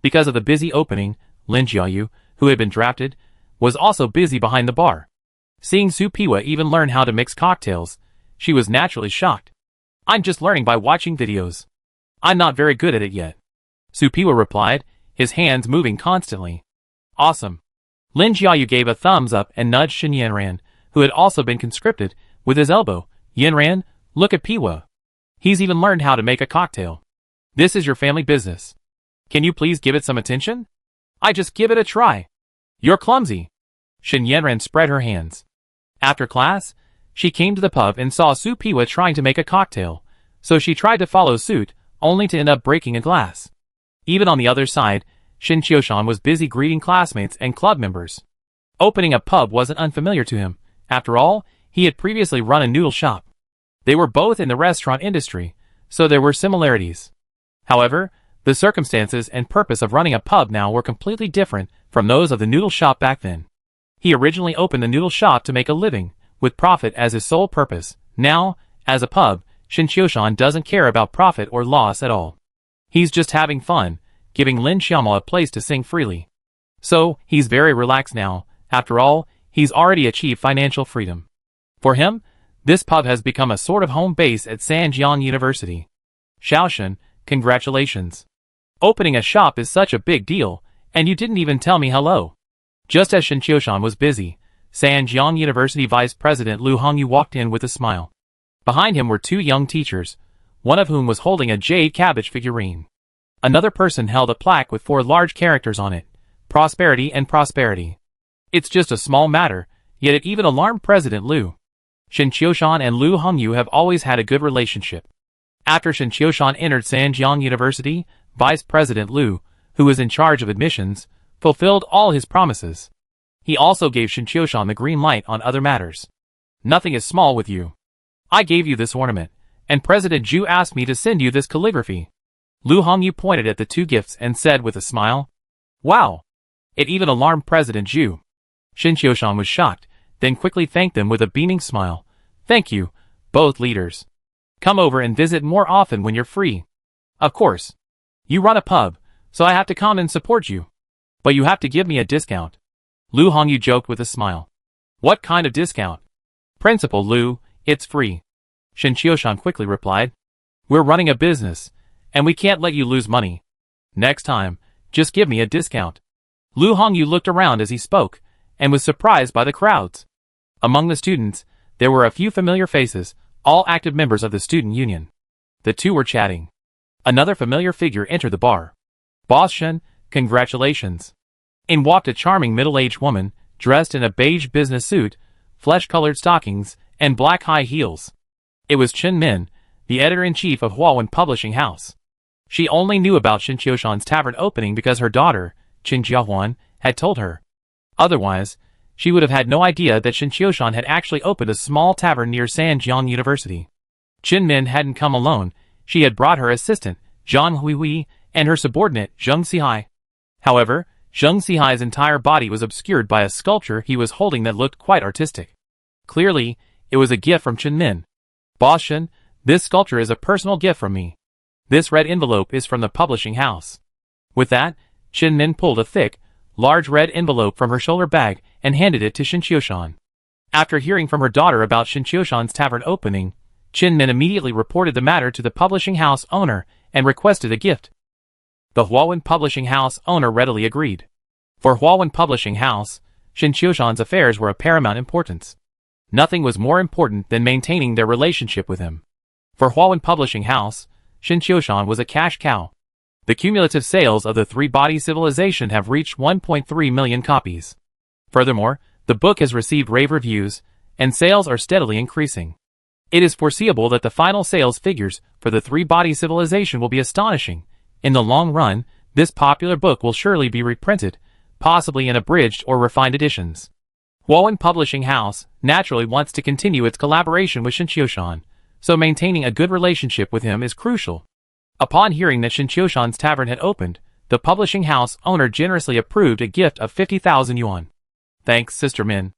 S1: Because of the busy opening, Lin Jiayu, who had been drafted, was also busy behind the bar. Seeing Su Piwa even learn how to mix cocktails, she was naturally shocked. I'm just learning by watching videos. I'm not very good at it yet. Su Piwa replied, his hands moving constantly. Awesome. Lin Jiayu gave a thumbs up and nudged Shen Yanran, who had also been conscripted, with his elbow. Yanran, look at Piwa. He's even learned how to make a cocktail. This is your family business. Can you please give it some attention? I just give it a try. You're clumsy. Shen Yanran spread her hands. After class, she came to the pub and saw Su Piwa trying to make a cocktail, so she tried to follow suit, only to end up breaking a glass. Even on the other side, Shen Qiushan was busy greeting classmates and club members. Opening a pub wasn't unfamiliar to him. After all, he had previously run a noodle shop. They were both in the restaurant industry, so there were similarities. However, the circumstances and purpose of running a pub now were completely different from those of the noodle shop back then. He originally opened the noodle shop to make a living, with profit as his sole purpose. Now, as a pub, Shen Qiushan doesn't care about profit or loss at all. He's just having fun, giving Lin Xiaoma a place to sing freely. So, he's very relaxed now. After all, he's already achieved financial freedom. For him, this pub has become a sort of home base at Sanjiang University. Xiaoshen, congratulations. Opening a shop is such a big deal, and you didn't even tell me hello. Just as Shin Qiushan was busy, Sanjiang University Vice President Lu Hongyu walked in with a smile. Behind him were two young teachers, one of whom was holding a jade cabbage figurine. Another person held a plaque with 4 large characters on it, Prosperity and Prosperity. It's just a small matter, yet it even alarmed President Lu. Shin Qiushan and Lu Hongyu have always had a good relationship. After Shin Qiushan entered Sanjiang University, Vice President Lu, who was in charge of admissions, fulfilled all his promises. He also gave Shin Qiushan the green light on other matters. Nothing is small with you. I gave you this ornament, and President Zhu asked me to send you this calligraphy. Lu Hongyu pointed at the 2 gifts and said with a smile, "Wow!" It even alarmed President Zhu. Shin Qiushan was shocked, then quickly thanked them with a beaming smile. "Thank you, both leaders. Come over and visit more often when you're free. Of course. You run a pub, so I have to come and support you. But you have to give me a discount." Lu Hongyu joked with a smile. "What kind of discount?" "Principal Lu, it's free." Shin Qiushan quickly replied. "We're running a business, and we can't let you lose money. Next time, just give me a discount." Lu Hongyu looked around as he spoke, and was surprised by the crowds. Among the students, there were a few familiar faces, all active members of the student union. The two were chatting. Another familiar figure entered the bar. "Boss Shin, congratulations." In walked a charming middle-aged woman, dressed in a beige business suit, flesh-colored stockings, and black high heels. It was Chen Min, the editor-in-chief of Huawen Publishing House. She only knew about Shin Qiushan's tavern opening because her daughter, Qin Jiahuan, had told her. Otherwise, she would have had no idea that Shin Qiushan had actually opened a small tavern near Sanjiang University. Chen Min hadn't come alone, she had brought her assistant, Zhang Huihui, and her subordinate, Zheng Sihai. However, Zheng Sihai's entire body was obscured by a sculpture he was holding that looked quite artistic. Clearly, it was a gift from Chen Min. "Boss Shin, this sculpture is a personal gift from me. This red envelope is from the publishing house." With that, Chen Min pulled a thick, large red envelope from her shoulder bag and handed it to Shin Qiushan. After hearing from her daughter about Shin Qiushan's tavern opening, Chen Min immediately reported the matter to the publishing house owner and requested a gift. The Huawen Publishing House owner readily agreed. For Huawen Publishing House, Shin Qiushan's affairs were of paramount importance. Nothing was more important than maintaining their relationship with him. For Huawen Publishing House, Shin Qiushan was a cash cow. The cumulative sales of the Three-Body Civilization have reached 1.3 million copies. Furthermore, the book has received rave reviews, and sales are steadily increasing. It is foreseeable that the final sales figures for the Three-Body Civilization will be astonishing. In the long run, this popular book will surely be reprinted, possibly in abridged or refined editions. Huawen Publishing House naturally wants to continue its collaboration with Shin Qiushan, so maintaining a good relationship with him is crucial. Upon hearing that Shin Qiushan's tavern had opened, the publishing house owner generously approved a gift of 50,000 yuan. "Thanks, Sister Min.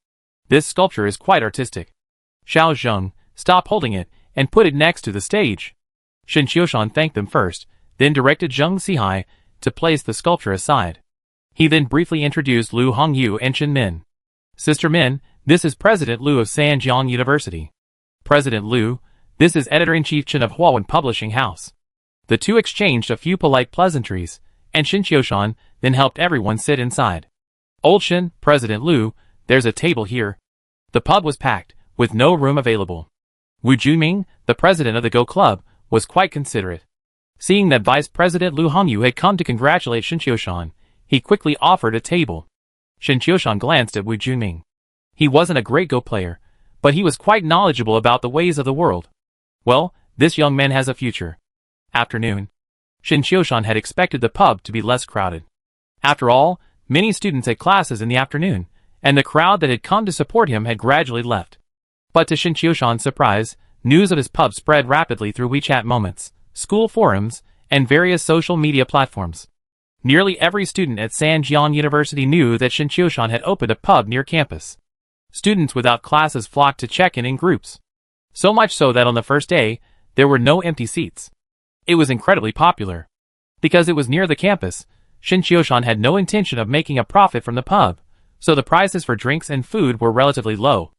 S1: This sculpture is quite artistic." "Xiao Zheng, stop holding it, and put it next to the stage." Shin Qiushan thanked them first, then directed Zheng Sihai to place the sculpture aside. He then briefly introduced Lu Hongyu and Chen Min. "Sister Min, this is President Lu of Sanjiang University. President Lu, this is Editor-in-Chief Chen of Huawen Publishing House." The two exchanged a few polite pleasantries, and Shin Qiushan then helped everyone sit inside. "Old Shin, President Lu, there's a table here." The pub was packed, with no room available. Wu Junming, the president of the Go Club, was quite considerate. Seeing that Vice President Lu Hongyu had come to congratulate Shin Qiushan, he quickly offered a table. Shin Qiushan glanced at Wu Junming. He wasn't a great Go player, but he was quite knowledgeable about the ways of the world. Well, this young man has a future. Afternoon. Shin Qiushan had expected the pub to be less crowded. After all, many students had classes in the afternoon, and the crowd that had come to support him had gradually left. But to Shin Qiushan's surprise, news of his pub spread rapidly through WeChat moments, school forums, and various social media platforms. Nearly every student at Sanjiang University knew that Shin Qiushan had opened a pub near campus. Students without classes flocked to check in groups. So much so that on the first day, there were no empty seats. It was incredibly popular. Because it was near the campus, Shin Qiushan had no intention of making a profit from the pub, so the prices for drinks and food were relatively low.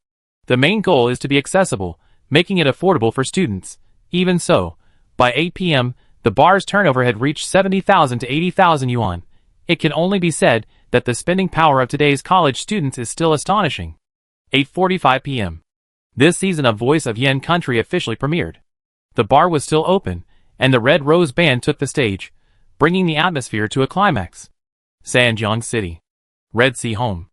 S1: The main goal is to be accessible, making it affordable for students. Even so, by 8 p.m., The bar's turnover had reached 70,000 to 80,000 yuan. It can only be said that the spending power of today's college students is still astonishing. 8:45 p.m. This season of Voice of Yen Country officially premiered. The bar was still open, and the Red Rose Band took the stage, bringing the atmosphere to a climax. Sanjiang City. Red Sea Home.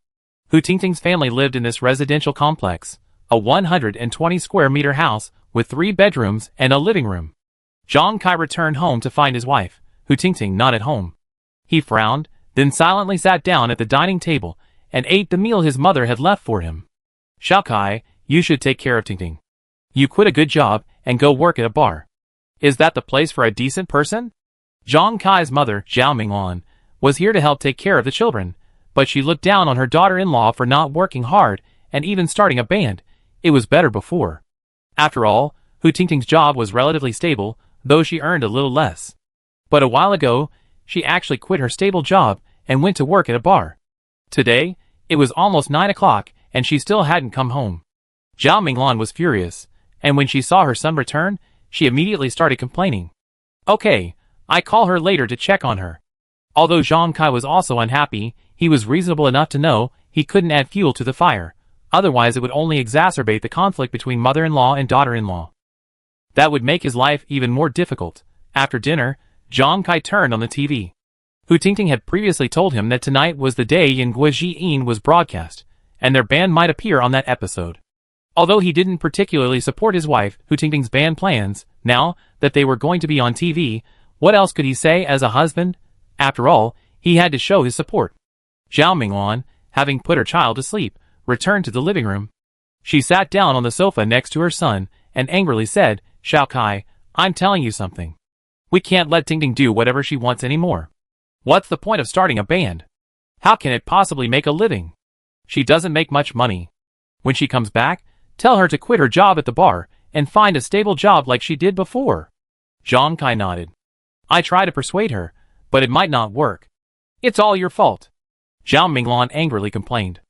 S1: Hu Tingting's family lived in this residential complex, a 120 square meter house with 3 bedrooms and a living room. Zhang Kai returned home to find his wife, Hu Tingting, not at home. He frowned, then silently sat down at the dining table and ate the meal his mother had left for him. Xiao Kai, you should take care of Tingting. You quit a good job and go work at a bar. Is that the place for a decent person? Zhang Kai's mother, Zhao Minglan, was here to help take care of the children, but she looked down on her daughter-in-law for not working hard and even starting a band. It was better before. After all, Hu Tingting's job was relatively stable, though she earned a little less. But a while ago, she actually quit her stable job and went to work at a bar. Today, it was almost 9 o'clock and she still hadn't come home. Zhao Minglan was furious, and when she saw her son return, she immediately started complaining. Okay, I call her later to check on her. Although Zhang Kai was also unhappy, he was reasonable enough to know he couldn't add fuel to the fire, otherwise it would only exacerbate the conflict between mother-in-law and daughter-in-law. That would make his life even more difficult. After dinner, Zhang Kai turned on the TV. Hu Tingting had previously told him that tonight was the day Yin Guizhi was broadcast, and their band might appear on that episode. Although he didn't particularly support his wife, Hu Tingting's band plans, now that they were going to be on TV, what else could he say as a husband? After all, he had to show his support. Zhao Minglan, having put her child to sleep, returned to the living room. She sat down on the sofa next to her son and angrily said, Xiao Kai, I'm telling you something. We can't let Tingting do whatever she wants anymore. What's the point of starting a band? How can it possibly make a living? She doesn't make much money. When she comes back, tell her to quit her job at the bar and find a stable job like she did before. Zhang Kai nodded. I try to persuade her, but it might not work. It's all your fault. Zhao Minglan angrily complained.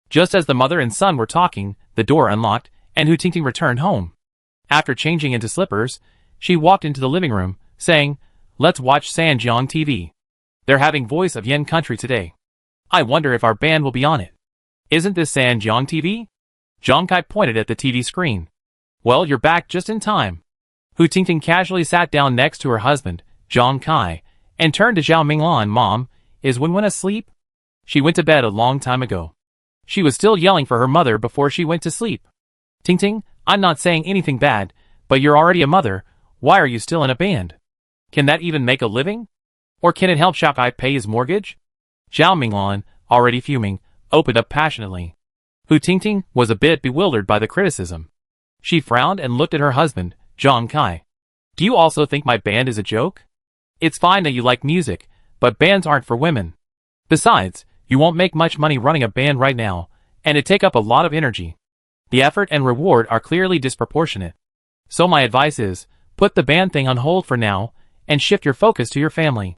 S1: Just as the mother and son were talking, the door unlocked, and Hu Tingting returned home. After changing into slippers, she walked into the living room, saying, Let's watch Sanjiang TV. They're having Voice of Yen Country today. I wonder if our band will be on it. Isn't this Sanjiang TV? Zhang Kai pointed at the TV screen. Well, you're back just in time. Hu Tingting casually sat down next to her husband, Zhang Kai, and turned to Zhao Minglan. Mom, is Wenwen asleep? She went to bed a long time ago. She was still yelling for her mother before she went to sleep. Tingting, I'm not saying anything bad, but you're already a mother. Why are you still in a band? Can that even make a living? Or can it help Xiao Kai pay his mortgage? Zhao Minglan, already fuming, opened up passionately. Hu Tingting was a bit bewildered by the criticism. She frowned and looked at her husband, Zhang Kai. Do you also think my band is a joke? It's fine that you like music, but bands aren't for women. Besides, you won't make much money running a band right now, and it take up a lot of energy. The effort and reward are clearly disproportionate. So my advice is, put the band thing on hold for now, and shift your focus to your family.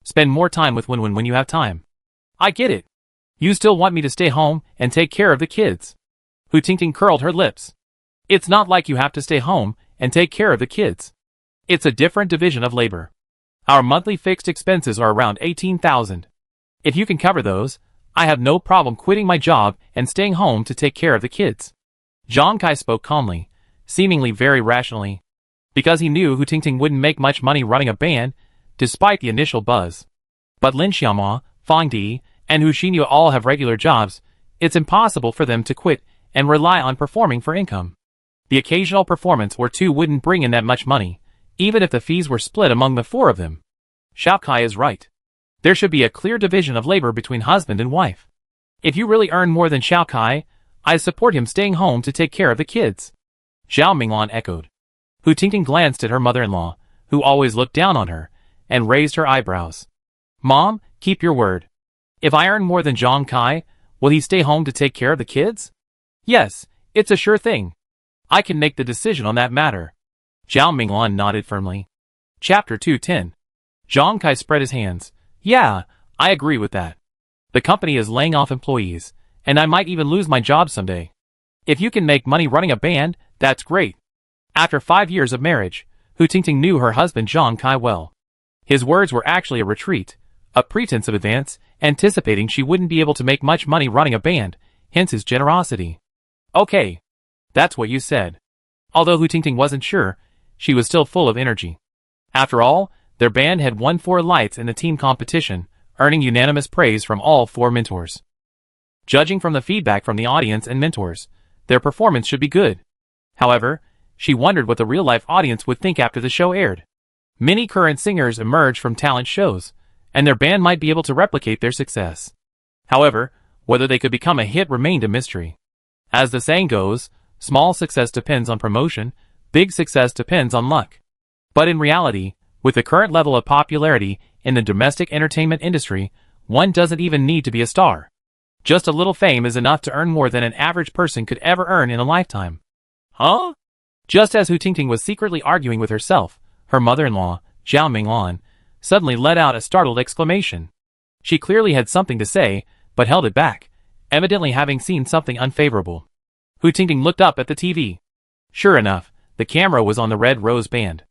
S1: Spend more time with Wenwen when you have time. I get it. You still want me to stay home and take care of the kids. Hu Tingting curled her lips. It's not like you have to stay home and take care of the kids. It's a different division of labor. Our monthly fixed expenses are around 18,000. If you can cover those, I have no problem quitting my job and staying home to take care of the kids. Zhang Kai spoke calmly, seemingly very rationally, because he knew Hu Tingting wouldn't make much money running a band, despite the initial buzz. But Lin Xiaoma, Fang Di, and Hu Xinyu all have regular jobs. It's impossible for them to quit and rely on performing for income. The occasional performance or two wouldn't bring in that much money, even if the fees were split among the 4 of them. Xiao Kai is right. There should be a clear division of labor between husband and wife. If you really earn more than Xiao Kai, I support him staying home to take care of the kids. Zhao Minglan echoed. Hu Tingting glanced at her mother-in-law, who always looked down on her, and raised her eyebrows. Mom, keep your word. If I earn more than Zhang Kai, will he stay home to take care of the kids? Yes, it's a sure thing. I can make the decision on that matter. Zhao Minglan nodded firmly. Chapter 210. Zhang Kai spread his hands. Yeah, I agree with that. The company is laying off employees, and I might even lose my job someday. If you can make money running a band, that's great. After 5 years of marriage, Hu Tingting knew her husband Zhang Kai well. His words were actually a retreat, a pretense of advance, anticipating she wouldn't be able to make much money running a band, hence his generosity. Okay. That's what you said. Although Hu Tingting wasn't sure, she was still full of energy. After all, their band had won 4 lights in the team competition, earning unanimous praise from all 4 mentors. Judging from the feedback from the audience and mentors, their performance should be good. However, she wondered what the real-life audience would think after the show aired. Many current singers emerged from talent shows, and their band might be able to replicate their success. However, whether they could become a hit remained a mystery. As the saying goes, small success depends on promotion, big success depends on luck. But in reality, with the current level of popularity in the domestic entertainment industry, one doesn't even need to be a star. Just a little fame is enough to earn more than an average person could ever earn in a lifetime. Huh? Just as Hu Tingting was secretly arguing with herself, her mother-in-law, Zhao Minglan, suddenly let out a startled exclamation. She clearly had something to say, but held it back, evidently having seen something unfavorable. Hu Tingting looked up at the TV. Sure enough, the camera was on the Red Rose Band.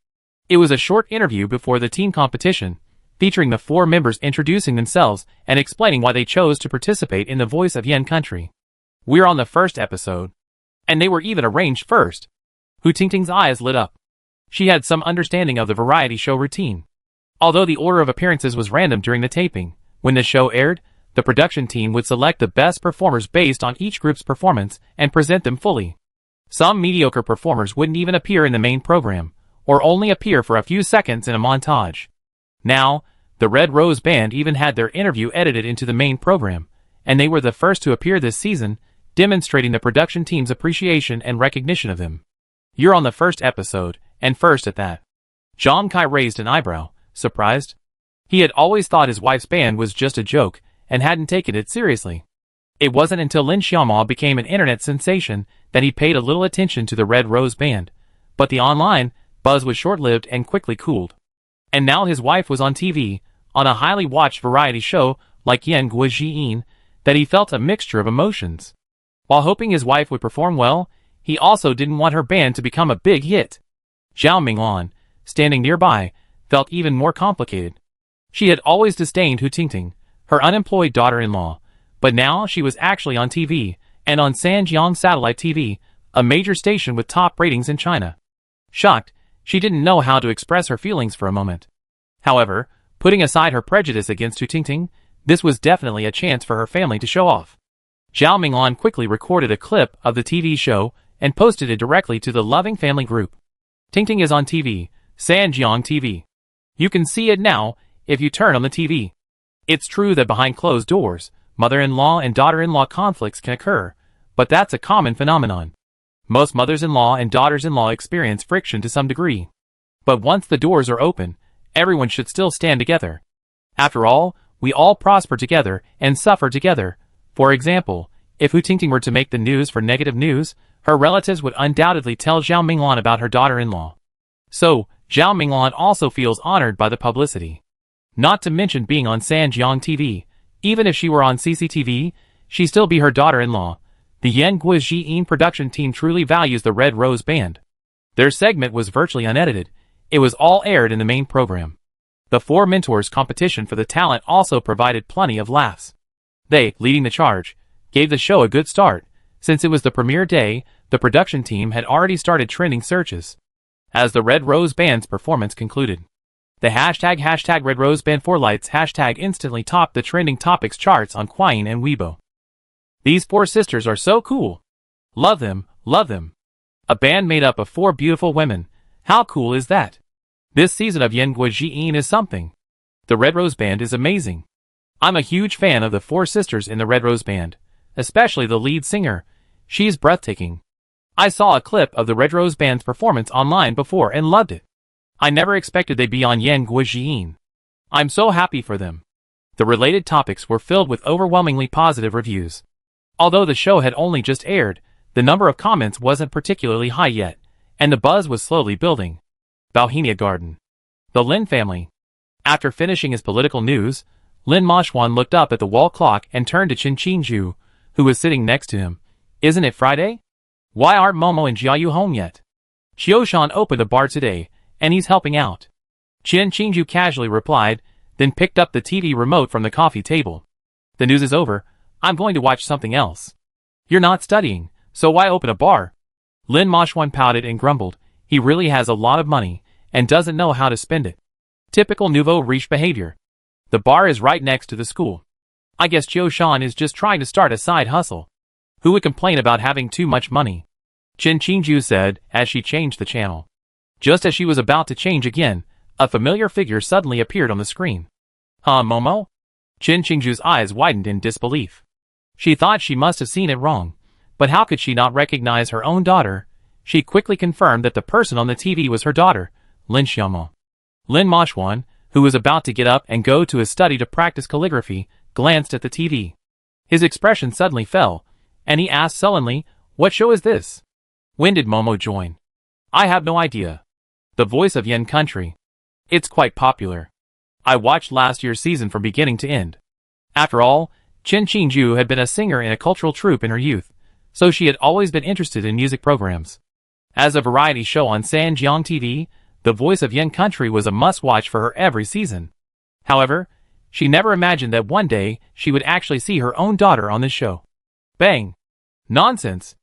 S1: It was a short interview before the team competition, featuring the 4 members introducing themselves and explaining why they chose to participate in the Voice of Yen Country. We're on the first episode. And they were even arranged first. Hu Tingting's eyes lit up. She had some understanding of the variety show routine. Although the order of appearances was random during the taping, when the show aired, the production team would select the best performers based on each group's performance and present them fully. Some mediocre performers wouldn't even appear in the main program, or only appear for a few seconds in a montage. Now, the Red Rose Band even had their interview edited into the main program, and they were the first to appear this season, demonstrating the production team's appreciation and recognition of them. You're on the first episode, and first at that. Zhang Kai raised an eyebrow, surprised. He had always thought his wife's band was just a joke, and hadn't taken it seriously. It wasn't until Lin Xiaoma became an internet sensation that he paid a little attention to the Red Rose Band, but the online buzz was short-lived and quickly cooled. And now his wife was on TV, on a highly watched variety show like Yan Guojiyin, that he felt a mixture of emotions. While hoping his wife would perform well, he also didn't want her band to become a big hit. Zhao Minglan, standing nearby, felt even more complicated. She had always disdained Hu Tingting, her unemployed daughter-in-law, but now she was actually on TV, and on Sanjiang Satellite TV, a major station with top ratings in China. Shocked, she didn't know how to express her feelings for a moment. However, putting aside her prejudice against Hu Tingting, this was definitely a chance for her family to show off. Zhao Minglan quickly recorded a clip of the TV show and posted it directly to the loving family group. Tingting is on TV, Sanjiang TV. You can see it now if you turn on the TV. It's true that behind closed doors, mother-in-law and daughter-in-law conflicts can occur, but that's a common phenomenon. Most mothers-in-law and daughters-in-law experience friction to some degree. But once the doors are open, everyone should still stand together. After all, we all prosper together and suffer together. For example, if Hu Tingting were to make the news for negative news, her relatives would undoubtedly tell Zhao Minglan about her daughter-in-law. So, Zhao Minglan also feels honored by the publicity. Not to mention being on Sanjiang TV. Even if she were on CCTV, she'd still be her daughter-in-law. The Yan Guojiyin production team truly values the Red Rose Band. Their segment was virtually unedited. It was all aired in the main program. The 4 mentors competition for the talent also provided plenty of laughs. They, leading the charge, gave the show a good start. Since it was the premiere day, the production team had already started trending searches. As the Red Rose Band's performance concluded, the hashtag Red Rose Band 4 lights hashtag instantly topped the trending topics charts on Quine and Weibo. These 4 sisters are so cool. Love them, love them. A band made up of 4 beautiful women. How cool is that? This season of Yan Guojiyin is something. The Red Rose Band is amazing. I'm a huge fan of the 4 sisters in the Red Rose Band, especially the lead singer. She's breathtaking. I saw a clip of the Red Rose Band's performance online before and loved it. I never expected they'd be on Yan Guojiyin. I'm so happy for them. The related topics were filled with overwhelmingly positive reviews. Although the show had only just aired, the number of comments wasn't particularly high yet, and the buzz was slowly building. Bohemia Garden. The Lin family. After finishing his political news, Lin Moshwan looked up at the wall clock and turned to Chen Qingzhu, who was sitting next to him. Isn't it Friday? Why aren't Momo and Jiayu home yet? Xiaoshan opened a bar today, and he's helping out. Chen Qingju casually replied, then picked up the TV remote from the coffee table. The news is over. I'm going to watch something else. You're not studying, so why open a bar? Lin Moshwan pouted and grumbled. He really has a lot of money, and doesn't know how to spend it. Typical nouveau riche behavior. The bar is right next to the school. I guess Jiu Shan is just trying to start a side hustle. Who would complain about having too much money? Chen Qingju said, as she changed the channel. Just as she was about to change again, a familiar figure suddenly appeared on the screen. Huh, Momo? Chen Qingju's eyes widened in disbelief. She thought she must have seen it wrong, but how could she not recognize her own daughter? She quickly confirmed that the person on the TV was her daughter, Lin Xiaomo. Lin Moshwan, who was about to get up and go to his study to practice calligraphy, glanced at the TV. His expression suddenly fell, and he asked sullenly, "What show is this? When did Momo join?" "I have no idea." The voice of Yen Country. "It's quite popular. I watched last year's season from beginning to end." After all, Chen Qingju had been a singer in a cultural troupe in her youth, so she had always been interested in music programs. As a variety show on Sanjiang TV, the voice of Yen Country was a must-watch for her every season. However, she never imagined that one day she would actually see her own daughter on this show. Bang! Nonsense!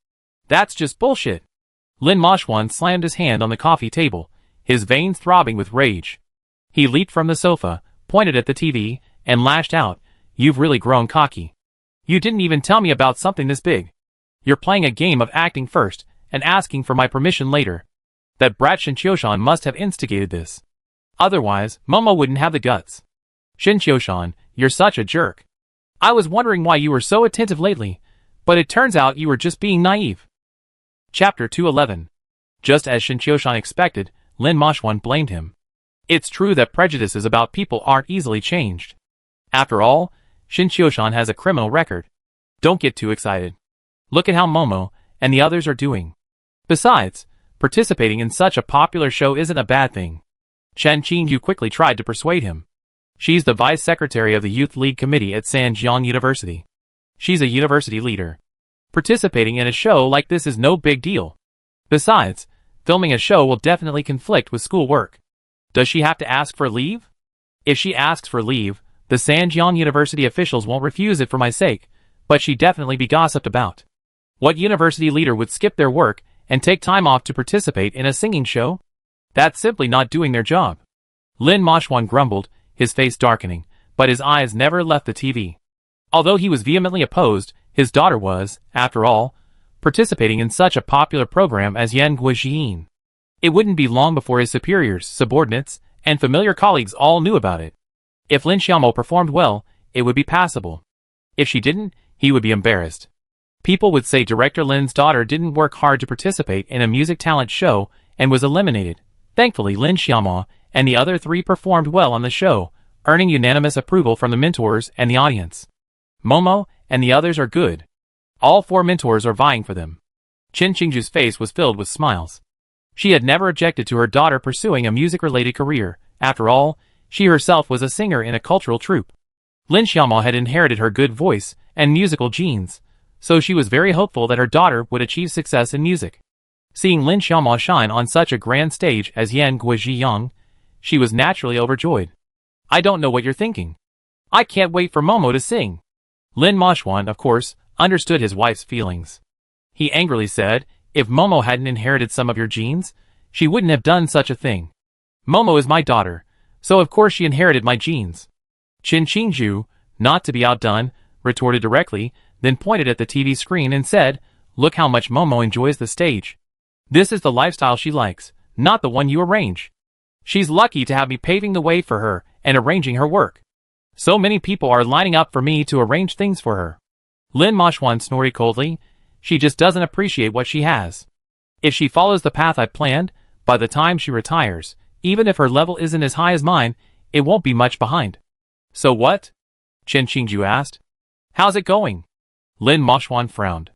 S1: That's just bullshit! Lin Moshwan slammed his hand on the coffee table, his veins throbbing with rage. He leaped from the sofa, pointed at the TV, and lashed out, "You've really grown cocky. You didn't even tell me about something this big. You're playing a game of acting first, and asking for my permission later. That brat Shin Qiushan must have instigated this. Otherwise, Momo wouldn't have the guts. Shin Qiushan, you're such a jerk. I was wondering why you were so attentive lately, but it turns out you were just being naive." Chapter 211. Just as Shin Qiushan expected, Lin Moshwan blamed him. It's true that prejudices about people aren't easily changed. After all, Shin Qiushan has a criminal record. Don't get too excited. Look at how Momo and the others are doing. Besides, participating in such a popular show isn't a bad thing. Chen Qingyu quickly tried to persuade him. She's the vice secretary of the Youth League Committee at Sanjiang University. She's a university leader. Participating in a show like this is no big deal. Besides, filming a show will definitely conflict with schoolwork. Does she have to ask for leave? If she asks for leave, the Sanjiang University officials won't refuse it for my sake, but she'd definitely be gossiped about. What university leader would skip their work and take time off to participate in a singing show? That's simply not doing their job. Lin Moshwan grumbled, his face darkening, but his eyes never left the TV. Although he was vehemently opposed, his daughter was, after all, participating in such a popular program as Yan Guoxiyin. It wouldn't be long before his superiors, subordinates, and familiar colleagues all knew about it. If Lin Xiaomo performed well, it would be passable. If she didn't, he would be embarrassed. People would say Director Lin's daughter didn't work hard to participate in a music talent show and was eliminated. Thankfully, Lin Xiaomo and the other three performed well on the show, earning unanimous approval from the mentors and the audience. Momo and the others are good. All four mentors are vying for them. Chen Qingju's face was filled with smiles. She had never objected to her daughter pursuing a music-related career. After all, she herself was a singer in a cultural troupe. Lin Xiaomo had inherited her good voice and musical genes, so she was very hopeful that her daughter would achieve success in music. Seeing Lin Xiaomo shine on such a grand stage as Yan Guoxiyin, she was naturally overjoyed. "I don't know what you're thinking. I can't wait for Momo to sing." Lin Moshwan, of course, understood his wife's feelings. He angrily said, "If Momo hadn't inherited some of your genes, she wouldn't have done such a thing. Momo is my daughter, so of course she inherited my genes." Chen Qingju, not to be outdone, retorted directly, then pointed at the TV screen and said, "Look how much Momo enjoys the stage. This is the lifestyle she likes, not the one you arrange. She's lucky to have me paving the way for her and arranging her work. So many people are lining up for me to arrange things for her." Lin Moshwan snorted coldly. "She just doesn't appreciate what she has. If she follows the path I planned, by the time she retires, even if her level isn't as high as mine, it won't be much behind." "So what?" Chen Qingju asked. "How's it going?" Lin Moshwan frowned.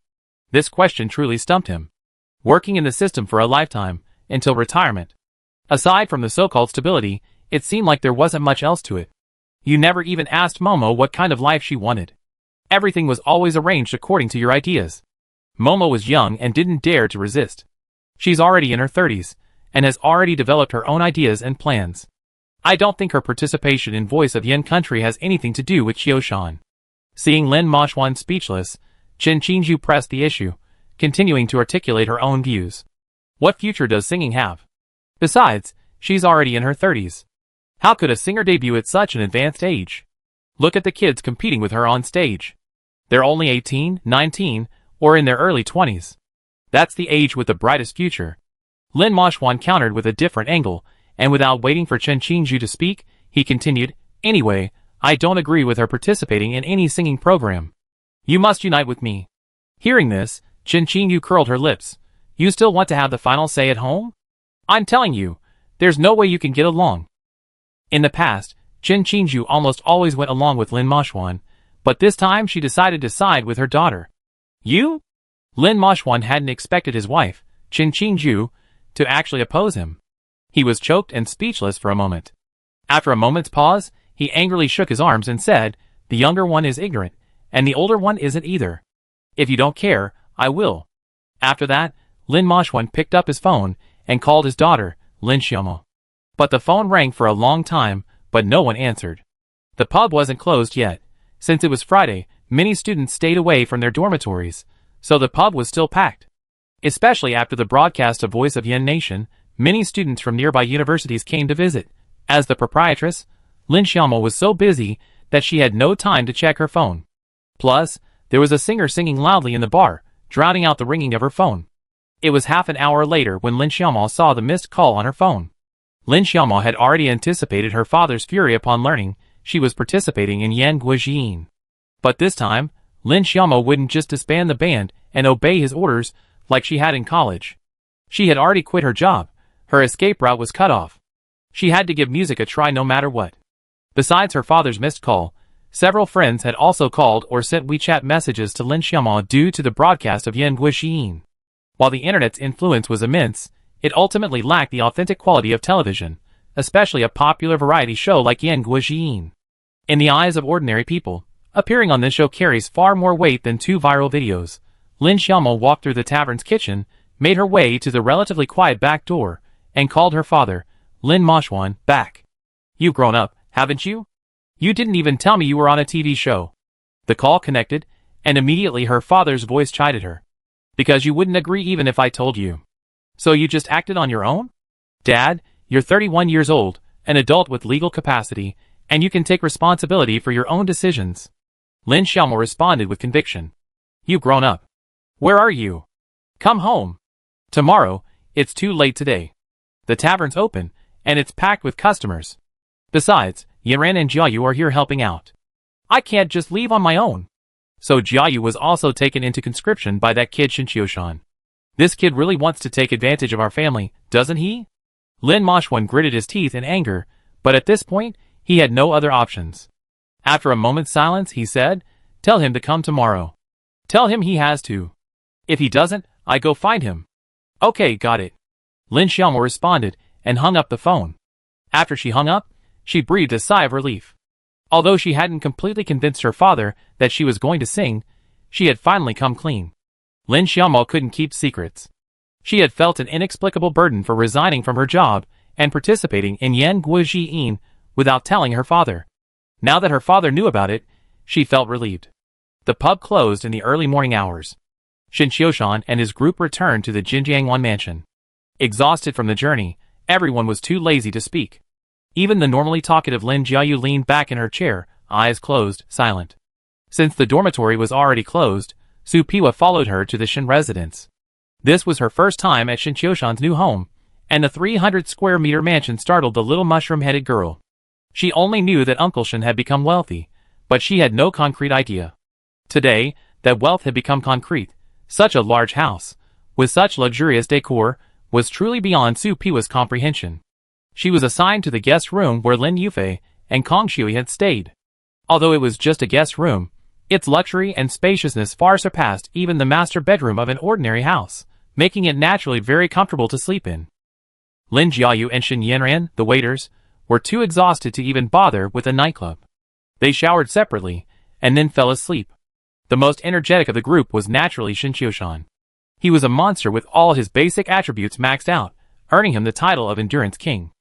S1: This question truly stumped him. Working in the system for a lifetime, until retirement. Aside from the so-called stability, it seemed like there wasn't much else to it. You never even asked Momo what kind of life she wanted. Everything was always arranged according to your ideas. Momo was young and didn't dare to resist. She's already in her 30s, and has already developed her own ideas and plans. I don't think her participation in Voice of Yen Country has anything to do with Qiushan. Seeing Lin Moshwan speechless, Chen Qingju pressed the issue, continuing to articulate her own views. What future does singing have? Besides, she's already in her 30s. How could a singer debut at such an advanced age? Look at the kids competing with her on stage. They're only 18, 19, or in their early 20s. That's the age with the brightest future. Lin Moshwan countered with a different angle, and without waiting for Chen Qingju to speak, he continued, "Anyway, I don't agree with her participating in any singing program. You must unite with me." Hearing this, Chen Qingju curled her lips. "You still want to have the final say at home? I'm telling you, there's no way you can get along." In the past, Chen Qingju almost always went along with Lin Moshwan, but this time she decided to side with her daughter. "You?" Lin Moshwan hadn't expected his wife, Chen Qingju, to actually oppose him. He was choked and speechless for a moment. After a moment's pause, he angrily shook his arms and said, "The younger one is ignorant, and the older one isn't either. If you don't care, I will." After that, Lin Moshwan picked up his phone and called his daughter, Lin Xiaomo. But the phone rang for a long time, but no one answered. The pub wasn't closed yet. Since it was Friday, many students stayed away from their dormitories, so the pub was still packed. Especially after the broadcast of Voice of Yen Nation, many students from nearby universities came to visit. As the proprietress, Lin Xiaomo was so busy that she had no time to check her phone. Plus, there was a singer singing loudly in the bar, drowning out the ringing of her phone. It was half an hour later when Lin Xiaomo saw the missed call on her phone. Lin Xiaomo had already anticipated her father's fury upon learning she was participating in Yan Guojian. But this time, Lin Xiaomo wouldn't just disband the band and obey his orders like she had in college. She had already quit her job. Her escape route was cut off. She had to give music a try no matter what. Besides her father's missed call, several friends had also called or sent WeChat messages to Lin Xiaomo due to the broadcast of Yan Guojian. While the internet's influence was immense, it ultimately lacked the authentic quality of television, especially a popular variety show like Yan Guojian. In the eyes of ordinary people, appearing on this show carries far more weight than 2 viral videos. Lin Xiaomo walked through the tavern's kitchen, made her way to the relatively quiet back door, and called her father, Lin Moshwan, back. "You've grown up, haven't you? You didn't even tell me you were on a TV show." The call connected, and immediately her father's voice chided her. "Because you wouldn't agree even if I told you. So you just acted on your own? Dad, you're 31 years old, an adult with legal capacity, and you can take responsibility for your own decisions." Lin Xiaomo responded with conviction. "You've grown up. Where are you? Come home. Tomorrow, it's too late today. The tavern's open, and it's packed with customers. Besides, Yiran and Jiayu are here helping out. I can't just leave on my own." So Jiayu was also taken into conscription by that kid Shin Qiushan. "This kid really wants to take advantage of our family, doesn't he?" Lin Moshwan gritted his teeth in anger, but at this point, he had no other options. After a moment's silence, he said, "Tell him to come tomorrow. Tell him he has to. If he doesn't, I go find him." "Okay, got it." Lin Xiaomo responded and hung up the phone. After she hung up, she breathed a sigh of relief. Although she hadn't completely convinced her father that she was going to sing, she had finally come clean. Lin Xiaomo couldn't keep secrets. She had felt an inexplicable burden for resigning from her job and participating in Yan Guojian without telling her father. Now that her father knew about it, she felt relieved. The pub closed in the early morning hours. Shin Qiushan and his group returned to the Jinjiangwan mansion. Exhausted from the journey, everyone was too lazy to speak. Even the normally talkative Lin Jiayu leaned back in her chair, eyes closed, silent. Since the dormitory was already closed, Su Piwa followed her to the Shin residence. This was her first time at Shin Qiushan's new home, and the 300-square-meter mansion startled the little mushroom-headed girl. She only knew that Uncle Shin had become wealthy, but she had no concrete idea. Today, that wealth had become concrete. Such a large house, with such luxurious decor, was truly beyond Su Piwa's comprehension. She was assigned to the guest room where Lin Yufei and Kong Shui had stayed. Although it was just a guest room, its luxury and spaciousness far surpassed even the master bedroom of an ordinary house, making it naturally very comfortable to sleep in. Lin Jiayu and Shin Yanran, the waiters, were too exhausted to even bother with a nightclub. They showered separately, and then fell asleep. The most energetic of the group was naturally Shin Qiushan. He was a monster with all his basic attributes maxed out, earning him the title of Endurance King.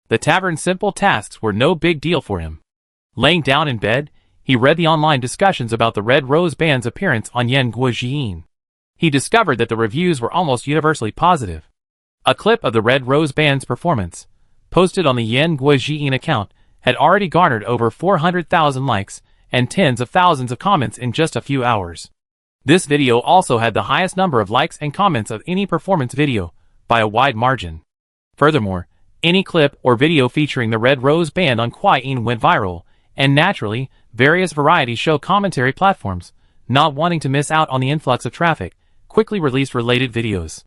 S1: The tavern's simple tasks were no big deal for him. Laying down in bed, he read the online discussions about the Red Rose Band's appearance on Yan Guojian. He discovered that the reviews were almost universally positive. A clip of the Red Rose Band's performance, posted on the Yan Guojian account, had already garnered over 400,000 likes and tens of thousands of comments in just a few hours. This video also had the highest number of likes and comments of any performance video, by a wide margin. Furthermore, any clip or video featuring the Red Rose Band on Quain went viral, and naturally, various variety show commentary platforms, not wanting to miss out on the influx of traffic, quickly released related videos.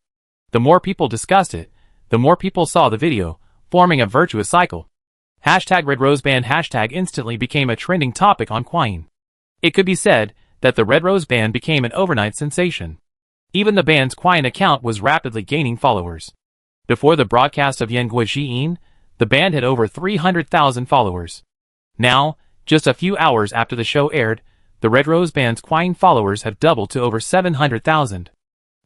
S1: The more people discussed it, the more people saw the video, forming a virtuous cycle. Hashtag Red Rose Band hashtag instantly became a trending topic on Quain. It could be said that the Red Rose Band became an overnight sensation. Even the band's Quain account was rapidly gaining followers. Before the broadcast of Yan Guojian, the band had over 300,000 followers. Now, just a few hours after the show aired, the Red Rose Band's Quain followers have doubled to over 700,000.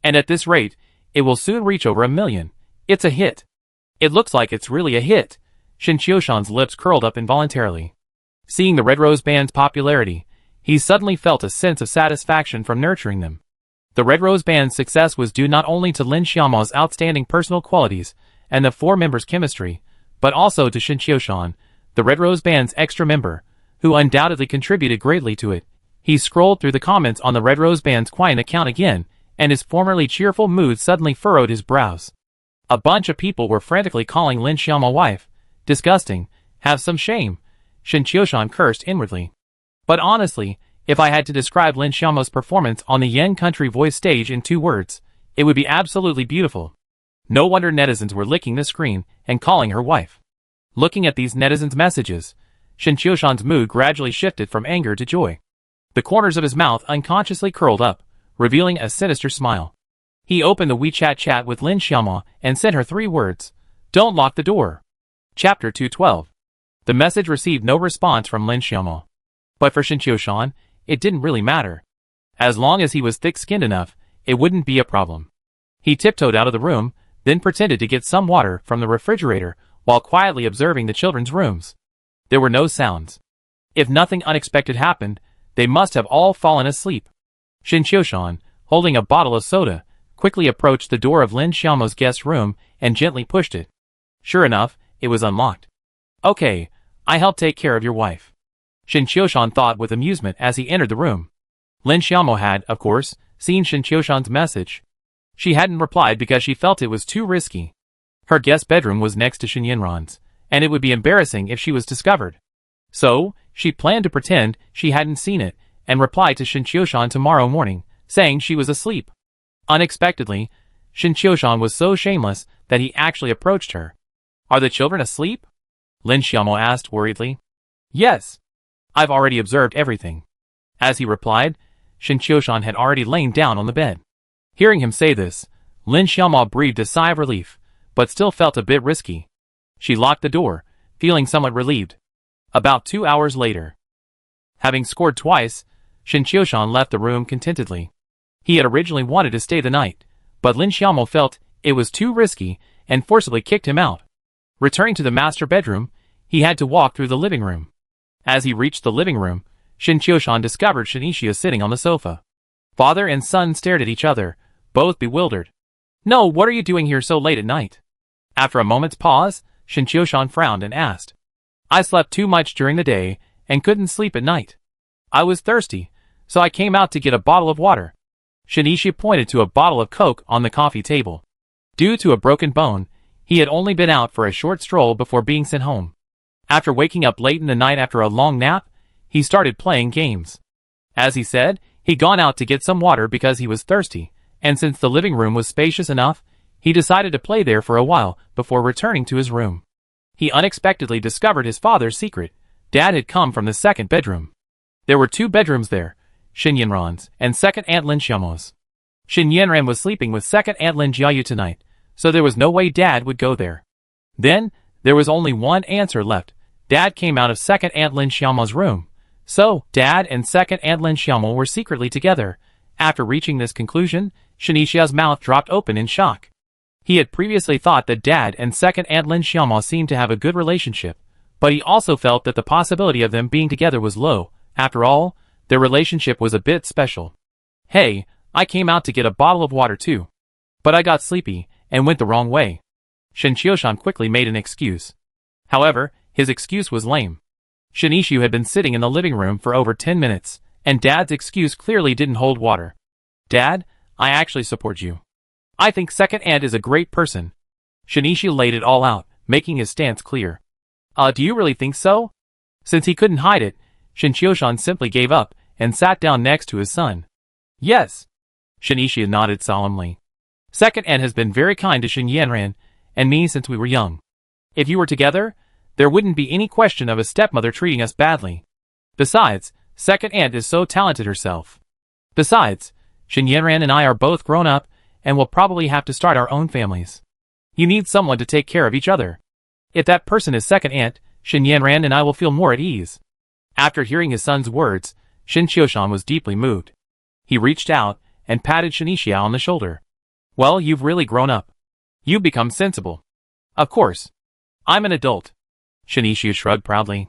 S1: And at this rate, it will soon reach over 1 million. It's a hit. It looks like it's really a hit. Shin Qiushan's lips curled up involuntarily. Seeing the Red Rose Band's popularity, he suddenly felt a sense of satisfaction from nurturing them. The Red Rose Band's success was due not only to Lin Xiaoma's outstanding personal qualities and the four members' chemistry, but also to Shin Qiushan, the Red Rose Band's extra member, who undoubtedly contributed greatly to it. He scrolled through the comments on the Red Rose Band's Quain account again, and his formerly cheerful mood suddenly furrowed his brows. A bunch of people were frantically calling Lin Xiaoma wife. Disgusting. Have some shame. Shin Qiushan cursed inwardly. But honestly, if I had to describe Lin Xiaoma's performance on the Yan Country Voice stage in 2 words, it would be absolutely beautiful. No wonder netizens were licking the screen and calling her wife. Looking at these netizens' messages, Shin Qiushan's mood gradually shifted from anger to joy. The corners of his mouth unconsciously curled up, revealing a sinister smile. He opened the WeChat chat with Lin Xiaoma and sent her 3 words. Don't lock the door. Chapter 212. The message received no response from Lin Xiaoma. But for Shin Qiushan, it didn't really matter. As long as he was thick-skinned enough, it wouldn't be a problem. He tiptoed out of the room, then pretended to get some water from the refrigerator while quietly observing the children's rooms. There were no sounds. If nothing unexpected happened, they must have all fallen asleep. Shin Qiushan, holding a bottle of soda, quickly approached the door of Lin Xiaoma's guest room and gently pushed it. Sure enough, it was unlocked. Okay, I helped take care of your wife. Shin Qiushan thought with amusement as he entered the room. Lin Xiaoma had, of course, seen Shin Qiushan's message. She hadn't replied because she felt it was too risky. Her guest bedroom was next to Shin Yanran's, and it would be embarrassing if she was discovered. So, she planned to pretend she hadn't seen it, and replied to Shin Qiushan tomorrow morning, saying she was asleep. Unexpectedly, Shin Qiushan was so shameless that he actually approached her. Are the children asleep? Lin Xiaoma asked worriedly. Yes. I've already observed everything. As he replied, Shin Qiushan had already lain down on the bed. Hearing him say this, Lin Xiaoma breathed a sigh of relief, but still felt a bit risky. She locked the door, feeling somewhat relieved. About 2 hours later. Having scored twice, Shin Qiushan left the room contentedly. He had originally wanted to stay the night, but Lin Xiaoma felt it was too risky and forcibly kicked him out. Returning to the master bedroom, he had to walk through the living room. As he reached the living room, Shin Qiushan discovered Shinichia sitting on the sofa. Father and son stared at each other, both bewildered. No, what are you doing here so late at night? After a moment's pause, Shin Qiushan frowned and asked. I slept too much during the day and couldn't sleep at night. I was thirsty, so I came out to get a bottle of water. Shinichia pointed to a bottle of Coke on the coffee table. Due to a broken bone, he had only been out for a short stroll before being sent home. After waking up late in the night after a long nap, he started playing games. As he said, he'd gone out to get some water because he was thirsty, and since the living room was spacious enough, he decided to play there for a while before returning to his room. He unexpectedly discovered his father's secret. Dad had come from the second bedroom. There were 2 bedrooms there, Shin Yanran's and second Aunt Lin Xiaoma's. Shin Yanran was sleeping with second Aunt Lin Jiayu tonight, so there was no way Dad would go there. Then, there was only one answer left. Dad came out of second Aunt Lin Xiaoma's room. So, Dad and second Aunt Lin Xiaoma were secretly together. After reaching this conclusion, Shinichia's mouth dropped open in shock. He had previously thought that Dad and second aunt Lin Xiaoma seemed to have a good relationship, but he also felt that the possibility of them being together was low. After all, their relationship was a bit special. Hey, I came out to get a bottle of water too. But I got sleepy, and went the wrong way. Shen Qiushan quickly made an excuse. However, his excuse was lame. Shen Yishu had been sitting in the living room for over 10 minutes, and Dad's excuse clearly didn't hold water. Dad, I actually support you. I think second aunt is a great person. Shen Yishu laid it all out, making his stance clear. Do you really think so? Since he couldn't hide it, Shen Qiushan simply gave up, and sat down next to his son. Yes. Shen Yishu nodded solemnly. Second aunt has been very kind to Shen Yanran and me since we were young. If you were together, there wouldn't be any question of a stepmother treating us badly. Besides, second aunt is so talented herself. Besides, Shen Yanran and I are both grown up, and will probably have to start our own families. You need someone to take care of each other. If that person is second aunt, Shen Yanran and I will feel more at ease. After hearing his son's words, Shen Qiushan was deeply moved. He reached out and patted Shen Yishu on the shoulder. Well, you've really grown up. You've become sensible. Of course. I'm an adult. Shen Yishu shrugged proudly.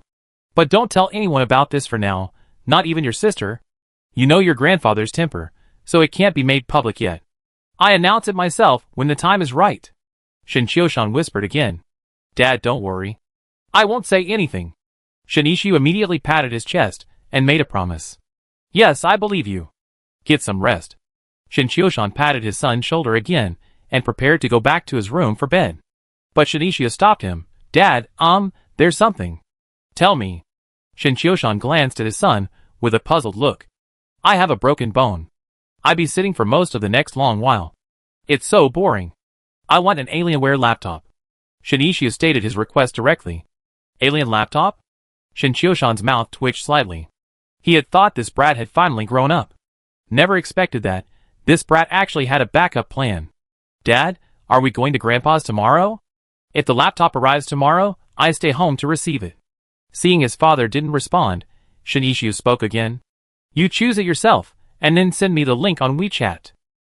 S1: But don't tell anyone about this for now, not even your sister. You know your grandfather's temper, so it can't be made public yet. I announce it myself when the time is right. Shen Qiushan whispered again. Dad, don't worry. I won't say anything. Shen Yishu immediately patted his chest and made a promise. Yes, I believe you. Get some rest. Shen Qiushan patted his son's shoulder again and prepared to go back to his room for bed. But Shen Yishu stopped him. Dad, there's something. Tell me. Shen Qiushan glanced at his son with a puzzled look. I have a broken bone. I'd be sitting for most of the next long while. It's so boring. I want an Alienware laptop. Shen Yishu stated his request directly. Alien laptop? Shen Qiushan's mouth twitched slightly. He had thought this brat had finally grown up. Never expected that. This brat actually had a backup plan. Dad, are we going to Grandpa's tomorrow? If the laptop arrives tomorrow, I stay home to receive it. Seeing his father didn't respond, Shen Yishu spoke again. You choose it yourself, and then send me the link on WeChat.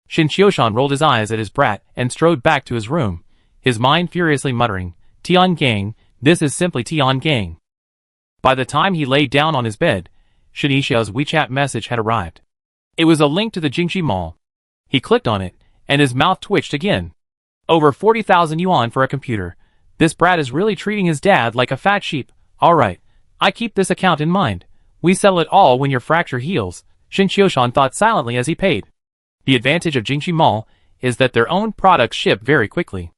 S1: Shen Qiushan rolled his eyes at his brat and strode back to his room, his mind furiously muttering, Tian Gang, this is simply Tian Gang. By the time he lay down on his bed, Shen Yishu's WeChat message had arrived. It was a link to the Jingxi Mall. He clicked on it, and his mouth twitched again. Over 40,000 yuan for a computer. This brat is really treating his dad like a fat sheep. Alright, I keep this account in mind. We sell it all when your fracture heals, Shen Qiushan thought silently as he paid. The advantage of Jingxi Mall is that their own products ship very quickly.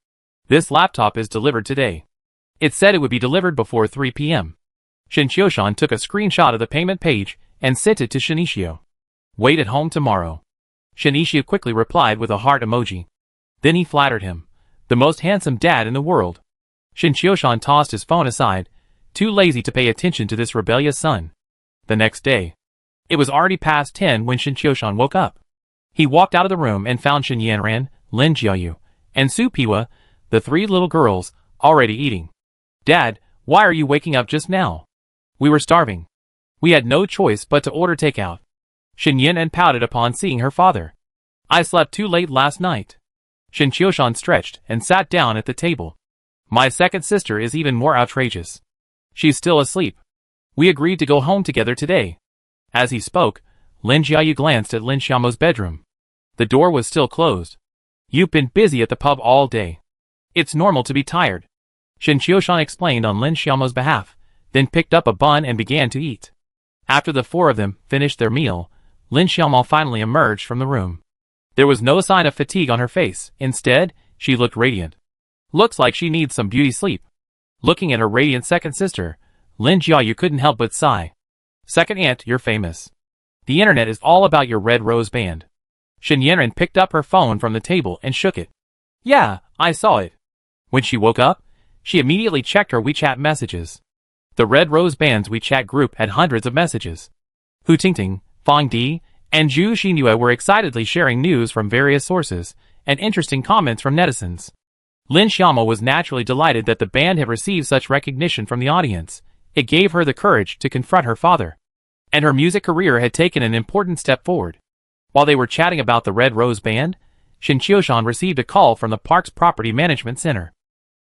S1: This laptop is delivered today. It said it would be delivered before 3 p.m. Shen Qiushan took a screenshot of the payment page and sent it to Shen Yishu. Wait at home tomorrow. Shen Yishu quickly replied with a heart emoji. Then he flattered him. The most handsome dad in the world. Shen Qiushan tossed his phone aside, too lazy to pay attention to this rebellious son. The next day. It was already past 10 when Shen Qiushan woke up. He walked out of the room and found Shen Yanran, Lin Jiaoyu, and Su Piwa, the three little girls, already eating. Dad, why are you waking up just now? We were starving. We had no choice but to order takeout. Shen Yanran pouted upon seeing her father. I slept too late last night. Shen Qiushan stretched and sat down at the table. My second sister is even more outrageous. She's still asleep. We agreed to go home together today. As he spoke, Lin Jiaoyu glanced at Lin Xiaomo's bedroom. The door was still closed. You've been busy at the pub all day. It's normal to be tired. Shen Qiushan explained on Lin Xiaomo's behalf, then picked up a bun and began to eat. After the four of them finished their meal, Lin Xiaomo finally emerged from the room. There was no sign of fatigue on her face. Instead, she looked radiant. Looks like she needs some beauty sleep. Looking at her radiant second sister, Lin Jiaoyu couldn't help but sigh. Second aunt, you're famous. The internet is all about your red rose band. Shen Yanran picked up her phone from the table and shook it. Yeah, I saw it. When she woke up, she immediately checked her WeChat messages. The Red Rose Band's WeChat group had hundreds of messages. Hu Tingting, Fang Di, and Zhu Xinhua were excitedly sharing news from various sources and interesting comments from netizens. Lin Xiaomo was naturally delighted that the band had received such recognition from the audience. It gave her the courage to confront her father. And her music career had taken an important step forward. While they were chatting about the Red Rose Band, Shin Qiushan received a call from the park's property management center.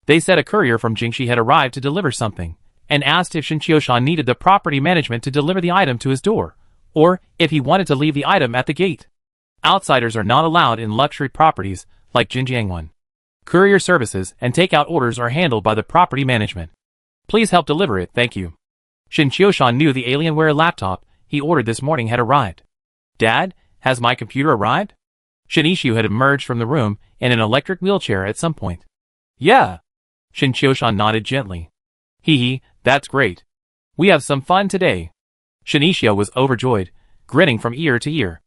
S1: They said a courier from Jingxi had arrived to deliver something, and asked if Shin Qiushan needed the property management to deliver the item to his door, or if he wanted to leave the item at the gate. Outsiders are not allowed in luxury properties like Jinjiangwan. Courier services and takeout orders are handled by the property management. Please help deliver it, thank you. Shin Qiushan knew the Alienware laptop he ordered this morning had arrived. Dad, has my computer arrived? Shin Ishu had emerged from the room in an electric wheelchair at some point. Yeah. Shin Qiushan nodded gently. Hee, that's great. We have some fun today. Shin Ishu was overjoyed, grinning from ear to ear.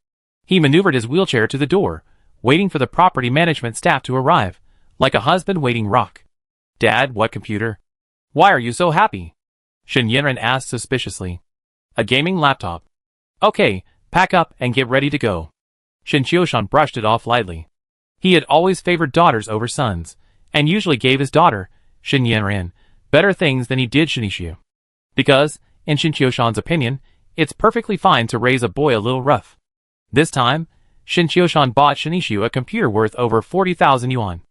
S1: He maneuvered his wheelchair to the door, waiting for the property management staff to arrive, like a husband waiting rock. Dad, what computer? Why are you so happy? Shin Yanran asked suspiciously. A gaming laptop. Okay, pack up and get ready to go. Shin Qiushan brushed it off lightly. He had always favored daughters over sons, and usually gave his daughter, Shin Yanran, better things than he did Shin Ishu. Because, in Shin Qiushan's opinion, it's perfectly fine to raise a boy a little rough. This time, Shin Qiushan bought Shin Ishu a computer worth over 40,000 yuan.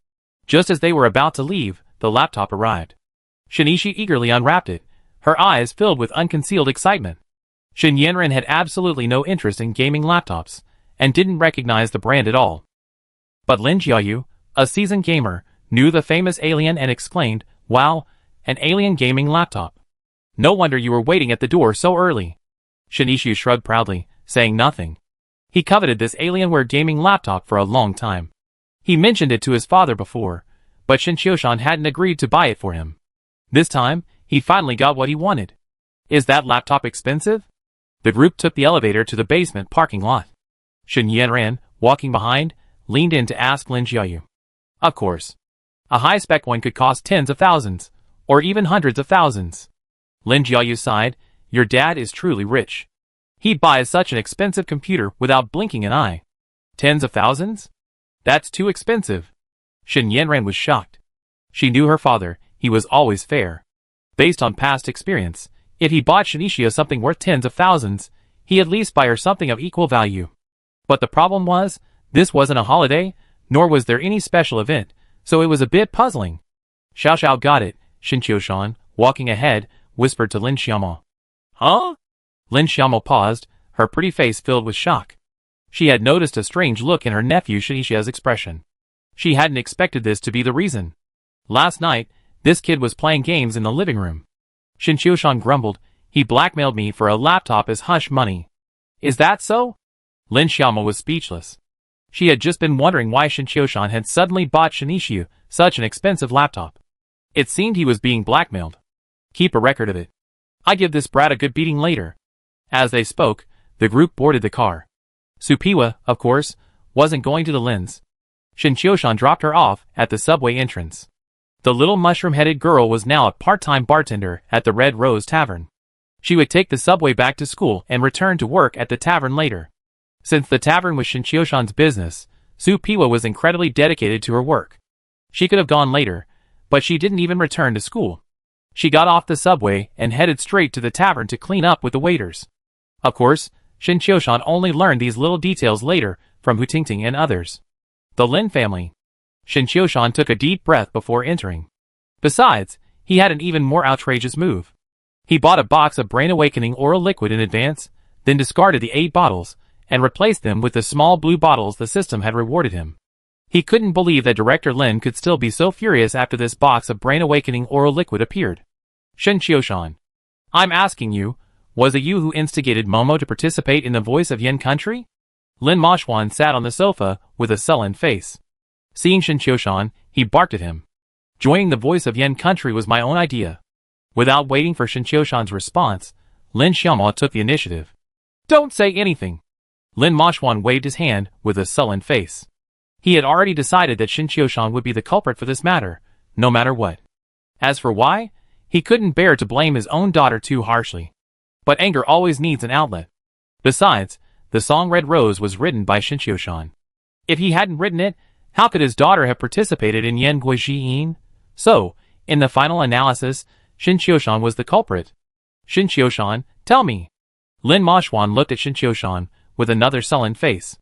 S1: Just as they were about to leave, the laptop arrived. Shin Ishu eagerly unwrapped it, her eyes filled with unconcealed excitement. Shin Yanran had absolutely no interest in gaming laptops, and didn't recognize the brand at all. But Lin Jiayu, a seasoned gamer, knew the famous Alien and exclaimed, "Wow, an Alien gaming laptop. No wonder you were waiting at the door so early." Shin Ishu shrugged proudly, saying nothing. He coveted this Alienware gaming laptop for a long time. He mentioned it to his father before, but Shin Qiushan hadn't agreed to buy it for him. This time, he finally got what he wanted. Is that laptop expensive? The group took the elevator to the basement parking lot. Shin Yanran, walking behind, leaned in to ask Lin Jiayu. Of course. A high-spec one could cost tens of thousands, or even hundreds of thousands. Lin Jiayu sighed. Your dad is truly rich. He buys such an expensive computer without blinking an eye. Tens of thousands? That's too expensive. Shin Yanran was shocked. She knew her father, he was always fair. Based on past experience, if he bought Shinisha something worth tens of thousands, he at least buy her something of equal value. But the problem was, this wasn't a holiday, nor was there any special event, so it was a bit puzzling. Xiao Xiao got it, Shin Qiushan, walking ahead, whispered to Lin Xiaomo. Huh? Lin Xiaomo paused, her pretty face filled with shock. She had noticed a strange look in her nephew Shinisha's expression. She hadn't expected this to be the reason. Last night, this kid was playing games in the living room. Shin Qiushan grumbled, he blackmailed me for a laptop as hush money. Is that so? Lin Xiaomo was speechless. She had just been wondering why Shin Qiushan had suddenly bought Shinishu such an expensive laptop. It seemed he was being blackmailed. Keep a record of it. I give this brat a good beating later. As they spoke, the group boarded the car. Supiwa, of course, wasn't going to the Lin's. Shin Qiushan dropped her off at the subway entrance. The little mushroom-headed girl was now a part-time bartender at the Red Rose Tavern. She would take the subway back to school and return to work at the tavern later. Since the tavern was Shin Qiushan's business, Supiwa was incredibly dedicated to her work. She could have gone later, but she didn't even return to school. She got off the subway and headed straight to the tavern to clean up with the waiters. Of course, Shin Qiushan only learned these little details later from Hu Tingting and others. The Lin family. Shin Qiushan took a deep breath before entering. Besides, he had an even more outrageous move. He bought a box of Brain Awakening oral liquid in advance, then discarded the 8 bottles, and replaced them with the small blue bottles the system had rewarded him. He couldn't believe that Director Lin could still be so furious after this box of Brain Awakening oral liquid appeared. Shin Qiushan. I'm asking you, was it you who instigated Momo to participate in the Voice of Yen Country? Lin Moshwan sat on the sofa with a sullen face. Seeing Shin Qiushan, he barked at him. Joining the Voice of Yen Country was my own idea. Without waiting for Shin Qiushan's response, Lin Xiaomo took the initiative. Don't say anything. Lin Moshwan waved his hand with a sullen face. He had already decided that Shin Qiushan would be the culprit for this matter, no matter what. As for why, he couldn't bear to blame his own daughter too harshly. But anger always needs an outlet. Besides, the song Red Rose was written by Shin Qiushan. If he hadn't written it, how could his daughter have participated in Yan Guijiyin? So, in the final analysis, Shin Qiushan was the culprit. Shin Qiushan, tell me. Lin Moshwan looked at Shin Qiushan with another sullen face.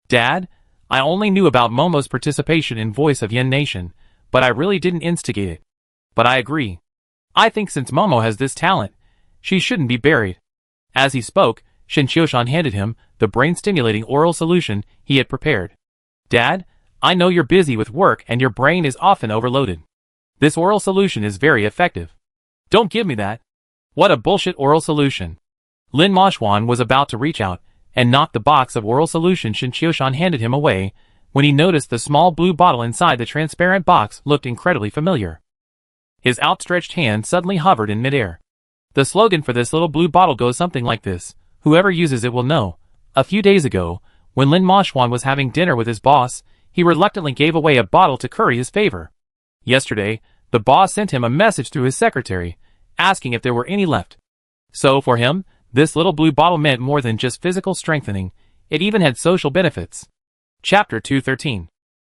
S1: Dad, I only knew about Momo's participation in Voice of Yen Nation, but I really didn't instigate it. But I agree. I think since Momo has this talent, she shouldn't be buried. As he spoke, Shin Chioshan handed him the brain-stimulating oral solution he had prepared. Dad, I know you're busy with work and your brain is often overloaded. This oral solution is very effective. Don't give me that. What a bullshit oral solution. Lin Moshwan was about to reach out and knock the box of oral solution Shin Chioshan handed him away, when he noticed the small blue bottle inside the transparent box looked incredibly familiar. His outstretched hand suddenly hovered in midair. The slogan for this little blue bottle goes something like this: whoever uses it will know. A few days ago, when Lin Moshwan was having dinner with his boss, he reluctantly gave away a bottle to curry his favor. Yesterday, the boss sent him a message through his secretary, asking if there were any left. So for him, this little blue bottle meant more than just physical strengthening, it even had social benefits. Chapter 213.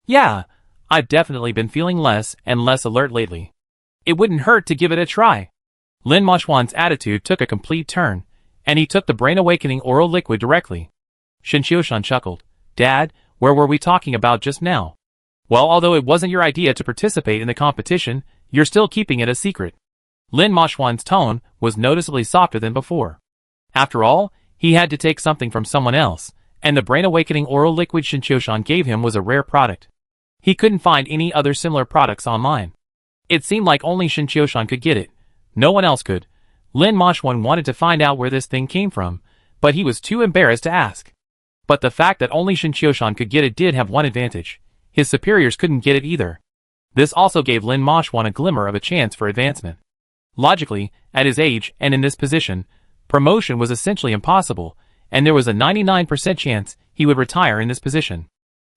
S1: Yeah, I've definitely been feeling less and less alert lately. It wouldn't hurt to give it a try. Lin Moshwan's attitude took a complete turn, and he took the brain-awakening oral liquid directly. Shin Chioshan chuckled. Dad, where were we talking about just now? Well, although it wasn't your idea to participate in the competition, you're still keeping it a secret. Lin Moshwan's tone was noticeably softer than before. After all, he had to take something from someone else, and the brain-awakening oral liquid Shin Chioshan gave him was a rare product. He couldn't find any other similar products online. It seemed like only Shin Chioshan could get it. No one else could. Lin Moshwan wanted to find out where this thing came from, but he was too embarrassed to ask. But the fact that only Shin Chioshan could get it did have one advantage. His superiors couldn't get it either. This also gave Lin Moshwan a glimmer of a chance for advancement. Logically, at his age and in this position, promotion was essentially impossible, and there was a 99% chance he would retire in this position.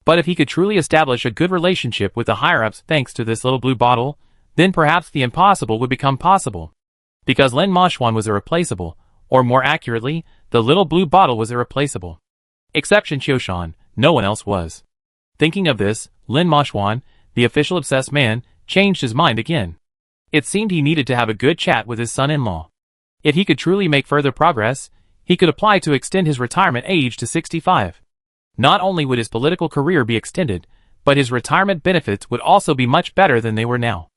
S1: But if he could truly establish a good relationship with the higher-ups thanks to this little blue bottle, then perhaps the impossible would become possible. Because Lin Moshwan was irreplaceable, or more accurately, the little blue bottle was irreplaceable. Except Shin Chioshan, no one else was. Thinking of this, Lin Moshwan, the official obsessed man, changed his mind again. It seemed he needed to have a good chat with his son-in-law. If he could truly make further progress, he could apply to extend his retirement age to 65. Not only would his political career be extended, but his retirement benefits would also be much better than they were now.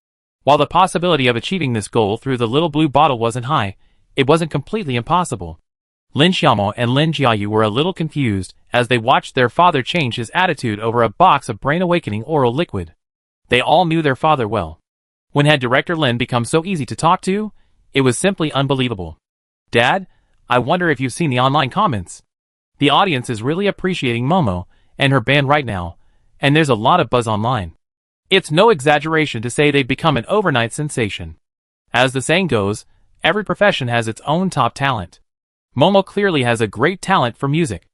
S1: While the possibility of achieving this goal through the little blue bottle wasn't high, it wasn't completely impossible. Lin Xiaomo and Lin Jiayu were a little confused as they watched their father change his attitude over a box of brain-awakening oral liquid. They all knew their father well. When had Director Lin become so easy to talk to? It was simply unbelievable. Dad, I wonder if you've seen the online comments. The audience is really appreciating Momo and her band right now, and there's a lot of buzz online. It's no exaggeration to say they've become an overnight sensation. As the saying goes, every profession has its own top talent. Momo clearly has a great talent for music,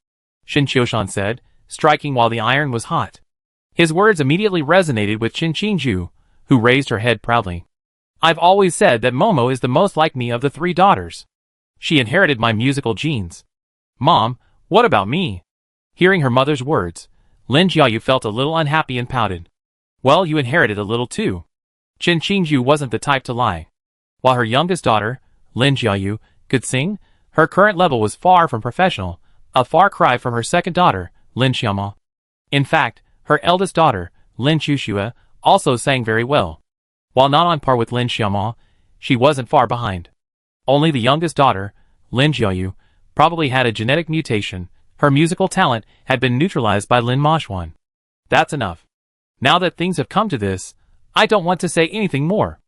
S1: Shin Chioshan said, striking while the iron was hot. His words immediately resonated with Qin Qingju, who raised her head proudly. I've always said that Momo is the most like me of the three daughters. She inherited my musical genes. Mom, what about me? Hearing her mother's words, Lin Jiayu felt a little unhappy and pouted. Well, you inherited a little too. Qin Qingju wasn't the type to lie. While her youngest daughter, Lin Jiayu, could sing, her current level was far from professional, a far cry from her second daughter, Lin Xiaoma. In fact, her eldest daughter, Lin Chuxue, also sang very well. While not on par with Lin Xiaoma, she wasn't far behind. Only the youngest daughter, Lin Jiayu, probably had a genetic mutation. Her musical talent had been neutralized by Lin Moshwan. That's enough. Now that things have come to this, I don't want to say anything more.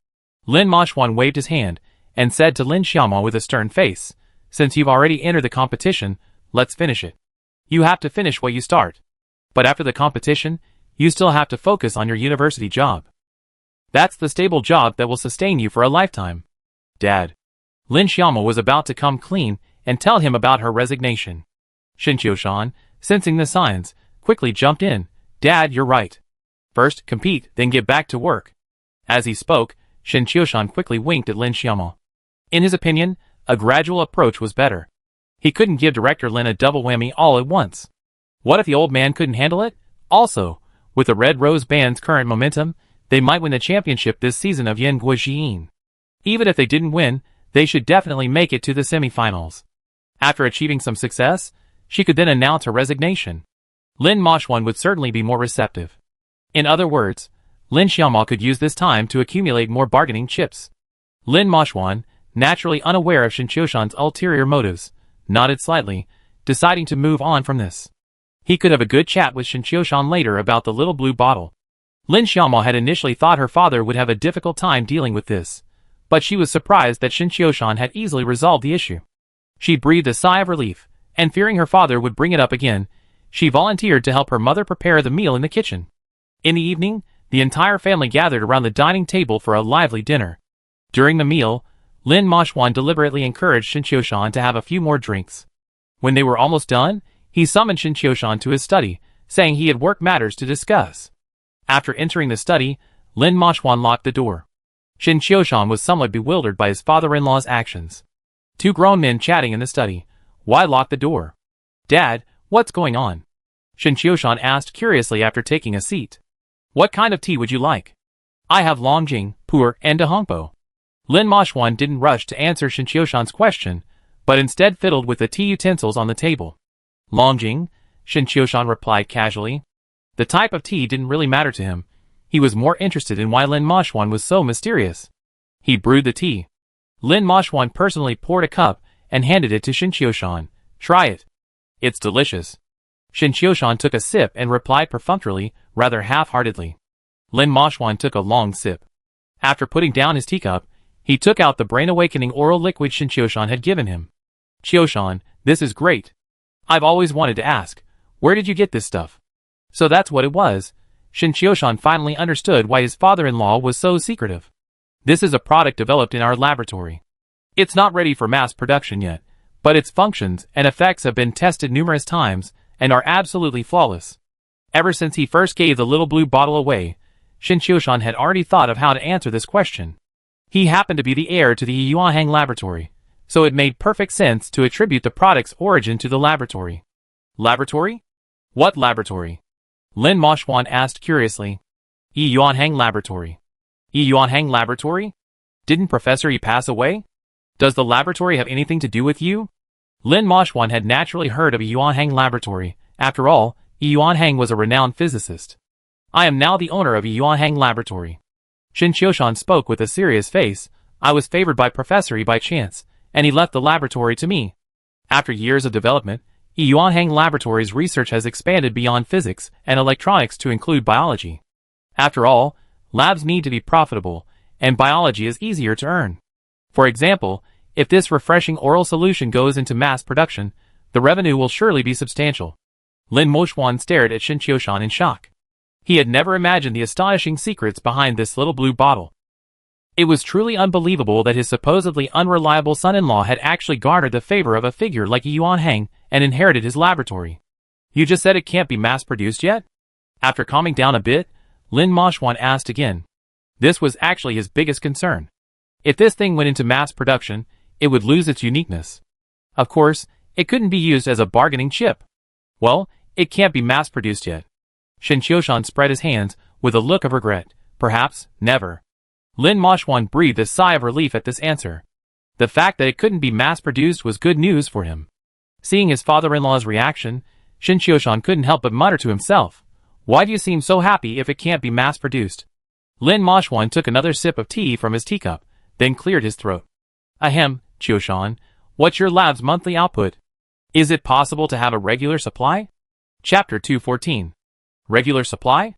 S1: Lin Moshwan waved his hand and said to Lin Xiaoma with a stern face, since you've already entered the competition, let's finish it. You have to finish what you start. But after the competition, you still have to focus on your university job. That's the stable job that will sustain you for a lifetime. Dad. Lin Xiaoma was about to come clean and tell him about her resignation. Shin Chioshan, sensing the signs, quickly jumped in. Dad, you're right. First, compete, then get back to work. As he spoke, Shin Chioshan quickly winked at Lin Xiaoma. In his opinion, a gradual approach was better. He couldn't give Director Lin a double whammy all at once. What if the old man couldn't handle it? Also, with the Red Rose Band's current momentum, they might win the championship this season of Yan Guoxiyin. Even if they didn't win, they should definitely make it to the semifinals. After achieving some success, she could then announce her resignation. Lin Moshwan would certainly be more receptive. In other words, Lin Xiaomo could use this time to accumulate more bargaining chips. Lin Moshwan, naturally unaware of Shen Qiushan's ulterior motives, nodded slightly, deciding to move on from this. He could have a good chat with Shen Qiushan later about the little blue bottle. Lin Xiaomo had initially thought her father would have a difficult time dealing with this, but she was surprised that Shen Qiushan had easily resolved the issue. She breathed a sigh of relief, and fearing her father would bring it up again, she volunteered to help her mother prepare the meal in the kitchen. In the evening, the entire family gathered around the dining table for a lively dinner. During the meal, Lin Moshwan deliberately encouraged Shen Qiushan to have a few more drinks. When they were almost done, he summoned Shen Qiushan to his study, saying he had work matters to discuss. After entering the study, Lin Moshwan locked the door. Shen Qiushan was somewhat bewildered by his father-in-law's actions. Two grown men chatting in the study. Why lock the door? Dad, what's going on? Shen Qiushan asked curiously after taking a seat. What kind of tea would you like? I have Longjing, Pu'er, and Dahongpo. Lin Moshwan didn't rush to answer Shen Qiushan's question, but instead fiddled with the tea utensils on the table. Longjing, Shen Qiushan replied casually. The type of tea didn't really matter to him. He was more interested in why Lin Moshwan was so mysterious. He brewed the tea. Lin Moshwan personally poured a cup and handed it to Shen Qiushan. Try it. It's delicious. Shen Qiushan took a sip and replied perfunctorily, rather half-heartedly. Lin Moshwan took a long sip. After putting down his teacup, he took out the brain-awakening oral liquid Shen Qiushan had given him. Qiushan, this is great. I've always wanted to ask, where did you get this stuff? So that's what it was. Shen Qiushan finally understood why his father-in-law was so secretive. This is a product developed in our laboratory. It's not ready for mass production yet, but its functions and effects have been tested numerous times and are absolutely flawless. Ever since he first gave the little blue bottle away, Shen Qiushan had already thought of how to answer this question. He happened to be the heir to the Yuanhang laboratory, so it made perfect sense to attribute the product's origin to the laboratory. Laboratory? What laboratory? Lin Moshwan asked curiously. Yuanhang laboratory. Yuanhang laboratory? Didn't Professor Yi pass away? Does the laboratory have anything to do with you? Lin Moshwan had naturally heard of Yuanhang laboratory. After all, Yuanhang was a renowned physicist. I am now the owner of Yuanhang laboratory. Shen Qiushan spoke with a serious face. I was favored by Professor Yi by chance, and he left the laboratory to me. After years of development, Yuanhang Laboratory's research has expanded beyond physics and electronics to include biology. After all, labs need to be profitable, and biology is easier to earn. For example, if this refreshing oral solution goes into mass production, the revenue will surely be substantial. Lin Moshwan stared at Shen Qiushan in shock. He had never imagined the astonishing secrets behind this little blue bottle. It was truly unbelievable that his supposedly unreliable son-in-law had actually garnered the favor of a figure like Yuanhang and inherited his laboratory. You just said it can't be mass-produced yet? After calming down a bit, Lin Moshwan asked again. This was actually his biggest concern. If this thing went into mass production, it would lose its uniqueness. Of course, it couldn't be used as a bargaining chip. Well, it can't be mass-produced yet. Shen Qiushan spread his hands with a look of regret. Perhaps, never. Lin Moshwan breathed a sigh of relief at this answer. The fact that it couldn't be mass-produced was good news for him. Seeing his father-in-law's reaction, Shen Qiushan couldn't help but mutter to himself, "Why do you seem so happy if it can't be mass-produced?" Lin Moshwan took another sip of tea from his teacup, then cleared his throat. Ahem, Qiushan, what's your lab's monthly output? Is it possible to have a regular supply? Chapter 214. Regular supply?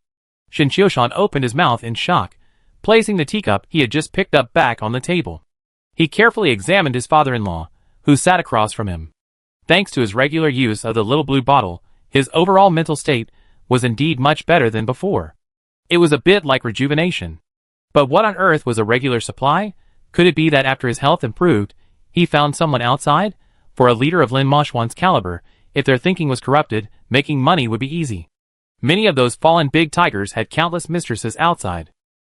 S1: Shen Qiushan opened his mouth in shock, placing the teacup he had just picked up back on the table. He carefully examined his father-in-law, who sat across from him. Thanks to his regular use of the little blue bottle, his overall mental state was indeed much better than before. It was a bit like rejuvenation. But what on earth was a regular supply? Could it be that after his health improved, he found someone outside? For a leader of Lin Moshwan's caliber, if their thinking was corrupted, making money would be easy. Many of those fallen big tigers had countless mistresses outside.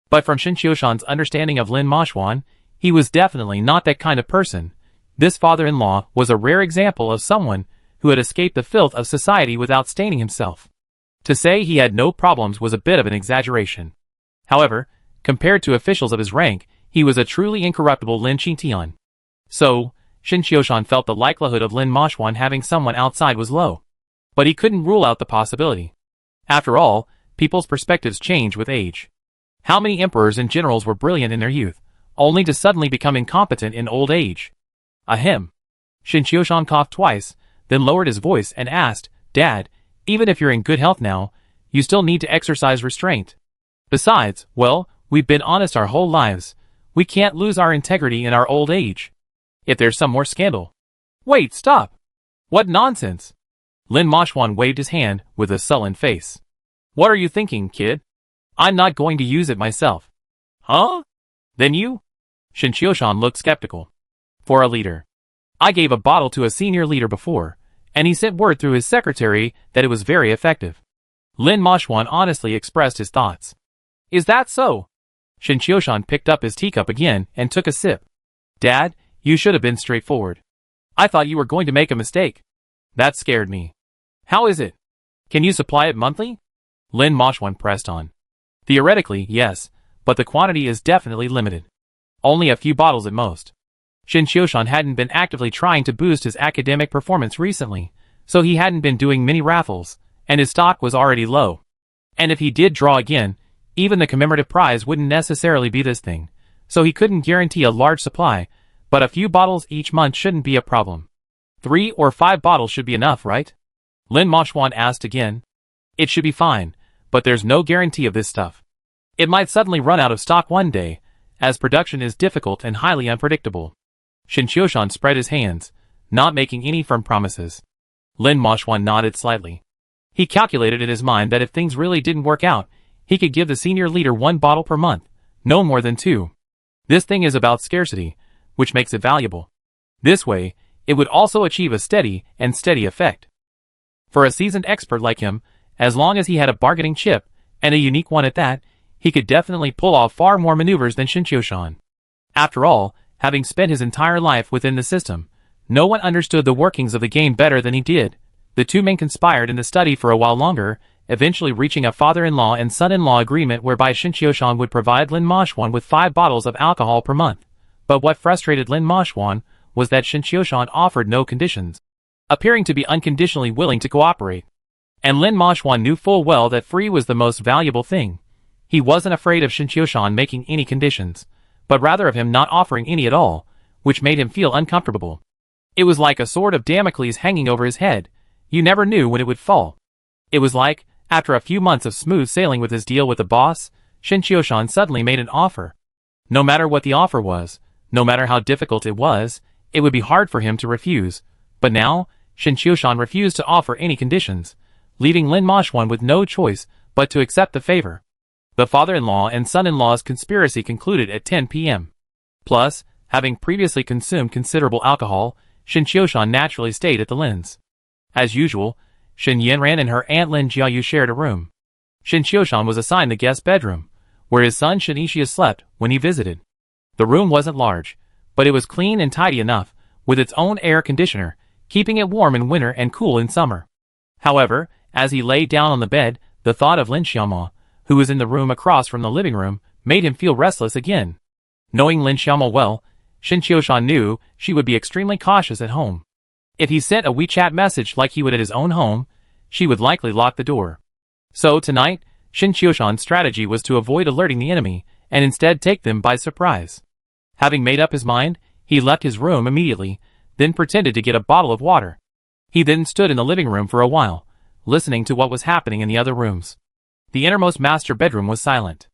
S1: But from Shen Qiushan's understanding of Lin Moshwan, he was definitely not that kind of person. This father-in-law was a rare example of someone who had escaped the filth of society without staining himself. To say he had no problems was a bit of an exaggeration. However, compared to officials of his rank, he was a truly incorruptible Lin Qingtian. So, Shen Qiushan felt the likelihood of Lin Moshwan having someone outside was low. But he couldn't rule out the possibility. After all, people's perspectives change with age. How many emperors and generals were brilliant in their youth, only to suddenly become incompetent in old age? Ahem. Shin Qiushan coughed twice, then lowered his voice and asked, Dad, even if you're in good health now, you still need to exercise restraint. Besides, well, we've been honest our whole lives. We can't lose our integrity in our old age. If there's some more scandal. Wait, stop. What nonsense. Lin Moshwan waved his hand with a sullen face. What are you thinking, kid? I'm not going to use it myself. Huh? Then you? Shin Qiushan looked skeptical. For a leader. I gave a bottle to a senior leader before, and he sent word through his secretary that it was very effective. Lin Moshwan honestly expressed his thoughts. Is that so? Shin Qiushan picked up his teacup again and took a sip. Dad, you should have been straightforward. I thought you were going to make a mistake. That scared me. How is it? Can you supply it monthly? Lin Moshwan pressed on. Theoretically, yes, but the quantity is definitely limited. Only a few bottles at most. Shin Qiushan hadn't been actively trying to boost his academic performance recently, so he hadn't been doing many raffles, and his stock was already low. And if he did draw again, even the commemorative prize wouldn't necessarily be this thing, so he couldn't guarantee a large supply, but a few bottles each month shouldn't be a problem. 3 or 5 bottles should be enough, right? Lin Moshwan asked again. It should be fine, but there's no guarantee of this stuff. It might suddenly run out of stock one day, as production is difficult and highly unpredictable. Shin Qiushan spread his hands, not making any firm promises. Lin Moshwan nodded slightly. He calculated in his mind that if things really didn't work out, he could give the senior leader 1 bottle per month, no more than 2. This thing is about scarcity, which makes it valuable. This way, it would also achieve a steady effect. For a seasoned expert like him, as long as he had a bargaining chip, and a unique one at that, he could definitely pull off far more maneuvers than Shin Qiushan. After all, having spent his entire life within the system, no one understood the workings of the game better than he did. The two men conspired in the study for a while longer, eventually reaching a father-in-law and son-in-law agreement whereby Shin Qiushan would provide Lin Moshwan with 5 bottles of alcohol per month. But what frustrated Lin Moshwan was that Shin Qiushan offered no conditions, appearing to be unconditionally willing to cooperate. And Lin Moshwan knew full well that free was the most valuable thing. He wasn't afraid of Shin Qiushan making any conditions, but rather of him not offering any at all, which made him feel uncomfortable. It was like a sword of Damocles hanging over his head. You never knew when it would fall. It was like, after a few months of smooth sailing with his deal with the boss, Shin Qiushan suddenly made an offer. No matter what the offer was, no matter how difficult it was, it would be hard for him to refuse. But now, Shin Qiushan refused to offer any conditions, leaving Lin Moshwan with no choice but to accept the favor. The father-in-law and son-in-law's conspiracy concluded at 10 p.m. Plus, having previously consumed considerable alcohol, Shin Qiushan naturally stayed at the Lin's. As usual, Shin Yanran and her aunt Lin Jiayu shared a room. Shin Qiushan was assigned the guest bedroom, where his son Shin Ishiya slept when he visited. The room wasn't large, but it was clean and tidy enough, with its own air conditioner, keeping it warm in winter and cool in summer. However, as he lay down on the bed, the thought of Lin Xiaoma, who was in the room across from the living room, made him feel restless again. Knowing Lin Xiaoma well, Shin Qiushan knew she would be extremely cautious at home. If he sent a WeChat message like he would at his own home, she would likely lock the door. So tonight, Shin Qiushan's strategy was to avoid alerting the enemy, and instead take them by surprise. Having made up his mind, he left his room immediately, then pretended to get a bottle of water. He then stood in the living room for a while, listening to what was happening in the other rooms. The innermost master bedroom was silent.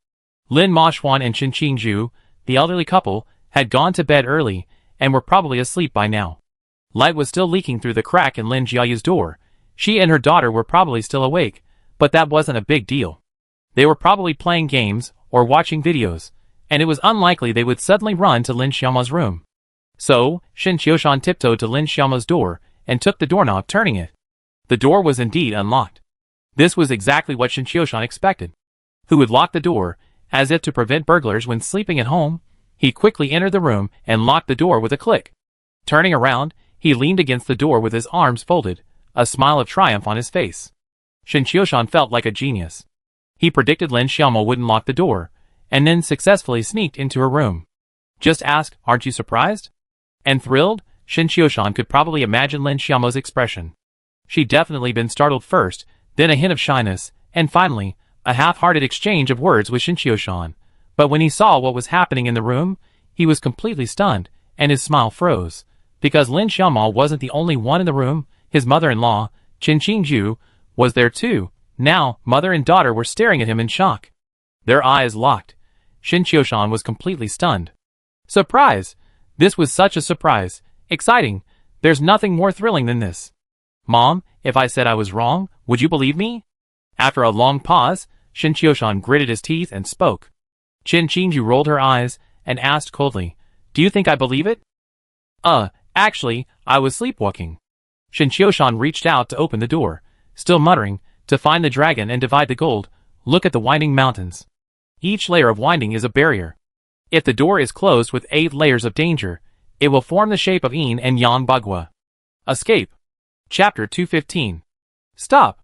S1: Lin Moshwan and Shin Qingju, the elderly couple, had gone to bed early, and were probably asleep by now. Light was still leaking through the crack in Lin Jiayu's door. She and her daughter were probably still awake, but that wasn't a big deal. They were probably playing games, or watching videos, and it was unlikely they would suddenly run to Lin Xiaoma's room. So, Shin Qiushan tiptoed to Lin Xiaoma's door, and took the doorknob, turning it. The door was indeed unlocked. This was exactly what Shin Qiushan expected. Who would lock the door, as if to prevent burglars when sleeping at home? He quickly entered the room, and locked the door with a click. Turning around, he leaned against the door with his arms folded, a smile of triumph on his face. Shin Qiushan felt like a genius. He predicted Lin Xiaoma wouldn't lock the door, and then successfully sneaked into her room. Just ask, aren't you surprised? And thrilled, Shin Qiushan could probably imagine Lin Xiaoma's expression. She'd definitely been startled first, then a hint of shyness, and finally, a half-hearted exchange of words with Shinchio-shan. But when he saw what was happening in the room, he was completely stunned, and his smile froze. Because Lin Xiaomo wasn't the only one in the room, his mother-in-law, Qin Qingju, was there too. Now, mother and daughter were staring at him in shock. Their eyes locked. Shinchio-shan was completely stunned. Surprise! This was such a surprise. Exciting. There's nothing more thrilling than this. Mom, if I said I was wrong, would you believe me? After a long pause, Shinchio-shan gritted his teeth and spoke. Qin Qingju rolled her eyes and asked coldly, "Do you think I believe it?" Actually, I was sleepwalking." Shinchio-shan reached out to open the door, still muttering, "To find the dragon and divide the gold, look at the winding mountains. Each layer of winding is a barrier. If the door is closed with 8 layers of danger, it will form the shape of Yin and Yang Bagua. Escape." Chapter 215. Stop!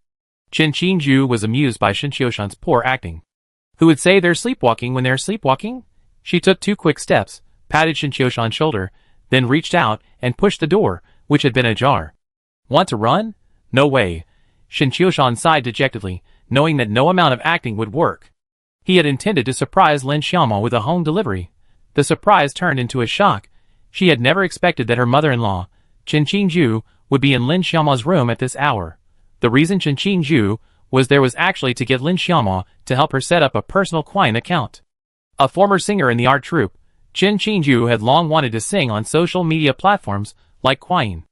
S1: Qin Qingju was amused by Shinchio-shan's poor acting. Who would say they're sleepwalking when they're sleepwalking? She took 2 quick steps, patted Shinchio-shan's shoulder, then reached out and pushed the door, which had been ajar. Want to run? No way. Shinchio-shan sighed dejectedly, knowing that no amount of acting would work. He had intended to surprise Lin Xiaomo with a home delivery. The surprise turned into a shock. She had never expected that her mother-in-law, Qin Qingju, would be in Lin Xiaomo's room at this hour. The reason Qin Qingju was there was actually to get Lin Xiaomo to help her set up a personal Quine account. A former singer in the art troupe, Qin Qingju had long wanted to sing on social media platforms like Quine.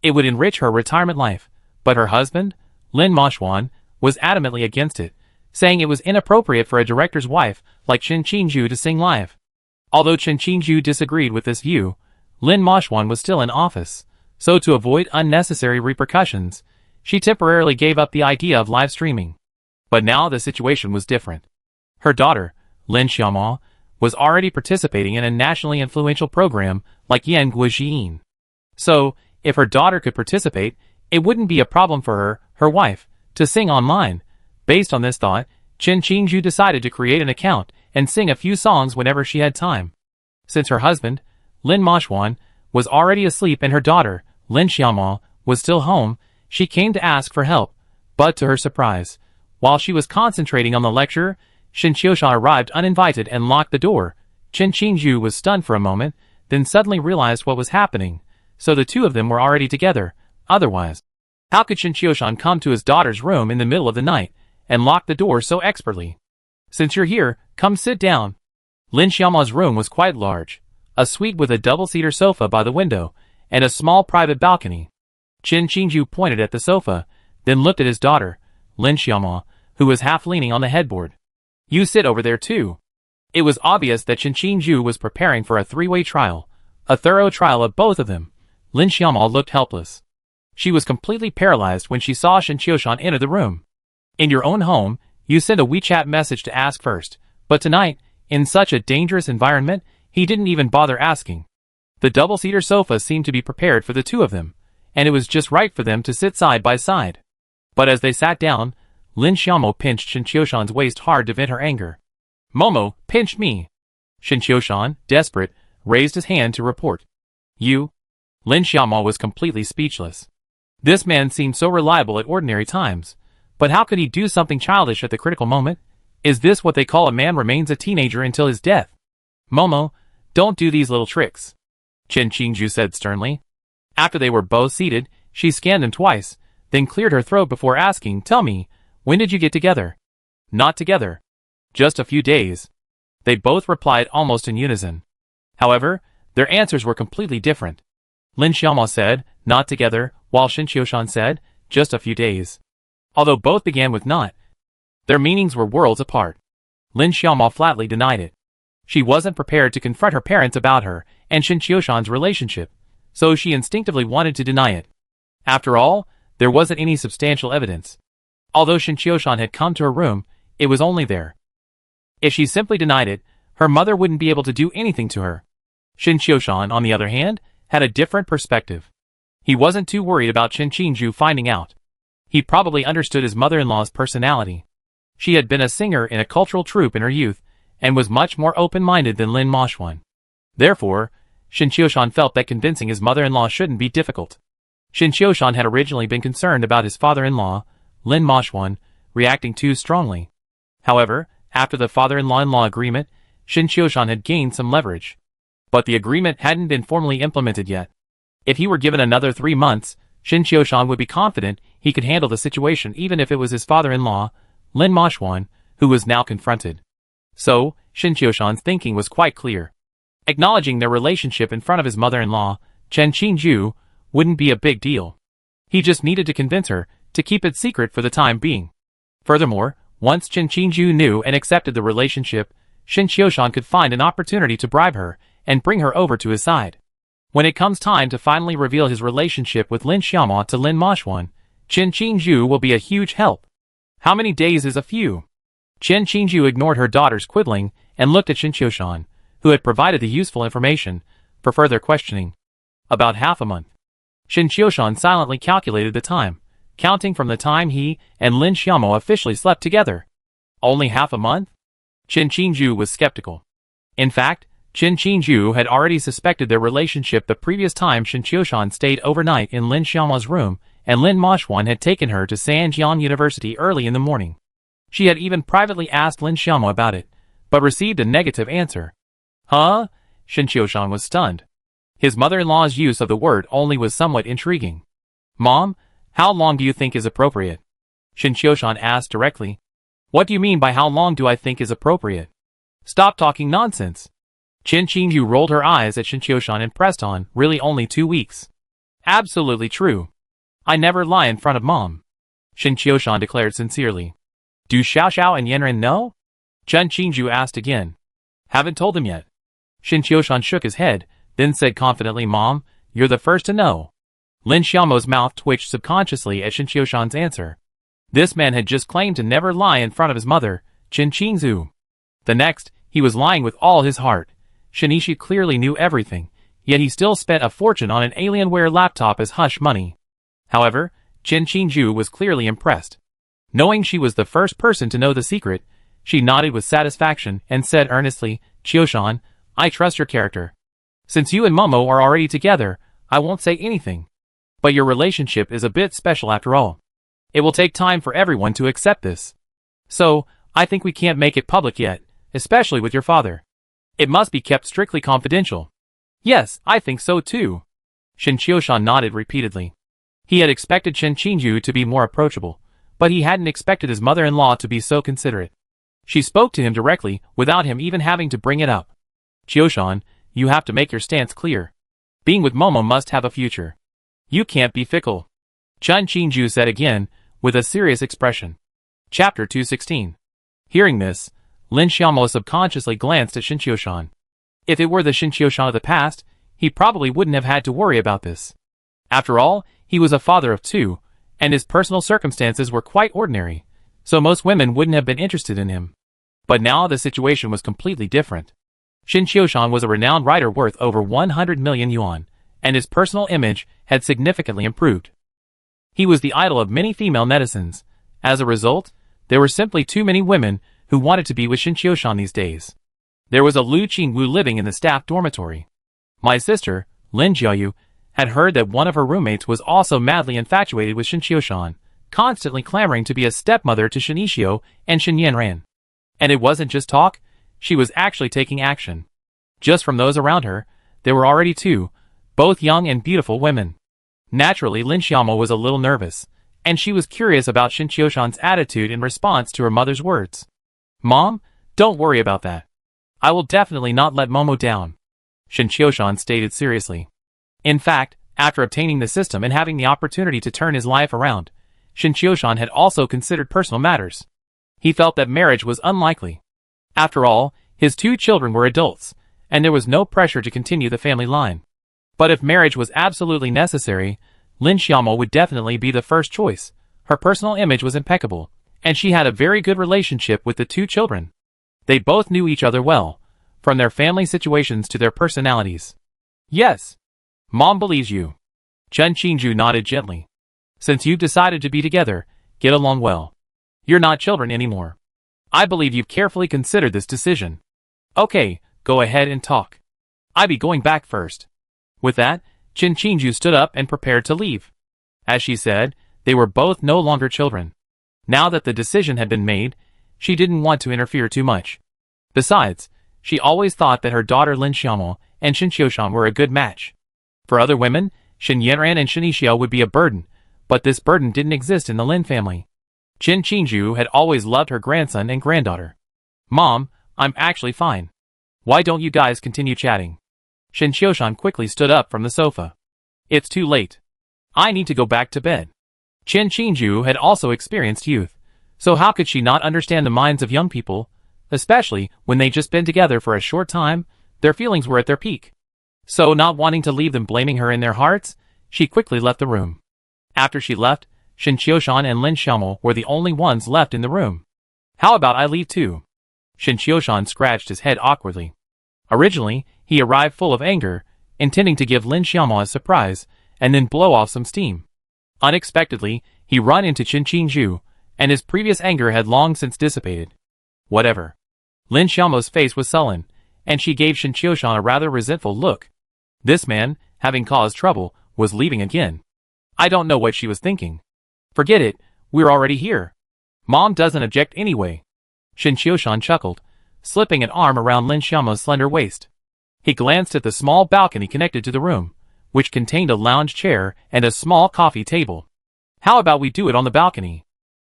S1: It would enrich her retirement life, but her husband, Lin Moshwan, was adamantly against it, saying it was inappropriate for a director's wife like Qin Qingju to sing live. Although Qin Qingju disagreed with this view, Lin Moshwan was still in office, so to avoid unnecessary repercussions, she temporarily gave up the idea of live streaming. But now the situation was different. Her daughter, Lin Xiaomo, was already participating in a nationally influential program like Yan Guojian. So, if her daughter could participate, it wouldn't be a problem for her wife, to sing online. Based on this thought, Qin Qingju decided to create an account and sing a few songs whenever she had time. Since her husband, Lin Moshwan, was already asleep and her daughter, Lin Xiaomo, was still home, she came to ask for help, but to her surprise, while she was concentrating on the lecture, Shinchio-shan arrived uninvited and locked the door. Qin Qingju was stunned for a moment, then suddenly realized what was happening, so the two of them were already together. Otherwise, how could Shinchio-shan come to his daughter's room in the middle of the night and lock the door so expertly? "Since you're here, come sit down." Lin Xiaomo's room was quite large, a suite with a double-seater sofa by the window, and a small private balcony. Qin Qingju pointed at the sofa, then looked at his daughter, Lin Xiaomo, who was half leaning on the headboard. "You sit over there too." It was obvious that Qin Qingju was preparing for a 3-way trial, a thorough trial of both of them. Lin Xiaomo looked helpless. She was completely paralyzed when she saw Shinchio-shan enter the room. In your own home, you send a WeChat message to ask first, but tonight, in such a dangerous environment, he didn't even bother asking. The double-seater sofa seemed to be prepared for the two of them, and it was just right for them to sit side by side. But as they sat down, Lin Xiaomo pinched Shinchio-shan's waist hard to vent her anger. "Momo pinched me." Shinchio-shan, desperate, raised his hand to report. "You?" Lin Xiaomo was completely speechless. This man seemed so reliable at ordinary times, but how could he do something childish at the critical moment? Is this what they call a man remains a teenager until his death? "Momo, don't do these little tricks," Qin Qingju said sternly. After they were both seated, she scanned him twice, then cleared her throat before asking, "Tell me, when did you get together?" "Not together. Just a few days." They both replied almost in unison. However, their answers were completely different. Lin Xiaomo said, "Not together," while Shinchio-shan said, "Just a few days." Although both began with "not," their meanings were worlds apart. Lin Xiaomo flatly denied it. She wasn't prepared to confront her parents about her and Shinchio-shan's relationship, so she instinctively wanted to deny it. After all, there wasn't any substantial evidence. Although Shinchio-shan had come to her room, it was only there. If she simply denied it, her mother wouldn't be able to do anything to her. Shinchio-shan, on the other hand, had a different perspective. He wasn't too worried about Qin Qingju finding out. He probably understood his mother-in-law's personality. She had been a singer in a cultural troupe in her youth, and was much more open-minded than Lin Moshwan. Therefore, Shinchio-shan felt that convincing his mother-in-law shouldn't be difficult. Shin Qiushan had originally been concerned about his father-in-law, Lin Moshwan, reacting too strongly. However, after the father-in-law agreement, Shin Qiushan had gained some leverage. But the agreement hadn't been formally implemented yet. If he were given another 3 months, Shin Qiushan would be confident he could handle the situation even if it was his father-in-law, Lin Moshwan, who was now confronted. So, Shin Qiushan's thinking was quite clear. Acknowledging their relationship in front of his mother-in-law, Chen Qingju, wouldn't be a big deal. He just needed to convince her to keep it secret for the time being. Furthermore, once Chen Qingju knew and accepted the relationship, Shin Qiushan could find an opportunity to bribe her and bring her over to his side. When it comes time to finally reveal his relationship with Lin Xiaoma to Lin Moshwan, Chen Qingju will be a huge help. How many days is a few? Chen Qingju ignored her daughter's quibbling and looked at Shin Qiushan, who had provided the useful information, for further questioning. About half a month. Shin Qiushan silently calculated the time, counting from the time he and Lin Xiaoma officially slept together. Only half a month? Chen Qingju was skeptical. In fact, Chen Qingju had already suspected their relationship the previous time Shin Qiushan stayed overnight in Lin Xiaoma's room, and Lin Moshwan had taken her to Sanjian University early in the morning. She had even privately asked Lin Xiaoma about it, but received a negative answer. Huh? Shin Qiushan was stunned. His mother-in-law's use of the word only was somewhat intriguing. Mom, how long do you think is appropriate? Shin Qiushan asked directly. What do you mean by how long do I think is appropriate? Stop talking nonsense. Chen Qingju rolled her eyes at Shin Qiushan and pressed on, really only 2 weeks. Absolutely true. I never lie in front of Mom. Shin Qiushan declared sincerely. Do Xiao Xiao and Yanren know? Chen Qingju asked again. Haven't told them yet. Shin Qiushan shook his head, then said confidently, Mom, you're the first to know. Lin Xiaomo's mouth twitched subconsciously at Shin Qiushan's answer. This man had just claimed to never lie in front of his mother, Chen Qingzu. The next, he was lying with all his heart. Shinichi clearly knew everything, yet he still spent a fortune on an Alienware laptop as hush money. However, Chen Qingju was clearly impressed. Knowing she was the first person to know the secret, she nodded with satisfaction and said earnestly, Qiushan, I trust your character. Since you and Momo are already together, I won't say anything. But your relationship is a bit special after all. It will take time for everyone to accept this. So, I think we can't make it public yet, especially with your father. It must be kept strictly confidential. Yes, I think so too. Shin Qiushan nodded repeatedly. He had expected Chen Qingju to be more approachable, but he hadn't expected his mother-in-law to be so considerate. She spoke to him directly, without him even having to bring it up. Qiushan, you have to make your stance clear. Being with Momo must have a future. You can't be fickle. Chen Qingju said again, with a serious expression. Chapter 216. Hearing this, Lin Xiaomo subconsciously glanced at Shin Qiushan. If it were the Shin Qiushan of the past, he probably wouldn't have had to worry about this. After all, he was a father of 2, and his personal circumstances were quite ordinary, so most women wouldn't have been interested in him. But now the situation was completely different. Shin Qiushan was a renowned writer worth over 100 million yuan, and his personal image had significantly improved. He was the idol of many female netizens. As a result, there were simply too many women who wanted to be with Shin Qiushan these days. There was a Lu Qingwu living in the staff dormitory. My sister, Lin Jiaoyu, had heard that one of her roommates was also madly infatuated with Shin Qiushan, constantly clamoring to be a stepmother to Shin Yixio and Shin Yanran. And it wasn't just talk, she was actually taking action. Just from those around her, there were already 2, both young and beautiful women. Naturally, Lin Xiaomo was a little nervous, and she was curious about Shin Qiushan's attitude in response to her mother's words. Mom, don't worry about that. I will definitely not let Momo down, Shin Qiushan stated seriously. In fact, after obtaining the system and having the opportunity to turn his life around, Shin Qiushan had also considered personal matters. He felt that marriage was unlikely. After all, his 2 children were adults, and there was no pressure to continue the family line. But if marriage was absolutely necessary, Lin Xiaomo would definitely be the first choice. Her personal image was impeccable, and she had a very good relationship with the 2 children. They both knew each other well, from their family situations to their personalities. Yes. Mom believes you. Chen Qingju nodded gently. Since you've decided to be together, get along well. You're not children anymore. I believe you've carefully considered this decision. Okay, go ahead and talk. I be going back first. With that, Chen Qingju stood up and prepared to leave. As she said, they were both no longer children. Now that the decision had been made, she didn't want to interfere too much. Besides, she always thought that her daughter Lin Xiaomo and Shin Qiushan were a good match. For other women, Shin Yanran and Shin Yixia would be a burden, but this burden didn't exist in the Lin family. Qin Qingju had always loved her grandson and granddaughter. Mom, I'm actually fine. Why don't you guys continue chatting? Shin Qiushan quickly stood up from the sofa. It's too late. I need to go back to bed. Qin Qingju had also experienced youth, so how could she not understand the minds of young people, especially when they'd just been together for a short time? Their feelings were at their peak. So, not wanting to leave them blaming her in their hearts, she quickly left the room. After she left, Shin Qiushan and Lin Xiaomo were the only ones left in the room. How about I leave too? Shin Qiushan scratched his head awkwardly. Originally, he arrived full of anger, intending to give Lin Xiaomo a surprise, and then blow off some steam. Unexpectedly, he ran into Qin Qingju, and his previous anger had long since dissipated. Whatever. Lin Xiaomo's face was sullen, and she gave Shin Qiushan a rather resentful look. This man, having caused trouble, was leaving again. I don't know what she was thinking. Forget it, we're already here. Mom doesn't object anyway. Shin Qiushan chuckled, slipping an arm around Lin Xiaomo's slender waist. He glanced at the small balcony connected to the room, which contained a lounge chair and a small coffee table. How about we do it on the balcony?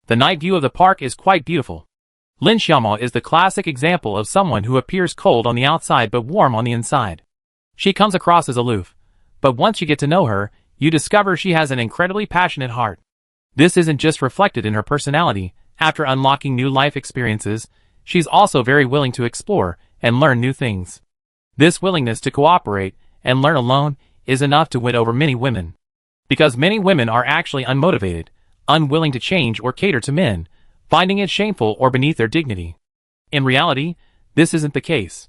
S1: The night view of the park is quite beautiful. Lin Xiaomo is the classic example of someone who appears cold on the outside but warm on the inside. She comes across as aloof, but once you get to know her, you discover she has an incredibly passionate heart. This isn't just reflected in her personality. After unlocking new life experiences, she's also very willing to explore and learn new things. This willingness to cooperate and learn alone is enough to win over many women. Because many women are actually unmotivated, unwilling to change or cater to men, finding it shameful or beneath their dignity. In reality, this isn't the case.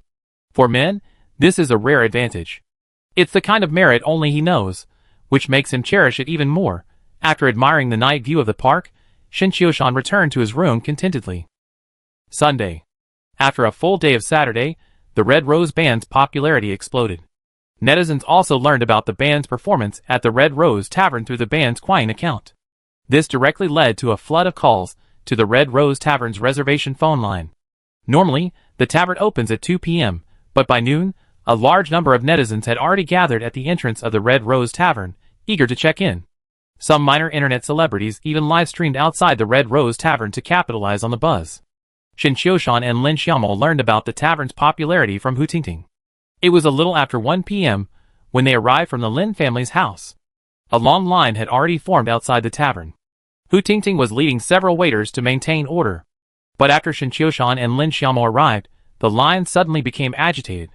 S1: For men, this is a rare advantage. It's the kind of merit only he knows, which makes him cherish it even more. After admiring the night view of the park, Shin Qiushan returned to his room contentedly. Sunday. After a full day of Saturday, the Red Rose Band's popularity exploded. Netizens also learned about the band's performance at the Red Rose Tavern through the band's Quine account. This directly led to a flood of calls to the Red Rose Tavern's reservation phone line. Normally, the tavern opens at 2 p.m., but by noon, a large number of netizens had already gathered at the entrance of the Red Rose Tavern, eager to check in. Some minor internet celebrities even live-streamed outside the Red Rose Tavern to capitalize on the buzz. Shin Qiushan and Lin Xiaomo learned about the tavern's popularity from Hu Tingting. It was a little after 1 p.m. when they arrived from the Lin family's house. A long line had already formed outside the tavern. Hu Tingting was leading several waiters to maintain order. But after Shin Qiushan and Lin Xiaomo arrived, the line suddenly became agitated.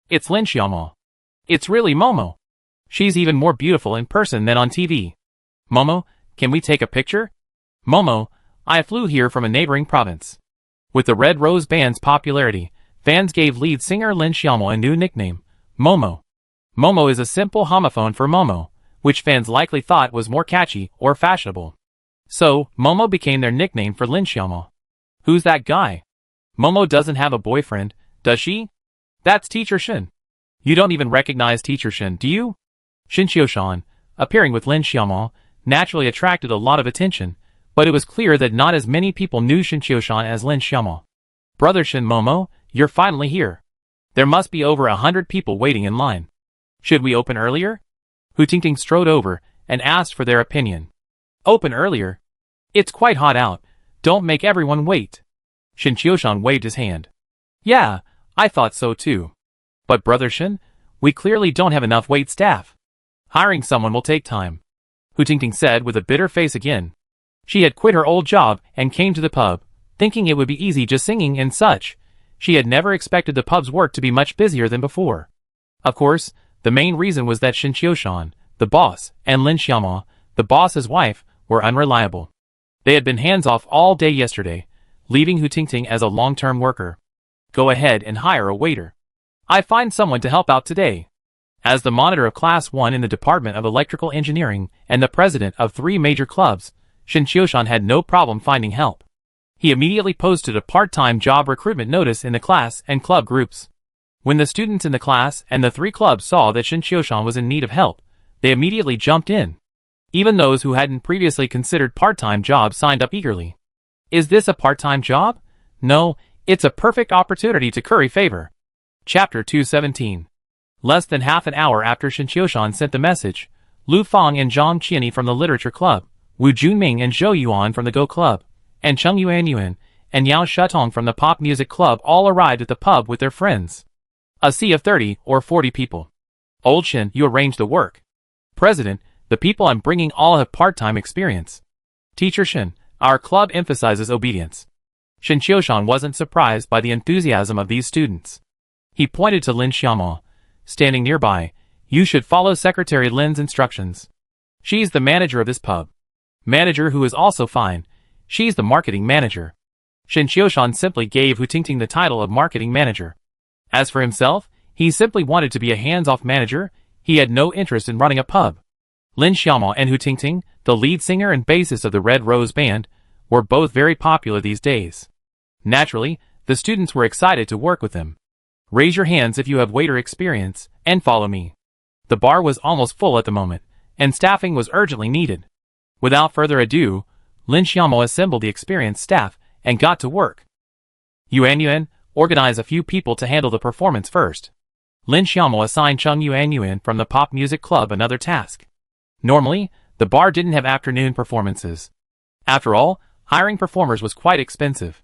S1: It's Lin Xiaomo. It's really Momo. She's even more beautiful in person than on TV. Momo, can we take a picture? Momo, I flew here from a neighboring province. With the Red Rose Band's popularity, fans gave lead singer Lin Xiaomo a new nickname, Momo. Momo is a simple homophone for Momo, which fans likely thought was more catchy or fashionable. So, Momo became their nickname for Lin Xiaomo. Who's that guy? Momo doesn't have a boyfriend, does she? That's Teacher Shin. You don't even recognize Teacher Shin, do you? Shin Qiushan, appearing with Lin Xiaomo, naturally attracted a lot of attention, but it was clear that not as many people knew Shin Qiushan as Lin Xiaomo. Brother Shin Momo, you're finally here. There must be over 100 people waiting in line. Should we open earlier? Hu Tingting strode over and asked for their opinion. Open earlier? It's quite hot out. Don't make everyone wait. Shin Qiushan waved his hand. Yeah, I thought so too. But Brother Shin, we clearly don't have enough wait staff. Hiring someone will take time. Hu Tingting said with a bitter face again. She had quit her old job and came to the pub, thinking it would be easy just singing and such. She had never expected the pub's work to be much busier than before. Of course, the main reason was that Shin Qiushan, the boss, and Lin Xiaomo, the boss's wife, were unreliable. They had been hands-off all day yesterday, leaving Hu Tingting as a long-term worker. Go ahead and hire a waiter. I find someone to help out today. As the monitor of Class 1 in the Department of Electrical Engineering and the president of 3 major clubs, Shin Qiushan had no problem finding help. He immediately posted a part-time job recruitment notice in the class and club groups. When the students in the class and the 3 clubs saw that Shin Qiushan was in need of help, they immediately jumped in. Even those who hadn't previously considered part-time jobs signed up eagerly. Is this a part-time job? No, it's a perfect opportunity to curry favor. Chapter 217. Less than half an hour after Shen Qiushan sent the message, Lu Feng and Zhang Qianyi from the Literature Club, Wu Junming and Zhou Yuan from the Go Club, and Cheng Yuanyuan and Yao Shetong from the Pop Music Club all arrived at the pub with their friends. A sea of 30 or 40 people. Old Shen, you arrange the work. President, the people I'm bringing all have part-time experience. Teacher Shen, our club emphasizes obedience. Shen Qiushan wasn't surprised by the enthusiasm of these students. He pointed to Lin Xiaomao, standing nearby. You should follow Secretary Lin's instructions. She's the manager of this pub. Manager who is also fine. She's the marketing manager. Shen Qiushan simply gave Hu Tingting the title of marketing manager. As for himself, he simply wanted to be a hands-off manager. He had no interest in running a pub. Lin Xiaomao and Hu Tingting, the lead singer and bassist of the Red Rose Band, were both very popular these days. Naturally, the students were excited to work with them. Raise your hands if you have waiter experience, and follow me. The bar was almost full at the moment, and staffing was urgently needed. Without further ado, Lin Xiaomao assembled the experienced staff and got to work. Yuanyuan, organize a few people to handle the performance first. Lin Xiaomao assigned Cheng Yuanyuan from the Pop Music Club another task. Normally, the bar didn't have afternoon performances. After all, hiring performers was quite expensive.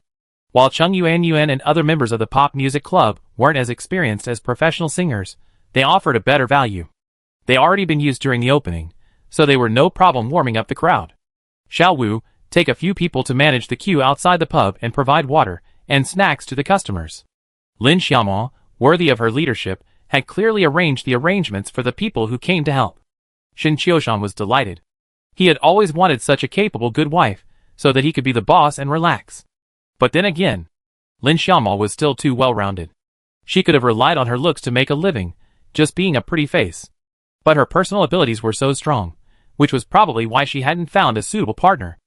S1: While Cheng Yuanyuan and other members of the Pop Music Club weren't as experienced as professional singers, they offered a better value. They already been used during the opening, so they were no problem warming up the crowd. Xiao Wu, take a few people to manage the queue outside the pub and provide water and snacks to the customers. Lin Xiaomao, worthy of her leadership, had clearly arranged the arrangements for the people who came to help. Shen Qiushan was delighted. He had always wanted such a capable good wife, so that he could be the boss and relax. But then again, Lin Xiaomao was still too well-rounded. She could have relied on her looks to make a living, just being a pretty face. But her personal abilities were so strong, which was probably why she hadn't found a suitable partner.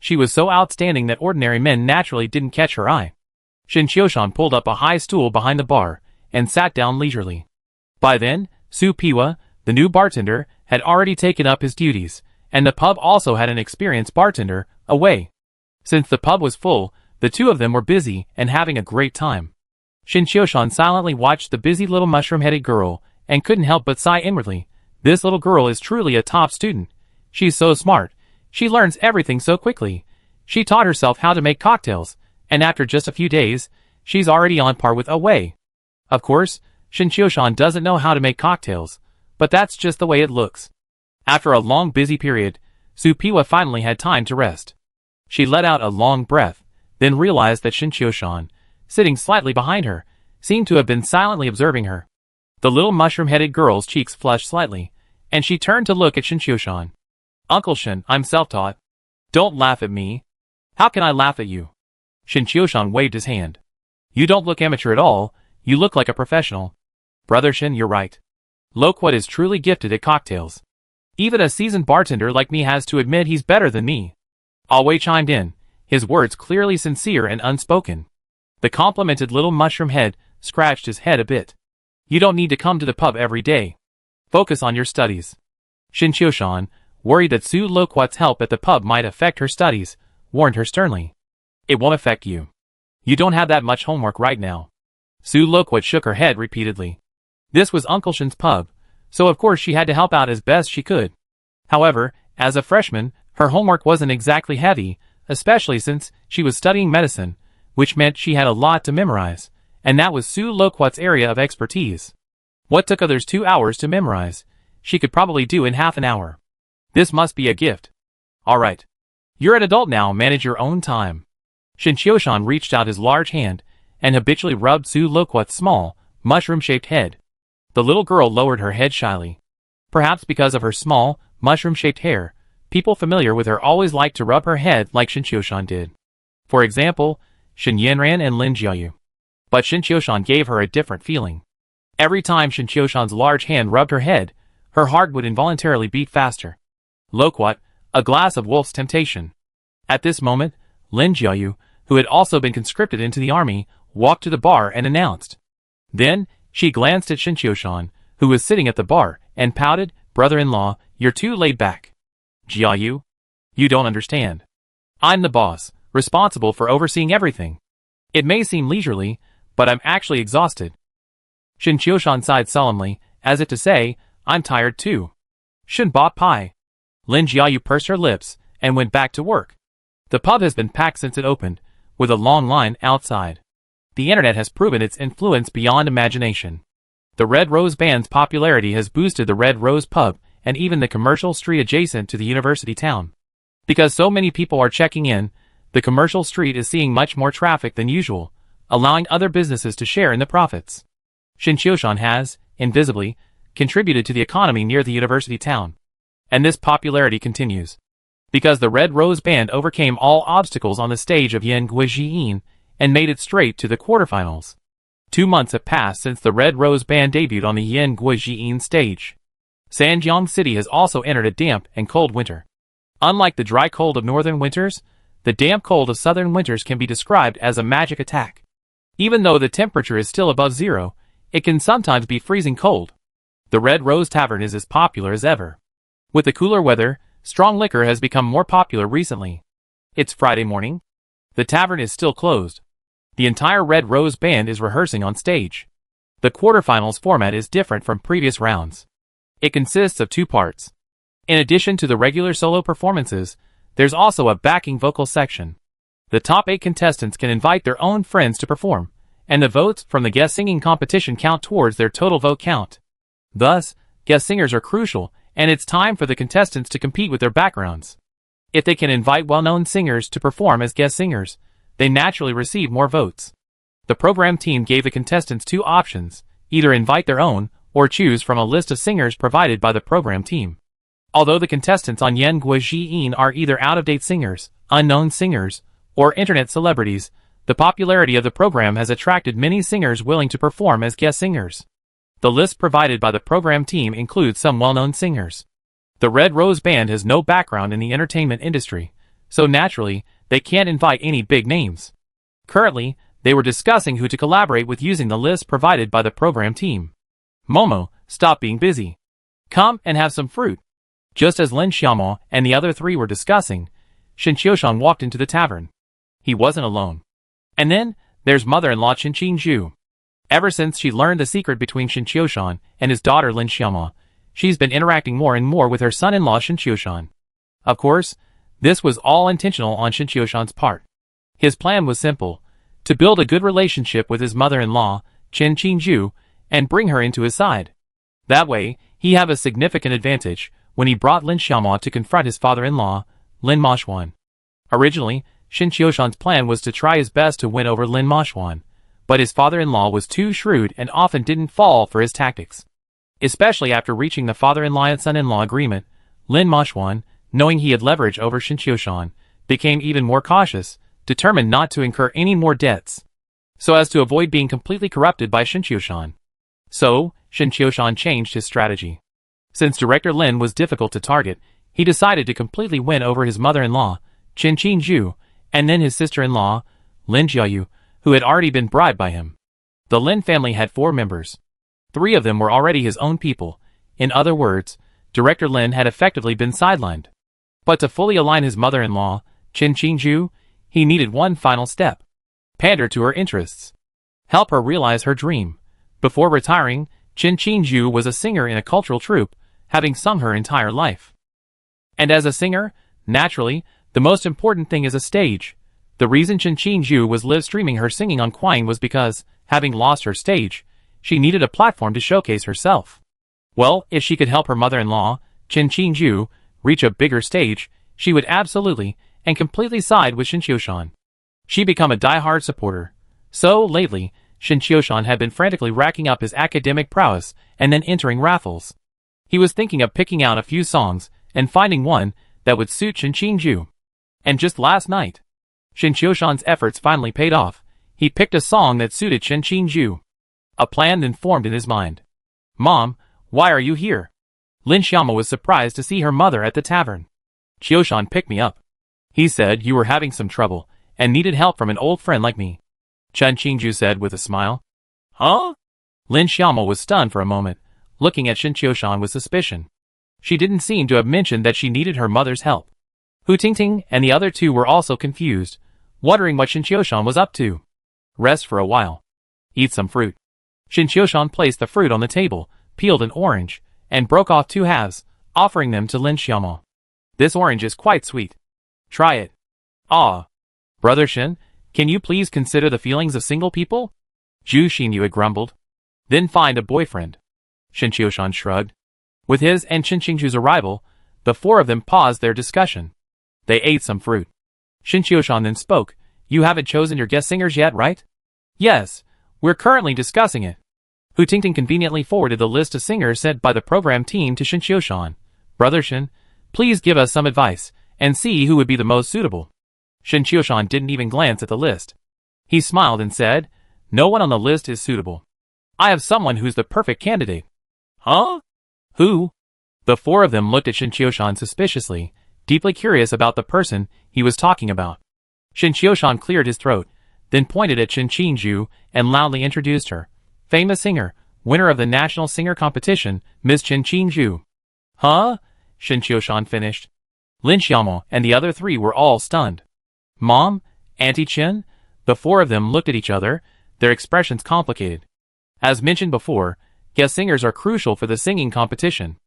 S1: She was so outstanding that ordinary men naturally didn't catch her eye. Shen Qiushan pulled up a high stool behind the bar and sat down leisurely. By then, Su Piwa, the new bartender, had already taken up his duties, and the pub also had an experienced bartender away. Since the pub was full, the two of them were busy and having a great time. Shen Qiushan silently watched the busy little mushroom-headed girl and couldn't help but sigh inwardly. This little girl is truly a top student. She's so smart. She learns everything so quickly. She taught herself how to make cocktails, and after just a few days, she's already on par with Awei. Of course, Shen Qiushan doesn't know how to make cocktails, but that's just the way it looks. After a long busy period, Su Piwa finally had time to rest. She let out a long breath, then realized that Shen Qiushan, sitting slightly behind her, seemed to have been silently observing her. The little mushroom-headed girl's cheeks flushed slightly, and she turned to look at Shen Qiushan. Uncle Shen, I'm self-taught. Don't laugh at me. How can I laugh at you? Shen Qiushan waved his hand. You don't look amateur at all, you look like a professional. Brother Shen, you're right. Loquat is truly gifted at cocktails. Even a seasoned bartender like me has to admit he's better than me. Awei chimed in, his words clearly sincere and unspoken. The complimented little mushroom head scratched his head a bit. You don't need to come to the pub every day. Focus on your studies. Shen Qiushan, worried that Su Loquat's help at the pub might affect her studies, warned her sternly. It won't affect you. You don't have that much homework right now. Su Loquat shook her head repeatedly. This was Uncle Shen's pub, so of course she had to help out as best she could. However, as a freshman, her homework wasn't exactly heavy, especially since she was studying medicine, which meant she had a lot to memorize, and that was Su Loquat's area of expertise. What took others 2 hours to memorize, she could probably do in half an hour. This must be a gift. Alright. You're an adult now, manage your own time. Shen Qiushan reached out his large hand and habitually rubbed Su Loquat's small, mushroom-shaped head. The little girl lowered her head shyly. Perhaps because of her small, mushroom-shaped hair, people familiar with her always liked to rub her head like Shen Qiushan did. For example, Shen Yanran and Lin Jiaoyu. But Shen Qiushan gave her a different feeling. Every time Shen Qiushan's large hand rubbed her head, her heart would involuntarily beat faster. Loquat, a glass of wolf's temptation. At this moment, Lin Jiaoyu, who had also been conscripted into the army, walked to the bar and announced. Then, she glanced at Shen Qiushan, who was sitting at the bar, and pouted, Brother-in-law, you're too laid back. Jiayu? You don't understand. I'm the boss, responsible for overseeing everything. It may seem leisurely, but I'm actually exhausted. Shin Qiushan sighed solemnly, as if to say, I'm tired too. Shun Ba Pai. Lin Jiayu pursed her lips, and went back to work. The pub has been packed since it opened, with a long line outside. The internet has proven its influence beyond imagination. The Red Rose Band's popularity has boosted the Red Rose pub, and even the commercial street adjacent to the university town. Because so many people are checking in, the commercial street is seeing much more traffic than usual, allowing other businesses to share in the profits. Shin Qiushan has, invisibly, contributed to the economy near the university town. And this popularity continues. Because the Red Rose Band overcame all obstacles on the stage of Yanguijiyin and made it straight to the quarterfinals. 2 months have passed since the Red Rose Band debuted on the Yanguijiyin stage. Sanjiang City has also entered a damp and cold winter. Unlike the dry cold of northern winters, the damp cold of southern winters can be described as a magic attack. Even though the temperature is still above zero, it can sometimes be freezing cold. The Red Rose Tavern is as popular as ever. With the cooler weather, strong liquor has become more popular recently. It's Friday morning. The tavern is still closed. The entire Red Rose Band is rehearsing on stage. The quarterfinals format is different from previous rounds. It consists of 2 parts. In addition to the regular solo performances, there's also a backing vocal section. The top 8 contestants can invite their own friends to perform, and the votes from the guest singing competition count towards their total vote count. Thus, guest singers are crucial, and it's time for the contestants to compete with their backgrounds. If they can invite well-known singers to perform as guest singers, they naturally receive more votes. The program team gave the contestants 2 options, either invite their own, or choose from a list of singers provided by the program team. Although the contestants on Yanguijiyin are either out-of-date singers, unknown singers, or internet celebrities, the popularity of the program has attracted many singers willing to perform as guest singers. The list provided by the program team includes some well-known singers. The Red Rose Band has no background in the entertainment industry, so naturally, they can't invite any big names. Currently, they were discussing who to collaborate with using the list provided by the program team. Momo, stop being busy. Come and have some fruit. Just as Lin Xiaomao and the other 3 were discussing, Shin Qiushan walked into the tavern. He wasn't alone. And then, there's mother-in-law Qin Qingju. Ever since she learned the secret between Shin Qiushan and his daughter Lin Xiaomao, she's been interacting more and more with her son-in-law Shin Qiushan. Of course, this was all intentional on Shin Qiushan's part. His plan was simple, to build a good relationship with his mother-in-law, Qin Qingju, and bring her into his side. That way, he have a significant advantage when he brought Lin Xiaomao to confront his father-in-law, Lin Mashuan. Originally, Shin Qiushan's plan was to try his best to win over Lin Mashuan, but his father-in-law was too shrewd and often didn't fall for his tactics. Especially after reaching the father-in-law and son-in-law agreement, Lin Mashuan, knowing he had leverage over Shin Qiushan, became even more cautious, determined not to incur any more debts, so as to avoid being completely corrupted by Shin Qiushan. So, Shin Qiushan changed his strategy. Since Director Lin was difficult to target, he decided to completely win over his mother-in-law, Qin Qingju, and then his sister-in-law, Lin Jiayu, who had already been bribed by him. The Lin family had 4 members. 3 of them were already his own people. In other words, Director Lin had effectively been sidelined. But to fully align his mother-in-law, Qin Qingju, he needed one final step. Pander to her interests. Help her realize her dream. Before retiring, Qin Qingju was a singer in a cultural troupe, having sung her entire life. And as a singer, naturally, the most important thing is a stage. The reason Qin Qingju was live-streaming her singing on Quine was because, having lost her stage, she needed a platform to showcase herself. Well, if she could help her mother-in-law, Qin Qingju, reach a bigger stage, she would absolutely and completely side with Shin Qiushan. She became a die-hard supporter. So, lately, Shin Qiushan had been frantically racking up his academic prowess and then entering raffles. He was thinking of picking out a few songs and finding one that would suit Qin Qingju. And just last night, Shin Qiushan's efforts finally paid off. He picked a song that suited Qin Qingju. A plan then formed in his mind. Mom, why are you here? Lin Xiaomao was surprised to see her mother at the tavern. Qiushan picked me up. He said you were having some trouble and needed help from an old friend like me. Qin Qingju said with a smile. Huh? Lin Xiaomao was stunned for a moment, looking at Shin Qiushan with suspicion. She didn't seem to have mentioned that she needed her mother's help. Hu Tingting and the other two were also confused, wondering what Shin Qiushan was up to. Rest for a while. Eat some fruit. Shin Qiushan placed the fruit on the table, peeled an orange, and broke off 2 halves, offering them to Lin Xiaomao. This orange is quite sweet. Try it. Ah. Brother Shin, can you please consider the feelings of single people? Zhu Xinyu had grumbled. Then find a boyfriend. Shin Qiushan shrugged. With his and Shin Qingju's arrival, the 4 of them paused their discussion. They ate some fruit. Shin Qiushan then spoke. You haven't chosen your guest singers yet, right? Yes, we're currently discussing it. Hu Tingting conveniently forwarded the list of singers sent by the program team to Shin Qiushan. Brother Shin, please give us some advice, and see who would be the most suitable. Shin Qiushan didn't even glance at the list. He smiled and said, no one on the list is suitable. I have someone who's the perfect candidate. Huh? Who? The 4 of them looked at Shin Qiushan suspiciously, deeply curious about the person he was talking about. Shin Qiushan cleared his throat, then pointed at Shin Qingju and loudly introduced her. Famous singer, winner of the national singer competition, Miss Shin Qingju. Huh? Shin Qiushan finished. Lin Xiaomao and the other 3 were all stunned. Mom? Auntie Chen? The 4 of them looked at each other, their expressions complicated. As mentioned before, guest singers are crucial for the singing competition.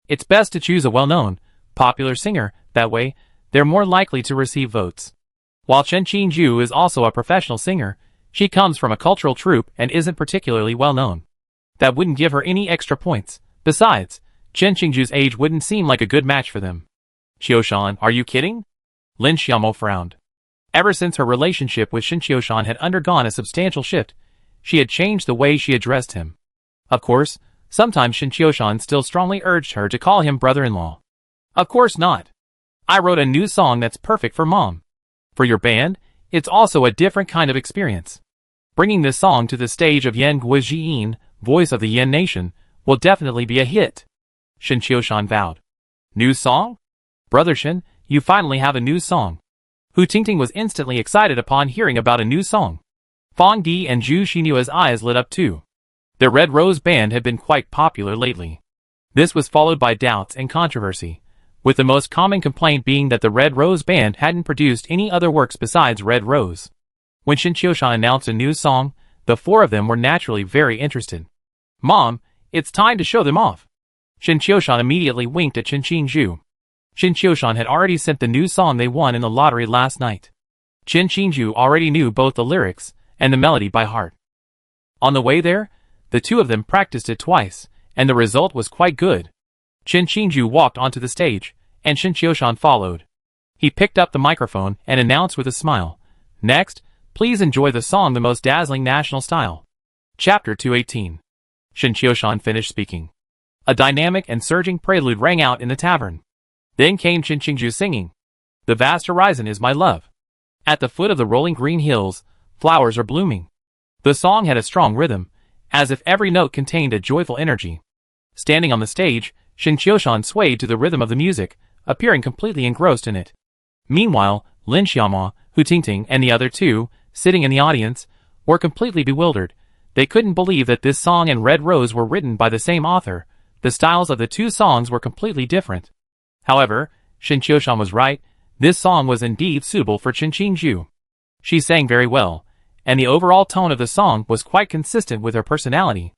S1: It's best to choose a well-known, popular singer, that way, they're more likely to receive votes. While Chen Qingju is also a professional singer, she comes from a cultural troupe and isn't particularly well-known. That wouldn't give her any extra points. Besides, Chen Qingju's age wouldn't seem like a good match for them. Qiushan, are you kidding? Lin Xiaomao frowned. Ever since her relationship with Shin Qiushan had undergone a substantial shift, she had changed the way she addressed him. Of course, sometimes Shin Qiushan still strongly urged her to call him brother-in-law. Of course not. I wrote a new song that's perfect for Mom. For your band, it's also a different kind of experience. Bringing this song to the stage of Yan Guojiyin, voice of the Yan nation, will definitely be a hit. Shin Qiushan vowed. New song? Brother Shin, you finally have a new song. Hu Tingting was instantly excited upon hearing about a new song. Fang Di and Zhu Xinyu's eyes lit up too. Their Red Rose band had been quite popular lately. This was followed by doubts and controversy, with the most common complaint being that the Red Rose band hadn't produced any other works besides Red Rose. When Shin Qiushan announced a new song, the 4 of them were naturally very interested. Mom, it's time to show them off. Shin Qiushan immediately winked at Shin Qingju. Shin Qiushan had already sent the new song they won in the lottery last night. Shin Qingju already knew both the lyrics and the melody by heart. On the way there, the 2 of them practiced it twice, and the result was quite good. Shin Qingju walked onto the stage, and Shin Qiushan followed. He picked up the microphone and announced with a smile, Next, please enjoy the song The Most Dazzling National Style. Chapter 218. Shin Qiushan finished speaking. A dynamic and surging prelude rang out in the tavern. Then came Shin Qingju singing, The vast horizon is my love. At the foot of the rolling green hills, flowers are blooming. The song had a strong rhythm, as if every note contained a joyful energy. Standing on the stage, Shin Qiushan swayed to the rhythm of the music, appearing completely engrossed in it. Meanwhile, Lin Xiaomao, Hu Tingting, and the other 2, sitting in the audience, were completely bewildered. They couldn't believe that this song and Red Rose were written by the same author. The styles of the 2 songs were completely different. However, Shin Qiushan was right. This song was indeed suitable for Shin Qingju. She sang very well, and the overall tone of the song was quite consistent with her personality.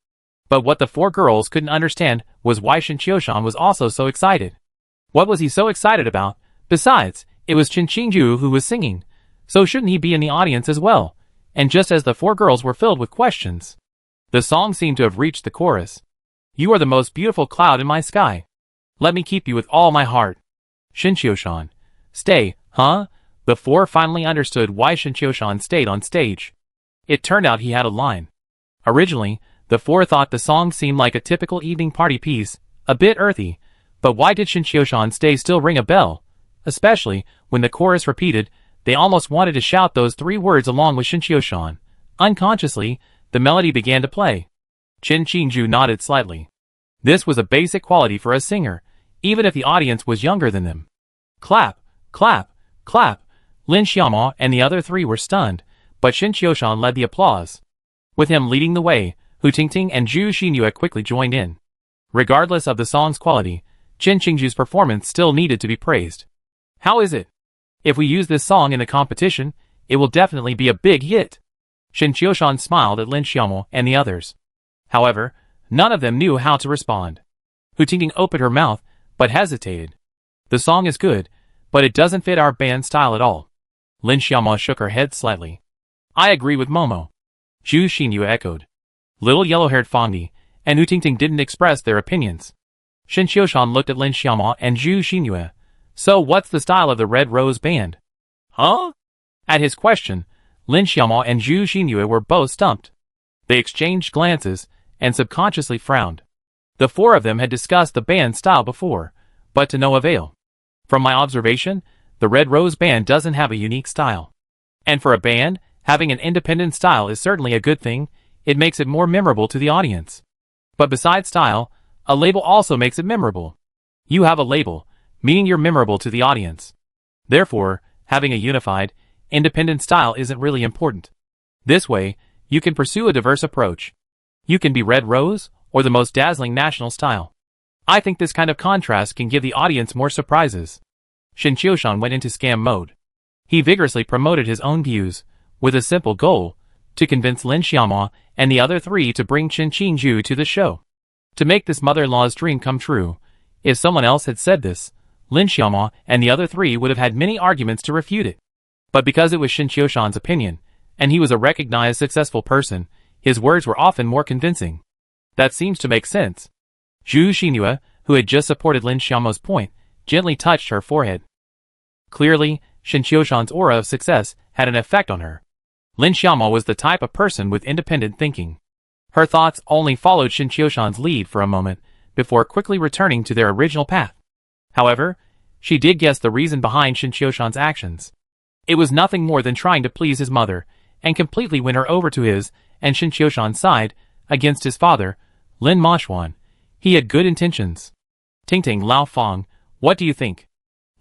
S1: But what the 4 girls couldn't understand was why Shin Qiushan was also so excited. What was he so excited about? Besides, it was Shin Qingju who was singing, so shouldn't he be in the audience as well? And just as the 4 girls were filled with questions, the song seemed to have reached the chorus. You are the most beautiful cloud in my sky. Let me keep you with all my heart. Shin Qiushan. Stay, huh? The 4 finally understood why Shin Qiushan stayed on stage. It turned out he had a line. Originally, the 4 thought the song seemed like a typical evening party piece, a bit earthy, but why did Shin Qiushan stay still ring a bell? Especially, when the chorus repeated, they almost wanted to shout those 3 words along with Shin Qiushan. Unconsciously, the melody began to play. Shin Qingju nodded slightly. This was a basic quality for a singer, even if the audience was younger than them. Clap, clap, clap. Lin Xiaomao and the other 3 were stunned, but Shin Qiushan led the applause. With him leading the way, Hu Tingting and Zhu Xinyu quickly joined in. Regardless of the song's quality, Chen Qingju's performance still needed to be praised. How is it? If we use this song in the competition, it will definitely be a big hit. Shen Qiushan smiled at Lin Xiaomo and the others. However, none of them knew how to respond. Hu Tingting opened her mouth, but hesitated. The song is good, but it doesn't fit our band style at all. Lin Xiaomo shook her head slightly. I agree with Momo. Zhu Xinyu echoed. Little yellow-haired Fangdi and Hu Tingting didn't express their opinions. Shen Qiushan looked at Lin Xiaomo and Zhu Xinyu. So what's the style of the Red Rose Band? Huh? At his question, Lin Xiaomo and Zhu Xinyu were both stumped. They exchanged glances and subconsciously frowned. The four of them had discussed the band style before, but to no avail. From my observation, the Red Rose Band doesn't have a unique style. And for a band, having an independent style is certainly a good thing. It makes it more memorable to the audience. But besides style, a label also makes it memorable. You have a label, meaning you're memorable to the audience. Therefore, having a unified, independent style isn't really important. This way, you can pursue a diverse approach. You can be Red Rose, or the most dazzling national style. I think this kind of contrast can give the audience more surprises. Shen Qiushan went into scam mode. He vigorously promoted his own views, with a simple goal, to convince Lin Xiaomo and the other three to bring Chen Qingju to the show. To make this mother-in-law's dream come true. If someone else had said this, Lin Xiaomo and the other three would have had many arguments to refute it. But because it was Shen Qiushan's opinion, and he was a recognized successful person, his words were often more convincing. That seems to make sense. Zhu Xinyu, who had just supported Lin Xiaomo's point, gently touched her forehead. Clearly, Shen Qiushan's aura of success had an effect on her. Lin Xiaomo was the type of person with independent thinking. Her thoughts only followed Shen Qiushan's lead for a moment, before quickly returning to their original path. However, she did guess the reason behind Shen Qiushan's actions. It was nothing more than trying to please his mother, and completely win her over to his and Shen Qiushan's side, against his father, Lin Moxuan. He had good intentions. Tingting Lao Fang, what do you think?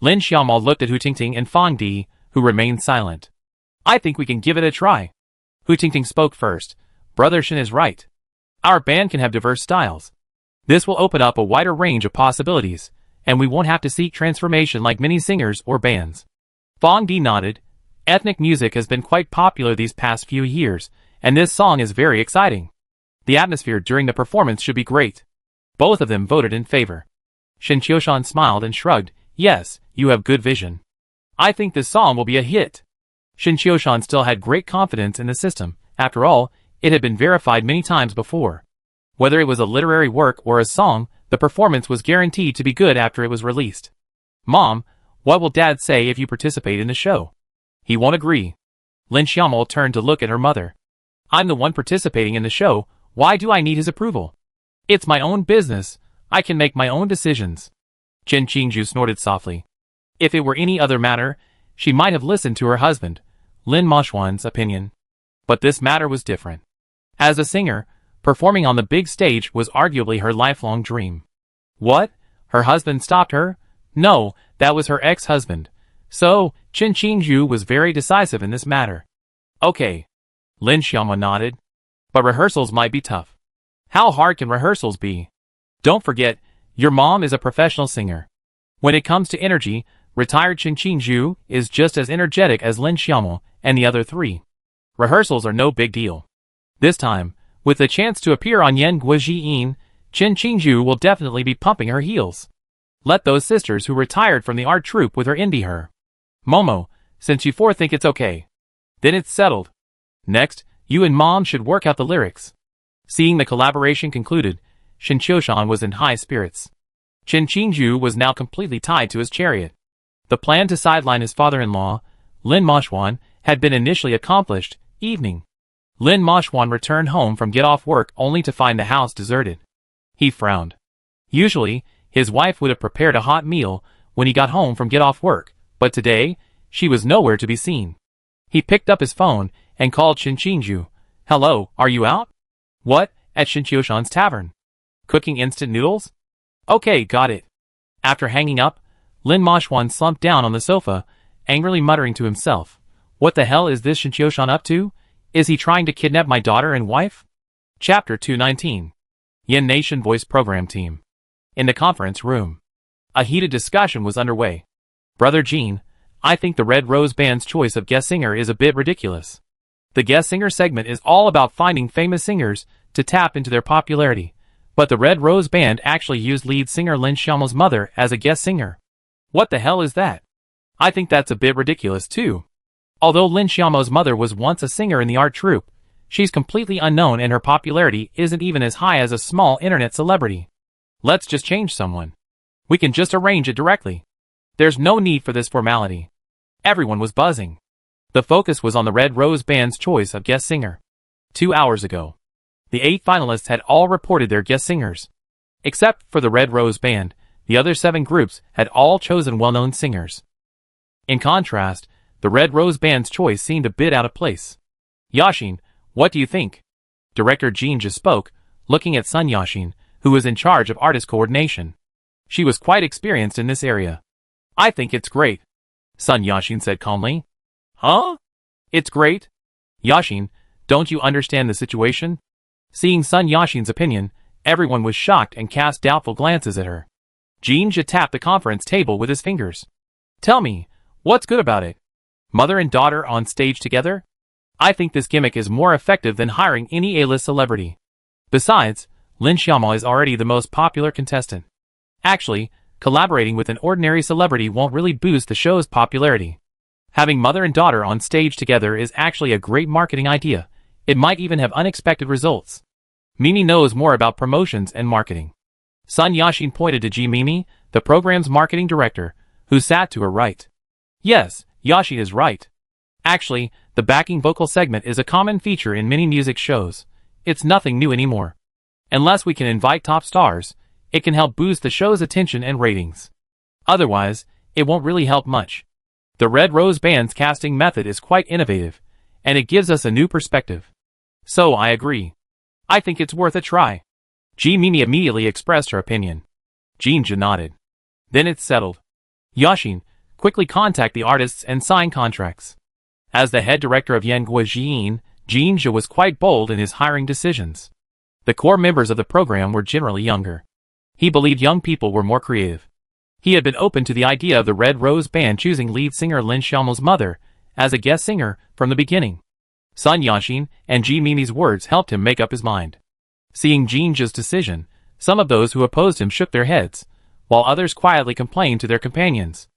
S1: Lin Xiaomo looked at Hu Tingting and Fang Di, who remained silent. I think we can give it a try. Hu Tingting spoke first. Brother Shen is right. Our band can have diverse styles. This will open up a wider range of possibilities, and we won't have to seek transformation like many singers or bands. Fang Di nodded. Ethnic music has been quite popular these past few years, and this song is very exciting. The atmosphere during the performance should be great. Both of them voted in favor. Shen Qiushan smiled and shrugged. Yes, you have good vision. I think this song will be a hit. Shen Qiushan still had great confidence in the system. After all, it had been verified many times before. Whether it was a literary work or a song, the performance was guaranteed to be good after it was released. Mom, what will Dad say if you participate in the show? He won't agree. Lin Xiaomo turned to look at her mother. I'm the one participating in the show, why do I need his approval? It's my own business, I can make my own decisions. Chen Qingju snorted softly. If it were any other matter, she might have listened to her husband, Lin Moxuan's opinion. But this matter was different. As a singer, performing on the big stage was arguably her lifelong dream. What? Her husband stopped her? No, that was her ex-husband. So, Chen Qingju was very decisive in this matter. Okay. Lin Xiaomo nodded. But rehearsals might be tough. How hard can rehearsals be? Don't forget, your mom is a professional singer. When it comes to energy, retired Chen Qingju is just as energetic as Lin Xiaomo and the other three. Rehearsals are no big deal. This time, with the chance to appear on Yan Guojiyin, Chen Qingju will definitely be pumping her heels. Let those sisters who retired from the art troupe with her envy her. Momo, since you four think it's okay, then it's settled. Next, you and Mom should work out the lyrics. Seeing the collaboration concluded, Shen Qiushan was in high spirits. Chen Qingju was now completely tied to his chariot. The plan to sideline his father-in-law, Lin Moxuan, had been initially accomplished. Evening. Lin Moxuan returned home from get-off work only to find the house deserted. He frowned. Usually, his wife would have prepared a hot meal when he got home from get-off work, but today, she was nowhere to be seen. He picked up his phone and called Chen Qingju. Hello, are you out? What? At Shen Qiushan's tavern. Cooking instant noodles? Okay, got it. After hanging up, Lin Moxuan slumped down on the sofa, angrily muttering to himself. What the hell is this Shen Qiushan up to? Is he trying to kidnap my daughter and wife? Chapter 219. Yen Nation Voice Program Team. In the conference room. A heated discussion was underway. Brother Gene, I think the Red Rose Band's choice of guest singer is a bit ridiculous. The guest singer segment is all about finding famous singers to tap into their popularity, but the Red Rose Band actually used lead singer Lin Xiaomo's mother as a guest singer. What the hell is that? I think that's a bit ridiculous too. Although Lin Xiaomo's mother was once a singer in the art troupe, she's completely unknown and her popularity isn't even as high as a small internet celebrity. Let's just change someone. We can just arrange it directly. There's no need for this formality. Everyone was buzzing. The focus was on the Red Rose Band's choice of guest singer. 2 hours ago, the 8 finalists had all reported their guest singers. Except for the Red Rose Band, the other 7 groups had all chosen well-known singers. In contrast, the Red Rose Band's choice seemed a bit out of place. Yashin, what do you think? Director Jean just spoke, looking at Sun Yashin, who was in charge of artist coordination. She was quite experienced in this area. I think it's great, Sun Yashin said calmly. Huh? It's great? Yashin, don't you understand the situation? Seeing Sun Yashin's opinion, everyone was shocked and cast doubtful glances at her. Jinja tapped the conference table with his fingers. Tell me, what's good about it? Mother and daughter on stage together? I think this gimmick is more effective than hiring any A-list celebrity. Besides, Lin Xiaomo is already the most popular contestant. Actually, collaborating with an ordinary celebrity won't really boost the show's popularity. Having mother and daughter on stage together is actually a great marketing idea. It might even have unexpected results. Mimi knows more about promotions and marketing. Sun Yashin pointed to Ji Mimi, the program's marketing director, who sat to her right. Yes, Yashin is right. Actually, the backing vocal segment is a common feature in many music shows. It's nothing new anymore. Unless we can invite top stars, it can help boost the show's attention and ratings. Otherwise, it won't really help much. The Red Rose Band's casting method is quite innovative, and it gives us a new perspective. So I agree. I think it's worth a try. Ji Mimi immediately expressed her opinion. Jinja nodded. Then it's settled. Yashin, quickly contact the artists and sign contracts. As the head director of Yanguojian, Jinja was quite bold in his hiring decisions. The core members of the program were generally younger. He believed young people were more creative. He had been open to the idea of the Red Rose Band choosing lead singer Lin Xiaomo's mother as a guest singer from the beginning. Sun Yashin and Ji Mimi's words helped him make up his mind. Seeing Jinja's decision, some of those who opposed him shook their heads, while others quietly complained to their companions.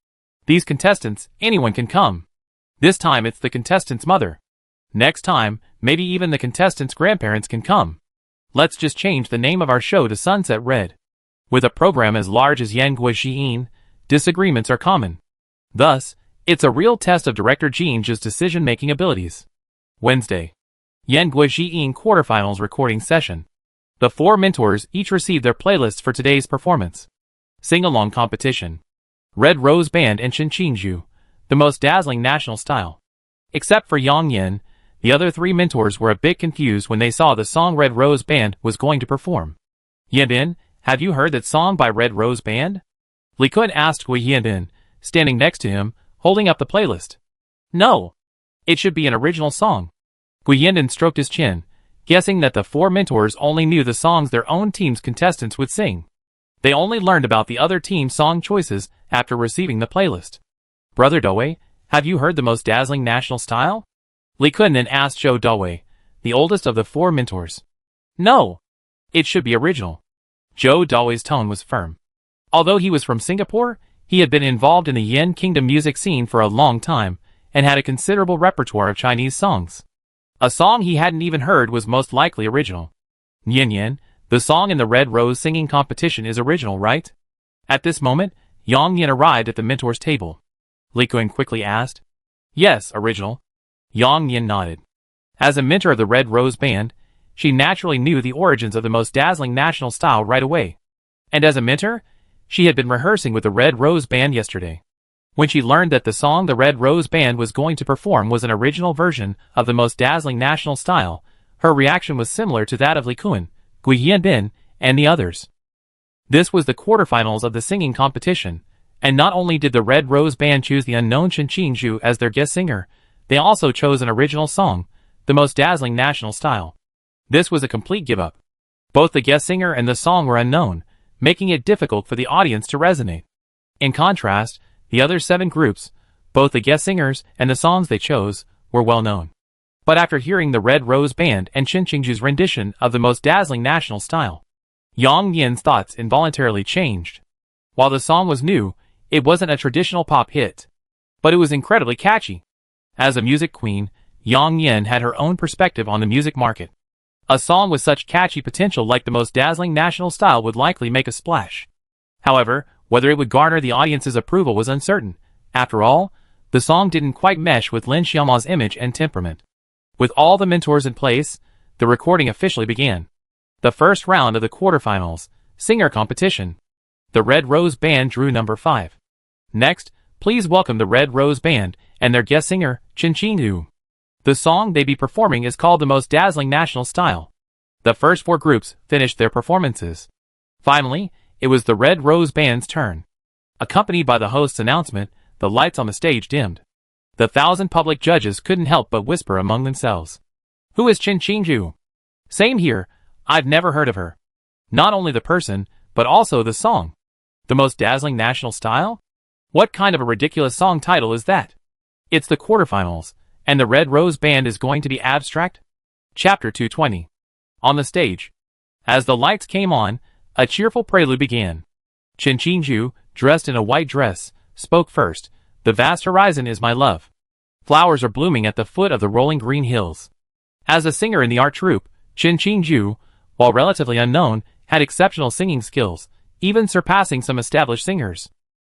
S1: These contestants, anyone can come. This time it's the contestant's mother. Next time, maybe even the contestant's grandparents can come. Let's just change the name of our show to Sunset Red. With a program as large as Yanguojian, disagreements are common. Thus, it's a real test of director Jinja's decision-making abilities. Wednesday. Yanguojian quarterfinals recording session. The 4 mentors each received their playlists for today's performance. Sing-along competition. Red Rose Band and Chinqingju, the most dazzling national style. Except for Yang Yin, the other 3 mentors were a bit confused when they saw the song Red Rose Band was going to perform. Yanbin, have you heard that song by Red Rose Band? Li Kun asked Gui Yanbin, standing next to him, holding up the playlist. No. It should be an original song. Gui Yanbin stroked his chin, guessing that the 4 mentors only knew the songs their own team's contestants would sing. They only learned about the other team's song choices after receiving the playlist. Brother Dowei, have you heard the most dazzling national style? Li Kun then asked Zhou Dowei, the oldest of the 4 mentors. No. It should be original. Zhou Dowei's tone was firm. Although he was from Singapore, he had been involved in the Yin Kingdom music scene for a long time, and had a considerable repertoire of Chinese songs. A song he hadn't even heard was most likely original. Yin Yin, the song in the Red Rose singing competition is original, right? At this moment, Yang Yin arrived at the mentor's table. Li Kun quickly asked. Yes, original. Yang Yin nodded. As a mentor of the Red Rose Band, she naturally knew the origins of the most dazzling national style right away. And as a mentor, she had been rehearsing with the Red Rose Band yesterday. When she learned that the song the Red Rose Band was going to perform was an original version of the most dazzling national style, her reaction was similar to that of Li Kun, Gui Yanbin, and the others. This was the quarterfinals of the singing competition, and not only did the Red Rose Band choose the unknown Chen Qingzhu as their guest singer, they also chose an original song, the most dazzling national style. This was a complete give-up. Both the guest singer and the song were unknown, making it difficult for the audience to resonate. In contrast, the other 7 groups, both the guest singers and the songs they chose, were well known. But after hearing the Red Rose Band and Chen Qingju's rendition of the most dazzling national style, Yang Yin's thoughts involuntarily changed. While the song was new, it wasn't a traditional pop hit, but it was incredibly catchy. As a music queen, Yang Yin had her own perspective on the music market. A song with such catchy potential like the most dazzling national style would likely make a splash. However, whether it would garner the audience's approval was uncertain. After all, the song didn't quite mesh with Lin Xiaoma's image and temperament. With all the mentors in place, the recording officially began. The first round of the quarterfinals, singer competition. The Red Rose Band drew number 5. Next, please welcome the Red Rose Band and their guest singer, Chen Qingju. The song they be performing is called the most dazzling national style. The first 4 groups finished their performances. Finally, it was the Red Rose Band's turn. Accompanied by the host's announcement, the lights on the stage dimmed. The 1,000 public judges couldn't help but whisper among themselves. Who is Chen Qingju? Same here, I've never heard of her. Not only the person, but also the song. The most dazzling national style? What kind of a ridiculous song title is that? It's the quarterfinals, and the Red Rose Band is going to be abstract? Chapter 220. On the stage. As the lights came on, a cheerful prelude began. Chen Qingju, dressed in a white dress, spoke first. The vast horizon is my love. Flowers are blooming at the foot of the rolling green hills. As a singer in the art troupe, Chen Qingju, while relatively unknown, had exceptional singing skills, even surpassing some established singers.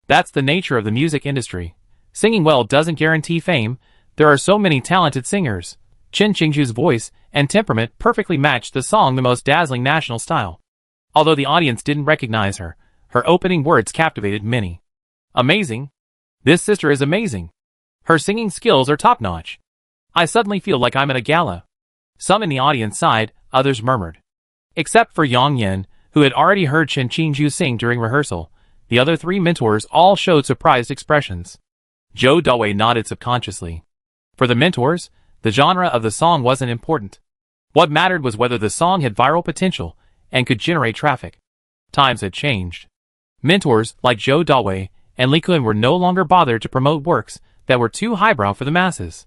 S1: That's the nature of the music industry. Singing well doesn't guarantee fame. There are so many talented singers. Chen Qingju's voice and temperament perfectly matched the song the most dazzling national style. Although the audience didn't recognize her, her opening words captivated many. Amazing. This sister is amazing. Her singing skills are top-notch. I suddenly feel like I'm at a gala. Some in the audience sighed, others murmured. Except for Yang Yin, who had already heard Chen Qingju sing during rehearsal, the other 3 mentors all showed surprised expressions. Zhou Dawei nodded subconsciously. For the mentors, the genre of the song wasn't important. What mattered was whether the song had viral potential and could generate traffic. Times had changed. Mentors like Zhou Dawei and Li Kun were no longer bothered to promote works that were too highbrow for the masses.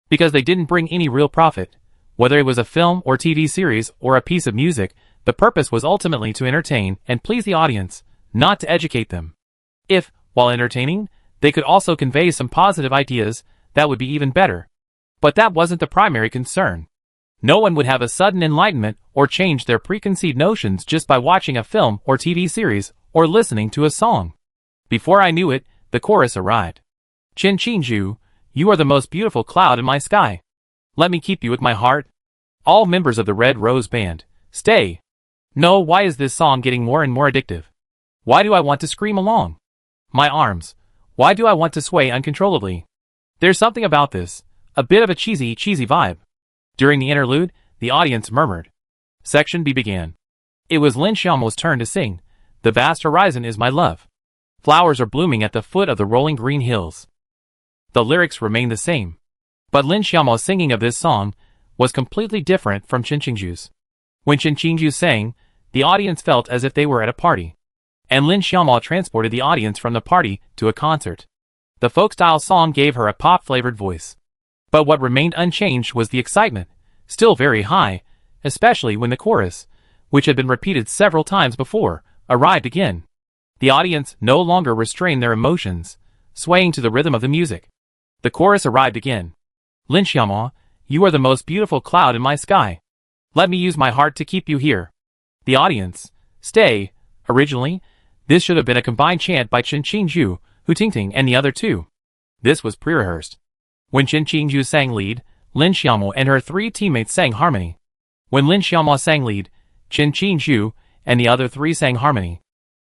S1: Because they didn't bring any real profit. Whether it was a film or TV series or a piece of music, the purpose was ultimately to entertain and please the audience, not to educate them. If, while entertaining, they could also convey some positive ideas, that would be even better. But that wasn't the primary concern. No one would have a sudden enlightenment or change their preconceived notions just by watching a film or TV series or listening to a song. Before I knew it, the chorus arrived. Chen Qingju, you are the most beautiful cloud in my sky. Let me keep you with my heart. All members of the Red Rose Band, stay. No, why is this song getting more and more addictive? Why do I want to scream along? My arms. Why do I want to sway uncontrollably? There's something about this, a bit of a cheesy vibe. During the interlude, the audience murmured. Section B began. It was Lin Xiaoma's turn to sing. The vast horizon is my love. Flowers are blooming at the foot of the rolling green hills. The lyrics remained the same. But Lin Xiaoma's singing of this song was completely different from Chen Qingju's. When Chen Qingju sang, the audience felt as if they were at a party. And Lin Xiaoma transported the audience from the party to a concert. The folk-style song gave her a pop-flavored voice. But what remained unchanged was the excitement, still very high, especially when the chorus, which had been repeated several times before, arrived again. The audience no longer restrained their emotions, swaying to the rhythm of the music. The chorus arrived again. Lin Xiaoma, you are the most beautiful cloud in my sky. Let me use my heart to keep you here. The audience, stay. Originally, this should have been a combined chant by Chen Qingju, Hu Tingting and the other 2. This was pre-rehearsed. When Chen Qingju sang lead, Lin Xiaoma and her 3 teammates sang harmony. When Lin Xiaoma sang lead, Chen Qingju and the other 3 sang harmony.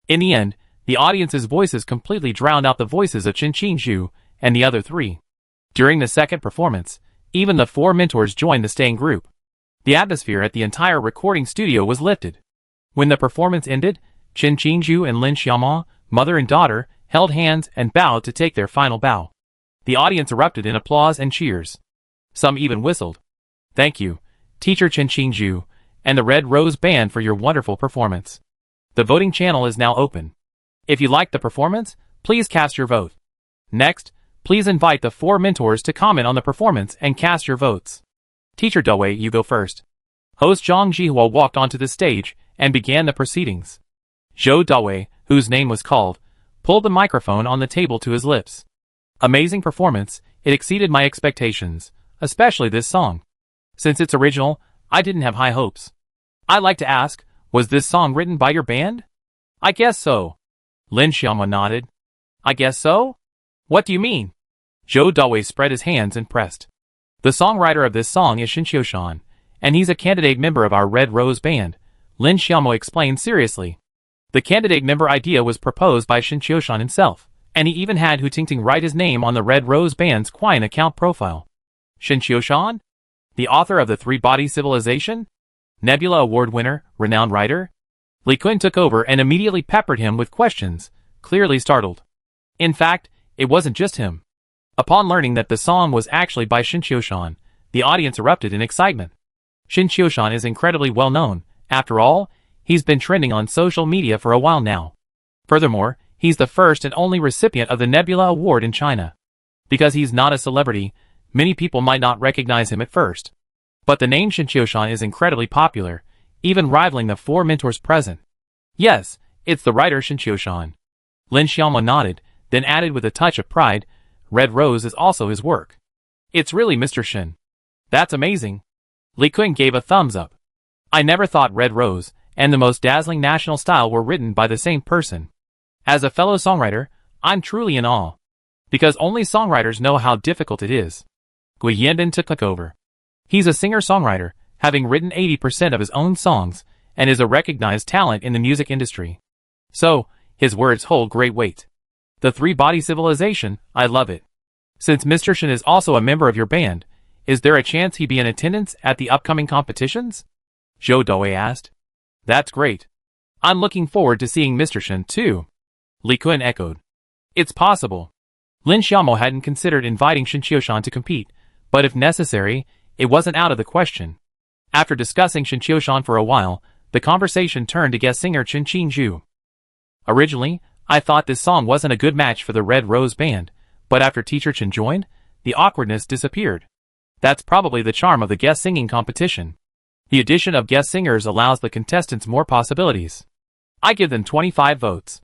S1: In the end, the audience's voices completely drowned out the voices of Chen Qingju and the other 3. During the second performance, even the 4 mentors joined the staying group. The atmosphere at the entire recording studio was lifted. When the performance ended, Chen Qingju and Lin Xiaoma, mother and daughter, held hands and bowed to take their final bow. The audience erupted in applause and cheers. Some even whistled. Thank you, teacher Chen Qingju, and the Red Rose Band for your wonderful performance. The voting channel is now open. If you liked the performance, Please cast your vote. Next, please invite the 4 mentors to comment on the performance and cast your votes. Teacher Dewey, you go first. Host Zhang Jihua walked onto the stage and began the proceedings. Zhou Dewey, whose name was called, pulled the microphone on the table to his lips. Amazing performance, it exceeded my expectations, especially this song. Since it's original, I didn't have high hopes. I'd like to ask, was this song written by your band? I guess so. Lin Xiaoma nodded. I guess so? What do you mean? Zhou Dewey spread his hands and pressed. The songwriter of this song is Shin Qiushan, and he's a candidate member of our Red Rose Band, Lin Xiaoma explained seriously. The candidate member idea was proposed by Shin Qiushan himself, and he even had Hu Tingting write his name on the Red Rose Band's Quine account profile. Shin Qiushan? The author of the Three-Body Civilization? Nebula Award winner, renowned writer? Li Kun took over and immediately peppered him with questions, clearly startled. In fact, it wasn't just him. Upon learning that the song was actually by Shin Qiushan, the audience erupted in excitement. Shin Qiushan is incredibly well known. After all, he's been trending on social media for a while now. Furthermore, he's the first and only recipient of the Nebula Award in China. Because he's not a celebrity, many people might not recognize him at first. But the name Shin Qiushan is incredibly popular, even rivaling the 4 mentors present. Yes, it's the writer Shin Qiushan. Lin Xiaoma nodded, then added with a touch of pride, Red Rose is also his work. It's really Mr. Shin. That's amazing. Li Kun gave a thumbs up. I never thought Red Rose and the most dazzling national style were written by the same person. As a fellow songwriter, I'm truly in awe. Because only songwriters know how difficult it is. Gui Yanbin took over. He's a singer-songwriter, having written 80% of his own songs, and is a recognized talent in the music industry. So, his words hold great weight. The Three-Body Civilization, I love it. Since Mr. Shin is also a member of your band, is there a chance he'd be in attendance at the upcoming competitions? Zhou Dewey asked. That's great. I'm looking forward to seeing Mr. Shin too. Li Kun echoed. It's possible. Lin Xiaoma hadn't considered inviting Shin Qiushan to compete, but if necessary, it wasn't out of the question. After discussing Shin Qiushan for a while, the conversation turned to guest singer Chen Qingzhu. Originally, I thought this song wasn't a good match for the Red Rose Band, but after Teacher Chen joined, the awkwardness disappeared. That's probably the charm of the guest singing competition. The addition of guest singers allows the contestants more possibilities. I give them 25 votes.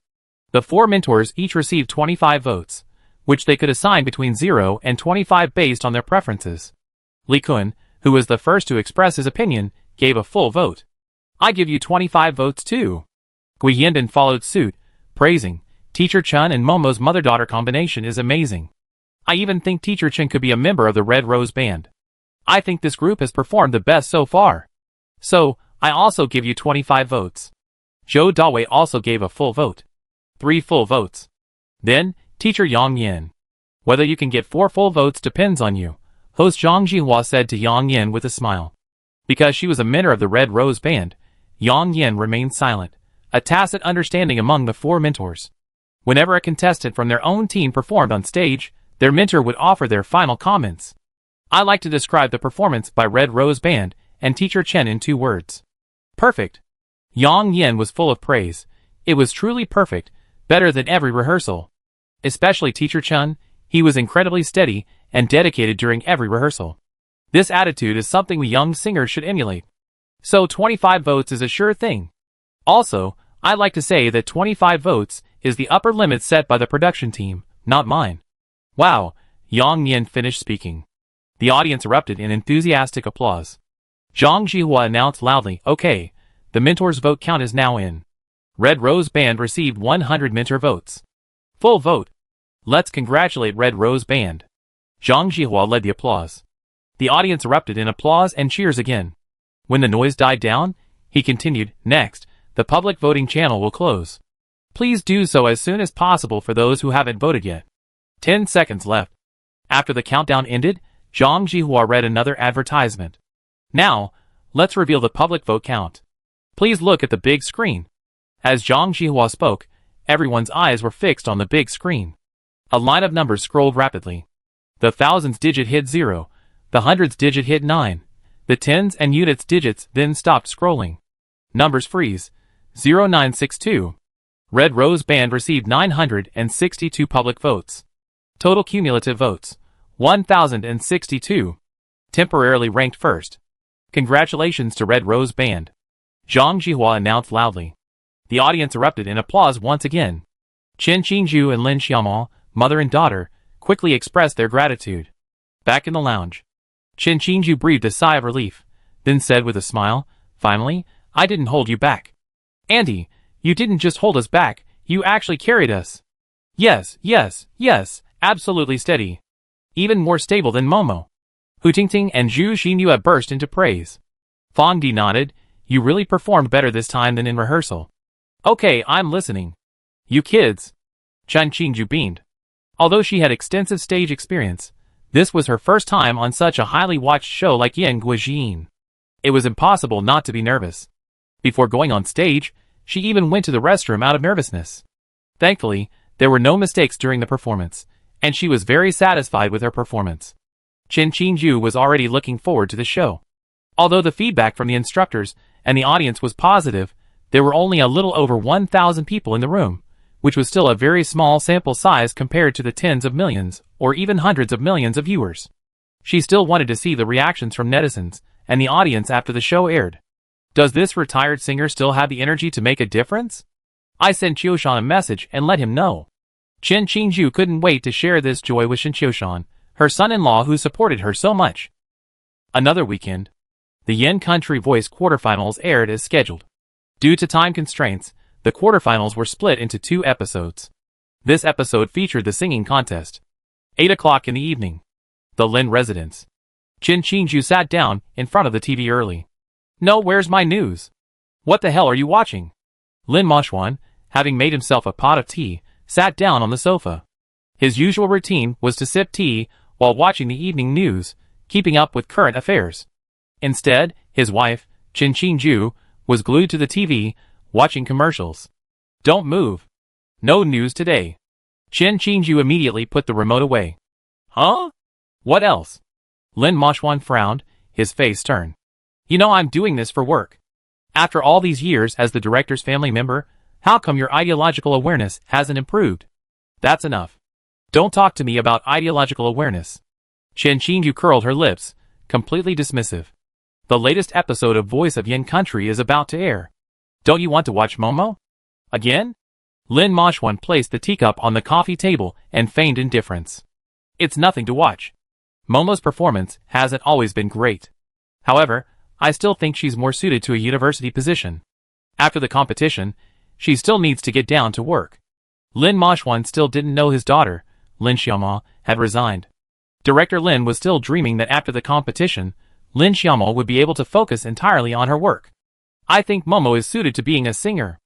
S1: The 4 mentors each received 25 votes, which they could assign between 0 and 25 based on their preferences. Li Kun, who was the first to express his opinion, gave a full vote. I give you 25 votes too. Gui Yanbin followed suit, praising, Teacher Chen and Momo's mother-daughter combination is amazing. I even think Teacher Chen could be a member of the Red Rose Band. I think this group has performed the best so far. So, I also give you 25 votes. Zhou Dewey also gave a full vote. 3 full votes. Then, Teacher Yang Yin. Whether you can get 4 full votes depends on you, host Zhang Jihua said to Yang Yin with a smile. Because she was a member of the Red Rose Band, Yang Yin remained silent, a tacit understanding among the 4 mentors. Whenever a contestant from their own team performed on stage, their mentor would offer their final comments. I like to describe the performance by Red Rose Band and Teacher Chen in 2 words. Perfect. Yang Yin was full of praise. It was truly perfect, better than every rehearsal. Especially Teacher Chen, he was incredibly steady and dedicated during every rehearsal. This attitude is something we young singers should emulate. So 25 votes is a sure thing. Also, I like to say that 25 votes is the upper limit set by the production team, not mine. Wow, Yang Yin finished speaking. The audience erupted in enthusiastic applause. Zhang Jihua announced loudly, okay, the mentors' vote count is now in. Red Rose Band received 100 mentor votes. Full vote. Let's congratulate Red Rose Band. Zhang Jihua led the applause. The audience erupted in applause and cheers again. When the noise died down, he continued, next, the public voting channel will close. Please do so as soon as possible for those who haven't voted yet. 10 seconds left. After the countdown ended, Zhang Jihua read another advertisement. Now, let's reveal the public vote count. Please look at the big screen. As Zhang Jihua spoke, everyone's eyes were fixed on the big screen. A line of numbers scrolled rapidly. The thousands digit hit 0, the hundreds digit hit 9, the tens and units digits then stopped scrolling. Numbers freeze. 0962. Red Rose Band received 962 public votes. Total cumulative votes, 1,062. Temporarily ranked first. Congratulations to Red Rose Band. Zhang Jihua announced loudly. The audience erupted in applause once again. Chen Qingju and Lin Xiaomao, mother and daughter, quickly expressed their gratitude. Back in the lounge, Chen Qingju breathed a sigh of relief, then said with a smile, "Finally, I didn't hold you back. Auntie, you didn't just hold us back, you actually carried us." Yes, absolutely steady. Even more stable than Momo. Hu Tingting and Zhu Xinyu burst into praise. Fang Di nodded. You really performed better this time than in rehearsal. Okay, I'm listening. You kids. Chen Qingju beamed. Although she had extensive stage experience, this was her first time on such a highly watched show like Yan Guijin. It was impossible not to be nervous. Before going on stage, she even went to the restroom out of nervousness. Thankfully, there were no mistakes during the performance, and she was very satisfied with her performance. Chen Qingju was already looking forward to the show. Although the feedback from the instructors and the audience was positive, there were only a little over 1,000 people in the room, which was still a very small sample size compared to the tens of millions, or even hundreds of millions of viewers. She still wanted to see the reactions from netizens and the audience after the show aired. Does this retired singer still have the energy to make a difference? I sent Qiushan a message and let him know. Chen Qingju couldn't wait to share this joy with Qiushan, her son-in-law who supported her so much. Another weekend. The Yen Country Voice quarterfinals aired as scheduled. Due to time constraints, the quarterfinals were split into 2 episodes. This episode featured the singing contest. 8 o'clock in the evening. The Lin residence. Chen Qingju sat down in front of the TV early. No, where's my news? What the hell are you watching? Lin Moshwan, having made himself a pot of tea, sat down on the sofa. His usual routine was to sip tea while watching the evening news, keeping up with current affairs. Instead, his wife, Chen Qingju, was glued to the TV, watching commercials. Don't move. No news today. Chen Qingju immediately put the remote away. Huh? What else? Lin Moshwan frowned, his face stern. You know I'm doing this for work. After all these years as the director's family member, how come your ideological awareness hasn't improved? That's enough. Don't talk to me about ideological awareness. Chen Qingju curled her lips, completely dismissive. The latest episode of Voice of Yen Country is about to air. Don't you want to watch Momo? Again? Lin Moshwan placed the teacup on the coffee table and feigned indifference. It's nothing to watch. Momo's performance hasn't always been great. However, I still think she's more suited to a university position. After the competition, she still needs to get down to work. Lin Moshwan still didn't know his daughter, Lin Xiaomao, had resigned. Director Lin was still dreaming that after the competition, Lin Xiaomao would be able to focus entirely on her work. I think Momo is suited to being a singer.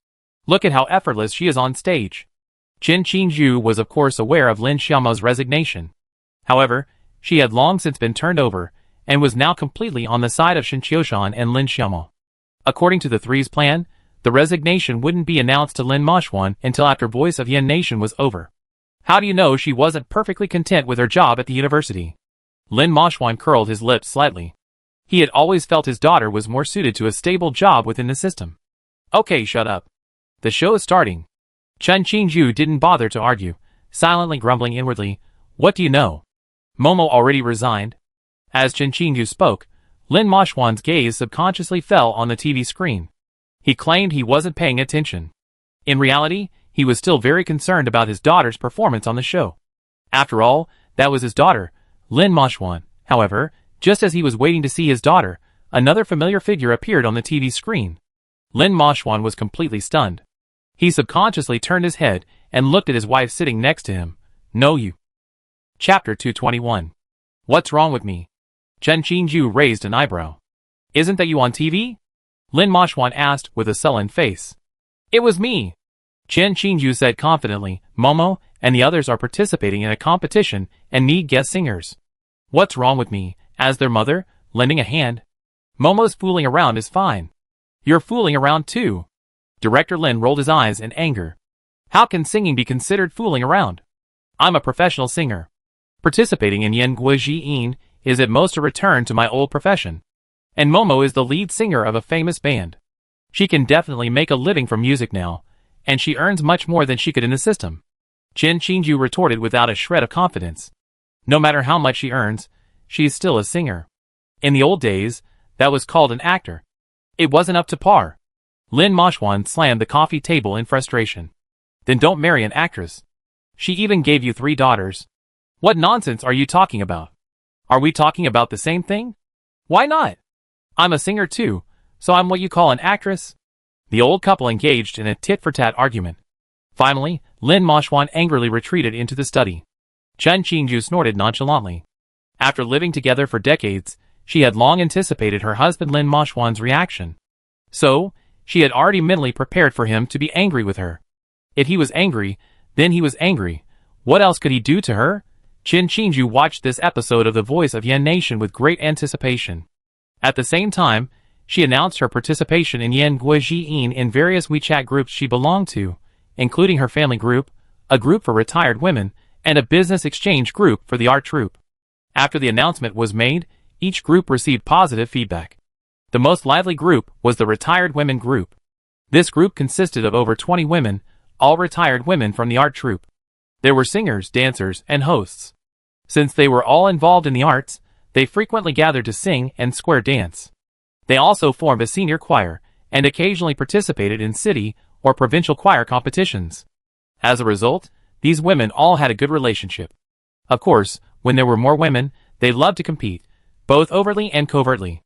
S1: Look at how effortless she is on stage. Chen Qingju was of course aware of Lin Xiaomao's resignation. However, she had long since been turned over, and was now completely on the side of Shen Qiushan and Lin Xiaomao. According to the Three's plan, the resignation wouldn't be announced to Lin Moshwan until after Voice of Yen Nation was over. How do you know she wasn't perfectly content with her job at the university? Lin Moshwan curled his lips slightly. He had always felt his daughter was more suited to a stable job within the system. Okay, shut up. The show is starting. Chen Qingju didn't bother to argue, silently grumbling inwardly, what do you know? Momo already resigned. As Chen Qingju spoke, Lin Moshwan's gaze subconsciously fell on the TV screen. He claimed he wasn't paying attention. In reality, he was still very concerned about his daughter's performance on the show. After all, that was his daughter, Lin Moshwan. However, just as he was waiting to see his daughter, another familiar figure appeared on the TV screen. Lin Moshwan was completely stunned. He subconsciously turned his head and looked at his wife sitting next to him. No, you. Chapter 221. What's wrong with me? Chen Qingju raised an eyebrow. Isn't that you on TV? Lin Moshwan asked with a sullen face. It was me. Chen Qingju said confidently. Momo and the others are participating in a competition and need guest singers. What's wrong with me, as their mother, lending a hand? Momo's fooling around is fine. You're fooling around too. Director Lin rolled his eyes in anger. How can singing be considered fooling around? I'm a professional singer. Participating in Yan Guijin is at most a return to my old profession. And Momo is the lead singer of a famous band. She can definitely make a living from music now, and she earns much more than she could in the system. Chen Qingju retorted without a shred of confidence. No matter how much she earns, she is still a singer. In the old days, that was called an actor. It wasn't up to par. Lin Moshwan slammed the coffee table in frustration. Then don't marry an actress. She even gave you 3 daughters. What nonsense are you talking about? Are we talking about the same thing? Why not? I'm a singer too, so I'm what you call an actress. The old couple engaged in a tit-for-tat argument. Finally, Lin Moshwan angrily retreated into the study. Chen Qingju snorted nonchalantly. After living together for decades, she had long anticipated her husband Lin Moshwan's reaction. So, she had already mentally prepared for him to be angry with her. If he was angry, then he was angry. What else could he do to her? Chen Qingju watched this episode of The Voice of Yan Nation with great anticipation. At the same time, she announced her participation in Yan Guojiyin in various WeChat groups she belonged to, including her family group, a group for retired women, and a business exchange group for the art troupe. After the announcement was made, each group received positive feedback. The most lively group was the retired women group. This group consisted of over 20 women, all retired women from the art troupe. There were singers, dancers, and hosts. Since they were all involved in the arts, they frequently gathered to sing and square dance. They also formed a senior choir, and occasionally participated in city or provincial choir competitions. As a result, these women all had a good relationship. Of course, when there were more women, they loved to compete, both overtly and covertly.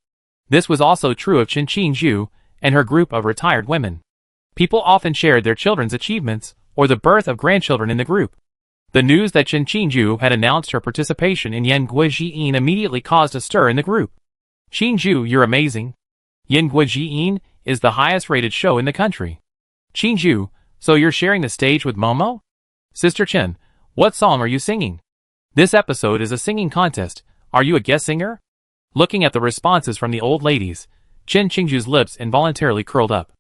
S1: This was also true of Chen Qingju and her group of retired women. People often shared their children's achievements or the birth of grandchildren in the group. The news that Chen Qingju had announced her participation in Yan Guojiyin immediately caused a stir in the group. Qingju, you're amazing. Yan Guojiyin is the highest-rated show in the country. Qingju, so you're sharing the stage with Momo? Sister Chen, what song are you singing? This episode is a singing contest. Are you a guest singer? Looking at the responses from the old ladies, Chen Qingju's lips involuntarily curled up.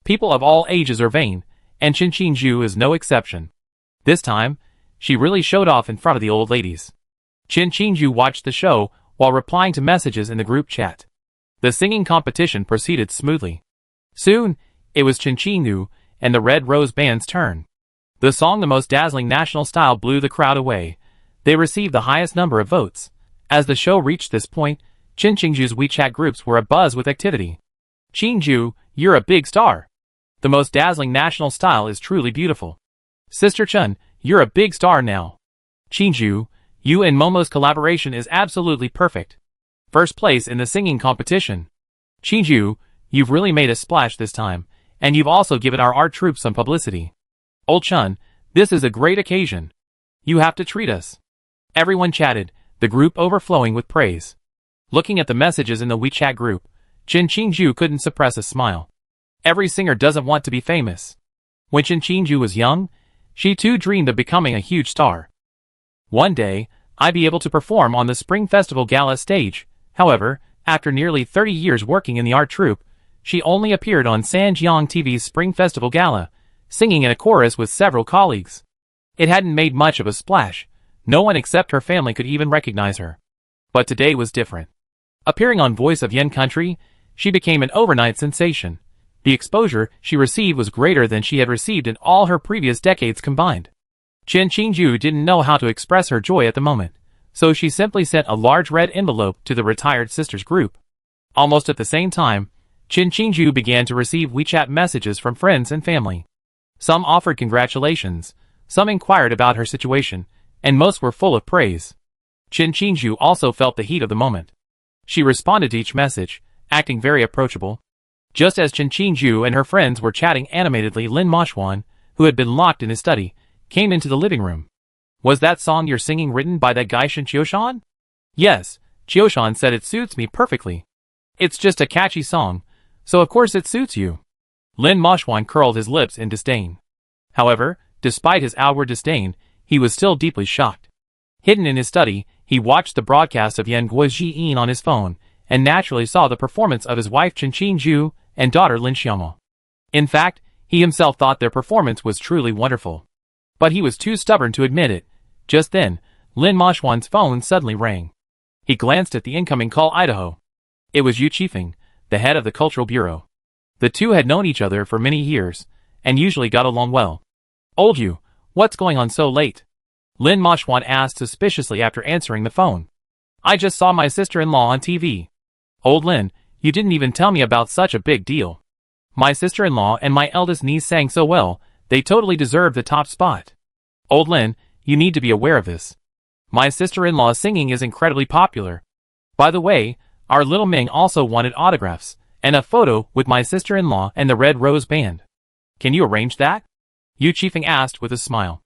S1: People of all ages are vain, and Chen Qingju is no exception. This time, she really showed off in front of the old ladies. Chen Qingju watched the show while replying to messages in the group chat. The singing competition proceeded smoothly. Soon, it was Chen Qingju and the Red Rose Band's turn. The song The Most Dazzling National Style blew the crowd away. They received the highest number of votes. As the show reached this point, Chen Qingju's WeChat groups were abuzz with activity. Qingju, you're a big star. The Most Dazzling National Style is truly beautiful. Sister Chen, you're a big star now. Qingju, you and Momo's collaboration is absolutely perfect. First place in the singing competition. Qingju, you've really made a splash this time, and you've also given our art troupe some publicity. Old Chen, this is a great occasion. You have to treat us. Everyone chatted, the group overflowing with praise. Looking at the messages in the WeChat group, Chen Qingju couldn't suppress a smile. Every singer doesn't want to be famous. When Chen Qingju was young, she too dreamed of becoming a huge star. One day, I'd be able to perform on the Spring Festival Gala stage. However, after nearly 30 years working in the art troupe, she only appeared on Sanjiang TV's Spring Festival Gala, singing in a chorus with several colleagues. It hadn't made much of a splash. No one except her family could even recognize her. But today was different. Appearing on Voice of Yan Country, she became an overnight sensation. The exposure she received was greater than she had received in all her previous decades combined. Chen Qingju didn't know how to express her joy at the moment, so she simply sent a large red envelope to the retired sisters group. Almost at the same time, Chen Qingju began to receive WeChat messages from friends and family. Some offered congratulations, some inquired about her situation, and most were full of praise. Chen Qingju also felt the heat of the moment. She responded to each message, acting very approachable. Just as Chen Qingju and her friends were chatting animatedly, Lin Moshwan, who had been locked in his study, came into the living room. Was that song you're singing written by that guy Shen Qiushan? Yes, Qiushan said it suits me perfectly. It's just a catchy song, so of course it suits you. Lin Moshwan curled his lips in disdain. However, despite his outward disdain, he was still deeply shocked. Hidden in his study, he watched the broadcast of Yan Guojiyin on his phone, and naturally saw the performance of his wife Chen Qingju and daughter Lin Xiaomo. In fact, he himself thought their performance was truly wonderful. But he was too stubborn to admit it. Just then, Lin Moshwan's phone suddenly rang. He glanced at the incoming call. Idaho. It was Yu Qifeng, the head of the Cultural Bureau. The two had known each other for many years, and usually got along well. Old you, what's going on so late? Lin Moshwan asked suspiciously after answering the phone. I just saw my sister-in-law on TV. Old Lin, you didn't even tell me about such a big deal. My sister-in-law and my eldest niece sang so well, they totally deserve the top spot. Old Lin, you need to be aware of this. My sister-in-law's singing is incredibly popular. By the way, our little Ming also wanted autographs, and a photo with my sister-in-law and the Red Rose Band. Can you arrange that? Yu Chifeng asked with a smile.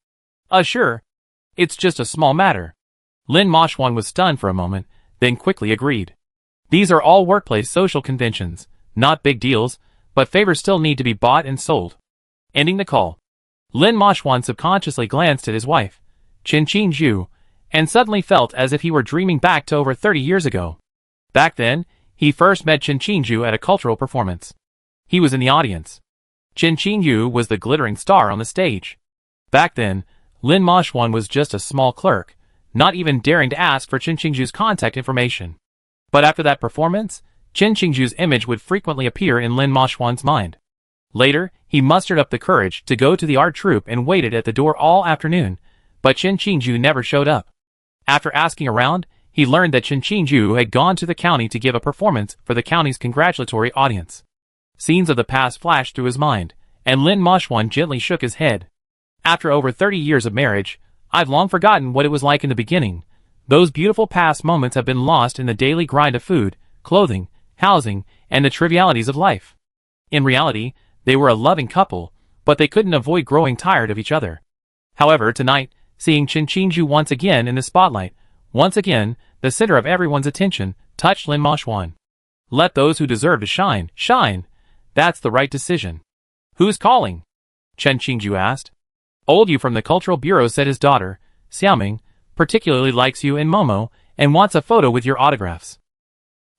S1: Sure. It's just a small matter. Lin Moshwan was stunned for a moment, then quickly agreed. These are all workplace social conventions, not big deals, but favors still need to be bought and sold. Ending the call, Lin Moshwan subconsciously glanced at his wife, Qin Qingju, and suddenly felt as if he were dreaming back to over 30 years ago. Back then, he first met Qin Qingju at a cultural performance. He was in the audience. Qin Qingju was the glittering star on the stage. Back then, Lin Moshwan was just a small clerk, not even daring to ask for Qin Qingju's contact information. But after that performance, Qin Qingju's image would frequently appear in Lin Moshwan's mind. Later, he mustered up the courage to go to the art troupe and waited at the door all afternoon, but Qin Qingju never showed up. After asking around, he learned that Qin Qingju had gone to the county to give a performance for the county's congratulatory audience. Scenes of the past flashed through his mind, and Lin Moshwan gently shook his head. After over 30 years of marriage, I've long forgotten what it was like in the beginning. Those beautiful past moments have been lost in the daily grind of food, clothing, housing, and the trivialities of life. In reality, they were a loving couple, but they couldn't avoid growing tired of each other. However, tonight, seeing Qin Qingju once again in the spotlight, once again, the center of everyone's attention, touched Lin Moshwan. Let those who deserve to shine, shine. That's the right decision. Who's calling? Qin Qingju asked. Old Yu from the Cultural Bureau said his daughter, Xiaoming, particularly likes you and Momo, and wants a photo with your autographs.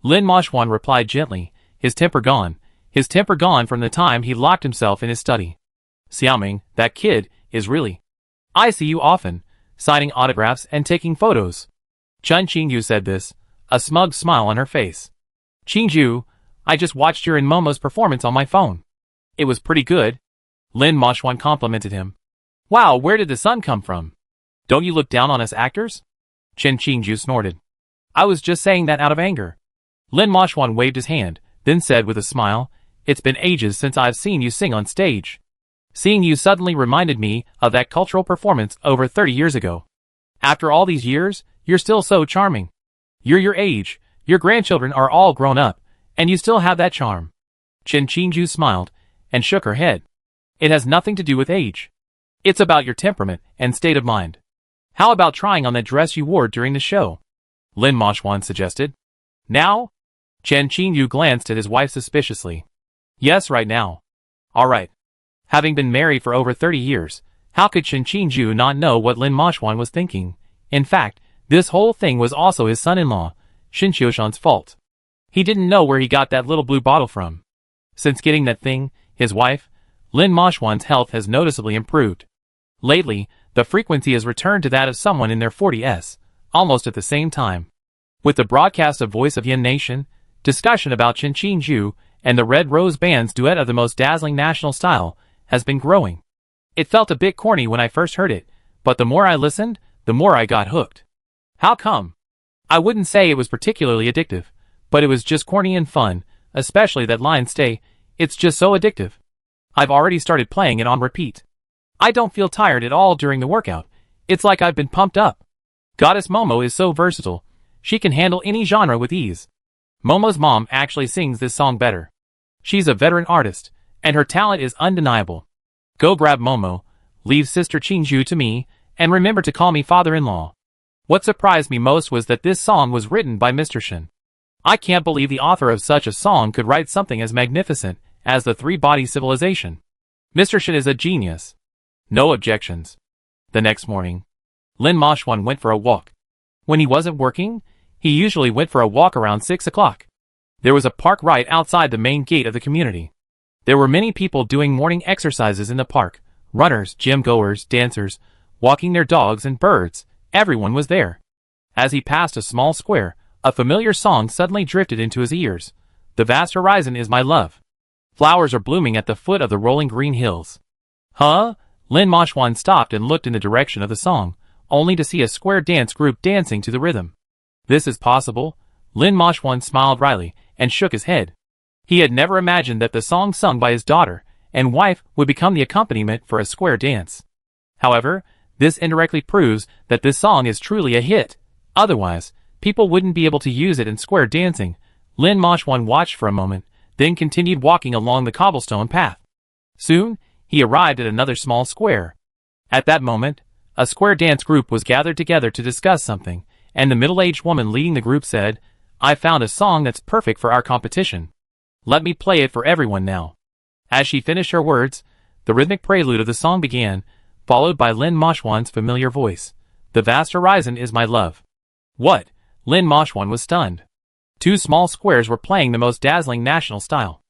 S1: Lin Moshwan replied gently, his temper gone from the time he locked himself in his study. Xiaoming, that kid, is really. I see you often, signing autographs and taking photos. Qin Qingju said this, a smug smile on her face. Qingju, I just watched your and Momo's performance on my phone. It was pretty good. Lin Moshwan complimented him. Wow, where did the sun come from? Don't you look down on us actors? Qin Qingju snorted. I was just saying that out of anger. Lin Moshwan waved his hand, then said with a smile, It's been ages since I've seen you sing on stage. Seeing you suddenly reminded me of that cultural performance over 30 years ago. After all these years, you're still so charming. You're your age, your grandchildren are all grown up, and you still have that charm. Qin Qingju smiled, and shook her head. It has nothing to do with age. It's about your temperament and state of mind. How about trying on that dress you wore during the show? Lin Moshwan suggested. Now? Qin Qingyu glanced at his wife suspiciously. Yes, right now. All right. Having been married for over 30 years, how could Qin Qingju not know what Lin Moshwan was thinking? In fact, this whole thing was also his son-in-law, Shin Qiushan's fault. He didn't know where he got that little blue bottle from. Since getting that thing, his wife, Lin Moshwan's health has noticeably improved. Lately, the frequency has returned to that of someone in their 40s, almost at the same time. With the broadcast of Voice of Yin Nation, discussion about Qin Qingju and the Red Rose Band's duet of the most dazzling national style has been growing. It felt a bit corny when I first heard it, but the more I listened, the more I got hooked. How come? I wouldn't say it was particularly addictive, but it was just corny and fun, especially that line stay, it's just so addictive. I've already started playing it on repeat. I don't feel tired at all during the workout. It's like I've been pumped up. Goddess Momo is so versatile. She can handle any genre with ease. Momo's mom actually sings this song better. She's a veteran artist, and her talent is undeniable. Go grab Momo, leave Sister Qingju to me, and remember to call me father-in-law. What surprised me most was that this song was written by Mr. Shin. I can't believe the author of such a song could write something as magnificent as the three-body civilization. Mr. Shin is a genius. No objections. The next morning, Lin Moshwan went for a walk. When he wasn't working, he usually went for a walk around 6 o'clock. There was a park right outside the main gate of the community. There were many people doing morning exercises in the park, runners, gym goers, dancers, walking their dogs and birds. Everyone was there. As he passed a small square, a familiar song suddenly drifted into his ears. The vast horizon is my love. Flowers are blooming at the foot of the rolling green hills. Huh? Lin Moshwan stopped and looked in the direction of the song, only to see a square dance group dancing to the rhythm. This is possible? Lin Moshwan smiled wryly and shook his head. He had never imagined that the song sung by his daughter and wife would become the accompaniment for a square dance. However, this indirectly proves that this song is truly a hit. Otherwise, people wouldn't be able to use it in square dancing. Lin Moshwan watched for a moment, then continued walking along the cobblestone path. Soon, he arrived at another small square. At that moment, a square dance group was gathered together to discuss something, and the middle-aged woman leading the group said, "I found a song that's perfect for our competition. Let me play it for everyone now." As she finished her words, the rhythmic prelude of the song began, followed by Lin Moshwan's familiar voice. "The vast horizon is my love." What? Lin Moshwan was stunned. Two small squares were playing the most dazzling national style.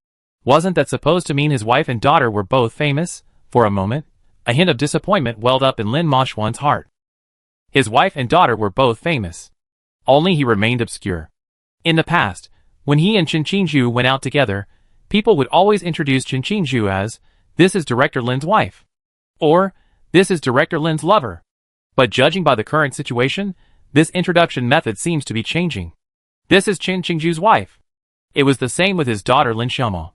S1: Wasn't that supposed to mean his wife and daughter were both famous? For a moment, a hint of disappointment welled up in Lin Moshwan's heart. His wife and daughter were both famous. Only he remained obscure. In the past, when he and Chen Qingju went out together, people would always introduce Chen Qingju as, "This is Director Lin's wife," or "This is Director Lin's lover." But judging by the current situation, this introduction method seems to be changing. "This is Chen Qingju's wife." It was the same with his daughter Lin Xiaomo.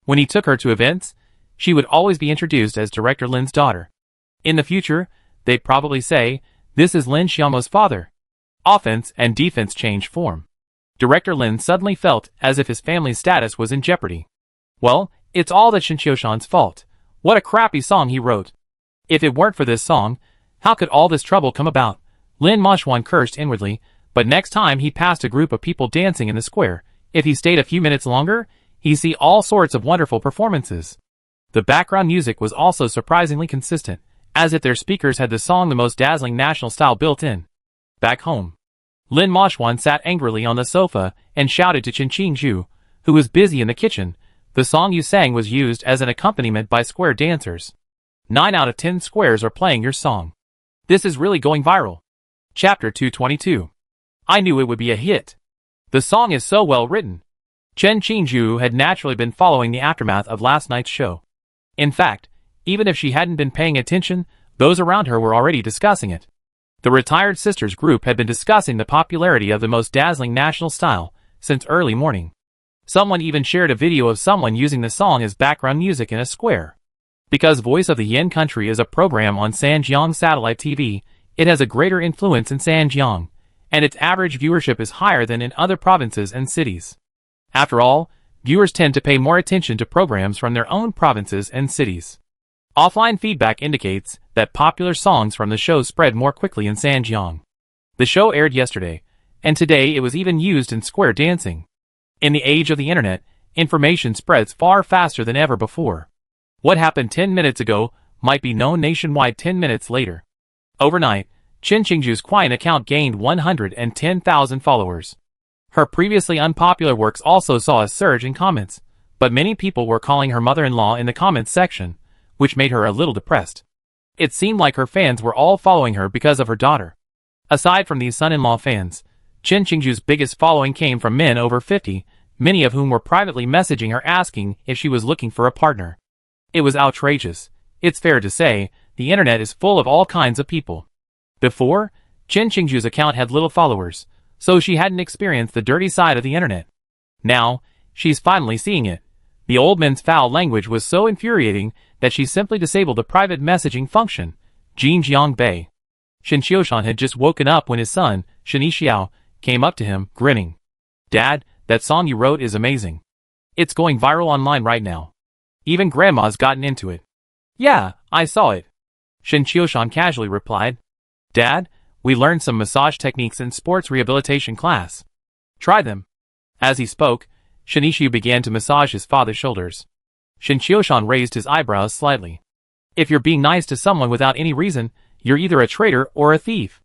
S1: When he took her to events, she would always be introduced as Director Lin's daughter. In the future, they'd probably say, "This is Lin Xiaomo's father." Offense and defense changed form. Director Lin suddenly felt as if his family's status was in jeopardy. Well, it's all that Shen Qiushan's fault. What a crappy song he wrote. If it weren't for this song, how could all this trouble come about? Lin Moshwan cursed inwardly, but next time he passed a group of people dancing in the square, if he stayed a few minutes longer, he'd see all sorts of wonderful performances. The background music was also surprisingly consistent, as if their speakers had the song the most dazzling national style built in. Back home, Lin Moshwan sat angrily on the sofa and shouted to Chen Qingju, who was busy in the kitchen. "The song you sang was used as an accompaniment by square dancers. 9 out of 10 squares are playing your song. This is really going viral." Chapter 222. I knew it would be a hit. The song is so well written. Chen Qingju had naturally been following the aftermath of last night's show. In fact, even if she hadn't been paying attention, those around her were already discussing it. The retired sisters group had been discussing the popularity of the most dazzling national style since early morning. Someone even shared a video of someone using the song as background music in a square. Because Voice of the Yin Country is a program on Sanjiang Satellite TV, it has a greater influence in Sanjiang, and its average viewership is higher than in other provinces and cities. After all, viewers tend to pay more attention to programs from their own provinces and cities. Offline feedback indicates that popular songs from the show spread more quickly in Sanjiang. The show aired yesterday, and today it was even used in square dancing. In the age of the internet, information spreads far faster than ever before. What happened 10 minutes ago might be known nationwide 10 minutes later. Overnight, Chen Qingju's Quine account gained 110,000 followers. Her previously unpopular works also saw a surge in comments, but many people were calling her mother-in-law in the comments section, which made her a little depressed. It seemed like her fans were all following her because of her daughter. Aside from these son-in-law fans, Chen Qingju's biggest following came from men over 50, many of whom were privately messaging her asking if she was looking for a partner. It was outrageous. It's fair to say, the internet is full of all kinds of people. Before, Chen Qingju's account had little followers, so she hadn't experienced the dirty side of the internet. Now, she's finally seeing it. The old man's foul language was so infuriating that she simply disabled the private messaging function. Jin Jiangbei. Shen Qiushan had just woken up when his son, Shen Yixiao, came up to him, grinning. "Dad, that song you wrote is amazing. It's going viral online right now. Even Grandma's gotten into it." "Yeah, I saw it," Shen Qiushan casually replied. "Dad, we learned some massage techniques in sports rehabilitation class. Try them." As he spoke, Shen Yixiao began to massage his father's shoulders. Shen Qiushan raised his eyebrows slightly. "If you're being nice to someone without any reason, you're either a traitor or a thief.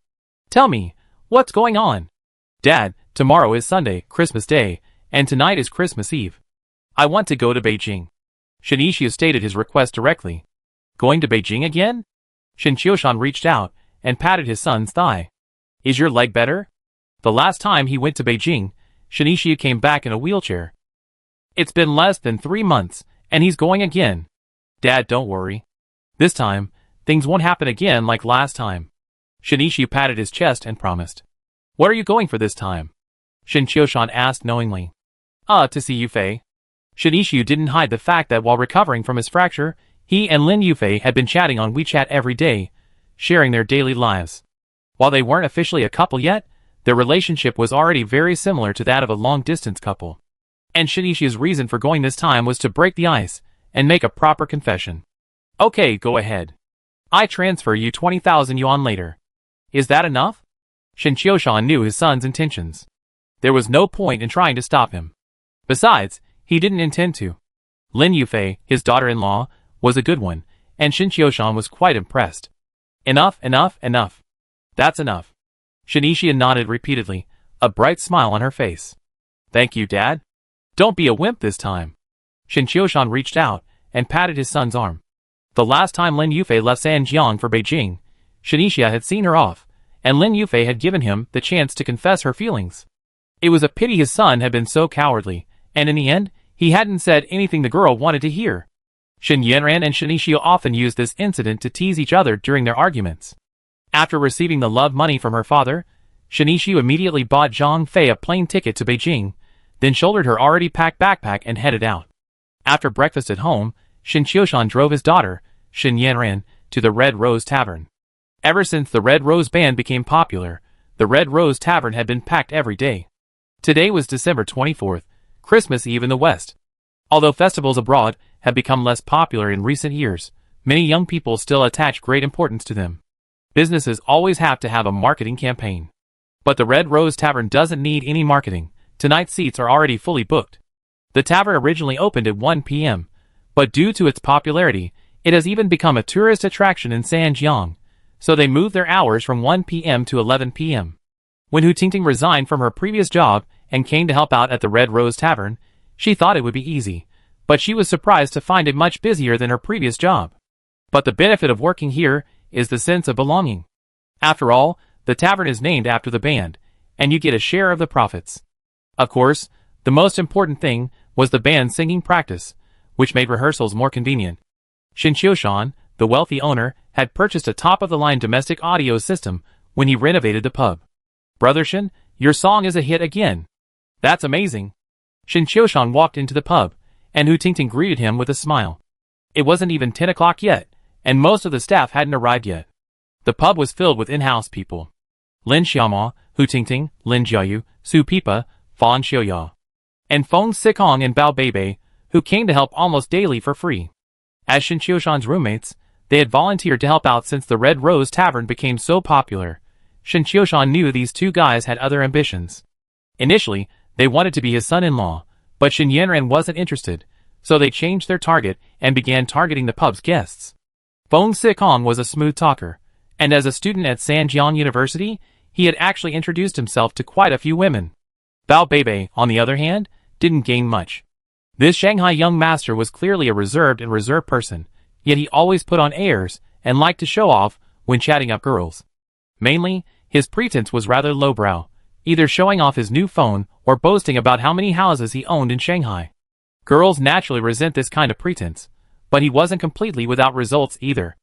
S1: Tell me, what's going on?" "Dad, tomorrow is Sunday, Christmas Day, and tonight is Christmas Eve. I want to go to Beijing." Shen Yixiao stated his request directly. "Going to Beijing again?" Shen Qiushan reached out and patted his son's thigh. "Is your leg better?" The last time he went to Beijing, Shen Yixiao came back in a wheelchair. "It's been less than 3 months, and he's going again." "Dad, don't worry. This time, things won't happen again like last time. Shinichi patted his chest and promised. What are you going for this time? Shin Qiushan asked knowingly. To see Yufei. Shinichi didn't hide the fact that while recovering from his fracture, he and Lin Yufei had been chatting on WeChat every day, sharing their daily lives. While they weren't officially a couple yet, their relationship was already very similar to that of a long-distance couple. And Shinichi's reason for going this time was to break the ice and make a proper confession. Okay, go ahead. I transfer you 20,000 yuan later. Is that enough? Shin Qiushan knew his son's intentions. There was no point in trying to stop him. Besides, he didn't intend to. Lin Yufei, his daughter-in-law, was a good one, and Shin Qiushan was quite impressed. Enough, enough, enough. That's enough. Shinichi nodded repeatedly, a bright smile on her face. Thank you, Dad. Don't be a wimp this time. Shin Qiushan reached out and patted his son's arm. The last time Lin Yufei left Sanjiang for Beijing, Shinichi had seen her off, and Lin Yufei had given him the chance to confess her feelings. It was a pity his son had been so cowardly, and in the end, he hadn't said anything the girl wanted to hear. Shin Yanran and Shinichi often used this incident to tease each other during their arguments. After receiving the love money from her father, Shinichi immediately bought Zhang Fei a plane ticket to Beijing, then shouldered her already packed backpack and headed out. After breakfast at home, Shin Qiushan drove his daughter, Shin Yanran, to the Red Rose Tavern. Ever since the Red Rose Band became popular, the Red Rose Tavern had been packed every day. Today was December 24th, Christmas Eve in the West. Although festivals abroad have become less popular in recent years, many young people still attach great importance to them. Businesses always have to have a marketing campaign. But the Red Rose Tavern doesn't need any marketing. Tonight's seats are already fully booked. The tavern originally opened at 1 p.m., but due to its popularity, it has even become a tourist attraction in Sanjiang, so they moved their hours from 1 p.m. to 11 p.m. When Hu Tingting resigned from her previous job and came to help out at the Red Rose Tavern, she thought it would be easy, but she was surprised to find it much busier than her previous job. But the benefit of working here is the sense of belonging. After all, the tavern is named after the band, and you get a share of the profits. Of course, the most important thing was the band's singing practice, which made rehearsals more convenient. Shin Qiushan, the wealthy owner, had purchased a top-of-the-line domestic audio system when he renovated the pub. Brother Shin, your song is a hit again. That's amazing. Shin Qiushan walked into the pub, and Hu Tingting greeted him with a smile. It wasn't even 10 o'clock yet, and most of the staff hadn't arrived yet. The pub was filled with in-house people. Lin Xiaoma, Hu Tingting, Lin Jiayu, Su Pipa, Fan Xiuya, and Feng Sikong and Bao Beibei, who came to help almost daily for free. As Shin Qiushan's roommates, they had volunteered to help out since the Red Rose Tavern became so popular. Shin Qiushan knew these two guys had other ambitions. Initially, they wanted to be his son-in-law, but Shin Yanran wasn't interested, so they changed their target and began targeting the pub's guests. Feng Sikong was a smooth talker, and as a student at Sanjiang University, he had actually introduced himself to quite a few women. Bao Beibei, on the other hand, didn't gain much. This Shanghai young master was clearly a reserved person, yet he always put on airs and liked to show off when chatting up girls. Mainly, his pretense was rather lowbrow, either showing off his new phone or boasting about how many houses he owned in Shanghai. Girls naturally resent this kind of pretense, but he wasn't completely without results either.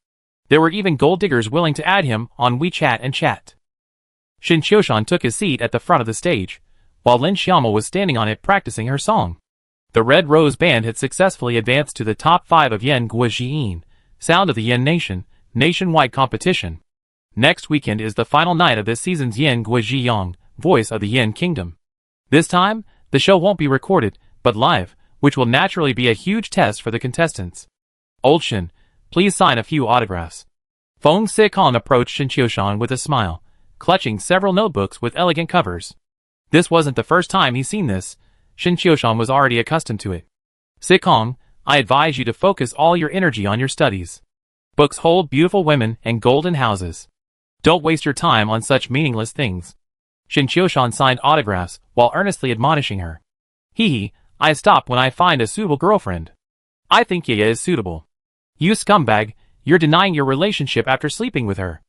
S1: There were even gold diggers willing to add him on WeChat and chat. Shin Qiushan took his seat at the front of the stage, while Lin Xiaoma was standing on it practicing her song. The Red Rose Band had successfully advanced to the top 5 of Yan Guojiyin, Sound of the Yan Nation, nationwide competition. Next weekend is the final night of this season's Yan Guojiyang, Voice of the Yan Kingdom. This time, the show won't be recorded, but live, which will naturally be a huge test for the contestants. Old Shin, please sign a few autographs. Feng Sikong approached Shin Qiushan with a smile, clutching several notebooks with elegant covers. This wasn't the first time he'd seen this. Shin Qiushan was already accustomed to it. Sikong, I advise you to focus all your energy on your studies. Books hold beautiful women and golden houses. Don't waste your time on such meaningless things. Shin Qiushan signed autographs while earnestly admonishing her. Hee, I stop when I find a suitable girlfriend. I think Yaya is suitable. You scumbag, you're denying your relationship after sleeping with her.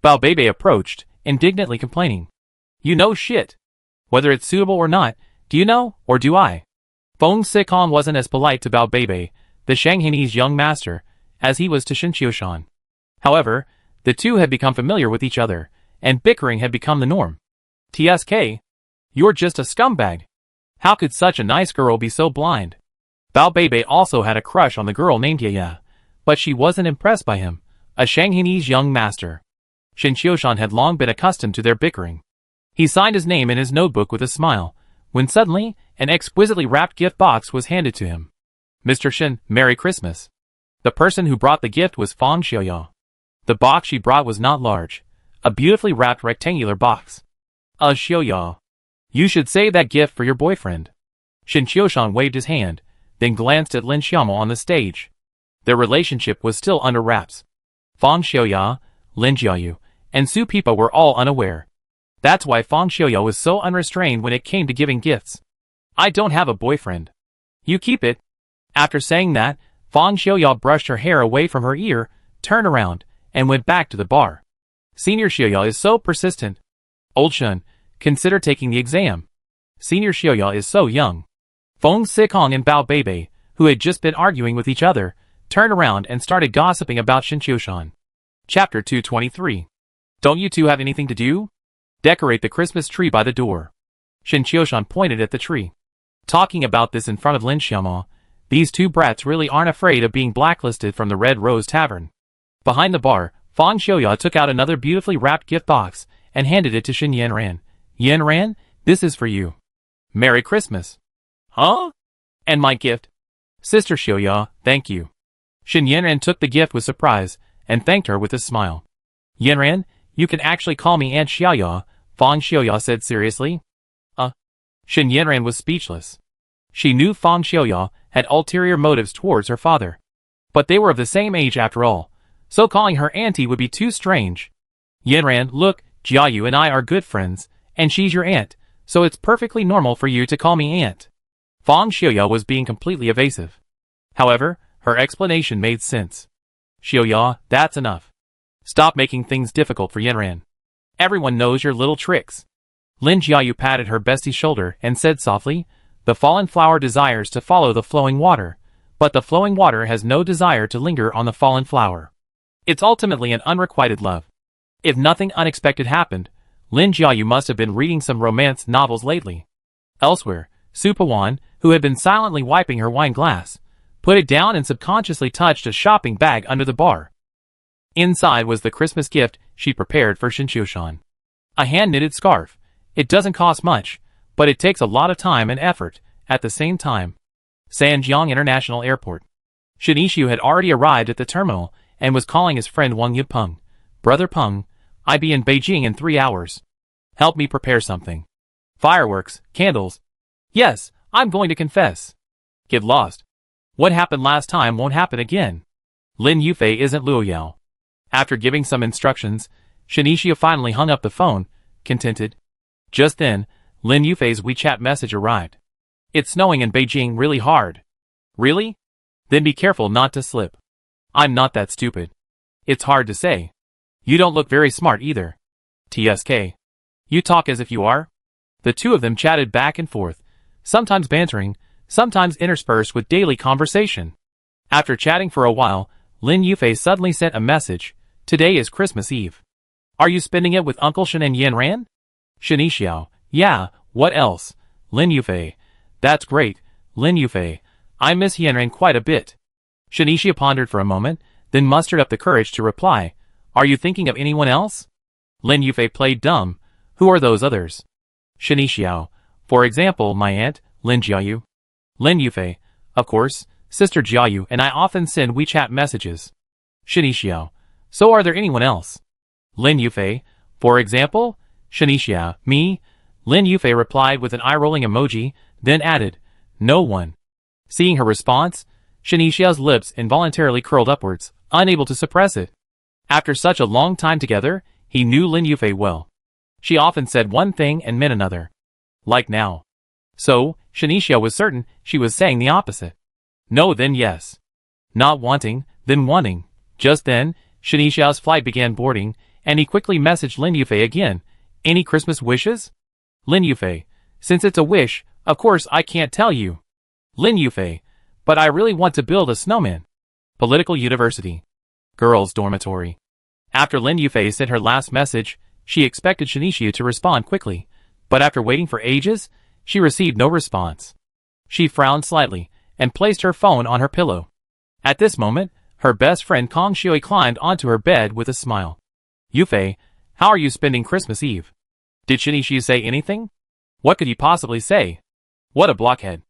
S1: Bao Beibei approached, indignantly complaining. You know shit. Whether it's suitable or not, do you know, or do I? Feng Sikong wasn't as polite to Bao Beibei, the Shanghainese young master, as he was to Shin Qiushan. However, the two had become familiar with each other, and bickering had become the norm. "TSK? You're just a scumbag. How could such a nice girl be so blind?" Bao Beibei also had a crush on the girl named Yaya, but she wasn't impressed by him, a Shanghainese young master. Shin Qiushan had long been accustomed to their bickering. He signed his name in his notebook with a smile, when suddenly, an exquisitely wrapped gift box was handed to him. "Mr. Shin, Merry Christmas." The person who brought the gift was Fang Xiaoya. The box she brought was not large, a beautifully wrapped rectangular box. Xiaoya. You should save that gift for your boyfriend." Shin Qiushan waved his hand, then glanced at Lin Xiaomo on the stage. Their relationship was still under wraps. Fang Xiaoya, Lin Jiayu, and Su Pipa were all unaware. That's why Fang Xiaoya was so unrestrained when it came to giving gifts. "I don't have a boyfriend. You keep it." After saying that, Fang Xiaoya brushed her hair away from her ear, turned around, and went back to the bar. "Senior Xiaoya is so persistent. Old Shun, consider taking the exam. Senior Xiaoya is so young." Feng Sikong and Bao Beibei, who had just been arguing with each other, turned around and started gossiping about Shin Qiushan. Chapter 223. "Don't you two have anything to do? Decorate the Christmas tree by the door." Shin Qiushan pointed at the tree. Talking about this in front of Lin Xiaomo, these two brats really aren't afraid of being blacklisted from the Red Rose Tavern. Behind the bar, Fang Xiaoya took out another beautifully wrapped gift box and handed it to Shin Yanran. "Yanran, this is for you. Merry Christmas." "Huh? And my gift?" "Sister Xiaoya, thank you." Shin Yanran took the gift with surprise and thanked her with a smile. "Yanran, you can actually call me Aunt Xiaoya," Fang Xiaoya said seriously. Shin Yanran was speechless. She knew Fang Xiaoya had ulterior motives towards her father. But they were of the same age after all, so calling her auntie would be too strange. "Yanran, look, Jiayu and I are good friends, and she's your aunt, so it's perfectly normal for you to call me aunt." Fang Xiaoya was being completely evasive. However, her explanation made sense. "Xiaoya, that's enough. Stop making things difficult for Yanran. Everyone knows your little tricks." Lin Jiayu patted her bestie's shoulder and said softly, "The fallen flower desires to follow the flowing water, but the flowing water has no desire to linger on the fallen flower. It's ultimately an unrequited love." If nothing unexpected happened, Lin Jiayu must have been reading some romance novels lately. Elsewhere, Su Pawan, who had been silently wiping her wine glass, put it down and subconsciously touched a shopping bag under the bar. Inside was the Christmas gift she prepared for Shin Qiushan. A hand-knitted scarf. It doesn't cost much, but it takes a lot of time and effort. At the same time, Sanjiang International Airport. Shin Ishu had already arrived at the terminal and was calling his friend Wang Yipeng. "Brother Peng, I'll be in Beijing in 3 hours. Help me prepare something. Fireworks, candles. Yes, I'm going to confess. Get lost. What happened last time won't happen again." Lin Yufei isn't Luo Yao. After giving some instructions, Shin Ishu finally hung up the phone, contented. Just then, Lin Yufei's WeChat message arrived. "It's snowing in Beijing really hard." "Really? Then be careful not to slip." "I'm not that stupid." "It's hard to say. You don't look very smart either." "TSK. You talk as if you are." The two of them chatted back and forth, sometimes bantering, sometimes interspersed with daily conversation. After chatting for a while, Lin Yufei suddenly sent a message. "Today is Christmas Eve. Are you spending it with Uncle Shin and Yanran?" Shin Ishiao. "Yeah, what else?" Lin Yufei. "That's great, Lin Yufei. I miss Yanran quite a bit." Shin Ishiao pondered for a moment, then mustered up the courage to reply. "Are you thinking of anyone else?" Lin Yufei played dumb. "Who are those others?" Shin Ishiao. "For example, my aunt, Lin Jiayu." Lin Yufei. "Of course, Sister Jiayu and I often send WeChat messages." Shin Ishiao. "So are there anyone else?" Lin Yufei. "For example?" Shin Ishiao. "Me?" Lin Yufei replied with an eye-rolling emoji, then added, "No one." Seeing her response, Shin Ishiao's lips involuntarily curled upwards, unable to suppress it. After such a long time together, he knew Lin Yufei well. She often said one thing and meant another. Like now. So, Shin Ishiao was certain she was saying the opposite. No, then yes. Not wanting, then wanting. Just then, Shin Ishiao's flight began boarding, and he quickly messaged Lin Yufei again. "Any Christmas wishes?" Lin Yufei. "Since it's a wish, of course I can't tell you." Lin Yufei. "But I really want to build a snowman." Political University. Girls' dormitory. After Lin Yufei sent her last message, she expected Shinichio to respond quickly, but after waiting for ages, she received no response. She frowned slightly, and placed her phone on her pillow. At this moment, her best friend Kong Shui climbed onto her bed with a smile. Yufei, how are you spending Christmas Eve? Did Shinichio say anything? What could he possibly say? What a blockhead.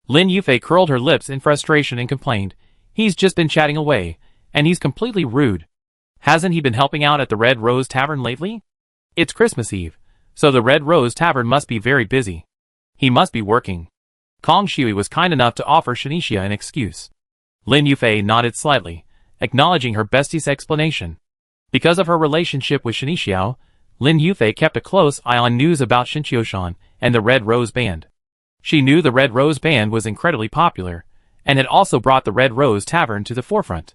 S1: Lin Yufei curled her lips in frustration and complained, he's just been chatting away, and he's completely rude. Hasn't he been helping out at the Red Rose Tavern lately? It's Christmas Eve, so the Red Rose Tavern must be very busy. He must be working. Kong Shui was kind enough to offer Shinichio an excuse. Lin Yufei nodded slightly, acknowledging her bestie's explanation. Because of her relationship with Shinichio, Lin Yufei kept a close eye on news about Shinchioshan and the Red Rose Band. She knew the Red Rose Band was incredibly popular, and had also brought the Red Rose Tavern to the forefront.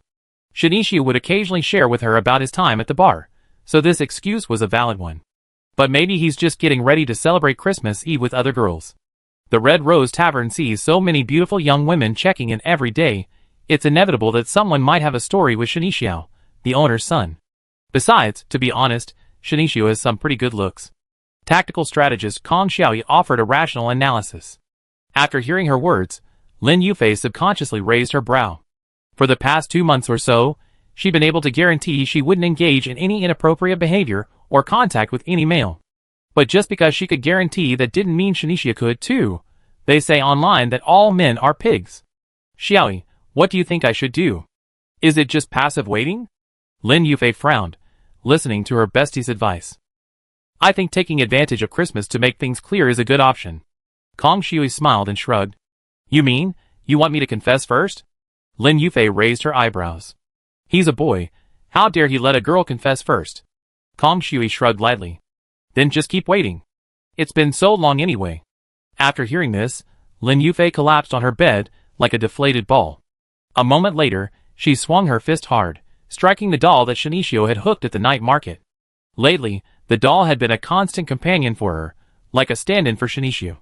S1: Shinichio would occasionally share with her about his time at the bar, so this excuse was a valid one. But maybe he's just getting ready to celebrate Christmas Eve with other girls. The Red Rose Tavern sees so many beautiful young women checking in every day, it's inevitable that someone might have a story with Shinichio, the owner's son. Besides, to be honest, Shinichio has some pretty good looks. Tactical strategist Kong Xiaoyi offered a rational analysis. After hearing her words, Lin Yufei subconsciously raised her brow. For the past 2 months or so, she'd been able to guarantee she wouldn't engage in any inappropriate behavior or contact with any male. But just because she could guarantee that didn't mean Shinichio could too. They say online that all men are pigs. Xiaoyi, what do you think I should do? Is it just passive waiting? Lin Yufei frowned, listening to her bestie's advice. I think taking advantage of Christmas to make things clear is a good option. Kong Shui smiled and shrugged. You mean, you want me to confess first? Lin Yufei raised her eyebrows. He's a boy. How dare he let a girl confess first? Kong Shui shrugged lightly. Then just keep waiting. It's been so long anyway. After hearing this, Lin Yufei collapsed on her bed like a deflated ball. A moment later, she swung her fist hard, striking the doll that Shinichio had hooked at the night market. Lately, the doll had been a constant companion for her, like a stand-in for Shinichio.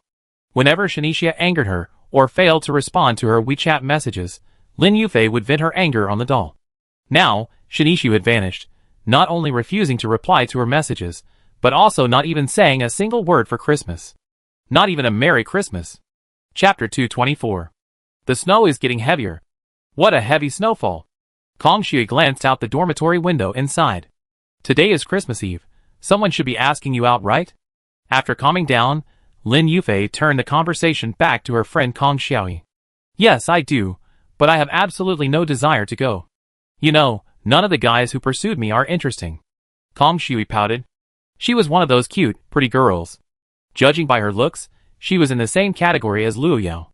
S1: Whenever Shinichio angered her or failed to respond to her WeChat messages, Lin Yufei would vent her anger on the doll. Now, Shinichio had vanished, not only refusing to reply to her messages, but also not even saying a single word for Christmas. Not even a Merry Christmas. Chapter 224. The snow is getting heavier. What a heavy snowfall. Kong Shui glanced out the dormitory window inside. Today is Christmas Eve. Someone should be asking you out, right? After calming down, Lin Yufei turned the conversation back to her friend Kong Xiaoyi. Yes, I do, but I have absolutely no desire to go. You know, none of the guys who pursued me are interesting. Kong Shui pouted. She was one of those cute, pretty girls. Judging by her looks, she was in the same category as Luo Yao.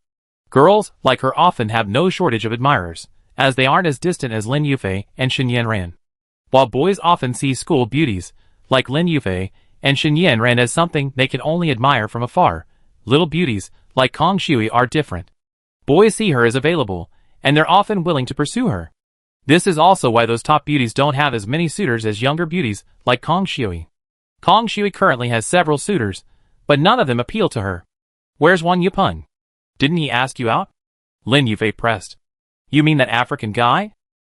S1: Girls, like her, often have no shortage of admirers, as they aren't as distant as Lin Yufei and Shen Yanran. While boys often see school beauties, like Lin Yufei and Shen Yanran, as something they can only admire from afar, little beauties, like Kong Shui, are different. Boys see her as available, and they're often willing to pursue her. This is also why those top beauties don't have as many suitors as younger beauties, like Kong Shui. Kong Shui currently has several suitors, but none of them appeal to her. Where's Wang Yupeng? Didn't he ask you out? Lin Yufei pressed. You mean that African guy?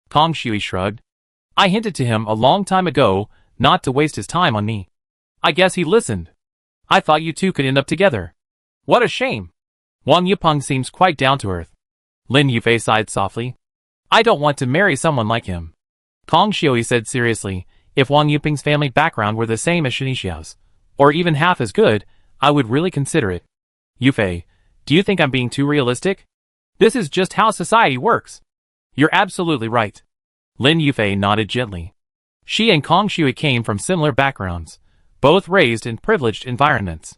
S1: Kong Shui shrugged. I hinted to him a long time ago not to waste his time on me. I guess he listened. I thought you two could end up together. What a shame. Wang Yupeng seems quite down to earth. Lin Yufei sighed softly. I don't want to marry someone like him. Kong Shui said seriously, if Wang Yupeng's family background were the same as Shinichio's, or even half as good, I would really consider it. Yufei, do you think I'm being too realistic? This is just how society works. You're absolutely right. Lin Yufei nodded gently. She and Kong Shui came from similar backgrounds, both raised in privileged environments.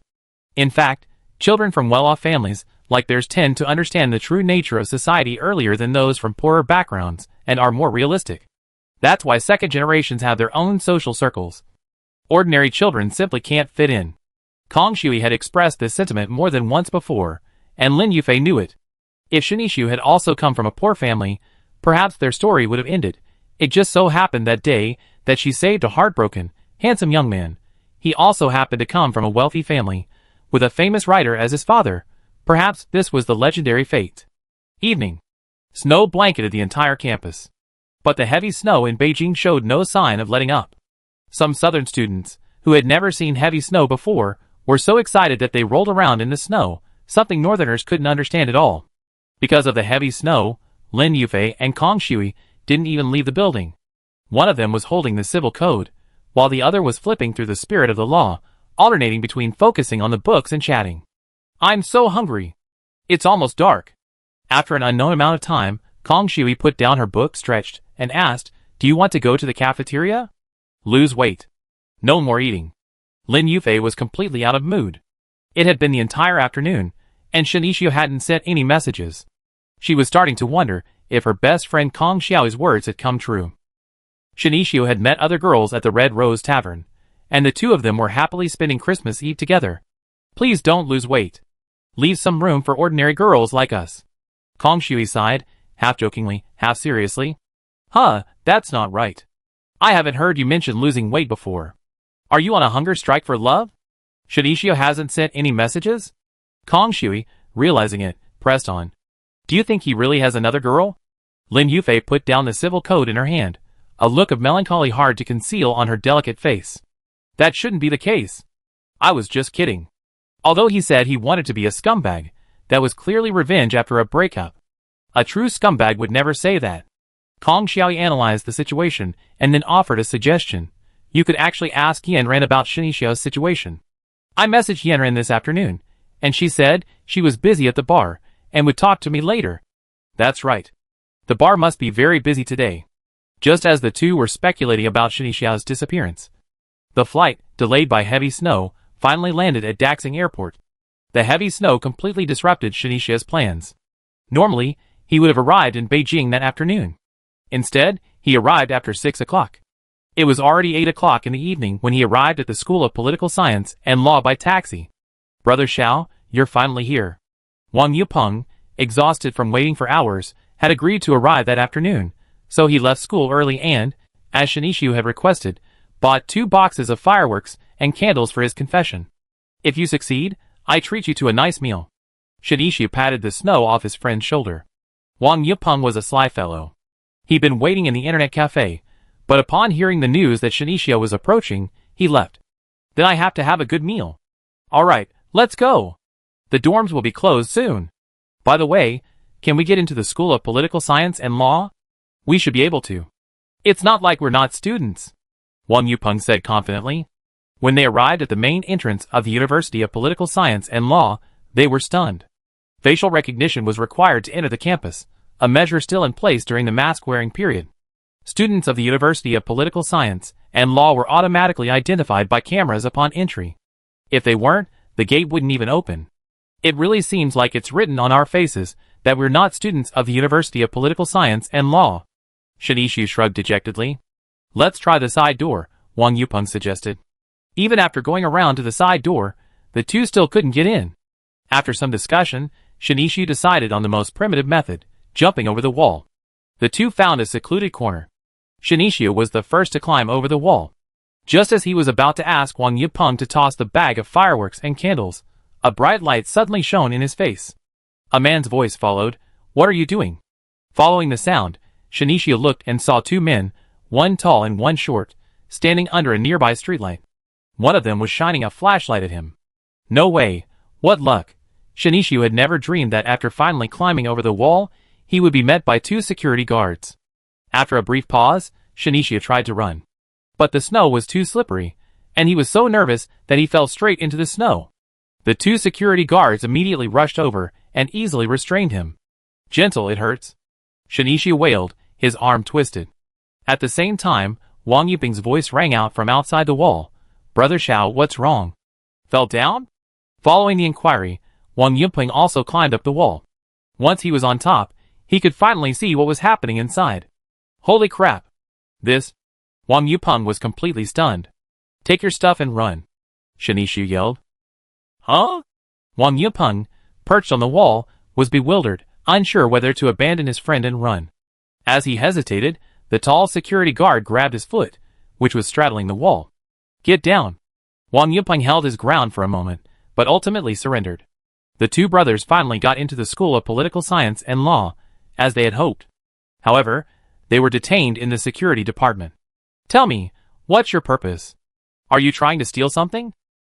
S1: In fact, children from well-off families like theirs tend to understand the true nature of society earlier than those from poorer backgrounds and are more realistic. That's why second generations have their own social circles. Ordinary children simply can't fit in. Kong Shui had expressed this sentiment more than once before, and Lin Yufei knew it. If Shinichio had also come from a poor family, perhaps their story would have ended. It just so happened that day that she saved a heartbroken, handsome young man. He also happened to come from a wealthy family, with a famous writer as his father. Perhaps this was the legendary fate. Evening. Snow blanketed the entire campus. But the heavy snow in Beijing showed no sign of letting up. Some southern students, who had never seen heavy snow before, were so excited that they rolled around in the snow, something northerners couldn't understand at all. Because of the heavy snow, Lin Yufei and Kong Shui didn't even leave the building. One of them was holding the civil code, while the other was flipping through the spirit of the law, alternating between focusing on the books and chatting. I'm so hungry. It's almost dark. After an unknown amount of time, Kong Shui put down her book, stretched, and asked, "Do you want to go to the cafeteria? Lose weight. No more eating." Lin Yufei was completely out of mood. It had been the entire afternoon, and Shinichio hadn't sent any messages. She was starting to wonder if her best friend Kong Xiao's words had come true. Shinichio had met other girls at the Red Rose Tavern, and the two of them were happily spending Christmas Eve together. "Please don't lose weight. Leave some room for ordinary girls like us." Kong Shui sighed, half jokingly, half seriously. That's not right. I haven't heard you mention losing weight before. Are you on a hunger strike for love? Shinichio hasn't sent any messages? Kong Shui, realizing it, pressed on. Do you think he really has another girl? Lin Yufei put down the civil code in her hand, a look of melancholy hard to conceal on her delicate face. That shouldn't be the case. I was just kidding. Although he said he wanted to be a scumbag, that was clearly revenge after a breakup. A true scumbag would never say that. Kong Xiao analyzed the situation and then offered a suggestion. You could actually ask Yanran about Shinichio's situation. I messaged Yanran this afternoon, and she said she was busy at the bar and would talk to me later. That's right. The bar must be very busy today. Just as the two were speculating about Shinichio's disappearance, the flight, delayed by heavy snow, finally landed at Daxing Airport. The heavy snow completely disrupted Shinichio's plans. Normally, he would have arrived in Beijing that afternoon. Instead, he arrived after 6 o'clock. It was already 8 o'clock in the evening when he arrived at the School of Political Science and Law by taxi. Brother Xiao, you're finally here. Wang Yupeng, exhausted from waiting for hours, had agreed to arrive that afternoon, so he left school early and, as Shinichio had requested, bought 2 boxes of fireworks and candles for his confession. If you succeed, I treat you to a nice meal. Shinichio patted the snow off his friend's shoulder. Wang Yupeng was a sly fellow. He'd been waiting in the internet cafe, but upon hearing the news that Shinichio was approaching, he left. Then I have to have a good meal. Alright, let's go. The dorms will be closed soon. By the way, can we get into the School of Political Science and Law? We should be able to. It's not like we're not students, Wang Yupeng said confidently. When they arrived at the main entrance of the University of Political Science and Law, they were stunned. Facial recognition was required to enter the campus, a measure still in place during the mask-wearing period. Students of the University of Political Science and Law were automatically identified by cameras upon entry. If they weren't, the gate wouldn't even open. It really seems like it's written on our faces that we're not students of the University of Political Science and Law. Shinichio shrugged dejectedly. Let's try the side door, Wang Yupeng suggested. Even after going around to the side door, the two still couldn't get in. After some discussion, Shinichio decided on the most primitive method, jumping over the wall. The two found a secluded corner. Shinichio was the first to climb over the wall. Just as he was about to ask Wang Yupeng to toss the bag of fireworks and candles, a bright light suddenly shone in his face. A man's voice followed. What are you doing? Following the sound, Shinichio looked and saw 2 men, one tall and one short, standing under a nearby streetlight. One of them was shining a flashlight at him. No way, what luck. Shinichio had never dreamed that after finally climbing over the wall, he would be met by 2 security guards. After a brief pause, Shinichio tried to run. But the snow was too slippery, and he was so nervous that he fell straight into the snow. The 2 security guards immediately rushed over and easily restrained him. Gentle, it hurts. Shinichio wailed, his arm twisted. At the same time, Wang Yupeng's voice rang out from outside the wall. Brother Xiao, what's wrong? Fell down? Following the inquiry, Wang Yupeng also climbed up the wall. Once he was on top, he could finally see what was happening inside. Holy crap! This? Wang Yupeng was completely stunned. Take your stuff and run, Shinichio yelled. Huh? Wang Yupeng, perched on the wall, was bewildered, unsure whether to abandon his friend and run. As he hesitated, the tall security guard grabbed his foot, which was straddling the wall. Get down! Wang Yupeng held his ground for a moment, but ultimately surrendered. The 2 brothers finally got into the School of Political Science and Law, as they had hoped. However, They were detained in the security department. Tell me, what's your purpose? Are you trying to steal something?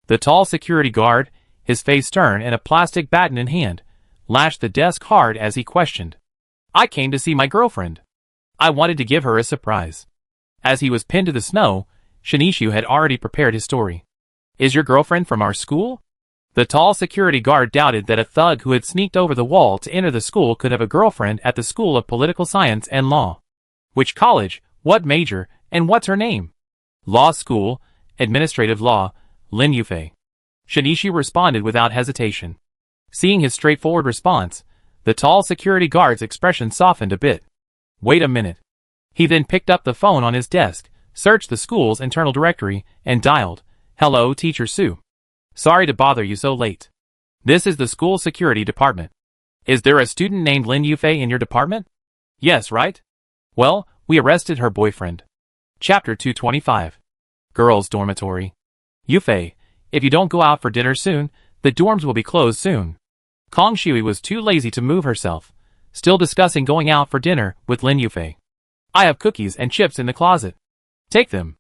S1: The tall security guard, his face stern and a plastic baton in hand, lashed the desk hard as he questioned. I came to see my girlfriend. I wanted to give her a surprise. As he was pinned to the snow, Shinichio had already prepared his story. Is your girlfriend from our school? The tall security guard doubted that a thug who had sneaked over the wall to enter the school could have a girlfriend at the School of Political Science and Law. Which college, what major, and what's her name? Law School, Administrative Law, Lin Yufei. Shinichio responded without hesitation. Seeing his straightforward response, the tall security guard's expression softened a bit. Wait a minute. He then picked up the phone on his desk, searched the school's internal directory, and dialed, Hello, Teacher Sue. Sorry to bother you so late. This is the school security department. Is there a student named Lin Yufei in your department? Yes, right? Well, we arrested her boyfriend. Chapter 225. Girls' Dormitory. Yufei, if you don't go out for dinner soon, the dorms will be closed soon. Kong Shui was too lazy to move herself, still discussing going out for dinner with Lin Yufei. I have cookies and chips in the closet. Take them.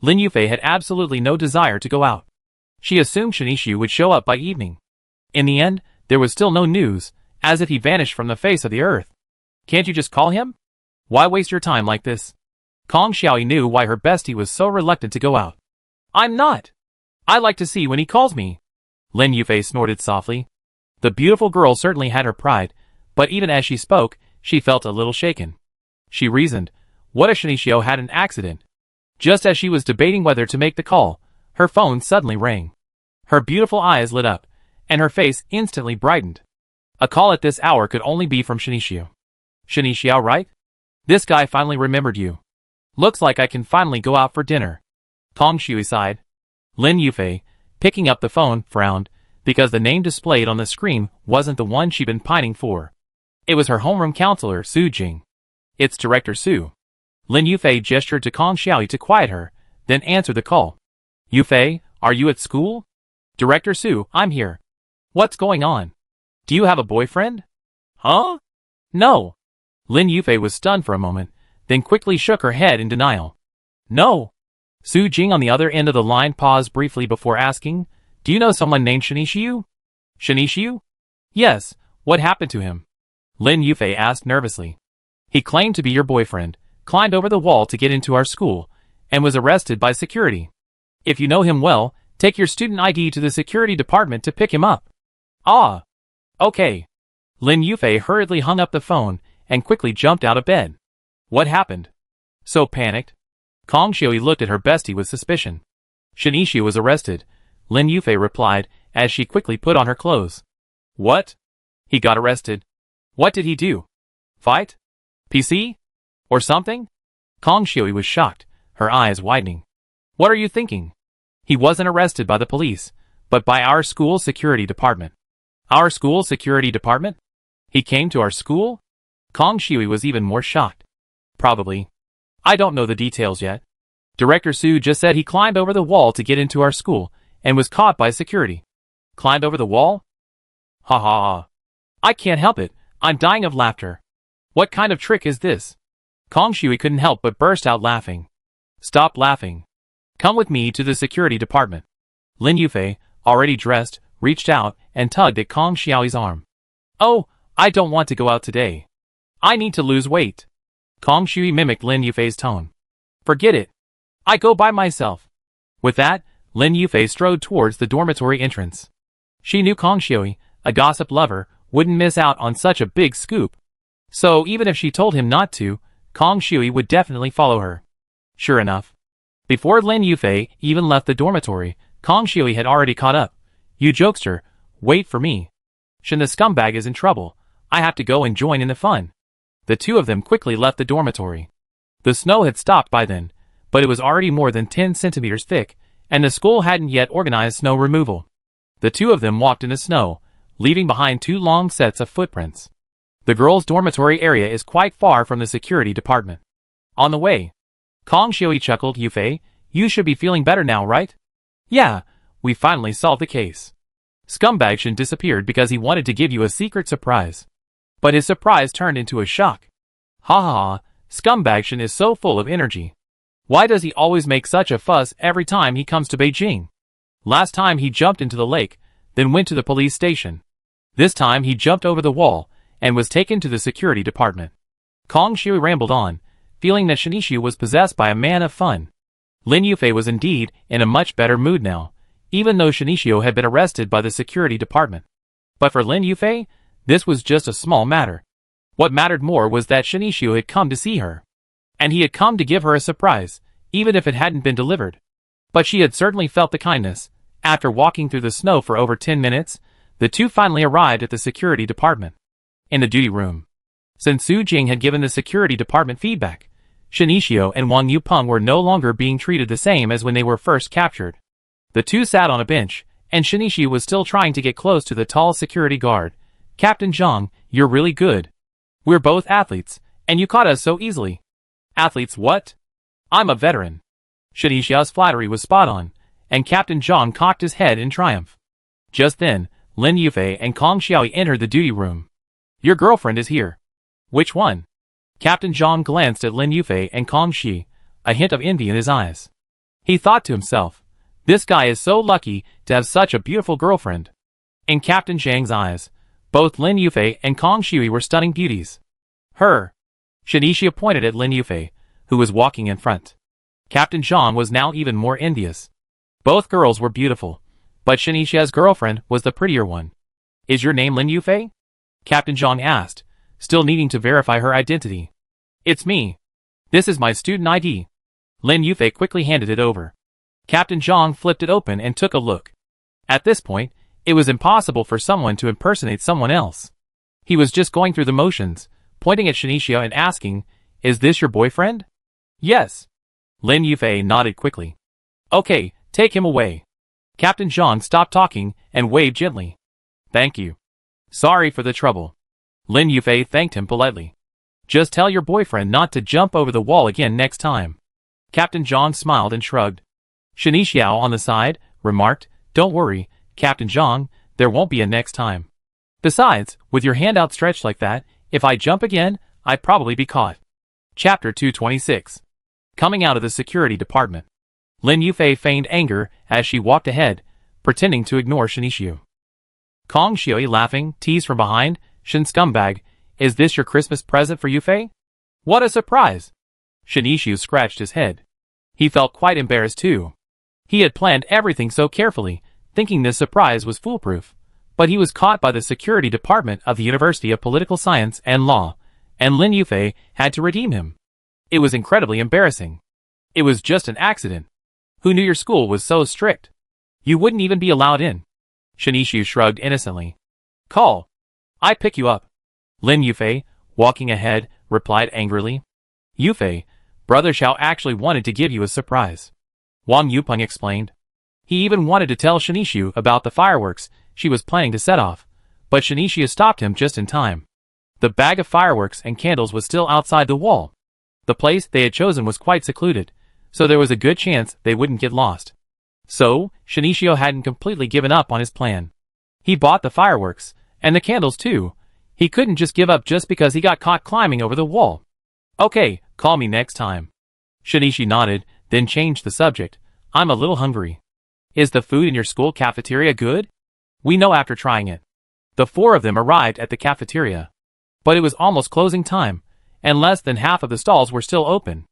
S1: Lin Yufei had absolutely no desire to go out. She assumed Shinichio would show up by evening. In the end, there was still no news, as if he vanished from the face of the earth. Can't you just call him? Why waste your time like this? Kong Xiaoyi knew why her bestie was so reluctant to go out. I'm not. I like to see when he calls me. Lin Yufei snorted softly. The beautiful girl certainly had her pride, but even as she spoke, she felt a little shaken. She reasoned, what if Shinichio had an accident? Just as she was debating whether to make the call, her phone suddenly rang. Her beautiful eyes lit up, and her face instantly brightened. A call at this hour could only be from Shinichio. Shinichio, right? This guy finally remembered you. Looks like I can finally go out for dinner. Kong Shui sighed. Lin Yufei, picking up the phone, frowned, because the name displayed on the screen wasn't the one she'd been pining for. It was her homeroom counselor, Su Jing. It's Director Su. Lin Yufei gestured to Kong Xiaoyi to quiet her, then answered the call. Yufei, are you at school? Director Su, I'm here. What's going on? Do you have a boyfriend? Huh? No. Lin Yufei was stunned for a moment, then quickly shook her head in denial. No. Su Jing on the other end of the line paused briefly before asking, Do you know someone named Shinichio? Shinichio? Yes, what happened to him? Lin Yufei asked nervously. He claimed to be your boyfriend, climbed over the wall to get into our school, and was arrested by security. If you know him well, take your student ID to the security department to pick him up. Ah. Okay. Lin Yufei hurriedly hung up the phone and quickly jumped out of bed. What happened? So panicked. Kong Shui looked at her bestie with suspicion. Shinichio was arrested, Lin Yufei replied as she quickly put on her clothes. What? He got arrested. What did he do? Fight? PC? Or something? Kong Shui was shocked, her eyes widening. What are you thinking? He wasn't arrested by the police, but by our school security department. Our school security department? He came to our school? Kong Shui was even more shocked. Probably. I don't know the details yet. Director Su just said he climbed over the wall to get into our school, and was caught by security. Climbed over the wall? Ha ha ha. I can't help it, I'm dying of laughter. What kind of trick is this? Kong Shui couldn't help but burst out laughing. Stop laughing. Come with me to the security department. Lin Yufei, already dressed, reached out and tugged at Kong Xiaoyi's arm. Oh, I don't want to go out today. I need to lose weight. Kong Shui mimicked Lin Yufei's tone. Forget it. I go by myself. With that, Lin Yufei strode towards the dormitory entrance. She knew Kong Shui, a gossip lover, wouldn't miss out on such a big scoop. So even if she told him not to, Kong Shui would definitely follow her. Sure enough. Before Lin Yufei even left the dormitory, Kong Shui had already caught up. You jokester, wait for me. Shin the scumbag is in trouble. I have to go and join in the fun. The two of them quickly left the dormitory. The snow had stopped by then, but it was already more than 10 centimeters thick, and the school hadn't yet organized snow removal. The two of them walked in the snow, leaving behind 2 long sets of footprints. The girls' dormitory area is quite far from the security department. On the way, Kong Shui chuckled. Yufei, you should be feeling better now, right? Yeah, we finally solved the case. Scumbag Shin disappeared because he wanted to give you a secret surprise. But his surprise turned into a shock. Ha ha ha, Scumbag Shen is so full of energy. Why does he always make such a fuss every time he comes to Beijing? Last time he jumped into the lake, then went to the police station. This time he jumped over the wall and was taken to the security department. Kong Shui rambled on, feeling that Shinishu was possessed by a man of fun. Lin Yufei was indeed in a much better mood now, even though Shinishu had been arrested by the security department. But for Lin Yufei, this was just a small matter. What mattered more was that Shinishu had come to see her. And he had come to give her a surprise, even if it hadn't been delivered. But she had certainly felt the kindness. After walking through the snow for over 10 minutes, the two finally arrived at the security department. In the duty room. Since Su Jing had given the security department feedback, Shinishu and Wang Yupeng were no longer being treated the same as when they were first captured. The two sat on a bench, and Shinishu was still trying to get close to the tall security guard. Captain Zhang, you're really good. We're both athletes, and you caught us so easily. Athletes what? I'm a veteran. Shinishu's flattery was spot on, and Captain Zhang cocked his head in triumph. Just then, Lin Yufei and Kong Xiaoyi entered the duty room. Your girlfriend is here. Which one? Captain Zhang glanced at Lin Yufei and Kong Shi, a hint of envy in his eyes. He thought to himself, this guy is so lucky to have such a beautiful girlfriend. In Captain Zhang's eyes, both Lin Yufei and Kong Shui were stunning beauties. Her. Shinishu pointed at Lin Yufei, who was walking in front. Captain Zhang was now even more envious. Both girls were beautiful, but Shinishu's girlfriend was the prettier one. Is your name Lin Yufei? Captain Zhang asked, still needing to verify her identity. It's me. This is my student ID. Lin Yufei quickly handed it over. Captain Zhang flipped it open and took a look. At this point, it was impossible for someone to impersonate someone else. He was just going through the motions, pointing at Shinishu and asking, is this your boyfriend? Yes. Lin Yufei nodded quickly. Okay, take him away. Captain Zhang stopped talking and waved gently. Thank you. Sorry for the trouble. Lin Yufei thanked him politely. Just tell your boyfriend not to jump over the wall again next time. Captain Zhang smiled and shrugged. Shinishu on the side remarked, don't worry, Captain Zhang, there won't be a next time. Besides, with your hand outstretched like that, if I jump again, I'd probably be caught. Chapter 226. Coming out of the security department. Lin Yufei feigned anger as she walked ahead, pretending to ignore Shinishu. Kong Shui laughing, teased from behind, Shen scumbag, is this your Christmas present for Yufei? What a surprise! Shinishu scratched his head. He felt quite embarrassed too. He had planned everything so carefully, thinking this surprise was foolproof. But he was caught by the security department of the University of Political Science and Law, and Lin Yufei had to redeem him. It was incredibly embarrassing. It was just an accident. Who knew your school was so strict? You wouldn't even be allowed in. Shinishu shrugged innocently. Call. I pick you up. Lin Yufei, walking ahead, replied angrily. Yufei, Brother Xiao actually wanted to give you a surprise. Wang Yupeng explained. He even wanted to tell Shinishu about the fireworks she was planning to set off, but Shinishu stopped him just in time. The bag of fireworks and candles was still outside the wall. The place they had chosen was quite secluded, so there was a good chance they wouldn't get lost. So, Shinishu hadn't completely given up on his plan. He bought the fireworks, and the candles too. He couldn't just give up just because he got caught climbing over the wall. Okay, call me next time. Shinishu nodded, then changed the subject. I'm a little hungry. Is the food in your school cafeteria good? We know after trying it. The four of them arrived at the cafeteria. But it was almost closing time, and less than half of the stalls were still open.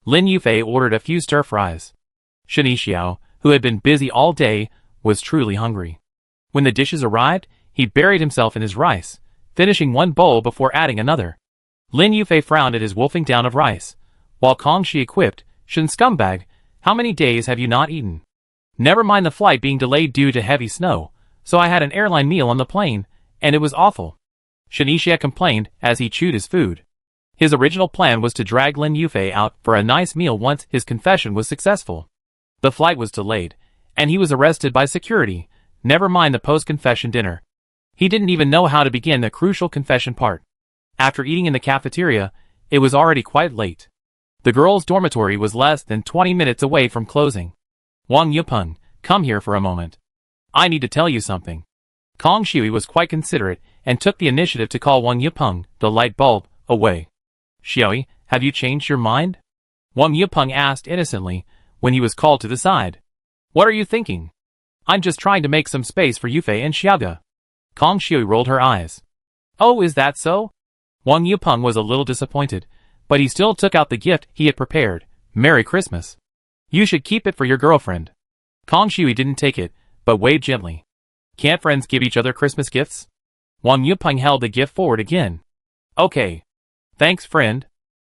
S1: Lin Yufei ordered a few stir-fries. Shinishu, who had been busy all day, was truly hungry. When the dishes arrived, he buried himself in his rice, finishing one bowl before adding another. Lin Yufei frowned at his wolfing down of rice, while Kong Shi quipped, Shen scumbag, how many days have you not eaten? Never mind the flight being delayed due to heavy snow, so I had an airline meal on the plane, and it was awful. Shinishu complained as he chewed his food. His original plan was to drag Lin Yufei out for a nice meal once his confession was successful. The flight was delayed, and he was arrested by security, never mind the post-confession dinner. He didn't even know how to begin the crucial confession part. After eating in the cafeteria, it was already quite late. The girls' dormitory was less than 20 minutes away from closing. Wang Yupeng, come here for a moment. I need to tell you something. Kong Shui was quite considerate and took the initiative to call Wang Yupeng, the light bulb, away. Xiaoyi, Have you changed your mind? Wang Yupeng asked innocently when he was called to the side. What are you thinking? I'm just trying to make some space for Yufei and Xiaoge. Kong Shui rolled her eyes. Oh, is that so? Wang Yupeng was a little disappointed, but he still took out the gift he had prepared. Merry Christmas. You should keep it for your girlfriend. Kong Shui didn't take it, but waved gently. Can't friends give each other Christmas gifts? Wang Yupeng held the gift forward again. Okay. Thanks, friend.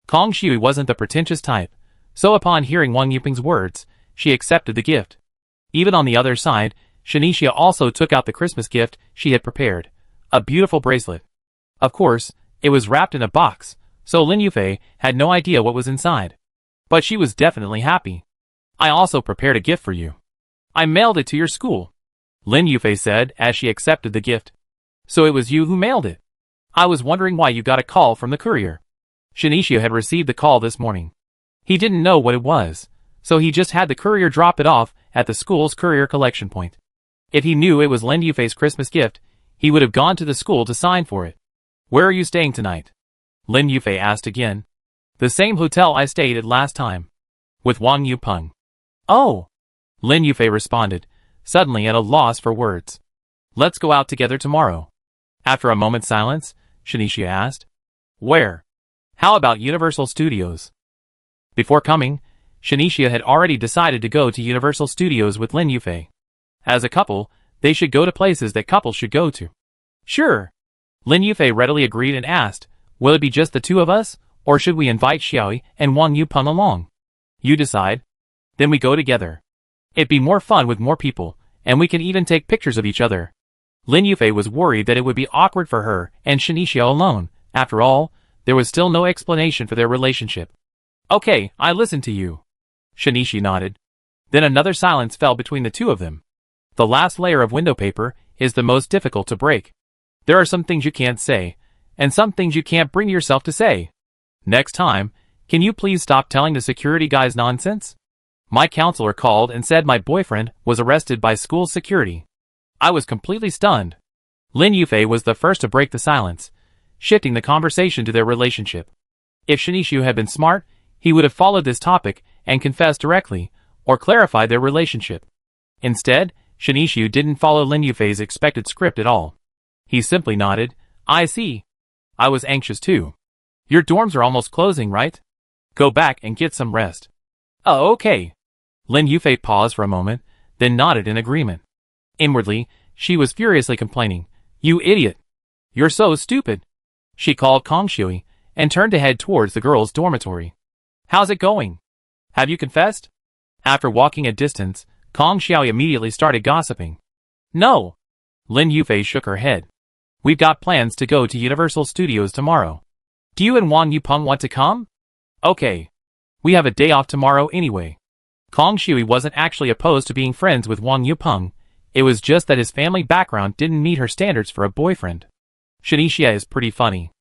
S1: Kong Shui wasn't the pretentious type, so upon hearing Wang Yupeng's words, she accepted the gift. Even on the other side, Shinichia also took out the Christmas gift she had prepared, a beautiful bracelet. Of course, it was wrapped in a box, so Lin Yufei had no idea what was inside. But she was definitely happy. I also prepared a gift for you. I mailed it to your school, Lin Yufei said as she accepted the gift. So it was you who mailed it. I was wondering why you got a call from the courier. Shinichia had received the call this morning. He didn't know what it was, so he just had the courier drop it off at the school's courier collection point. If he knew it was Lin Yufei's Christmas gift, he would have gone to the school to sign for it. Where are you staying tonight? Lin Yufei asked again. The same hotel I stayed at last time. With Wang Yupeng. Oh! Lin Yufei responded, suddenly at a loss for words. Let's go out together tomorrow. After a moment's silence, Shinichia asked. Where? How about Universal Studios? Before coming, Shinichia had already decided to go to Universal Studios with Lin Yufei. As a couple, they should go to places that couples should go to. Sure. Lin Yufei readily agreed and asked, will it be just the two of us, or should we invite Xiaoyi and Wang Yupeng along? You decide. Then we go together. It'd be more fun with more people, and we can even take pictures of each other. Lin Yufei was worried that it would be awkward for her and Shinichia alone. After all, there was still no explanation for their relationship. Okay, I listen to you. Shinichi nodded. Then another silence fell between the two of them. The last layer of window paper is the most difficult to break. There are some things you can't say, and some things you can't bring yourself to say. Next time, can you please stop telling the security guys nonsense? My counselor called and said my boyfriend was arrested by school security. I was completely stunned. Lin Yufei was the first to break the silence, shifting the conversation to their relationship. If Shinichi had been smart, he would have followed this topic and confessed directly, or clarified their relationship. Instead, Shinichi didn't follow Lin Yufei's expected script at all. He simply nodded. I see. I was anxious too. Your dorms are almost closing, right? Go back and get some rest. Oh, okay. Lin Yufei paused for a moment, then nodded in agreement. Inwardly, she was furiously complaining. You idiot. You're so stupid. She called Kong Shui and turned to head towards the girls' dormitory. How's it going? Have you confessed? After walking a distance, Kong Shui immediately started gossiping. No. Lin Yufei shook her head. We've got plans to go to Universal Studios tomorrow. Do you and Wang Yupeng want to come? Okay. We have a day off tomorrow anyway. Kong Shui wasn't actually opposed to being friends with Wang Yupeng. It was just that his family background didn't meet her standards for a boyfriend. Shinichia is pretty funny.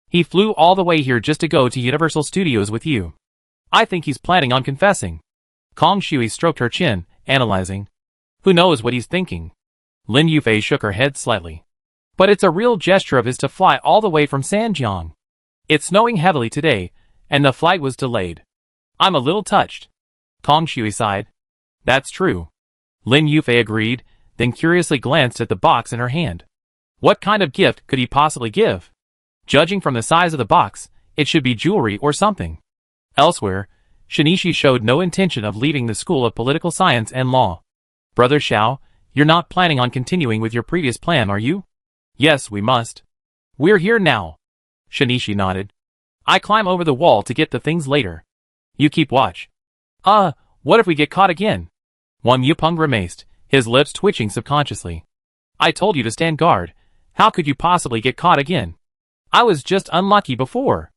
S1: He flew all the way here just to go to Universal Studios with you. I think he's planning on confessing. Kong Shui stroked her chin, analyzing. Who knows what he's thinking? Lin Yufei shook her head slightly. But it's a real gesture of his to fly all the way from Sanjiang. It's snowing heavily today, and the flight was delayed. I'm a little touched. Kong Shui sighed. That's true. Lin Yufei agreed, then curiously glanced at the box in her hand. What kind of gift could he possibly give? Judging from the size of the box, it should be jewelry or something. Elsewhere, Shinichi showed no intention of leaving the School of Political Science and Law. Brother Xiao, you're not planning on continuing with your previous plan, are you? Yes, we must. We're here now. Shinichi nodded. I climb over the wall to get the things later. You keep watch. What if we get caught again? Wang Yupeng grimaced, his lips twitching subconsciously. I told you to stand guard. How could you possibly get caught again? I was just unlucky before.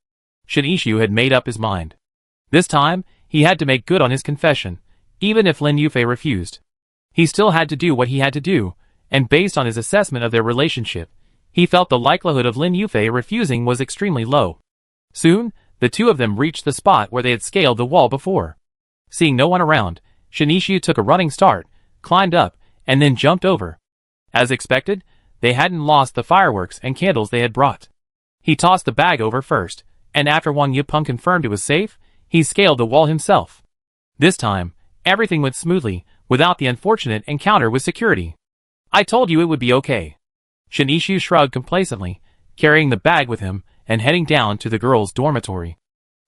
S1: Shinichi had made up his mind. This time, he had to make good on his confession, even if Lin Yufei refused. He still had to do what he had to do, and based on his assessment of their relationship, he felt the likelihood of Lin Yufei refusing was extremely low. Soon, the two of them reached the spot where they had scaled the wall before. Seeing no one around, Shinichi took a running start, climbed up, and then jumped over. As expected, they hadn't lost the fireworks and candles they had brought. He tossed the bag over first, and after Wang Yupeng confirmed it was safe, he scaled the wall himself. This time, everything went smoothly, without the unfortunate encounter with security. I told you it would be okay. Shen Yixu shrugged complacently, carrying the bag with him and heading down to the girls' dormitory.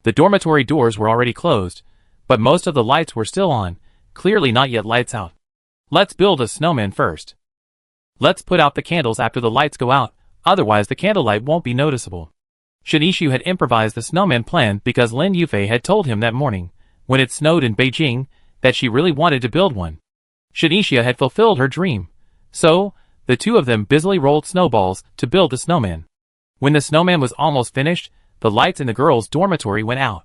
S1: The dormitory doors were already closed, but most of the lights were still on, clearly not yet lights out. Let's build a snowman first. Let's put out the candles after the lights go out, otherwise the candlelight won't be noticeable. Shen Yixu had improvised the snowman plan because Lin Yufei had told him that morning, when it snowed in Beijing, that she really wanted to build one. Shen Yixu had fulfilled her dream. So, the two of them busily rolled snowballs to build the snowman. When the snowman was almost finished, the lights in the girls' dormitory went out.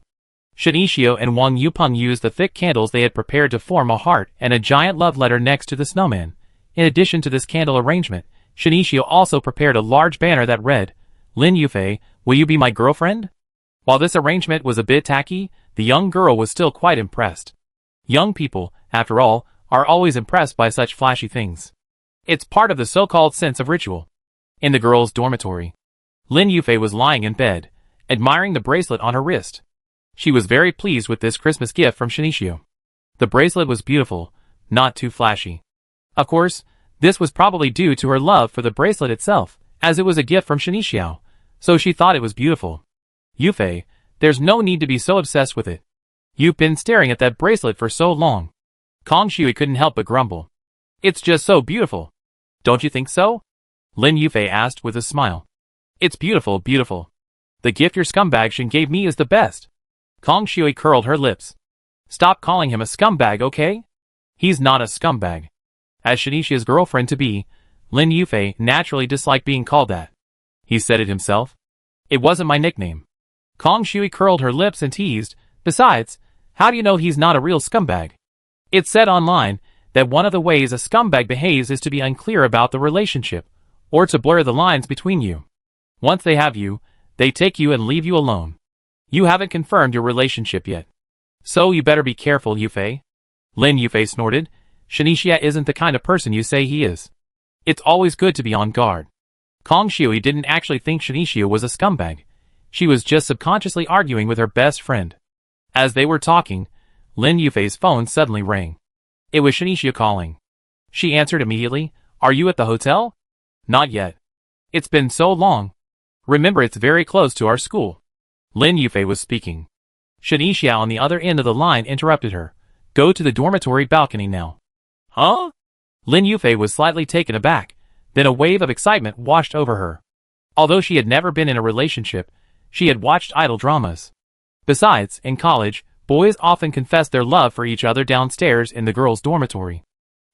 S1: Shen Yixu and Wang Yupeng used the thick candles they had prepared to form a heart and a giant love letter next to the snowman. In addition to this candle arrangement, Shen Yixu also prepared a large banner that read, "Lin Yufei, will you be my girlfriend?" While this arrangement was a bit tacky, the young girl was still quite impressed. Young people, after all, are always impressed by such flashy things. It's part of the so-called sense of ritual. In the girls' dormitory, Lin Yufei was lying in bed, admiring the bracelet on her wrist. She was very pleased with this Christmas gift from Shen Yixu. The bracelet was beautiful, not too flashy. Of course, this was probably due to her love for the bracelet itself, as it was a gift from Shen Yixu, so she thought it was beautiful. Yufei, there's no need to be so obsessed with it. You've been staring at that bracelet for so long. Kong Shui couldn't help but grumble. It's just so beautiful. Don't you think so? Lin Yufei asked with a smile. It's beautiful, beautiful. The gift your scumbag Shen gave me is the best. Kong Shui curled her lips. Stop calling him a scumbag, okay? He's not a scumbag. As Shen Yixu's girlfriend-to-be, Lin Yufei naturally disliked being called that. He said it himself. It wasn't my nickname. Kong Shui curled her lips and teased. Besides, how do you know he's not a real scumbag? It's said online that one of the ways a scumbag behaves is to be unclear about the relationship, or to blur the lines between you. Once they have you, they take you and leave you alone. You haven't confirmed your relationship yet. So you better be careful, Yufei. Lin Yufei snorted. Shen Yixu isn't the kind of person you say he is. It's always good to be on guard. Kong Shui didn't actually think Shen Yixu was a scumbag. She was just subconsciously arguing with her best friend. As they were talking, Lin Yufei's phone suddenly rang. It was Shen Yixu calling. She answered immediately. Are you at the hotel? Not yet. It's been so long. Remember, it's very close to our school. Lin Yufei was speaking. Shen Yixu on the other end of the line interrupted her. Go to the dormitory balcony now. Huh? Lin Yufei was slightly taken aback. Then a wave of excitement washed over her. Although she had never been in a relationship, she had watched idol dramas. Besides, in college, boys often confessed their love for each other downstairs in the girls' dormitory.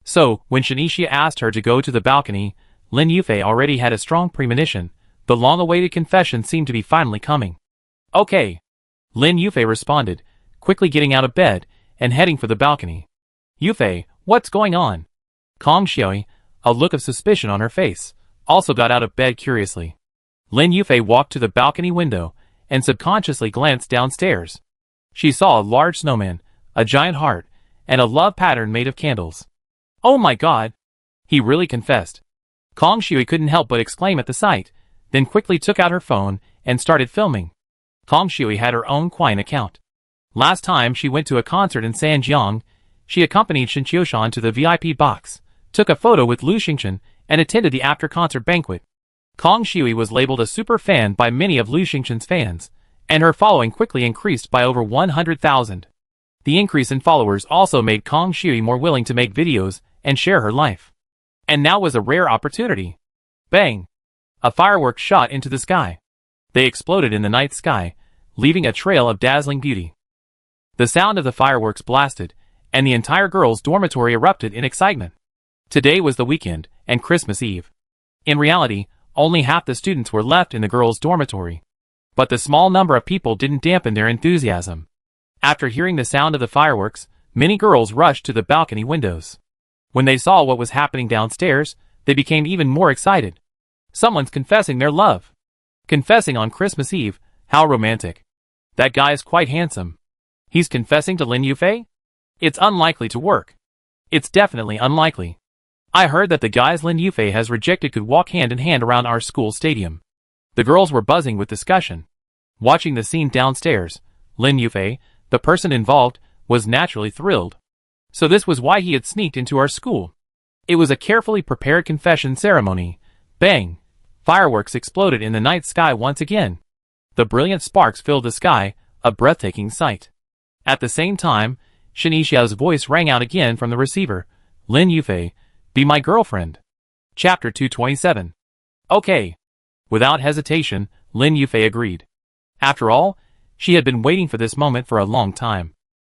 S1: So, when Shen Yixu asked her to go to the balcony, Lin Yufei already had a strong premonition. The long-awaited confession seemed to be finally coming. Okay. Lin Yufei responded, quickly getting out of bed and heading for the balcony. Yufei, what's going on? Kong Shui, a look of suspicion on her face, also got out of bed curiously. Lin Yufei walked to the balcony window and subconsciously glanced downstairs. She saw a large snowman, a giant heart, and a love pattern made of candles. Oh my god! He really confessed. Kong Shui couldn't help but exclaim at the sight, then quickly took out her phone and started filming. Kong Shui had her own Quine account. Last time she went to a concert in Sanjiang, she accompanied Shen Qiushan to the VIP box, took a photo with Lu Xingchen, and attended the after-concert banquet. Kong Shui was labeled a super fan by many of Lu Xingchen's fans, and her following quickly increased by over 100,000. The increase in followers also made Kong Shui more willing to make videos and share her life. And now was a rare opportunity. Bang! A firework shot into the sky. They exploded in the night sky, leaving a trail of dazzling beauty. The sound of the fireworks blasted, and the entire girls' dormitory erupted in excitement. Today was the weekend, and Christmas Eve. In reality, only half the students were left in the girls' dormitory. But the small number of people didn't dampen their enthusiasm. After hearing the sound of the fireworks, many girls rushed to the balcony windows. When they saw what was happening downstairs, they became even more excited. Someone's confessing their love. Confessing on Christmas Eve, how romantic. That guy is quite handsome. He's confessing to Lin Yufei? It's unlikely to work. It's definitely unlikely. I heard that the guys Lin Yufei has rejected could walk hand in hand around our school stadium. The girls were buzzing with discussion. Watching the scene downstairs, Lin Yufei, the person involved, was naturally thrilled. So this was why he had sneaked into our school. It was a carefully prepared confession ceremony. Bang! Fireworks exploded in the night sky once again. The brilliant sparks filled the sky, a breathtaking sight. At the same time, Xiao's voice rang out again from the receiver. Lin Yufei, be my girlfriend. Chapter 227. Okay. Without hesitation, Lin Yufei agreed. After all, she had been waiting for this moment for a long time.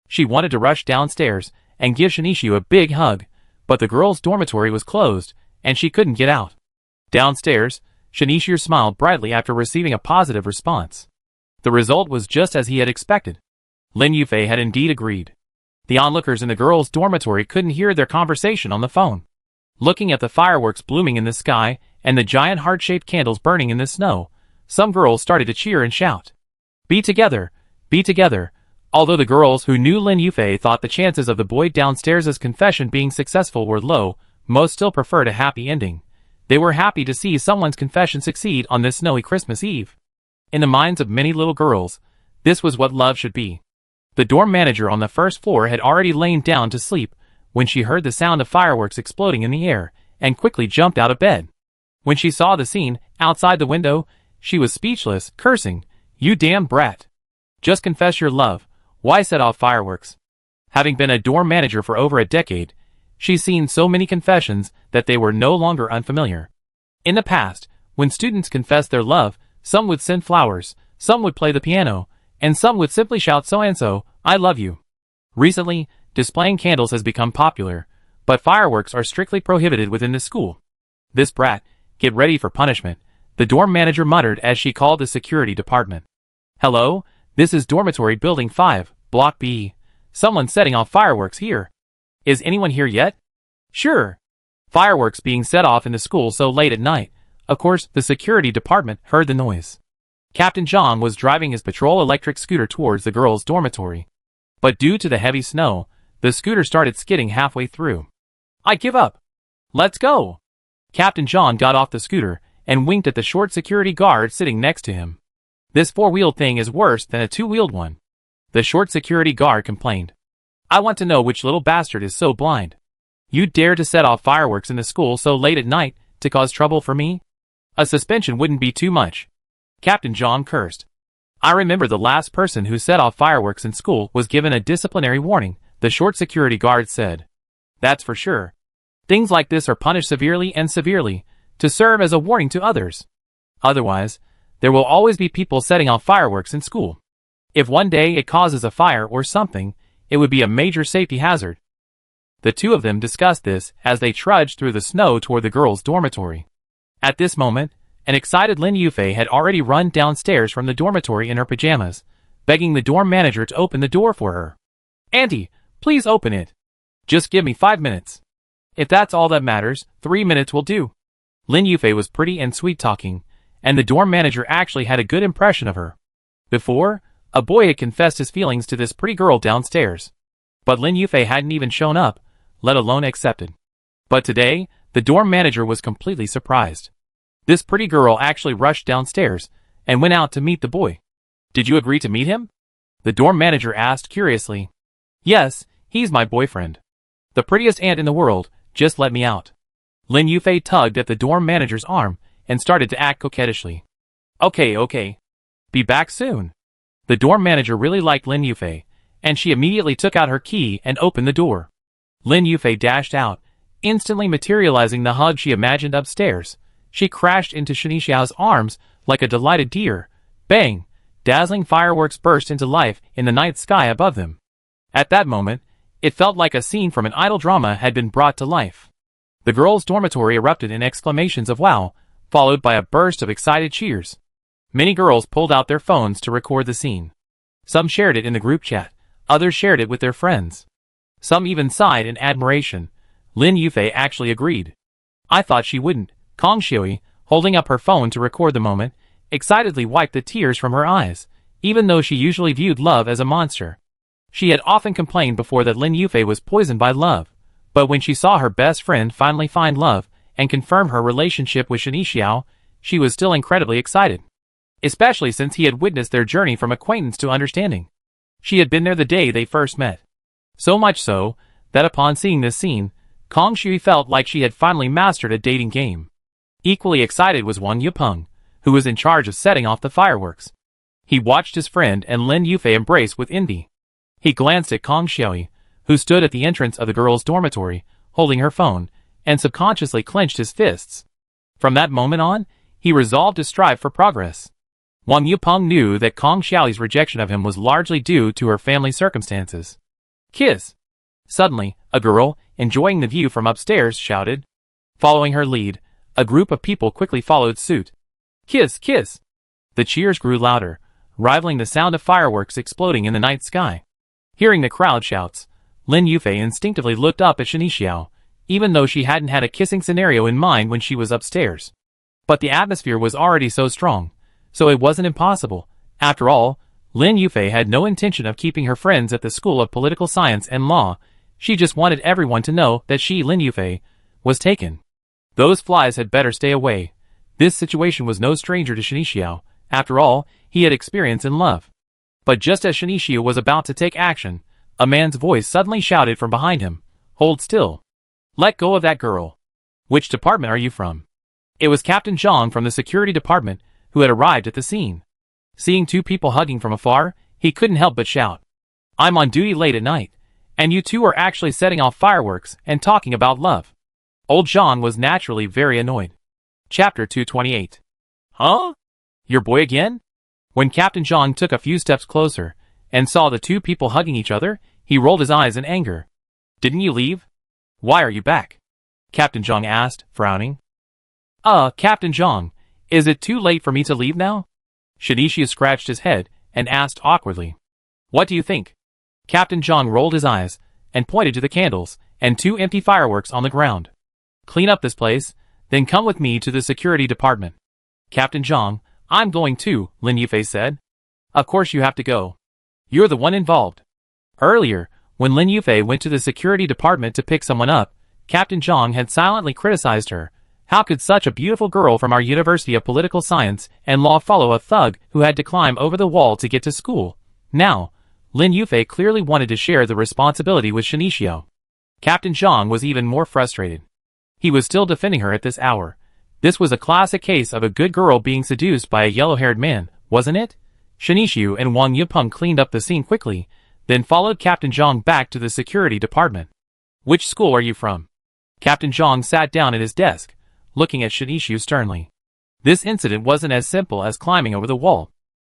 S1: She wanted to rush downstairs and give Xiao a big hug, but the girls' dormitory was closed, and she couldn't get out. Downstairs, Xiao smiled brightly after receiving a positive response. The result was just as he had expected. Lin Yufei had indeed agreed. The onlookers in the girls' dormitory couldn't hear their conversation on the phone. Looking at the fireworks blooming in the sky and the giant heart-shaped candles burning in the snow, some girls started to cheer and shout. Be together! Be together! Although the girls who knew Lin Yufei thought the chances of the boy downstairs' confession being successful were low, most still preferred a happy ending. They were happy to see someone's confession succeed on this snowy Christmas Eve. In the minds of many little girls, this was what love should be. The dorm manager on the first floor had already lain down to sleep when she heard the sound of fireworks exploding in the air, and quickly jumped out of bed. When she saw the scene outside the window, she was speechless, cursing, "You damn brat! Just confess your love. Why set off fireworks?" Having been a dorm manager for over a decade, she's seen so many confessions that they were no longer unfamiliar. In the past, when students confessed their love, some would send flowers, some would play the piano, and some would simply shout so-and-so, "I love you." Recently, displaying candles has become popular, but fireworks are strictly prohibited within the school. "This brat, get ready for punishment," the dorm manager muttered as she called the security department. "Hello, this is dormitory building 5, block B. Someone's setting off fireworks here. Is anyone here yet?" "Sure." Fireworks being set off in the school so late at night. Of course, the security department heard the noise. Captain John was driving his patrol electric scooter towards the girls' dormitory. But due to the heavy snow, the scooter started skidding halfway through. "I give up. Let's go." Captain John got off the scooter and winked at the short security guard sitting next to him. "This four-wheeled thing is worse than a two-wheeled one." The short security guard complained. "I want to know which little bastard is so blind. You dare to set off fireworks in the school so late at night to cause trouble for me? A suspension wouldn't be too much." Captain John cursed. "I remember the last person who set off fireworks in school was given a disciplinary warning," the short security guard said. "That's for sure. Things like this are punished severely and severely, to serve as a warning to others. Otherwise, there will always be people setting off fireworks in school. If one day it causes a fire or something, it would be a major safety hazard." The two of them discussed this as they trudged through the snow toward the girls' dormitory. At this moment, an excited Lin Yufei had already run downstairs from the dormitory in her pajamas, begging the dorm manager to open the door for her. "Auntie, please open it. Just give me 5 minutes. If that's all that matters, 3 minutes will do." Lin Yufei was pretty and sweet-talking, and the dorm manager actually had a good impression of her. Before, a boy had confessed his feelings to this pretty girl downstairs. But Lin Yufei hadn't even shown up, let alone accepted. But today, the dorm manager was completely surprised. This pretty girl actually rushed downstairs and went out to meet the boy. "Did you agree to meet him?" the dorm manager asked curiously. "Yes, he's my boyfriend. The prettiest aunt in the world, just let me out." Lin Yufei tugged at the dorm manager's arm and started to act coquettishly. Okay. Be back soon." The dorm manager really liked Lin Yufei, and she immediately took out her key and opened the door. Lin Yufei dashed out, instantly materializing the hug she imagined upstairs. She crashed into Xiao's arms like a delighted deer. Bang! Dazzling fireworks burst into life in the night sky above them. At that moment, it felt like a scene from an idol drama had been brought to life. The girls' dormitory erupted in exclamations of wow, followed by a burst of excited cheers. Many girls pulled out their phones to record the scene. Some shared it in the group chat, others shared it with their friends. Some even sighed in admiration. Lin Yufei actually agreed. "I thought she wouldn't." Kong Xiui, holding up her phone to record the moment, excitedly wiped the tears from her eyes, even though she usually viewed love as a monster. She had often complained before that Lin Yufei was poisoned by love, but when she saw her best friend finally find love and confirm her relationship with Xiao, she was still incredibly excited. especially since he had witnessed their journey from acquaintance to understanding. She had been there the day they first met. So much so, that upon seeing this scene, Kong Shui felt like she had finally mastered a dating game. Equally excited was Wang Yupeng, who was in charge of setting off the fireworks. He watched his friend and Lin Yufei embrace with envy. He glanced at Kong Xiaoyi, who stood at the entrance of the girls' dormitory, holding her phone, and subconsciously clenched his fists. From that moment on, he resolved to strive for progress. Wang Yupeng knew that Kong Xiaoyi's rejection of him was largely due to her family circumstances. Kiss! Suddenly, a girl, enjoying the view from upstairs, shouted. Following her lead, a group of people quickly followed suit. Kiss! Kiss! The cheers grew louder, rivaling the sound of fireworks exploding in the night sky. Hearing the crowd shouts, Lin Yufei instinctively looked up at Shinixiao, even though she hadn't had a kissing scenario in mind when she was upstairs. But the atmosphere was already so strong, so it wasn't impossible. After all, Lin Yufei had no intention of keeping her friends at the School of Political Science and Law. She just wanted everyone to know that she, Lin Yufei, was taken. Those flies had better stay away. This situation was no stranger to Shinixiao. After all, he had experience in love. But just as Shinixiao was about to take action, a man's voice suddenly shouted from behind him, Hold still. Let go of that girl. Which department are you from? It was Captain Zhang from the security department, who had arrived at the scene. Seeing two people hugging from afar, he couldn't help but shout. I'm on duty late at night, and you two are actually setting off fireworks and talking about love. Old Zhang was naturally very annoyed. Chapter 228. Huh? Your boy again? When Captain Zhang took a few steps closer, and saw the two people hugging each other, he rolled his eyes in anger. Didn't you leave? Why are you back? Captain Zhang asked, frowning. Captain Zhang, is it too late for me to leave now? Shinichia scratched his head and asked awkwardly. What do you think? Captain Zhang rolled his eyes and pointed to the candles and two empty fireworks on the ground. Clean up this place, then come with me to the security department. Captain Zhang, I'm going too, Lin Yufei said. Of course you have to go. You're the one involved. Earlier, when Lin Yufei went to the security department to pick someone up, Captain Zhang had silently criticized her. How could such a beautiful girl from our University of Political Science and Law follow a thug who had to climb over the wall to get to school? Now, Lin Yufei clearly wanted to share the responsibility with Shinichio. Captain Zhang was even more frustrated. He was still defending her at this hour. This was a classic case of a good girl being seduced by a yellow-haired man, wasn't it? Shinichio and Wang Yupeng cleaned up the scene quickly, then followed Captain Zhang back to the security department. Which school are you from? Captain Zhang sat down at his desk, looking at Shinichio sternly. This incident wasn't as simple as climbing over the wall.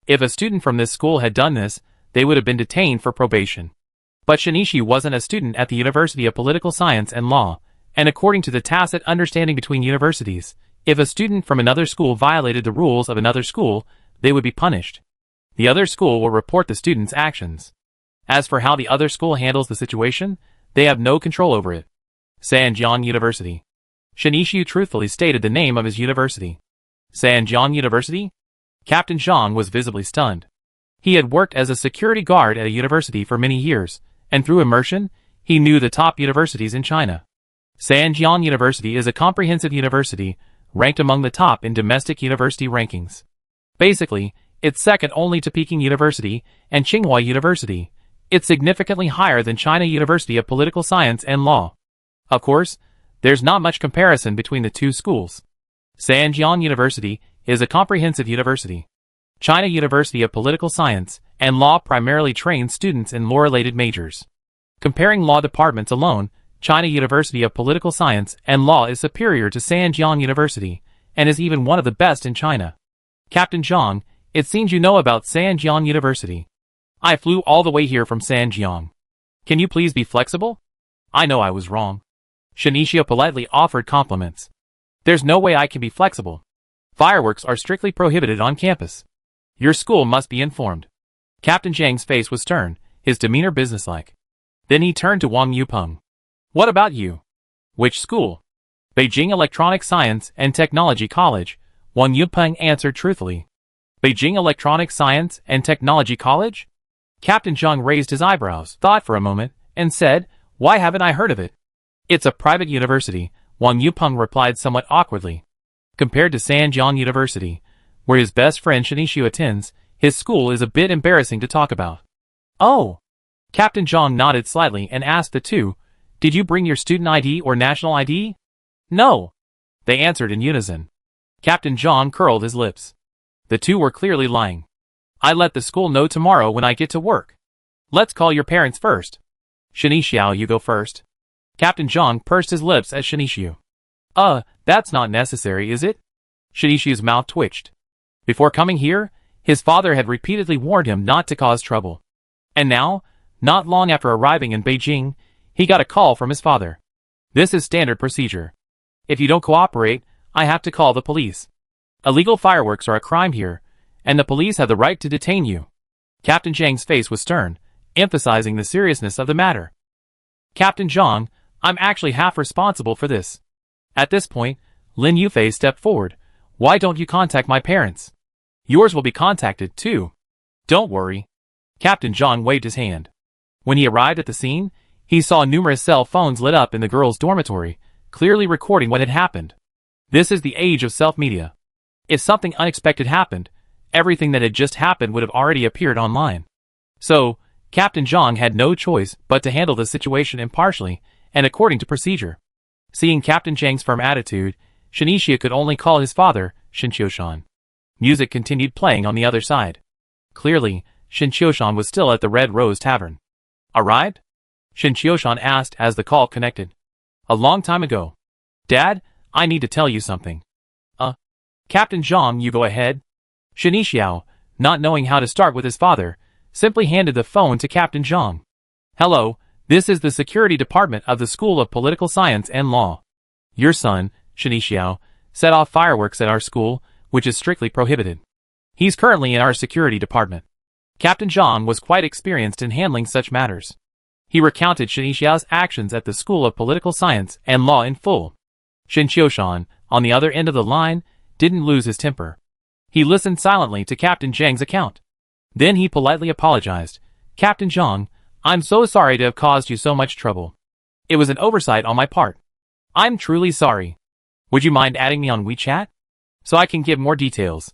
S1: If a student from this school had done this, they would have been detained for probation. But Shinichio wasn't a student at the University of Political Science and Law, and according to the tacit understanding between universities, if a student from another school violated the rules of another school, they would be punished. The other school will report the student's actions. As for how the other school handles the situation, they have no control over it. Sanjiang University. Shinichio truthfully stated the name of his university. Sanjiang University? Captain Zhang was visibly stunned. He had worked as a security guard at a university for many years, and through immersion, he knew the top universities in China. Sanjiang University is a comprehensive university, ranked among the top in domestic university rankings. Basically, it's second only to Peking University and Tsinghua University. It's significantly higher than China University of Political Science and Law. Of course, there's not much comparison between the two schools. Sanjiang University is a comprehensive university. China University of Political Science and Law primarily trains students in law-related majors. Comparing law departments alone, China University of Political Science and Law is superior to Sanjiang University, and is even one of the best in China. Captain Zhang, it seems you know about Sanjiang University. I flew all the way here from Sanjiang. Can you please be flexible? I know I was wrong. Shinichio politely offered compliments. There's no way I can be flexible. Fireworks are strictly prohibited on campus. Your school must be informed. Captain Zhang's face was stern, his demeanor businesslike. Then he turned to Wang Yupeng. What about you? Which school? Beijing Electronic Science and Technology College, Wang Yupeng answered truthfully. Beijing Electronic Science and Technology College? Captain Zhang raised his eyebrows, thought for a moment, and said, Why haven't I heard of it? It's a private university, Wang Yupeng replied somewhat awkwardly. Compared to Sanjiang University, where his best friend Shinichio attends, his school is a bit embarrassing to talk about. Oh! Captain Zhang nodded slightly and asked the two, "Did you bring your student ID or national ID?" "No," they answered in unison. Captain Zhang curled his lips. The two were clearly lying. "I let the school know tomorrow when I get to work." "Let's call your parents first." "Shinichio, you go first." Captain Zhang pursed his lips at Shinichio. That's not necessary, is it?" Shinichio's mouth twitched. Before coming here, his father had repeatedly warned him not to cause trouble. And now, not long after arriving in Beijing, he got a call from his father. "This is standard procedure. If you don't cooperate, I have to call the police. Illegal fireworks are a crime here, and the police have the right to detain you." Captain Zhang's face was stern, emphasizing the seriousness of the matter. "Captain Zhang, I'm actually half responsible for this." At this point, Lin Yufei stepped forward. "Why don't you contact my parents? Yours will be contacted, too." "Don't worry." Captain Zhang waved his hand. When he arrived at the scene, he saw numerous cell phones lit up in the girls' dormitory, clearly recording what had happened. This is the age of self-media. If something unexpected happened, everything that had just happened would have already appeared online. So, Captain Zhang had no choice but to handle the situation impartially and according to procedure. Seeing Captain Zhang's firm attitude, Shinichio could only call his father, Shinchoshan. Music continued playing on the other side. Clearly, Shinchoshan was still at the Red Rose Tavern. "Arrived?" Shinchoshan asked as the call connected. "A long time ago. Dad, I need to tell you something." Captain Zhang, you go ahead." Shinichio, not knowing how to start with his father, simply handed the phone to Captain Zhang. "Hello, this is the security department of the School of Political Science and Law. Your son, Shinichio, set off fireworks at our school, which is strictly prohibited. He's currently in our security department." Captain Zhang was quite experienced in handling such matters. He recounted Shinichio's actions at the School of Political Science and Law in full. Shinchoshan, on the other end of the line, didn't lose his temper. He listened silently to Captain Zhang's account. Then he politely apologized. "Captain Zhang, I'm so sorry to have caused you so much trouble. It was an oversight on my part. I'm truly sorry. Would you mind adding me on WeChat? So I can give more details."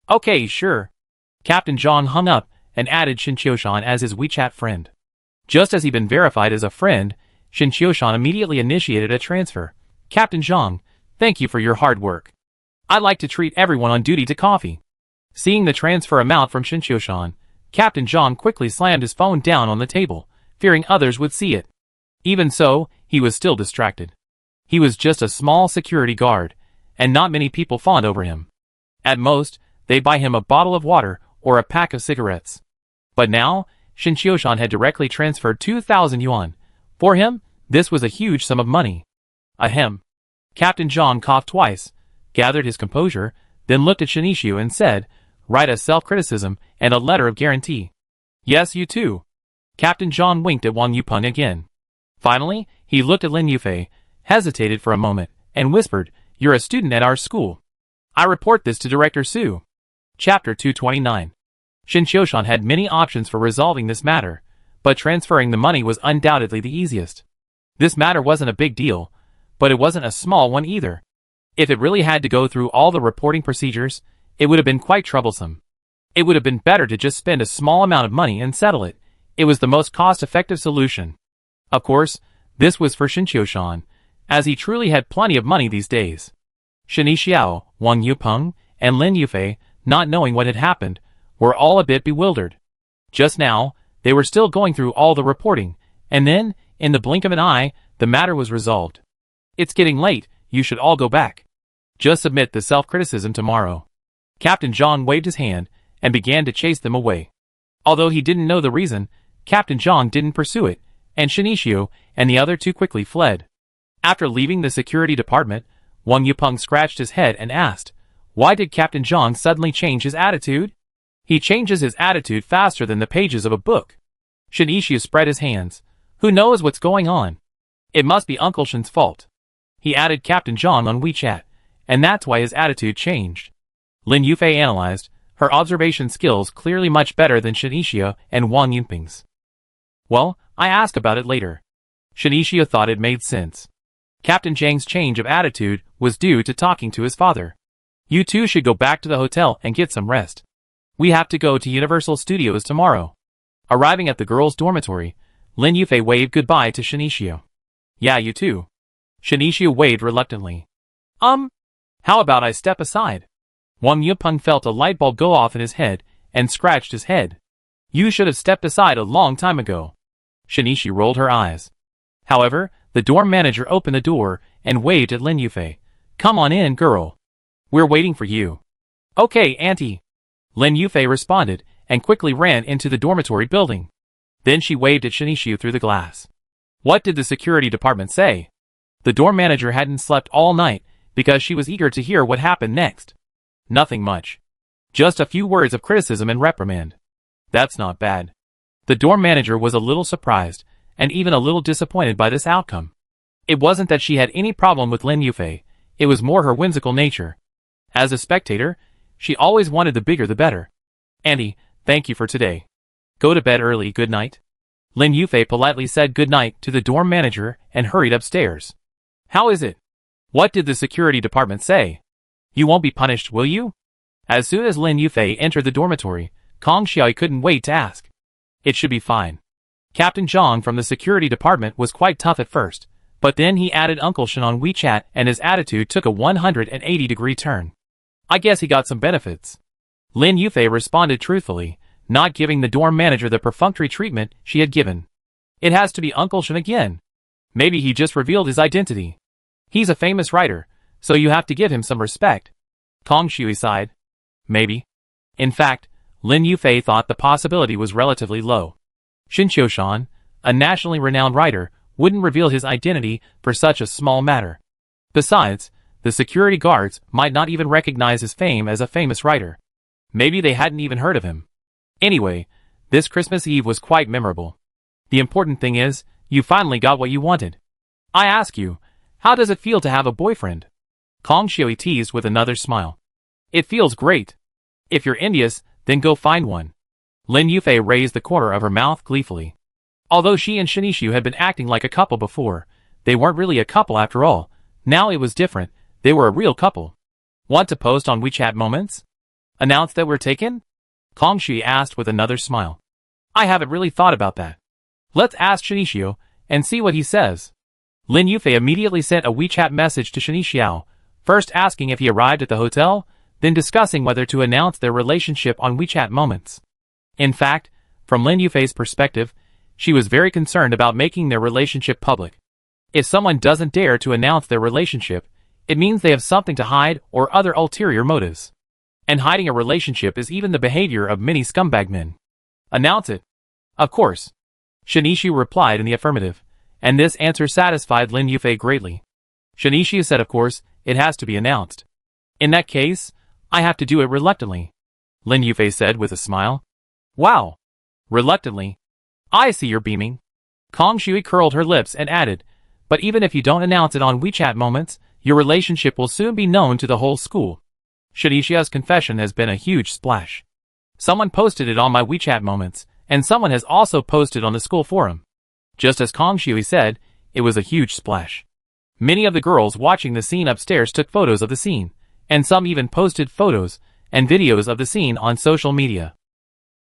S1: "Okay, sure." Captain Zhang hung up and added Shinchoshan as his WeChat friend. Just as he'd been verified as a friend, Shinchoshan immediately initiated a transfer. "Captain Zhang, thank you for your hard work. I'd like to treat everyone on duty to coffee." Seeing the transfer amount from Shinchoshan, Captain Zhang quickly slammed his phone down on the table, fearing others would see it. Even so, he was still distracted. He was just a small security guard, and not many people fawned over him. At most, they'd buy him a bottle of water or a pack of cigarettes. But now, Shinchoshan had directly transferred 2,000 yuan. For him, this was a huge sum of money. Ahem. Captain Zhang coughed twice, gathered his composure, then looked at Shinichio and said, "Write a self-criticism and a letter of guarantee." "Yes, you too." Captain Zhang winked at Wang Yupeng again. Finally, he looked at Lin Yufei, hesitated for a moment, and whispered, "You're a student at our school. I report this to Director Su." Chapter 229. Shinchoshan had many options for resolving this matter, but transferring the money was undoubtedly the easiest. This matter wasn't a big deal, but it wasn't a small one either. If it really had to go through all the reporting procedures, it would have been quite troublesome. It would have been better to just spend a small amount of money and settle it. It was the most cost-effective solution. Of course, this was for Shinchoshan, as he truly had plenty of money these days. Shinichio, Wang Yupeng, and Lin Yufei, not knowing what had happened, were all a bit bewildered. Just now, they were still going through all the reporting, and then, in the blink of an eye, the matter was resolved. "It's getting late, you should all go back. Just submit the self-criticism tomorrow." Captain Zhang waved his hand and began to chase them away. Although he didn't know the reason, Captain Zhang didn't pursue it, and Shinichio and the other two quickly fled. After leaving the security department, Wang Yupeng scratched his head and asked, "Why did Captain Zhang suddenly change his attitude?" "He changes his attitude faster than the pages of a book." Shinichio spread his hands. "Who knows what's going on? It must be Uncle Shin's fault. He added Captain Zhang on WeChat, and that's why his attitude changed." Lin Yufei analyzed, her observation skills clearly much better than Shinichio and Wang Yupeng's. "Well, I asked about it later." Shinichio thought it made sense. Captain Zhang's change of attitude was due to talking to his father. You two should go back to the hotel and get some rest. We have to go to Universal Studios tomorrow. Arriving at the girls' dormitory, Lin Yufei waved goodbye to Shinichio. Yeah, you too. Shinichio waved reluctantly. How about I step aside? Wang Yupeng felt a light bulb go off in his head and scratched his head. You should have stepped aside a long time ago. Shinichi rolled her eyes. However, the dorm manager opened the door and waved at Lin Yufei. Come on in, girl. We're waiting for you. Okay, auntie. Lin Yufei responded and quickly ran into the dormitory building. Then she waved at Shinichi through the glass. What did the security department say? The dorm manager hadn't slept all night because she was eager to hear what happened next. Nothing much. Just a few words of criticism and reprimand. That's not bad. The dorm manager was a little surprised and even a little disappointed by this outcome. It wasn't that she had any problem with Lin Yufei, it was more her whimsical nature. As a spectator, she always wanted the bigger the better. Auntie, thank you for today. Go to bed early, good night. Lin Yufei politely said good night to the dorm manager and hurried upstairs. How is it? What did the security department say? You won't be punished, will you? As soon as Lin Yufei entered the dormitory, Kong Xiaoyi couldn't wait to ask. It should be fine. Captain Zhang from the security department was quite tough at first, but then he added Uncle Shen on WeChat and his attitude took a 180-degree turn. I guess he got some benefits. Lin Yufei responded truthfully, not giving the dorm manager the perfunctory treatment she had given. It has to be Uncle Shen again. Maybe he just revealed his identity. He's a famous writer, so you have to give him some respect. Kong Shui sighed. Maybe. In fact, Lin Yufei thought the possibility was relatively low. Xin Qiushan, a nationally renowned writer, wouldn't reveal his identity for such a small matter. Besides, the security guards might not even recognize his fame as a famous writer. Maybe they hadn't even heard of him. Anyway, this Christmas Eve was quite memorable. The important thing is, you finally got what you wanted. I ask you, how does it feel to have a boyfriend? Kong Xiaoyi teased with another smile. It feels great. If you're envious, then go find one. Lin Yufei raised the corner of her mouth gleefully. Although she and Shinichi had been acting like a couple before, they weren't really a couple after all. Now it was different, they were a real couple. Want to post on WeChat moments? Announce that we're taken? Kong Shi asked with another smile. I haven't really thought about that. Let's ask Shinichio and see what he says. Lin Yufei immediately sent a WeChat message to Shinichio, first asking if he arrived at the hotel, then discussing whether to announce their relationship on WeChat moments. In fact, from Lin Yufei's perspective, she was very concerned about making their relationship public. If someone doesn't dare to announce their relationship, it means they have something to hide or other ulterior motives. And hiding a relationship is even the behavior of many scumbag men. Announce it. Of course. Shinichi replied in the affirmative, and this answer satisfied Lin Yufei greatly. Shinichi said of course, it has to be announced. In that case, I have to do it reluctantly. Lin Yufei said with a smile. Wow. Reluctantly. I see you're beaming. Kong Shui curled her lips and added, but even if you don't announce it on WeChat moments, your relationship will soon be known to the whole school. Shinichia's confession has been a huge splash. Someone posted it on my WeChat moments, and someone has also posted on the school forum. Just as Kong Shui said, it was a huge splash. Many of the girls watching the scene upstairs took photos of the scene, and some even posted photos and videos of the scene on social media.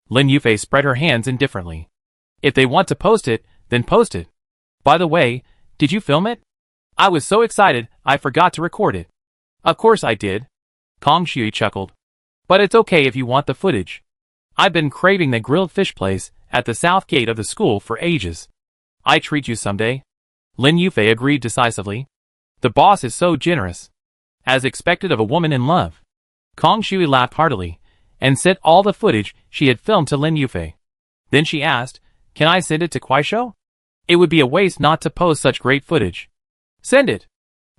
S1: Lin Yufei spread her hands indifferently. If they want to post it, then post it. By the way, did you film it? I was so excited, I forgot to record it. Of course I did. Kong Shui chuckled. But it's okay if you want the footage. I've been craving the grilled fish place at the south gate of the school for ages. I treat you someday. Lin Yufei agreed decisively. The boss is so generous. As expected of a woman in love. Kong Shui laughed heartily, and sent all the footage she had filmed to Lin Yufei. Then she asked, can I send it to Kuaishou? It would be a waste not to post such great footage. Send it.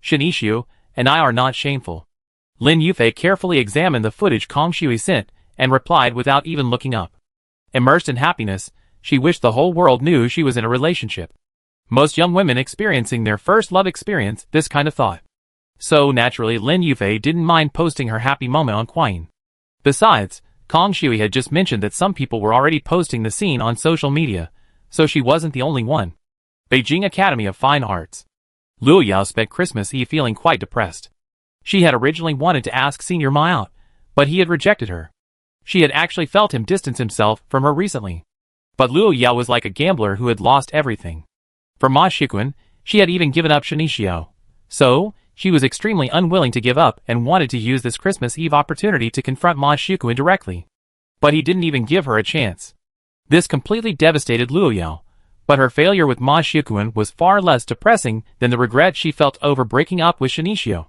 S1: Shinichio and I are not shameful. Lin Yufei carefully examined the footage Kong Shui sent, and replied without even looking up. Immersed in happiness, she wished the whole world knew she was in a relationship. Most young women experiencing their first love experience this kind of thought. So naturally Lin Yufei didn't mind posting her happy moment on Quine. Besides, Kong Shui had just mentioned that some people were already posting the scene on social media, so she wasn't the only one. Beijing Academy of Fine Arts. Luo Yao spent Christmas Eve feeling quite depressed. She had originally wanted to ask Senior Ma out, but he had rejected her. She had actually felt him distance himself from her recently. But Luo Yao was like a gambler who had lost everything. For Ma Shikuan, she had even given up Shinichio. So, she was extremely unwilling to give up and wanted to use this Christmas Eve opportunity to confront Ma Shikuan directly. But he didn't even give her a chance. This completely devastated Luo Yao, but her failure with Ma Shikuan was far less depressing than the regret she felt over breaking up with Shinichio.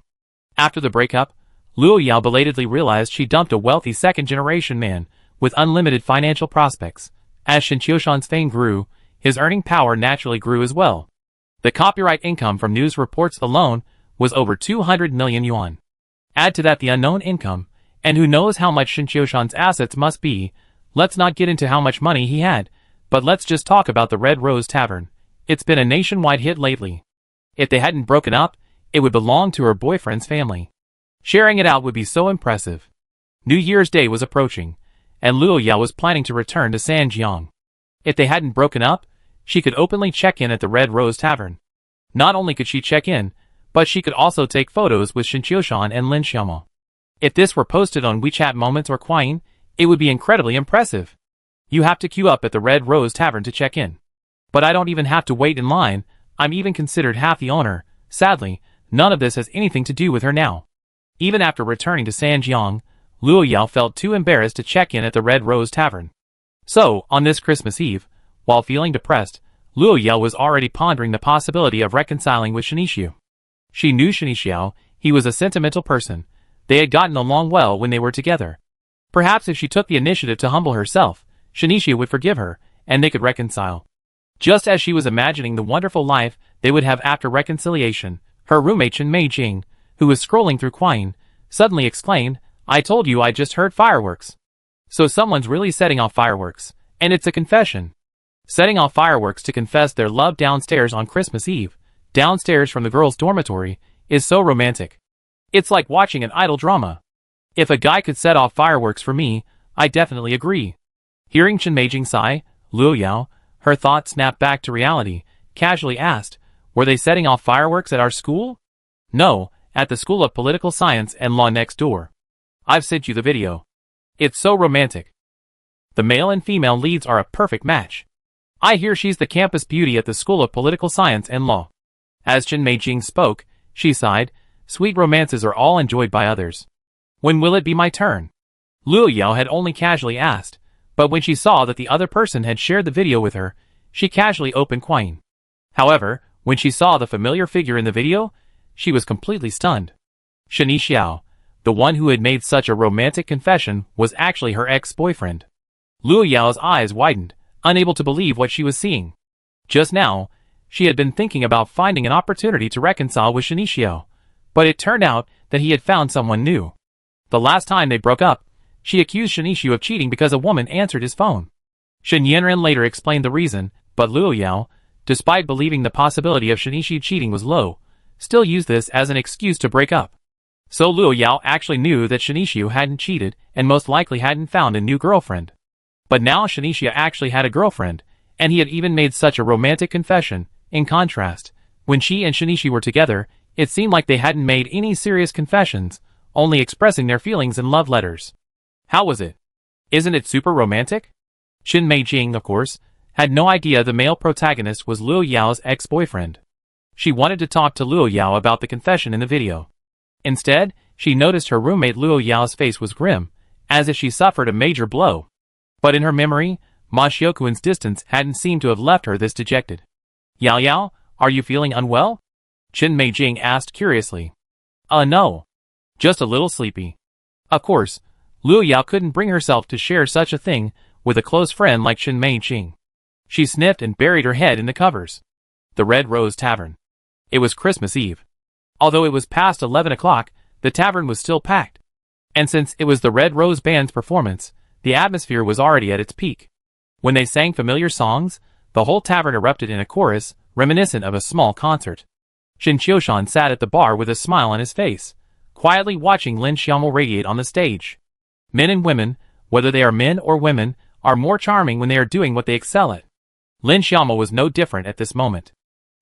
S1: After the breakup, Luo Yao belatedly realized she dumped a wealthy second-generation man with unlimited financial prospects. As Shin Qiushan's fame grew, his earning power naturally grew as well. The copyright income from news reports alone was over 200 million yuan. Add to that the unknown income, and who knows how much Shin Qiushan's assets must be. Let's not get into how much money he had, but let's just talk about the Red Rose Tavern. It's been a nationwide hit lately. If they hadn't broken up, it would belong to her boyfriend's family. Sharing it out would be so impressive. New Year's Day was approaching, and Luo Yao was planning to return to Sanjiang. If they hadn't broken up, she could openly check in at the Red Rose Tavern. Not only could she check in, but she could also take photos with Shin Qiushan and Lin Xiaomo. If this were posted on WeChat Moments or Quine, it would be incredibly impressive. You have to queue up at the Red Rose Tavern to check in. But I don't even have to wait in line, I'm even considered half the owner. Sadly, none of this has anything to do with her now. Even after returning to Sanjiang, Luo Yao felt too embarrassed to check in at the Red Rose Tavern. So, on this Christmas Eve, while feeling depressed, Luo Yao was already pondering the possibility of reconciling with Shinichio. She knew Shinichio, he was a sentimental person. They had gotten along well when they were together. Perhaps if she took the initiative to humble herself, Shinichio would forgive her, and they could reconcile. Just as she was imagining the wonderful life they would have after reconciliation, her roommate Chen Meijing, who was scrolling through Quine, suddenly exclaimed, "I told you I just heard fireworks." So someone's really setting off fireworks, and it's a confession. Setting off fireworks to confess their love downstairs on Christmas Eve, downstairs from the girls' dormitory, is so romantic. It's like watching an idol drama. If a guy could set off fireworks for me, I definitely agree. Hearing Chen Meijing sigh, Luo Yao, her thoughts snapped back to reality, casually asked, "Were they setting off fireworks at our school?" "No, at the School of Political Science and Law next door. I've sent you the video. It's so romantic. The male and female leads are a perfect match. I hear she's the campus beauty at the School of Political Science and Law." As Chen Meijing spoke, she sighed, "Sweet romances are all enjoyed by others. When will it be my turn?" Luo Yao had only casually asked, but when she saw that the other person had shared the video with her, she casually opened Quine. However, when she saw the familiar figure in the video, she was completely stunned. Shinichio, the one who had made such a romantic confession, was actually her ex-boyfriend. Luo Yao's eyes widened, unable to believe what she was seeing. Just now, she had been thinking about finding an opportunity to reconcile with Shinichio, but it turned out that he had found someone new. The last time they broke up, she accused Shinichio of cheating because a woman answered his phone. Shen Yanren later explained the reason, but Luo Yao, despite believing the possibility of Shinichio cheating was low, still used this as an excuse to break up. So Luo Yao actually knew that Shinichio hadn't cheated and most likely hadn't found a new girlfriend. But now Shinichio actually had a girlfriend, and he had even made such a romantic confession. In contrast, when she and Shinichio were together, it seemed like they hadn't made any serious confessions, only expressing their feelings in love letters. How was it? Isn't it super romantic? Chen Meijing, of course, had no idea the male protagonist was Luo Yao's ex-boyfriend. She wanted to talk to Luo Yao about the confession in the video. Instead, she noticed her roommate Luo Yao's face was grim, as if she suffered a major blow. But in her memory, Ma Xiaokuan's distance hadn't seemed to have left her this dejected. "Yao Yao, are you feeling unwell?" Chen Meijing asked curiously. No. Just a little sleepy." Of course, Luo Yao couldn't bring herself to share such a thing with a close friend like Chen Meijing. She sniffed and buried her head in the covers. The Red Rose Tavern. It was Christmas Eve. Although it was past 11 o'clock, the tavern was still packed. And since it was the Red Rose Band's performance, the atmosphere was already at its peak. When they sang familiar songs, the whole tavern erupted in a chorus, reminiscent of a small concert. Shin Qiushan sat at the bar with a smile on his face, quietly watching Lin Xiaomo radiate on the stage. Men and women, whether they are men or women, are more charming when they are doing what they excel at. Lin Xiaomo was no different at this moment.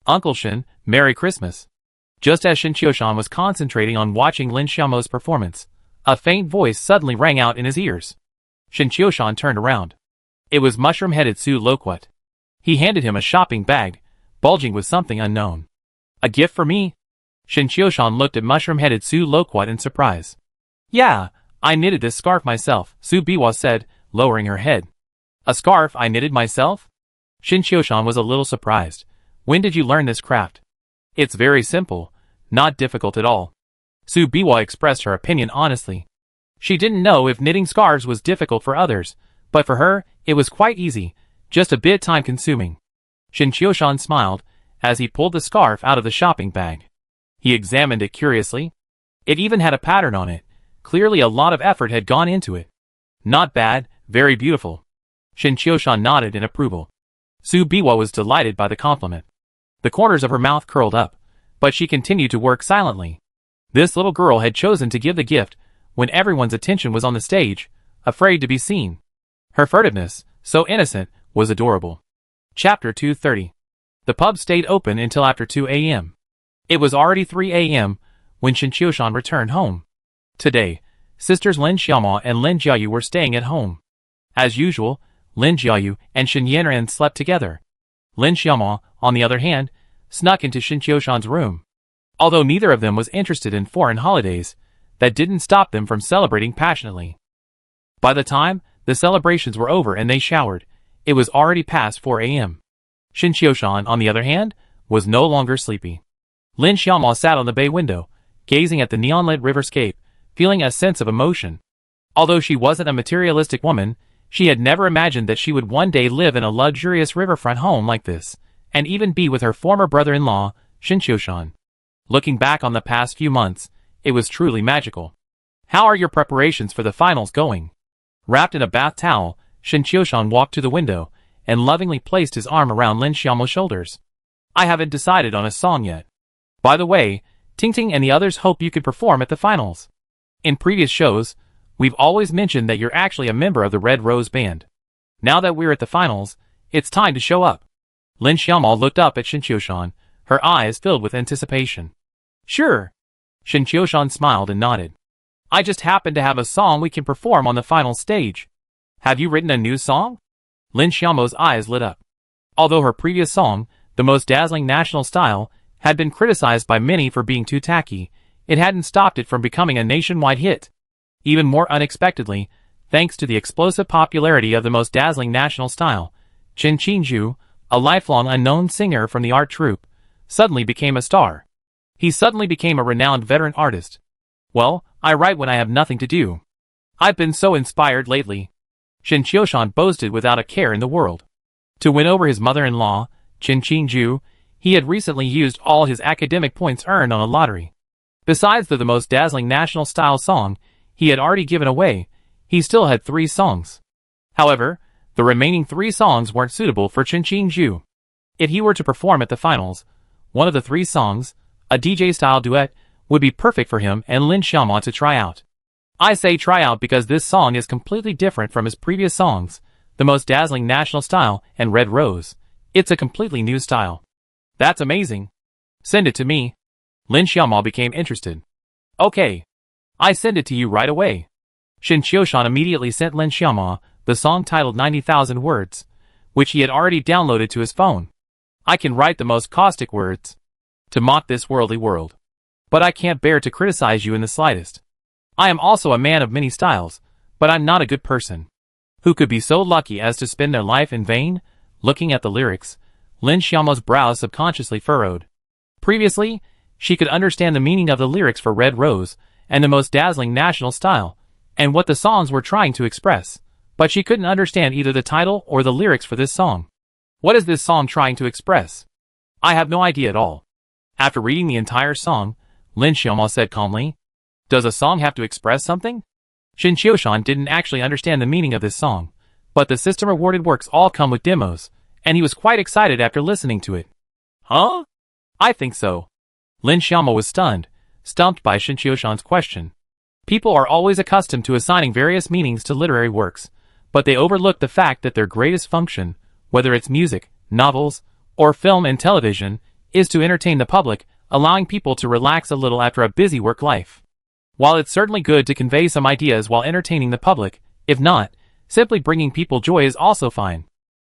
S1: "Uncle Shin, Merry Christmas." Just as Shin Qiushan was concentrating on watching Lin Xiaomo's performance, a faint voice suddenly rang out in his ears. Shin Qiushan turned around. It was mushroom-headed Su Loquat. He handed him a shopping bag, bulging with something unknown. A gift for me? Shin Qiushan looked at mushroom-headed Su Loquat in surprise. Yeah, I knitted this scarf myself, Su Biwa said, lowering her head. A scarf I knitted myself? Shin Qiushan was a little surprised. When did you learn this craft? It's very simple, not difficult at all. Su Biwa expressed her opinion honestly. She didn't know if knitting scarves was difficult for others, but for her, it was quite easy, just a bit time-consuming. Shin Qiushan smiled as he pulled the scarf out of the shopping bag. He examined it curiously. It even had a pattern on it. Clearly a lot of effort had gone into it. Not bad, very beautiful. Shin Qiushan nodded in approval. Su Biwa was delighted by the compliment. The corners of her mouth curled up, but she continued to work silently. This little girl had chosen to give the gift when everyone's attention was on the stage, afraid to be seen. Her furtiveness, so innocent, was adorable. Chapter 230. The pub stayed open until after 2 a.m. It was already 3 a.m. when Shin Qiushan returned home. Today, sisters Lin Xiaomo and Lin Jiayu were staying at home. As usual, Lin Jiayu and Shin Yanran slept together. Lin Xiaomo, on the other hand, snuck into Shin Qiushan's room. Although neither of them was interested in foreign holidays, that didn't stop them from celebrating passionately. By the time the celebrations were over and they showered, it was already past 4 a.m. Shin Qiushan, on the other hand, was no longer sleepy. Lin Xiaomo sat on the bay window, gazing at the neon-lit riverscape, feeling a sense of emotion. Although she wasn't a materialistic woman, she had never imagined that she would one day live in a luxurious riverfront home like this, and even be with her former brother-in-law, Shin Qiushan. Looking back on the past few months, it was truly magical. How are your preparations for the finals going? Wrapped in a bath towel, Shin Qiushan walked to the window and lovingly placed his arm around Lin Xiaomo's shoulders. I haven't decided on a song yet. By the way, Tingting and the others hope you could perform at the finals. In previous shows, we've always mentioned that you're actually a member of the Red Rose Band. Now that we're at the finals, it's time to show up. Lin Xiaomo looked up at Shin Qiushan, her eyes filled with anticipation. Sure. Shin Qiushan smiled and nodded. I just happen to have a song we can perform on the final stage. Have you written a new song? Lin Xiaomo's eyes lit up. Although her previous song, The Most Dazzling National Style, had been criticized by many for being too tacky, it hadn't stopped it from becoming a nationwide hit. Even more unexpectedly, thanks to the explosive popularity of The Most Dazzling National Style, Chen Qingzhu, a lifelong unknown singer from the art troupe, suddenly became a star. He suddenly became a renowned veteran artist. Well, I write when I have nothing to do. I've been so inspired lately. Shin Qiushan boasted without a care in the world. To win over his mother-in-law, Chen Qingzhu, he had recently used all his academic points earned on a lottery. Besides the Most Dazzling National Style song he had already given away, he still had 3 songs. However, the remaining 3 songs weren't suitable for Chen Qingzhu. If he were to perform at the finals, one of the 3 songs, a DJ-style duet, would be perfect for him and Lin Xiaomo to try out. I say try out because this song is completely different from his previous songs, The Most Dazzling National Style and Red Rose. It's a completely new style. That's amazing. Send it to me. Lin Xiaomo became interested. Okay. I send it to you right away. Shin Qiushan immediately sent Lin Xiaomo the song titled 90,000 Words, which he had already downloaded to his phone. I can write the most caustic words to mock this worldly world. But I can't bear to criticize you in the slightest. I am also a man of many styles, but I'm not a good person. Who could be so lucky as to spend their life in vain? Looking at the lyrics, Lin Xiaomo's brows subconsciously furrowed. Previously, she could understand the meaning of the lyrics for Red Rose and The Most Dazzling National Style, and what the songs were trying to express, but she couldn't understand either the title or the lyrics for this song. What is this song trying to express? I have no idea at all. After reading the entire song, Lin Xiaomo said calmly, Does a song have to express something? Shin Qiushan didn't actually understand the meaning of this song, but the system-awarded works all come with demos, and he was quite excited after listening to it. Huh? I think so. Lin Xiaomo was stumped by Shin Qiushan's question. People are always accustomed to assigning various meanings to literary works, but they overlook the fact that their greatest function, whether it's music, novels, or film and television, is to entertain the public, allowing people to relax a little after a busy work life. While it's certainly good to convey some ideas while entertaining the public, if not, simply bringing people joy is also fine.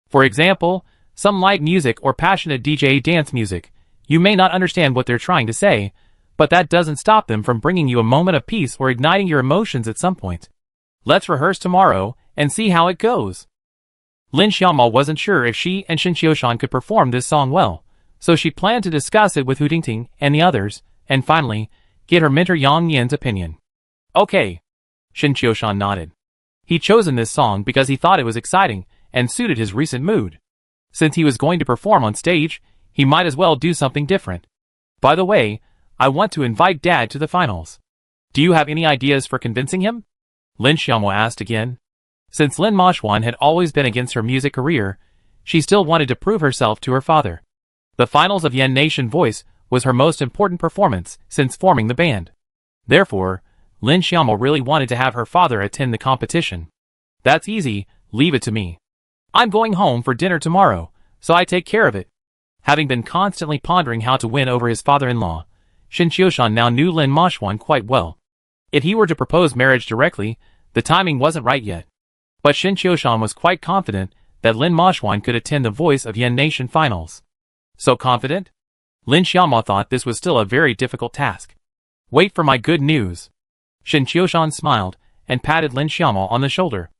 S1: For example, some light music or passionate DJ dance music. You may not understand what they're trying to say, but that doesn't stop them from bringing you a moment of peace or igniting your emotions at some point. Let's rehearse tomorrow and see how it goes. Lin Xiaomo wasn't sure if she and Shin Qiushan could perform this song well, so she planned to discuss it with Hu Tingting and the others, and finally, get her mentor Yang Yan's opinion. Okay. Shin Qiushan nodded. He'd chosen this song because he thought it was exciting and suited his recent mood. Since he was going to perform on stage, he might as well do something different. By the way, I want to invite Dad to the finals. Do you have any ideas for convincing him? Lin Xiaomo asked again. Since Lin Moshwan had always been against her music career, she still wanted to prove herself to her father. The finals of Yen Nation Voice was her most important performance since forming the band. Therefore, Lin Xiaomo really wanted to have her father attend the competition. That's easy, leave it to me. I'm going home for dinner tomorrow, so I take care of it. Having been constantly pondering how to win over his father-in-law, Shin Qiushan now knew Lin Moshwan quite well. If he were to propose marriage directly, the timing wasn't right yet. But Shin Qiushan was quite confident that Lin Moshwan could attend the Voice of Yen Nation finals. So confident? Lin Xiaomo thought this was still a very difficult task. Wait for my good news. Shin Qiushan smiled and patted Lin Xiaomo on the shoulder.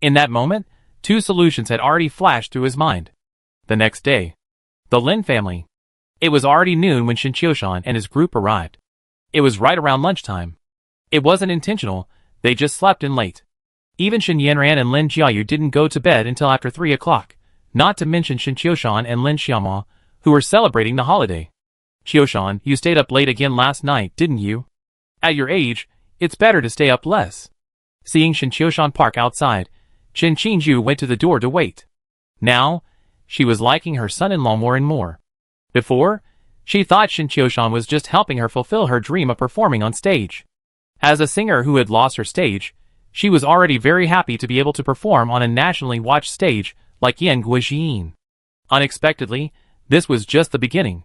S1: In that moment, two solutions had already flashed through his mind. The next day, the Lin family. It was already noon when Shin Qiushan and his group arrived. It was right around lunchtime. It wasn't intentional, they just slept in late. Even Shin Yanran and Lin Jiayu didn't go to bed until after 3 o'clock, not to mention Shin Qiushan and Lin Xiaomo, who were celebrating the holiday. Qiushan, you stayed up late again last night, didn't you? At your age, it's better to stay up less. Seeing Shin Qiushan park outside, Chen Qingju went to the door to wait. Now, she was liking her son-in-law more and more. Before, she thought Shin Qiushan was just helping her fulfill her dream of performing on stage. As a singer who had lost her stage, she was already very happy to be able to perform on a nationally watched stage like Yan Guoxiyin. Unexpectedly, this was just the beginning.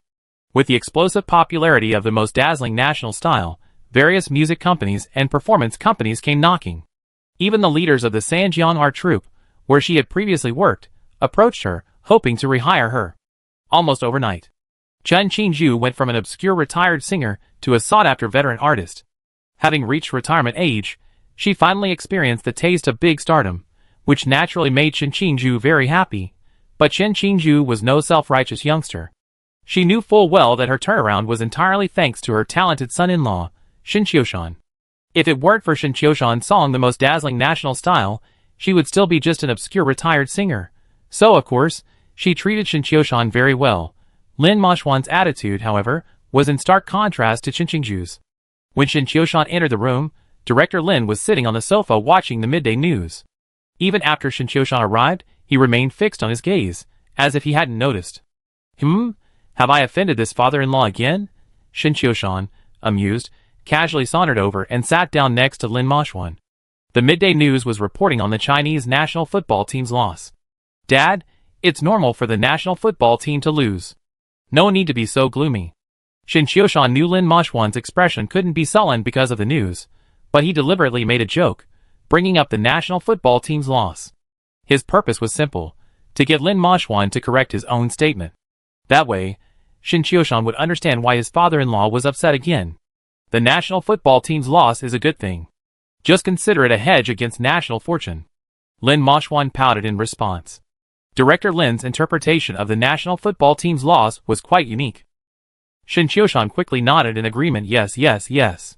S1: With the explosive popularity of the most dazzling national style, various music companies and performance companies came knocking. Even the leaders of the Sanjiang art troupe, where she had previously worked, approached her, hoping to rehire her. Almost overnight, Chen Qingju went from an obscure retired singer to a sought-after veteran artist. Having reached retirement age, she finally experienced the taste of big stardom, which naturally made Chen Qingju very happy. But Chen Qingju was no self-righteous youngster. She knew full well that her turnaround was entirely thanks to her talented son-in-law, Shin Qiushan. If it weren't for Shin Qiushan's song The Most Dazzling National Style, she would still be just an obscure retired singer. So, of course, she treated Shin Qiushan very well. Lin Moshwan's attitude, however, was in stark contrast to Chen Qingju's. When Shin Qiushan entered the room, Director Lin was sitting on the sofa watching the midday news. Even after Shin Qiushan arrived, he remained fixed on his gaze, as if he hadn't noticed. Have I offended this father-in-law again? Shin Qiushan, amused, casually sauntered over and sat down next to Lin Moshwan. The midday news was reporting on the Chinese national football team's loss. Dad, it's normal for the national football team to lose. No need to be so gloomy. Shin Qiushan knew Lin Moshwan's expression couldn't be sullen because of the news, but he deliberately made a joke, bringing up the national football team's loss. His purpose was simple, to get Lin Moshwan to correct his own statement. That way, Shin Qiushan would understand why his father-in-law was upset again. The national football team's loss is a good thing. Just consider it a hedge against national fortune. Lin Moshwan pouted in response. Director Lin's interpretation of the national football team's loss was quite unique. Shin Qiushan quickly nodded in agreement. Yes.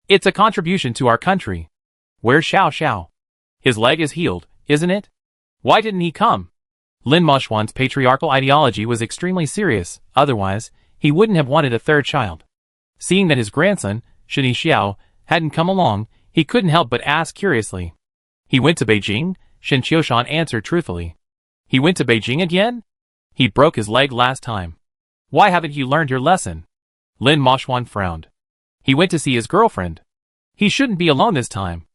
S1: It's a contribution to our country. Where's Xiao Xiao? His leg is healed, isn't it? Why didn't he come? Lin Moshwan's patriarchal ideology was extremely serious, otherwise, he wouldn't have wanted a third child. Seeing that his grandson, Shin Xiao, hadn't come along, he couldn't help but ask curiously. He went to Beijing, Shin Qiushan answered truthfully. He went to Beijing again? He broke his leg last time. Why haven't you learned your lesson? Lin Moshwan frowned. He went to see his girlfriend. He shouldn't be alone this time.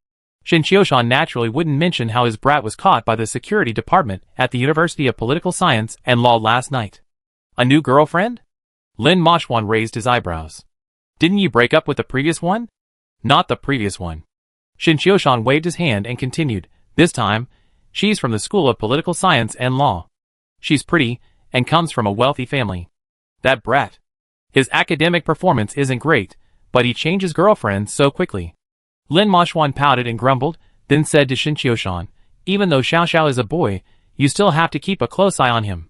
S1: Shin Qiushan naturally wouldn't mention how his brat was caught by the security department at the University of Political Science and Law last night. A new girlfriend? Lin Moshwan raised his eyebrows. Didn't you break up with the previous one? Not the previous one. Shin Qiushan waved his hand and continued, this time, she's from the School of Political Science and Law. She's pretty, and comes from a wealthy family. That brat. His academic performance isn't great, but he changes girlfriends so quickly. Lin Moshwan pouted and grumbled, then said to Shin Qiushan, even though Xiao Xiao is a boy, you still have to keep a close eye on him.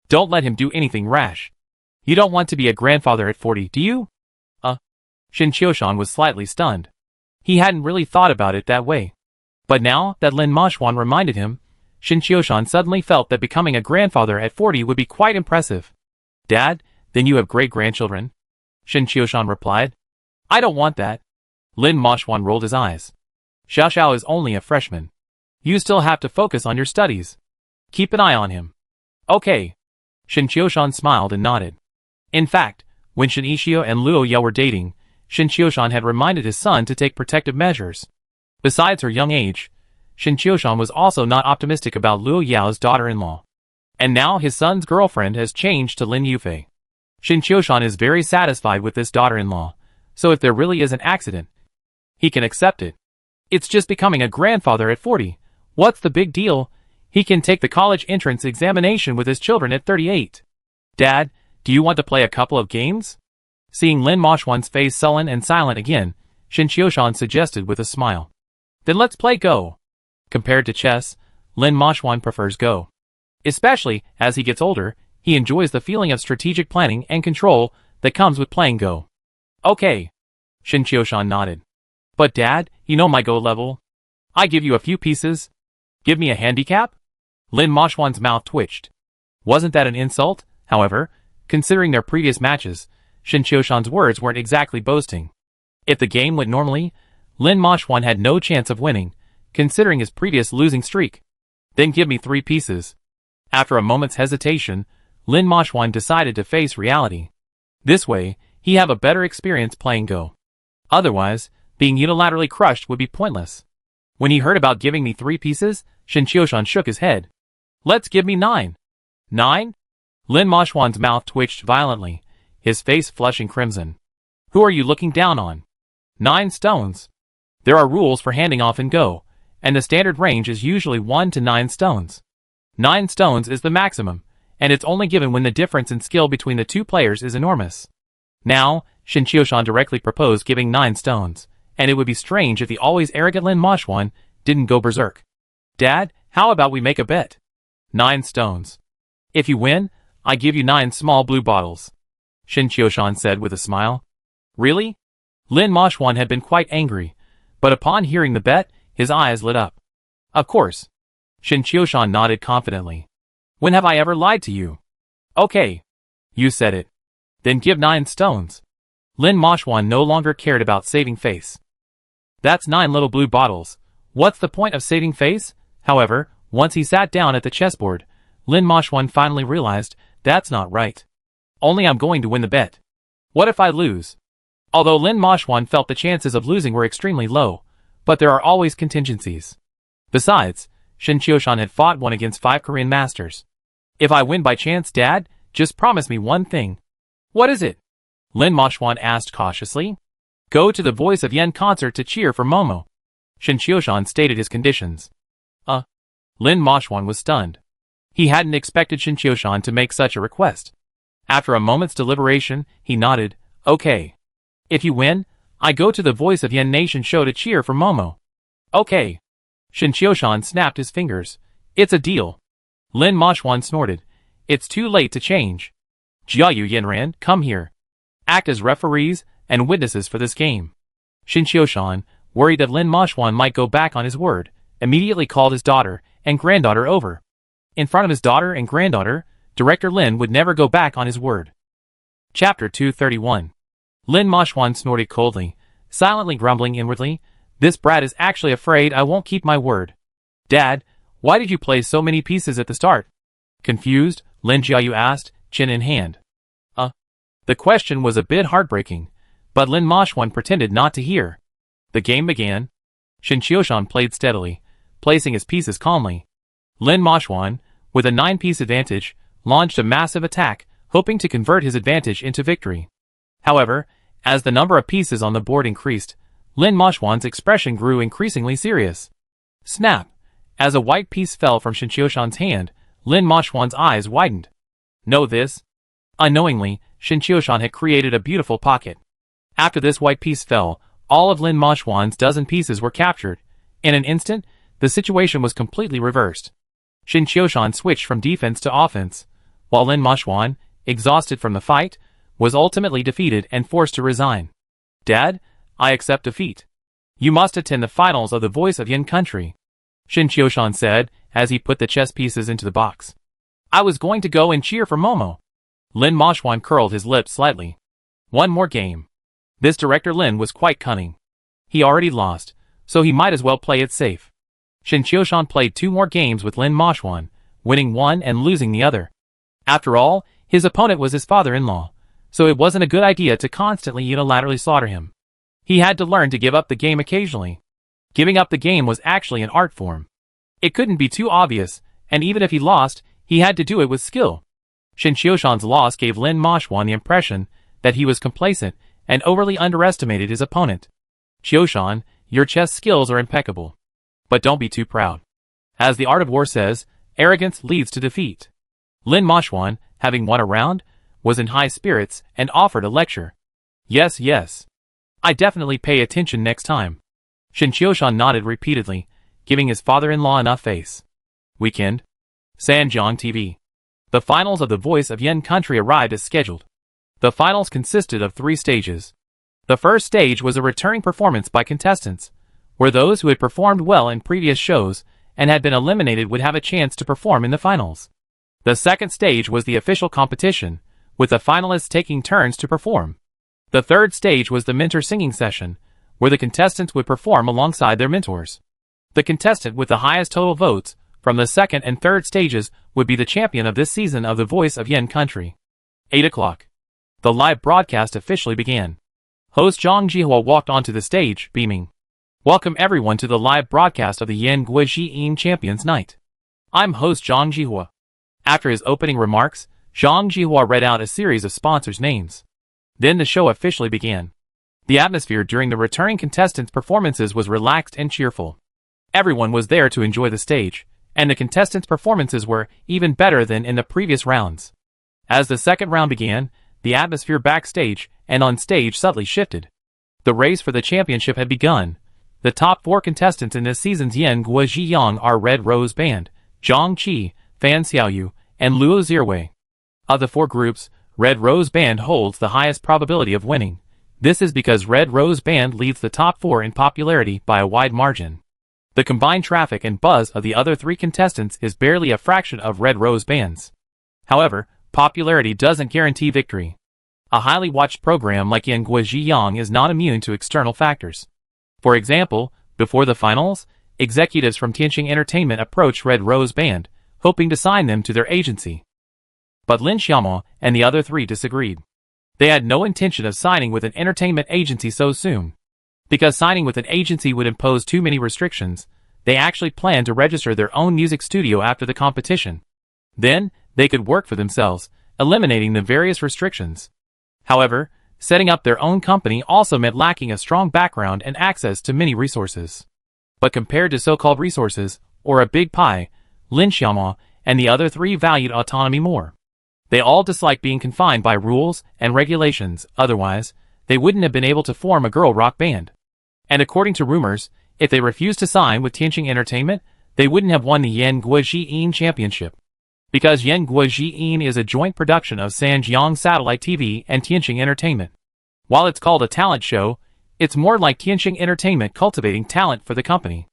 S1: Don't let him do anything rash. You don't want to be a grandfather at 40, do you? Shin Qiushan was slightly stunned. He hadn't really thought about it that way. But now that Lin Moshwan reminded him, Shin Qiushan suddenly felt that becoming a grandfather at 40 would be quite impressive. Dad, then you have great-grandchildren? Shin Qiushan replied. I don't want that. Lin Moshwan rolled his eyes. Xiao Xiao is only a freshman. You still have to focus on your studies. Keep an eye on him. Okay. Shin Qiushan smiled and nodded. In fact, when Shin Yixio and Luo Yao were dating, Shin Qiushan had reminded his son to take protective measures. Besides her young age, Shin Qiushan was also not optimistic about Luo Yao's daughter-in-law. And now his son's girlfriend has changed to Lin Yufei. Shin Qiushan is very satisfied with this daughter-in-law, so if there really is an accident, he can accept it. It's just becoming a grandfather at 40. What's the big deal? He can take the college entrance examination with his children at 38. Dad, do you want to play a couple of games? Seeing Lin Moshwan's face sullen and silent again, Shin Qiushan suggested with a smile. Then let's play Go. Compared to chess, Lin Moshwan prefers Go. Especially, as he gets older, he enjoys the feeling of strategic planning and control that comes with playing Go. Okay. Shin Qiushan nodded. But Dad, you know my Go level. I give you a few pieces. Give me a handicap? Lin Moshwan's mouth twitched. Wasn't that an insult? However, considering their previous matches, Shin Qiushan's words weren't exactly boasting. If the game went normally, Lin Moshwan had no chance of winning, considering his previous losing streak. Then give me 3 pieces. After a moment's hesitation, Lin Moshwan decided to face reality. This way, he'd have a better experience playing Go. Otherwise, being unilaterally crushed would be pointless. When he heard about giving me 3 pieces, Shin Qiushan shook his head. Let's give me 9. 9? Lin Moshwan's mouth twitched violently, his face flushing crimson. Who are you looking down on? 9 stones. There are rules for handing off in Go, and the standard range is usually 1 to 9 stones. 9 stones is the maximum, and it's only given when the difference in skill between the two players is enormous. Now, Shin Qiushan directly proposed giving 9 stones, and it would be strange if the always arrogant Lin Moshwan didn't go berserk. Dad, how about we make a bet? 9 stones. If you win, I give you 9 small blue bottles. Shin Qiushan said with a smile. Really? Lin Moshwan had been quite angry, but upon hearing the bet, his eyes lit up. Of course. Shin Qiushan nodded confidently. When have I ever lied to you? Okay. You said it. Then give 9 stones. Lin Moshwan no longer cared about saving face. That's 9 little blue bottles. What's the point of saving face? However, once he sat down at the chessboard, Lin Moshwan finally realized that's not right. Only I'm going to win the bet. What if I lose? Although Lin Moshwan felt the chances of losing were extremely low, but there are always contingencies. Besides, Shin Qiushan had fought one against 5 Korean masters. If I win by chance, Dad, just promise me one thing. What is it? Lin Moshwan asked cautiously. Go to the Voice of Yen concert to cheer for Momo. Shin Qiushan stated his conditions. Lin Moshwan was stunned. He hadn't expected Shin Qiushan to make such a request. After a moment's deliberation, he nodded, okay. If you win, I go to the Voice of Yen Nation show to cheer for Momo. Okay. Shin Qiushan snapped his fingers. It's a deal. Lin Moshwan snorted. It's too late to change. Jiayu Yanran, come here. Act as referees and witnesses for this game. Shin Qiushan, worried that Lin Moshwan might go back on his word, immediately called his daughter and granddaughter over. In front of his daughter and granddaughter, Director Lin would never go back on his word. Chapter 231. Lin Moshwan snorted coldly, silently grumbling inwardly, this brat is actually afraid I won't keep my word. Dad, why did you play so many pieces at the start? Confused, Lin Jiayu asked, chin in hand. The question was a bit heartbreaking, but Lin Moshwan pretended not to hear. The game began. Shin Qiushan played steadily, placing his pieces calmly. Lin Moshwan, with a 9-piece advantage, launched a massive attack, hoping to convert his advantage into victory. However, as the number of pieces on the board increased, Lin Moshwan's expression grew increasingly serious. Snap! As a white piece fell from Shin Qiushan's hand, Lin Moshwan's eyes widened. Know this? Unknowingly, Shin Qiushan had created a beautiful pocket. After this white piece fell, all of Lin Moshwan's dozen pieces were captured. In an instant, the situation was completely reversed. Shin Qiushan switched from defense to offense, while Lin Moshwan, exhausted from the fight, was ultimately defeated and forced to resign. Dad, I accept defeat. You must attend the finals of the Voice of Yin Country, Shin Qiushan said as he put the chess pieces into the box. I was going to go and cheer for Momo. Lin Moshwan curled his lips slightly. One more game. This director Lin was quite cunning. He already lost, so he might as well play it safe. Shin Qiushan played 2 more games with Lin Moshwan, winning one and losing the other. After all, his opponent was his father-in-law, so it wasn't a good idea to constantly unilaterally slaughter him. He had to learn to give up the game occasionally. Giving up the game was actually an art form. It couldn't be too obvious, and even if he lost, he had to do it with skill. Shin Qiushan's loss gave Lin Moshwan the impression that he was complacent and overly underestimated his opponent. Qiushan, your chess skills are impeccable. But don't be too proud. As the art of war says, arrogance leads to defeat. Lin Moshwan, having won a round, was in high spirits and offered a lecture. Yes, yes. I definitely pay attention next time. Shin Qiushan nodded repeatedly, giving his father-in-law enough face. Weekend. Sanjiang TV. The finals of the Voice of Yin Country arrived as scheduled. The finals consisted of 3 stages. The first stage was a returning performance by contestants, where those who had performed well in previous shows and had been eliminated would have a chance to perform in the finals. The second stage was the official competition, with the finalists taking turns to perform. The third stage was the mentor singing session, where the contestants would perform alongside their mentors. The contestant with the highest total votes from the second and third stages would be the champion of this season of The Voice of Yin Country. 8 o'clock. The live broadcast officially began. Host Zhang Jihua walked onto the stage, beaming. Welcome everyone to the live broadcast of the Yan Guoji Yin Champions Night. I'm host Zhang Jihua. After his opening remarks, Zhang Jihua read out a series of sponsors' names. Then the show officially began. The atmosphere during the returning contestants' performances was relaxed and cheerful. Everyone was there to enjoy the stage, and the contestants' performances were even better than in the previous rounds. As the second round began, the atmosphere backstage and on stage subtly shifted. The race for the championship had begun. The top 4 contestants in this season's Yan Guoji Yang are Red Rose Band, Zhang Qi, Fan Xiaoyu, and Luo Zirwei. Of the 4 groups, Red Rose Band holds the highest probability of winning. This is because Red Rose Band leads the top 4 in popularity by a wide margin. The combined traffic and buzz of the other 3 contestants is barely a fraction of Red Rose Band's. However, popularity doesn't guarantee victory. A highly watched program like Yan Guoji Yang is not immune to external factors. For example, before the finals, executives from Tianqing Entertainment approached Red Rose Band, hoping to sign them to their agency. But Lin Xiaomo and the other 3 disagreed. They had no intention of signing with an entertainment agency so soon. Because signing with an agency would impose too many restrictions, they actually planned to register their own music studio after the competition. Then, they could work for themselves, eliminating the various restrictions. However, setting up their own company also meant lacking a strong background and access to many resources. But compared to so-called resources, or a big pie, Lin Xiaomo and the other 3 valued autonomy more. They all disliked being confined by rules and regulations, otherwise, they wouldn't have been able to form a girl rock band. And according to rumors, if they refused to sign with Tianqing Entertainment, they wouldn't have won the Yan Guoji Yin Championship. Because Yan Guoji Yin is a joint production of Sanjiang Satellite TV and Tianqing Entertainment. While it's called a talent show, it's more like Tianqing Entertainment cultivating talent for the company.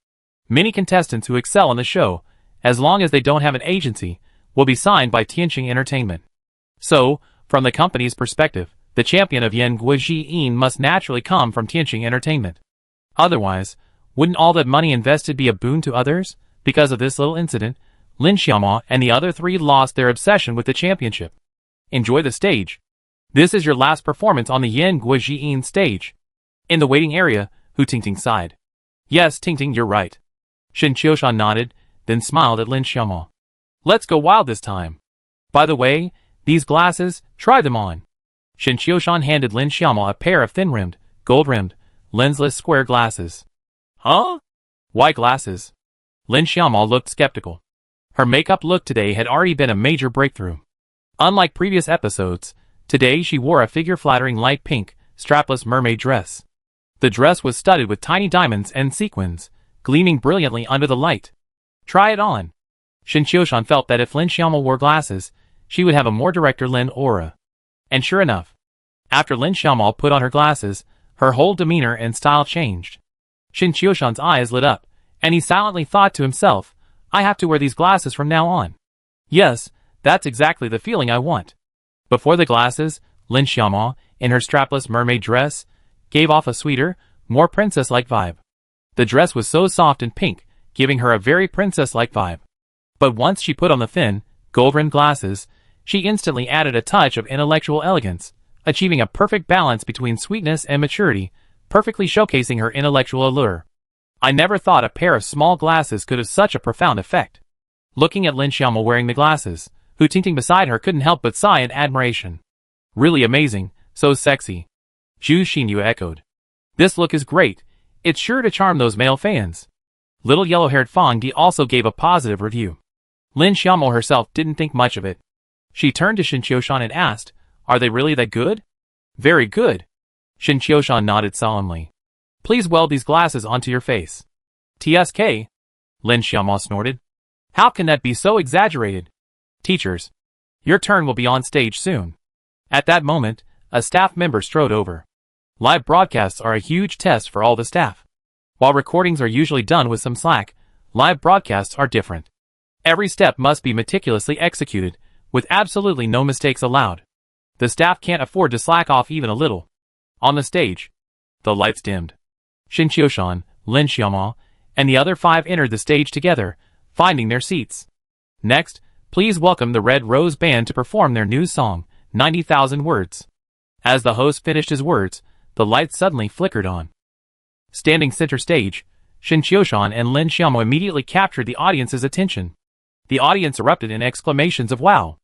S1: Many contestants who excel in the show, as long as they don't have an agency, will be signed by Tianqing Entertainment. So, from the company's perspective, the champion of Yan Guoji Yin must naturally come from Tianqing Entertainment. Otherwise, wouldn't all that money invested be a boon to others? Because of this little incident, Lin Xiaomo and the other 3 lost their obsession with the championship. Enjoy the stage. This is your last performance on the Yan Guoji Yin stage. In the waiting area, Hu Tingting sighed. Yes, Tingting, you're right. Shin Qiushan nodded, then smiled at Lin Xiaomo. Let's go wild this time. By the way, These glasses, try them on. Shin Qiushan handed Lin Xiaomo a pair of thin-rimmed, gold-rimmed, lensless square glasses. Huh? Why glasses? Lin Xiaomo looked skeptical. Her makeup look today had already been a major breakthrough. Unlike previous episodes, today she wore a figure-flattering light pink, strapless mermaid dress. The dress was studded with tiny diamonds and sequins, gleaming brilliantly under the light. Try it on. Shin Qiushan felt that if Lin Xiaomo wore glasses, she would have a more director Lin aura. And sure enough, after Lin Xiaomo put on her glasses, her whole demeanor and style changed. Shin Qiushan's eyes lit up, and he silently thought to himself, I have to wear these glasses from now on. Yes, that's exactly the feeling I want. Before the glasses, Lin Xiaomo, in her strapless mermaid dress, gave off a sweeter, more princess-like vibe. The dress was so soft and pink, giving her a very princess-like vibe. But once she put on the thin, gold-rimmed glasses, she instantly added a touch of intellectual elegance, achieving a perfect balance between sweetness and maturity, perfectly showcasing her intellectual allure. I never thought a pair of small glasses could have such a profound effect. Looking at Lin Xiaomo wearing the glasses, Hu Tingting beside her couldn't help but sigh in admiration. Really amazing, so sexy. Zhu Xinyu echoed. This look is great, it's sure to charm those male fans. Little yellow-haired Fang Di also gave a positive review. Lin Xiaomo herself didn't think much of it. She turned to Shin Qiushan and asked, Are they really that good? Very good. Shin Qiushan nodded solemnly. Please weld these glasses onto your face. TSK? Lin Xiaomo snorted. How can that be so exaggerated? Teachers, your turn will be on stage soon. At that moment, a staff member strode over. Live broadcasts are a huge test for all the staff. While recordings are usually done with some slack, live broadcasts are different. Every step must be meticulously executed, with absolutely no mistakes allowed. The staff can't afford to slack off even a little. On the stage, the lights dimmed. Shin Qiushan, Lin Xiaomo, and the other 5 entered the stage together, finding their seats. Next, please welcome the Red Rose Band to perform their new song, 90,000 Words. As the host finished his words, the lights suddenly flickered on. Standing center stage, Shin Qiushan and Lin Xiaomo immediately captured the audience's attention. The audience erupted in exclamations of wow.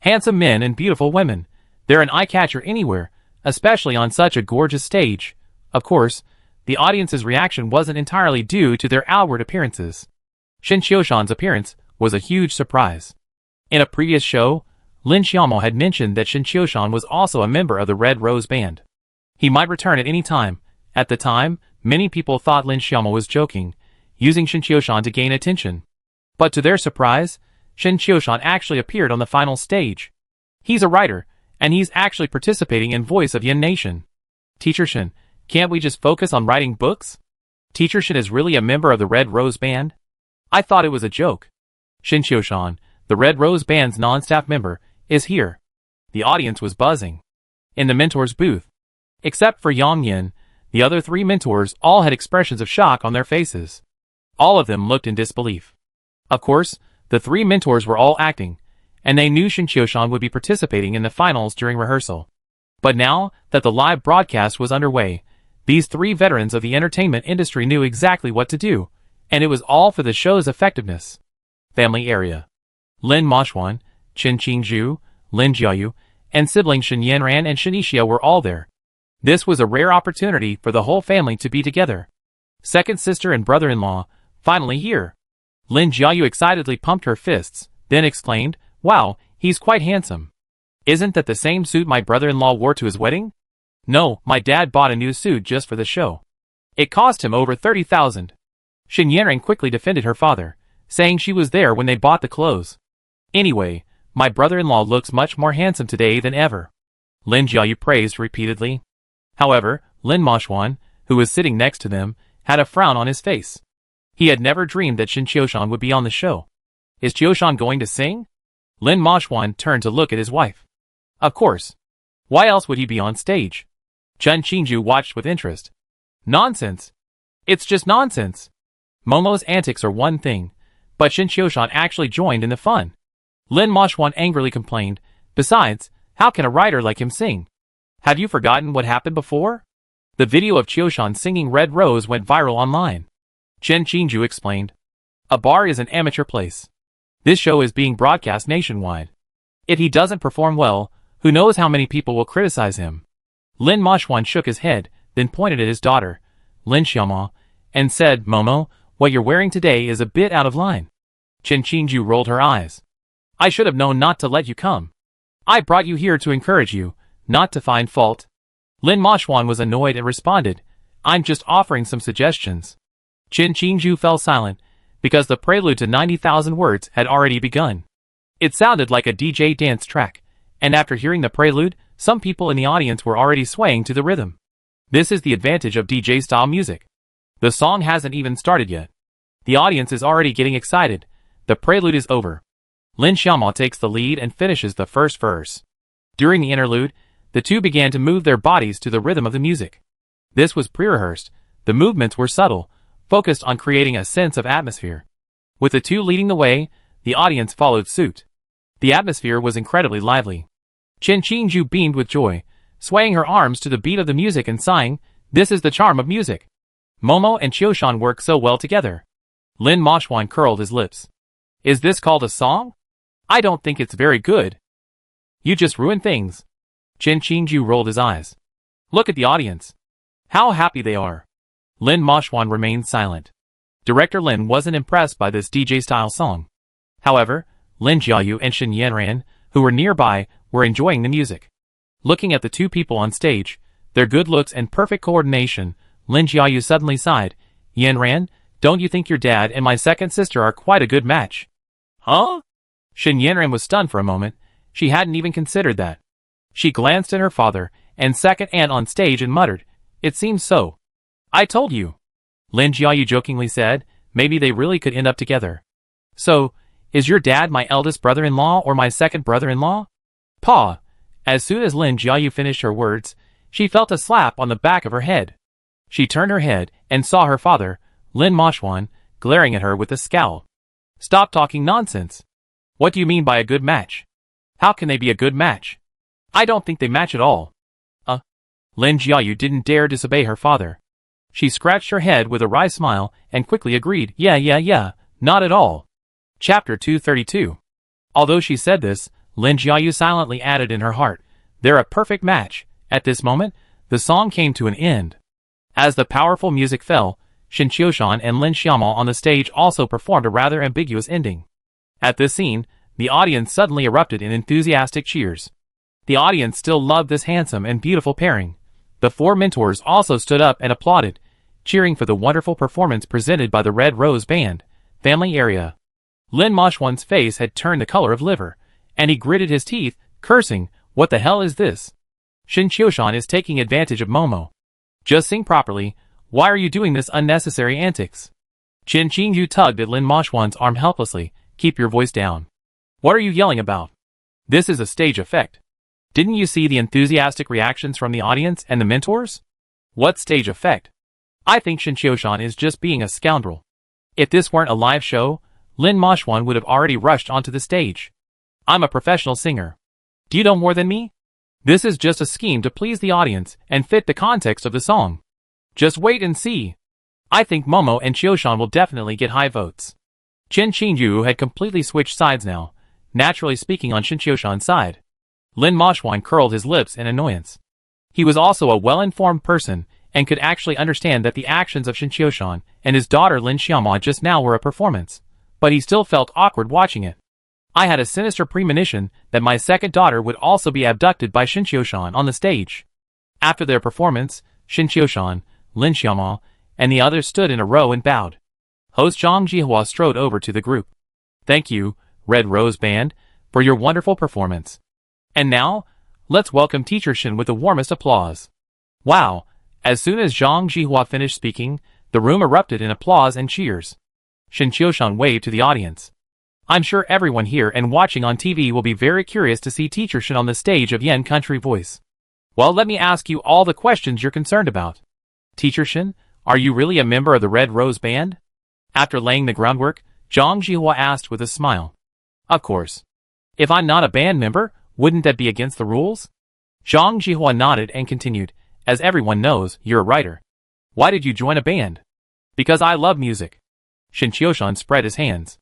S1: Handsome men and beautiful women, they're an eye-catcher anywhere, especially on such a gorgeous stage. Of course, the audience's reaction wasn't entirely due to their outward appearances. Shin Qiushan's appearance was a huge surprise. In a previous show, Lin Xiaomo had mentioned that Shin Qiushan was also a member of the Red Rose Band. He might return at any time. At the time, many people thought Lin Xiaomo was joking, using Shin Qiushan to gain attention. But to their surprise, Shin Qiushan actually appeared on the final stage. He's a writer, and he's actually participating in Voice of Yin Nation. Teacher Shin, can't we just focus on writing books? Teacher Shin is really a member of the Red Rose Band? I thought it was a joke. Shin Qiushan, the Red Rose Band's non-staff member, is here. The audience was buzzing. In the mentor's booth. Except for Yang Yin, the other 3 mentors all had expressions of shock on their faces. All of them looked in disbelief. Of course, the 3 mentors were all acting, and they knew Shin Qiushan would be participating in the finals during rehearsal. But now that the live broadcast was underway, these 3 veterans of the entertainment industry knew exactly what to do, and it was all for the show's effectiveness. Family area. Lin Moshwan, Chen Qingzhu, Lin Jiayu, and siblings Shin Yanran and Shin Yixia were all there. This was a rare opportunity for the whole family to be together. Second sister and brother-in-law, finally here. Lin Jiayu excitedly pumped her fists, then exclaimed, Wow, he's quite handsome. Isn't that the same suit my brother-in-law wore to his wedding? No, my dad bought a new suit just for the show. It cost him over 30,000. Shin Yanran quickly defended her father, saying she was there when they bought the clothes. Anyway, my brother-in-law looks much more handsome today than ever. Lin Jiayu praised repeatedly. However, Lin Moshwan, who was sitting next to them, had a frown on his face. He had never dreamed that Shin Qiushan would be on the show. Is Qiushan going to sing? Lin Moshwan turned to look at his wife. Of course. Why else would he be on stage? Chen Qingzhu watched with interest. Nonsense. It's just nonsense. Momo's antics are one thing, but Shin Qiushan actually joined in the fun. Lin Moshwan angrily complained, Besides, how can a writer like him sing? Have you forgotten what happened before? The video of Qiushan singing Red Rose went viral online. Chen Qingzhu explained. A bar is an amateur place. This show is being broadcast nationwide. If he doesn't perform well, who knows how many people will criticize him. Lin Moshwan shook his head, then pointed at his daughter, Lin Xiaoma, and said, Momo, what you're wearing today is a bit out of line. Chen Qingju rolled her eyes. I should have known not to let you come. I brought you here to encourage you, not to find fault. Lin Moshwan was annoyed and responded, I'm just offering some suggestions. Chen Qingju fell silent, because the prelude to 90,000 words had already begun. It sounded like a DJ dance track, and after hearing the prelude, some people in the audience were already swaying to the rhythm. This is the advantage of DJ-style music. The song hasn't even started yet. The audience is already getting excited. The prelude is over. Lin Xiaoma takes the lead and finishes the first verse. During the interlude, the two began to move their bodies to the rhythm of the music. This was pre-rehearsed. The movements were subtle, focused on creating a sense of atmosphere. With the two leading the way, the audience followed suit. The atmosphere was incredibly lively. Chen Qingju beamed with joy, swaying her arms to the beat of the music and sighing, this is the charm of music. Momo and Qiushan work so well together. Lin Moshwan curled his lips. Is this called a song? I don't think it's very good. You just ruined things. Chen Qingju rolled his eyes. Look at the audience. How happy they are. Lin Moshwan remained silent. Director Lin wasn't impressed by this DJ-style song. However, Lin Jiayu and Shen Yanran, who were nearby, were enjoying the music. Looking at the two people on stage, their good looks and perfect coordination, Lin Jiayu suddenly sighed, Yanran, don't you think your dad and my second sister are quite a good match? Huh? Shen Yanran was stunned for a moment. She hadn't even considered that. She glanced at her father and second aunt on stage and muttered, it seems so. I told you. Lin Jiayu jokingly said, maybe they really could end up together. So, is your dad my eldest brother-in-law or my second brother-in-law? Pa. As soon as Lin Jiayu finished her words, she felt a slap on the back of her head. She turned her head and saw her father, Lin Moshwan, glaring at her with a scowl. Stop talking nonsense. What do you mean by a good match? How can they be a good match? I don't think they match at all. Lin Jiayu didn't dare disobey her father. She scratched her head with a wry smile and quickly agreed, yeah, not at all. Chapter 232. Although she said this, Lin Jiayu silently added in her heart, they're a perfect match. At this moment, the song came to an end. As the powerful music fell, Shen Qiushan and Lin Xiaoma on the stage also performed a rather ambiguous ending. At this scene, the audience suddenly erupted in enthusiastic cheers. The audience still loved this handsome and beautiful pairing. The four mentors also stood up and applauded, cheering for the wonderful performance presented by the Red Rose Band, family area. Lin Moshwan's face had turned the color of liver, and he gritted his teeth, cursing, what the hell is this? Shen Qiushan is taking advantage of Momo. Just sing properly, why are you doing this unnecessary antics? Chen Qingyu tugged at Lin Moshwan's arm helplessly, keep your voice down. What are you yelling about? This is a stage effect. Didn't you see the enthusiastic reactions from the audience and the mentors? What stage effect? I think Shen Qiushan is just being a scoundrel. If this weren't a live show, Lin Moshwan would have already rushed onto the stage. I'm a professional singer. Do you know more than me? This is just a scheme to please the audience and fit the context of the song. Just wait and see. I think Momo and Qiushan will definitely get high votes. Chen Qingyu had completely switched sides now, naturally speaking on Shen Qiushan's side. Lin Moshwan curled his lips in annoyance. He was also a well-informed person and could actually understand that the actions of Shen Qiushan and his daughter Lin Xiaoma just now were a performance, but he still felt awkward watching it. I had a sinister premonition that my second daughter would also be abducted by Shen Qiushan on the stage. After their performance, Shen Qiushan, Lin Xiaoma, and the others stood in a row and bowed. Host Zhang Jihua strode over to the group. Thank you, Red Rose Band, for your wonderful performance. And now, let's welcome Teacher Shen with the warmest applause. Wow! As soon as Zhang Jihua finished speaking, the room erupted in applause and cheers. Shen Qiushan waved to the audience. I'm sure everyone here and watching on TV will be very curious to see Teacher Shen on the stage of Yen Country Voice. Well, let me ask you all the questions you're concerned about. Teacher Shen, are you really a member of the Red Rose Band? After laying the groundwork, Zhang Jihua asked with a smile. Of course. If I'm not a band member, wouldn't that be against the rules? Zhang Jihua nodded and continued, as everyone knows, you're a writer. Why did you join a band? Because I love music. Shen Qiushan spread his hands.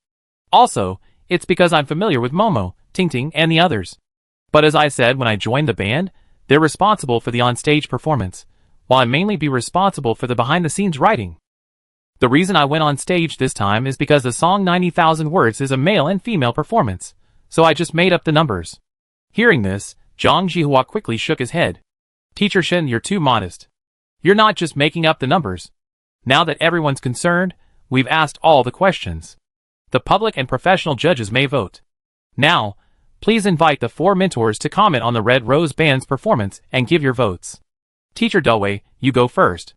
S1: Also, it's because I'm familiar with Momo, Tingting, and the others. But as I said when I joined the band, they're responsible for the on-stage performance, while I mainly be responsible for the behind-the-scenes writing. The reason I went on stage this time is because the song 90,000 Words is a male and female performance, so I just made up the numbers. Hearing this, Zhang Jihua quickly shook his head. Teacher Shen, you're too modest. You're not just making up the numbers. Now that everyone's concerned, we've asked all the questions. The public and professional judges may vote. Now, please invite the 4 mentors to comment on the Red Rose Band's performance and give your votes. Teacher Dawei, you go first.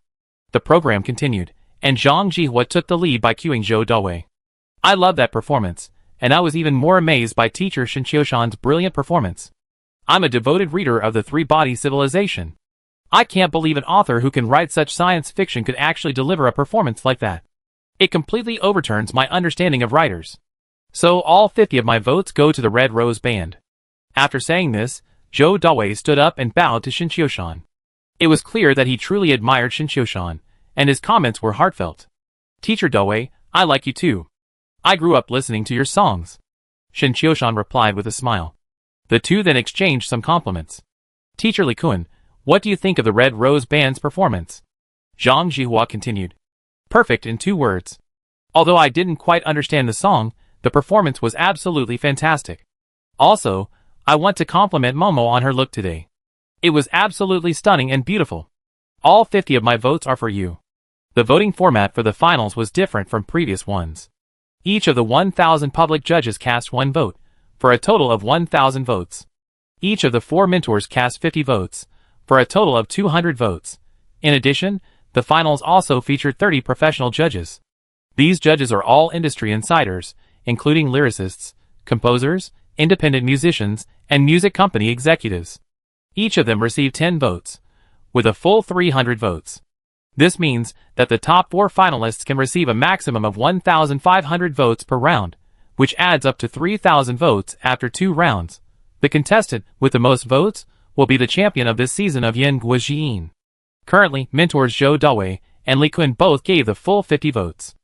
S1: The program continued, and Zhang Jihua took the lead by cueing Zhou Dawei. I love that performance, and I was even more amazed by teacher Shen Qiushan's brilliant performance. I'm a devoted reader of the Three-Body Civilization. I can't believe an author who can write such science fiction could actually deliver a performance like that. It completely overturns my understanding of writers. So all 50 of my votes go to the Red Rose Band. After saying this, Zhou Dawei stood up and bowed to Shen Qiushan. It was clear that he truly admired Shen Qiushan, and his comments were heartfelt. Teacher Dawei, I like you too. I grew up listening to your songs. Shen Qiushan replied with a smile. The two then exchanged some compliments. Teacher Li Kun, what do you think of the Red Rose Band's performance? Zhang Jihua continued. Perfect in 2 words. Although I didn't quite understand the song, the performance was absolutely fantastic. Also, I want to compliment Momo on her look today. It was absolutely stunning and beautiful. All 50 of my votes are for you. The voting format for the finals was different from previous ones. Each of the 1,000 public judges cast 1 vote, for a total of 1,000 votes. Each of the 4 mentors cast 50 votes, for a total of 200 votes. In addition, the finals also featured 30 professional judges. These judges are all industry insiders, including lyricists, composers, independent musicians, and music company executives. Each of them received 10 votes, with a full 300 votes. This means that the top 4 finalists can receive a maximum of 1,500 votes per round, which adds up to 3,000 votes after 2 rounds. The contestant with the most votes will be the champion of this season of Yan Guojiyin. Currently, mentors Zhou Dawei and Li Kun both gave the full 50 votes.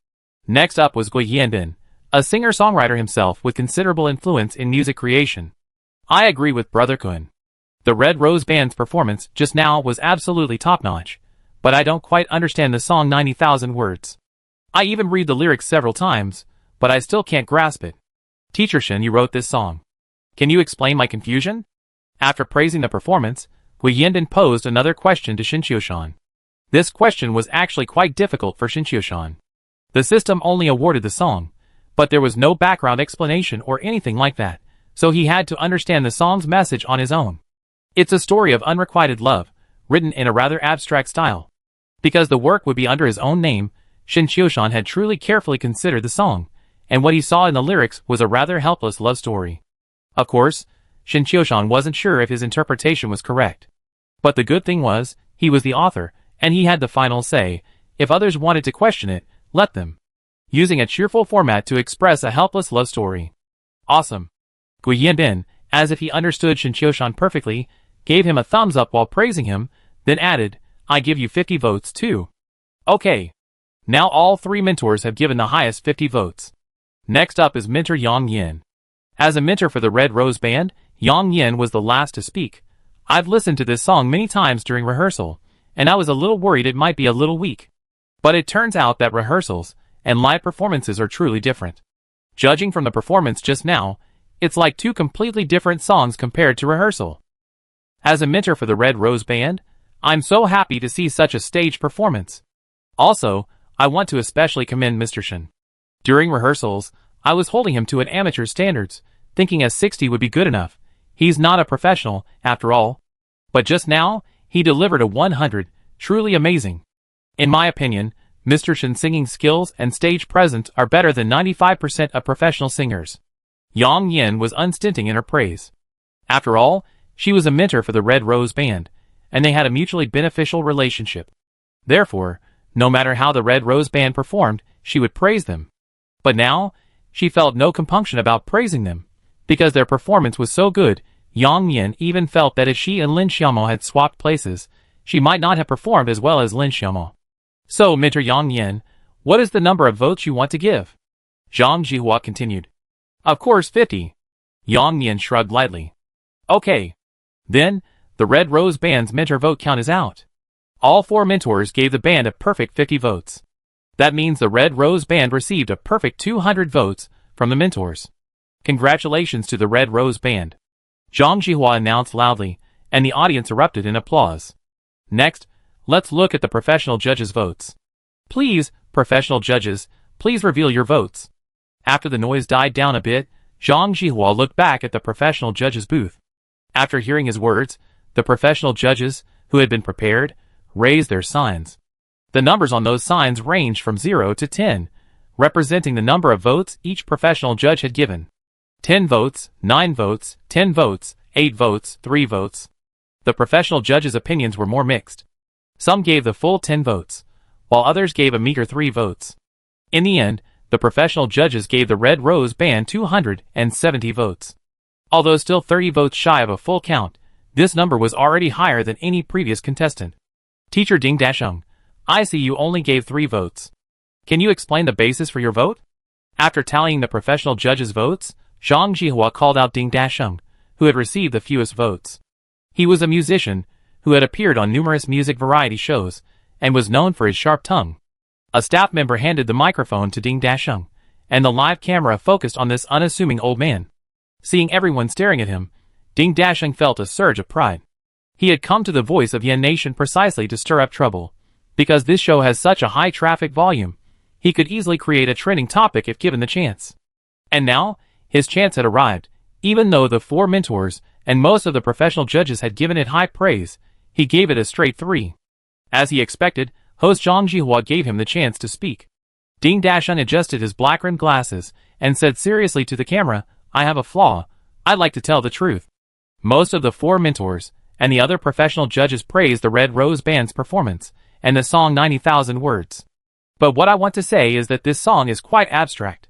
S1: Next up was Gui Yanbin, a singer-songwriter himself with considerable influence in music creation. I agree with Brother Kun. The Red Rose Band's performance just now was absolutely top-notch, but I don't quite understand the song 90,000 Words. I even read the lyrics several times, but I still can't grasp it. Teacher Shen, you wrote this song. Can you explain my confusion? After praising the performance, Gui Yanbin posed another question to Shen Qiushan. This question was actually quite difficult for Shen Qiushan. The system only awarded the song, but there was no background explanation or anything like that, so he had to understand the song's message on his own. It's a story of unrequited love, written in a rather abstract style. Because the work would be under his own name, Shen Qiushan had truly carefully considered the song, and what he saw in the lyrics was a rather helpless love story. Of course, Shen Qiushan wasn't sure if his interpretation was correct. But the good thing was, he was the author, and he had the final say. If others wanted to question it, let them. Using a cheerful format to express a helpless love story. Awesome. Gui Yanbin, as if he understood Shen Qiushan perfectly, gave him a thumbs up while praising him, then added, I give you 50 votes too. Okay. Now all 3 mentors have given the highest 50 votes. Next up is mentor Yang Yin. As a mentor for the Red Rose Band, Yang Yin was the last to speak. I've listened to this song many times during rehearsal, and I was a little worried it might be a little weak. But it turns out that rehearsals and live performances are truly different. Judging from the performance just now, it's like 2 completely different songs compared to rehearsal. As a mentor for the Red Rose Band, I'm so happy to see such a stage performance. Also, I want to especially commend Mr. Shen. During rehearsals, I was holding him to an amateur's standards, thinking a 60 would be good enough. He's not a professional, after all. But just now, he delivered a 100, truly amazing. In my opinion, Mr. Shen's singing skills and stage presence are better than 95% of professional singers. Yang Yin was unstinting in her praise. After all, she was a mentor for the Red Rose Band, and they had a mutually beneficial relationship. Therefore, no matter how the Red Rose Band performed, she would praise them. But now, she felt no compunction about praising them. Because their performance was so good, Yang Yin even felt that if she and Lin Xiaomo had swapped places, she might not have performed as well as Lin Xiaomo. So, mentor Yang Yin, what is the number of votes you want to give? Zhang Jihua continued. Of course 50. Yang Yin shrugged lightly. Okay. Then, the Red Rose Band's mentor vote count is out. All 4 mentors gave the band a perfect 50 votes. That means the Red Rose Band received a perfect 200 votes from the mentors. Congratulations to the Red Rose Band. Zhang Jihua announced loudly, and the audience erupted in applause. Next, let's look at the professional judges' votes. Please, professional judges, please reveal your votes. After the noise died down a bit, Zhang Jihua looked back at the professional judges' booth. After hearing his words, the professional judges, who had been prepared, raised their signs. The numbers on those signs ranged from 0 to 10, representing the number of votes each professional judge had given. 10 votes, 9 votes, 10 votes, 8 votes, 3 votes. The professional judges' opinions were more mixed. Some gave the full 10 votes, while others gave a meager 3 votes. In the end, the professional judges gave the Red Rose Band 270 votes. Although still 30 votes shy of a full count, this number was already higher than any previous contestant. Teacher Ding Dasheng, I see you only gave 3 votes. Can you explain the basis for your vote? After tallying the professional judges' votes, Zhang Jihua called out Ding Dasheng, who had received the fewest votes. He was a musician who had appeared on numerous music variety shows and was known for his sharp tongue. A staff member handed the microphone to Ding Dasheng, and the live camera focused on this unassuming old man. Seeing everyone staring at him, Ding Dasheng felt a surge of pride. He had come to the Voice of Yan Nation precisely to stir up trouble. Because this show has such a high traffic volume, he could easily create a trending topic if given the chance. And now, his chance had arrived. Even though the 4 mentors and most of the professional judges had given it high praise, he gave it a straight 3. As he expected, host Zhang Jihua gave him the chance to speak. Ding Dasheng adjusted his black-rimmed glasses and said seriously to the camera, I have a flaw. I'd like to tell the truth. Most of the 4 mentors and the other professional judges praised the Red Rose Band's performance and the song 90,000 words. But what I want to say is that this song is quite abstract.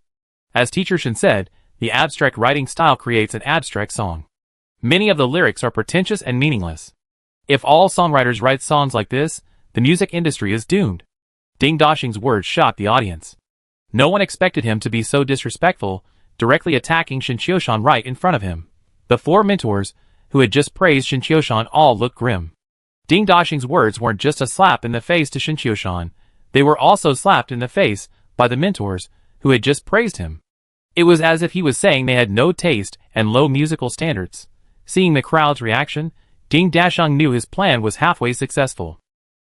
S1: As Teacher Shen said, the abstract writing style creates an abstract song. Many of the lyrics are pretentious and meaningless. If all songwriters write songs like this, the music industry is doomed. Ding Dasheng's words shocked the audience. No one expected him to be so disrespectful, directly attacking Shen Qiushan right in front of him. The 4 mentors, who had just praised Shen Qiushan, all looked grim. Ding Dasheng's words weren't just a slap in the face to Shen Qiushan, they were also slapped in the face by the mentors, who had just praised him. It was as if he was saying they had no taste and low musical standards. Seeing the crowd's reaction, Ding Dasheng knew his plan was halfway successful.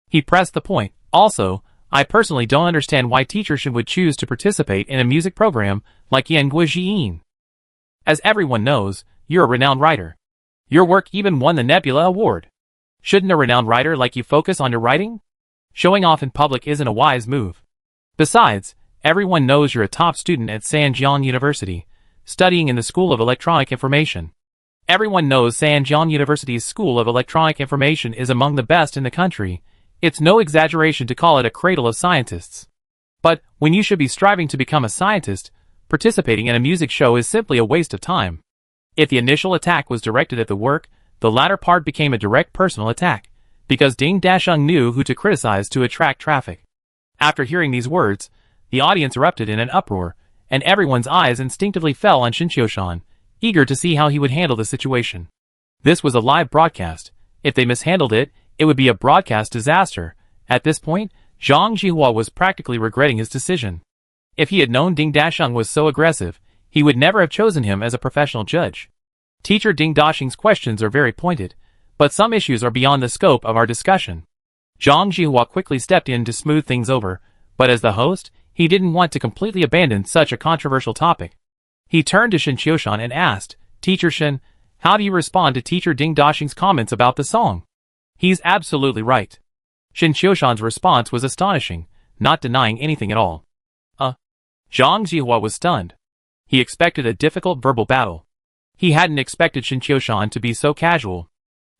S1: He pressed the point. Also, I personally don't understand why Teacher Shen would choose to participate in a music program like Yan Guijian. As everyone knows, you're a renowned writer. Your work even won the Nebula Award. Shouldn't a renowned writer like you focus on your writing? Showing off in public isn't a wise move. Besides, everyone knows you're a top student at Sanjiang University, studying in the School of Electronic Information. Everyone knows Sanjiang University's School of Electronic Information is among the best in the country. It's no exaggeration to call it a cradle of scientists. But, when you should be striving to become a scientist, participating in a music show is simply a waste of time. If the initial attack was directed at the work, the latter part became a direct personal attack, because Ding Dasheng knew who to criticize to attract traffic. After hearing these words, the audience erupted in an uproar, and everyone's eyes instinctively fell on Shen Qiushan, eager to see how he would handle the situation. This was a live broadcast. If they mishandled it, it would be a broadcast disaster. At this point, Zhang Jihua was practically regretting his decision. If he had known Ding Dasheng was so aggressive, he would never have chosen him as a professional judge. Teacher Ding Dasheng's questions are very pointed, but some issues are beyond the scope of our discussion. Zhang Jihua quickly stepped in to smooth things over, but as the host, he didn't want to completely abandon such a controversial topic. He turned to Shen Qiushan and asked, Teacher Shen, how do you respond to Teacher Ding Dasheng's comments about the song? He's absolutely right. Shen Qiushan's response was astonishing, not denying anything at all. Zhang Jihua was stunned. He expected a difficult verbal battle. He hadn't expected Shen Qiushan to be so casual.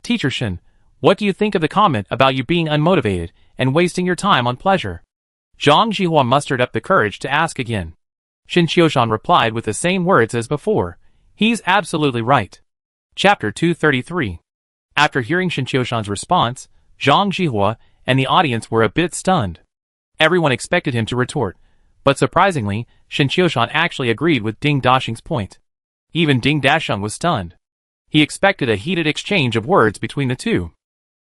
S1: Teacher Shen, what do you think of the comment about you being unmotivated and wasting your time on pleasure? Zhang Jihua mustered up the courage to ask again. Shen Qiushan replied with the same words as before. He's absolutely right. Chapter 233. After hearing Shen Qiushan's response, Zhang Jihua and the audience were a bit stunned. Everyone expected him to retort, but surprisingly, Shen Qiushan actually agreed with Ding Dasheng's point. Even Ding Dasheng was stunned. He expected a heated exchange of words between the two.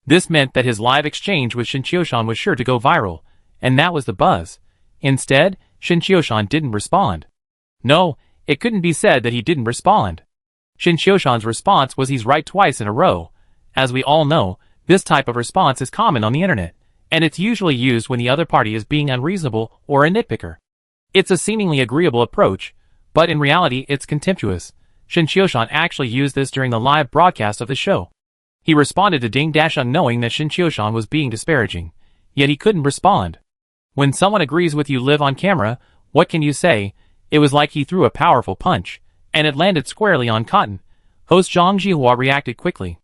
S1: This meant that his live exchange with Shin Chioshan was sure to go viral, and that was the buzz. Instead, Shin Chioshan didn't respond. No, it couldn't be said that he didn't respond. Shin Chioshan's response was he's right twice in a row. As we all know, this type of response is common on the internet, and it's usually used when the other party is being unreasonable or a nitpicker. It's a seemingly agreeable approach, but in reality it's contemptuous. Shin Chioshan actually used this during the live broadcast of the show. He responded to Ding Dasheng knowing that Shin Chioshan was being disparaging, yet he couldn't respond. When someone agrees with you live on camera, what can you say? It was like he threw a powerful punch, and it landed squarely on Cotton. Host Zhang Jihua reacted quickly.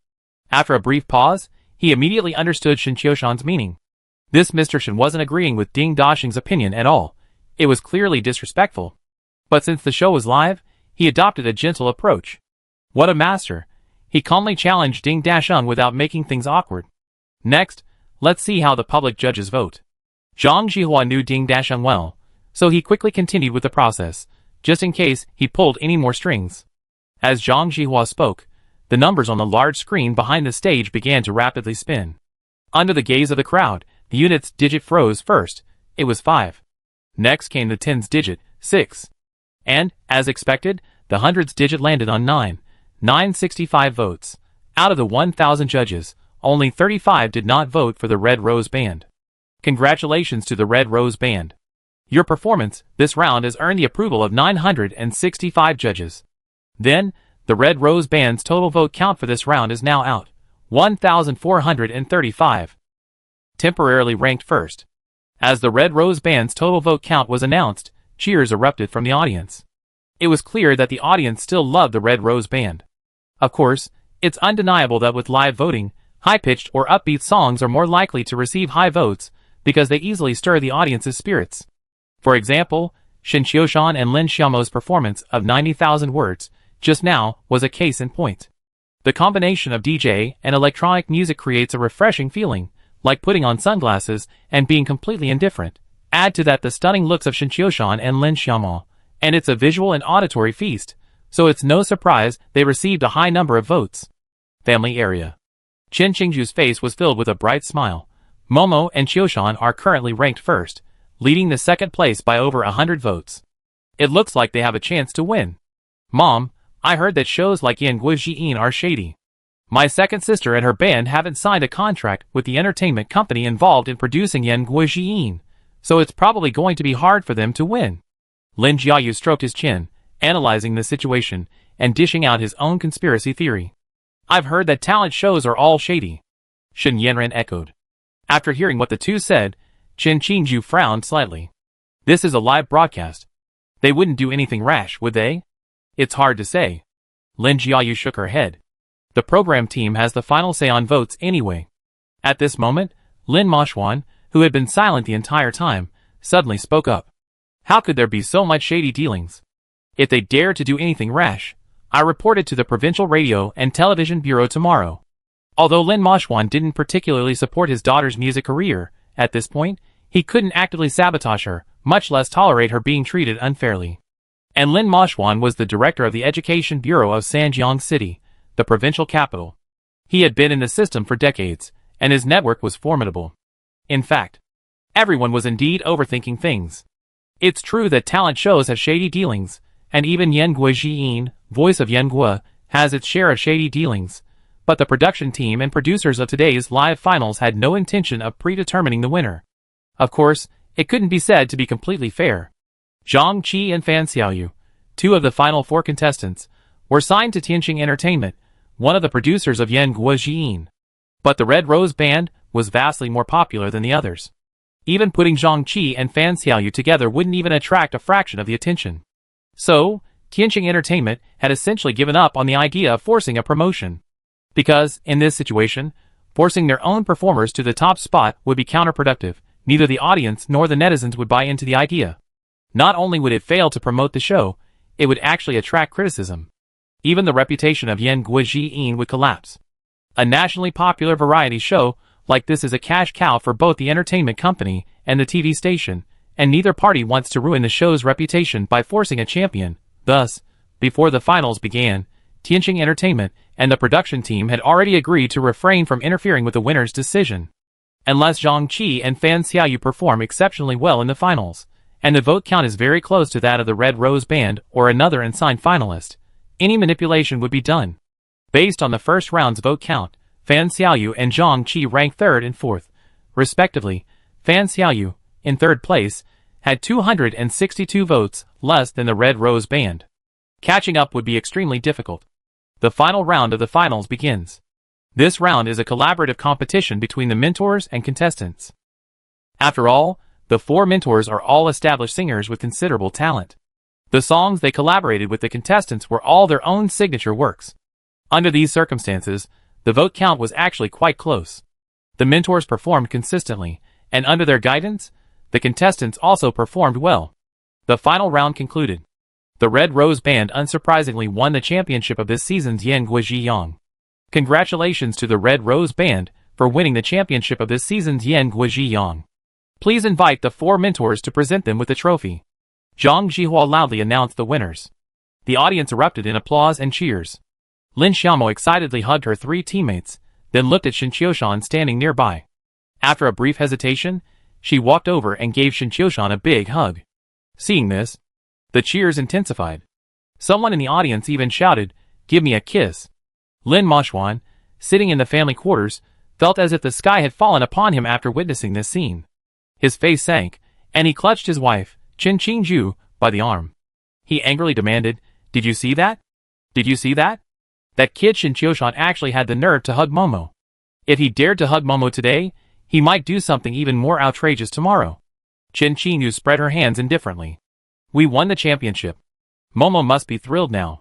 S1: After a brief pause, he immediately understood Shin Chioshan's meaning. This Mr. Shin wasn't agreeing with Ding Dasheng's opinion at all. It was clearly disrespectful. But since the show was live, he adopted a gentle approach. What a master! He calmly challenged Ding Dasheng without making things awkward. Next, let's see how the public judges vote. Zhang Jihua knew Ding Dasheng well, so he quickly continued with the process, just in case he pulled any more strings. As Zhang Jihua spoke, the numbers on the large screen behind the stage began to rapidly spin. Under the gaze of the crowd, the unit's digit froze first. It was 5. Next came the tens digit, 6. And, as expected, the hundreds digit landed on 9. 965 votes. Out of the 1,000 judges, only 35 did not vote for the Red Rose Band. Congratulations to the Red Rose Band. Your performance this round has earned the approval of 965 judges. Then, the Red Rose Band's total vote count for this round is now out. 1,435. Temporarily ranked first. As the Red Rose Band's total vote count was announced, cheers erupted from the audience. It was clear that the audience still loved the Red Rose Band. Of course, it's undeniable that with live voting, high-pitched or upbeat songs are more likely to receive high votes because they easily stir the audience's spirits. For example, Shin Chioshan and Lin Xiaomo's performance of 90,000 words just now was a case in point. The combination of DJ and electronic music creates a refreshing feeling, like putting on sunglasses and being completely indifferent. Add to that the stunning looks of Shin Chioshan and Lin Xiaomo, and it's a visual and auditory feast, so it's no surprise they received a high number of votes. Family area. Chen Qingju's face was filled with a bright smile. Momo and Chioshan are currently ranked first, leading the second place by over 100 votes. It looks like they have a chance to win. Mom, I heard that shows like Yan Guojiyin are shady. My second sister and her band haven't signed a contract with the entertainment company involved in producing Yan Guojiyin, so it's probably going to be hard for them to win. Lin Jiayu stroked his chin, analyzing the situation and dishing out his own conspiracy theory. I've heard that talent shows are all shady. Shen Yanren echoed. After hearing what the two said, Chen Qingju frowned slightly. This is a live broadcast. They wouldn't do anything rash, would they? It's hard to say. Lin Jiayu shook her head. The program team has the final say on votes anyway. At this moment, Lin Moshwan, who had been silent the entire time, suddenly spoke up. How could there be so much shady dealings? If they dare to do anything rash, I report it to the Provincial Radio and Television Bureau tomorrow. Although Lin Moshwan didn't particularly support his daughter's music career, at this point, he couldn't actively sabotage her, much less tolerate her being treated unfairly. And Lin Moshwan was the director of the Education Bureau of Sanjiang City, the provincial capital. He had been in the system for decades, and his network was formidable. In fact, everyone was indeed overthinking things. It's true that talent shows have shady dealings, and even Yan Guojiyin, voice of Yan Guo, has its share of shady dealings, but the production team and producers of today's live finals had no intention of predetermining the winner. Of course, it couldn't be said to be completely fair. Zhang Qi and Fan Xiaoyu, two of the final 4 contestants, were signed to Tianqing Entertainment, one of the producers of Yan Guojiyin. But the Red Rose Band was vastly more popular than the others. Even putting Zhang Qi and Fan Xiaoyu together wouldn't even attract a fraction of the attention. So, Tianqing Entertainment had essentially given up on the idea of forcing a promotion. Because, in this situation, forcing their own performers to the top spot would be counterproductive. Neither the audience nor the netizens would buy into the idea. Not only would it fail to promote the show, it would actually attract criticism. Even the reputation of Yan Guojiyin would collapse. A nationally popular variety show like this is a cash cow for both the entertainment company and the TV station, and neither party wants to ruin the show's reputation by forcing a champion. Thus, before the finals began, Tianqing Entertainment and the production team had already agreed to refrain from interfering with the winner's decision. Unless Zhang Qi and Fan Xiaoyu perform exceptionally well in the finals, and the vote count is very close to that of the Red Rose Band or another unsigned finalist, any manipulation would be done. Based on the first round's vote count, Fan Xiaoyu and Zhang Qi ranked 3rd and 4th, respectively. Fan Xiaoyu, in 3rd place, had 262 votes less than the Red Rose Band. Catching up would be extremely difficult. The final round of the finals begins. This round is a collaborative competition between the mentors and contestants. After all, the 4 mentors are all established singers with considerable talent. The songs they collaborated with the contestants were all their own signature works. Under these circumstances, the vote count was actually quite close. The mentors performed consistently, and under their guidance, the contestants also performed well. The final round concluded. The Red Rose Band unsurprisingly won the championship of this season's Yan Guizhiyang. Congratulations to the Red Rose Band for winning the championship of this season's Yan Guizhiyang. Please invite the 4 mentors to present them with the trophy. Zhang Jihua loudly announced the winners. The audience erupted in applause and cheers. Lin Xiaomo excitedly hugged her 3 teammates, then looked at Shen Qiushan standing nearby. After a brief hesitation, she walked over and gave Shen Qiushan a big hug. Seeing this, the cheers intensified. Someone in the audience even shouted, "Give me a kiss." Lin Moshwan, sitting in the family quarters, felt as if the sky had fallen upon him after witnessing this scene. His face sank, and he clutched his wife, Chen Qingju, by the arm. He angrily demanded, "Did you see that? Did you see that? That kid Shen Qiushan actually had the nerve to hug Momo. If he dared to hug Momo today, he might do something even more outrageous tomorrow." Chen Qingyu spread her hands indifferently. "We won the championship. Momo must be thrilled now.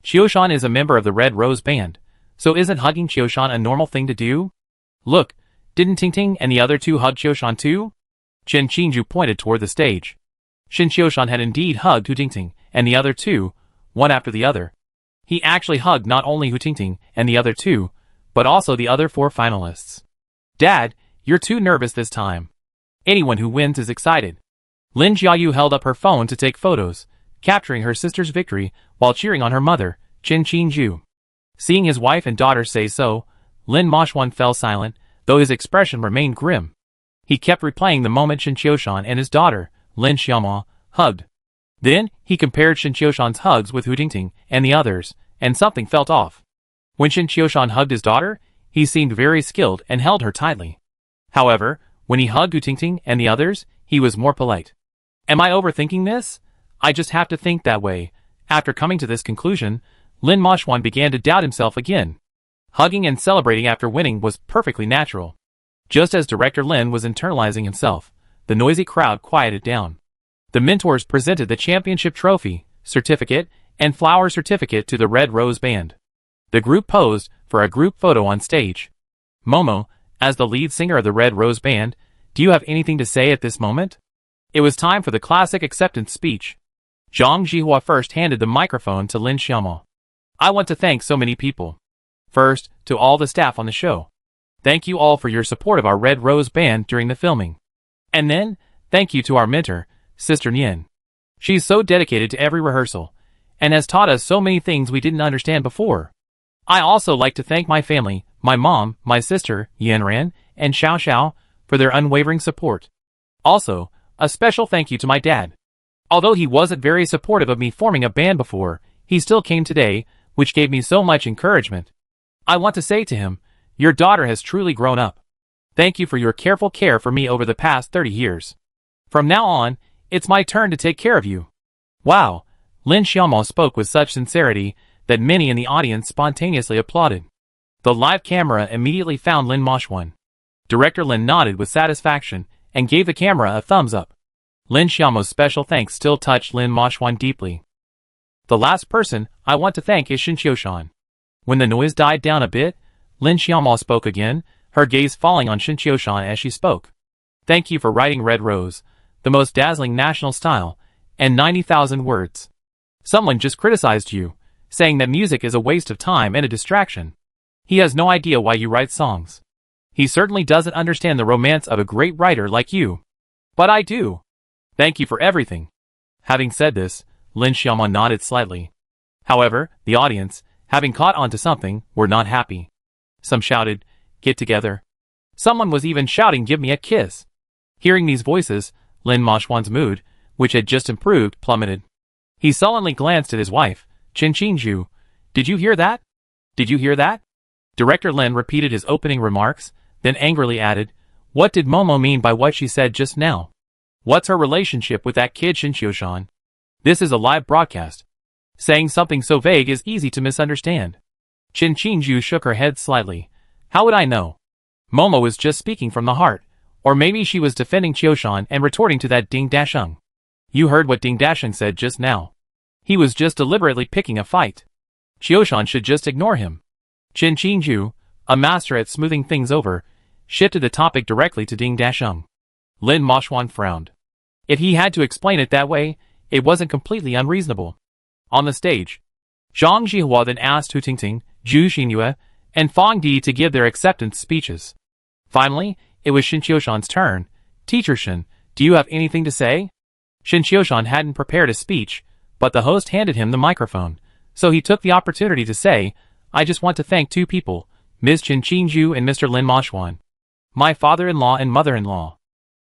S1: Qiushan is a member of the Red Rose Band, so isn't hugging Qiushan a normal thing to do? Look, didn't Tingting and the other 2 hug Qiushan too?" Chen Qingju pointed toward the stage. Shen Qiushan had indeed hugged Hu Tingting and the other 2, one after the other. He actually hugged not only Hu Tingting and the other 2, but also the other 4 finalists. "Dad, you're too nervous this time. Anyone who wins is excited." Lin Jiayu held up her phone to take photos, capturing her sister's victory while cheering on her mother, Chen Qingju. Seeing his wife and daughter say so, Lin Moshwan fell silent, though his expression remained grim. He kept replaying the moment Shen Qiushan and his daughter, Lin Xiaomo, hugged. Then, he compared Shen Qiushan's hugs with Hu Tingting and the others, and something felt off. When Shen Qiushan hugged his daughter, he seemed very skilled and held her tightly. However, when he hugged Hu Tingting and the others, he was more polite. Am I overthinking this? I just have to think that way. After coming to this conclusion, Lin Moshwan began to doubt himself again. Hugging and celebrating after winning was perfectly natural. Just as Director Lin was internalizing himself, the noisy crowd quieted down. The mentors presented the championship trophy, certificate, and flower certificate to the Red Rose Band. The group posed for a group photo on stage. Momo, as the lead singer of the Red Rose Band, do you have anything to say at this moment? It was time for the classic acceptance speech. Zhang Jihua first handed the microphone to Lin Xiaomo. "I want to thank so many people. First, to all the staff on the show. Thank you all for your support of our Red Rose Band during the filming. And then, thank you to our mentor, Sister Nian. She's so dedicated to every rehearsal, and has taught us so many things we didn't understand before. I also like to thank my family, my mom, my sister, Yanran, and Xiao Xiao, for their unwavering support. Also, a special thank you to my dad. Although he wasn't very supportive of me forming a band before, he still came today, which gave me so much encouragement. I want to say to him, your daughter has truly grown up. Thank you for your careful care for me over the past 30 years. From now on, it's my turn to take care of you." Wow, Lin Xiaomo spoke with such sincerity that many in the audience spontaneously applauded. The live camera immediately found Lin Moshwan. Director Lin nodded with satisfaction and gave the camera a thumbs up. Lin Xiaomo's special thanks still touched Lin Moshwan deeply. "The last person I want to thank is Shen Qiushan." When the noise died down a bit, Lin Xiaomo spoke again, her gaze falling on Shen Qiushan as she spoke. "Thank you for writing Red Rose, the most dazzling national style, and 90,000 words. Someone just criticized you, saying that music is a waste of time and a distraction. He has no idea why you write songs. He certainly doesn't understand the romance of a great writer like you. But I do. Thank you for everything." Having said this, Lin Xiaomo nodded slightly. However, the audience, having caught on to something, were not happy. Some shouted, "Get together." Someone was even shouting, "Give me a kiss." Hearing these voices, Lin Moshwan's mood, which had just improved, plummeted. He sullenly glanced at his wife, Chen Qingju. "Did you hear that? Did you hear that?" Director Lin repeated his opening remarks, then angrily added, "What did Momo mean by what she said just now? What's her relationship with that kid Shin Qiushan? This is a live broadcast. Saying something so vague is easy to misunderstand." Chen Qingju shook her head slightly. "How would I know? Momo was just speaking from the heart. Or maybe she was defending Qiushan and retorting to that Ding Dasheng. You heard what Ding Dasheng said just now. He was just deliberately picking a fight. Qiushan should just ignore him." Chen Qingju, a master at smoothing things over, shifted the topic directly to Ding Dasheng. Lin Moshwan frowned. If he had to explain it that way, it wasn't completely unreasonable. On the stage, Zhang Jihua then asked Hu Tingting, Zhu Xinyue, and Fang Di to give their acceptance speeches. Finally, it was Shin Qiushan's turn. "Teacher Shin, do you have anything to say?" Shin Qiushan hadn't prepared a speech, but the host handed him the microphone, so he took the opportunity to say, "I just want to thank two people, Ms. Chen Qingju and Mr. Lin Moshwan. My father-in-law and mother-in-law.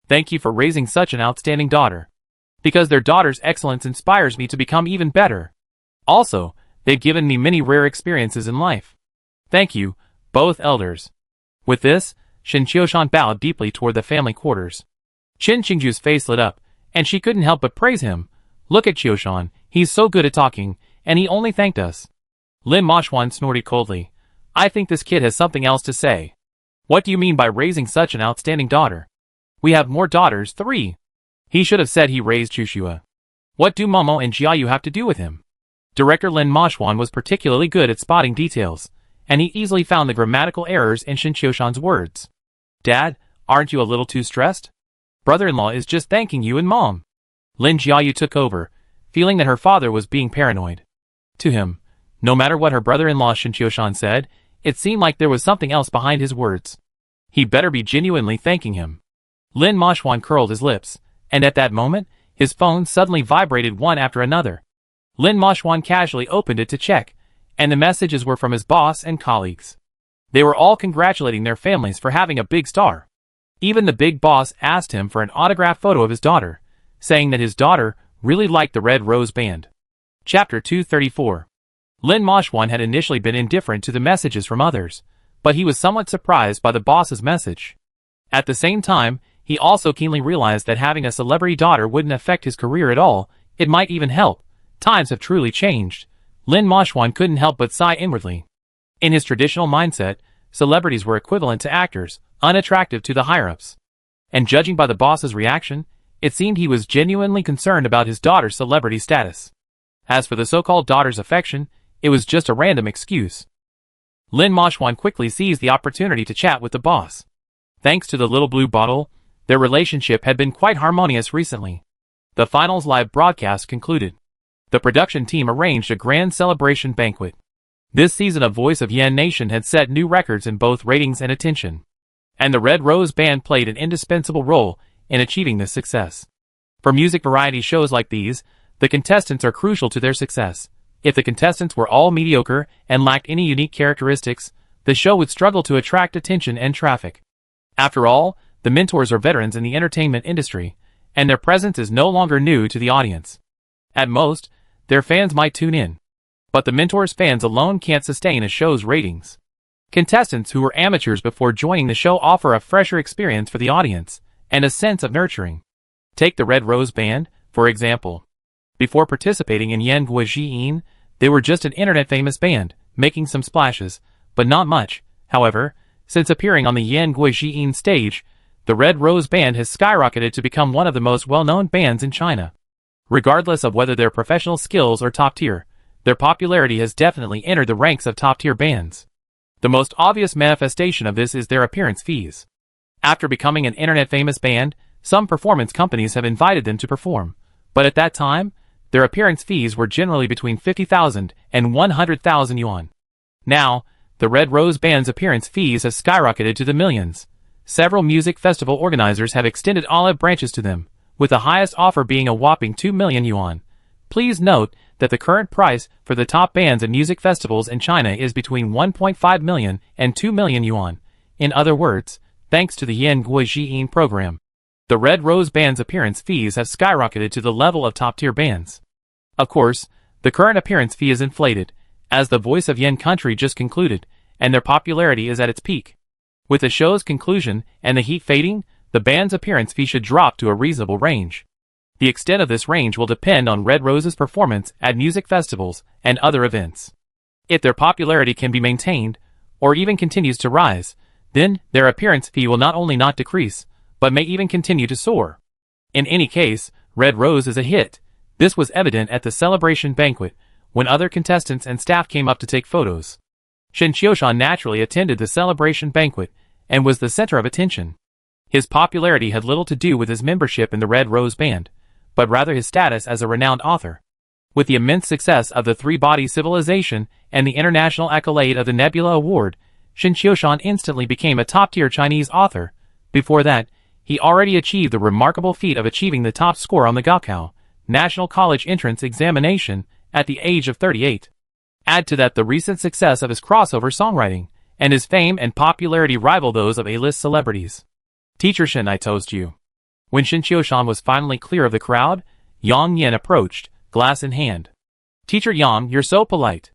S1: Thank you for raising such an outstanding daughter. Because their daughter's excellence inspires me to become even better. Also, they've given me many rare experiences in life. Thank you, both elders." With this, Shin Qiushan bowed deeply toward the family quarters. Chen Qingju's face lit up, and she couldn't help but praise him. "Look at Qiushan, he's so good at talking, and he only thanked us." Lin Moshwan snorted coldly. "I think this kid has something else to say. What do you mean by raising such an outstanding daughter? We have more daughters, 3. He should have said he raised Chushua. What do Momo and Jiayu have to do with him?" Director Lin Moshwan was particularly good at spotting details, and he easily found the grammatical errors in Shin Qiushan's words. "Dad, aren't you a little too stressed? Brother-in-law is just thanking you and Mom." Lin Jiayu took over, feeling that her father was being paranoid. To him, no matter what her brother-in-law Shin Qiushan said, it seemed like there was something else behind his words. He better be genuinely thanking him. Lin Moshwan curled his lips, and at that moment, his phone suddenly vibrated one after another. Lin Moshwan casually opened it to check, and the messages were from his boss and colleagues. They were all congratulating their families for having a big star. Even the big boss asked him for an autographed photo of his daughter, saying that his daughter really liked the Red Rose Band. Chapter 234. Lin Moshwan had initially been indifferent to the messages from others, but he was somewhat surprised by the boss's message. At the same time, he also keenly realized that having a celebrity daughter wouldn't affect his career at all, it might even help. Times have truly changed. Lin Moshwan couldn't help but sigh inwardly. In his traditional mindset, celebrities were equivalent to actors, unattractive to the higher-ups. And judging by the boss's reaction, it seemed he was genuinely concerned about his daughter's celebrity status. As for the so-called daughter's affection, it was just a random excuse. Lin Moshwan quickly seized the opportunity to chat with the boss. Thanks to the little blue bottle, their relationship had been quite harmonious recently. The finals live broadcast concluded. The production team arranged a grand celebration banquet. This season of Voice of Yan Nation had set new records in both ratings and attention. And the Red Rose Band played an indispensable role in achieving this success. For music variety shows like these, the contestants are crucial to their success. If the contestants were all mediocre and lacked any unique characteristics, the show would struggle to attract attention and traffic. After all, the mentors are veterans in the entertainment industry, and their presence is no longer new to the audience. At most, their fans might tune in. But the mentors' fans alone can't sustain a show's ratings. Contestants who were amateurs before joining the show offer a fresher experience for the audience, and a sense of nurturing. Take the Red Rose Band, for example. Before participating in Yan Guojiyin, they were just an internet-famous band, making some splashes, but not much. However, since appearing on the Yan Guojiyin stage, the Red Rose Band has skyrocketed to become one of the most well-known bands in China. Regardless of whether their professional skills are top-tier, their popularity has definitely entered the ranks of top-tier bands. The most obvious manifestation of this is their appearance fees. After becoming an internet-famous band, some performance companies have invited them to perform, but at that time, their appearance fees were generally between 50,000 and 100,000 yuan. Now, the Red Rose Band's appearance fees have skyrocketed to the millions. Several music festival organizers have extended olive branches to them, with the highest offer being a whopping 2 million yuan. Please note that the current price for the top bands and music festivals in China is between 1.5 million and 2 million yuan. In other words, thanks to the Yan Guojiyin program, the Red Rose Band's appearance fees have skyrocketed to the level of top-tier bands. Of course, the current appearance fee is inflated, as The Voice of Yan Country just concluded, and their popularity is at its peak. With the show's conclusion and the heat fading, the band's appearance fee should drop to a reasonable range. The extent of this range will depend on Red Rose's performance at music festivals and other events. If their popularity can be maintained, or even continues to rise, then their appearance fee will not only not decrease, but may even continue to soar. In any case, Red Rose is a hit. This was evident at the celebration banquet, when other contestants and staff came up to take photos. Shen Qiushan naturally attended the celebration banquet, and was the center of attention. His popularity had little to do with his membership in the Red Rose Band, but rather his status as a renowned author. With the immense success of the Three-Body Civilization and the international accolade of the Nebula Award, Shen Qiushan instantly became a top-tier Chinese author. Before that, he already achieved the remarkable feat of achieving the top score on the Gaokao, National College Entrance Examination, at the age of 38. Add to that the recent success of his crossover songwriting, and his fame and popularity rival those of A-list celebrities. Teacher Shen, I toast you. When Shen Qiushan was finally clear of the crowd, Yang Yin approached, glass in hand. Teacher Yang, you're so polite.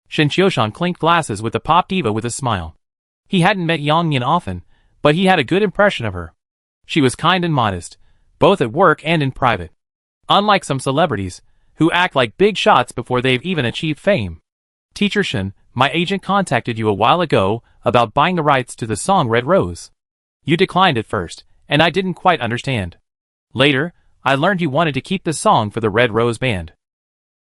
S1: Shen Qiushan clinked glasses with the pop diva with a smile. He hadn't met Yang Yin often, but he had a good impression of her. She was kind and modest, both at work and in private. Unlike some celebrities, who act like big shots before they've even achieved fame. Teacher Shen, my agent contacted you a while ago about buying the rights to the song Red Rose. You declined at first, and I didn't quite understand. Later, I learned you wanted to keep the song for the Red Rose Band.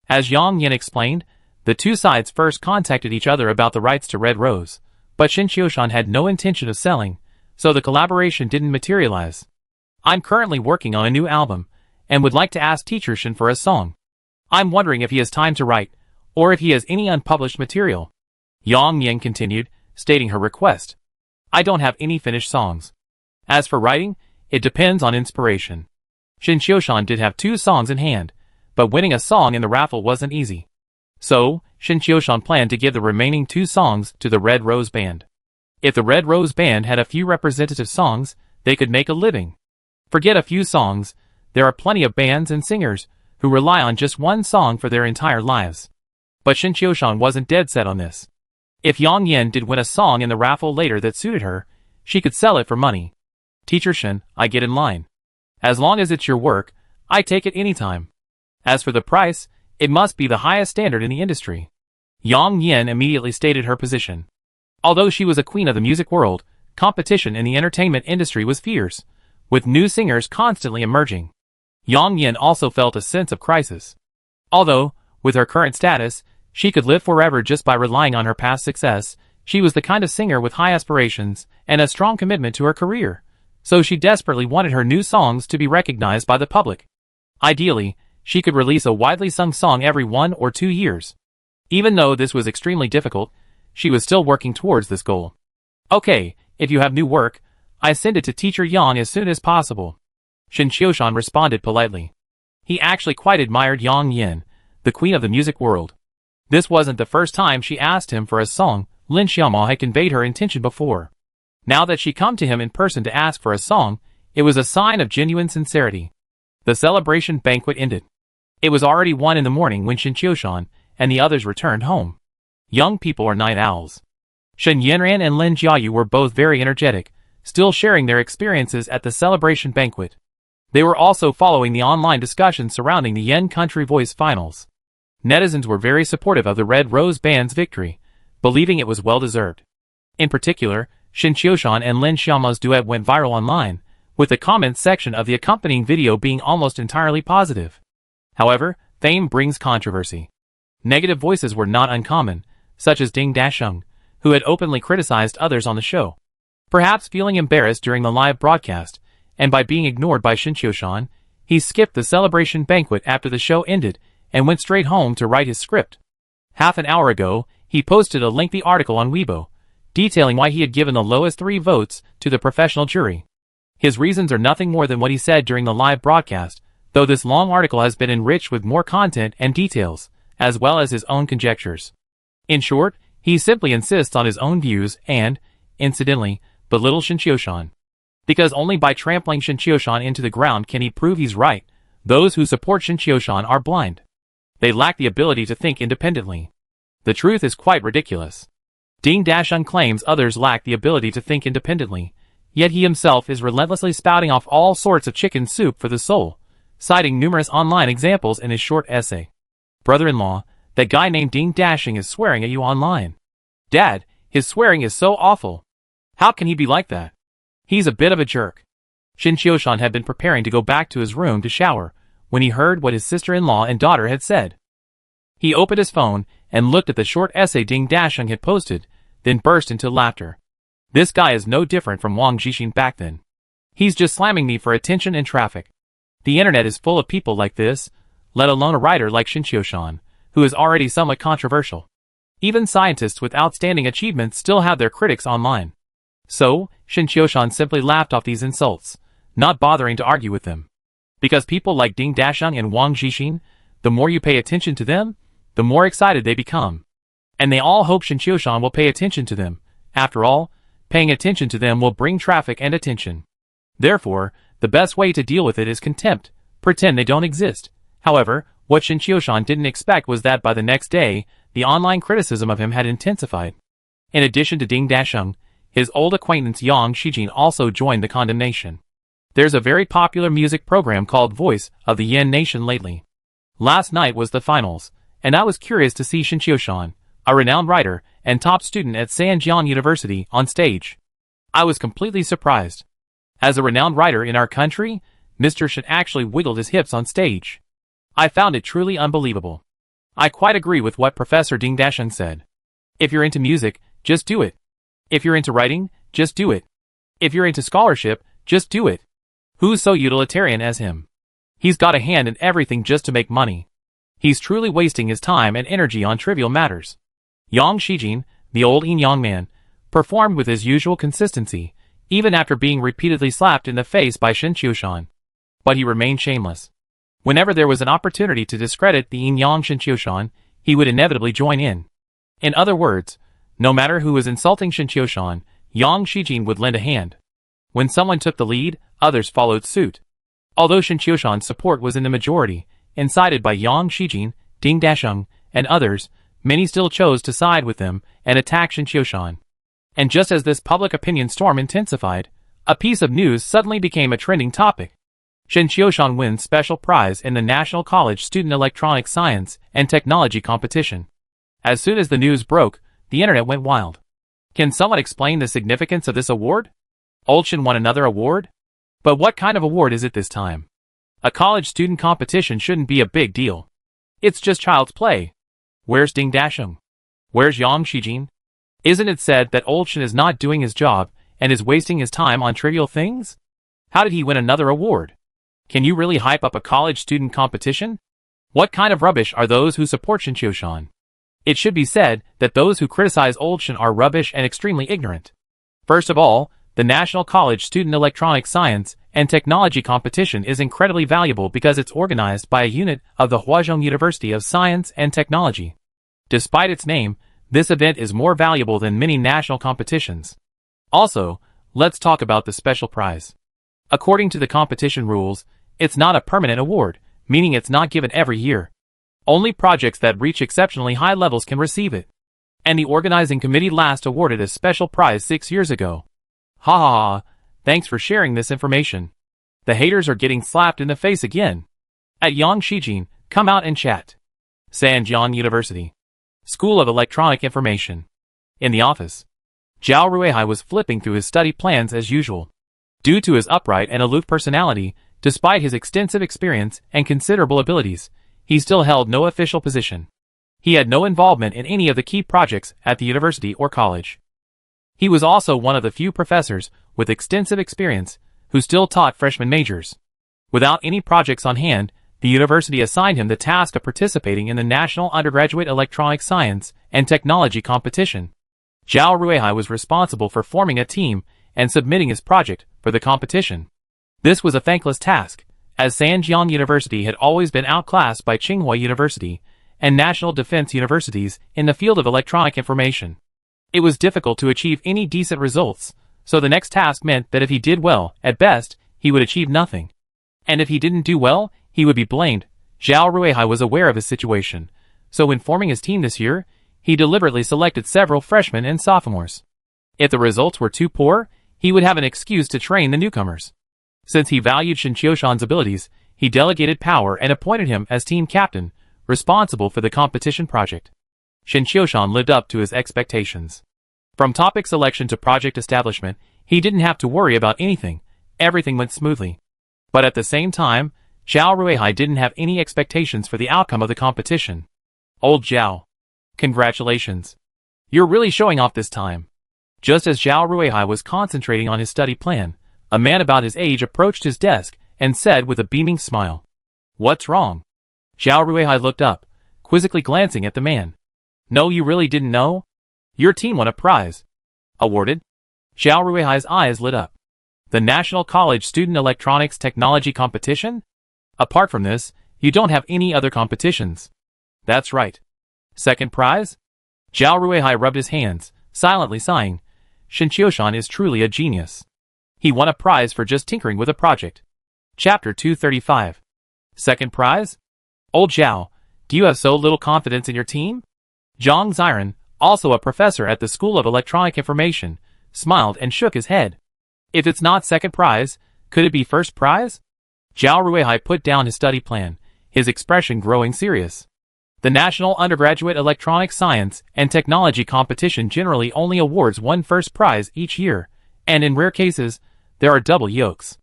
S1: As Yang Yin explained, the two sides first contacted each other about the rights to Red Rose, but Shen Qiushan had no intention of selling, so the collaboration didn't materialize. I'm currently working on a new album, and would like to ask Teacher Shen for a song. I'm wondering if he has time to write, or if he has any unpublished material. Yang Yin continued, stating her request. I don't have any finished songs. As for writing, it depends on inspiration. Shen Qiushan did have 2 songs in hand, but winning a song in the raffle wasn't easy. So, Shen Qiushan planned to give the remaining 2 songs to the Red Rose Band. If the Red Rose Band had a few representative songs, they could make a living. Forget a few songs, there are plenty of bands and singers who rely on just one song for their entire lives. But Shen Qiushan wasn't dead set on this. If Yang Yin did win a song in the raffle later that suited her, she could sell it for money. Teacher Shen, I get in line. As long as it's your work, I take it anytime. As for the price, it must be the highest standard in the industry. Yang Yin immediately stated her position. Although she was a queen of the music world, competition in the entertainment industry was fierce, with new singers constantly emerging. Yang Yin also felt a sense of crisis. Although, with her current status, she could live forever just by relying on her past success, she was the kind of singer with high aspirations and a strong commitment to her career, so she desperately wanted her new songs to be recognized by the public. Ideally, she could release a widely sung song every 1 or 2 years. Even though this was extremely difficult, she was still working towards this goal. Okay, if you have new work, I send it to Teacher Yang as soon as possible. Shen Qiushan responded politely. He actually quite admired Yang Yin, the queen of the music world. This wasn't the first time she asked him for a song. Lin Xiaomao had conveyed her intention before. Now that she come to him in person to ask for a song, it was a sign of genuine sincerity. The celebration banquet ended. It was already 1 in the morning when Shen Qiushan and the others returned home. Young people are night owls. Shen Yanran and Lin Jiayu were both very energetic, still sharing their experiences at the celebration banquet. They were also following the online discussion surrounding the Yan Country Voice finals. Netizens were very supportive of the Red Rose Band's victory, believing it was well-deserved. In particular, Shen Qiushan and Lin Xiaomao's duet went viral online, with the comments section of the accompanying video being almost entirely positive. However, fame brings controversy. Negative voices were not uncommon, such as Ding Dasheng, who had openly criticized others on the show. Perhaps feeling embarrassed during the live broadcast, and by being ignored by Shen Qiushan, he skipped the celebration banquet after the show ended and went straight home to write his script. Half an hour ago, he posted a lengthy article on Weibo, detailing why he had given the lowest 3 votes to the professional jury. His reasons are nothing more than what he said during the live broadcast, though this long article has been enriched with more content and details, as well as his own conjectures. In short, he simply insists on his own views and, incidentally, belittles Shinchoshan. Because only by trampling Shinchoshan into the ground can he prove he's right. Those who support Shinchoshan are blind. They lack the ability to think independently. The truth is quite ridiculous. Ding Dasheng claims others lack the ability to think independently, yet he himself is relentlessly spouting off all sorts of chicken soup for the soul, citing numerous online examples in his short essay. Brother-in-law, that guy named Ding Dasheng is swearing at you online. Dad, his swearing is so awful. How can he be like that? He's a bit of a jerk. Shinchoshan had been preparing to go back to his room to shower when he heard what his sister-in-law and daughter had said. He opened his phone and looked at the short essay Ding Dasheng had posted, then burst into laughter. This guy is no different from Wang Jixin back then. He's just slamming me for attention and traffic. The internet is full of people like this, let alone a writer like Shinchoshan, who is already somewhat controversial. Even scientists with outstanding achievements still have their critics online. So, Shinchoshan simply laughed off these insults, not bothering to argue with them. Because people like Ding Dasheng and Wang Jixin, the more you pay attention to them, the more excited they become. And they all hope Shinchoshan will pay attention to them. After all, paying attention to them will bring traffic and attention. Therefore, the best way to deal with it is contempt, pretend they don't exist. However, what Shinchoshan didn't expect was that by the next day, the online criticism of him had intensified. In addition to Ding Dasheng, his old acquaintance Yang Shijin also joined the condemnation. There's a very popular music program called Voice of the Yan Nation lately. Last night was the finals, and I was curious to see Shinchoshan, a renowned writer and top student at Sanjiang University, on stage. I was completely surprised. As a renowned writer in our country, Mr. Shin actually wiggled his hips on stage. I found it truly unbelievable. I quite agree with what Professor Ding Dasheng said. If you're into music, just do it. If you're into writing, just do it. If you're into scholarship, just do it. Who's so utilitarian as him? He's got a hand in everything just to make money. He's truly wasting his time and energy on trivial matters. Yang Shijin, the old Yin-Yang man, performed with his usual consistency, even after being repeatedly slapped in the face by Shinchoshan. But he remained shameless. Whenever there was an opportunity to discredit the Yin-Yang Shinchoshan, he would inevitably join in. In other words, no matter who was insulting Shinchoshan, Yang Shijin would lend a hand. When someone took the lead, others followed suit. Although Shinchoshan's support was in the majority, incited by Yang Shijin, Ding Dasheng, and others, many still chose to side with them and attack Shinchoshan. And just as this public opinion storm intensified, a piece of news suddenly became a trending topic. Shinchoshan wins special prize in the National College Student Electronic Science and Technology Competition. As soon as the news broke, the internet went wild. Can someone explain the significance of this award? Olshin won another award? But what kind of award is it this time? A college student competition shouldn't be a big deal. It's just child's play. Where's Ding Dasheng? Where's Yang Shijin? Isn't it said that Olshin is not doing his job and is wasting his time on trivial things? How did he win another award? Can you really hype up a college student competition? What kind of rubbish are those who support Shinchoshan? It should be said that those who criticize Olshin are rubbish and extremely ignorant. First of all, the National College Student Electronic Science and Technology Competition is incredibly valuable because it's organized by a unit of the Huazhong University of Science and Technology. Despite its name, this event is more valuable than many national competitions. Also, let's talk about the special prize. According to the competition rules, it's not a permanent award, meaning it's not given every year. Only projects that reach exceptionally high levels can receive it. And the organizing committee last awarded a special prize 6 years ago. Ha ha ha, thanks for sharing this information. The haters are getting slapped in the face again. At Yang Shijin, come out and chat. Sanjiang University. School of Electronic Information. In the office. Zhao Ruihai was flipping through his study plans as usual. Due to his upright and aloof personality, despite his extensive experience and considerable abilities, he still held no official position. He had no involvement in any of the key projects at the university or college. He was also one of the few professors with extensive experience who still taught freshman majors. Without any projects on hand, the university assigned him the task of participating in the National Undergraduate Electronic Science and Technology Competition. Zhao Ruihai was responsible for forming a team and submitting his project for the competition. This was a thankless task, as Sanjiang University had always been outclassed by Tsinghua University and national defense universities in the field of electronic information. It was difficult to achieve any decent results, so the next task meant that if he did well, at best, he would achieve nothing. And if he didn't do well, he would be blamed. Zhao Ruihai was aware of his situation, so when forming his team this year, he deliberately selected several freshmen and sophomores. If the results were too poor, he would have an excuse to train the newcomers. Since he valued Shen Qiushan's abilities, he delegated power and appointed him as team captain, responsible for the competition project. Shen Qiushan lived up to his expectations. From topic selection to project establishment, he didn't have to worry about anything. Everything went smoothly. But at the same time, Zhao Ruihai didn't have any expectations for the outcome of the competition. Old Zhao. Congratulations. You're really showing off this time. Just as Zhao Ruihai was concentrating on his study plan, a man about his age approached his desk and said with a beaming smile, "What's wrong?" Zhao Ruihai looked up, quizzically glancing at the man. "No, you really didn't know? Your team won a prize." "Awarded?" Zhao Ruihai's eyes lit up. "The National College Student Electronics Technology Competition? Apart from this, you don't have any other competitions." "That's right." "Second prize?" Zhao Ruihai rubbed his hands, silently sighing. Shen Qiushan is truly a genius. He won a prize for just tinkering with a project. Chapter 235. Second prize? Old Zhao, do you have so little confidence in your team? Zhang Ziran, also a professor at the School of Electronic Information, smiled and shook his head. If it's not second prize, could it be first prize? Zhao Ruihai put down his study plan, his expression growing serious. The National Undergraduate Electronic Science and Technology Competition generally only awards one first prize each year, and in rare cases, there are double yokes.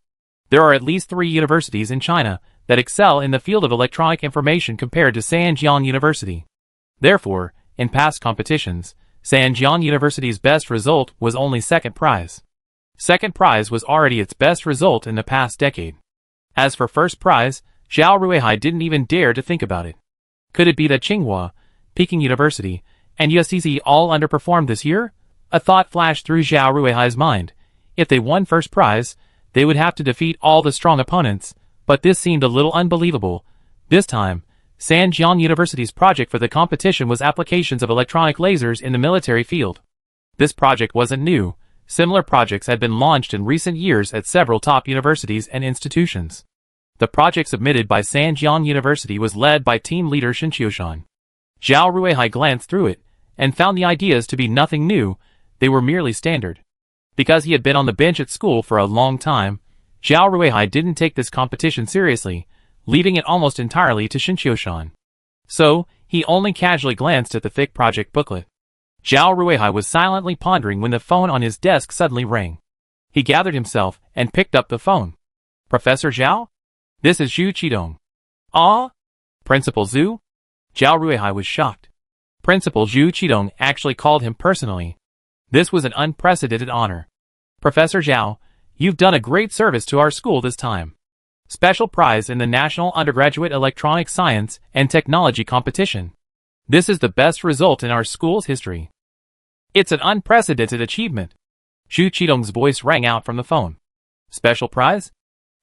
S1: There are at least 3 universities in China that excel in the field of electronic information compared to Sanjiang University. Therefore, in past competitions, Sanjiang University's best result was only second prize. Second prize was already its best result in the past decade. As for first prize, Zhao Ruihai didn't even dare to think about it. Could it be that Tsinghua, Peking University, and USCC all underperformed this year? A thought flashed through Zhao Ruihai's mind. If they won first prize, they would have to defeat all the strong opponents, but this seemed a little unbelievable. This time, Sanjiang University's project for the competition was applications of electronic lasers in the military field. This project wasn't new. Similar projects had been launched in recent years at several top universities and institutions. The project submitted by Sanjiang University was led by team leader Shen Qiushan. Zhao Ruihai glanced through it and found the ideas to be nothing new, they were merely standard. Because he had been on the bench at school for a long time, Zhao Ruihai didn't take this competition seriously, leaving it almost entirely to Shen Qiushan. So, he only casually glanced at the thick project booklet. Zhao Ruihai was silently pondering when the phone on his desk suddenly rang. He gathered himself and picked up the phone. "Professor Zhao? This is Zhu Qidong." "Ah? Principal Zhu?" Zhao Ruihai was shocked. Principal Zhu Qidong actually called him personally. This was an unprecedented honor. "Professor Zhao, you've done a great service to our school this time. Special prize in the National Undergraduate Electronic Science and Technology Competition. This is the best result in our school's history. It's an unprecedented achievement." Zhu Qidong's voice rang out from the phone. "Special prize?"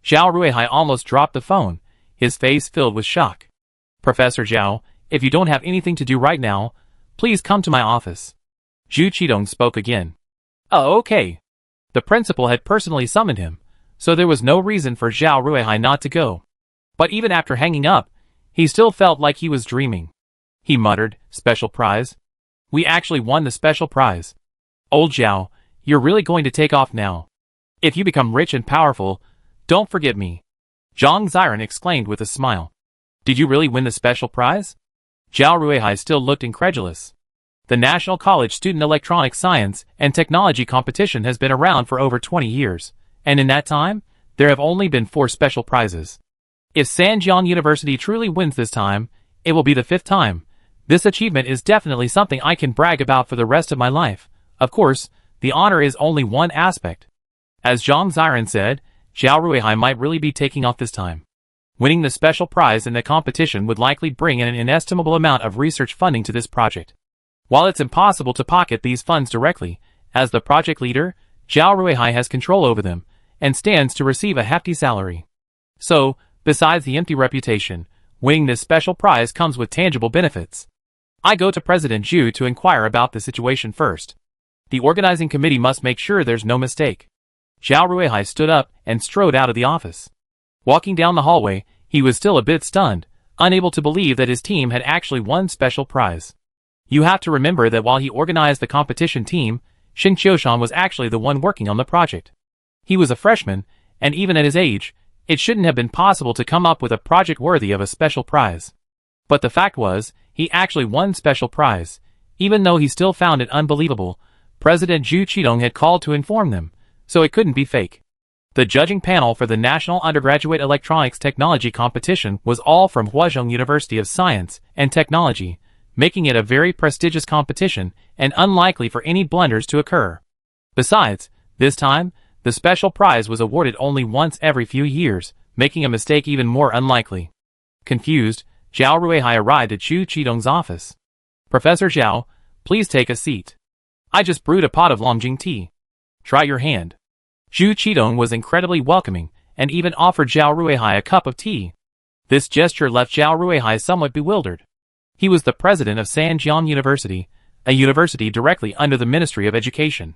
S1: Zhao Ruihai almost dropped the phone, his face filled with shock. "Professor Zhao, if you don't have anything to do right now, please come to my office." Zhu Qidong spoke again. "Oh, okay." The principal had personally summoned him, so there was no reason for Zhao Ruihai not to go. But even after hanging up, he still felt like he was dreaming. He muttered, "Special prize? We actually won the special prize. Old Zhao, you're really going to take off now. If you become rich and powerful, don't forget me." Zhang Ziran exclaimed with a smile. "Did you really win the special prize?" Zhao Ruihai still looked incredulous. The National College Student Electronic Science and Technology Competition has been around for over 20 years, and in that time, there have only been 4 special prizes. If Sanjiang University truly wins this time, it will be the 5th time. This achievement is definitely something I can brag about for the rest of my life. Of course, the honor is only one aspect. As Zhang Ziran said, Zhao Ruihai might really be taking off this time. Winning the special prize in the competition would likely bring in an inestimable amount of research funding to this project. While it's impossible to pocket these funds directly, as the project leader, Zhao Ruihai has control over them, and stands to receive a hefty salary. So, Besides the empty reputation, winning this special prize comes with tangible benefits. I go to President Zhu to inquire about the situation first. The organizing committee must make sure there's no mistake. Zhao Ruihai stood up and strode out of the office. Walking down the hallway, he was still a bit stunned, unable to believe that his team had actually won special prize. You have to remember that while he organized the competition team, Shin Qiushan was actually the one working on the project. He was a freshman, and even at his age, it shouldn't have been possible to come up with a project worthy of a special prize. But the fact was, he actually won special prize. Even though he still found it unbelievable, President Zhu Qidong had called to inform them, so it couldn't be fake. The judging panel for the National Undergraduate Electronics Technology Competition was all from Huazhong University of Science and Technology, making it a very prestigious competition and unlikely for any blunders to occur. Besides, this time, the special prize was awarded only once every few years, making a mistake even more unlikely. Confused, Zhao Ruihai arrived at Zhu Qidong's office. "Professor Zhao, please take a seat. I just brewed a pot of Longjing tea. Try your hand." Zhu Qidong was incredibly welcoming, and even offered Zhao Ruihai a cup of tea. This gesture left Zhao Ruihai somewhat bewildered. He was the president of Sanjiang University, a university directly under the Ministry of Education.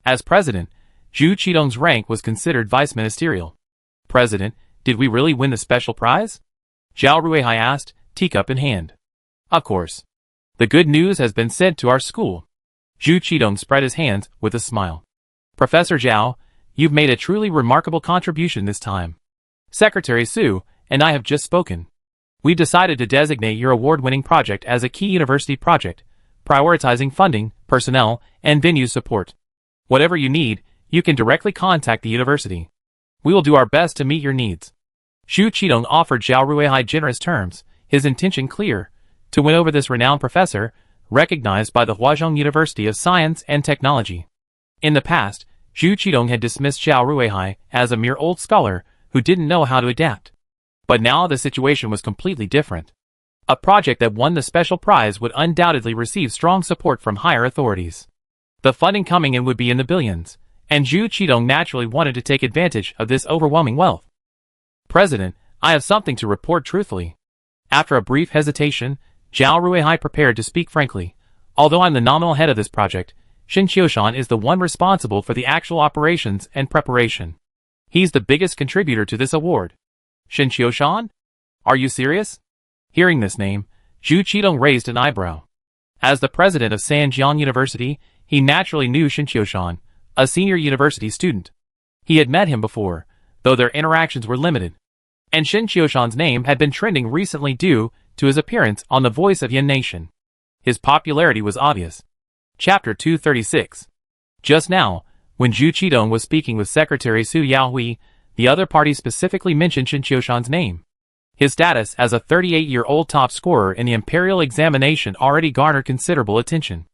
S1: As president, Zhu Qidong's rank was considered vice-ministerial. "President, did we really win the special prize?" Zhao Ruihai asked, teacup in hand. "Of course. The good news has been sent to our school." Zhu Qidong spread his hands with a smile. "Professor Zhao, you've made a truly remarkable contribution this time. Secretary Su and I have just spoken. We've decided to designate your award-winning project as a key university project, prioritizing funding, personnel, and venue support. Whatever you need, you can directly contact the university. We will do our best to meet your needs." Zhu Qidong offered Zhao Ruihai generous terms, his intention clear, to win over this renowned professor, recognized by the Huazhong University of Science and Technology. In the past, Zhu Qidong had dismissed Zhao Ruihai as a mere old scholar who didn't know how to adapt. But now the situation was completely different. A project that won the special prize would undoubtedly receive strong support from higher authorities. The funding coming in would be in the billions, and Zhu Qidong naturally wanted to take advantage of this overwhelming wealth. "President, I have something to report truthfully." After a brief hesitation, Zhao Ruihai prepared to speak frankly. "Although I'm the nominal head of this project, Shin Qiushan is the one responsible for the actual operations and preparation. He's the biggest contributor to this award." "Shin Qiushan? Are you serious?" Hearing this name, Zhu Qidong raised an eyebrow. As the president of Sanjiang University, he naturally knew Shin Qiushan, a senior university student. He had met him before, though their interactions were limited. And Shin Qiushan's name had been trending recently due to his appearance on The Voice of Yin Nation. His popularity was obvious. Chapter 236. Just now, when Zhu Qidong was speaking with Secretary Su Yaohui, the other party specifically mentioned Shin Qiushan's name. His status as a 38-year-old top scorer in the imperial examination already garnered considerable attention.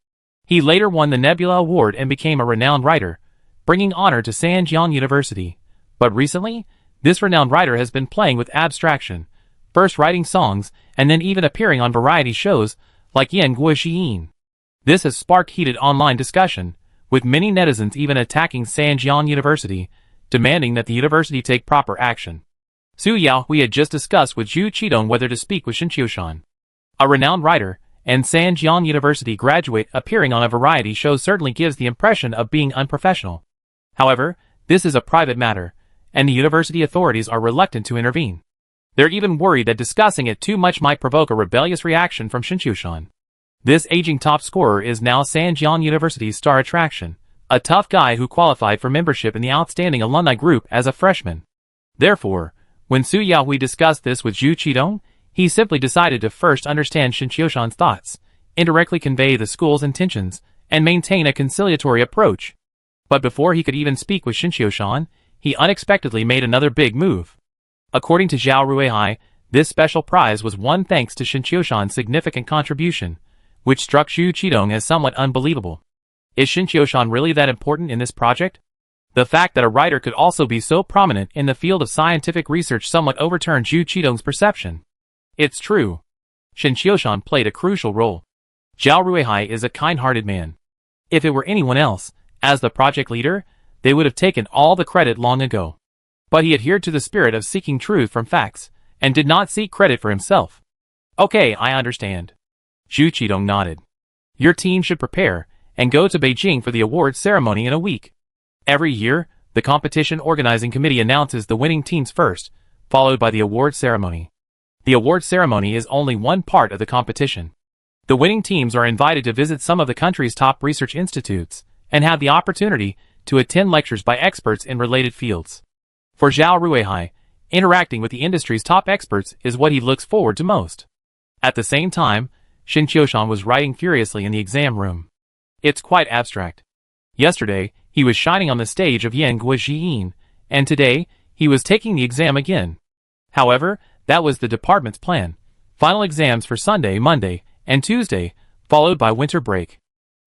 S1: He later won the Nebula Award and became a renowned writer, bringing honor to Sanjiang University. But recently, this renowned writer has been playing with abstraction, first writing songs and then even appearing on variety shows like Yan Guoxiyin. This has sparked heated online discussion, with many netizens even attacking Sanjiang University, demanding that the university take proper action. Su Yaohui had just discussed with Zhu Qidong whether to speak with Shin Qiushan. A renowned writer and Sanjiang University graduate appearing on a variety show certainly gives the impression of being unprofessional. However, this is a private matter, and the university authorities are reluctant to intervene. They're even worried that discussing it too much might provoke a rebellious reaction from Shin Qiushan. This aging top scorer is now Sanjiang University's star attraction, a tough guy who qualified for membership in the outstanding alumni group as a freshman. Therefore, when Su Yaohui discussed this with Zhu Qidong, he simply decided to first understand Shin Qiushan's thoughts, indirectly convey the school's intentions, and maintain a conciliatory approach. But before he could even speak with Shin Qiushan, he unexpectedly made another big move. According to Zhao Ruihai, this special prize was won thanks to Shin Qiushan's significant contribution, which struck Zhu Qidong as somewhat unbelievable. Is Shin Qiushan really that important in this project? The fact that a writer could also be so prominent in the field of scientific research somewhat overturned Zhu Qidong's perception. It's true. Shin Qiushan played a crucial role. Zhao Ruihai is a kind-hearted man. If it were anyone else, as the project leader, they would have taken all the credit long ago. But he adhered to the spirit of seeking truth from facts, and did not seek credit for himself. Okay, I understand. Zhu Qidong nodded. Your team should prepare and go to Beijing for the awards ceremony in a week. Every year, the competition organizing committee announces the winning teams first, followed by the award ceremony. The award ceremony is only one part of the competition. The winning teams are invited to visit some of the country's top research institutes and have the opportunity to attend lectures by experts in related fields. For Zhao Ruihai, interacting with the industry's top experts is what he looks forward to most. At the same time, Shin Qiushan was writing furiously in the exam room. It's quite abstract. Yesterday, he was shining on the stage of Yan Guojiyin, and today, he was taking the exam again. However, that was the department's plan. Final exams for Sunday, Monday, and Tuesday, followed by winter break.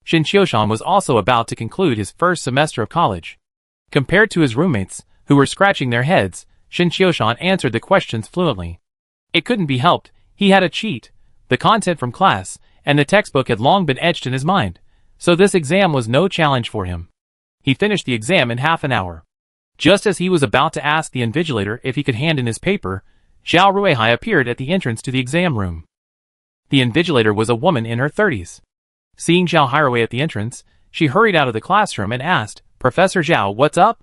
S1: Shin Qiushan was also about to conclude his first semester of college. Compared to his roommates, who were scratching their heads, Shin Qiushan answered the questions fluently. It couldn't be helped, he had a cheat. The content from class and the textbook had long been etched in his mind, so this exam was no challenge for him. He finished the exam in half an hour. Just as he was about to ask the invigilator if he could hand in his paper, Zhao Ruihai appeared at the entrance to the exam room. The invigilator was a woman in her 30s. Seeing Zhao Ruihai at the entrance, she hurried out of the classroom and asked, Professor Zhao, what's up?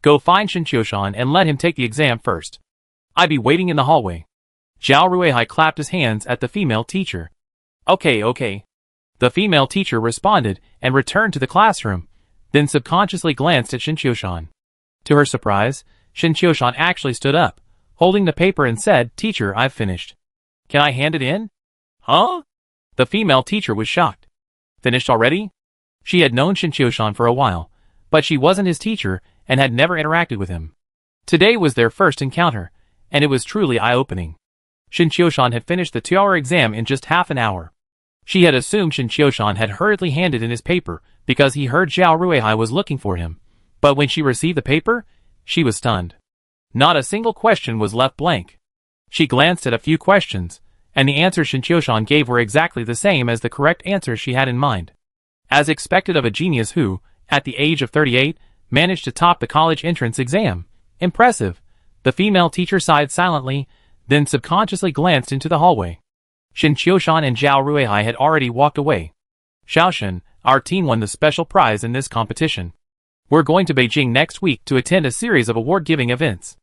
S1: Go find Shin Qiushan and let him take the exam first. I'd be waiting in the hallway. Zhao Ruihai clapped his hands at the female teacher. Okay. The female teacher responded and returned to the classroom, then subconsciously glanced at Shin Qiushan. To her surprise, Shin Qiushan actually stood up, holding the paper and said, Teacher, I've finished. Can I hand it in? Huh? The female teacher was shocked. Finished already? She had known Shin Qiushan for a while, but she wasn't his teacher and had never interacted with him. Today was their first encounter, and it was truly eye-opening. Shin Qiushan had finished the 2-hour exam in just half an hour. She had assumed Shin Qiushan had hurriedly handed in his paper because he heard Zhao Ruihai was looking for him, but when she received the paper, she was stunned. Not a single question was left blank. She glanced at a few questions, and the answers Shin Qiushan gave were exactly the same as the correct answers she had in mind. As expected of a genius who, at the age of 38, managed to top the college entrance exam. Impressive. The female teacher sighed silently, then subconsciously glanced into the hallway. Shin Qiushan and Zhao Ruihai had already walked away. Xiaoshen, our team won the special prize in this competition. We're going to Beijing next week to attend a series of award-giving events.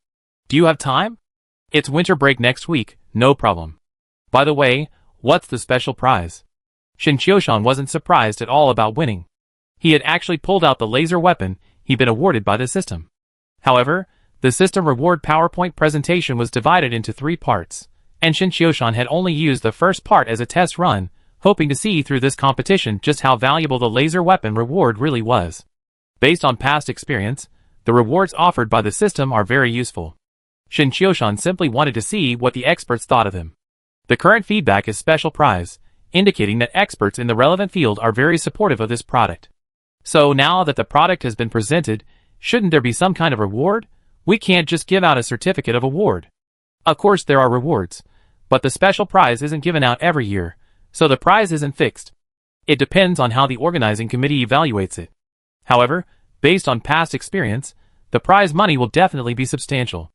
S1: Do you have time? It's winter break next week, no problem. By the way, what's the special prize? Shin Qiushan wasn't surprised at all about winning. He had actually pulled out the laser weapon he'd been awarded by the system. However, the system reward PowerPoint presentation was divided into 3 parts, and Shin Qiushan had only used the first part as a test run, hoping to see through this competition just how valuable the laser weapon reward really was. Based on past experience, the rewards offered by the system are very useful. Shin Qiushan simply wanted to see what the experts thought of him. The current feedback is special prize, indicating that experts in the relevant field are very supportive of this product. So now that the product has been presented, shouldn't there be some kind of reward? We can't just give out a certificate of award. Of course there are rewards, but the special prize isn't given out every year, so the prize isn't fixed. It depends on how the organizing committee evaluates it. However, based on past experience, the prize money will definitely be substantial.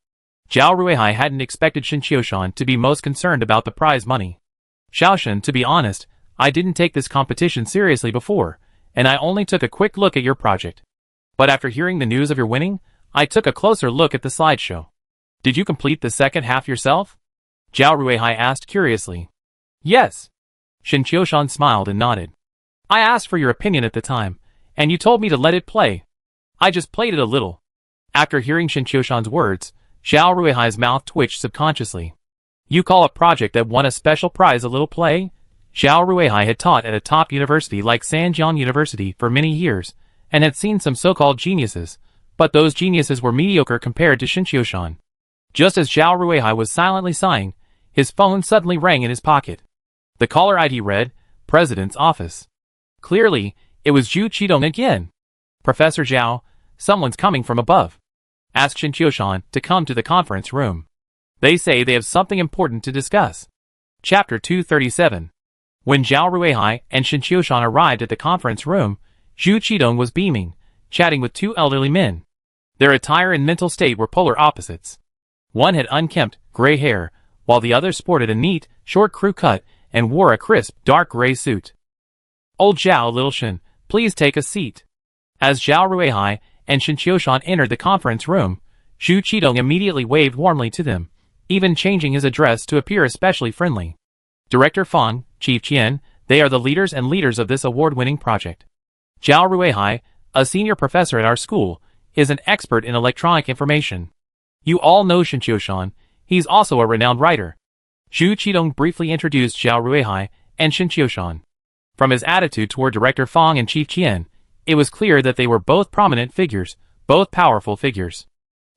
S1: Zhao Ruihai hadn't expected Shin Qiushan to be most concerned about the prize money. Xiaoshen, to be honest, I didn't take this competition seriously before, and I only took a quick look at your project. But after hearing the news of your winning, I took a closer look at the slideshow. Did you complete the second half yourself? Zhao Ruihai asked curiously. Yes. Shin Qiushan smiled and nodded. I asked for your opinion at the time, and you told me to let it play. I just played it a little. After hearing Shin Qiushan's words, Zhao Ruihai's mouth twitched subconsciously. You call a project that won a special prize a little play? Zhao Ruihai had taught at a top university like Sanjiang University for many years, and had seen some so-called geniuses, but those geniuses were mediocre compared to Shin Qiushan. Just as Zhao Ruihai was silently sighing, his phone suddenly rang in his pocket. The caller ID read, President's Office. Clearly, it was Zhu Qidong again. Professor Zhao, someone's coming from above. Ask Shin Qiushan to come to the conference room. They say they have something important to discuss. Chapter 237. When Zhao Ruihai and Shin Qiushan arrived at the conference room, Zhu Qidong was beaming, chatting with 2 elderly men. Their attire and mental state were polar opposites. One had unkempt, gray hair, while the other sported a neat, short crew cut and wore a crisp, dark gray suit. "Old Zhao, little Shen, please take a seat." As Zhao Ruihai and Shen Qiushan entered the conference room, Zhu Qidong immediately waved warmly to them, even changing his address to appear especially friendly. "Director Fang, Chief Qian, they are the leaders of this award-winning project. Zhao Ruihai, a senior professor at our school, is an expert in electronic information. You all know Shen Qiushan, he's also a renowned writer." Zhu Qidong briefly introduced Zhao Ruihai and Shen Qiushan. From his attitude toward Director Fang and Chief Qian, it was clear that they were both prominent figures, both powerful figures.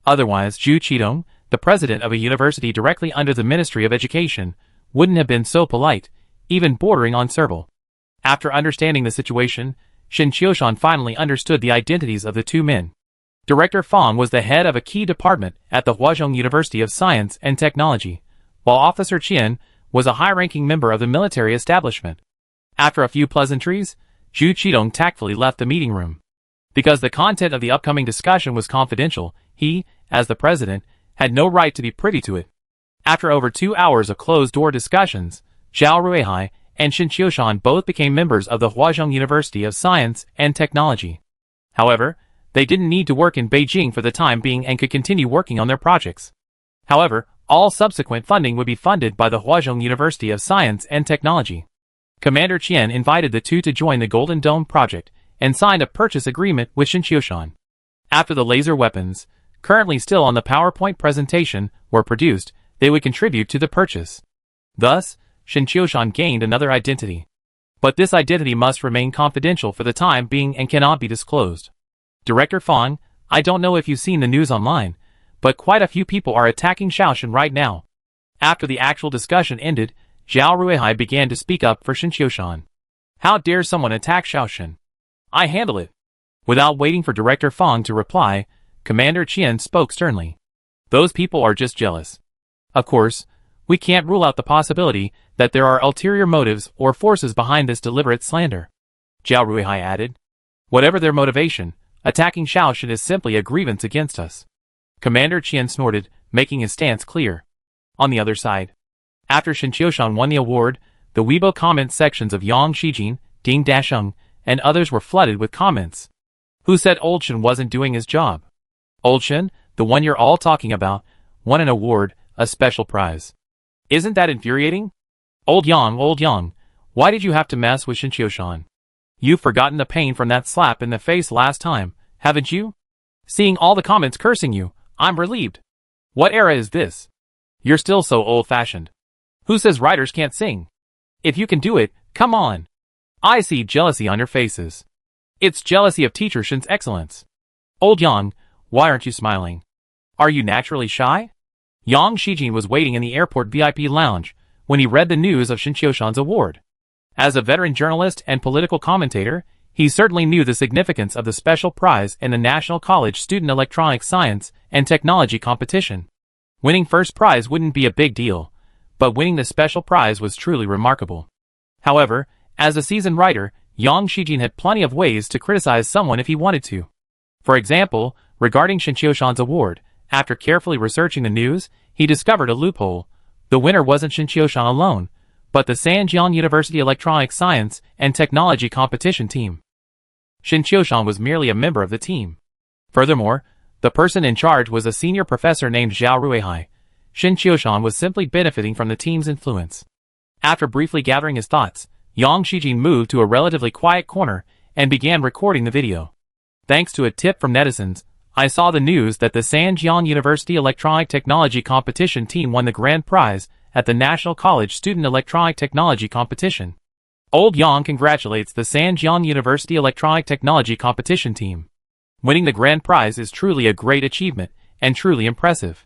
S1: Otherwise, Zhu Qidong, the president of a university directly under the Ministry of Education, wouldn't have been so polite, even bordering on servile. After understanding the situation, Shen Qiushan finally understood the identities of the two men. Director Fang was the head of a key department at the Huazhong University of Science and Technology, while Officer Qian was a high-ranking member of the military establishment. After a few pleasantries, Zhu Qidong tactfully left the meeting room. Because the content of the upcoming discussion was confidential, he, as the president, had no right to be privy to it. After over 2 hours of closed-door discussions, Zhao Ruihai and Shen Qiushan both became members of the Huazhong University of Science and Technology. However, they didn't need to work in Beijing for the time being and could continue working on their projects. However, all subsequent funding would be funded by the Huazhong University of Science and Technology. Commander Qian invited the two to join the Golden Dome project and signed a purchase agreement with Shen Qiushan. After the laser weapons, currently still on the PowerPoint presentation, were produced, they would contribute to the purchase. Thus, Shen Qiushan gained another identity. But this identity must remain confidential for the time being and cannot be disclosed. Director Fang, I don't know if you've seen the news online, but quite a few people are attacking Xiaoshen right now. After the actual discussion ended, Zhao Ruihai began to speak up for Shen Qiushan. "How dare someone attack Xiaoshen? I handle it." Without waiting for Director Fang to reply, Commander Qian spoke sternly. "Those people are just jealous. Of course, we can't rule out the possibility that there are ulterior motives or forces behind this deliberate slander." Zhao Ruihai added. "Whatever their motivation, attacking Xiaoshen is simply a grievance against us." Commander Qian snorted, making his stance clear. On the other side, after Shen Qiushan won the award, the Weibo comment sections of Yang Shijin, Ding Dasheng, and others were flooded with comments. Who said Old Shen wasn't doing his job? Old Shen, the one you're all talking about, won an award, a special prize. Isn't that infuriating? Old Yang, why did you have to mess with Shen Qiushan? You've forgotten the pain from that slap in the face last time, haven't you? Seeing all the comments cursing you, I'm relieved. What era is this? You're still so old-fashioned. Who says writers can't sing? If you can do it, come on. I see jealousy on your faces. It's jealousy of Teacher Shen's excellence. Old Yang, why aren't you smiling? Are you naturally shy? Yang Shijin was waiting in the airport VIP lounge when he read the news of Shen Qiushan's award. As a veteran journalist and political commentator, he certainly knew the significance of the special prize in the National College Student Electronic Science and Technology competition. Winning first prize wouldn't be a big deal, but winning the special prize was truly remarkable. However, as a seasoned writer, Yang Shijin had plenty of ways to criticize someone if he wanted to. For example, regarding Shen Qiushan's award, after carefully researching the news, he discovered a loophole. The winner wasn't Shen Qiushan alone, but the Sanjiang University Electronic Science and Technology competition team. Shen Qiushan was merely a member of the team. Furthermore, the person in charge was a senior professor named Zhao Ruihai. Shen Qiushan was simply benefiting from the team's influence. After briefly gathering his thoughts, Yang Shijin moved to a relatively quiet corner and began recording the video. Thanks to a tip from netizens, I saw the news that the Sanjiang University Electronic Technology competition team won the grand prize at the National College Student Electronic Technology competition. Old Yang congratulates the Sanjiang University Electronic Technology competition team. Winning the grand prize is truly a great achievement and truly impressive.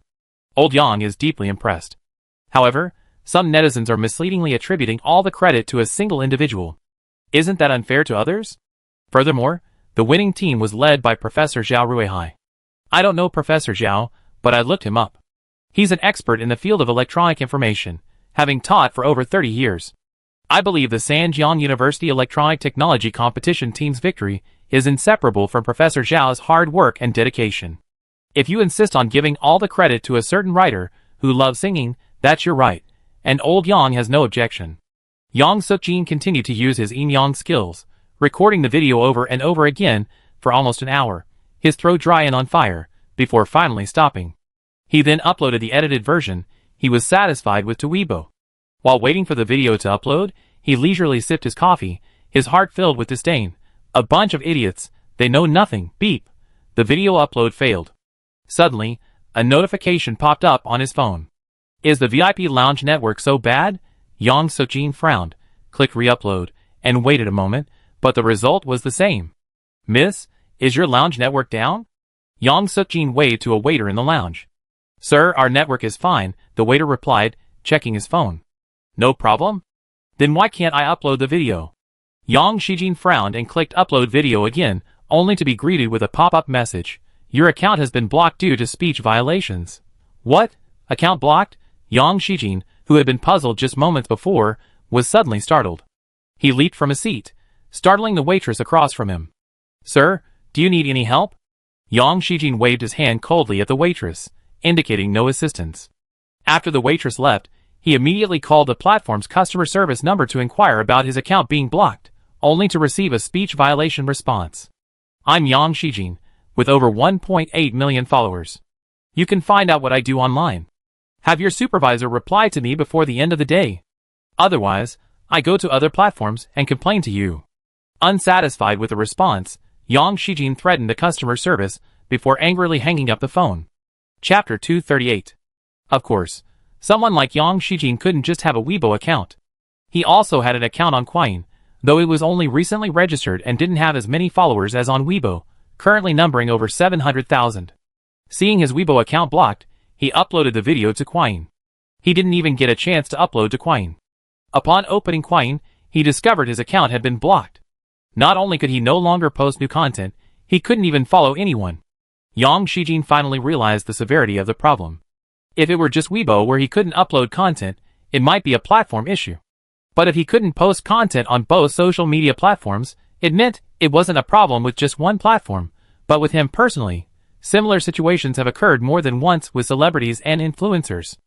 S1: Old Yang is deeply impressed. However, some netizens are misleadingly attributing all the credit to a single individual. Isn't that unfair to others? Furthermore, the winning team was led by Professor Zhao Ruihai. I don't know Professor Zhao, but I looked him up. He's an expert in the field of electronic information, having taught for over 30 years. I believe the Sanjiang University Electronic Technology competition team's victory is inseparable from Professor Zhao's hard work and dedication. If you insist on giving all the credit to a certain writer who loves singing, That's your right. And old Yang has no objection. Yang Suk-jin continued to use his Enyang skills, recording the video over and over again for almost an hour, his throat dry and on fire, before finally stopping. He then uploaded the edited version he was satisfied with to Weibo. While waiting for the video to upload, he leisurely sipped his coffee, his heart filled with disdain. A bunch of idiots, they know nothing, beep. The video upload failed. Suddenly, a notification popped up on his phone. Is the VIP Lounge network so bad? Yang Suk-jin frowned, clicked re-upload, and waited a moment, but the result was the same. Miss, is your lounge network down? Yang Suk-jin waved to a waiter in the lounge. Sir, our network is fine, the waiter replied, checking his phone. No problem? Then why can't I upload the video? Yang Shijin frowned and clicked upload video again, only to be greeted with a pop-up message. Your account has been blocked due to speech violations. What? Account blocked? Yang Shijin, who had been puzzled just moments before, was suddenly startled. He leaped from his seat, startling the waitress across from him. Sir, do you need any help? Yang Shijin waved his hand coldly at the waitress, indicating no assistance. After the waitress left, he immediately called the platform's customer service number to inquire about his account being blocked, only to receive a speech violation response. I'm Yang Shijin, with over 1.8 million followers. You can find out what I do online. Have your supervisor reply to me before the end of the day. Otherwise, I go to other platforms and complain to you. Unsatisfied with the response, Yang Shijin threatened the customer service before angrily hanging up the phone. Chapter 238. Of course, someone like Yang Shijin couldn't just have a Weibo account. He also had an account on Quine, though it was only recently registered and didn't have as many followers as on Weibo, currently numbering over 700,000. Seeing his Weibo account blocked, he uploaded the video to Quine. He didn't even get a chance to upload to Quine. Upon opening Quine, he discovered his account had been blocked. Not only could he no longer post new content, he couldn't even follow anyone. Yang Shijin finally realized the severity of the problem. If it were just Weibo where he couldn't upload content, it might be a platform issue. But if he couldn't post content on both social media platforms, it meant it wasn't a problem with just one platform, but with him personally. Similar situations have occurred more than once with celebrities and influencers.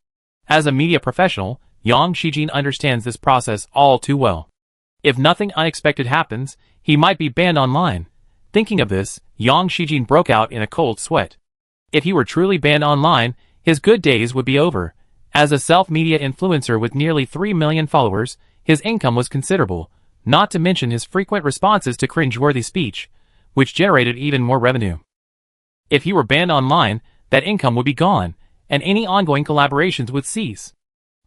S1: As a media professional, Yang Shijin understands this process all too well. If nothing unexpected happens, he might be banned online. Thinking of this, Yang Shijin broke out in a cold sweat. If he were truly banned online, his good days would be over. As a self-media influencer with nearly 3 million followers, his income was considerable, not to mention his frequent responses to cringe-worthy speech, which generated even more revenue. If he were banned online, that income would be gone, and any ongoing collaborations would cease.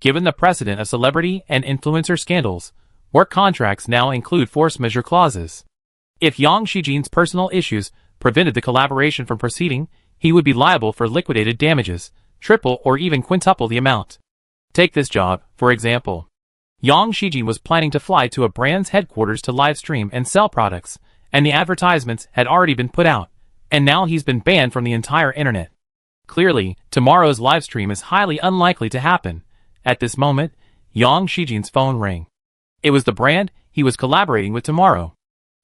S1: Given the precedent of celebrity and influencer scandals, work contracts now include force majeure clauses. If Yang Shijin's personal issues prevented the collaboration from proceeding, he would be liable for liquidated damages, triple or even quintuple the amount. Take this job, for example. Yang Shijin was planning to fly to a brand's headquarters to live stream and sell products, and the advertisements had already been put out, and now he's been banned from the entire internet. Clearly, tomorrow's live stream is highly unlikely to happen. At this moment, Yang Shijin's phone rang. It was the brand he was collaborating with tomorrow.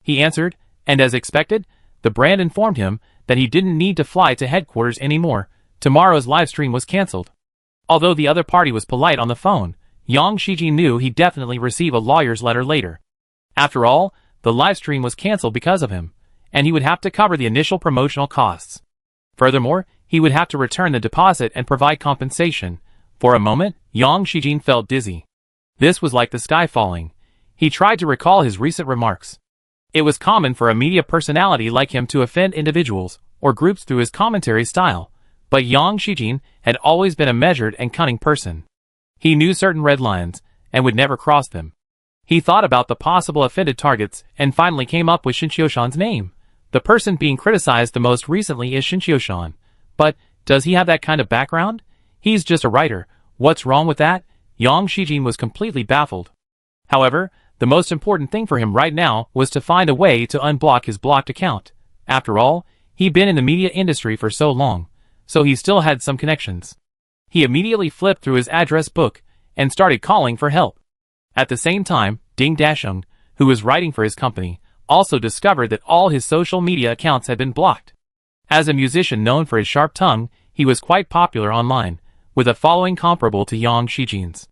S1: He answered, and as expected, the brand informed him that he didn't need to fly to headquarters anymore. Tomorrow's live stream was cancelled. Although the other party was polite on the phone, Yang Shijin knew he'd definitely receive a lawyer's letter later. After all, the live stream was cancelled because of him, and he would have to cover the initial promotional costs. Furthermore, he would have to return the deposit and provide compensation. For a moment, Yang Shijin felt dizzy. This was like the sky falling. He tried to recall his recent remarks. It was common for a media personality like him to offend individuals or groups through his commentary style, but Yang Shijin had always been a measured and cunning person. He knew certain red lines and would never cross them. He thought about the possible offended targets and finally came up with Shin Qiushan's name. The person being criticized the most recently is Shin Qiushan. But does he have that kind of background? He's just a writer. What's wrong with that? Yang Shijin was completely baffled. However, the most important thing for him right now was to find a way to unblock his blocked account. After all, he'd been in the media industry for so long, so he still had some connections. He immediately flipped through his address book and started calling for help. At the same time, Ding Dasheng, who was writing for his company, also discovered that all his social media accounts had been blocked. As a musician known for his sharp tongue, he was quite popular online, with a following comparable to Yang Shijin's.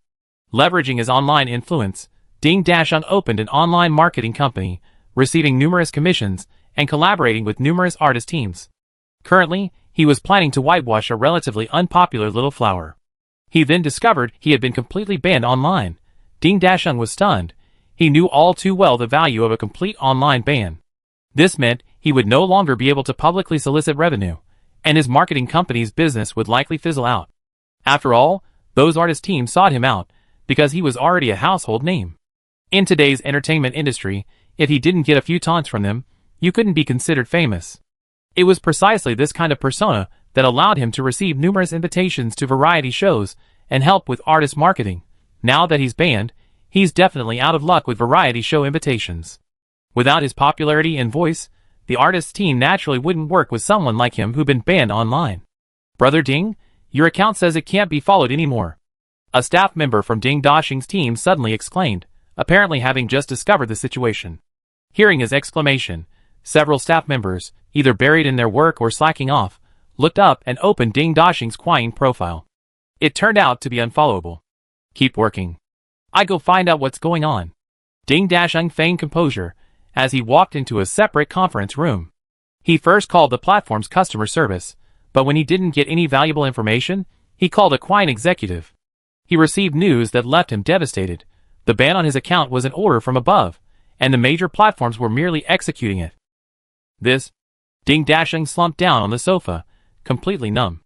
S1: Leveraging his online influence, Ding Dasheng opened an online marketing company, receiving numerous commissions and collaborating with numerous artist teams. Currently, he was planning to whitewash a relatively unpopular little flower. He then discovered he had been completely banned online. Ding Dasheng was stunned. He knew all too well the value of a complete online ban. This meant he would no longer be able to publicly solicit revenue, and his marketing company's business would likely fizzle out. After all, those artist teams sought him out because he was already a household name. In today's entertainment industry, if he didn't get a few taunts from them, you couldn't be considered famous. It was precisely this kind of persona that allowed him to receive numerous invitations to variety shows and help with artist marketing. Now that he's banned, he's definitely out of luck with variety show invitations. Without his popularity and voice, the artist's team naturally wouldn't work with someone like him who'd been banned online. Brother Ding, your account says it can't be followed anymore. A staff member from Ding Dasheng's team suddenly exclaimed, apparently having just discovered the situation. Hearing his exclamation, several staff members, either buried in their work or slacking off, looked up and opened Ding Dasheng's Quine profile. It turned out to be unfollowable. Keep working. I go find out what's going on. Ding Dasheng feigned composure as he walked into a separate conference room. He first called the platform's customer service, but when he didn't get any valuable information, he called a Quine executive. He received news that left him devastated. The ban on his account was an order from above, and the major platforms were merely executing it. Ding Dasheng slumped down on the sofa, completely numb.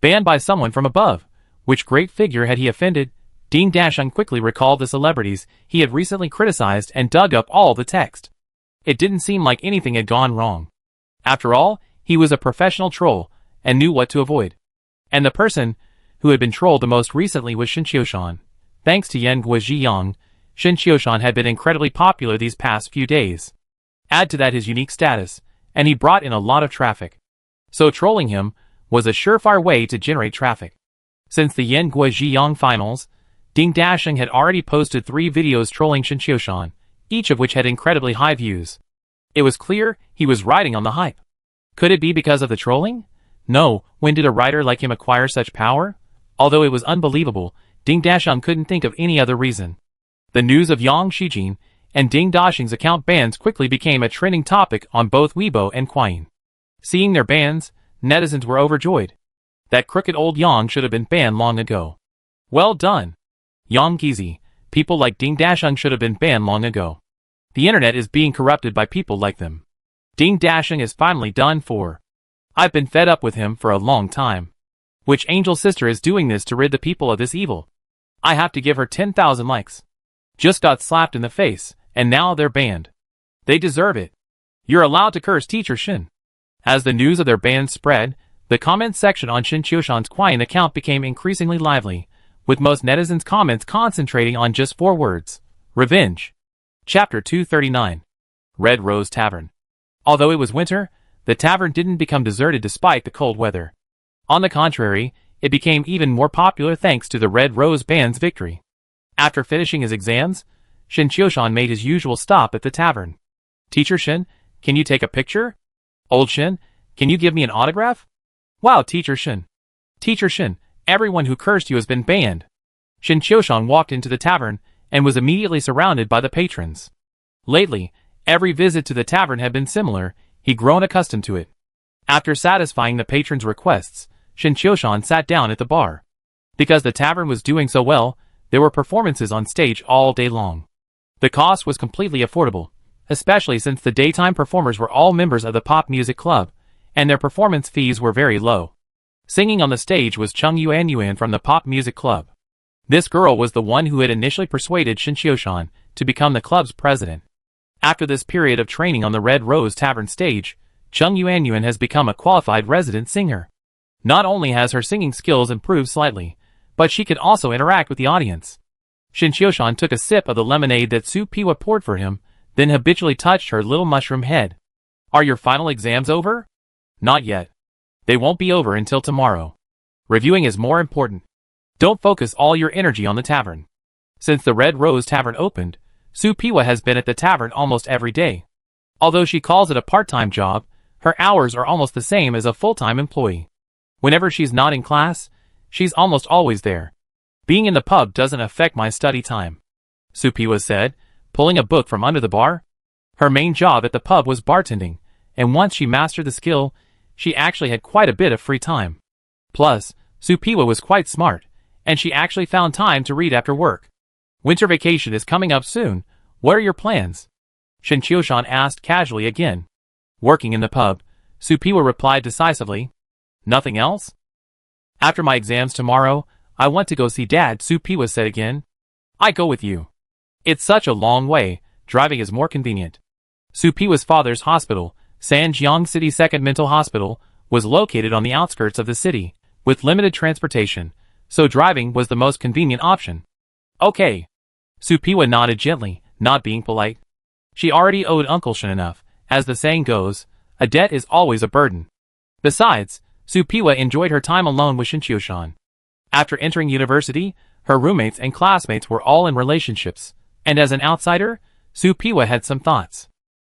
S1: Banned by someone from above. Which great figure had he offended? Ding Dasheng quickly recalled the celebrities he had recently criticized and dug up all the text. It didn't seem like anything had gone wrong. After all, he was a professional troll, and knew what to avoid. And the person who had been trolled the most recently was Shen Qiushan. Thanks to Yan Guozhiyang, Shen Qiushan had been incredibly popular these past few days. Add to that his unique status, and he brought in a lot of traffic. So trolling him was a surefire way to generate traffic. Since the Yan Guozhiyang finals, Ding Dasheng had already posted 3 videos trolling Shen Qiushan, each of which had incredibly high views. It was clear he was riding on the hype. Could it be because of the trolling? No, when did a writer like him acquire such power? Although it was unbelievable, Ding Dasheng couldn't think of any other reason. The news of Yang Shijin and Ding Dasheng's account bans quickly became a trending topic on both Weibo and Quine. Seeing their bans, netizens were overjoyed. That crooked old Yang should have been banned long ago. Well done. Yang Gizi, people like Ding Dasheng should have been banned long ago. The internet is being corrupted by people like them. Ding Dasheng is finally done for. I've been fed up with him for a long time. Which angel sister is doing this to rid the people of this evil? I have to give her 10,000 likes. Just got slapped in the face, and now they're banned. They deserve it. You're allowed to curse Teacher Shen. As the news of their ban spread, the comments section on Shen Qiushan's Quine account became increasingly lively, with most netizens' comments concentrating on just 4 words. Revenge. Chapter 239. Red Rose Tavern. Although it was winter, the tavern didn't become deserted despite the cold weather. On the contrary, it became even more popular thanks to the Red Rose Band's victory. After finishing his exams, Shen Qiushan made his usual stop at the tavern. Teacher Shen, can you take a picture? Old Shen, can you give me an autograph? Wow, Teacher Shen. Teacher Shen, everyone who cursed you has been banned. Shen Qiushan walked into the tavern and was immediately surrounded by the patrons. Lately, every visit to the tavern had been similar. He'd grown accustomed to it. After satisfying the patrons' requests, Shen Qiushan sat down at the bar. Because the tavern was doing so well, there were performances on stage all day long. The cost was completely affordable, especially since the daytime performers were all members of the pop music club, and their performance fees were very low. Singing on the stage was Chung Yuan from the pop music club. This girl was the one who had initially persuaded Shen Qiushan to become the club's president. After this period of training on the Red Rose Tavern stage, Chung Yuan has become a qualified resident singer. Not only has her singing skills improved slightly, but she can also interact with the audience. Shen Qiushan took a sip of the lemonade that Su Piwa poured for him, then habitually touched her little mushroom head. Are your final exams over? Not yet. They won't be over until tomorrow. Reviewing is more important. Don't focus all your energy on the tavern. Since the Red Rose Tavern opened, Su Piwa has been at the tavern almost every day. Although she calls it a part-time job, her hours are almost the same as a full-time employee. Whenever she's not in class, she's almost always there. Being in the pub doesn't affect my study time. Supiwa said, pulling a book from under the bar. Her main job at the pub was bartending, and once she mastered the skill, she actually had quite a bit of free time. Plus, Supiwa was quite smart, and she actually found time to read after work. Winter vacation is coming up soon. What are your plans? Shin Chioshan asked casually again. Working in the pub, Supiwa replied decisively. Nothing else? After my exams tomorrow, I want to go see Dad, Supiwa said again. I go with you. It's such a long way, driving is more convenient. Supiwa's father's hospital, Sanjiang City Second Mental Hospital, was located on the outskirts of the city, with limited transportation, so driving was the most convenient option. Okay. Supiwa nodded gently, not being polite. She already owed Uncle Shin enough. As the saying goes, a debt is always a burden. Besides, Supiwa enjoyed her time alone with Shin Chioshan. After entering university, her roommates and classmates were all in relationships, and as an outsider, Supiwa had some thoughts.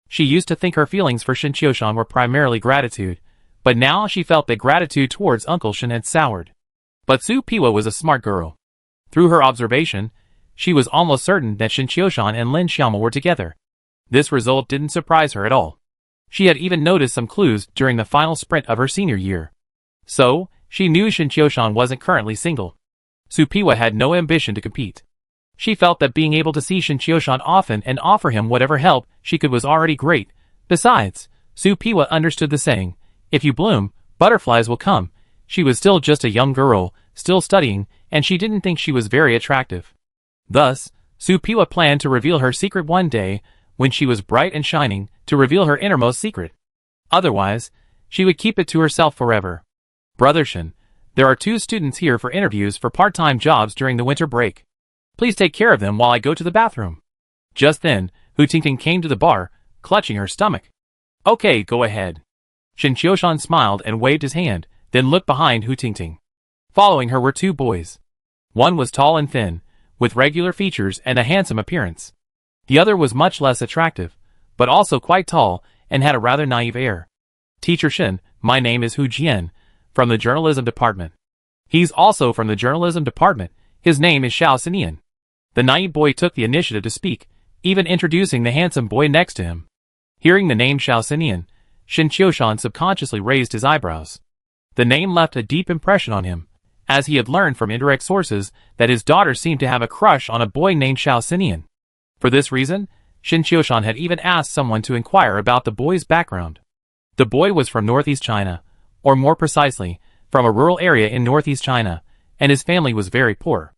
S1: She used to think her feelings for Shin Chioshan were primarily gratitude, but now she felt that gratitude towards Uncle Shin had soured. But Supiwa was a smart girl. Through her observation, she was almost certain that Shin Chioshan and Lin Xiaomo were together. This result didn't surprise her at all. She had even noticed some clues during the final sprint of her senior year. So, she knew Shin Chioshan wasn't currently single. Supiwa had no ambition to compete. She felt that being able to see Shin Chioshan often and offer him whatever help she could was already great. Besides, Supiwa understood the saying, if you bloom, butterflies will come. She was still just a young girl, still studying, and she didn't think she was very attractive. Thus, Supiwa planned to reveal her secret one day, when she was bright and shining, to reveal her innermost secret. Otherwise, she would keep it to herself forever. Brother Shin, there are 2 students here for interviews for part-time jobs during the winter break. Please take care of them while I go to the bathroom. Just then, Hu Tingting came to the bar, clutching her stomach. Okay, go ahead. Shin Chioshan smiled and waved his hand, then looked behind Hu Tingting. Following her were 2 boys. One was tall and thin, with regular features and a handsome appearance. The other was much less attractive, but also quite tall and had a rather naive air. Teacher Shin, my name is Hu Jian, from the journalism department. He's also from the journalism department. His name is Xiao Sinian. The naive boy took the initiative to speak, even introducing the handsome boy next to him. Hearing the name Xiao Sinian, Shin Chioshan subconsciously raised his eyebrows. The name left a deep impression on him, as he had learned from indirect sources that his daughter seemed to have a crush on a boy named Xiao Sinian. For this reason, Shin Chioshan had even asked someone to inquire about the boy's background. The boy was from northeast China, or more precisely, from a rural area in northeast China, and his family was very poor.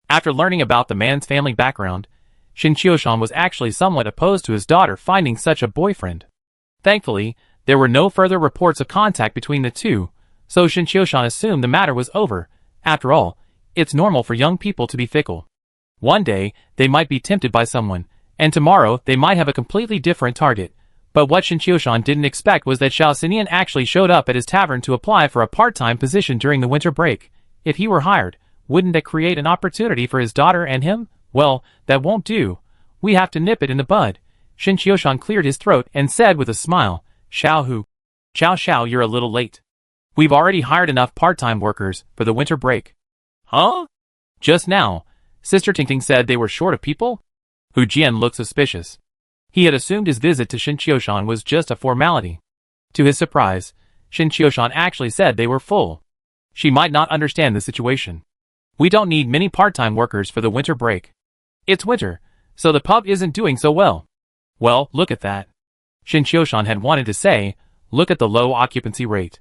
S1: After learning about the man's family background, Shin Chioshan was actually somewhat opposed to his daughter finding such a boyfriend. Thankfully, there were no further reports of contact between the two, so Shin Chioshan assumed the matter was over. After all, it's normal for young people to be fickle. One day, they might be tempted by someone, and tomorrow they might have a completely different target. But what Shin Chioshan didn't expect was that Xiao Sinian actually showed up at his tavern to apply for a part-time position during the winter break. If he were hired, wouldn't that create an opportunity for his daughter and him? Well, that won't do. We have to nip it in the bud. Shin Chioshan cleared his throat and said with a smile, Xiao, you're a little late. We've already hired enough part-time workers for the winter break. Huh? Just now, Sister Tingting said they were short of people? Hu Jian looked suspicious. He had assumed his visit to Shin Chioshan was just a formality. To his surprise, Shin Chioshan actually said they were full. She might not understand the situation. We don't need many part-time workers for the winter break. It's winter, so the pub isn't doing so well. Well, look at that. Shin Chioshan had wanted to say, look at the low occupancy rate.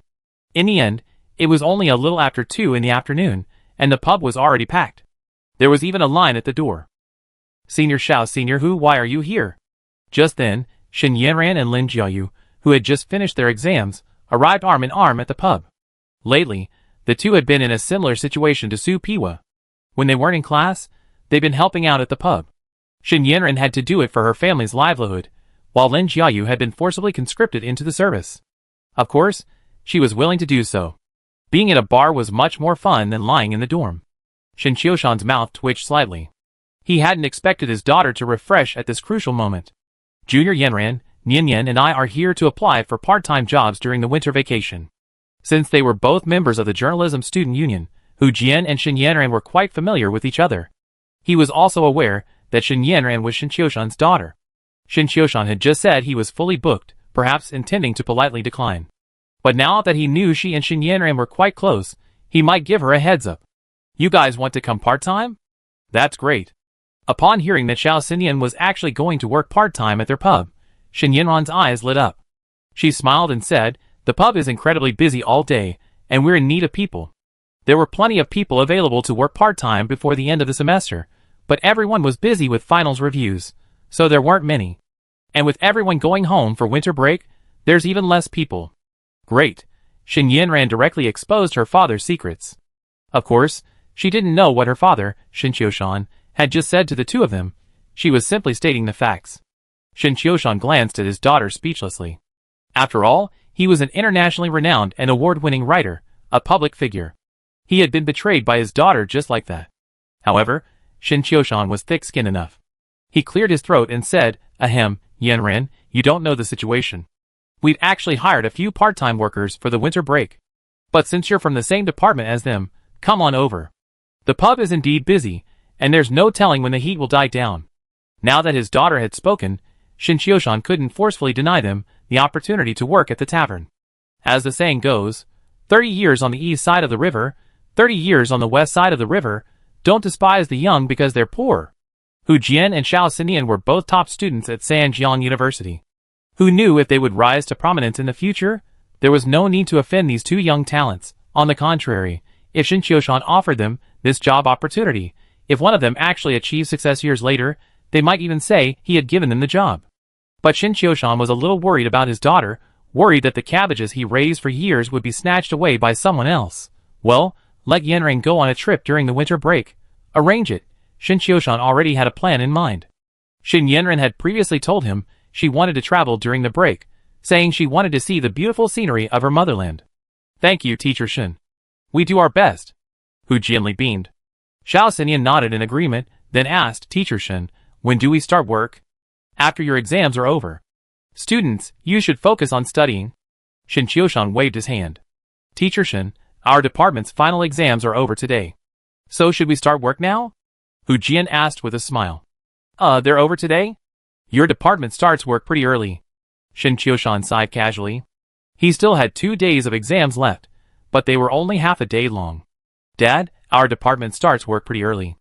S1: In the end, it was only a little after 2 in the afternoon, and the pub was already packed. There was even a line at the door. Senior Xiao, Senior Hu, why are you here? Just then, Shin Yanran and Lin Jiaoyu, who had just finished their exams, arrived arm in arm at the pub. Lately, the two had been in a similar situation to Supiwa. When they weren't in class, they'd been helping out at the pub. Shin Yanran had to do it for her family's livelihood, while Lin Jiaoyu had been forcibly conscripted into the service. Of course, she was willing to do so. Being at a bar was much more fun than lying in the dorm. Shin Chioshan's mouth twitched slightly. He hadn't expected his daughter to refresh at this crucial moment. Junior Yanran, Nian and I are here to apply for part-time jobs during the winter vacation. Since they were both members of the Journalism Student Union, Hu Jian and Shen Yanran were quite familiar with each other. He was also aware that Shen Yanran was Shen Qiushan's daughter. Shen Qiushan had just said he was fully booked, perhaps intending to politely decline. But now that he knew she and Shen Yanran were quite close, he might give her a heads up. You guys want to come part-time? That's great. Upon hearing that Xiao Xinyan was actually going to work part-time at their pub, Shen Yanran's eyes lit up. She smiled and said, the pub is incredibly busy all day, and we're in need of people. There were plenty of people available to work part-time before the end of the semester, but everyone was busy with finals reviews, so there weren't many. And with everyone going home for winter break, there's even less people. Great. Shen Yanran directly exposed her father's secrets. Of course, she didn't know what her father, Shen Qiushan, had just said to the two of them. She was simply stating the facts. Shen Qiushan glanced at his daughter speechlessly. After all, he was an internationally renowned and award-winning writer, a public figure. He had been betrayed by his daughter just like that. However, Shen Qiushan was thick-skinned enough. He cleared his throat and said, Ahem, Yanran, you don't know the situation. We've actually hired a few part-time workers for the winter break. But since you're from the same department as them, come on over. The pub is indeed busy, and there's no telling when the heat will die down. Now that his daughter had spoken, Shen Qiushan couldn't forcefully deny them the opportunity to work at the tavern. As the saying goes, 30 years on the east side of the river, 30 years on the west side of the river, don't despise the young because they're poor. Hu Jian and Xiao Xinyan were both top students at Sanjiang University. Who knew if they would rise to prominence in the future? There was no need to offend these two young talents. On the contrary, if Shen Qiushan offered them this job opportunity, if one of them actually achieved success years later, they might even say he had given them the job. But Shen Qiushan was a little worried about his daughter, worried that the cabbages he raised for years would be snatched away by someone else. Well, let Yanran go on a trip during the winter break. Arrange it. Shen Qiushan already had a plan in mind. Shen Yanran had previously told him she wanted to travel during the break, saying she wanted to see the beautiful scenery of her motherland. Thank you, Teacher Shen. We do our best. Hu Jianli beamed. Xiao Xinyan nodded in agreement, then asked, Teacher Shen, when do we start work? After your exams are over. Students, you should focus on studying. Shen Qiushan waved his hand. Teacher Shen, our department's final exams are over today. So should we start work now? Hu Jian asked with a smile. They're over today? Your department starts work pretty early. Shen Qiushan sighed casually. He still had 2 days of exams left, but they were only half a day long. Dad, our department starts work pretty early.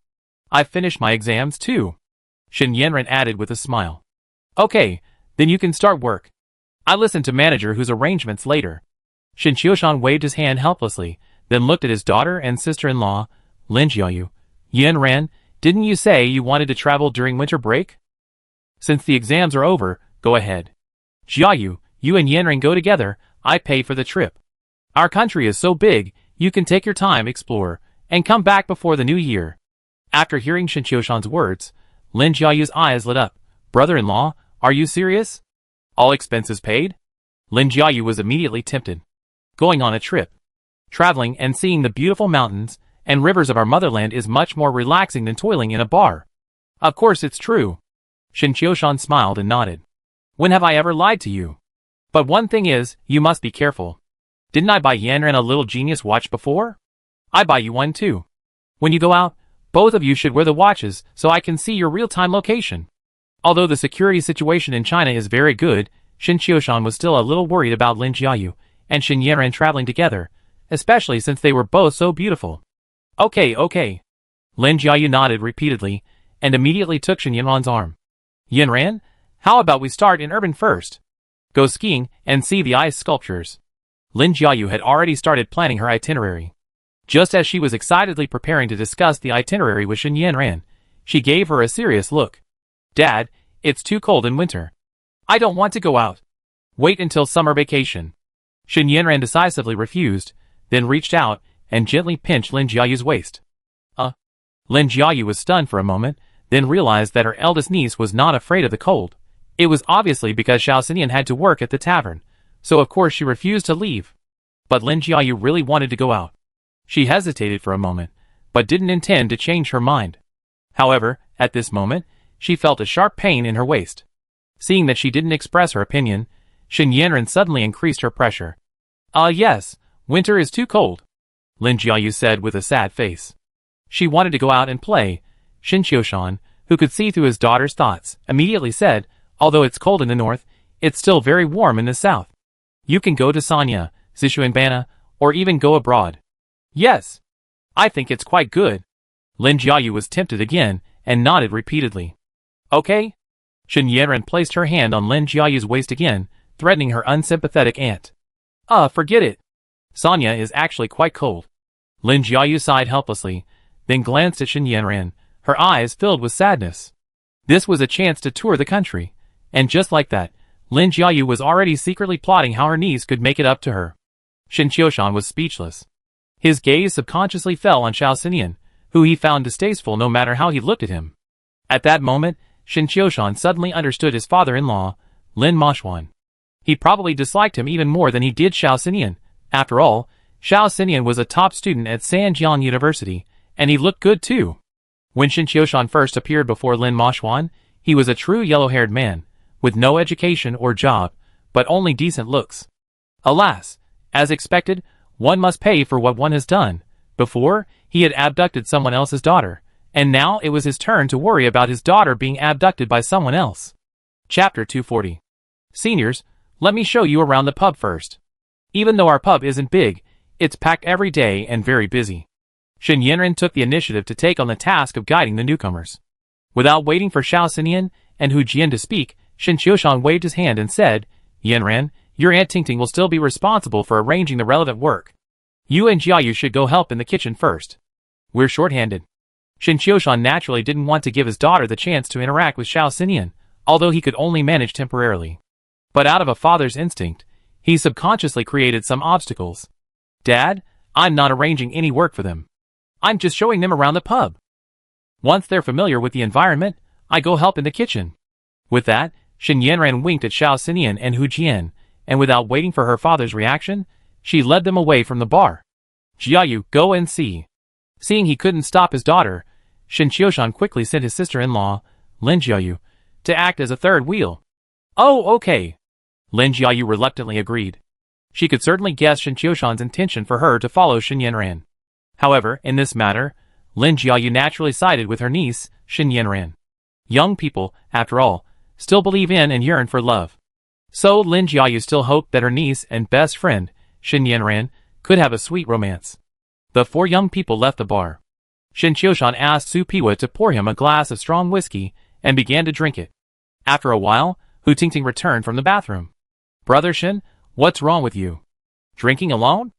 S1: I've finished my exams too. Shen Yanran added with a smile. Okay, then you can start work. I listened to manager whose arrangements later. Shen Qiushan waved his hand helplessly, then looked at his daughter and sister-in-law, Lin Jiayu. Yanran, didn't you say you wanted to travel during winter break? Since the exams are over, go ahead. Jiayu, you and Yanran go together, I pay for the trip. Our country is so big, you can take your time, explore, and come back before the new year. After hearing Shen Qiushan's words, Lin Jiayu's eyes lit up. Brother-in-law, are you serious? All expenses paid? Lin Jiayu was immediately tempted. Going on a trip, traveling and seeing the beautiful mountains and rivers of our motherland is much more relaxing than toiling in a bar. Of course it's true. Shen Qiushan smiled and nodded. When have I ever lied to you? But one thing is, you must be careful. Didn't I buy Yanran a little genius watch before? I buy you one too. When you go out, both of you should wear the watches so I can see your real-time location. Although the security situation in China is very good, Shen Qiushan was still a little worried about Lin Jiayu and Shen Yanran traveling together, especially since they were both so beautiful. Okay. Lin Jiayu nodded repeatedly and immediately took Shen Yanran's arm. Yanran, how about we start in urban first? Go skiing and see the ice sculptures. Lin Jiayu had already started planning her itinerary. Just as she was excitedly preparing to discuss the itinerary with Shen Yanran, she gave her a serious look. Dad, it's too cold in winter. I don't want to go out. Wait until summer vacation. Shen Yanran decisively refused, then reached out and gently pinched Lin Jiayu's waist. Lin Jiayu was stunned for a moment, then realized that her eldest niece was not afraid of the cold. It was obviously because Xiao Xinyan had to work at the tavern, so of course she refused to leave. But Lin Jiayu really wanted to go out. She hesitated for a moment, but didn't intend to change her mind. However, at this moment, she felt a sharp pain in her waist. Seeing that she didn't express her opinion, Shen Yanran suddenly increased her pressure. Yes, winter is too cold. Lin Jiayu said with a sad face. She wanted to go out and play. Shin Qiushan, who could see through his daughter's thoughts, immediately said, although it's cold in the north, it's still very warm in the south. You can go to Sanya, Zishuanbana, or even go abroad. Yes. I think it's quite good. Lin Jiayu was tempted again, and nodded repeatedly. Okay. Shen Yanran placed her hand on Lin Jiayu's waist again, threatening her unsympathetic aunt. Forget it. Sanya is actually quite cold. Lin Jiayu sighed helplessly, then glanced at Shen Yanran, her eyes filled with sadness. This was a chance to tour the country, and just like that, Lin Jiayu was already secretly plotting how her niece could make it up to her. Shin Qiushan was speechless. His gaze subconsciously fell on Xiao Xinian, who he found distasteful no matter how he looked at him. At that moment, Shin Qiushan suddenly understood his father-in-law, Lin Moshuan. He probably disliked him even more than he did Xiao Xinian. After all, Xiao Xinian was a top student at Sanjiang University, and he looked good too. When Shin Qiushan first appeared before Lin Moshuan, he was a true yellow-haired man, with no education or job, but only decent looks. Alas, as expected, one must pay for what one has done. Before, he had abducted someone else's daughter, and now it was his turn to worry about his daughter being abducted by someone else. Chapter 240. Seniors, let me show you around the pub first. Even though our pub isn't big, it's packed every day and very busy. Shen Yanran took the initiative to take on the task of guiding the newcomers. Without waiting for Xiao Xinian and Hu Jian to speak, Shin Qiushan waved his hand and said, Yanran, your Aunt Tingting will still be responsible for arranging the relevant work. You and Jiayu should go help in the kitchen first. We're short-handed. Shin Qiushan naturally didn't want to give his daughter the chance to interact with Xiao Xinian, although he could only manage temporarily. But out of a father's instinct, he subconsciously created some obstacles. Dad, I'm not arranging any work for them. I'm just showing them around the pub. Once they're familiar with the environment, I go help in the kitchen. With that, Shin Yanran winked at Xiao Xinian and Hu Jian, and without waiting for her father's reaction, she led them away from the bar. Jiayu, go and see. Seeing he couldn't stop his daughter, Shin Qiushan quickly sent his sister-in-law, Lin Jiayu, to act as a third wheel. Oh, okay. Lin Jiayu reluctantly agreed. She could certainly guess Shin Qiushan's intention for her to follow Shin Yanran. However, in this matter, Lin Jiayu naturally sided with her niece, Shin Yanran. Young people, after all, still believe in and yearn for love. So Lin Jiayu still hoped that her niece and best friend, Shin Yanran, could have a sweet romance. The four young people left the bar. Shin Qiushan asked Su Piwa to pour him a glass of strong whiskey, and began to drink it. After a while, Hu Tingting returned from the bathroom. Brother Shin, what's wrong with you? Drinking alone?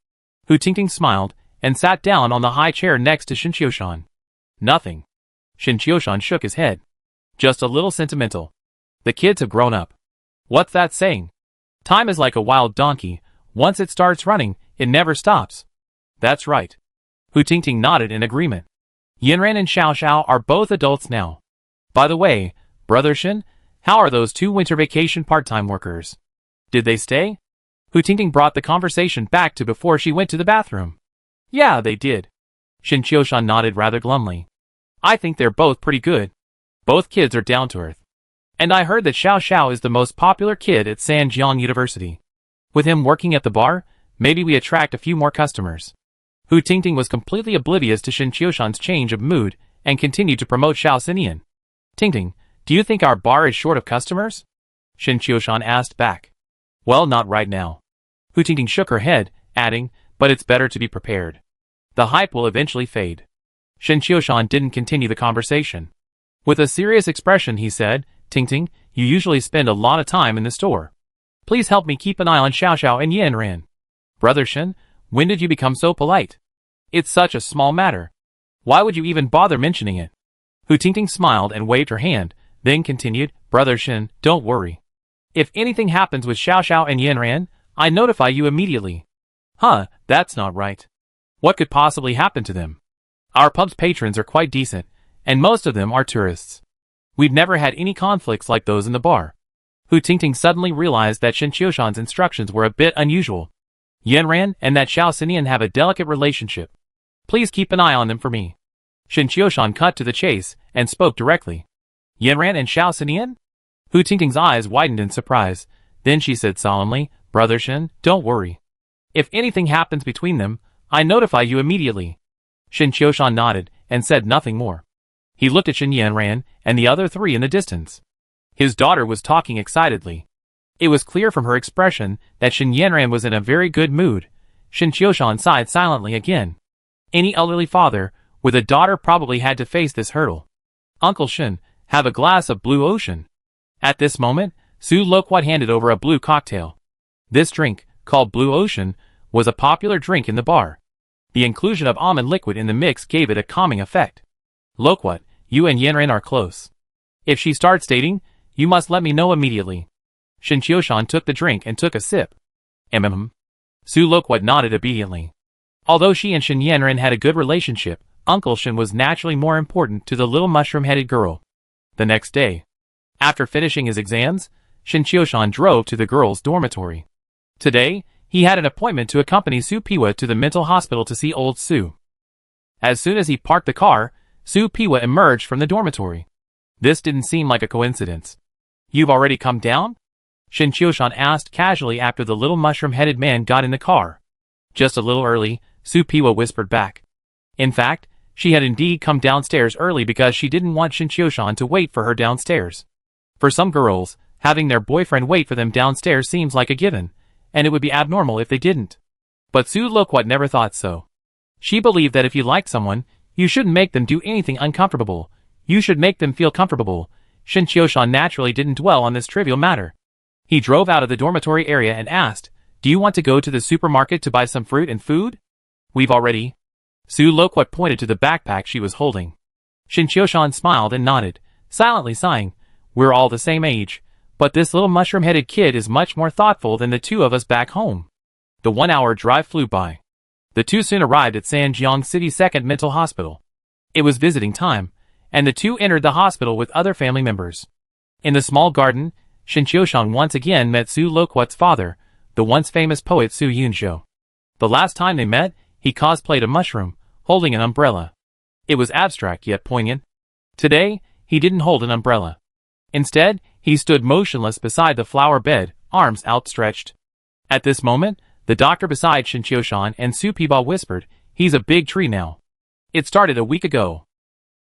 S1: Hu Tingting smiled, and sat down on the high chair next to Shin Qiushan. Nothing. Shin Qiushan shook his head. Just a little sentimental. The kids have grown up. What's that saying? Time is like a wild donkey. Once it starts running, it never stops. That's right. Hu Tingting nodded in agreement. Yanran and Xiao Xiao are both adults now. By the way, Brother Shin, how are those two winter vacation part-time workers? Did they stay? Hu Tingting brought the conversation back to before she went to the bathroom. Yeah, they did. Shin Qiushan nodded rather glumly. I think they're both pretty good. Both kids are down to earth. And I heard that Xiao Xiao is the most popular kid at Sanjiang University. With him working at the bar, maybe we attract a few more customers. Hu Tingting was completely oblivious to Shin Qiushan's change of mood and continued to promote Xiao Xinian. Tingting, do you think our bar is short of customers? Shin Qiushan asked back. Well, not right now. Hu Tingting shook her head, adding, but it's better to be prepared. The hype will eventually fade. Shin Qiushan didn't continue the conversation. With a serious expression he said, Tingting, you usually spend a lot of time in the store. Please help me keep an eye on Xiao Xiao and Yanran. Brother Shin, when did you become so polite? It's such a small matter. Why would you even bother mentioning it? Hu Tingting smiled and waved her hand, then continued, Brother Shin, don't worry. If anything happens with Xiao Xiao and Yanran, I notify you immediately. Huh, that's not right. What could possibly happen to them? Our pub's patrons are quite decent, and most of them are tourists. We've never had any conflicts like those in the bar. Hu Tingting suddenly realized that Shin Qiushan's instructions were a bit unusual. Yanran and that Xiao Xinian have a delicate relationship. Please keep an eye on them for me. Shin Qiushan cut to the chase and spoke directly. Yanran and Xiao Xinian? Hu Tingting's eyes widened in surprise. Then she said solemnly, Brother Shin, don't worry. If anything happens between them, I notify you immediately. Shin Qiushan nodded and said nothing more. He looked at Shin Yanran and the other three in the distance. His daughter was talking excitedly. It was clear from her expression that Shin Yanran was in a very good mood. Shin Qiushan sighed silently again. Any elderly father with a daughter probably had to face this hurdle. Uncle Shin, have a glass of Blue Ocean. At this moment, Su Loquat handed over a blue cocktail. This drink, called Blue Ocean, was a popular drink in the bar. The inclusion of almond liquid in the mix gave it a calming effect. Loquat, you and Yanran are close. If she starts dating, you must let me know immediately. Shin Qiushan took the drink and took a sip. Su Loquat nodded obediently. Although she and Shin Yanran had a good relationship, Uncle Shin was naturally more important to the little mushroom-headed girl. The next day, after finishing his exams, Shin Qiushan drove to the girls' dormitory. Today, he had an appointment to accompany Su Piwa to the mental hospital to see old Su. As soon as he parked the car, Su Piwa emerged from the dormitory. This didn't seem like a coincidence. You've already come down? Shin Qiushan asked casually after the little mushroom-headed man got in the car. Just a little early, Su Piwa whispered back. In fact, she had indeed come downstairs early because she didn't want Shin Qiushan to wait for her downstairs. For some girls, having their boyfriend wait for them downstairs seems like a given, and it would be abnormal if they didn't. But Su Loquat never thought so. She believed that if you liked someone, you shouldn't make them do anything uncomfortable. You should make them feel comfortable. Shin Qiushan naturally didn't dwell on this trivial matter. He drove out of the dormitory area and asked, "Do you want to go to the supermarket to buy some fruit and food?" "We've already." Su Loquat pointed to the backpack she was holding. Shin Qiushan smiled and nodded, silently sighing, "We're all the same age, but this little mushroom-headed kid is much more thoughtful than the two of us back home." The 1-hour drive flew by. The two soon arrived at Sanjiang City's second mental hospital. It was visiting time, and the two entered the hospital with other family members. In the small garden, Shin Qiushan once again met Su Loquat's father, the once famous poet Su Yunzhou. The last time they met, he cosplayed a mushroom, holding an umbrella. It was abstract yet poignant. Today, he didn't hold an umbrella. Instead, he stood motionless beside the flower bed, arms outstretched. At this moment, the doctor beside Shin Qiushan and Su Piwa whispered, "He's a big tree now. It started a week ago."